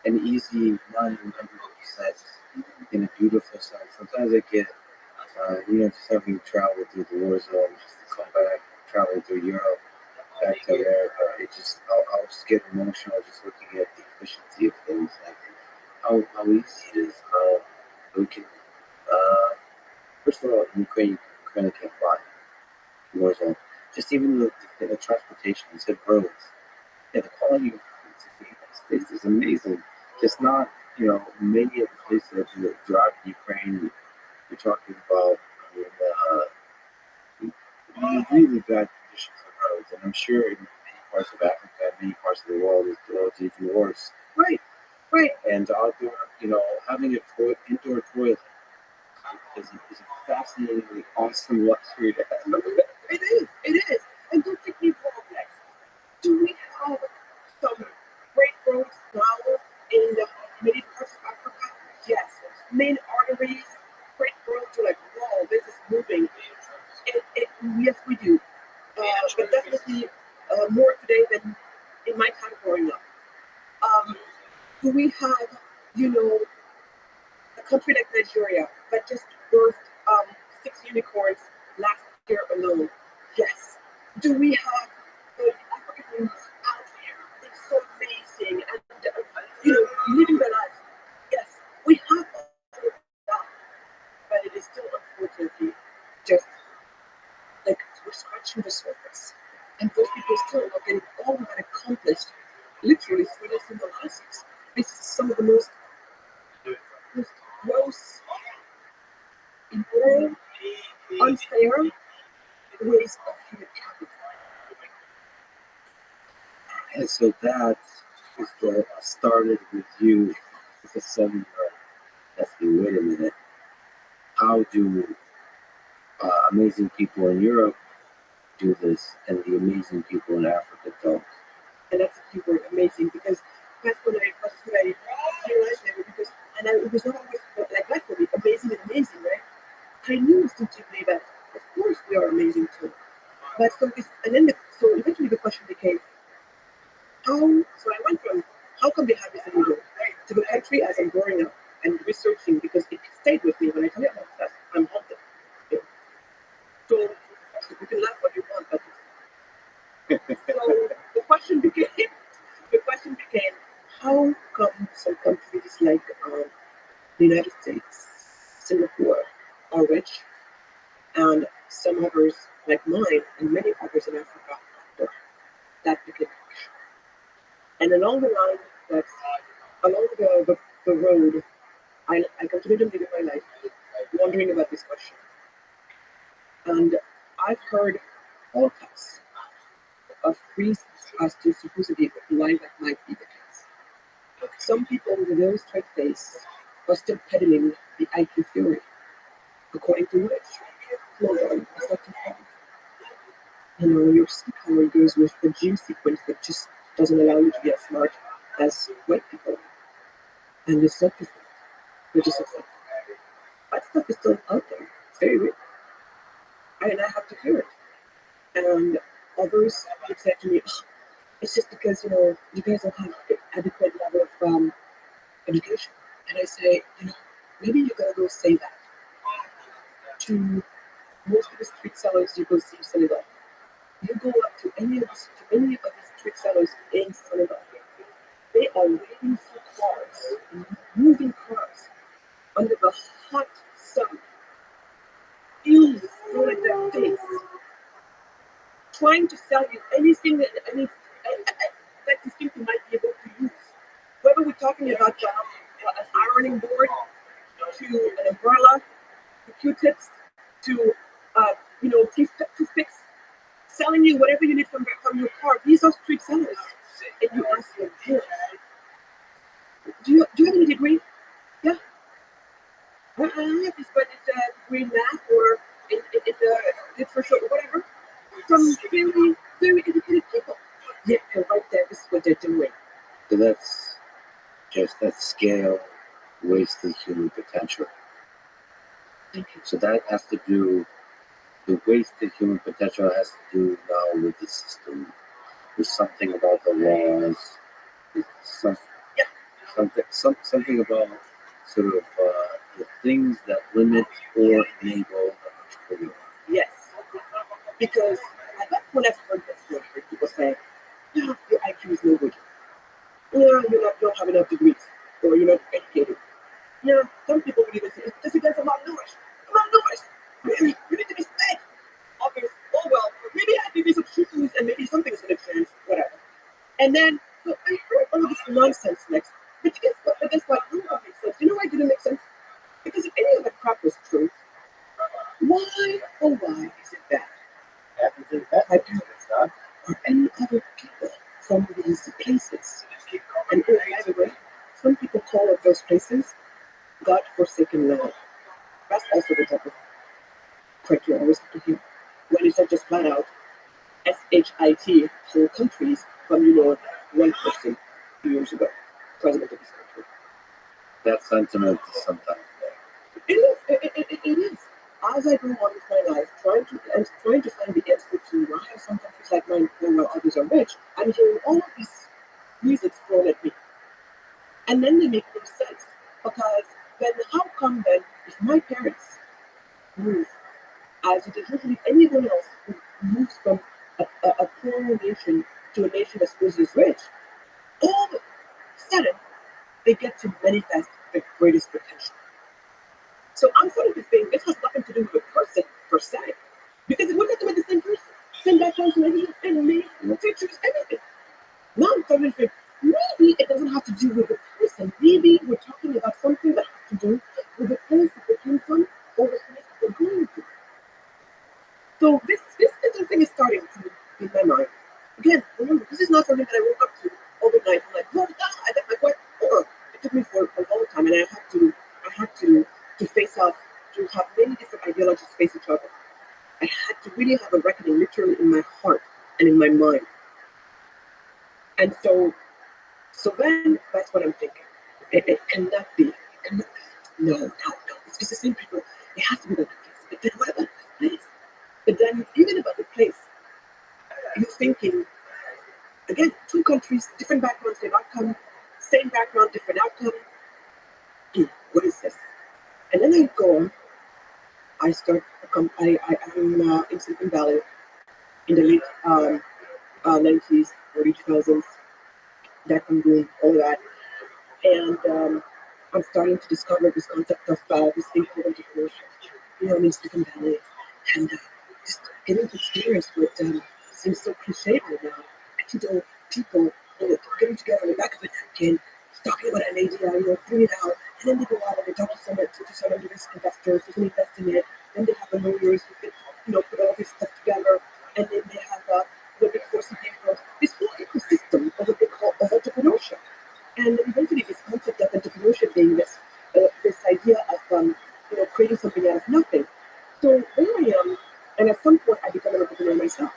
An easy, non-success in a beautiful sight. Sometimes I get, just having traveled through the war zone, just to come back, traveling through Europe, back to America. I'll just get emotional just looking at the efficiency of things. Like, how easy it is. We can, first of all, in Ukraine, Ukraine can't fly. War zone. Just even the transportation, you said roads. Yeah, the quality of the United States is amazing. Just not, many of the places that you drive in Ukraine, you're talking about, really bad conditions of roads. And I'm sure in many parts of Africa, many parts of the world, the roads even worse. Right, right. And outdoor, having indoor toilet is a fascinatingly awesome luxury to have. It is. And don't take me wrong, guys. Do we have some great roads now in many parts of Africa? Yes. Main arteries, great roads are like, wow, this is moving. Yes, we do. But definitely more today than in my time growing up. Do we have, a country like Nigeria that just birthed 6 unicorns last year alone? Yes. Do we have the Africans out there? It's so amazing and living their lives. Yes, we have all of that, but it is still unfortunately just like we're scratching the surface, and those people still look at all that accomplished, literally through their single license. This is some of the most gross, immoral, unfair ways of human capital. And so that is what started with you as a 7-year-old. Asking, wait a minute, how do amazing people in Europe do this and the amazing people in Africa don't? And that's a key word, amazing, because that's when I realized that it was not always like that for me, amazing and amazing, right? I knew instinctively that, of course, we are amazing too. But so eventually the question became, so I went from, how come they have this in Europe, to the country as I'm growing up and researching, because it stayed with me when I tell you about that, I'm haunted. Yeah. So you can laugh what you want, but so the question became, how come some countries like the United States, Singapore, are rich, and some others like mine and many others in Africa don't? That became the question. And along the line, that's along the road, I continued to live my life wondering about this question. And I've heard all types of reasons as to supposedly why that might be the case. Some people with a very straight face are still peddling the IQ theory, according to which, no, darling, it's not too far. Your skin color goes with the gene sequence that just doesn't allow you to be as smart as white people. And it's not different. They're just different. That stuff is still out there. It's very real. And I have to hear it. And others have said to me, oh, it's just because, you guys don't have adequate level of education. And I say, maybe you gotta go say that to most of the street sellers you go see in Senegal. You go up to any of the street sellers in Senegal. They are waiting for cars, moving cars, under the hot sun, fumes thrown at their face, trying to sell you anything that you think you might be able to use. Whether we're talking about an ironing board, to an umbrella, to Q-tips, to toothpicks, selling you whatever you need from your car. These are street sellers. And you ask them, hey, do you have any degree? Yeah. I have this, but it's a degree in math or it's literature or whatever. From very, very educated people. Yeah, and right there, this is what they're doing. So that's just that scale, wasted human potential. Thank you. So that has to do, the wasted human potential has to do now with the system, with something about the laws, with something about sort of the things that limit or enable the entrepreneur. Yes, because when I've heard this, people say, yeah, your IQ is no good. Yeah, you don't have enough degrees. or you're not educated. Yeah, some people would even say it's just against the malnourished. Malnourished. Maybe you need to be fed. Others, oh well, maybe I give you some shoes and maybe something's gonna change, whatever. And then so I heard all of this nonsense next. But guess what? None of it makes sense. You know why it didn't make sense? Because if any of that crap was true, why, oh why is it that Happens in that my it's parents not. or any other people from these places? And oh, by the way, some people call it those places God-forsaken land. That's also the type of prick you always have to hear. When it's not just flat out SHIT, whole countries from, one person 2 years ago, president of this country. That sentiment is sometimes It is. As I go on with my life, trying to find the answer to why some countries like mine poor while others are rich, I'm hearing all of these reasons thrown at me. And then they make no sense. Because then how come then, if my parents move, as it is usually anyone else who moves from a poor nation to a nation that's supposed to be rich, all of a sudden they get to manifest their greatest potential. So I'm starting to think this has nothing to do with the person per se, because it wouldn't have to be the same person, same background, and me, features, everything. Now I'm starting to think maybe it doesn't have to do with the person. Maybe we're talking about something that has to do with the place that they came from or the place that they're going to. So this little thing is starting to in my mind. Again, remember, this is not something that I woke up to overnight. I'm like, oh, I got my point. It took me for a long time, and I had to face off, to have many different ideologies face each other. I had to really have a reckoning, literally in my heart and in my mind. And so then that's what I'm thinking. It cannot be. It cannot be. No. It's just the same people. It has to be about the place. But then what about the place? But then even about the place, you're thinking, again, two countries, different backgrounds, same outcome, same background, different outcome. What is this? And then I go on, I'm in Silicon Valley in the late 90s, early 2000s, that can boom, all that. And I'm starting to discover this concept of this thing called entrepreneurship. I'm in Silicon Valley, and just getting to experience what seems so cliche right now. Actually, people getting together on the back of a napkin, talking about an idea, putting it out, and then they go out and they talk to some of the risk investors who can invest in it. Then they have the lawyers who can, put all this stuff together, and then they have the big four CPA, this whole ecosystem of what they call of entrepreneurship. And eventually, this concept of entrepreneurship being this idea of creating something out of nothing. So there I am, and at some point I became an entrepreneur myself.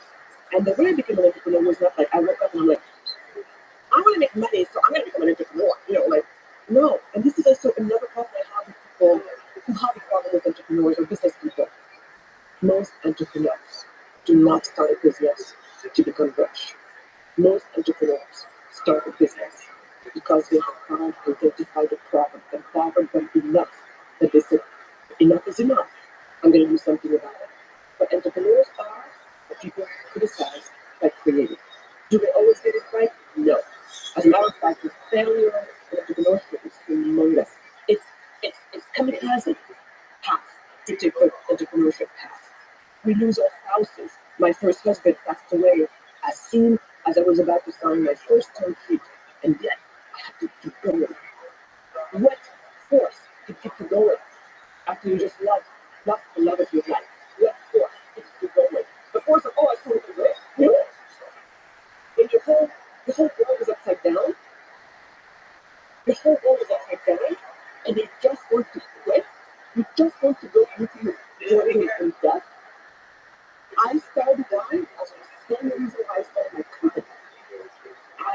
And the way I became an entrepreneur was not like I woke up and I'm like, I want to make money, so I'm going to become an entrepreneur. No. And this is also another problem I have with people who have a problem with entrepreneurs or business people. Most entrepreneurs do not start a business to become rich. Most entrepreneurs start a business because they have found and identified a problem that bothered them enough that they said, enough is enough. I'm going to do something about it. But entrepreneurs are what people criticize by creating. Do they always get it right? No. As a matter of fact, the failure of entrepreneurship is humongous. It's kamikaze path to take the entrepreneurship path. We lose our spouses. My first husband passed away as soon as I was about to sign my first term sheet, and yet I had to keep going. What force to keep you going after you just lost the love of your life? What force to keep you going? The force of, I still can live. No. When the whole world is upside down, and you just want to quit, you just want to go into your and death. I started why? As the same reason why I started my company.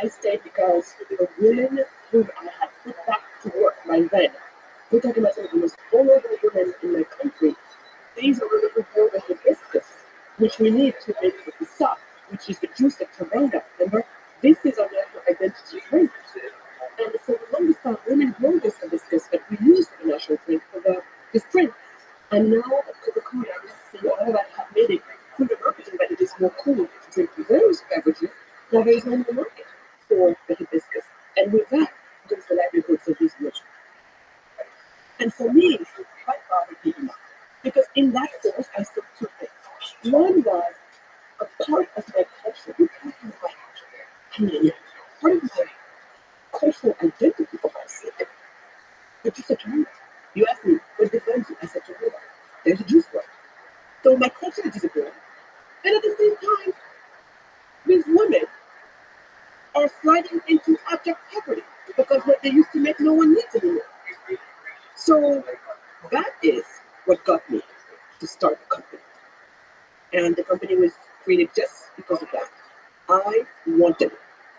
I stayed because the women who I had put back to work by then, we're talking about some of the most vulnerable women in my country. These are women who grow the hibiscus, which we need to make the sap, which is the juice of Teranga. Remember, this is our national identity drink. And for the longest time, women grow this hibiscus that we use for the national drink, for this drink. And now at Coca-Cola, we see all that have made it through the marketing that it is more cool to drink those beverages. Now there is no more market for the hibiscus. And with that comes the livelihood efforts of these women. And for me, my father did not. Because in that course, I saw two things. One was a part of my culture. You can't have my I mean, part of my cultural identity for myself. But just a Jehovah. You asked me, what defines you? I said Jehovah. There's a Jewish word. So my culture is disappearing. And at the same time, these women are sliding into abject poverty because what they used to make no one needs anymore. So that is what got me to start the company. And the company was created just because of that. I wanted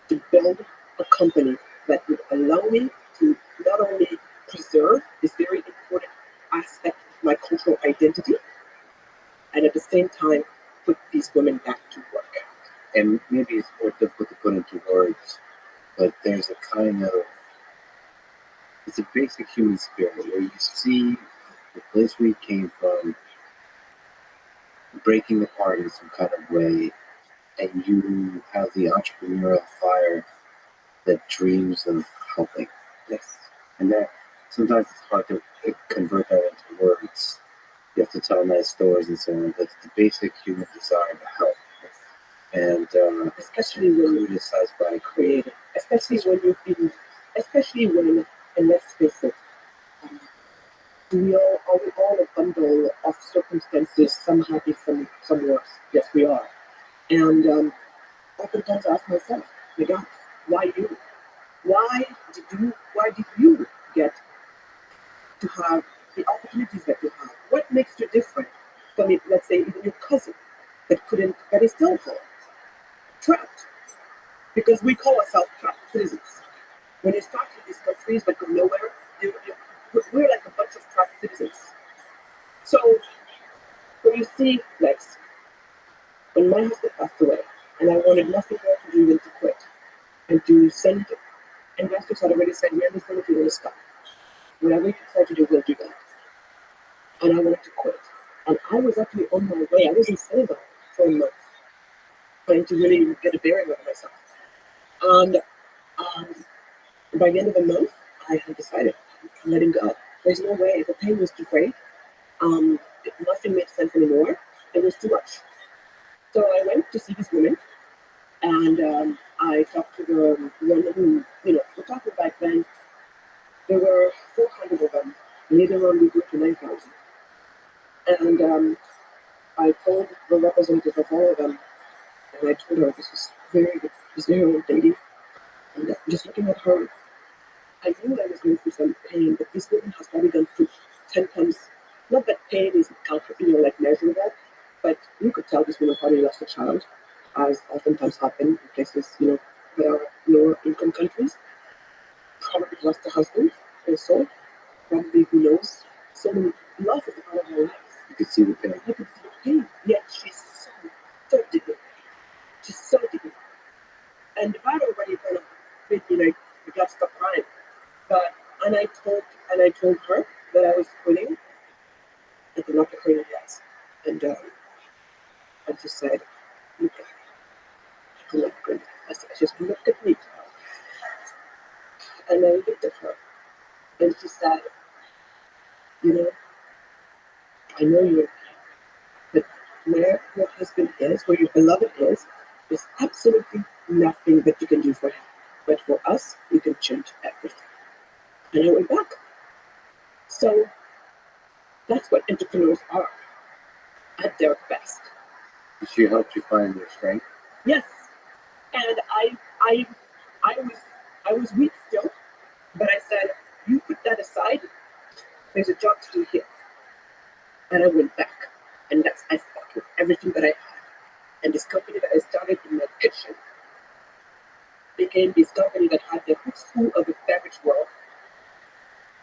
to build a company that would allow me to not only preserve this very important aspect of my cultural identity, and at the same time put these women back to work. And maybe it's more difficult to put into words, but there's a kind of, it's a basic human spirit where you see the place where you came from breaking apart in some kind of way, and you have the entrepreneurial fire that dreams of helping. Yes. And that sometimes it's hard to convert that into words. You have to tell nice stories and so on, but it's the basic human desire to help. And Especially when you decide by creative, especially when you've been, especially when, and let's face it, are we all a bundle of circumstances, some happy, some worse. Yes, we are. And oftentimes I ask myself, my God, why you? Why did you get to have the opportunities that you have? What makes you different from it, let's say even your cousin that is still home, trapped? Because we call ourselves trapped citizens. When you start in these countries that go nowhere, we're like a bunch of trapped citizens. So when you see, like, when my husband passed away, and I wanted nothing more to do than to quit and to send investors had already said, we understand if you want to stop. Whatever you decide to do, we'll do that. And I wanted to quit. And I was actually on my way. I was in Senegal for a month, trying to really get a bearing of myself. And by the end of the month, I had decided I'm letting go. There's no way. The pain was too great. Nothing made sense anymore. It was too much. So I went to see this woman, and I talked to the woman who, we're talking back then, there were 400 of them. Later on, we grew to 9,000. And I told the representative of all of them, and I told her this very old lady, and just looking at her, I knew I was going through some pain, but this woman has probably gone through 10 times. Not that pain is like measurable, but you could tell this woman probably lost a child, as oftentimes happen in places, that are lower income countries. Probably lost a husband also. Probably, who knows, so many losses out of her life. you can see the pain. I could see the pain. Yet she's so dignified. She's so dignified. And that already kind of made me like, I got to stop crying. But and I told her that I was quitting. I could not get her in the eyes. And I just said, look at me. I could not grin. I said, just look at me. And I looked at her. And she said, I know you're but where your husband is, where your beloved is, there's absolutely nothing that you can do for him. But for us, you can change everything. And I went back. So that's what entrepreneurs are at their best. She helped you find your strength. Yes. And I was weak still, but I said, you put that aside, there's a job to do here. And I went back. And I fought with everything that I had. And this company that I started in my kitchen became this company that had the who's who of the beverage world.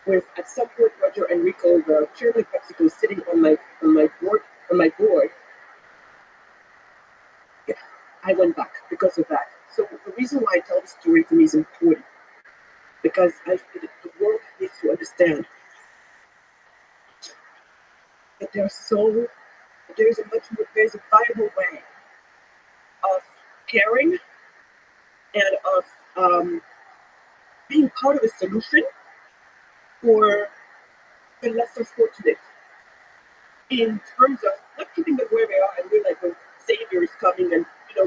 With at some point Roger Enrico, the chairman of Mexico, sitting on my board. Yeah, I went back because of that. So the reason why I tell this story to me is important. Because I feel that the world needs to understand that there's a viable way of caring and of being part of a solution for the lesser fortunate in terms of not keeping them where they are and we're like the saviors coming and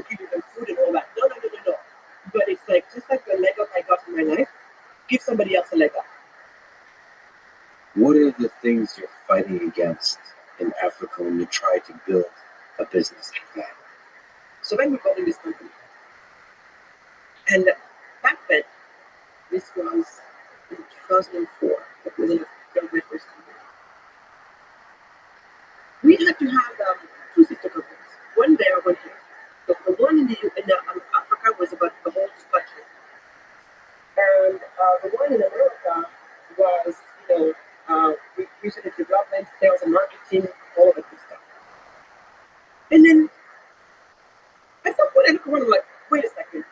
giving them food and all that. No, no, no, no, no. But it's like just like the leg up I got in my life, give somebody else a leg up. What are the things you're fighting against in Africa when you try to build a business like that? So then we're building this company. And back then, this was in 2004, that was in my first company. We had to have two sister companies, one there, one here. So the one in Africa was about the whole country. And the one in America was, research and development, sales and marketing, all of that good stuff. And then at some point I look around and I'm like, wait a second.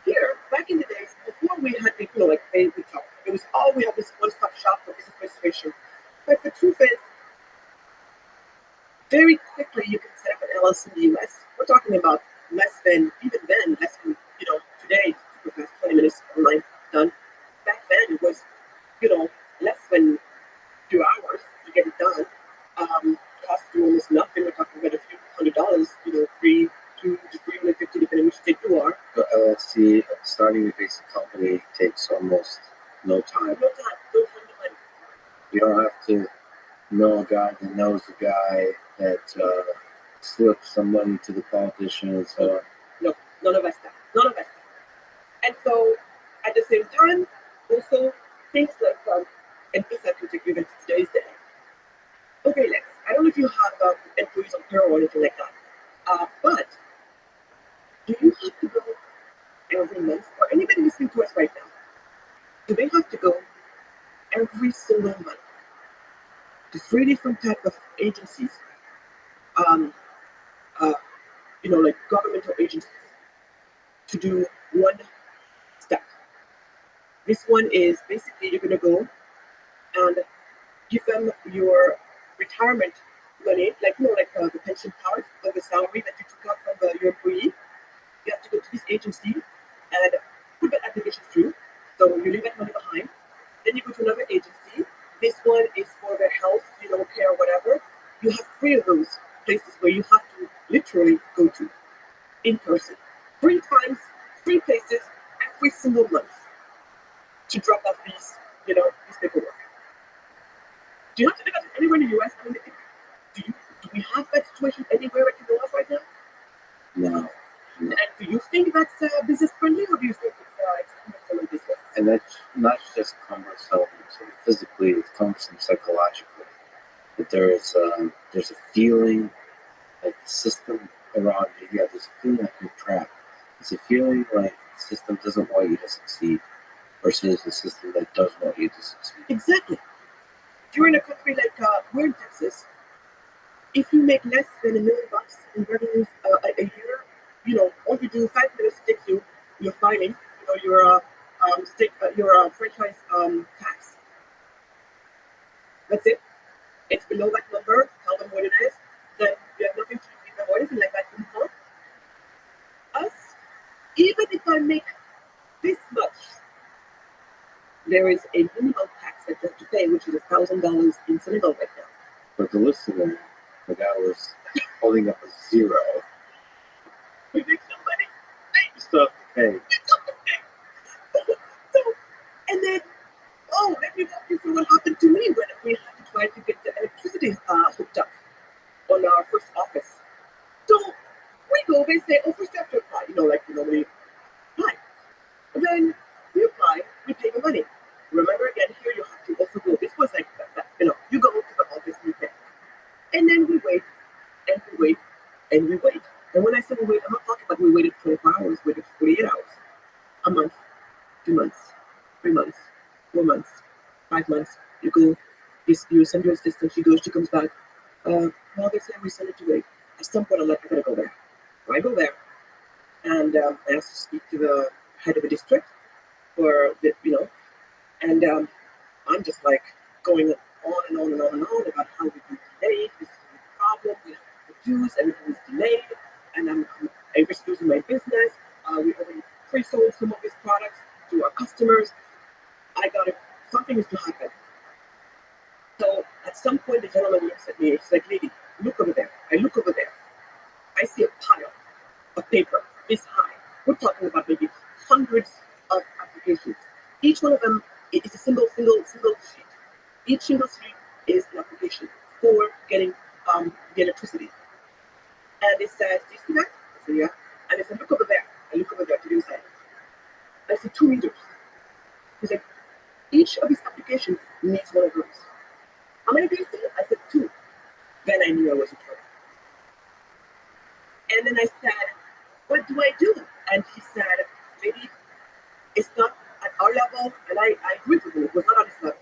Here, back in the days, before we had people like pay we talk, it was all we had this one-stop shop for business registration. But the truth is, very quickly you can set up an LLC in the US. We're talking about less than today, super fast, 20 minutes online, done. Back then it was, less than 2 hours to get it done. Cost you almost nothing. We're talking about a few $100, $300 to $350, depending which state you are. The LLC, starting a basic company, takes almost no time. No time, no money. You don't have to know a guy that knows a guy that slipped some money to the politician and so on. No, none of us that. None of us that. And so, at the same time, also things like, and this I can take you into today's day. Okay, Lex, I don't know if you have employees on payroll or anything like that, but do you have to go every month, or anybody listening to us right now, do they have to go every single month to 3 different types of agencies, like governmental agencies, to do one step? This one is basically you're going to go and give them your retirement money, the pension part of the salary that you took out from your employee. You have to go to this agency and put that application through. So you leave that money behind. Then you go to another agency. This one is for their health, care, whatever. You have 3 of those places where you have to literally go to in person. 3 times, 3 places every single month to drop off these paperwork. Do you have to do that anywhere in the US? I mean, do we have that situation anywhere that you know of right now? No. And do you think that's business friendly, or do you think it's cumbersome in business? And that's not just cumbersome physically, it's cumbersome psychologically. That there's a feeling like the system around you, there's a feeling like you're trapped. It's a feeling like the system doesn't want you to succeed versus the system that does want you to succeed. Exactly. If you're in a country like we're in Texas, if you make less than $1 million in revenues a year, all you do 5 minutes takes you, you're filing, your state, your franchise tax. That's it. It's below that number. Tell them what it is. Then you have nothing to give them or anything like that anymore. Us, even if I make this much, there is a minimum tax that you have to pay, which is $1,000 in Senegal right now. But the listener, the guy was holding up a 0. We make some money. You still have to pay. So, and then, let me walk you through what happened to me when we had to try to get the electricity hooked up on our first office. So we go, they say, first you have to apply, we apply. And then we apply, we pay the money. Remember again, here you have to also go. This was like that, you go to the office and you pay. And then we wait, and we wait, and we wait. And when I say we wait, I'm not talking about we waited 24 hours, we waited 48 hours. A month, 2 months, 3 months, 4 months, 5 months. You go, you send your assistant, she goes, she comes back. Well, they say we send it to wait. At some point, I'm like, I gotta go there. So I go there, and I ask to speak to the head of the district, and I'm just like going on and on and on and on about how we've been delayed, this is the problem, we have to produce, everything is delayed, and I'm risk losing my business. We already pre-sold some of these products to our customers. Something is to happen. So at some point, the gentleman looks at me. He's like, "Lady, look over there." I look over there. I see a pile of paper this high. We're talking about maybe hundreds of applications. Each one of them is a single sheet. Each single sheet is an application for getting the electricity. And it says, "Do you see that?" I said, "Yeah." And I said, "Look over there." I look over there to the inside. I said, 2 meters. He's like, "Each of these applications needs one of those." "How many do you see?" I said, 2. Then I knew I was in trouble. And then I said, "What do I do?" And he said, "Maybe it's not at our level." And I agreed with him. It was not on his level.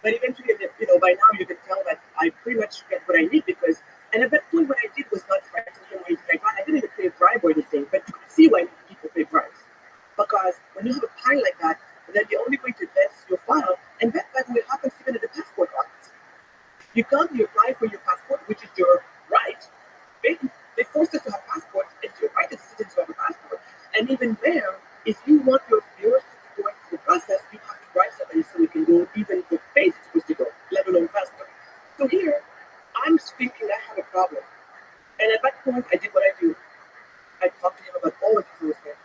But eventually, by now you can tell that I pretty much get what I need because, and at that point, what I did was not threaten him or anything like that. I didn't even pay a bribe or anything, but you could see why people pay bribes. Because when you have a pile like that, then the only way to advance your file, and that, by the way, happens even in the passport office. You come, you apply for your passport, which is your right. They force us to have passports. It's your right as citizens to have a passport. And even there, if you want yours to go into the process, you have to write somebody so you can go even the pace it's supposed to go, let alone faster. So here, I'm thinking I have a problem. And at that point, I did what I do. I talked to him about all of his things.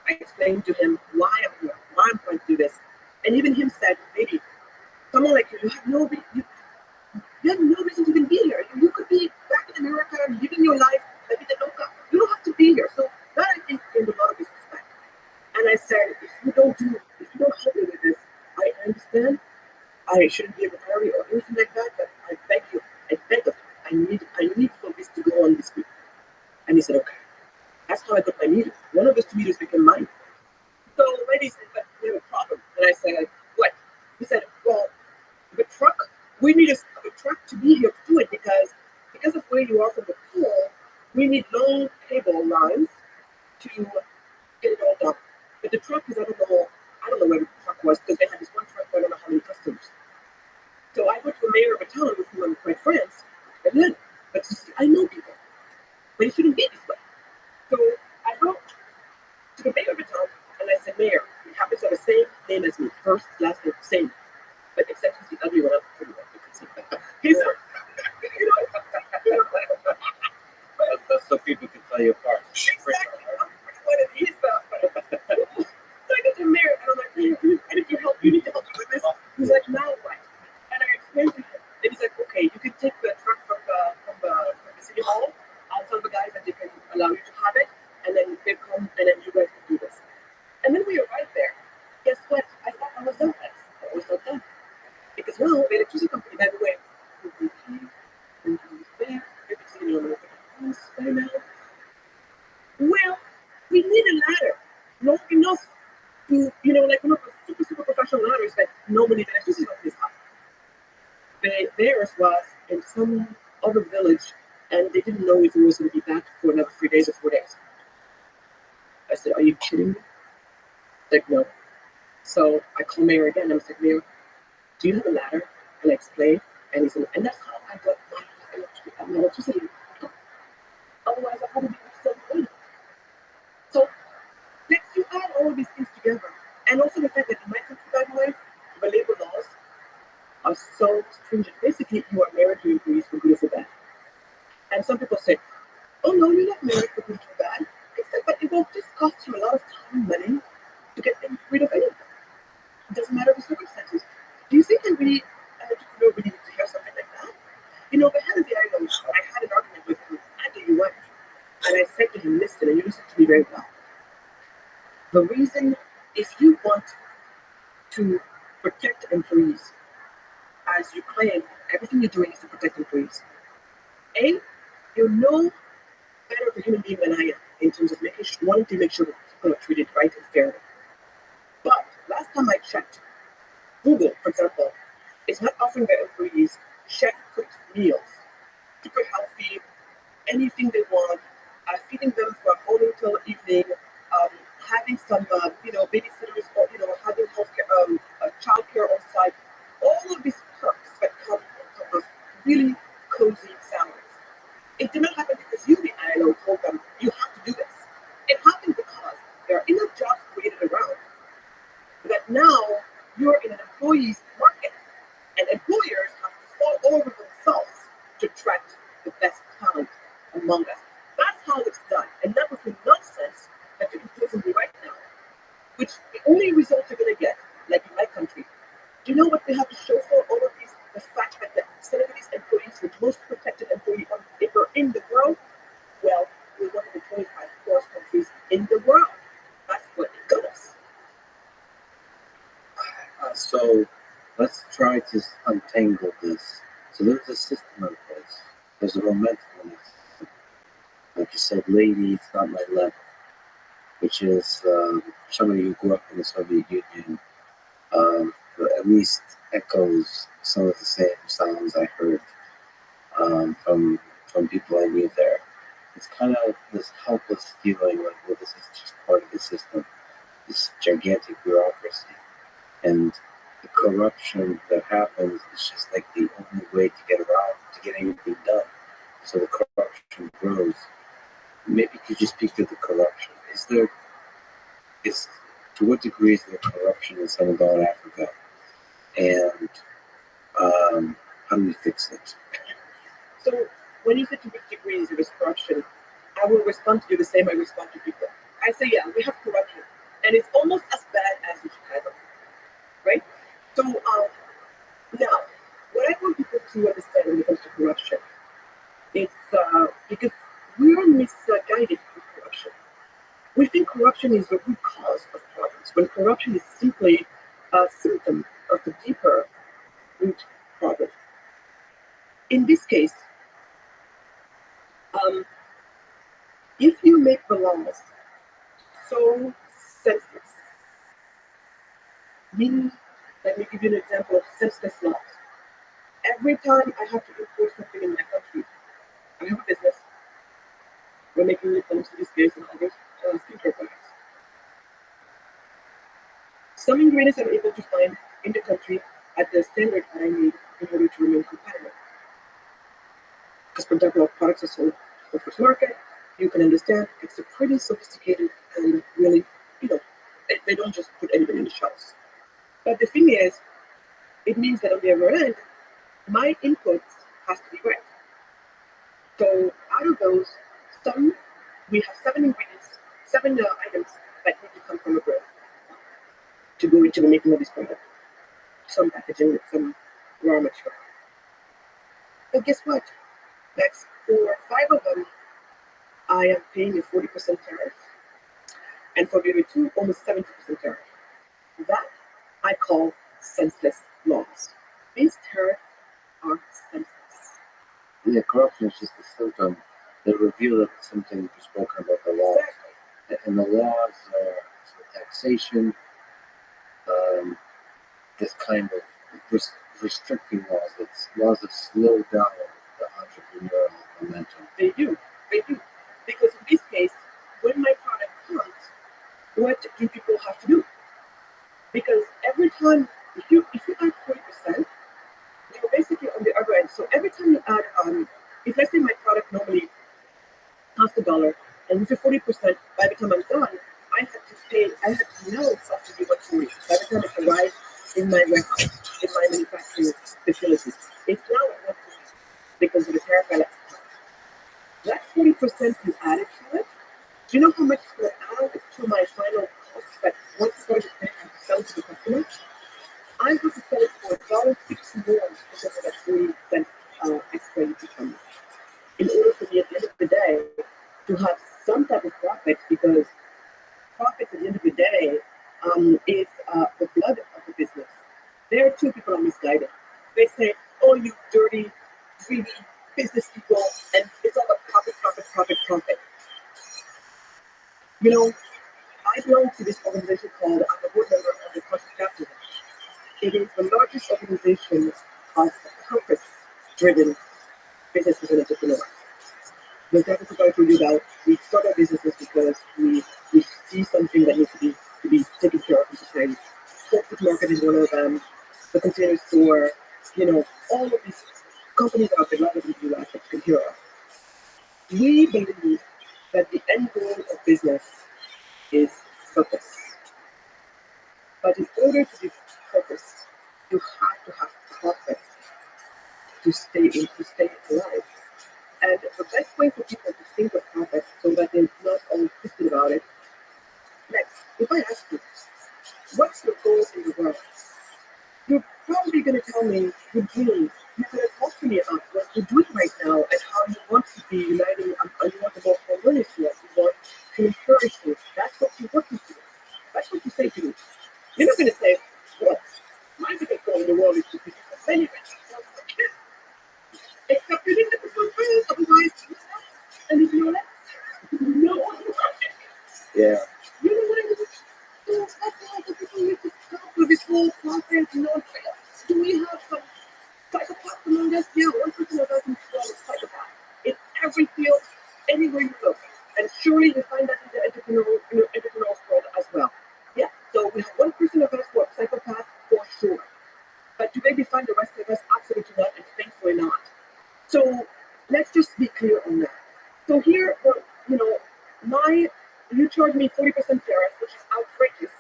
I explained to him why I'm here, why I'm trying to do this. And even him said, "Maybe someone like you have no reason to even be here. You could be back in America, living your life, maybe the local. You don't have to be here." So that I think gained a lot of his respect. And I said, if you don't help me with this, I understand. I shouldn't be able to hurry or anything like that, but I beg you, I beg of you, I need for this to go on this week. And he said, "Okay." That's how I got my meter. One of those 2 meters became mine. So the lady said, "But we have a problem." And I said, "What?" He said, "Well, the truck, we need a truck to be here to do it because of where you are from the pole, we need long cable lines to get it all done. But the truck is, I don't know where the truck was because they had this one truck, I don't know how many customers. So I went to the mayor of a town with whom I'm quite friends, and then, but you see, I know people, but it shouldn't be this way. So I wrote to the mayor of the town, and I said, "Mayor, he happens to have the same name as me, first, last name, same, but except he's the ugly one, I'm pretty well, you can see that." He's, So people can tell you apart. exactly, I'm pretty what it is, though. So I get to the mayor, and I'm like, "Mayor, I need your help, you need to help me with this." He's like, "Now what?" And I explained to him, and he's like, "Okay, you can take the truck from the city hall, I'll tell the guys that they can allow you to have it, and then they come, and then you guys can do this." And then we arrived there. Guess what? I thought I was done. I was not done. Because, well, the electricity company, by the way, well, we need a ladder long enough to, like one of the super professional ladders that nobody, the electricity companies have. Theirs was in some other village, and they didn't know if it was going to be back for another 3 days or 4 days. I said, "Are you kidding me?" Like, no. So I called Mayor again. I was like, "Mayor, do you have a ladder?" And I explained, and he said, and that's how I got my electricity. Otherwise, I wouldn't be so good. So you add all of these things together, and also the fact that in my country, by the way, the labor laws are so stringent. Basically, you are married to employees for good or for bad. And some people say, "Oh no, you're not married for good or for bad." I said, "But it will just cost you a lot of time, money, to get rid of anything. It doesn't matter the circumstances." Do you think that we, as an entrepreneur, we need to hear something like that? The head of the island, I had an argument with him at the UN, and I said to him, "Listen, and you listen to me very well. The reason, if you want to protect employees, as you claim, everything you're doing is to protect employees. A, you're no better of a human being than I am in terms of wanting to make sure that people are treated right and fairly. But last time I checked, Google, for example, is not offering their employees chef-cooked meals, super healthy, anything they want, feeding them from morning till evening, having some, babysitters, or having healthcare, childcare on site. All of these perks that come on top of really cozy salaries. It did not happen because you, the ILO, told them you have to do this. It happened because there are enough jobs created around that now you're in an employee's market, and employers which the only result you're going to get, like in my country, do you know what we have to show for all of these? The fact that the celebrities employees, the most protected employee on paper in the world, well, we're one of the 25 poorest countries in the world. That's what it got us. So let's try to untangle this. So there's a system in place. There's a momentum in this. Like you said, lady, it's not my level, which is somebody who grew up in the Soviet Union, at least echoes some of the same sounds I heard from people I knew there. It's kind of this helpless feeling like, well, this is just part of the system, this gigantic bureaucracy. And the corruption that happens is just like the only way to get around, to get anything done. So the corruption grows. Maybe could you speak to the corruption? To what degree is there corruption in Senegal and Africa? And how do we fix it? So when you say to which degree there is corruption, I will respond to you the same I respond to people. I say, yeah, we have corruption, and it's almost as bad as in Chicago, right? So now, what I want people to understand when it comes to corruption, it's because we are misguided with corruption. We think corruption is the root cause of problems, when corruption is simply a symptom of the deeper root problem. In this case, if you make the laws so senseless, meaning, let me give you an example of senseless laws. Every time I have to import something in my country, I have a business. We're making lip balms to this case and other skincare products. Some ingredients I'm able to find in the country at the standard that I need in order to remain competitive. Because, for example, our products are sold on the first market. You can understand it's a pretty sophisticated and really, they don't just put anything in the shelves. But the thing is, it means that on the other end, my inputs has to be right. So out of those, we have 7 ingredients, 7 items that need to come from abroad to go into the making of this product. Some packaging, some raw material. But guess what? That's for 5 of them, I am paying a 40% tariff. And for the other 2, almost 70% tariff. That I call senseless laws. These tariffs are senseless. Yeah, corruption is just a symptom that reveal that the symptom you've spoken about the laws. Exactly. And the laws are taxation, this kind of restricting laws that slow down the entrepreneurial momentum. They do. Because in this case, when my product comes, what do people have to do? Because every time, if you add 40%, you're basically on the other end. So every time you add, if let's say my product normally costs $1, and with the 40%, by the time I'm done, I had to know exactly what 40. By the time it arrives in my warehouse, in my manufacturing facility, it's now at what because of the tariff I left. That 40% you added to it, do you know how much it's going to add to my final cost that once it's going to sell to the customer? I have to sell it for $1.60 more because of that 40% extra income. In order for me at the end of the day to have some type of profit, because profits at the end of the day is the blood of the business. There are 2 people are misguided. They say, oh, you dirty, greedy business people, and it's all about profit. I belong to this organization called, I'm a board member of the Conscious Capitalism. It is the largest organization of purpose-driven businesses and entrepreneurs. The Capital Society told you that we start our businesses because we see something that needs to be taken care of in society. Corporate market is one of them. The container store, all of these companies that are beloved in the US that you can hear of. We believe that the end goal of business is purpose. But in order to be purpose, you have to have profit to stay alive. And the best way for people to think of profit so that they're not all twisted about it. Next, if I ask you, You're not going to say, well, my biggest goal in the world is to be many except you didn't have to first, otherwise, and if you know that, no one will watch it. Yeah. You know what I mean? So that's why the people need to stop with this whole conference, you know, do we have some psychopaths among us? Yeah, 1% of us in the world is psychopath. In every field, anywhere you look. And surely you find that in the entrepreneurial world as well. Yeah, so we have 1% of us who are psychopaths for sure. But do they define the rest of us? Absolutely not, and thankfully not. So let's just be clear on that. So here, you know, you charge me 40% tariff, which is outrageous.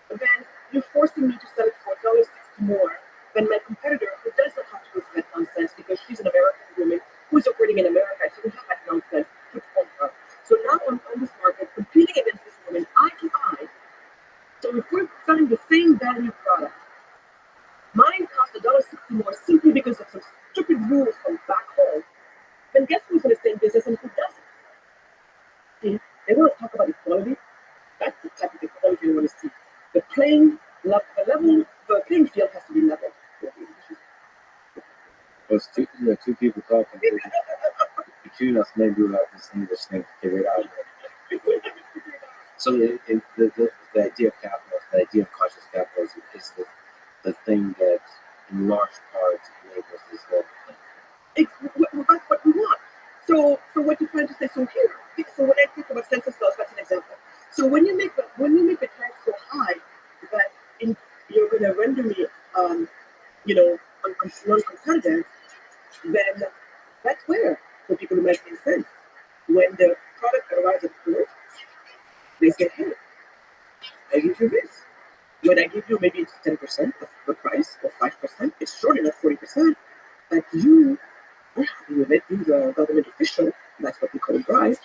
Then you're forcing me to sell it for $1.60 more than my competitor, who doesn't have to go through that nonsense because she's an American woman who's operating in America. She doesn't have that nonsense put on her. So now I'm on this market competing against this woman eye to eye. So if we're selling the same value product, mine costs $1.60 more simply because of some stupid rules from back home, then guess who's in the same business and who doesn't? See, they want to talk about equality. That's the type of equality they want to see. The playing field has to be level. There's two people talking. Between us, maybe we'll have this English thing figured out. So the idea of capitalism, the idea of cautious capitalism is the thing that in large part enables this whole thing. That's what we want. So what you're trying to say, so when I think about census laws, that's an example. So when you make the tax so high that you're going to render me, non-competitive, then that's where for people to make things sense. When the product arrives at port, they say, hey, I give you this. When I give you maybe it's 10% of the price or 5%, it's surely not 40%, but you are happy with it. You're a government official, that's what we call a bribe.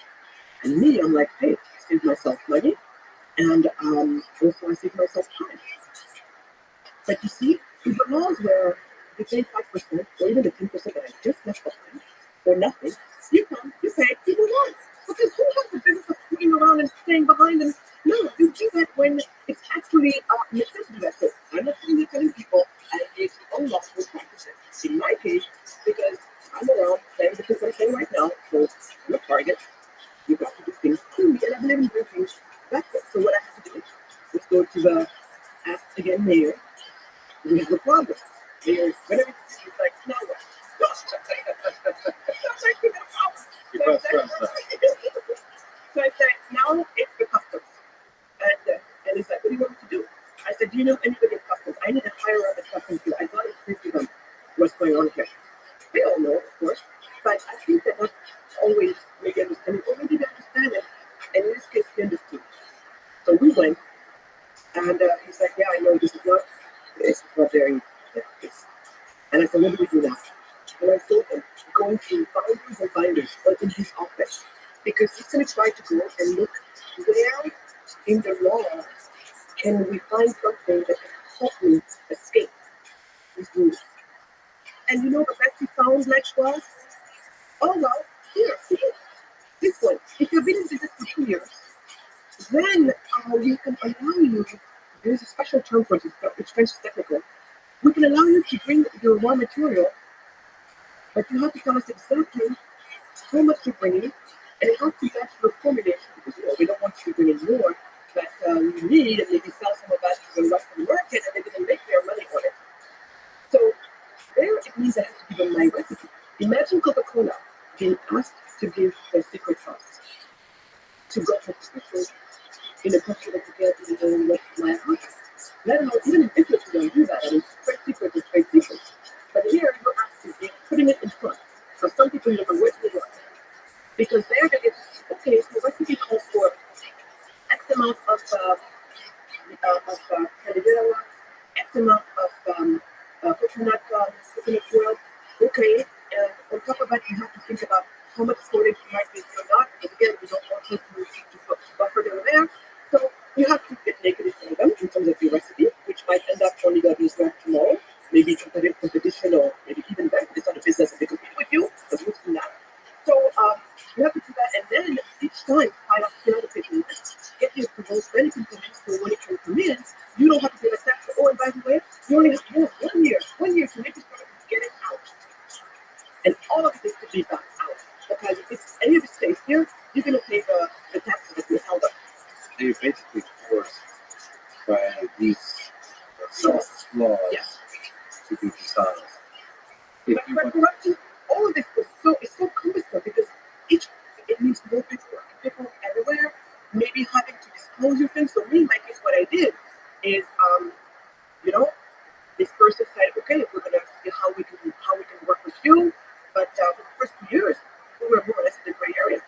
And me, I'm like, hey, I save myself money, and also I save myself time. But you see, with the laws where you pay 5% or even the 10% that I just left behind, or nothing, you come, you pay, you move on. Because who has the business of screwing around and staying behind? And no, you do that when it's actually necessity. That's it. I'm not sitting there telling people I engage in unlawful practices. In my case, because I'm around saying the things I'm saying right now, so I'm a target. You got to do things clearly, and I believe in doing things. That's it. So what I have to do is go to the ask again mayor. We have a problem. Mayor, whenever it's like, now what? So I said, now it's the customs. And he's like, what do you want me to do? I said, do you know anybody in customs? I need to hire out the customs here. I got to explain to them what's going on here. They all know, of course, but I think they're not always maybe understanding, or maybe they understand it. And in this case, he understood. So we went, and he's like, yeah, I know this is not very nice. And I said, what do we do now? And I told him, going through binders and binders in his office, because he's going to try to go and look where in the law can we find something that can help me escape these rules. And you know what best he found, Lex, was? Oh, well, here, see, this one. If you've been in business for 2 years, then we can allow you, there's a special term for it, it's French technical. We can allow you to bring your raw material, but you have to tell us exactly how much you're bringing, and it has to match your formulation, because we don't want you to bring in more that you need, and maybe sell some of that to the rest of the market, and they can make their money on it. So there it means I have to give them my recipe. Imagine Coca-Cola being asked to give their secret sauce to go to officials in a country that you can't even let my house. Let alone, even in business, you don't do that. I mean, trade secret is trade secret. But here, you're actually putting it in front of some people in the West New York. Because they're going to get, okay, so the recipe calls for X amount of candidate, X amount of coconut oil. Okay, and on top of that, you have to think about how much storage you might need or not. Because again, we don't want to buffer them there. So you have to get negative for them in terms of your recipe, which might end up only going to be served tomorrow. Maybe competition, or maybe even better. It's not a business that they compete with you, but you've seen that. So you have to do that, and then each time, I have to get you to vote, then it can come in. So when it can come in, you know how to pay the tax. Oh, and by the way, you only have 1 year to make this product and get it out. And all of this to be back out. Because if any of it stays here, you're going to pay the taxes that you held up. They're basically forced by these soft laws to be dishonest. If But you want, corruption, all of this is so cumbersome because it means more paperwork. Paperwork everywhere, maybe having to disclose your things. So me, in my case, what I did is, this person said, okay, we're gonna see how we can work with you. But for the first 2 years, we were more or less in the gray area.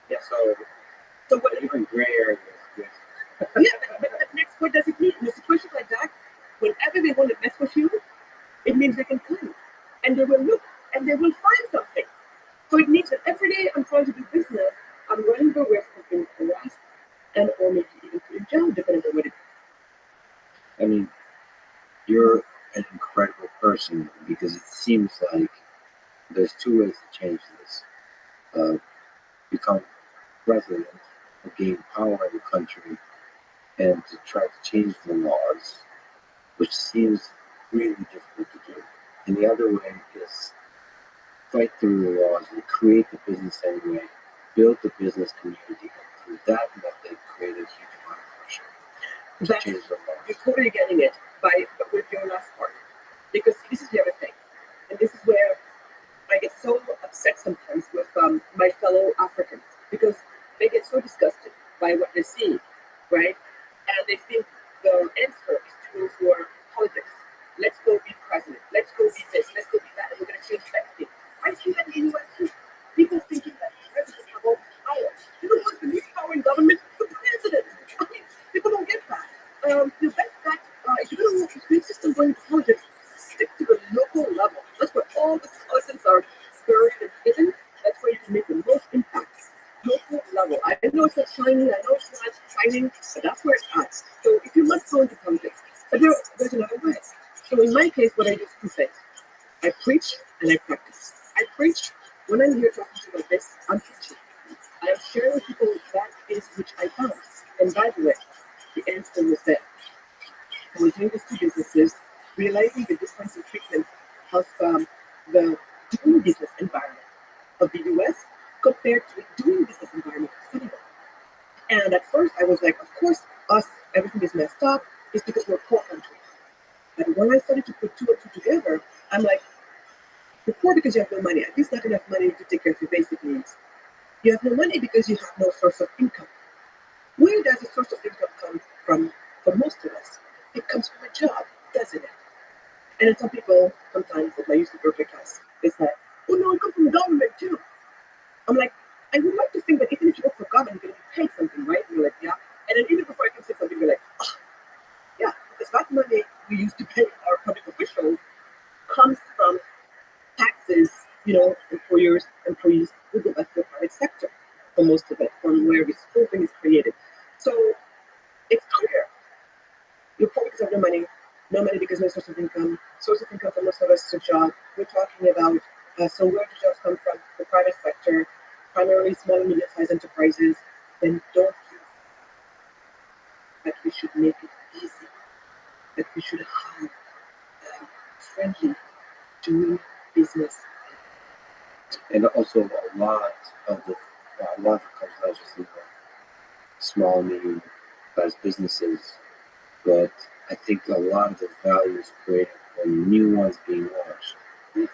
yeah, So what? even gray area is good. Yeah, but next, what does it mean in a situation like that? Whenever they want to mess with you, it means they can come and they will look and they will find something. So it means that every day I'm trying to do business, I'm running the risk of being harassed and or maybe even put in jail, depending on what it is. I mean, you're an incredible person because it seems like there's two ways to change this. Become president or gain power in the country and to try to change the laws, which seems really difficult to do. And the other way is fight through the laws and create the business anyway, build the business community, and through that method create a huge amount of pressure to change the laws. You're totally getting it with your last part. Because this is the other thing. And this is where I get so upset sometimes with my fellow Africans because they get so disgusted by what they see, right? And they think the answer is to go for politics. Let's go be president. Let's go be this. Let's go be that. And we're going to change everything. I see that in the US too. People thinking that presidents have all the power. You know what's the least power in government? The president. I mean, people don't get that. The best that if you don't want the system going to politics, stick to the local level. That's where all the skeletons are buried and hidden. That's where you can make the most impact. Local level. I know it's not shiny, I know it's not shining, but that's where it's at. So if you must go into politics, but there's another way. So in my case, what I do is two things. I preach and I practice. I preach when I'm here talking to you about this, I'm preaching. I am sharing with people that is which I found. And by the way, the answer was there. I was doing these two businesses, realizing the difference in treatment of the doing business environment of the US compared to the doing business environment of Senegal. And at first I was like, of course, everything is messed up. It's because we're a poor country. But when I started to put two and two together, I'm like, you're poor because you have no money. At least not enough money to take care of your basic needs. You have no money because you have no source of income. Where does the source of income come from for most of us? It comes from a job, doesn't it? And then some people, sometimes, at my used to work class, they say, oh no, it comes from the government too. I'm like, I would like to think that even if you work for government, you're going to be paid something, right? And you're like, yeah. And then even before I can say something, you're like, oh, yeah, because that money we use to pay our public officials comes from taxes, employees who go back to the private sector for most of it, from where this whole thing is created. So it's clear. You're poor because of no money because no source of income. Source of income for most of us is a job. We're talking about, so where do jobs come from? The private sector, primarily small and medium-sized enterprises. Then don't you that we should make it easy, that we should have friendly doing business. And also a lot of it comes out just in small, medium-sized businesses. But I think a lot of the value is created when new ones being launched.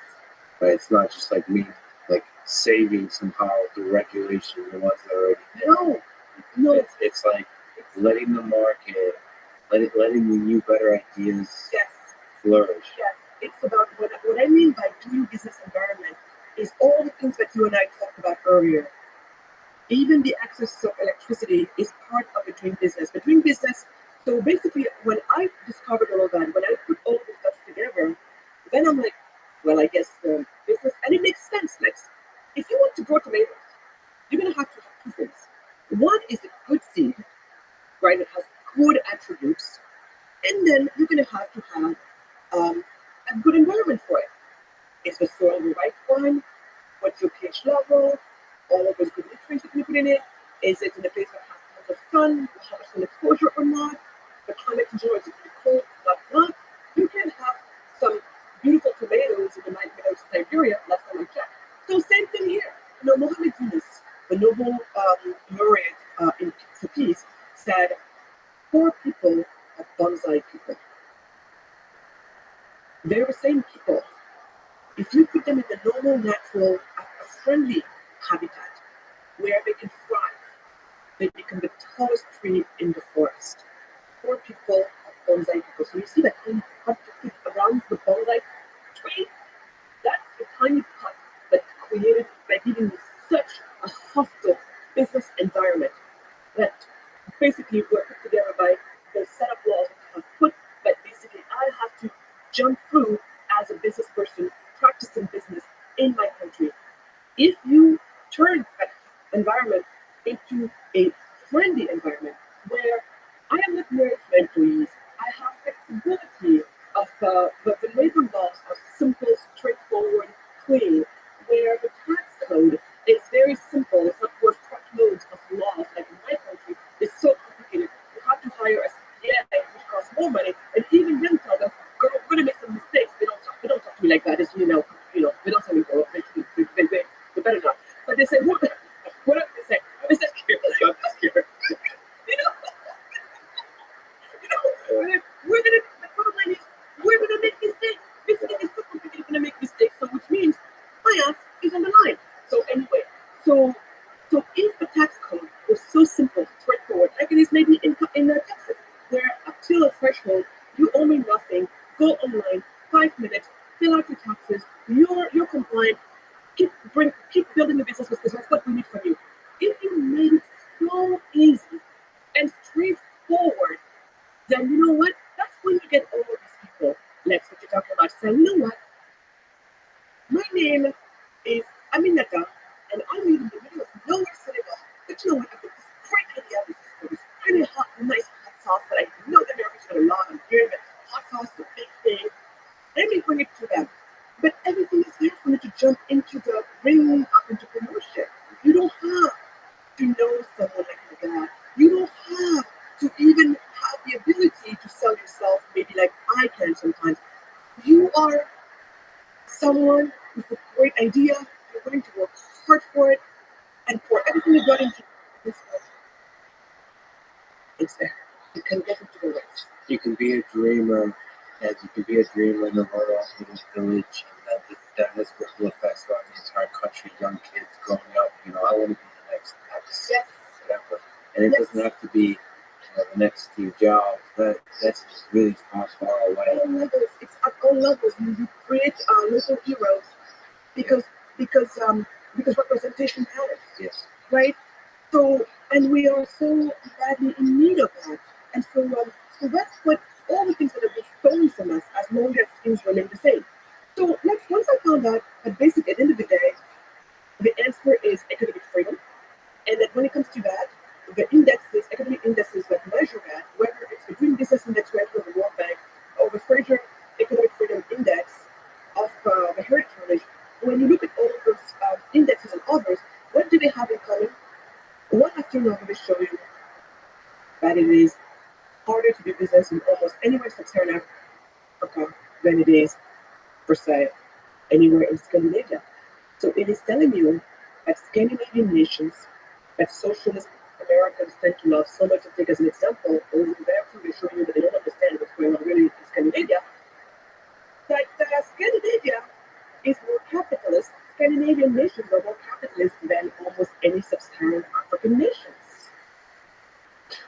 Right? It's not just like me, like saving somehow the regulation, the ones that are already No. It's like letting the market, letting the new, better ideas flourish. Yes. It's about what I mean by doing business environment is all the things that you and I talked about earlier. Even the access to electricity is part of the doing business. But doing business, so basically when I discovered all of that, when I put all this stuff together, then I'm like, well, I guess business, and it makes sense. Like, if you want to grow tomatoes, you're going to have two things. One is a good seed, right, that has good attributes, and then you're going to have a good environment for it. Is the soil the right one? What's your pH level? All of those good nutrients you can put in it. Is it in a place that has tons of sun, how much sun exposure or not? the climate control is cold, whatnot. You can have some beautiful tomatoes in the night meadows of Siberia, last time I checked. So same thing here. You know, Mohammed Yunus, the Nobel laureate for peace, said, poor people are bonsai people. They're the same people. If you put them in the normal, natural, friendly habitat where they can thrive, they become the tallest tree in the forest. Poor people are bonsai people. So you see that tiny pot around the bonsai tree? That's the tiny pot that's created by giving you such a hostile business environment that basically were put together by the set of laws that have put that basically I have to jump through as a business person practicing business in my country. If you turn that environment into a friendly environment where I am not married to employees, I have flexibility of the labor laws are simple, straightforward, clean, where the tax code is very simple, it's not worth truckloads of laws like in my country, it's so complicated. You have to hire a CPA, which costs more money, and even them tell them, girl, we're gonna make some mistakes. They don't talk to me like that. It's, they don't tell me, girl, they better not. But they say, what they say? I'm just scared. I'm just scared. you know, the bottom line is, we're gonna make mistakes. This is so complicated, we're gonna make mistakes. So which means my ass is on the line. So anyway, so if the tax code was so simple, straightforward, like it is maybe in Texas, where up till a threshold, you owe me nothing, go online, 5 minutes, fill out your taxes, you're compliant, keep building the business because that's what we need from you. If you made it so easy and straightforward, then you know what? That's when you get all of these people, Lex, that you're talking about, saying, you know what? My name is Aminata, and I live in the middle of nowhere, Senegal. But you know what? I've got this great idea. This really hot, nice hot sauce that I know the Americans got a lot of. Hearing that hot sauce is a big thing. Let me bring it to them. But everything is there for you to jump into the ring of entrepreneurship. You don't have to know someone like that. You don't have to even have the ability to sell yourself, maybe like I can sometimes. You are someone with a great idea, you're willing to work hard for it, and pour everything you got into this work. It's there. You can get into the race. You can be a dreamer, and you can be a dreamer in the little village, and that has ripple effects throughout the entire country. Young kids growing up, I want to be the next X, Yes. whatever. And it doesn't have to be the next Steve Jobs. That's just really far away. All levels. It's at all levels. You create local heroes because representation matters. Yes. Right? So, and we are so badly in need of that. And so that's what all the things that have been stolen from us as long as things remain the same. So once I found out that basically at the end of the day, the answer is economic freedom, and that when it comes to that, the indexes, economic indexes that measure that, whether it's the Green Business Index right from the World Bank or the Fraser Economic Freedom Index of the Heritage Foundation, when you look at all of those indexes and others, what do they have in common? One after another, they show you that it is harder to do business in almost anywhere sub-Saharan Africa than it is, per se, anywhere in Scandinavia. So it is telling you that Scandinavian nations, that socialist Americans tend to love so much to take as an example, over there to show you that they don't understand what's going on really in Scandinavia, that Scandinavia is more capitalist. Scandinavian nations are more capitalist than almost any sub-Saharan African nations.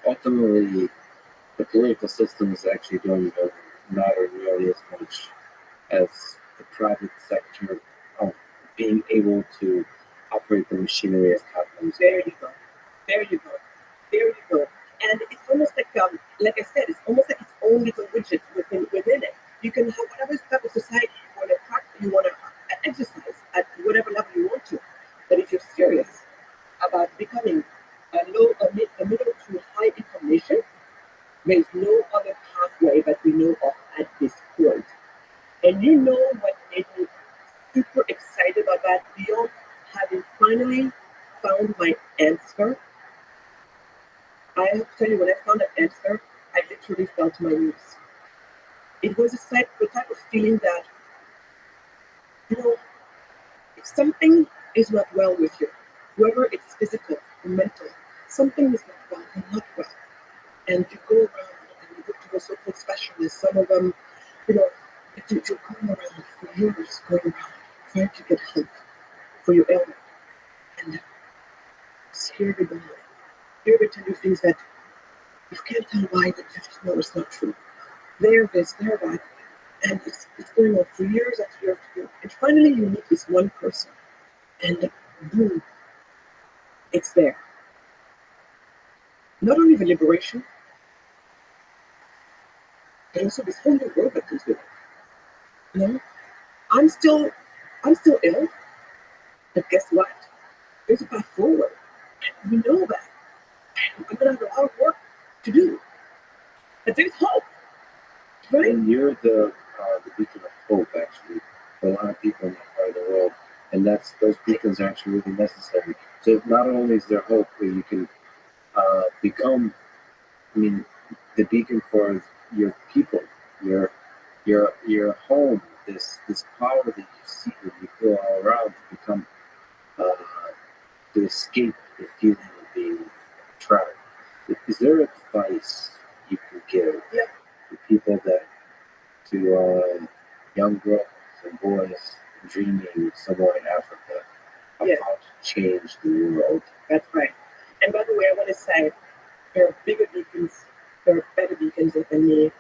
Ultimately, the political systems actually don't matter nearly as much as the private sector being able to operate the machinery of capitalism. There you go. There you go. There you go. And it's almost like I said, it's almost like its own little widget within it. You can have whatever type of society you want to exercise at whatever level you want to. But if you're serious about becoming a middle to high income nation, there is no other pathway that we know of at this point. And you know what made me super excited about that, beyond having finally found my answer? I have to tell you, when I found that answer, I literally to my knees. It was the type of feeling that, you know, if something is not well with you, whether it's physical or mental, something is not well, you're not well. And you go around and you go to a so-called specialist, some of them, you know, you're going around for years, going around, trying to get help for your ailment. And here they go. Here they tell you things that you can't tell why, but you just know it's not true. They're this, they're that. And it's going on for years after year after year. And finally you meet this one person. And boom, it's there. Not only the liberation, but also this whole new world that comes with it. You know? I'm still ill, but guess what? There's a path forward. And we know that. And I'm gonna have a lot of work to do. But there's hope. Right? And you're the beacon of hope, actually, for a lot of people in that part of the world. And those beacons are actually really necessary. So not only is there hope where you can become, the beacon for your people, your home, this power that you see, that you feel all around, to become to escape the feeling of being trapped. Is there advice you can give to people to young girls and boys dreaming somewhere in Africa of how to change the world? That's right. And by the way, I want to say there are bigger beacons, there are better beacons than me.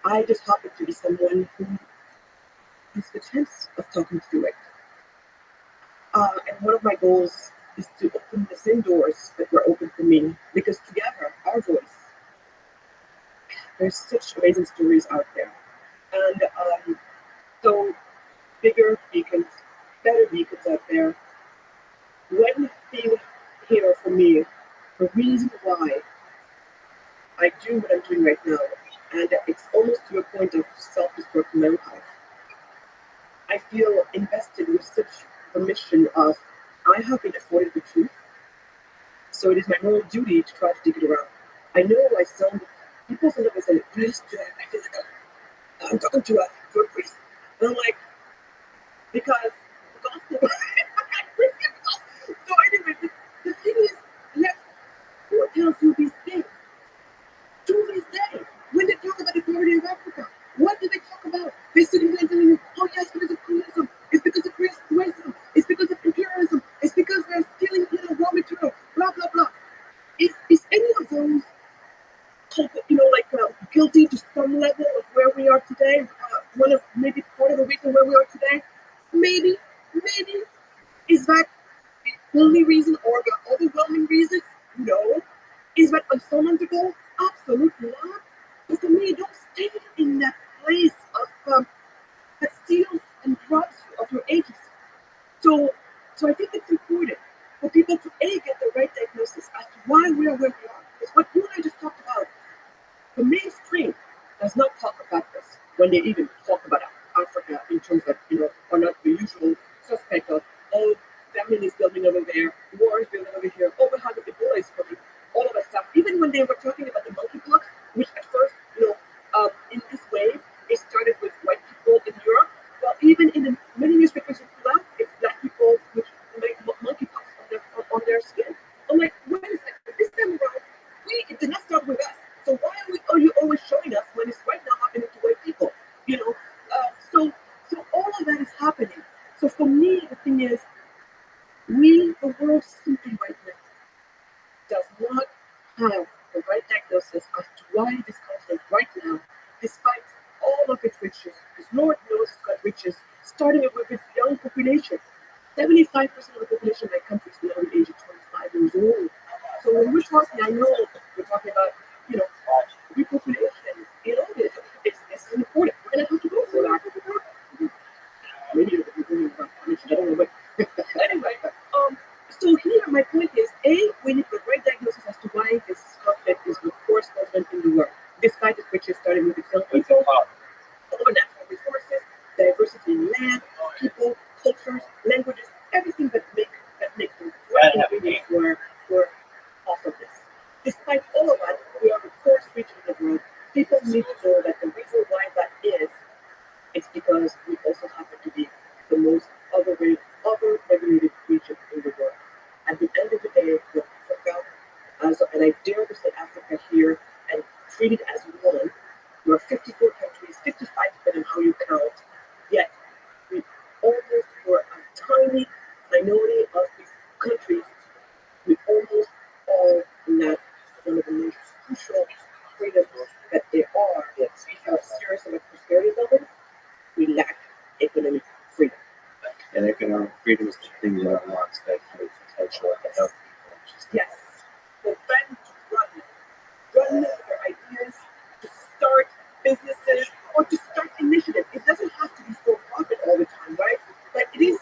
I just happen to be someone who has the chance of talking to you. And one of my goals is to open the same doors that were open for me, because together, our voice, there's such amazing stories out there. And so bigger beacons, better beacons out there. One thing here for me, the reason why I do what I'm doing right now, and it's almost to a point of self-destruct in my own life. I feel invested with such a mission of, I have been afforded the truth, so it is my moral duty to try to dig it around. I know I sound, people sometimes say, priest, I feel like I'm talking to a priest. And I'm like, because the gospel, so anyway, the thing is, yes, who tells you these things? To this day, when they talk about the poverty of Africa, what do they talk about? They're sitting there telling you, oh yes, because of communism, it's because of racism, it's because of imperialism, it's because they're stealing raw material, blah blah blah. Is any of those guilty to some level of where we are today? One of maybe part of the reason where we are today? Maybe. Is that the only reason or the overwhelming reason? No. Is that unsurmountable? Absolutely not. But for me, don't stay in that place of that steals and robs you of your agency. So I think it's important for people to get the right diagnosis as to why we are where we are. Because what you and I just talked about, the mainstream does not talk about this when they even talk about Africa in terms of, are not the usual suspect of, oh, famine is building over there, war is building over here, oh, how the Ebola is coming, all of that stuff. Even when they were talking about the monkeypox, which at first, in this wave, it started with white people in Europe. Well, even in the many newspapers you pull out, it's black people with monkeypox on their skin. I'm like, wait a second, this time around, it did not start with us. So why are you always showing us when it's right now happening to white people? So all of that is happening. So for me, the thing is, the world simply right now does not have the right diagnosis as to why this continent right now, despite all of its riches, because Lord knows it's got riches, starting with its young population. 75% of the population of that country is below the age of 25 years old. So when we're talking, I know we're talking about, repopulation, it's important. We're going to have to go for that. Maybe we're going about population, I don't know, but anyway, so here my point is, we need the right diagnosis as to why this conflict is the poorest continent in the world, despite its riches starting with its young people, over natural resources, diversity in land, people, cultures, languages, everything that makes the right ingredients for all of this. Despite all of that, we are the poorest region in the world, people need to know that the reason why that is, it's because we also happen to be the most over-regulated region in the world. At the end of the day, we're Africa, and I dare to say Africa here, and treat it as one. We're 54 countries, 55 depending on how you count, yet we almost were a tiny minority of these countries. We almost all lack one of the most crucial freedoms that there are. If we are serious about prosperity building, we lack economic freedom. And economic freedom is the thing that unlocks that human potential of the health. Yes. For them to run with their ideas, to start businesses, or to start initiatives. It doesn't have to be for profit all the time, right? But it is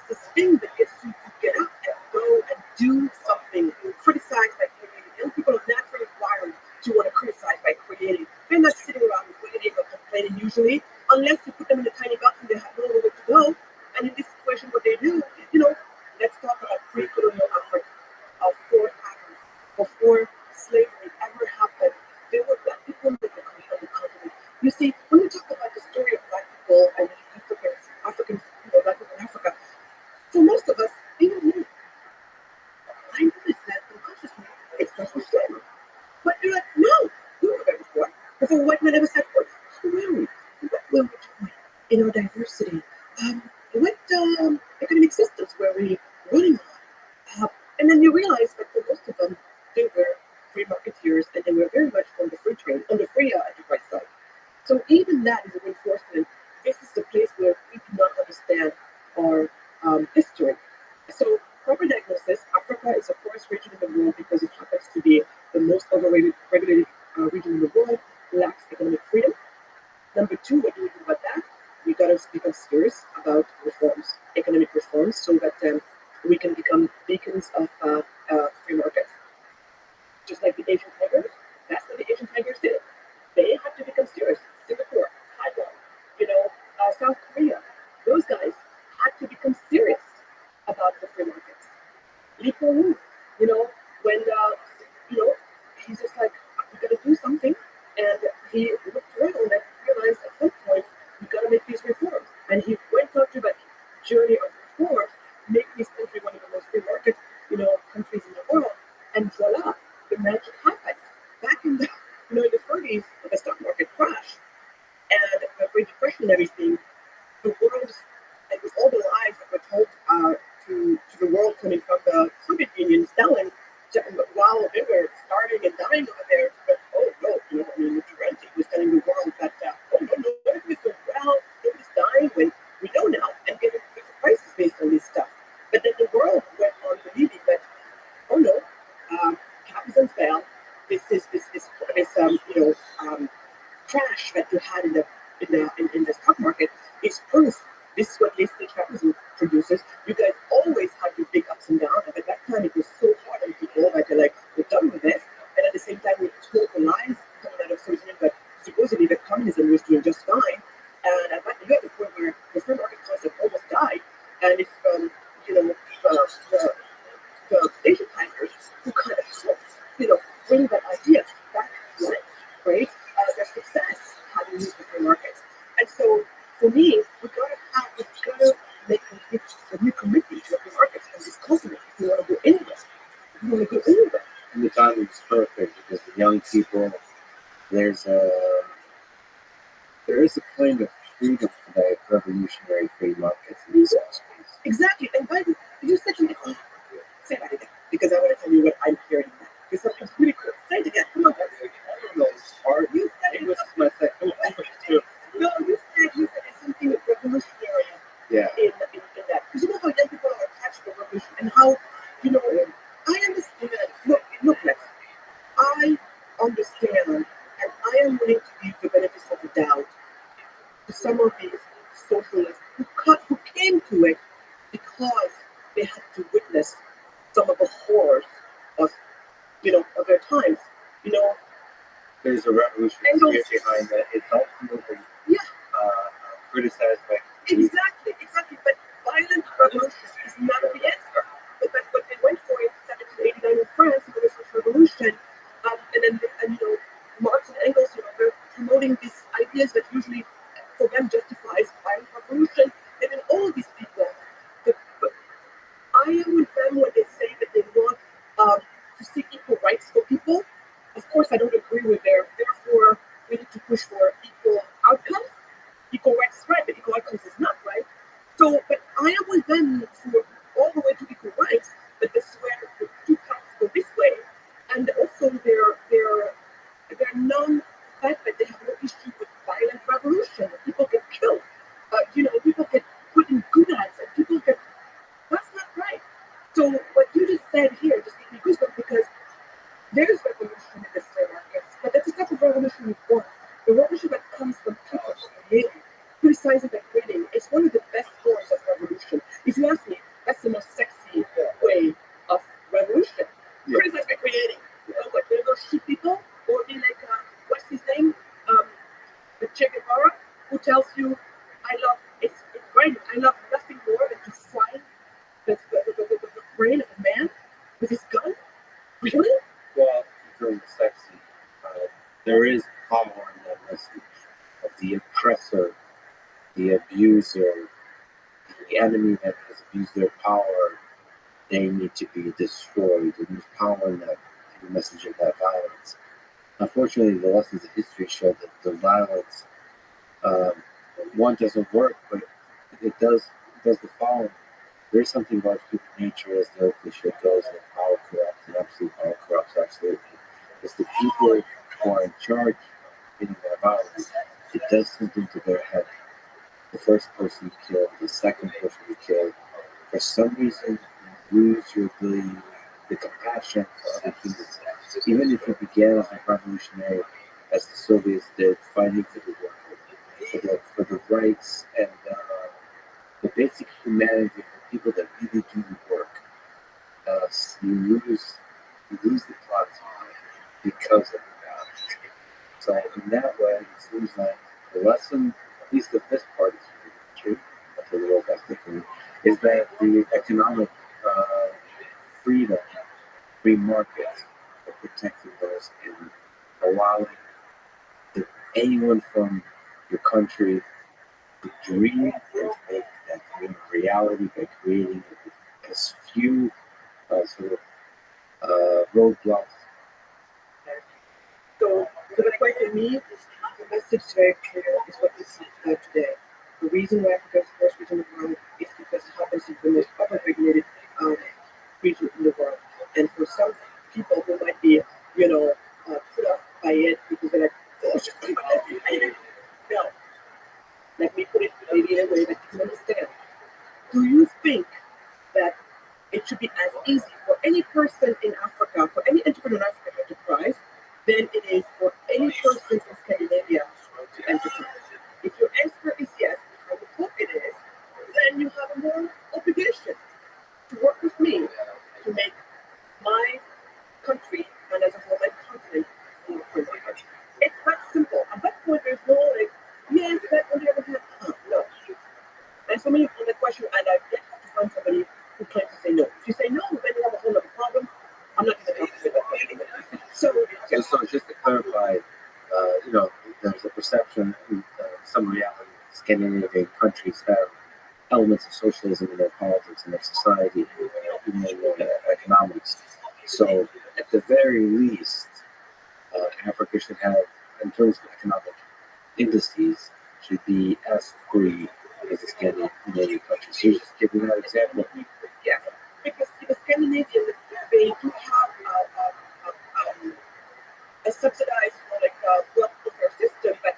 this thing that gets you to get up and go and do something. Criticize by creating. Young people are naturally wired to want to criticize by creating. They're not sitting around waiting or complaining usually, unless you put them in a tiny box and they have nowhere to go. And in this situation, what they do, let's talk about pre-colonial Africa. Before slavery ever happened, there were black people on the continent. You see, when we talk about the story of black people and Africans, black people in Africa, for most of us, even me, I know it's that unconsciously, it's just for slavery. But you're like, no, we were there before white men ever said, who were we? What were we doing in our diversity? What economic systems were we running on? And then you realize that for most of them, they were free marketeers and they were very much on the free trade, on the free enterprise side. So even that is a reinforcement. This is the place where we do not understand our history. So proper diagnosis, Africa is the poorest region in the world because it happens to be the most regulated region in the world, lacks economic freedom. Number two, what do we do about that? We got to become serious about reforms, economic reforms, so that we can become beacons of free markets. Just like the Asian tigers, that's what the Asian tigers did. They had to become serious. Singapore, Taiwan, South Korea, those guys had to become serious about the free markets. Lee Kuan Yew, when he's just like, we got to do something, and he looked around and realized at some point we got to make these reforms, and he went on to that journey of reform, make this country one of the most free market, countries in the world, and voila, the magic happened. Back in the, in the 30s, the stock market crashed, and the Great Depression and everything, the world, and with all the lies that were told to the world coming from the Soviet Union, Stalin, while they were starving and dying over there, but Terenti was telling the world that, no, everything's going well, everybody's dying, when we know now, and getting prices based on this stuff. But then the world went on believing that, capitalism failed. This crash that you had in the stock market is proof. This is what late stage capitalism produces. You guys always have your big ups and downs, and at that time it was so hard on people that they're like, we're done with this. And at the same time, we told the lies coming out of Soviet Union that supposedly the communism was doing just fine. And at that, you got the point where the free market concept almost died, and it's the Asian tigers who kind of helped, bring that idea back to life, right? Their success having used the free markets. And so, for me, we gotta make a new commitment to the free markets and this continent if we want to go anywhere. And the timing is perfect because the young people, there is a kind of freedom today, revolutionary free markets in these space. Exactly. And by the way, you said to me, say that again, because I want to tell you what I'm hearing. Because something's really cool. Say it again. Come on, guys. I don't know, it's hard. You said English is my second language too. No, you said it's something revolutionary in that. Because you know how young people are attached to revolution and how, I understand. Look, Lex, I understand and I am willing to give the benefits of the doubt to some of these socialists who came to it because they had to witness some of the horrors of their times. There's a revolutionary spirit behind that. It's ultimately criticized by Exactly. But violent revolution is not the answer. But that's what they went for in 1789 in France with the French Revolution. And Marx and having these ideas that usually for them justifies violent revolution, and then all these people. But I am with them when they say that they want to seek equal rights for people. Of course, I don't agree with their. Therefore, we need to push for equal outcomes. Equal rights is right, but equal outcomes is not right. So, but I am with them for all the way to equal rights, but this is where the two paths go this way, and also they're non-fact that they have no issue with violent revolution. People get killed. People get put in gunas, and people get. That's not right. So what you just said here just gave me goosebumps because there is revolution in the free markets, but that's the type of revolution we want. The revolution that comes from people creating, criticizing and creating. It's one of the best forms of revolution. If you ask me, that's the most sexy way of revolution. Yeah. Criticize by creating. What, we're going to shoot people? Or be like, what's his name? The Che Guevara, who tells you, it's great, I love nothing more than to fry the brain of a man with his gun? Really? Well, during sexy, there is power in that message of the oppressor, the abuser, the enemy that has abused their power. They need to be destroyed. And there's power in that, in the message of that violence. Unfortunately, the lessons of history show that the violence, one, doesn't work, but it does the following. There's something about human nature, as the old cliche goes, that power corrupts, and absolute power corrupts absolutely. It's the people who are in charge getting that violence. It does something to their head. The first person you kill, the second person you kill, for some reason, you lose your ability, the compassion for other humans. Even if you began as a revolutionary, as the Soviets did, fighting for the worker, for the rights and the basic humanity for people that really do the work, you lose the plot because of the balance. So in that way, it seems like the lesson, at least of this part of history, of the world that's different, is that the economic freedom, free markets, are protecting those and allowing anyone from your country to dream and to make that dream a reality by creating as few sort of roadblocks. So the point for me, the message is very clear, is what we see today. The reason why Africa is the first region in the world is because it happens to be the most upregulated region in the world. And for some people who might be, put off by it because they're like, oh, it's just no. Let me put it maybe in a way that you can understand. Do you think that it should be as easy for any person in Africa, for any entrepreneur in Africa to enterprise, than it is for any person in Scandinavia to enterprise? If your answer is yes, I would hope it is, then you have a moral obligation to work with me to make my country and as a whole my continent more prosperous. It's that simple. At that point, there's no like, yes, that on the other hand, no. And so many on the question, and I've yet to find somebody who claims to say no. If you say no, then you have a whole other problem. I'm not going to talk to you about that anymore. So just to clarify, there's a perception in some reality Scandinavian countries have elements of socialism in their politics and their society, in their economics. So at the very least, Africa should have, in terms of economic indices, should be as free as the Scandinavian countries. So just giving that example. yeah, because the Scandinavians, they do have a subsidized, welfare system, but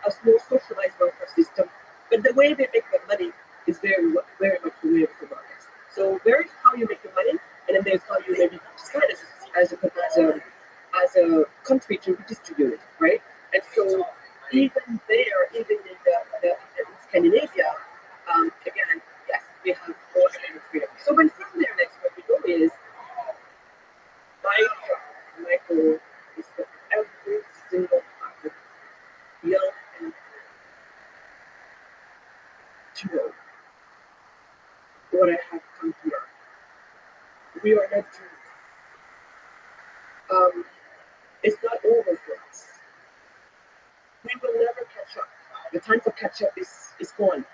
a more socialized welfare system. But the way they make their money is very much the way of the markets. So there's how you make your money, and then there's how you maybe decide as a country to redistribute it, right? And so even there, even in Scandinavia, again, yes, we have more economic freedom. So when from there, next what we go is my goal is for every single African, young and to know what I have come to learn. We are not doomed. It's not over for us. We will never catch up. The time for catch up is gone.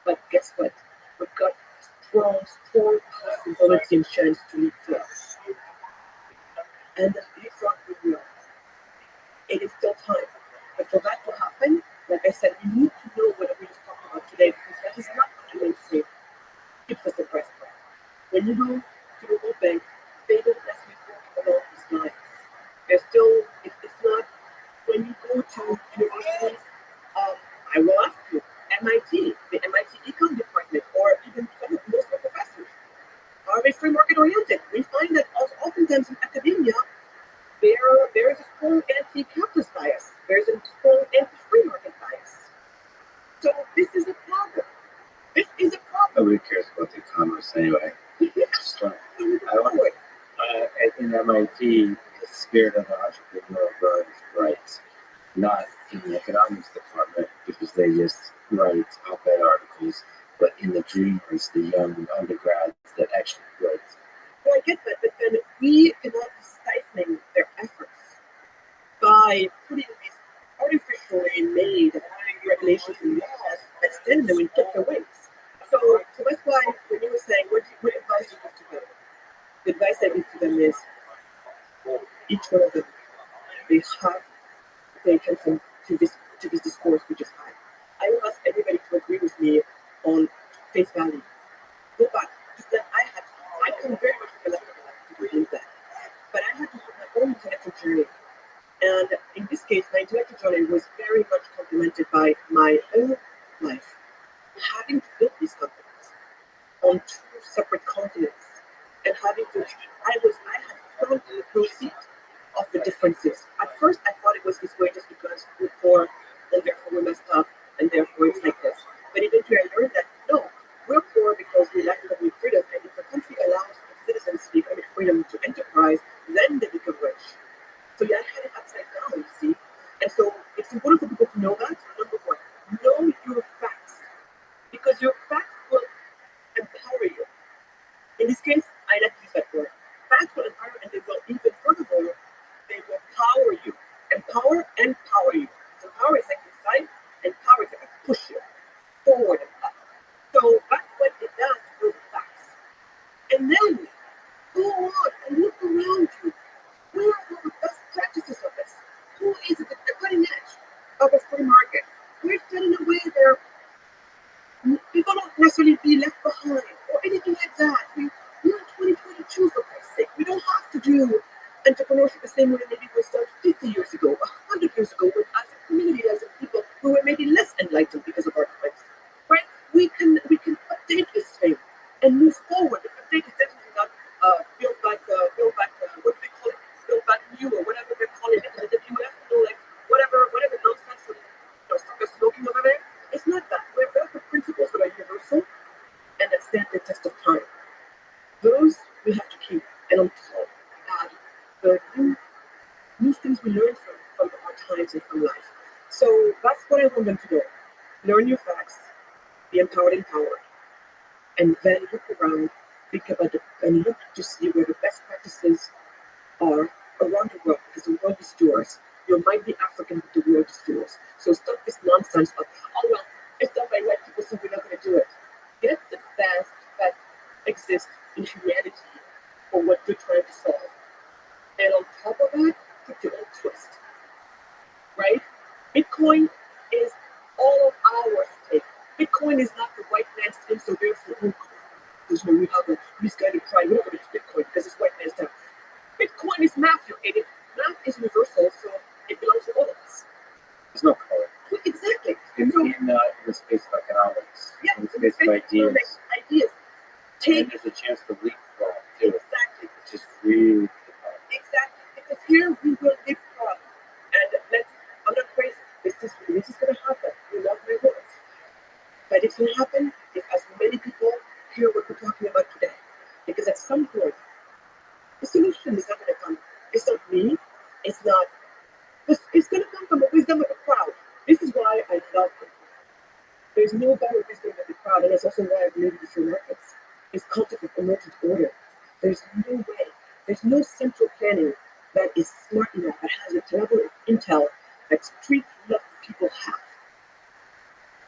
But guess what? We've got strong possibility and chance to leapfrog. And the leapfrog we will. It is still time. But for that to happen, like I said, we need to know what we just talked about today because that is not what you mainstream. Keeps us impressed. When you go to the World Bank, they don't necessarily talk along these lines. There's still, it's not, when you go to universities, I will ask you, MIT, the MIT Econ Department, or even some of most of the professors, are they free market oriented? We find that oftentimes in academia, there is a strong anti-capitalist bias. There's a strong anti-free market bias. So this is a problem. This is a problem. Nobody cares about the commerce anyway. Just trying. I want in MIT, the spirit of the entrepreneur burns bright, not in the economics department because they just write op-ed articles, but in the dreamers, the young undergrads that actually write. Well, I get that, but then we cannot be stifling their efforts by putting these artificially made regulations and laws that stand them in their ways. So that's why when you were saying, what advice do you give to them? The advice I give to them is, each one of them, they have to pay attention to this discourse we just had. I will ask everybody to agree with me on face value. Go back, because then I come very much from the left of the life to believe that. But I had to have my own intellectual journey. And in this case, my intellectual journey was very much complemented by my own life. Having to build these companies on two separate continents and having to, I had found the proceed of the differences. At first, I thought it was this way just because we're poor and therefore we're messed up and therefore it's like this. But eventually I learned that no, we're poor because we lack economic freedom, and if the country allows its citizens the economic freedom to enterprise, then they become rich. So yeah, I had it upside down, you see. And so it's important for people to know that. Number one, know your facts. Because your facts will empower you. In this case, I like to use that word. Facts will empower, and they will even furthermore, they will power you. Empower and power you. So power is like inside, and power is like push you forward and up. So that's what it does to the facts. And then go on and look around you. Where are the best practices of this? Who is it at the cutting edge of a free market? We're still in a way where people don't necessarily be left behind or anything like that. We're in 2022 for Christ's sake. We don't have to do entrepreneurship the same way maybe it was done 50 years ago, 100 years ago, but as a community, as a people who were maybe less enlightened because of our times. Right? We can update this thing and move forward. The update is definitely not build back what do they call it? Build back new or whatever they're calling it. The WF, like whatever nonsense and stop the smoking over there. It's not that. We're built for principles that are universal and that stand the test of time. Those we have to keep, and on top add the new things we learn from our times and from life. So that's what I want them to do. Learn your facts, be empowered and powered, and then look around, think about it, and look to see where the best practices are around the world, because the world is yours. You might be African, but the world is yours. So stop this nonsense of, oh well, it's done by white people, so we're not going to do it. Get the best that exists in humanity for what you're trying to solve. And on top of that, put your own twist. Right? Bitcoin is all of our stake. Bitcoin is not the white man's thing, so therefore, because we have a misguided pride. We don't want to use Bitcoin because it's white man's stuff. Bitcoin is math, okay? Math is universal, so it belongs to all of us. There's no color. Exactly. In the space of economics, in the space of ideas. Take and there's a chance to leapfrog too. Exactly. It's just really Exactly. Because here we will leapfrog. And I'm not crazy. This is going to happen. You love my words. But it's going to happen if as many people hear what we're talking about today. Because at some point, the solution is not going to come. It's not me. It's not. It's going to come from the wisdom of the crowd. This is why I love it. There's no better wisdom than the crowd, and that's also why I believe in free markets. It's concept of emergent order. There's no way. There's no central planning that is smart enough, that has a level of intel, that's treats people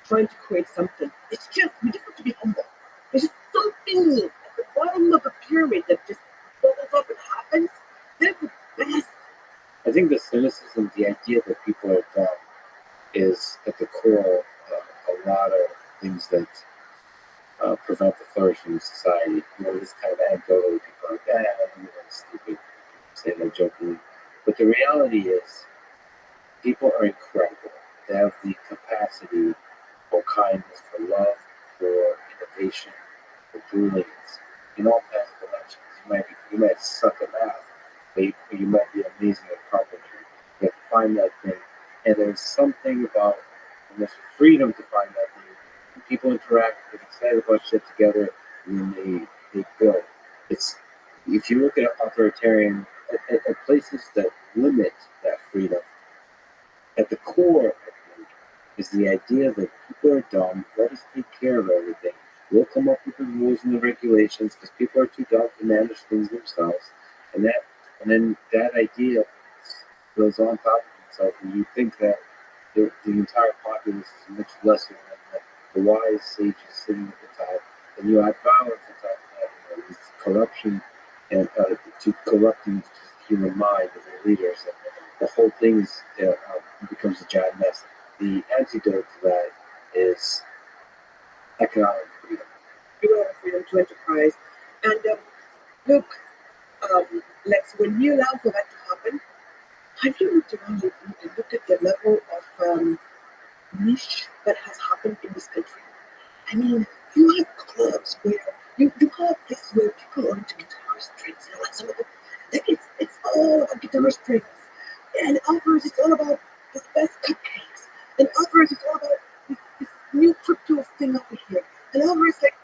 trying to create something. It's just, we just have to be humble. There's just something at the bottom of a pyramid that just bubbles up and happens. They're the best. I think the cynicism, the idea that people are dumb, is at the core of a lot of things that prevent the flourishing of society. You know, this kind of anecdotal, people are like, that's stupid, say that jokingly. But the reality is, people are incredible. They have the capacity for kindness, for love, for innovation, for brilliance in all kinds of dimensions. You might suck at math, but you might be amazing at carpentry. You have to find that thing. And there's something about, and there's freedom to find that thing. When people interact, get excited about shit together, and then they build. It's, if you look at authoritarian, at places that limit that freedom, at the core is the idea that people are dumb, let us take care of everything. We'll come up with the rules and the regulations because people are too dumb to manage things themselves. And then that idea goes on top of itself, and you think that the entire populace is much lesser than the wise sages sitting at the top, and you add violence on top of that, you know, this corruption and to corrupting the human mind of the leaders, and the whole thing becomes a giant mess. The antidote to that is economic freedom. You have freedom to enterprise. And look, Lex, when you allow for that to happen, have you looked around and looked at the level of niche that has happened in this country? I mean, you have clubs where you have places where people are into guitar strings, you know, like some of them, like it's all about guitar strings. And others, it's all about the best cupcakes. And others, it's all about this new crypto thing over here. And others, like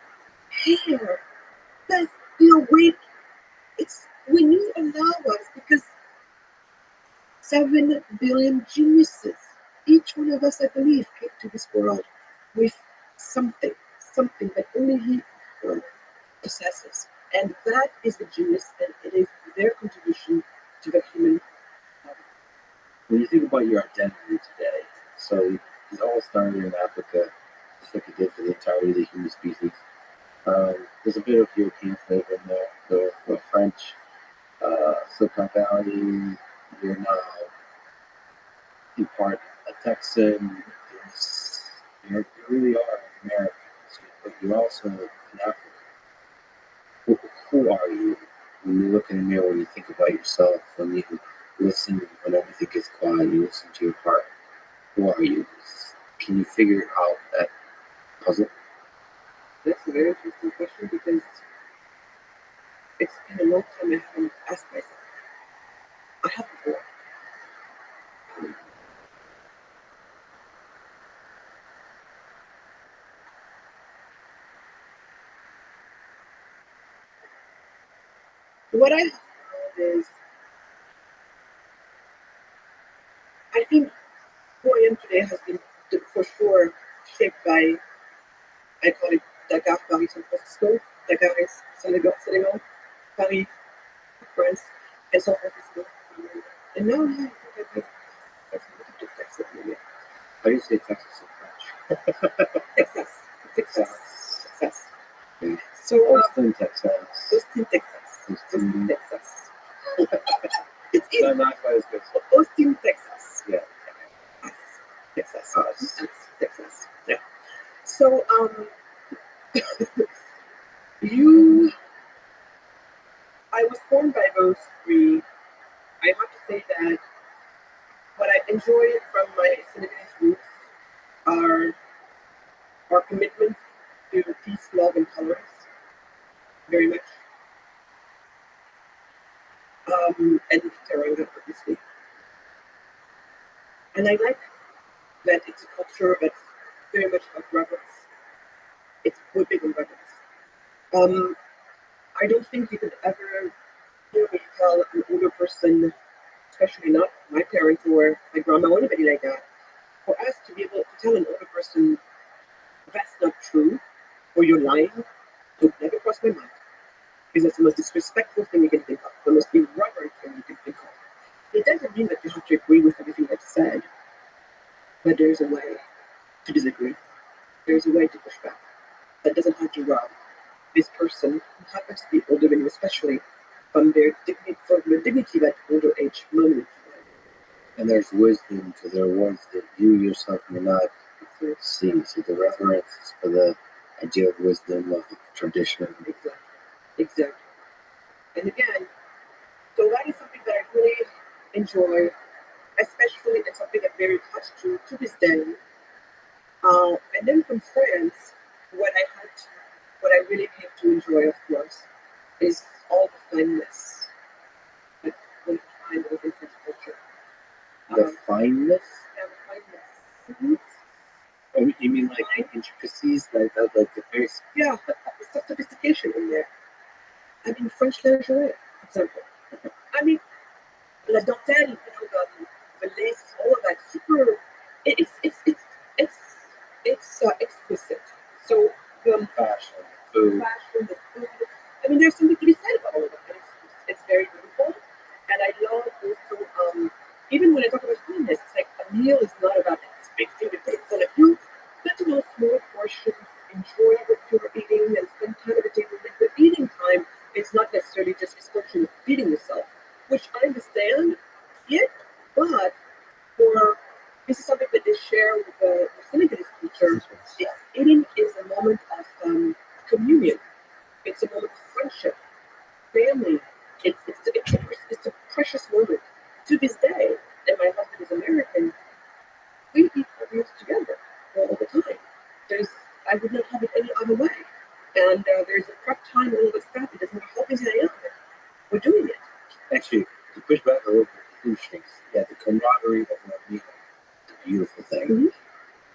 hair. That's, you know, wait. It's when you allow us, because 7 billion geniuses, each one of us, I believe, came to this world with something that only he possesses. And that is the genius, and it is their contribution to the human. When you think about your identity today, so it all started in Africa, just like it did for the entirety of the human species. There's a bit of European flavor in there, the French, Silicon Valley, you're now in part a Texan, you really are American, but you're also an African. Who are you? When you look in the mirror, when you think about yourself, when you listen, when everything gets quiet, you listen to your heart. Who are you? Can you figure out that puzzle? That's a very interesting question, because it's been a long time I haven't asked myself. I have before. What I have found is, I think who I am today has been for sure shaped by, I call it Dakar, Paris, San Francisco. Dakar is Senegal, Paris, France, and San Francisco. And now I think that's a little bit Texas maybe. How do you say Texas in French? Texas. Yeah. So, Austin, Texas. Austin, Texas. It's easy. No, not quite as good. Austin, Texas. Yeah. Texas. Texas. Yeah. So, I was formed by those three. I have to say that what I enjoy from my Senegalese roots are our commitment to peace, love, and tolerance. Very much. And Teranga, obviously. And I like that it's a culture that's very much about reverence. We're big on reverence. I don't think you could ever hear me tell an older person, especially not my parents or my grandma or anybody like that, for us to be able to tell an older person that's not true, or you're lying, would never cross my mind. Because that's the most disrespectful thing you can think of, the most irreverent thing you can think of. It doesn't mean that you have to agree with everything that's said, but there's a way to disagree. there's a way to push back. That doesn't have to rob this person, who happens to be older than you, especially from their dignity, from the dignity that older age moment. And there's wisdom to their words that you yourself may not see. So the reverence is for the idea of wisdom, of the tradition. Exactly. Exactly. And again, so that is something that I really enjoy, especially it's something I'm very attached to this day. And then from France, what I really came to enjoy, of course, is all the fineness that we find within French culture. The fineness? And the fineness. Oh, you mean like the intricacies, like the very Yeah, there's sophistication in there. I mean, French lingerie, for example. I mean, la dentelle, the lace, all of that, super. It's exquisite. So the fashion, food. fashion, the food. I mean, there's something to be said about all of it. And it's very beautiful. And I love also, even when I talk about cleanness, it's like a meal is not about this big thing that takes on it. You get to know small portions, enjoy what you're eating, and spend time at the table. Like the eating time, it's not necessarily just this function of feeding yourself, which I understand it, but for this is something that they share with the Senegalese culture. Eating is a moment of communion. It's a moment of friendship, family. It's a precious moment. To this day, and my husband is American, we eat our meals together all the time. I would not have it any other way. And there's a prep time and all this stuff. It doesn't matter how busy I am. We're doing it. Actually, to push back a little bit, it's interesting. Yeah, the camaraderie of a meal is a beautiful thing. Mhm.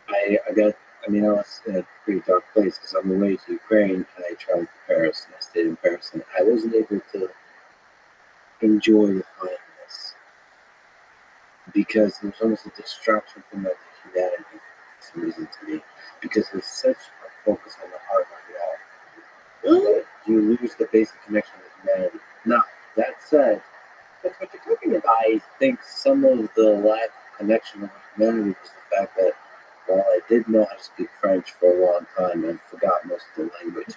I was in a pretty dark place because on the way to Ukraine, I traveled to Paris and I stayed in Paris, and I wasn't able to enjoy the fineness because there was almost a distraction from like the humanity for some reason to me, because there's such a focus on the heart of it all that you lose the basic connection with humanity. Now, that said, That's what you're talking about. I think some of the lack of connection with humanity was the fact that while I did know how to speak French for a long time, I forgot most of the language.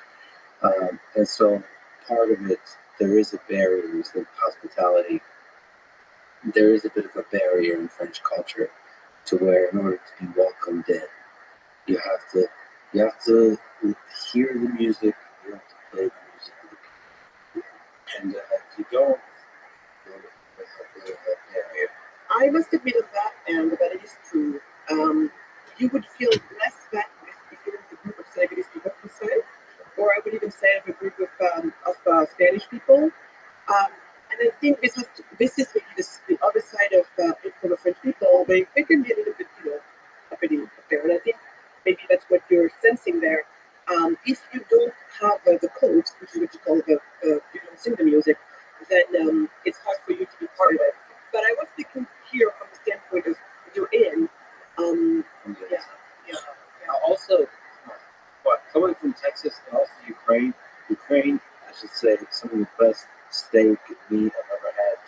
And so part of it, there is a barrier with hospitality. There is a bit of a barrier in French culture to where in order to be welcomed in, you have to hear the music, you have to play the music with the people. And if you don't, there's a bit of a barrier. I must admit on that end that it is true. You would feel less that if you're with a group of Senegalese people, per se, or I would even say of a group of Spanish people. And I think this is maybe the other side of for the French people. They can be a little bit, uppity up there. And I think maybe that's what you're sensing there. If you don't have the codes, which is what you call you don't sing the music, then it's hard for you to be part of it. But I was thinking here from the standpoint of you're in. Yeah. Also, coming from Texas and also Ukraine, I should say, some of the best steak and meat I've ever had.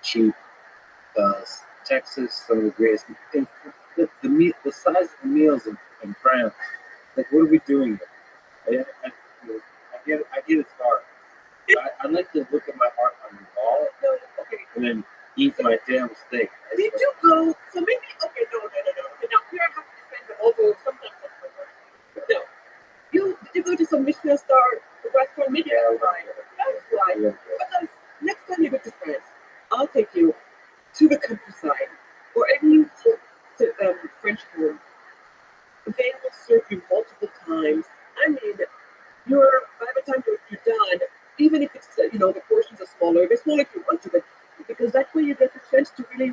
Cheap. Texas, some of the greatest. The size of the meals in France. Like, what are we doing here? I get it's hard. I like to look at my heart on the ball, and then eat my damn steak. Did you go? So maybe okay, no. Okay, now here I have to defend the although sometimes that's my work. No. Did you go to some Michelin star restaurant? Maybe that's why. That's why. Because next time you go to France, I'll take you to the countryside or any French home. They will serve you multiple times. I mean, by the time you're done, even if it's the portions are smaller, they're small if you want to, but because that way you get the chance to really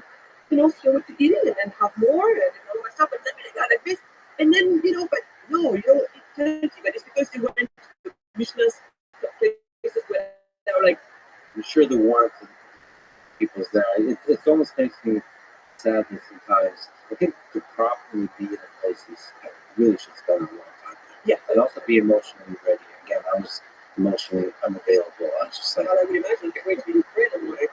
feel what you're eating and then have more and all that stuff, and then they got like this, and then but no, you don't eat plenty, but it's because you went to Michelin places where they were like. I'm sure the warmth of people's there. It almost makes me sad sometimes. I think to properly be in a place I really should spend a long time there. Yeah. And also be emotionally ready. Again, I was emotionally unavailable. I was just like, I would imagine you're going to be Ukraine, right?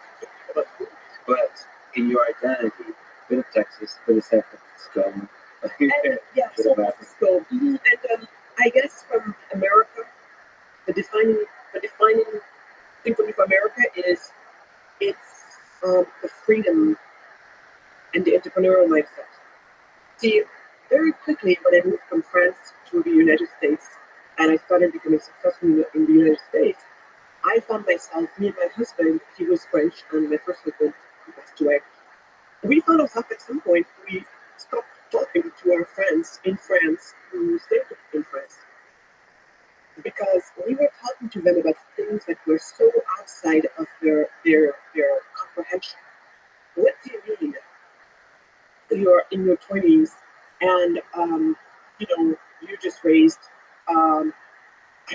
But in your identity, a bit of Texas, a bit of San Francisco, And yeah, San Francisco. And I guess from America, the defining thing for me for America is it's the freedom and the entrepreneurial mindset. See, very quickly when I moved from France to the United States and I started becoming successful in the United States, I found myself, me and my husband, he was French and my first husband he passed away. We found ourselves at some point, we stopped talking to our friends in France who stayed in France because we were talking to them about things that were so outside of their comprehension. What do you mean you're in your 20s and you just raised I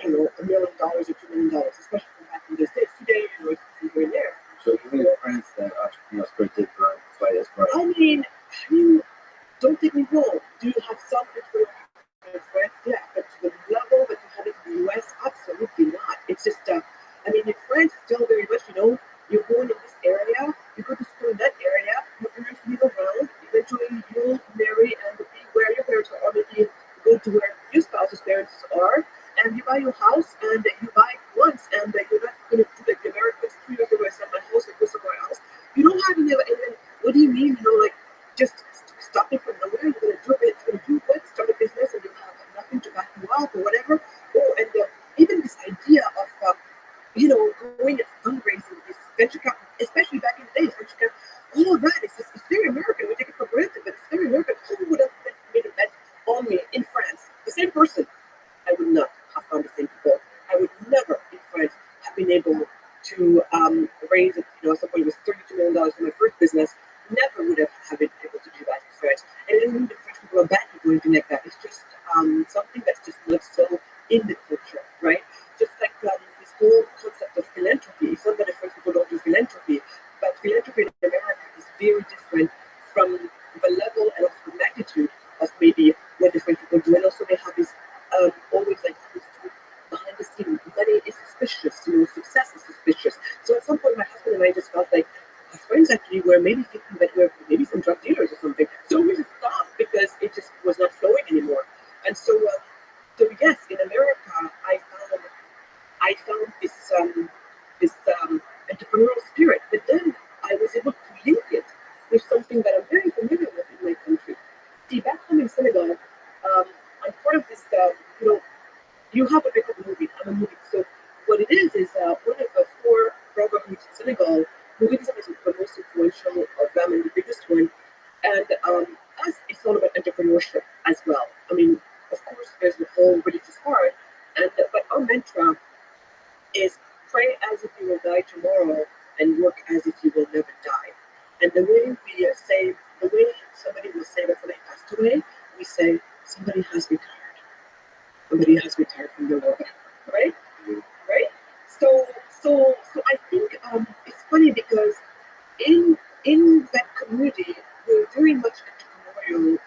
don't know $1 million or $2 million, especially from back in those days. Today, it's here and there. So even in France, that entrepreneurial spirit did run quite as bright. I mean, don't get me wrong. Do you have some entrepreneurial in France? Yeah, but to the level that you have it in the US, absolutely not. It's just, in France, still very much, you're born in this area, you go to school in that area, your parents live around, eventually you'll marry and be where your parents are, or maybe go to where your spouse's parents are, and you buy your house, and you buy it once, and you're not going to do like the Americans 3 years ago, I sell my house and go somewhere else. You don't have any, and then what do you mean, just stopping from nowhere, you're going to do it, you're going to do what, start a business, and you have nothing to back you up, or whatever. Oh, and even this idea of, going and fundraising, this venture capital, especially back in the days, venture capital, all of that, it's very American, we take it for granted, but it's very American. Who would have made a bet on me in France? The same person. I would not have found the same people. I would never in France have been able to raise it. At some point it was $32 million for my first business. Never would have been able to do that in France. And it doesn't mean the French people are bad people or anything like that. It's just something that's just not so in the culture, right? Just like this whole concept of philanthropy. It's not that the French people don't do philanthropy, but philanthropy in America is very different from the level and also the magnitude of maybe what the French people do. And also they have this always like this behind the scene. Money is suspicious, success is suspicious. So at some point my husband and I just felt like our friends actually were maybe thinking that we're maybe some drug dealers or something. So we just stopped because it just was not flowing anymore. And so yes, in America I found this entrepreneurial spirit, but then I was able to link it with something that I'm very familiar with in my country. See, back home in Senegal, I'm part of this, you have what they call a movie. I'm a movie. So what it is one of the 4 brotherhoods in Senegal, Mouridism is the most influential of them and the biggest one. And us, it's all about entrepreneurship as well. Of course, there's the whole religious part, but our mantra is pray as if you will die tomorrow and work as if you will never die. And the way the way somebody will say that somebody passed away, we say somebody has retired. Somebody has retired from their work, right? Right? So I think it's funny because in that community, we're very much entrepreneurial.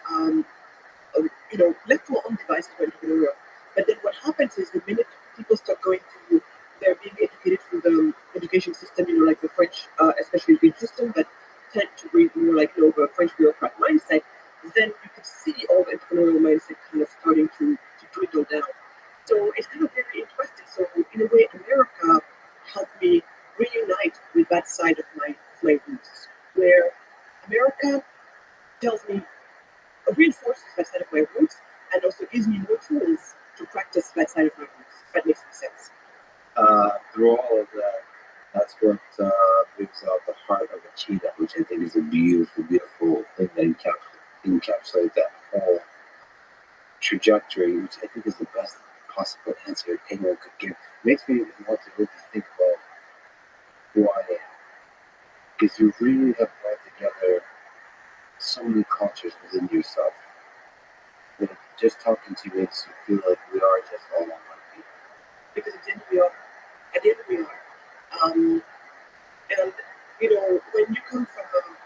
Left to our own devices, we're entrepreneurial. But then what happens is the minute people start going to, they're being educated through the education system, like the French, especially the system, but tend to read more like the French bureaucrat mindset, then you can see all the entrepreneurial mindset kind of starting to dwindle down. So it's kind of very interesting. So in a way, America helped me reunite with that side of my roots, where America tells me, reinforces that side of my roots, and also gives me more tools to practice that side of my roots. If that makes sense. Through all of that, that's what brings out the heart of a cheetah, which I think is a beautiful, beautiful thing that encapsulates that whole trajectory, which I think is the best possible answer anyone could give. Makes me want to really think about who I am, because you really have brought together so many cultures within yourself. But just talking to you makes you feel like we are just all one people. Because at the end we are. At the end we are. And when you come from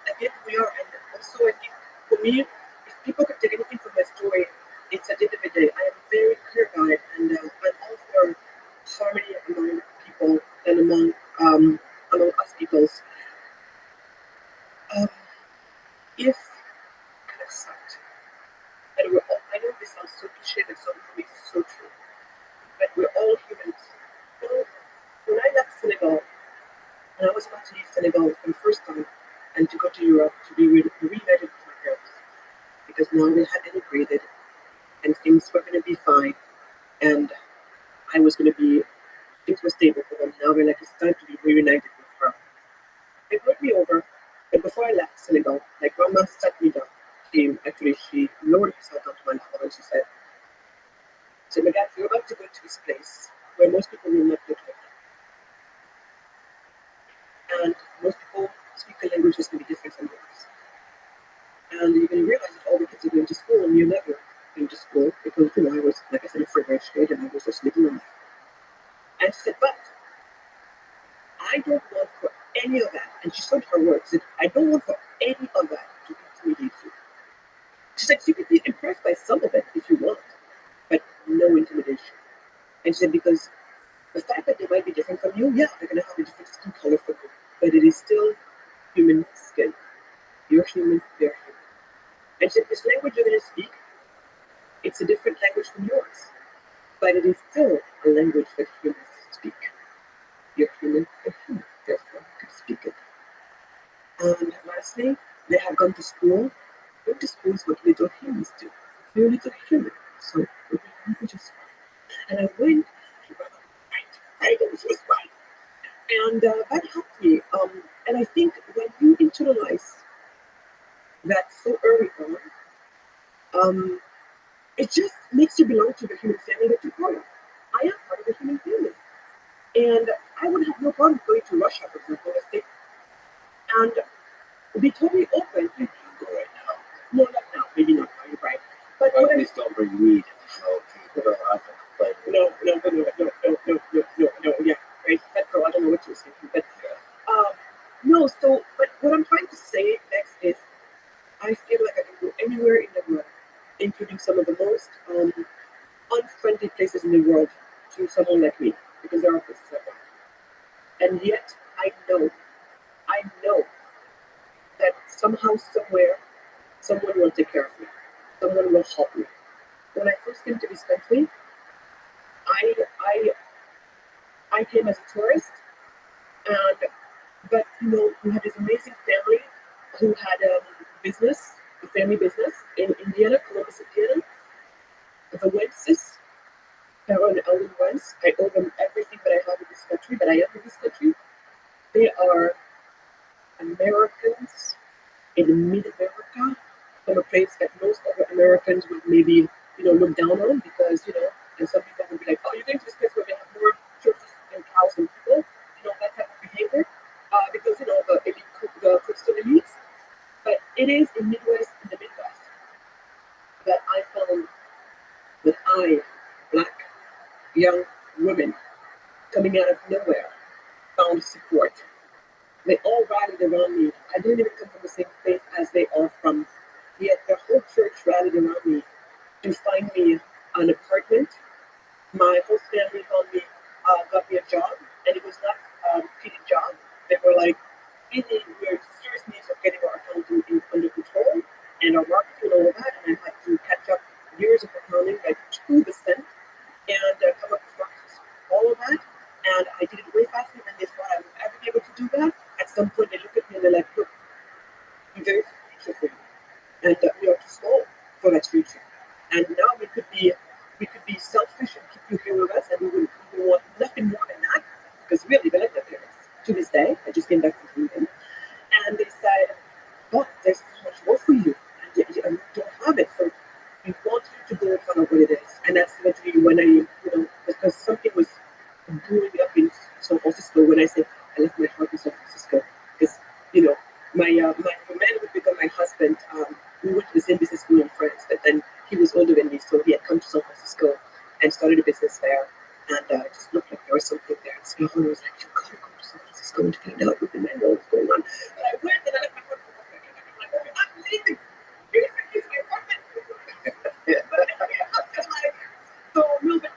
at the end we are, and also I think for me, if people could take anything from my story, it's at the end of the day, I am very clear about it, and I'm all for harmony among people and among us peoples. If kind of sucked, cliche that some people make so true. But we're all humans. You know, when I left Senegal, and I was about to leave Senegal for the first time and to go to Europe to be reunited with my parents, because now they had integrated and things were going to be fine, and I was going to be, things were stable for them. Now they're like, it's time to be reunited with her. They brought me over, but before I left Senegal, my grandma sat me down. She lowered herself down to my level and she said, so my dad, you're about to go to this place where most people will not go to. And most people speak a language that's going to be different from yours. And you're going to realize that all the kids are going to school and you're never going to school because, you know, I was, like I said, a free grade and I was just living life. And she said, but I don't want for any of that. And she said her words, said, I don't want for any of that to intimidate you. She said, you could be impressed by some of it if you want, but no intimidation. And she said, because the fact that they might be different from you, yeah, they're going to have a different skin color from you, but it is still human skin. You're human, they're human. And she said, this language you're going to speak, it's a different language from yours, but it is still a language that humans speak. You're human, they're human, therefore you can speak it. And lastly, they have gone to school. Going to school is what little humans do. You're a little human, so the language is fine. And I went, right, and she was right. And that helped me. And I think when you internalize that so early on, it just makes you belong to the human family that you're part of. I am part of the human family. And I would have no problem going to Russia, for example, and be totally open. You can go right now. No, not now. Maybe not now, you're right. But At least don't bring weed. So, no, yeah, right. That girl, I don't know what she was thinking, but no. So, but what I'm trying to say next is, I feel like I can go anywhere in the world, including some of the most unfriendly places in the world, to someone like me, because there are places like that. And yet, I know that somehow, somewhere, someone will take care of me. Someone will help me. When I first came to this country, I came as a tourist, and but you know, we had this amazing family who had a family business in Indiana, Columbus, Indiana. The Wences, Carol and Ellen Wentz. I owe them everything that I have in this country, that I am in this country. They are Americans in mid-America, from a place that most other Americans would maybe, you know, look down on because, you know, and some people would be like, oh, you're going to this place where they have more churches and cows and people, you know, that type of behavior, because, you know, the Christian elites. But it is in the Midwest, that I found that black, young women coming out of nowhere, found support. They all rallied around me. I didn't even come from the same faith as they are from. Yet the whole church rallied around me to find me an apartment. My whole family found me, got me a job, and it was not a pity job. They were like, we're in serious need of getting our accounting under control and our marketing and all of that. And I had to catch up years of accounting, like 2%, and come up with markets, all of that. And I did it way faster than they thought I would ever be able to do that. At some point, they look at me and they're like, look, there is a future for you. And we are too small for that future. And now we could be selfish and keep you here with us, and we want nothing more than that. Because really, they're like my parents. To this day, I just came back from them. And they said, oh, there's so much more for you. And you don't have it. So we want you to go and find out what it is. And that's literally when I, you know, because something was brewing up in San Francisco when I said I left my heart in San Francisco. Because, you know, the man who become my husband, we went to the same business school in France, but then he was older than me, so he had come to San Francisco and started a business there. And it just looked like there was something there. And so I was like, you gotta go to San Francisco and find out what the man knows what's going on. And I went and I left my heart in San Francisco. I'm leaving. You're going to use my apartment. So, no, but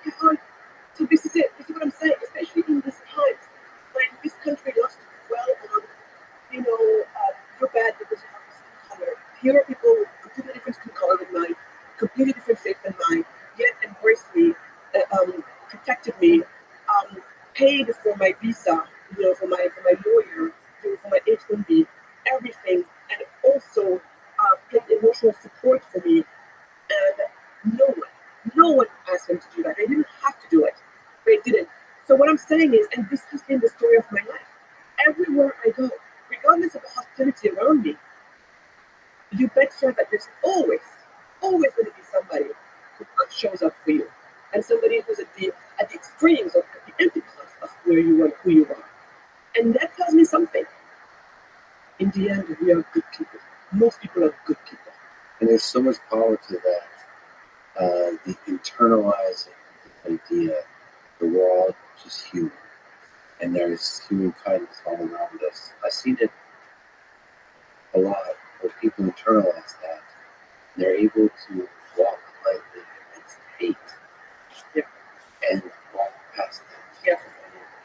so this is it. This is what I'm saying, especially in this time when this country lost well on, you know, you're bad because you have a skin color. Here are people with completely different skin color than mine, completely different faith than mine, yet generously protected me, paid for my visa, for my lawyer, for my H-1B, everything, and also paid emotional support for me. And no one asked him to do that. I didn't have to do it, but I didn't. So what I'm saying is, and this has been the story of my life, everywhere I go, regardless of the hostility around me, you betcha that there's always going to be somebody who shows up for you, and somebody who's at the extremes of the antipodes of where you are, who you are, and that tells me something. In the end, we are good people. Most people are good people. And there's so much power to that. The internalizing idea that we're all just human, and there's human kindness all around us. I've seen it a lot where people internalize that. They're able to walk lightly against hate, and walk past it.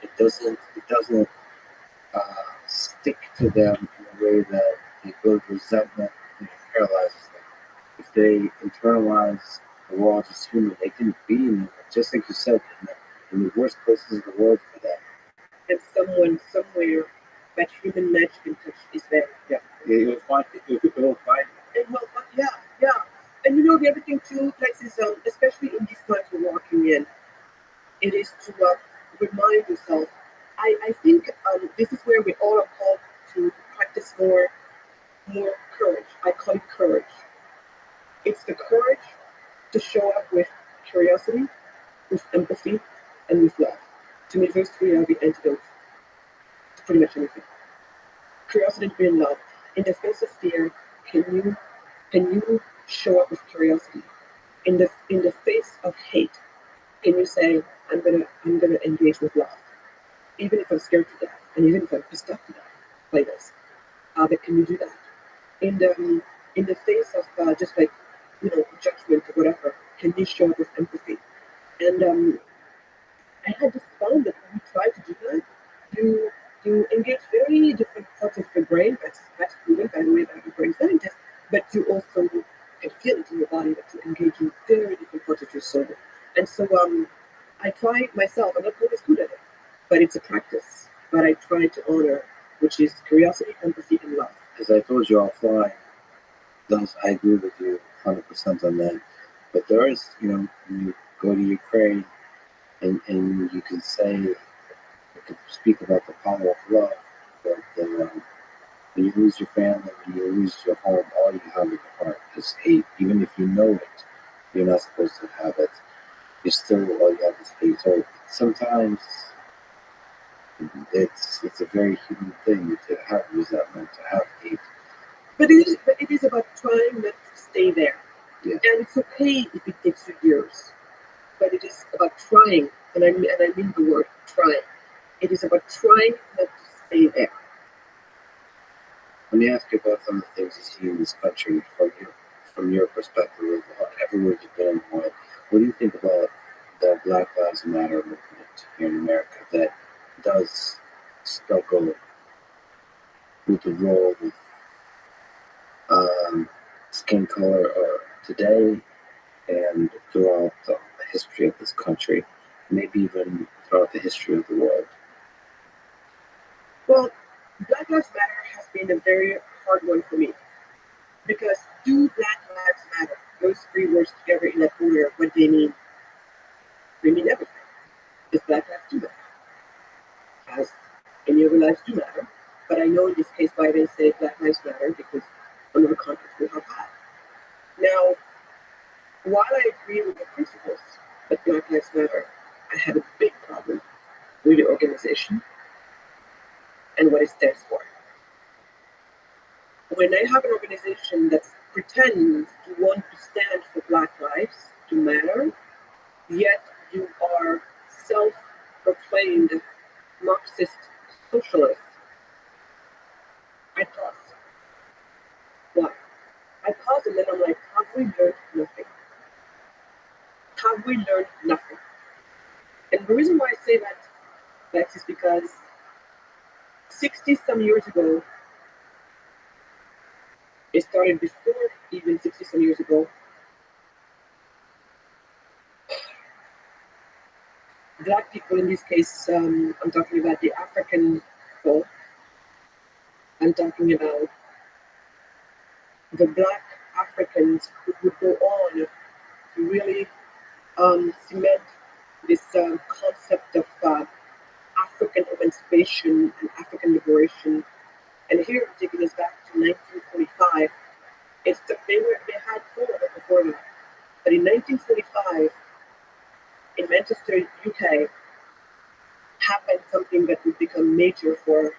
It doesn't stick to them in a way that they build resentment and paralyzes them. If they internalize the world as human, they can be in, just like you said, in the worst places in the world for that. And someone somewhere that human magic and touch is there. Yeah, it will find it. It will find it. And well, yeah. And the other thing too, Lex, is especially in these times we're walking in, it is to remind yourself. I think this is where we all are called to practice more courage. I call it courage. It's the courage to show up with curiosity, with empathy, and with love. To me, those three are the antidotes to pretty much anything. Curiosity and love. In the face of fear, can you show up with curiosity? In the face of hate, can you say, I'm gonna engage with love, even if I'm scared to death, and even if I'm pissed off to death by this? But can you do that? In the face of just like judgment or whatever, can you show up with empathy? And I had just found that when you try to do that, you engage very different parts of the brain. That's proven by the way by the brain scientists. But you also can feel it in your body that you engage in very different parts of your soul. And so I try myself. I'm not always good at it, but it's a practice. But I try to honor, which is curiosity, empathy, and love. As I told you offline, I agree with you 100% on that. But there is, when you go to Ukraine and you can say, you can speak about the power of love, but when you lose your family, when you lose your home, all you have in your heart is hate. Even if you know it, you're not supposed to have it. You're still, all you have is hate. So sometimes it's a very human thing to have resentment, to have hate. But it is about trying not to stay there. Yeah. And it's okay if it takes you years. But it is about trying, and I mean the word trying. It is about trying not to stay there. Let me ask you about some of the things you see in this country from your perspective of everywhere you've been. What do you think about the Black Lives Matter movement here in America that does struggle with the role of skin color today and throughout the history of this country, maybe even throughout the history of the world? Well, Black Lives Matter has been a very hard one for me. Because do Black Lives Matter? Those three words together in that order, what they mean? They mean everything. Does Black lives do matter? As any other lives do matter. But I know in this case why they say Black Lives Matter, because under the context we have had. Now, while I agree with the principles that Black Lives Matter, I have a big problem with the organization and what it stands for. When I have an organization that pretends to want to stand for Black lives to matter, yet you are self-proclaimed Marxist socialist, I pause. Why? I pause and then I'm like, have we learned nothing? Have we learned nothing? And the reason why I say that, Lex, is because 60 some years ago, it started before even 60 some years ago, Black people, in this case, I'm talking about the African folk. I'm talking about the Black Africans who would go on to really cement this concept of African emancipation and African liberation. And here I'm taking us back to 1945. They had four before that, but in 1945 in Manchester, UK, happened something that would become major for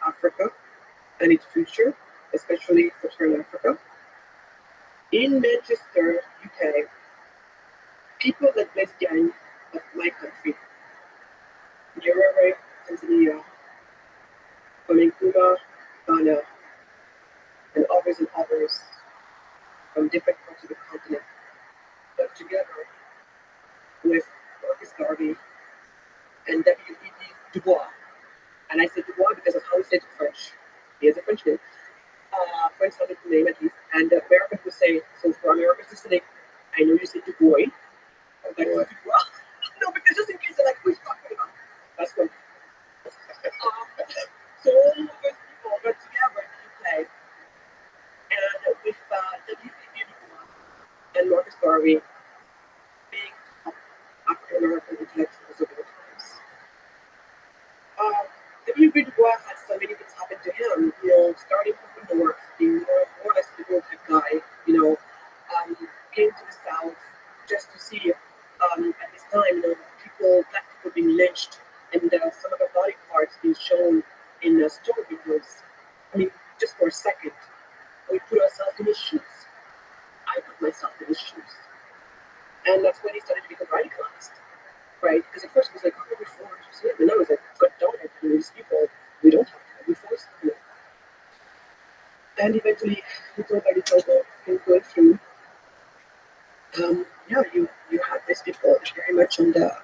Africa and its future, especially Sub-Saharan Africa. In Manchester, UK, people that blessed the end of my country, Nyerere, Tanzania, Nkrumah, Ghana, and others from different parts of the continent, got together with Marcus Garvey and W.E.B. Du Bois. And I say Du Bois because of how he said it in French. He has a French name, French sounding name at least. And Americans would say, so for Americans listening, I know you say Du Bois, but that's Du Bois. No, because just in case they're like, who's talking about? That's what. So all of those people got together in the UK, and with W.E.B. Du Bois and Marcus Garvey being African American intellectuals of all times. W.B. Du Bois had so many things happen to him, starting from the north, being more or less the liberal type guy, came to the south just to see, at this time, black people being lynched and some of their body parts being shown in store windows. I mean, just for a second, we put ourselves in his shoes. I put myself in his shoes. And that's when he started to become radicalized, right? Because at first it was like, oh, we're forced. And then I was like, God darn it, these people, we don't have to be forced. And eventually, little by little, things going through, you have these people very much on the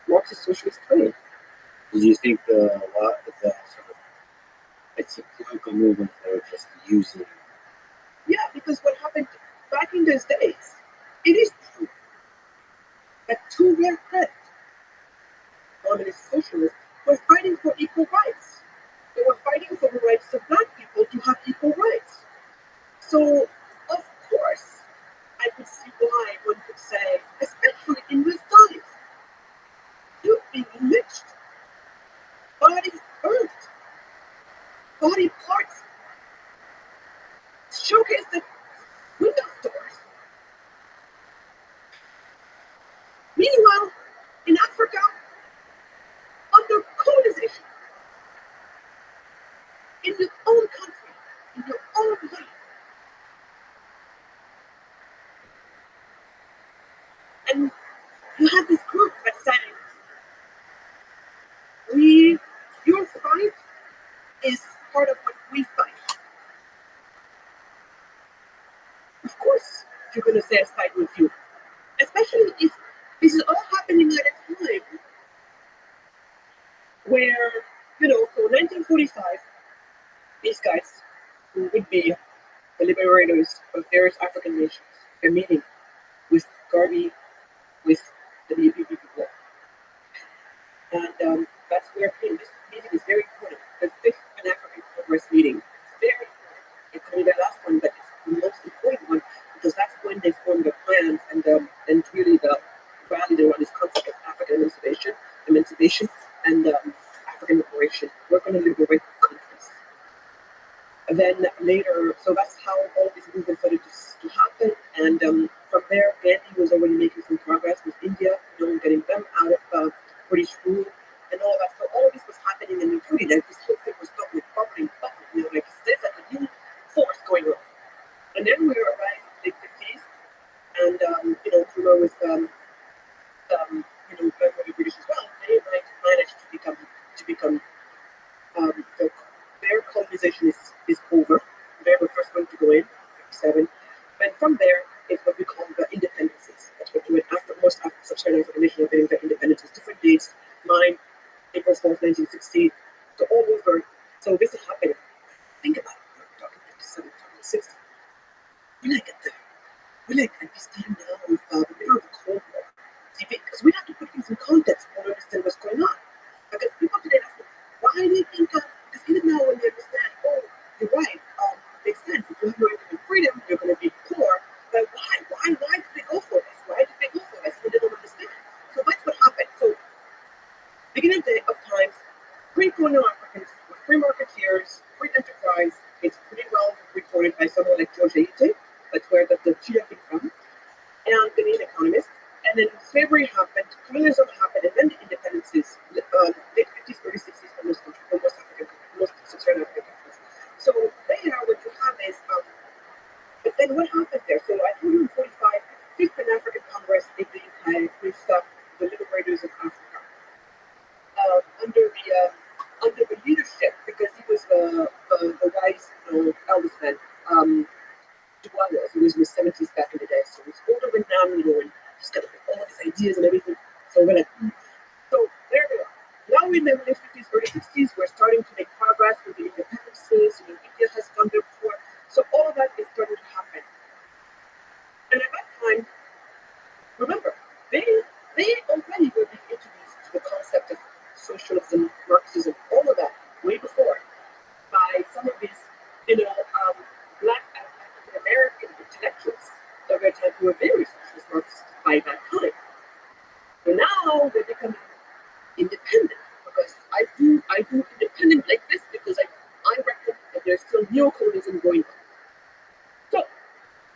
Marxist socialist train. Do you think a lot of the sort of it's a political movement they're just using? Yeah, because what happened back in those days, it is true that to their credit, communist socialists were fighting for equal rights. They were fighting for the rights of black people to have equal rights. So, of course, I could see why one could say, especially in this times, you're being lynched, bodies burnt, body parts showcased at window stores. Meanwhile, in Africa, under colonization, in your own country, in your own land, and you have this group that's saying, your fight is part of what we fight. Of course, you're going to say I side with you, especially if this is all happening at a time where, so 1945, these guys, who would be the liberators of various African nations, they're meeting with Garvey, with the W.E.B. Du Bois. And that's where this meeting is very important. The fifth Pan-African Congress meeting, very important. It's only the last one, but it's the most important one because that's when they form their plans and really the rally around this concept of African emancipation and African liberation. We're going to liberate countries. And then later, so that's how all these movements started to happen. And from there, Gandhi was already making some progress with India, getting them out of British rule and all of that. So all of this was happening in New Delhi. This whole thing was done with bubbling, like there's like a new force going on. And then we arrived in the 50s, and Nkrumah was very British as well. They managed to become their colonization is over. They were the first one to go in, 57. And from there is what we call the independences. That's what we after most Sub-Saharan African nations are getting their independences. Different dates, mine, April 4th, 1960. So all over. So this is happening. Think about it. We're talking 57, talking 60. We're like at this time now with the middle of the Cold War. See, because we have to put things in context. then slavery happened, colonialism happened, and then the independences, late 50s, early 60s for most African countries, most sub-Saharan African countries. So there, what you have is, but then what happened there? So at 145, Fifth Pan-African Congress in the UK with the liberators of Africa under the leadership, because he was the wise, eldest man, Dubois, who was in his 70s back in the day. So he's older than now, and he's got all these ideas and everything. So we're like, so there we are. Now in the late 50s, early 60s, we're starting to make progress with the independences. India has gone there before. So all of that is starting to happen. And at that time, remember, they already were being introduced to the concept of socialism, Marxism, all of that way before by some of these, black African American intellectuals of their time who were very socialist Marxists by that time. So now they're becoming independent because I do independent like this because I reckon that there's still neocolonialism going on. So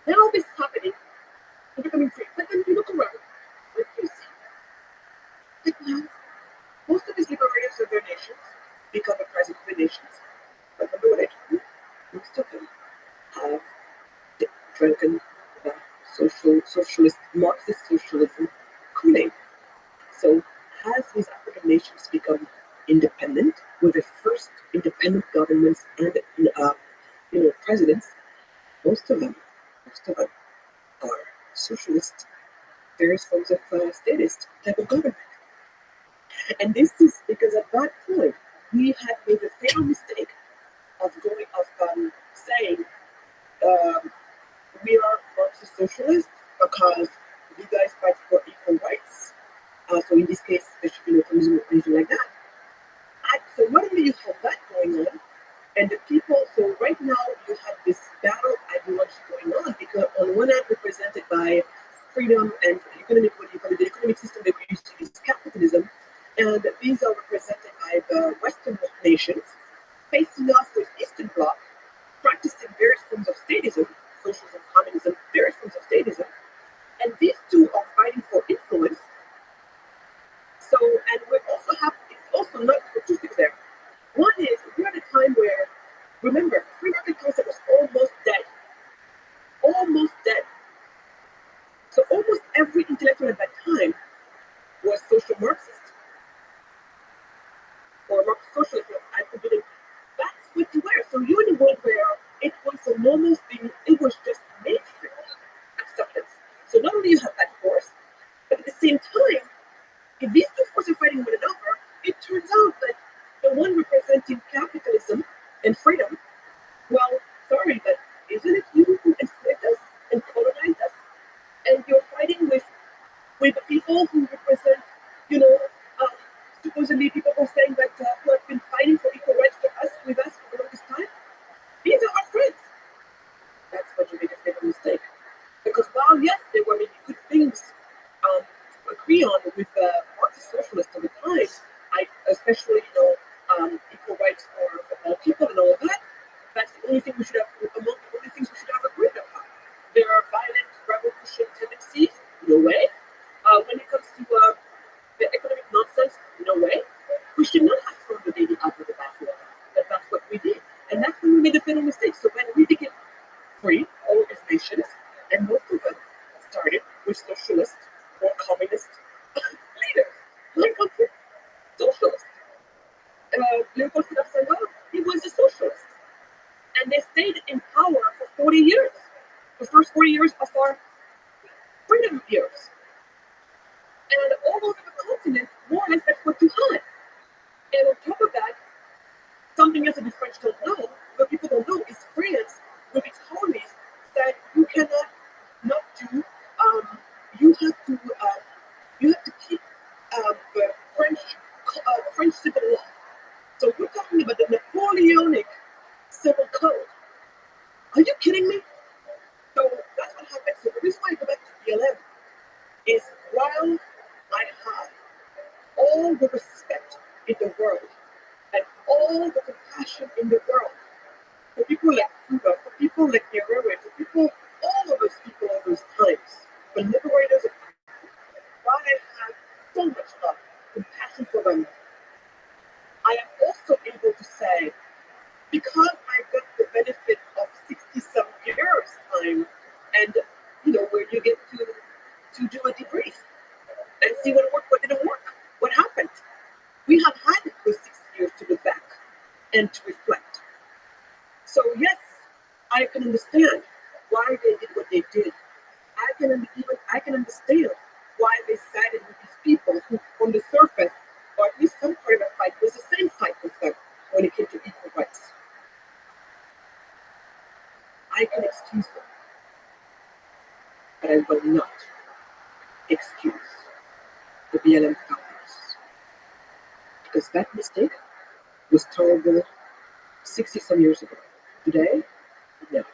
now this is happening, they're becoming free. But then you look around, what do you see? Like now, most of these liberators of their nations become the president of the nations. But remember what I told you? Most of them have drunken socialist, Marxist socialism Kool-Aid. So as these African nations become independent, with their first independent governments and presidents, most of them are socialist, various forms of statist type of government. And this is because at that point we had made the fatal mistake of saying we are Marxist socialists because you guys fight for equal rights. So in this case, there should be no communism or anything like that. So not only you have that going on, and the people, so right now you have this battle ideology going on because on one hand represented by freedom and economic, the economic system that we used to use capitalism, and these are represented by the Western nations facing off with Eastern Bloc, practicing various forms of statism, socialism, communism, various forms of statism, and these two are fighting for influence. So, and we also have, it's also not for two things there. One is, we're at a time where, remember, free market concept was almost dead. Almost dead. So almost every intellectual at that time was social Marxist. Or Marxist socialist, I forbid it. That's what you were. So you're in a world where it was a normal thing, it was just mainstream acceptance. So not only you have that force, but at the same time, if these two forces are fighting one another, it turns out that the one representing capitalism and freedom, well, sorry, but isn't it you who enslaved us and colonized us? And you're fighting with the people who represent, supposedly people who are saying that who have been fighting for equal rights with us for the longest time. These are our friends. That's what you make a fatal mistake. Because while yes, there were maybe good things to agree on with the Marxist socialists of the time, especially equal rights for all people and all of that. That's the only thing we should have among the only things we should have agreed upon. There are violent revolution tendencies, no way. When it comes to the economic nonsense, no way. We should not have thrown the baby out with the bathwater. But that's what we did. And that's when we made the fatal mistake. So when we became free, all of these nations, and most of them started with socialist or communist leaders. My country, socialist. Leopold Sédar Senghor, he was a socialist. And they stayed in power for 40 years. The first 40 years of our freedom years. And all over the continent, more or less that's what you had. And on top of that, something else that the French don't know, what people don't know, is France, with its colonies, that you cannot not do, you have to keep the French civil law. So we're talking about the Napoleonic civil code. Are you kidding me? So that's what happened. So the reason why I go back to BLM is while I have all the respect in the world and all the compassion in the world for people like Cuba, for people like Nyerere, for people, all of those people, all those times, the liberators of to do a debrief and see what worked, what didn't work, what happened. We have had those 6 years to look back and to reflect. So yes, I can understand why they did what they did. I can understand why they sided with these people who, on the surface, or at least some part of the fight, was the same fight with them when it came to equal rights. I can excuse them, but I will not excuse the BLM founders, because that mistake was tolerable 60 some years ago. Today, no.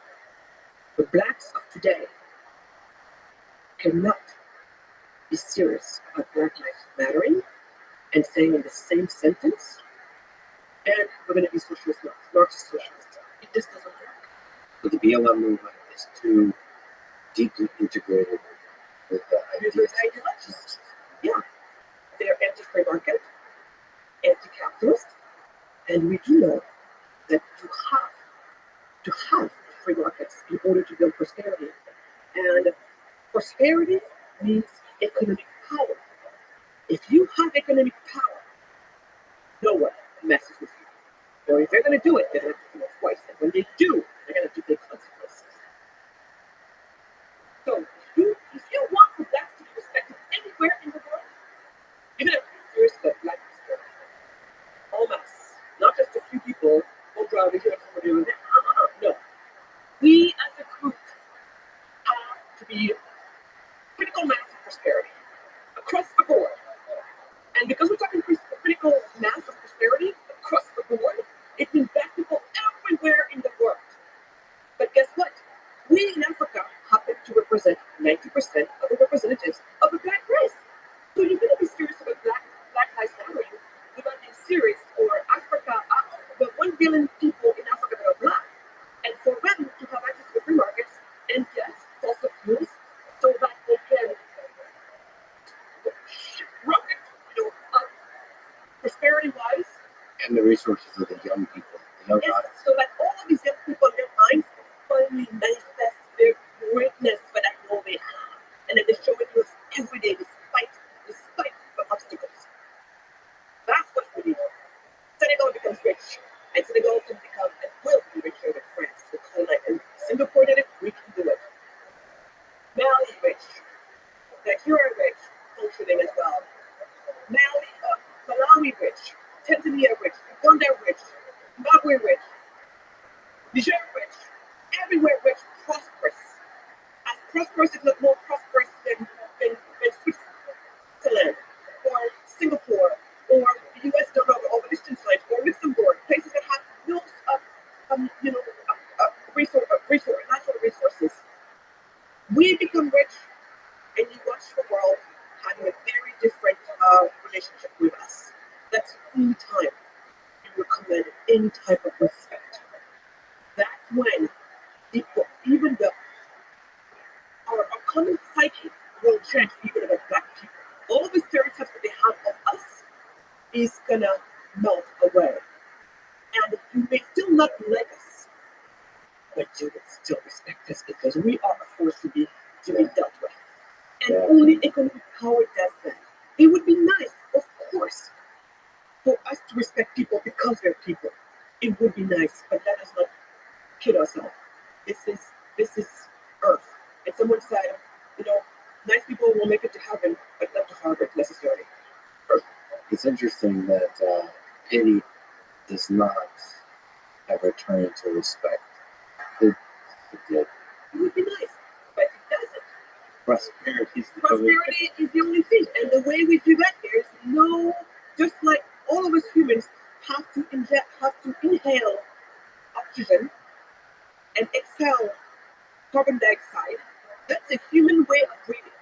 The blacks of today cannot be serious about Black Lives Mattering and saying in the same sentence, and we're going to be socialist, Marxist socialist. It just doesn't work. But the BLM movement is too deeply integrated with the Ideologies. Yeah. They're anti-free market, anti-capitalist, and we do know that to have free markets in order to build prosperity. And prosperity means economic power. If you have economic power, no one messes with you. Or if they're going to do it, they're going to do it twice. And when they do, they're going to have to pay consequences. So if you want the blacks to be respected anywhere in the world, you're going to have to be serious about black prosperity. En masse. Not just a few people who drive here and over doing that. No. We as a group have to be critical mass of prosperity across the board. And because we're talking critical mass of prosperity across the board, it means black people everywhere in the world. But guess what? We in Africa happen to represent 90% of the representatives of the black race. So you're going to be serious about Black Lives Matter without being serious, or Africa, the 1 billion people in Africa that are black, and for them to have access to the free markets and yes, fossil fuels, so that they can rocket, up prosperity-wise. and the resources of the young people, the young Yes, audience. so that all of these young people in their minds finally manifest their greatness for that role they have. And then they show it to us every day despite the obstacles. That's what we need. Senegal becomes rich, and Senegal can become and will be richer than France, with Colonel, and Singapore did it, we can do it. Mali rich, Nigeria rich, functioning as well. Malawi rich, Tanzania rich, Uganda rich, Zimbabwe rich, Niger rich, everywhere rich, prosperous. As prosperous, if not more prosperous than Switzerland, or Singapore, or the US dollar, or Liechtenstein, or Luxembourg, places that have no natural resources. We become rich, and you watch the world having a very different relationship with us. That's the only time you recommend any type of respect. That's when even our common psyche will change, even about black people. All the stereotypes that they have of us is gonna melt away. And you may still not like us, but you will still respect us because we are a force to be dealt with. And only economic power does that. It would be nice, of course, for us to respect people because they're people. It would be nice, but let us not kid ourselves. This is Earth. And someone said, nice people will make it to heaven, but not to Harvard necessarily. It's interesting that pity does not ever turn into respect. It did. It would be nice, but it doesn't. Prosperity is the only thing. And the way we do that is just like all of us humans have to inhale oxygen and exhale carbon dioxide. That's a human way of breathing.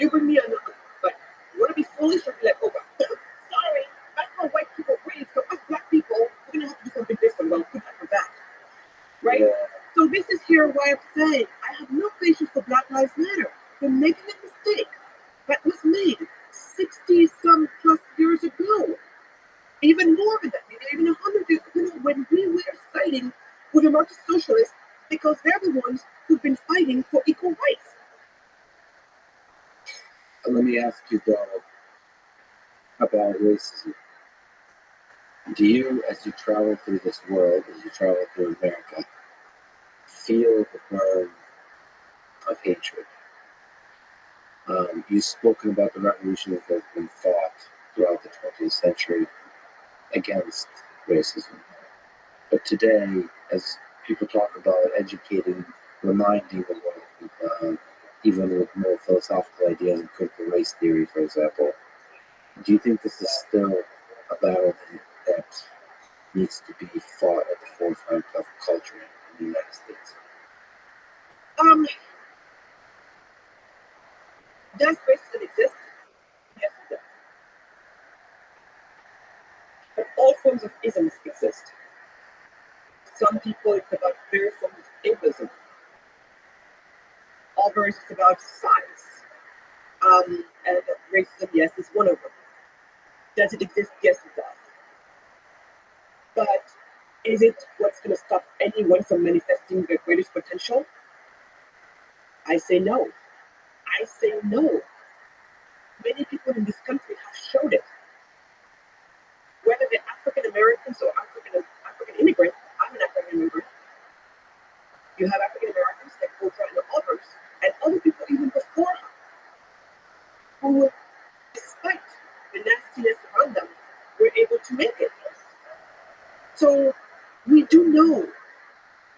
You and me are not, but you want to be foolish or be like, oh, sorry, that's how white people breathe. So us black people, we're going to have to do something different. Well, good luck with that. Right? Yeah. So this is here why I'm saying I have no patience for Black Lives Matter. They're making a mistake that was made 60-some plus years ago. Even more than that, maybe even 100 years ago, when we were siding with the Marxist socialists because they're the ones who've been fighting for equal rights. let me ask you though about racism. Do you, as you travel through this world, as you travel through America, feel the burn of hatred? You've spoken about the revolutions that have been fought throughout the 20th century against racism. But today, as people talk about educating, reminding the world, even with more philosophical ideas and critical race theory, for example, do you think this is still a battle that needs to be fought at the forefront of culture in the United States? Does racism exist? Yes, it does. But all forms of isms exist. Some people, it's about various forms of ableism. Others, it's about size. And racism, yes, is one of them. Does it exist? Yes, it does. But is it what's going to stop anyone from manifesting their greatest potential? I say no. I say no. Many people in this country have showed it. Whether they're African Americans or African immigrants, I'm an African immigrant. You have African Americans like Oprah and others, and other people even before her, who, despite the nastiness around them, were able to make it. So we do know,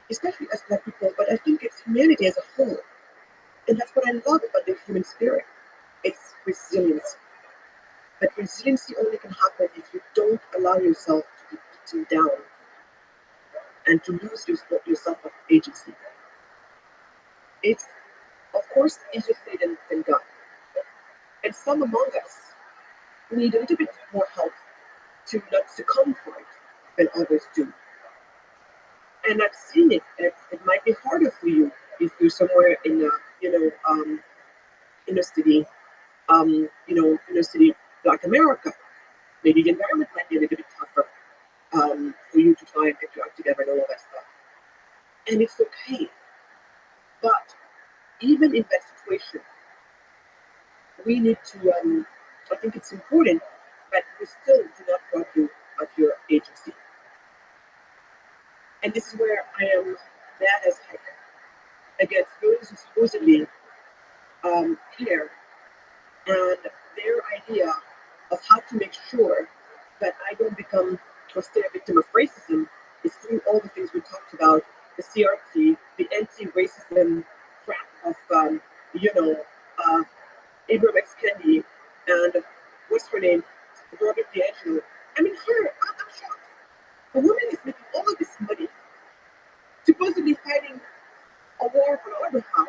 especially as Black people, but I think it's humanity as a whole. And that's what I love about the human spirit. It's resilience. But resiliency only can happen if you don't allow yourself to be beaten down and to lose your self of agency. It's, of course, easier said than done. And some among us need a little bit more help to not succumb to it than others do. And I've seen it. It might be harder for you if you're somewhere in a, inner city, inner city Black America. Maybe the environment might be a little bit tougher for you to try and get your act together and all of that stuff. And it's okay. But even in that situation, we need to, I think it's important that we still do not rob you of your agency. And this is where I am mad as heck against those who supposedly care and their idea of how to make sure that I don't become or stay a victim of racism is through all the things we talked about, the CRT, the anti-racism crap of, Ibram X. Kendi and what's her name, Robert DiAngelo. I mean, I'm shocked. A woman is making all of this money, supposedly fighting a war on our behalf.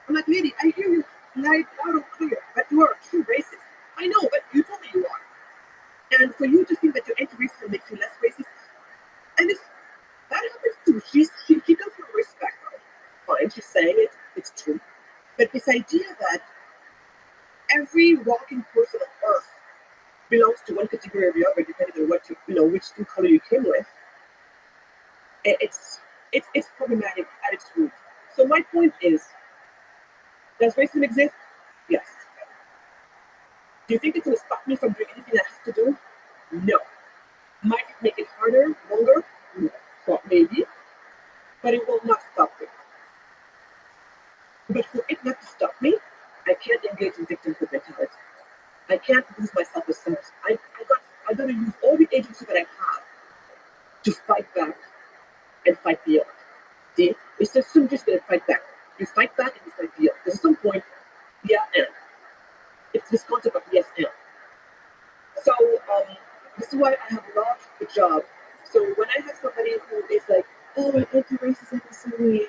I'm like, lady, I hear you loud and clear, but you are a true racist. I know, but you told me you are. And for you to think that your anti-racism makes you less racist, and that happens too. She comes from a race background. Fine, she's saying it, it's true. But this idea that every walking person on earth belongs to one category or the other, depending on what which skin color you came with, it's problematic at its root. So my point is, does racism exist? Yes. Do you think it's going to stop me from doing anything I have to do? No. Might it make it harder, longer? No. Well, maybe. But it will not stop me. But for it not to stop me, I can't engage in victimhood mentality. I can't lose myself as self. I got to use all the agency that I have to fight back and fight the other. See? It's just just going to fight back. You fight back and you fight the other. Because at some point, yeah, and. It's this concept of yes, and. So, this is why I have lost the job. So when I have somebody who is like, oh, anti-racism is so weird,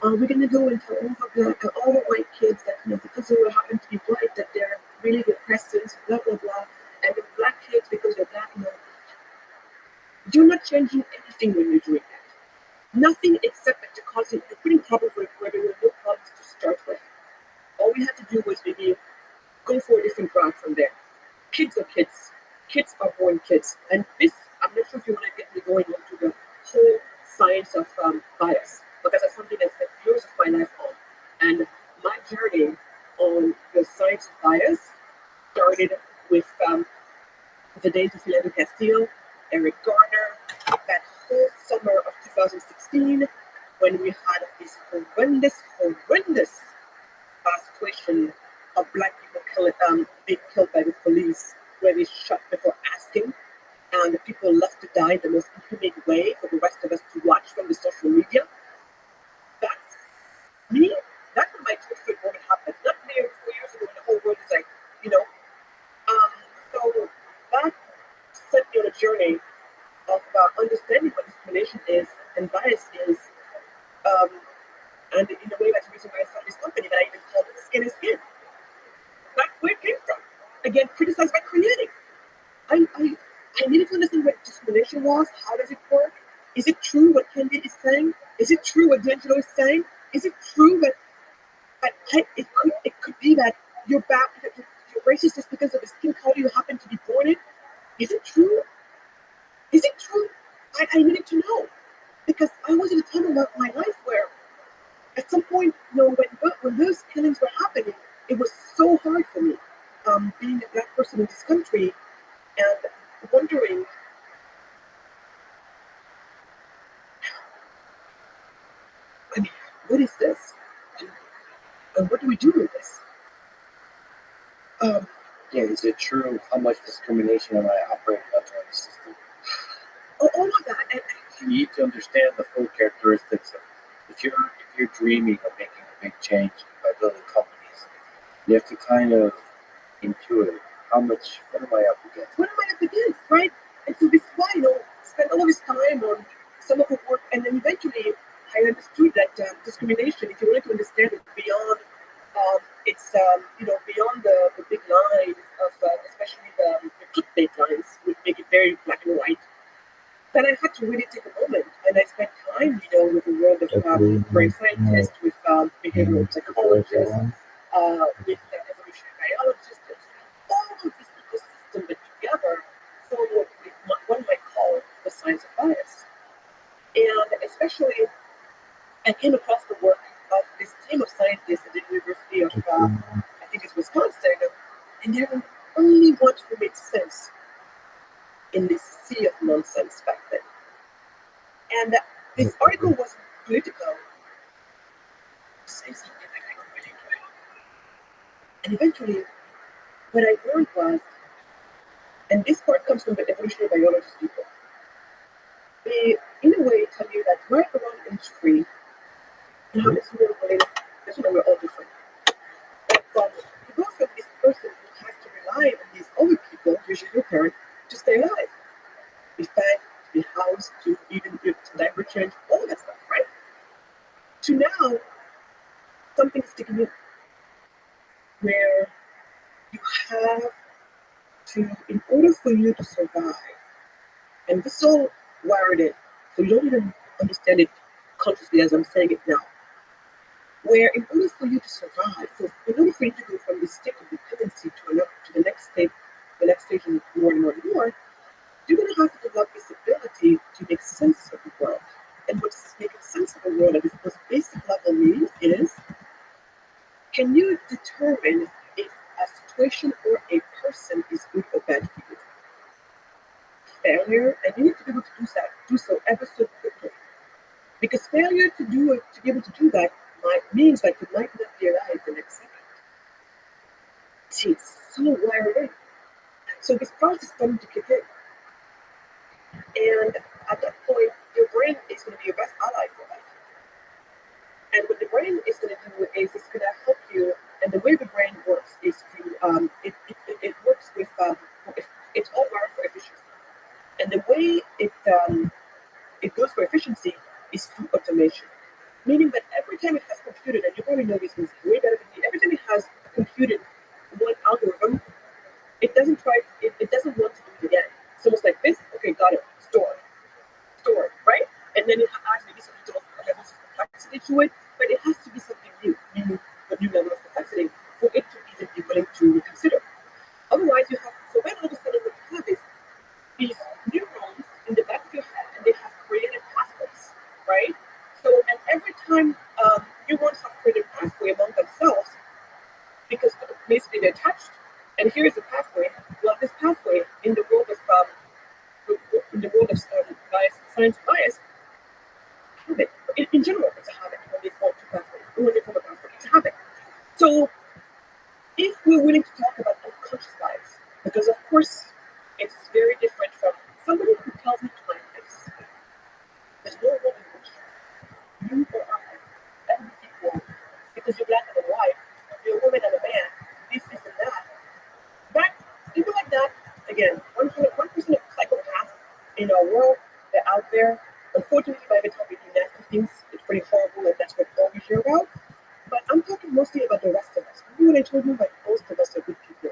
we're going to go and tell all the Black, all the white kids that, because they happen to be white, that they're really repressors, blah, blah, blah. And the Black kids, because they're Black, you're not changing anything when you're doing that. Nothing except that you're putting problems where there were no problems to start with. All we had to do was maybe go for a different route from there. Kids are kids. Kids are born kids. And this, I'm not sure if you want to get me going into the whole science of bias, because that's something that's spent years of my life on. And my journey on the science of bias the days of Philando Castile, Eric Garner, that whole summer of 2016, when we had this horrendous situation of black people being killed by the police, where they shot before asking, and the people left to die the most inhumane way for the rest of us to watch from the social media. That's me. That's when my Twitter moment happened. Not 4 years ago when the whole world is like, you know. So that set me on a journey of understanding what discrimination is and bias is. And in a way, that's the reason why I started this company that I even called Skin is Skin. That's where it came from. Again, criticized by creating. I needed to understand what discrimination was. How does it work? Is it true what Kendi is saying? Is it true what D'Angelo is saying? Is it true that it could be that you're racist just because of the skin color you happen to be born in? Is it true? Is it true? I needed to know, because I was in a time of my life where at some point, when those killings were happening, it was so hard for me, being a black person in this country, and wondering, I mean, what is this? And what do we do with this? Yeah, is it true? How much discrimination am I operating under in the system? All of that. And You need to understand the full characteristics of if you're dreaming of making a big change by building companies, you have to kind of intuit what am I up against? what am I up against, right? And so this is why, spend all of this time on some of the work, and then eventually I understood that discrimination, if you wanted to understand it beyond, beyond the big lines of, especially the clickbait lines, would make it very black and white. Then I had to really take a moment, and I spent time, with the world of brain scientists, with behavioral psychologists, with evolutionary biologists, all of this ecosystem that together form what one might call the science of bias. And especially, I came across the work of this team of scientists at the University of, I think it's Wisconsin, and they were the only ones who made sense in this sea of nonsense back then. And this article was political, saying something that I could relate to. And eventually, what I learned was, and this part comes from the evolutionary biologist people, they, in a way, tell you that right around age 3, and how it's really related, that's when we're all different. But you go from this person who has to rely on these other people, usually your parent, to stay alive. Be fed, to be housed, to even to diaper change, all that stuff, right? To now, something is sticking in, where you have to, in order for you to survive, and this is all wired in, so you don't even understand it consciously as I'm saying it now, where in order for you to survive, in order for you to go from this state of dependency to the next stage, and more and more and more, you're going to have to develop this ability to make sense of the world. And what making sense of the world at its most basic level means is, can you determine if a situation or a person is good or bad for you? Failure, and you need to be able to do so ever so quickly. Because failure to be able to do that means that you might not be alive the next second. It's so wired in. So this process is starting to kick in. And at that point, your brain is going to be your best ally for that. And what the brain is going to do is it's going to help you. And the way the brain works is it works with it's all wired for efficiency. And the way it goes for efficiency is through automation. Meaning that every time it has computed, and you probably know this means way better than me, every time it has computed one algorithm, it doesn't want to do it again. It's almost like this, okay, got it, store, right? And then it adds maybe some little levels of complexity to it, but it has to be something new, a new level of complexity for it to even be willing to reconsider. Otherwise, so then all of a sudden what you have is these neurons in the back of your head, and they have created pathways, right? So, and every time neurons have created a pathway among themselves, because basically they're attached, and here's the pathway. Well, this pathway in the world of course, it's very different from somebody who tells me to my face. There's no way in which you or I ever be equal because you're black and white, you're a woman and a man, this and that. That, people like that, again, 1% of psychopaths in our world, they're out there. Unfortunately, by the time we do nasty things, it's pretty horrible, and that's what all we hear about. But I'm talking mostly about the rest of us. Remember when I told you that most of us are good people,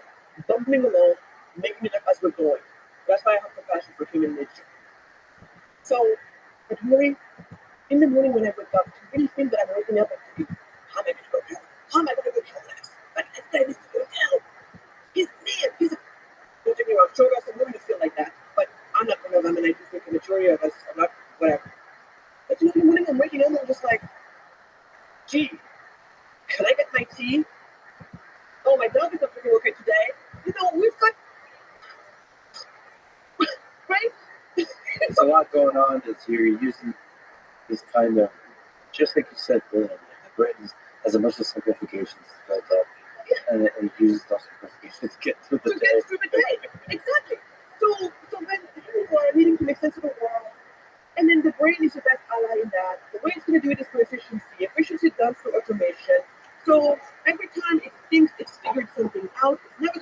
bumbling along, making it up as we're going. That's why I have compassion for human nature. So, but really, in the morning when I wake up, to really think that I'm waking up and thinking, how am I going to go hell? How am I going to go hell next? Like, this guy needs to go hell. He's man. He's a... Don't get me wrong, sure, some women feel like that, but I'm not one of them, and I do think the majority of us are not, whatever. But you know, in the morning I'm waking up and I'm just like, gee, can I get my tea? Oh, my dog is not looking okay today. You know, we've got, right? There's a lot going on that's you're using this kind of, just like you said, the brain has a bunch of simplifications built up, and it uses those simplifications to get through the To day. get through the day. Exactly. So then humans are needing to make sense of the world. And then the brain is the best ally in that. The way it's going to do it is through efficiency. Efficiency done through automation. So every time it thinks it's figured something out, it's never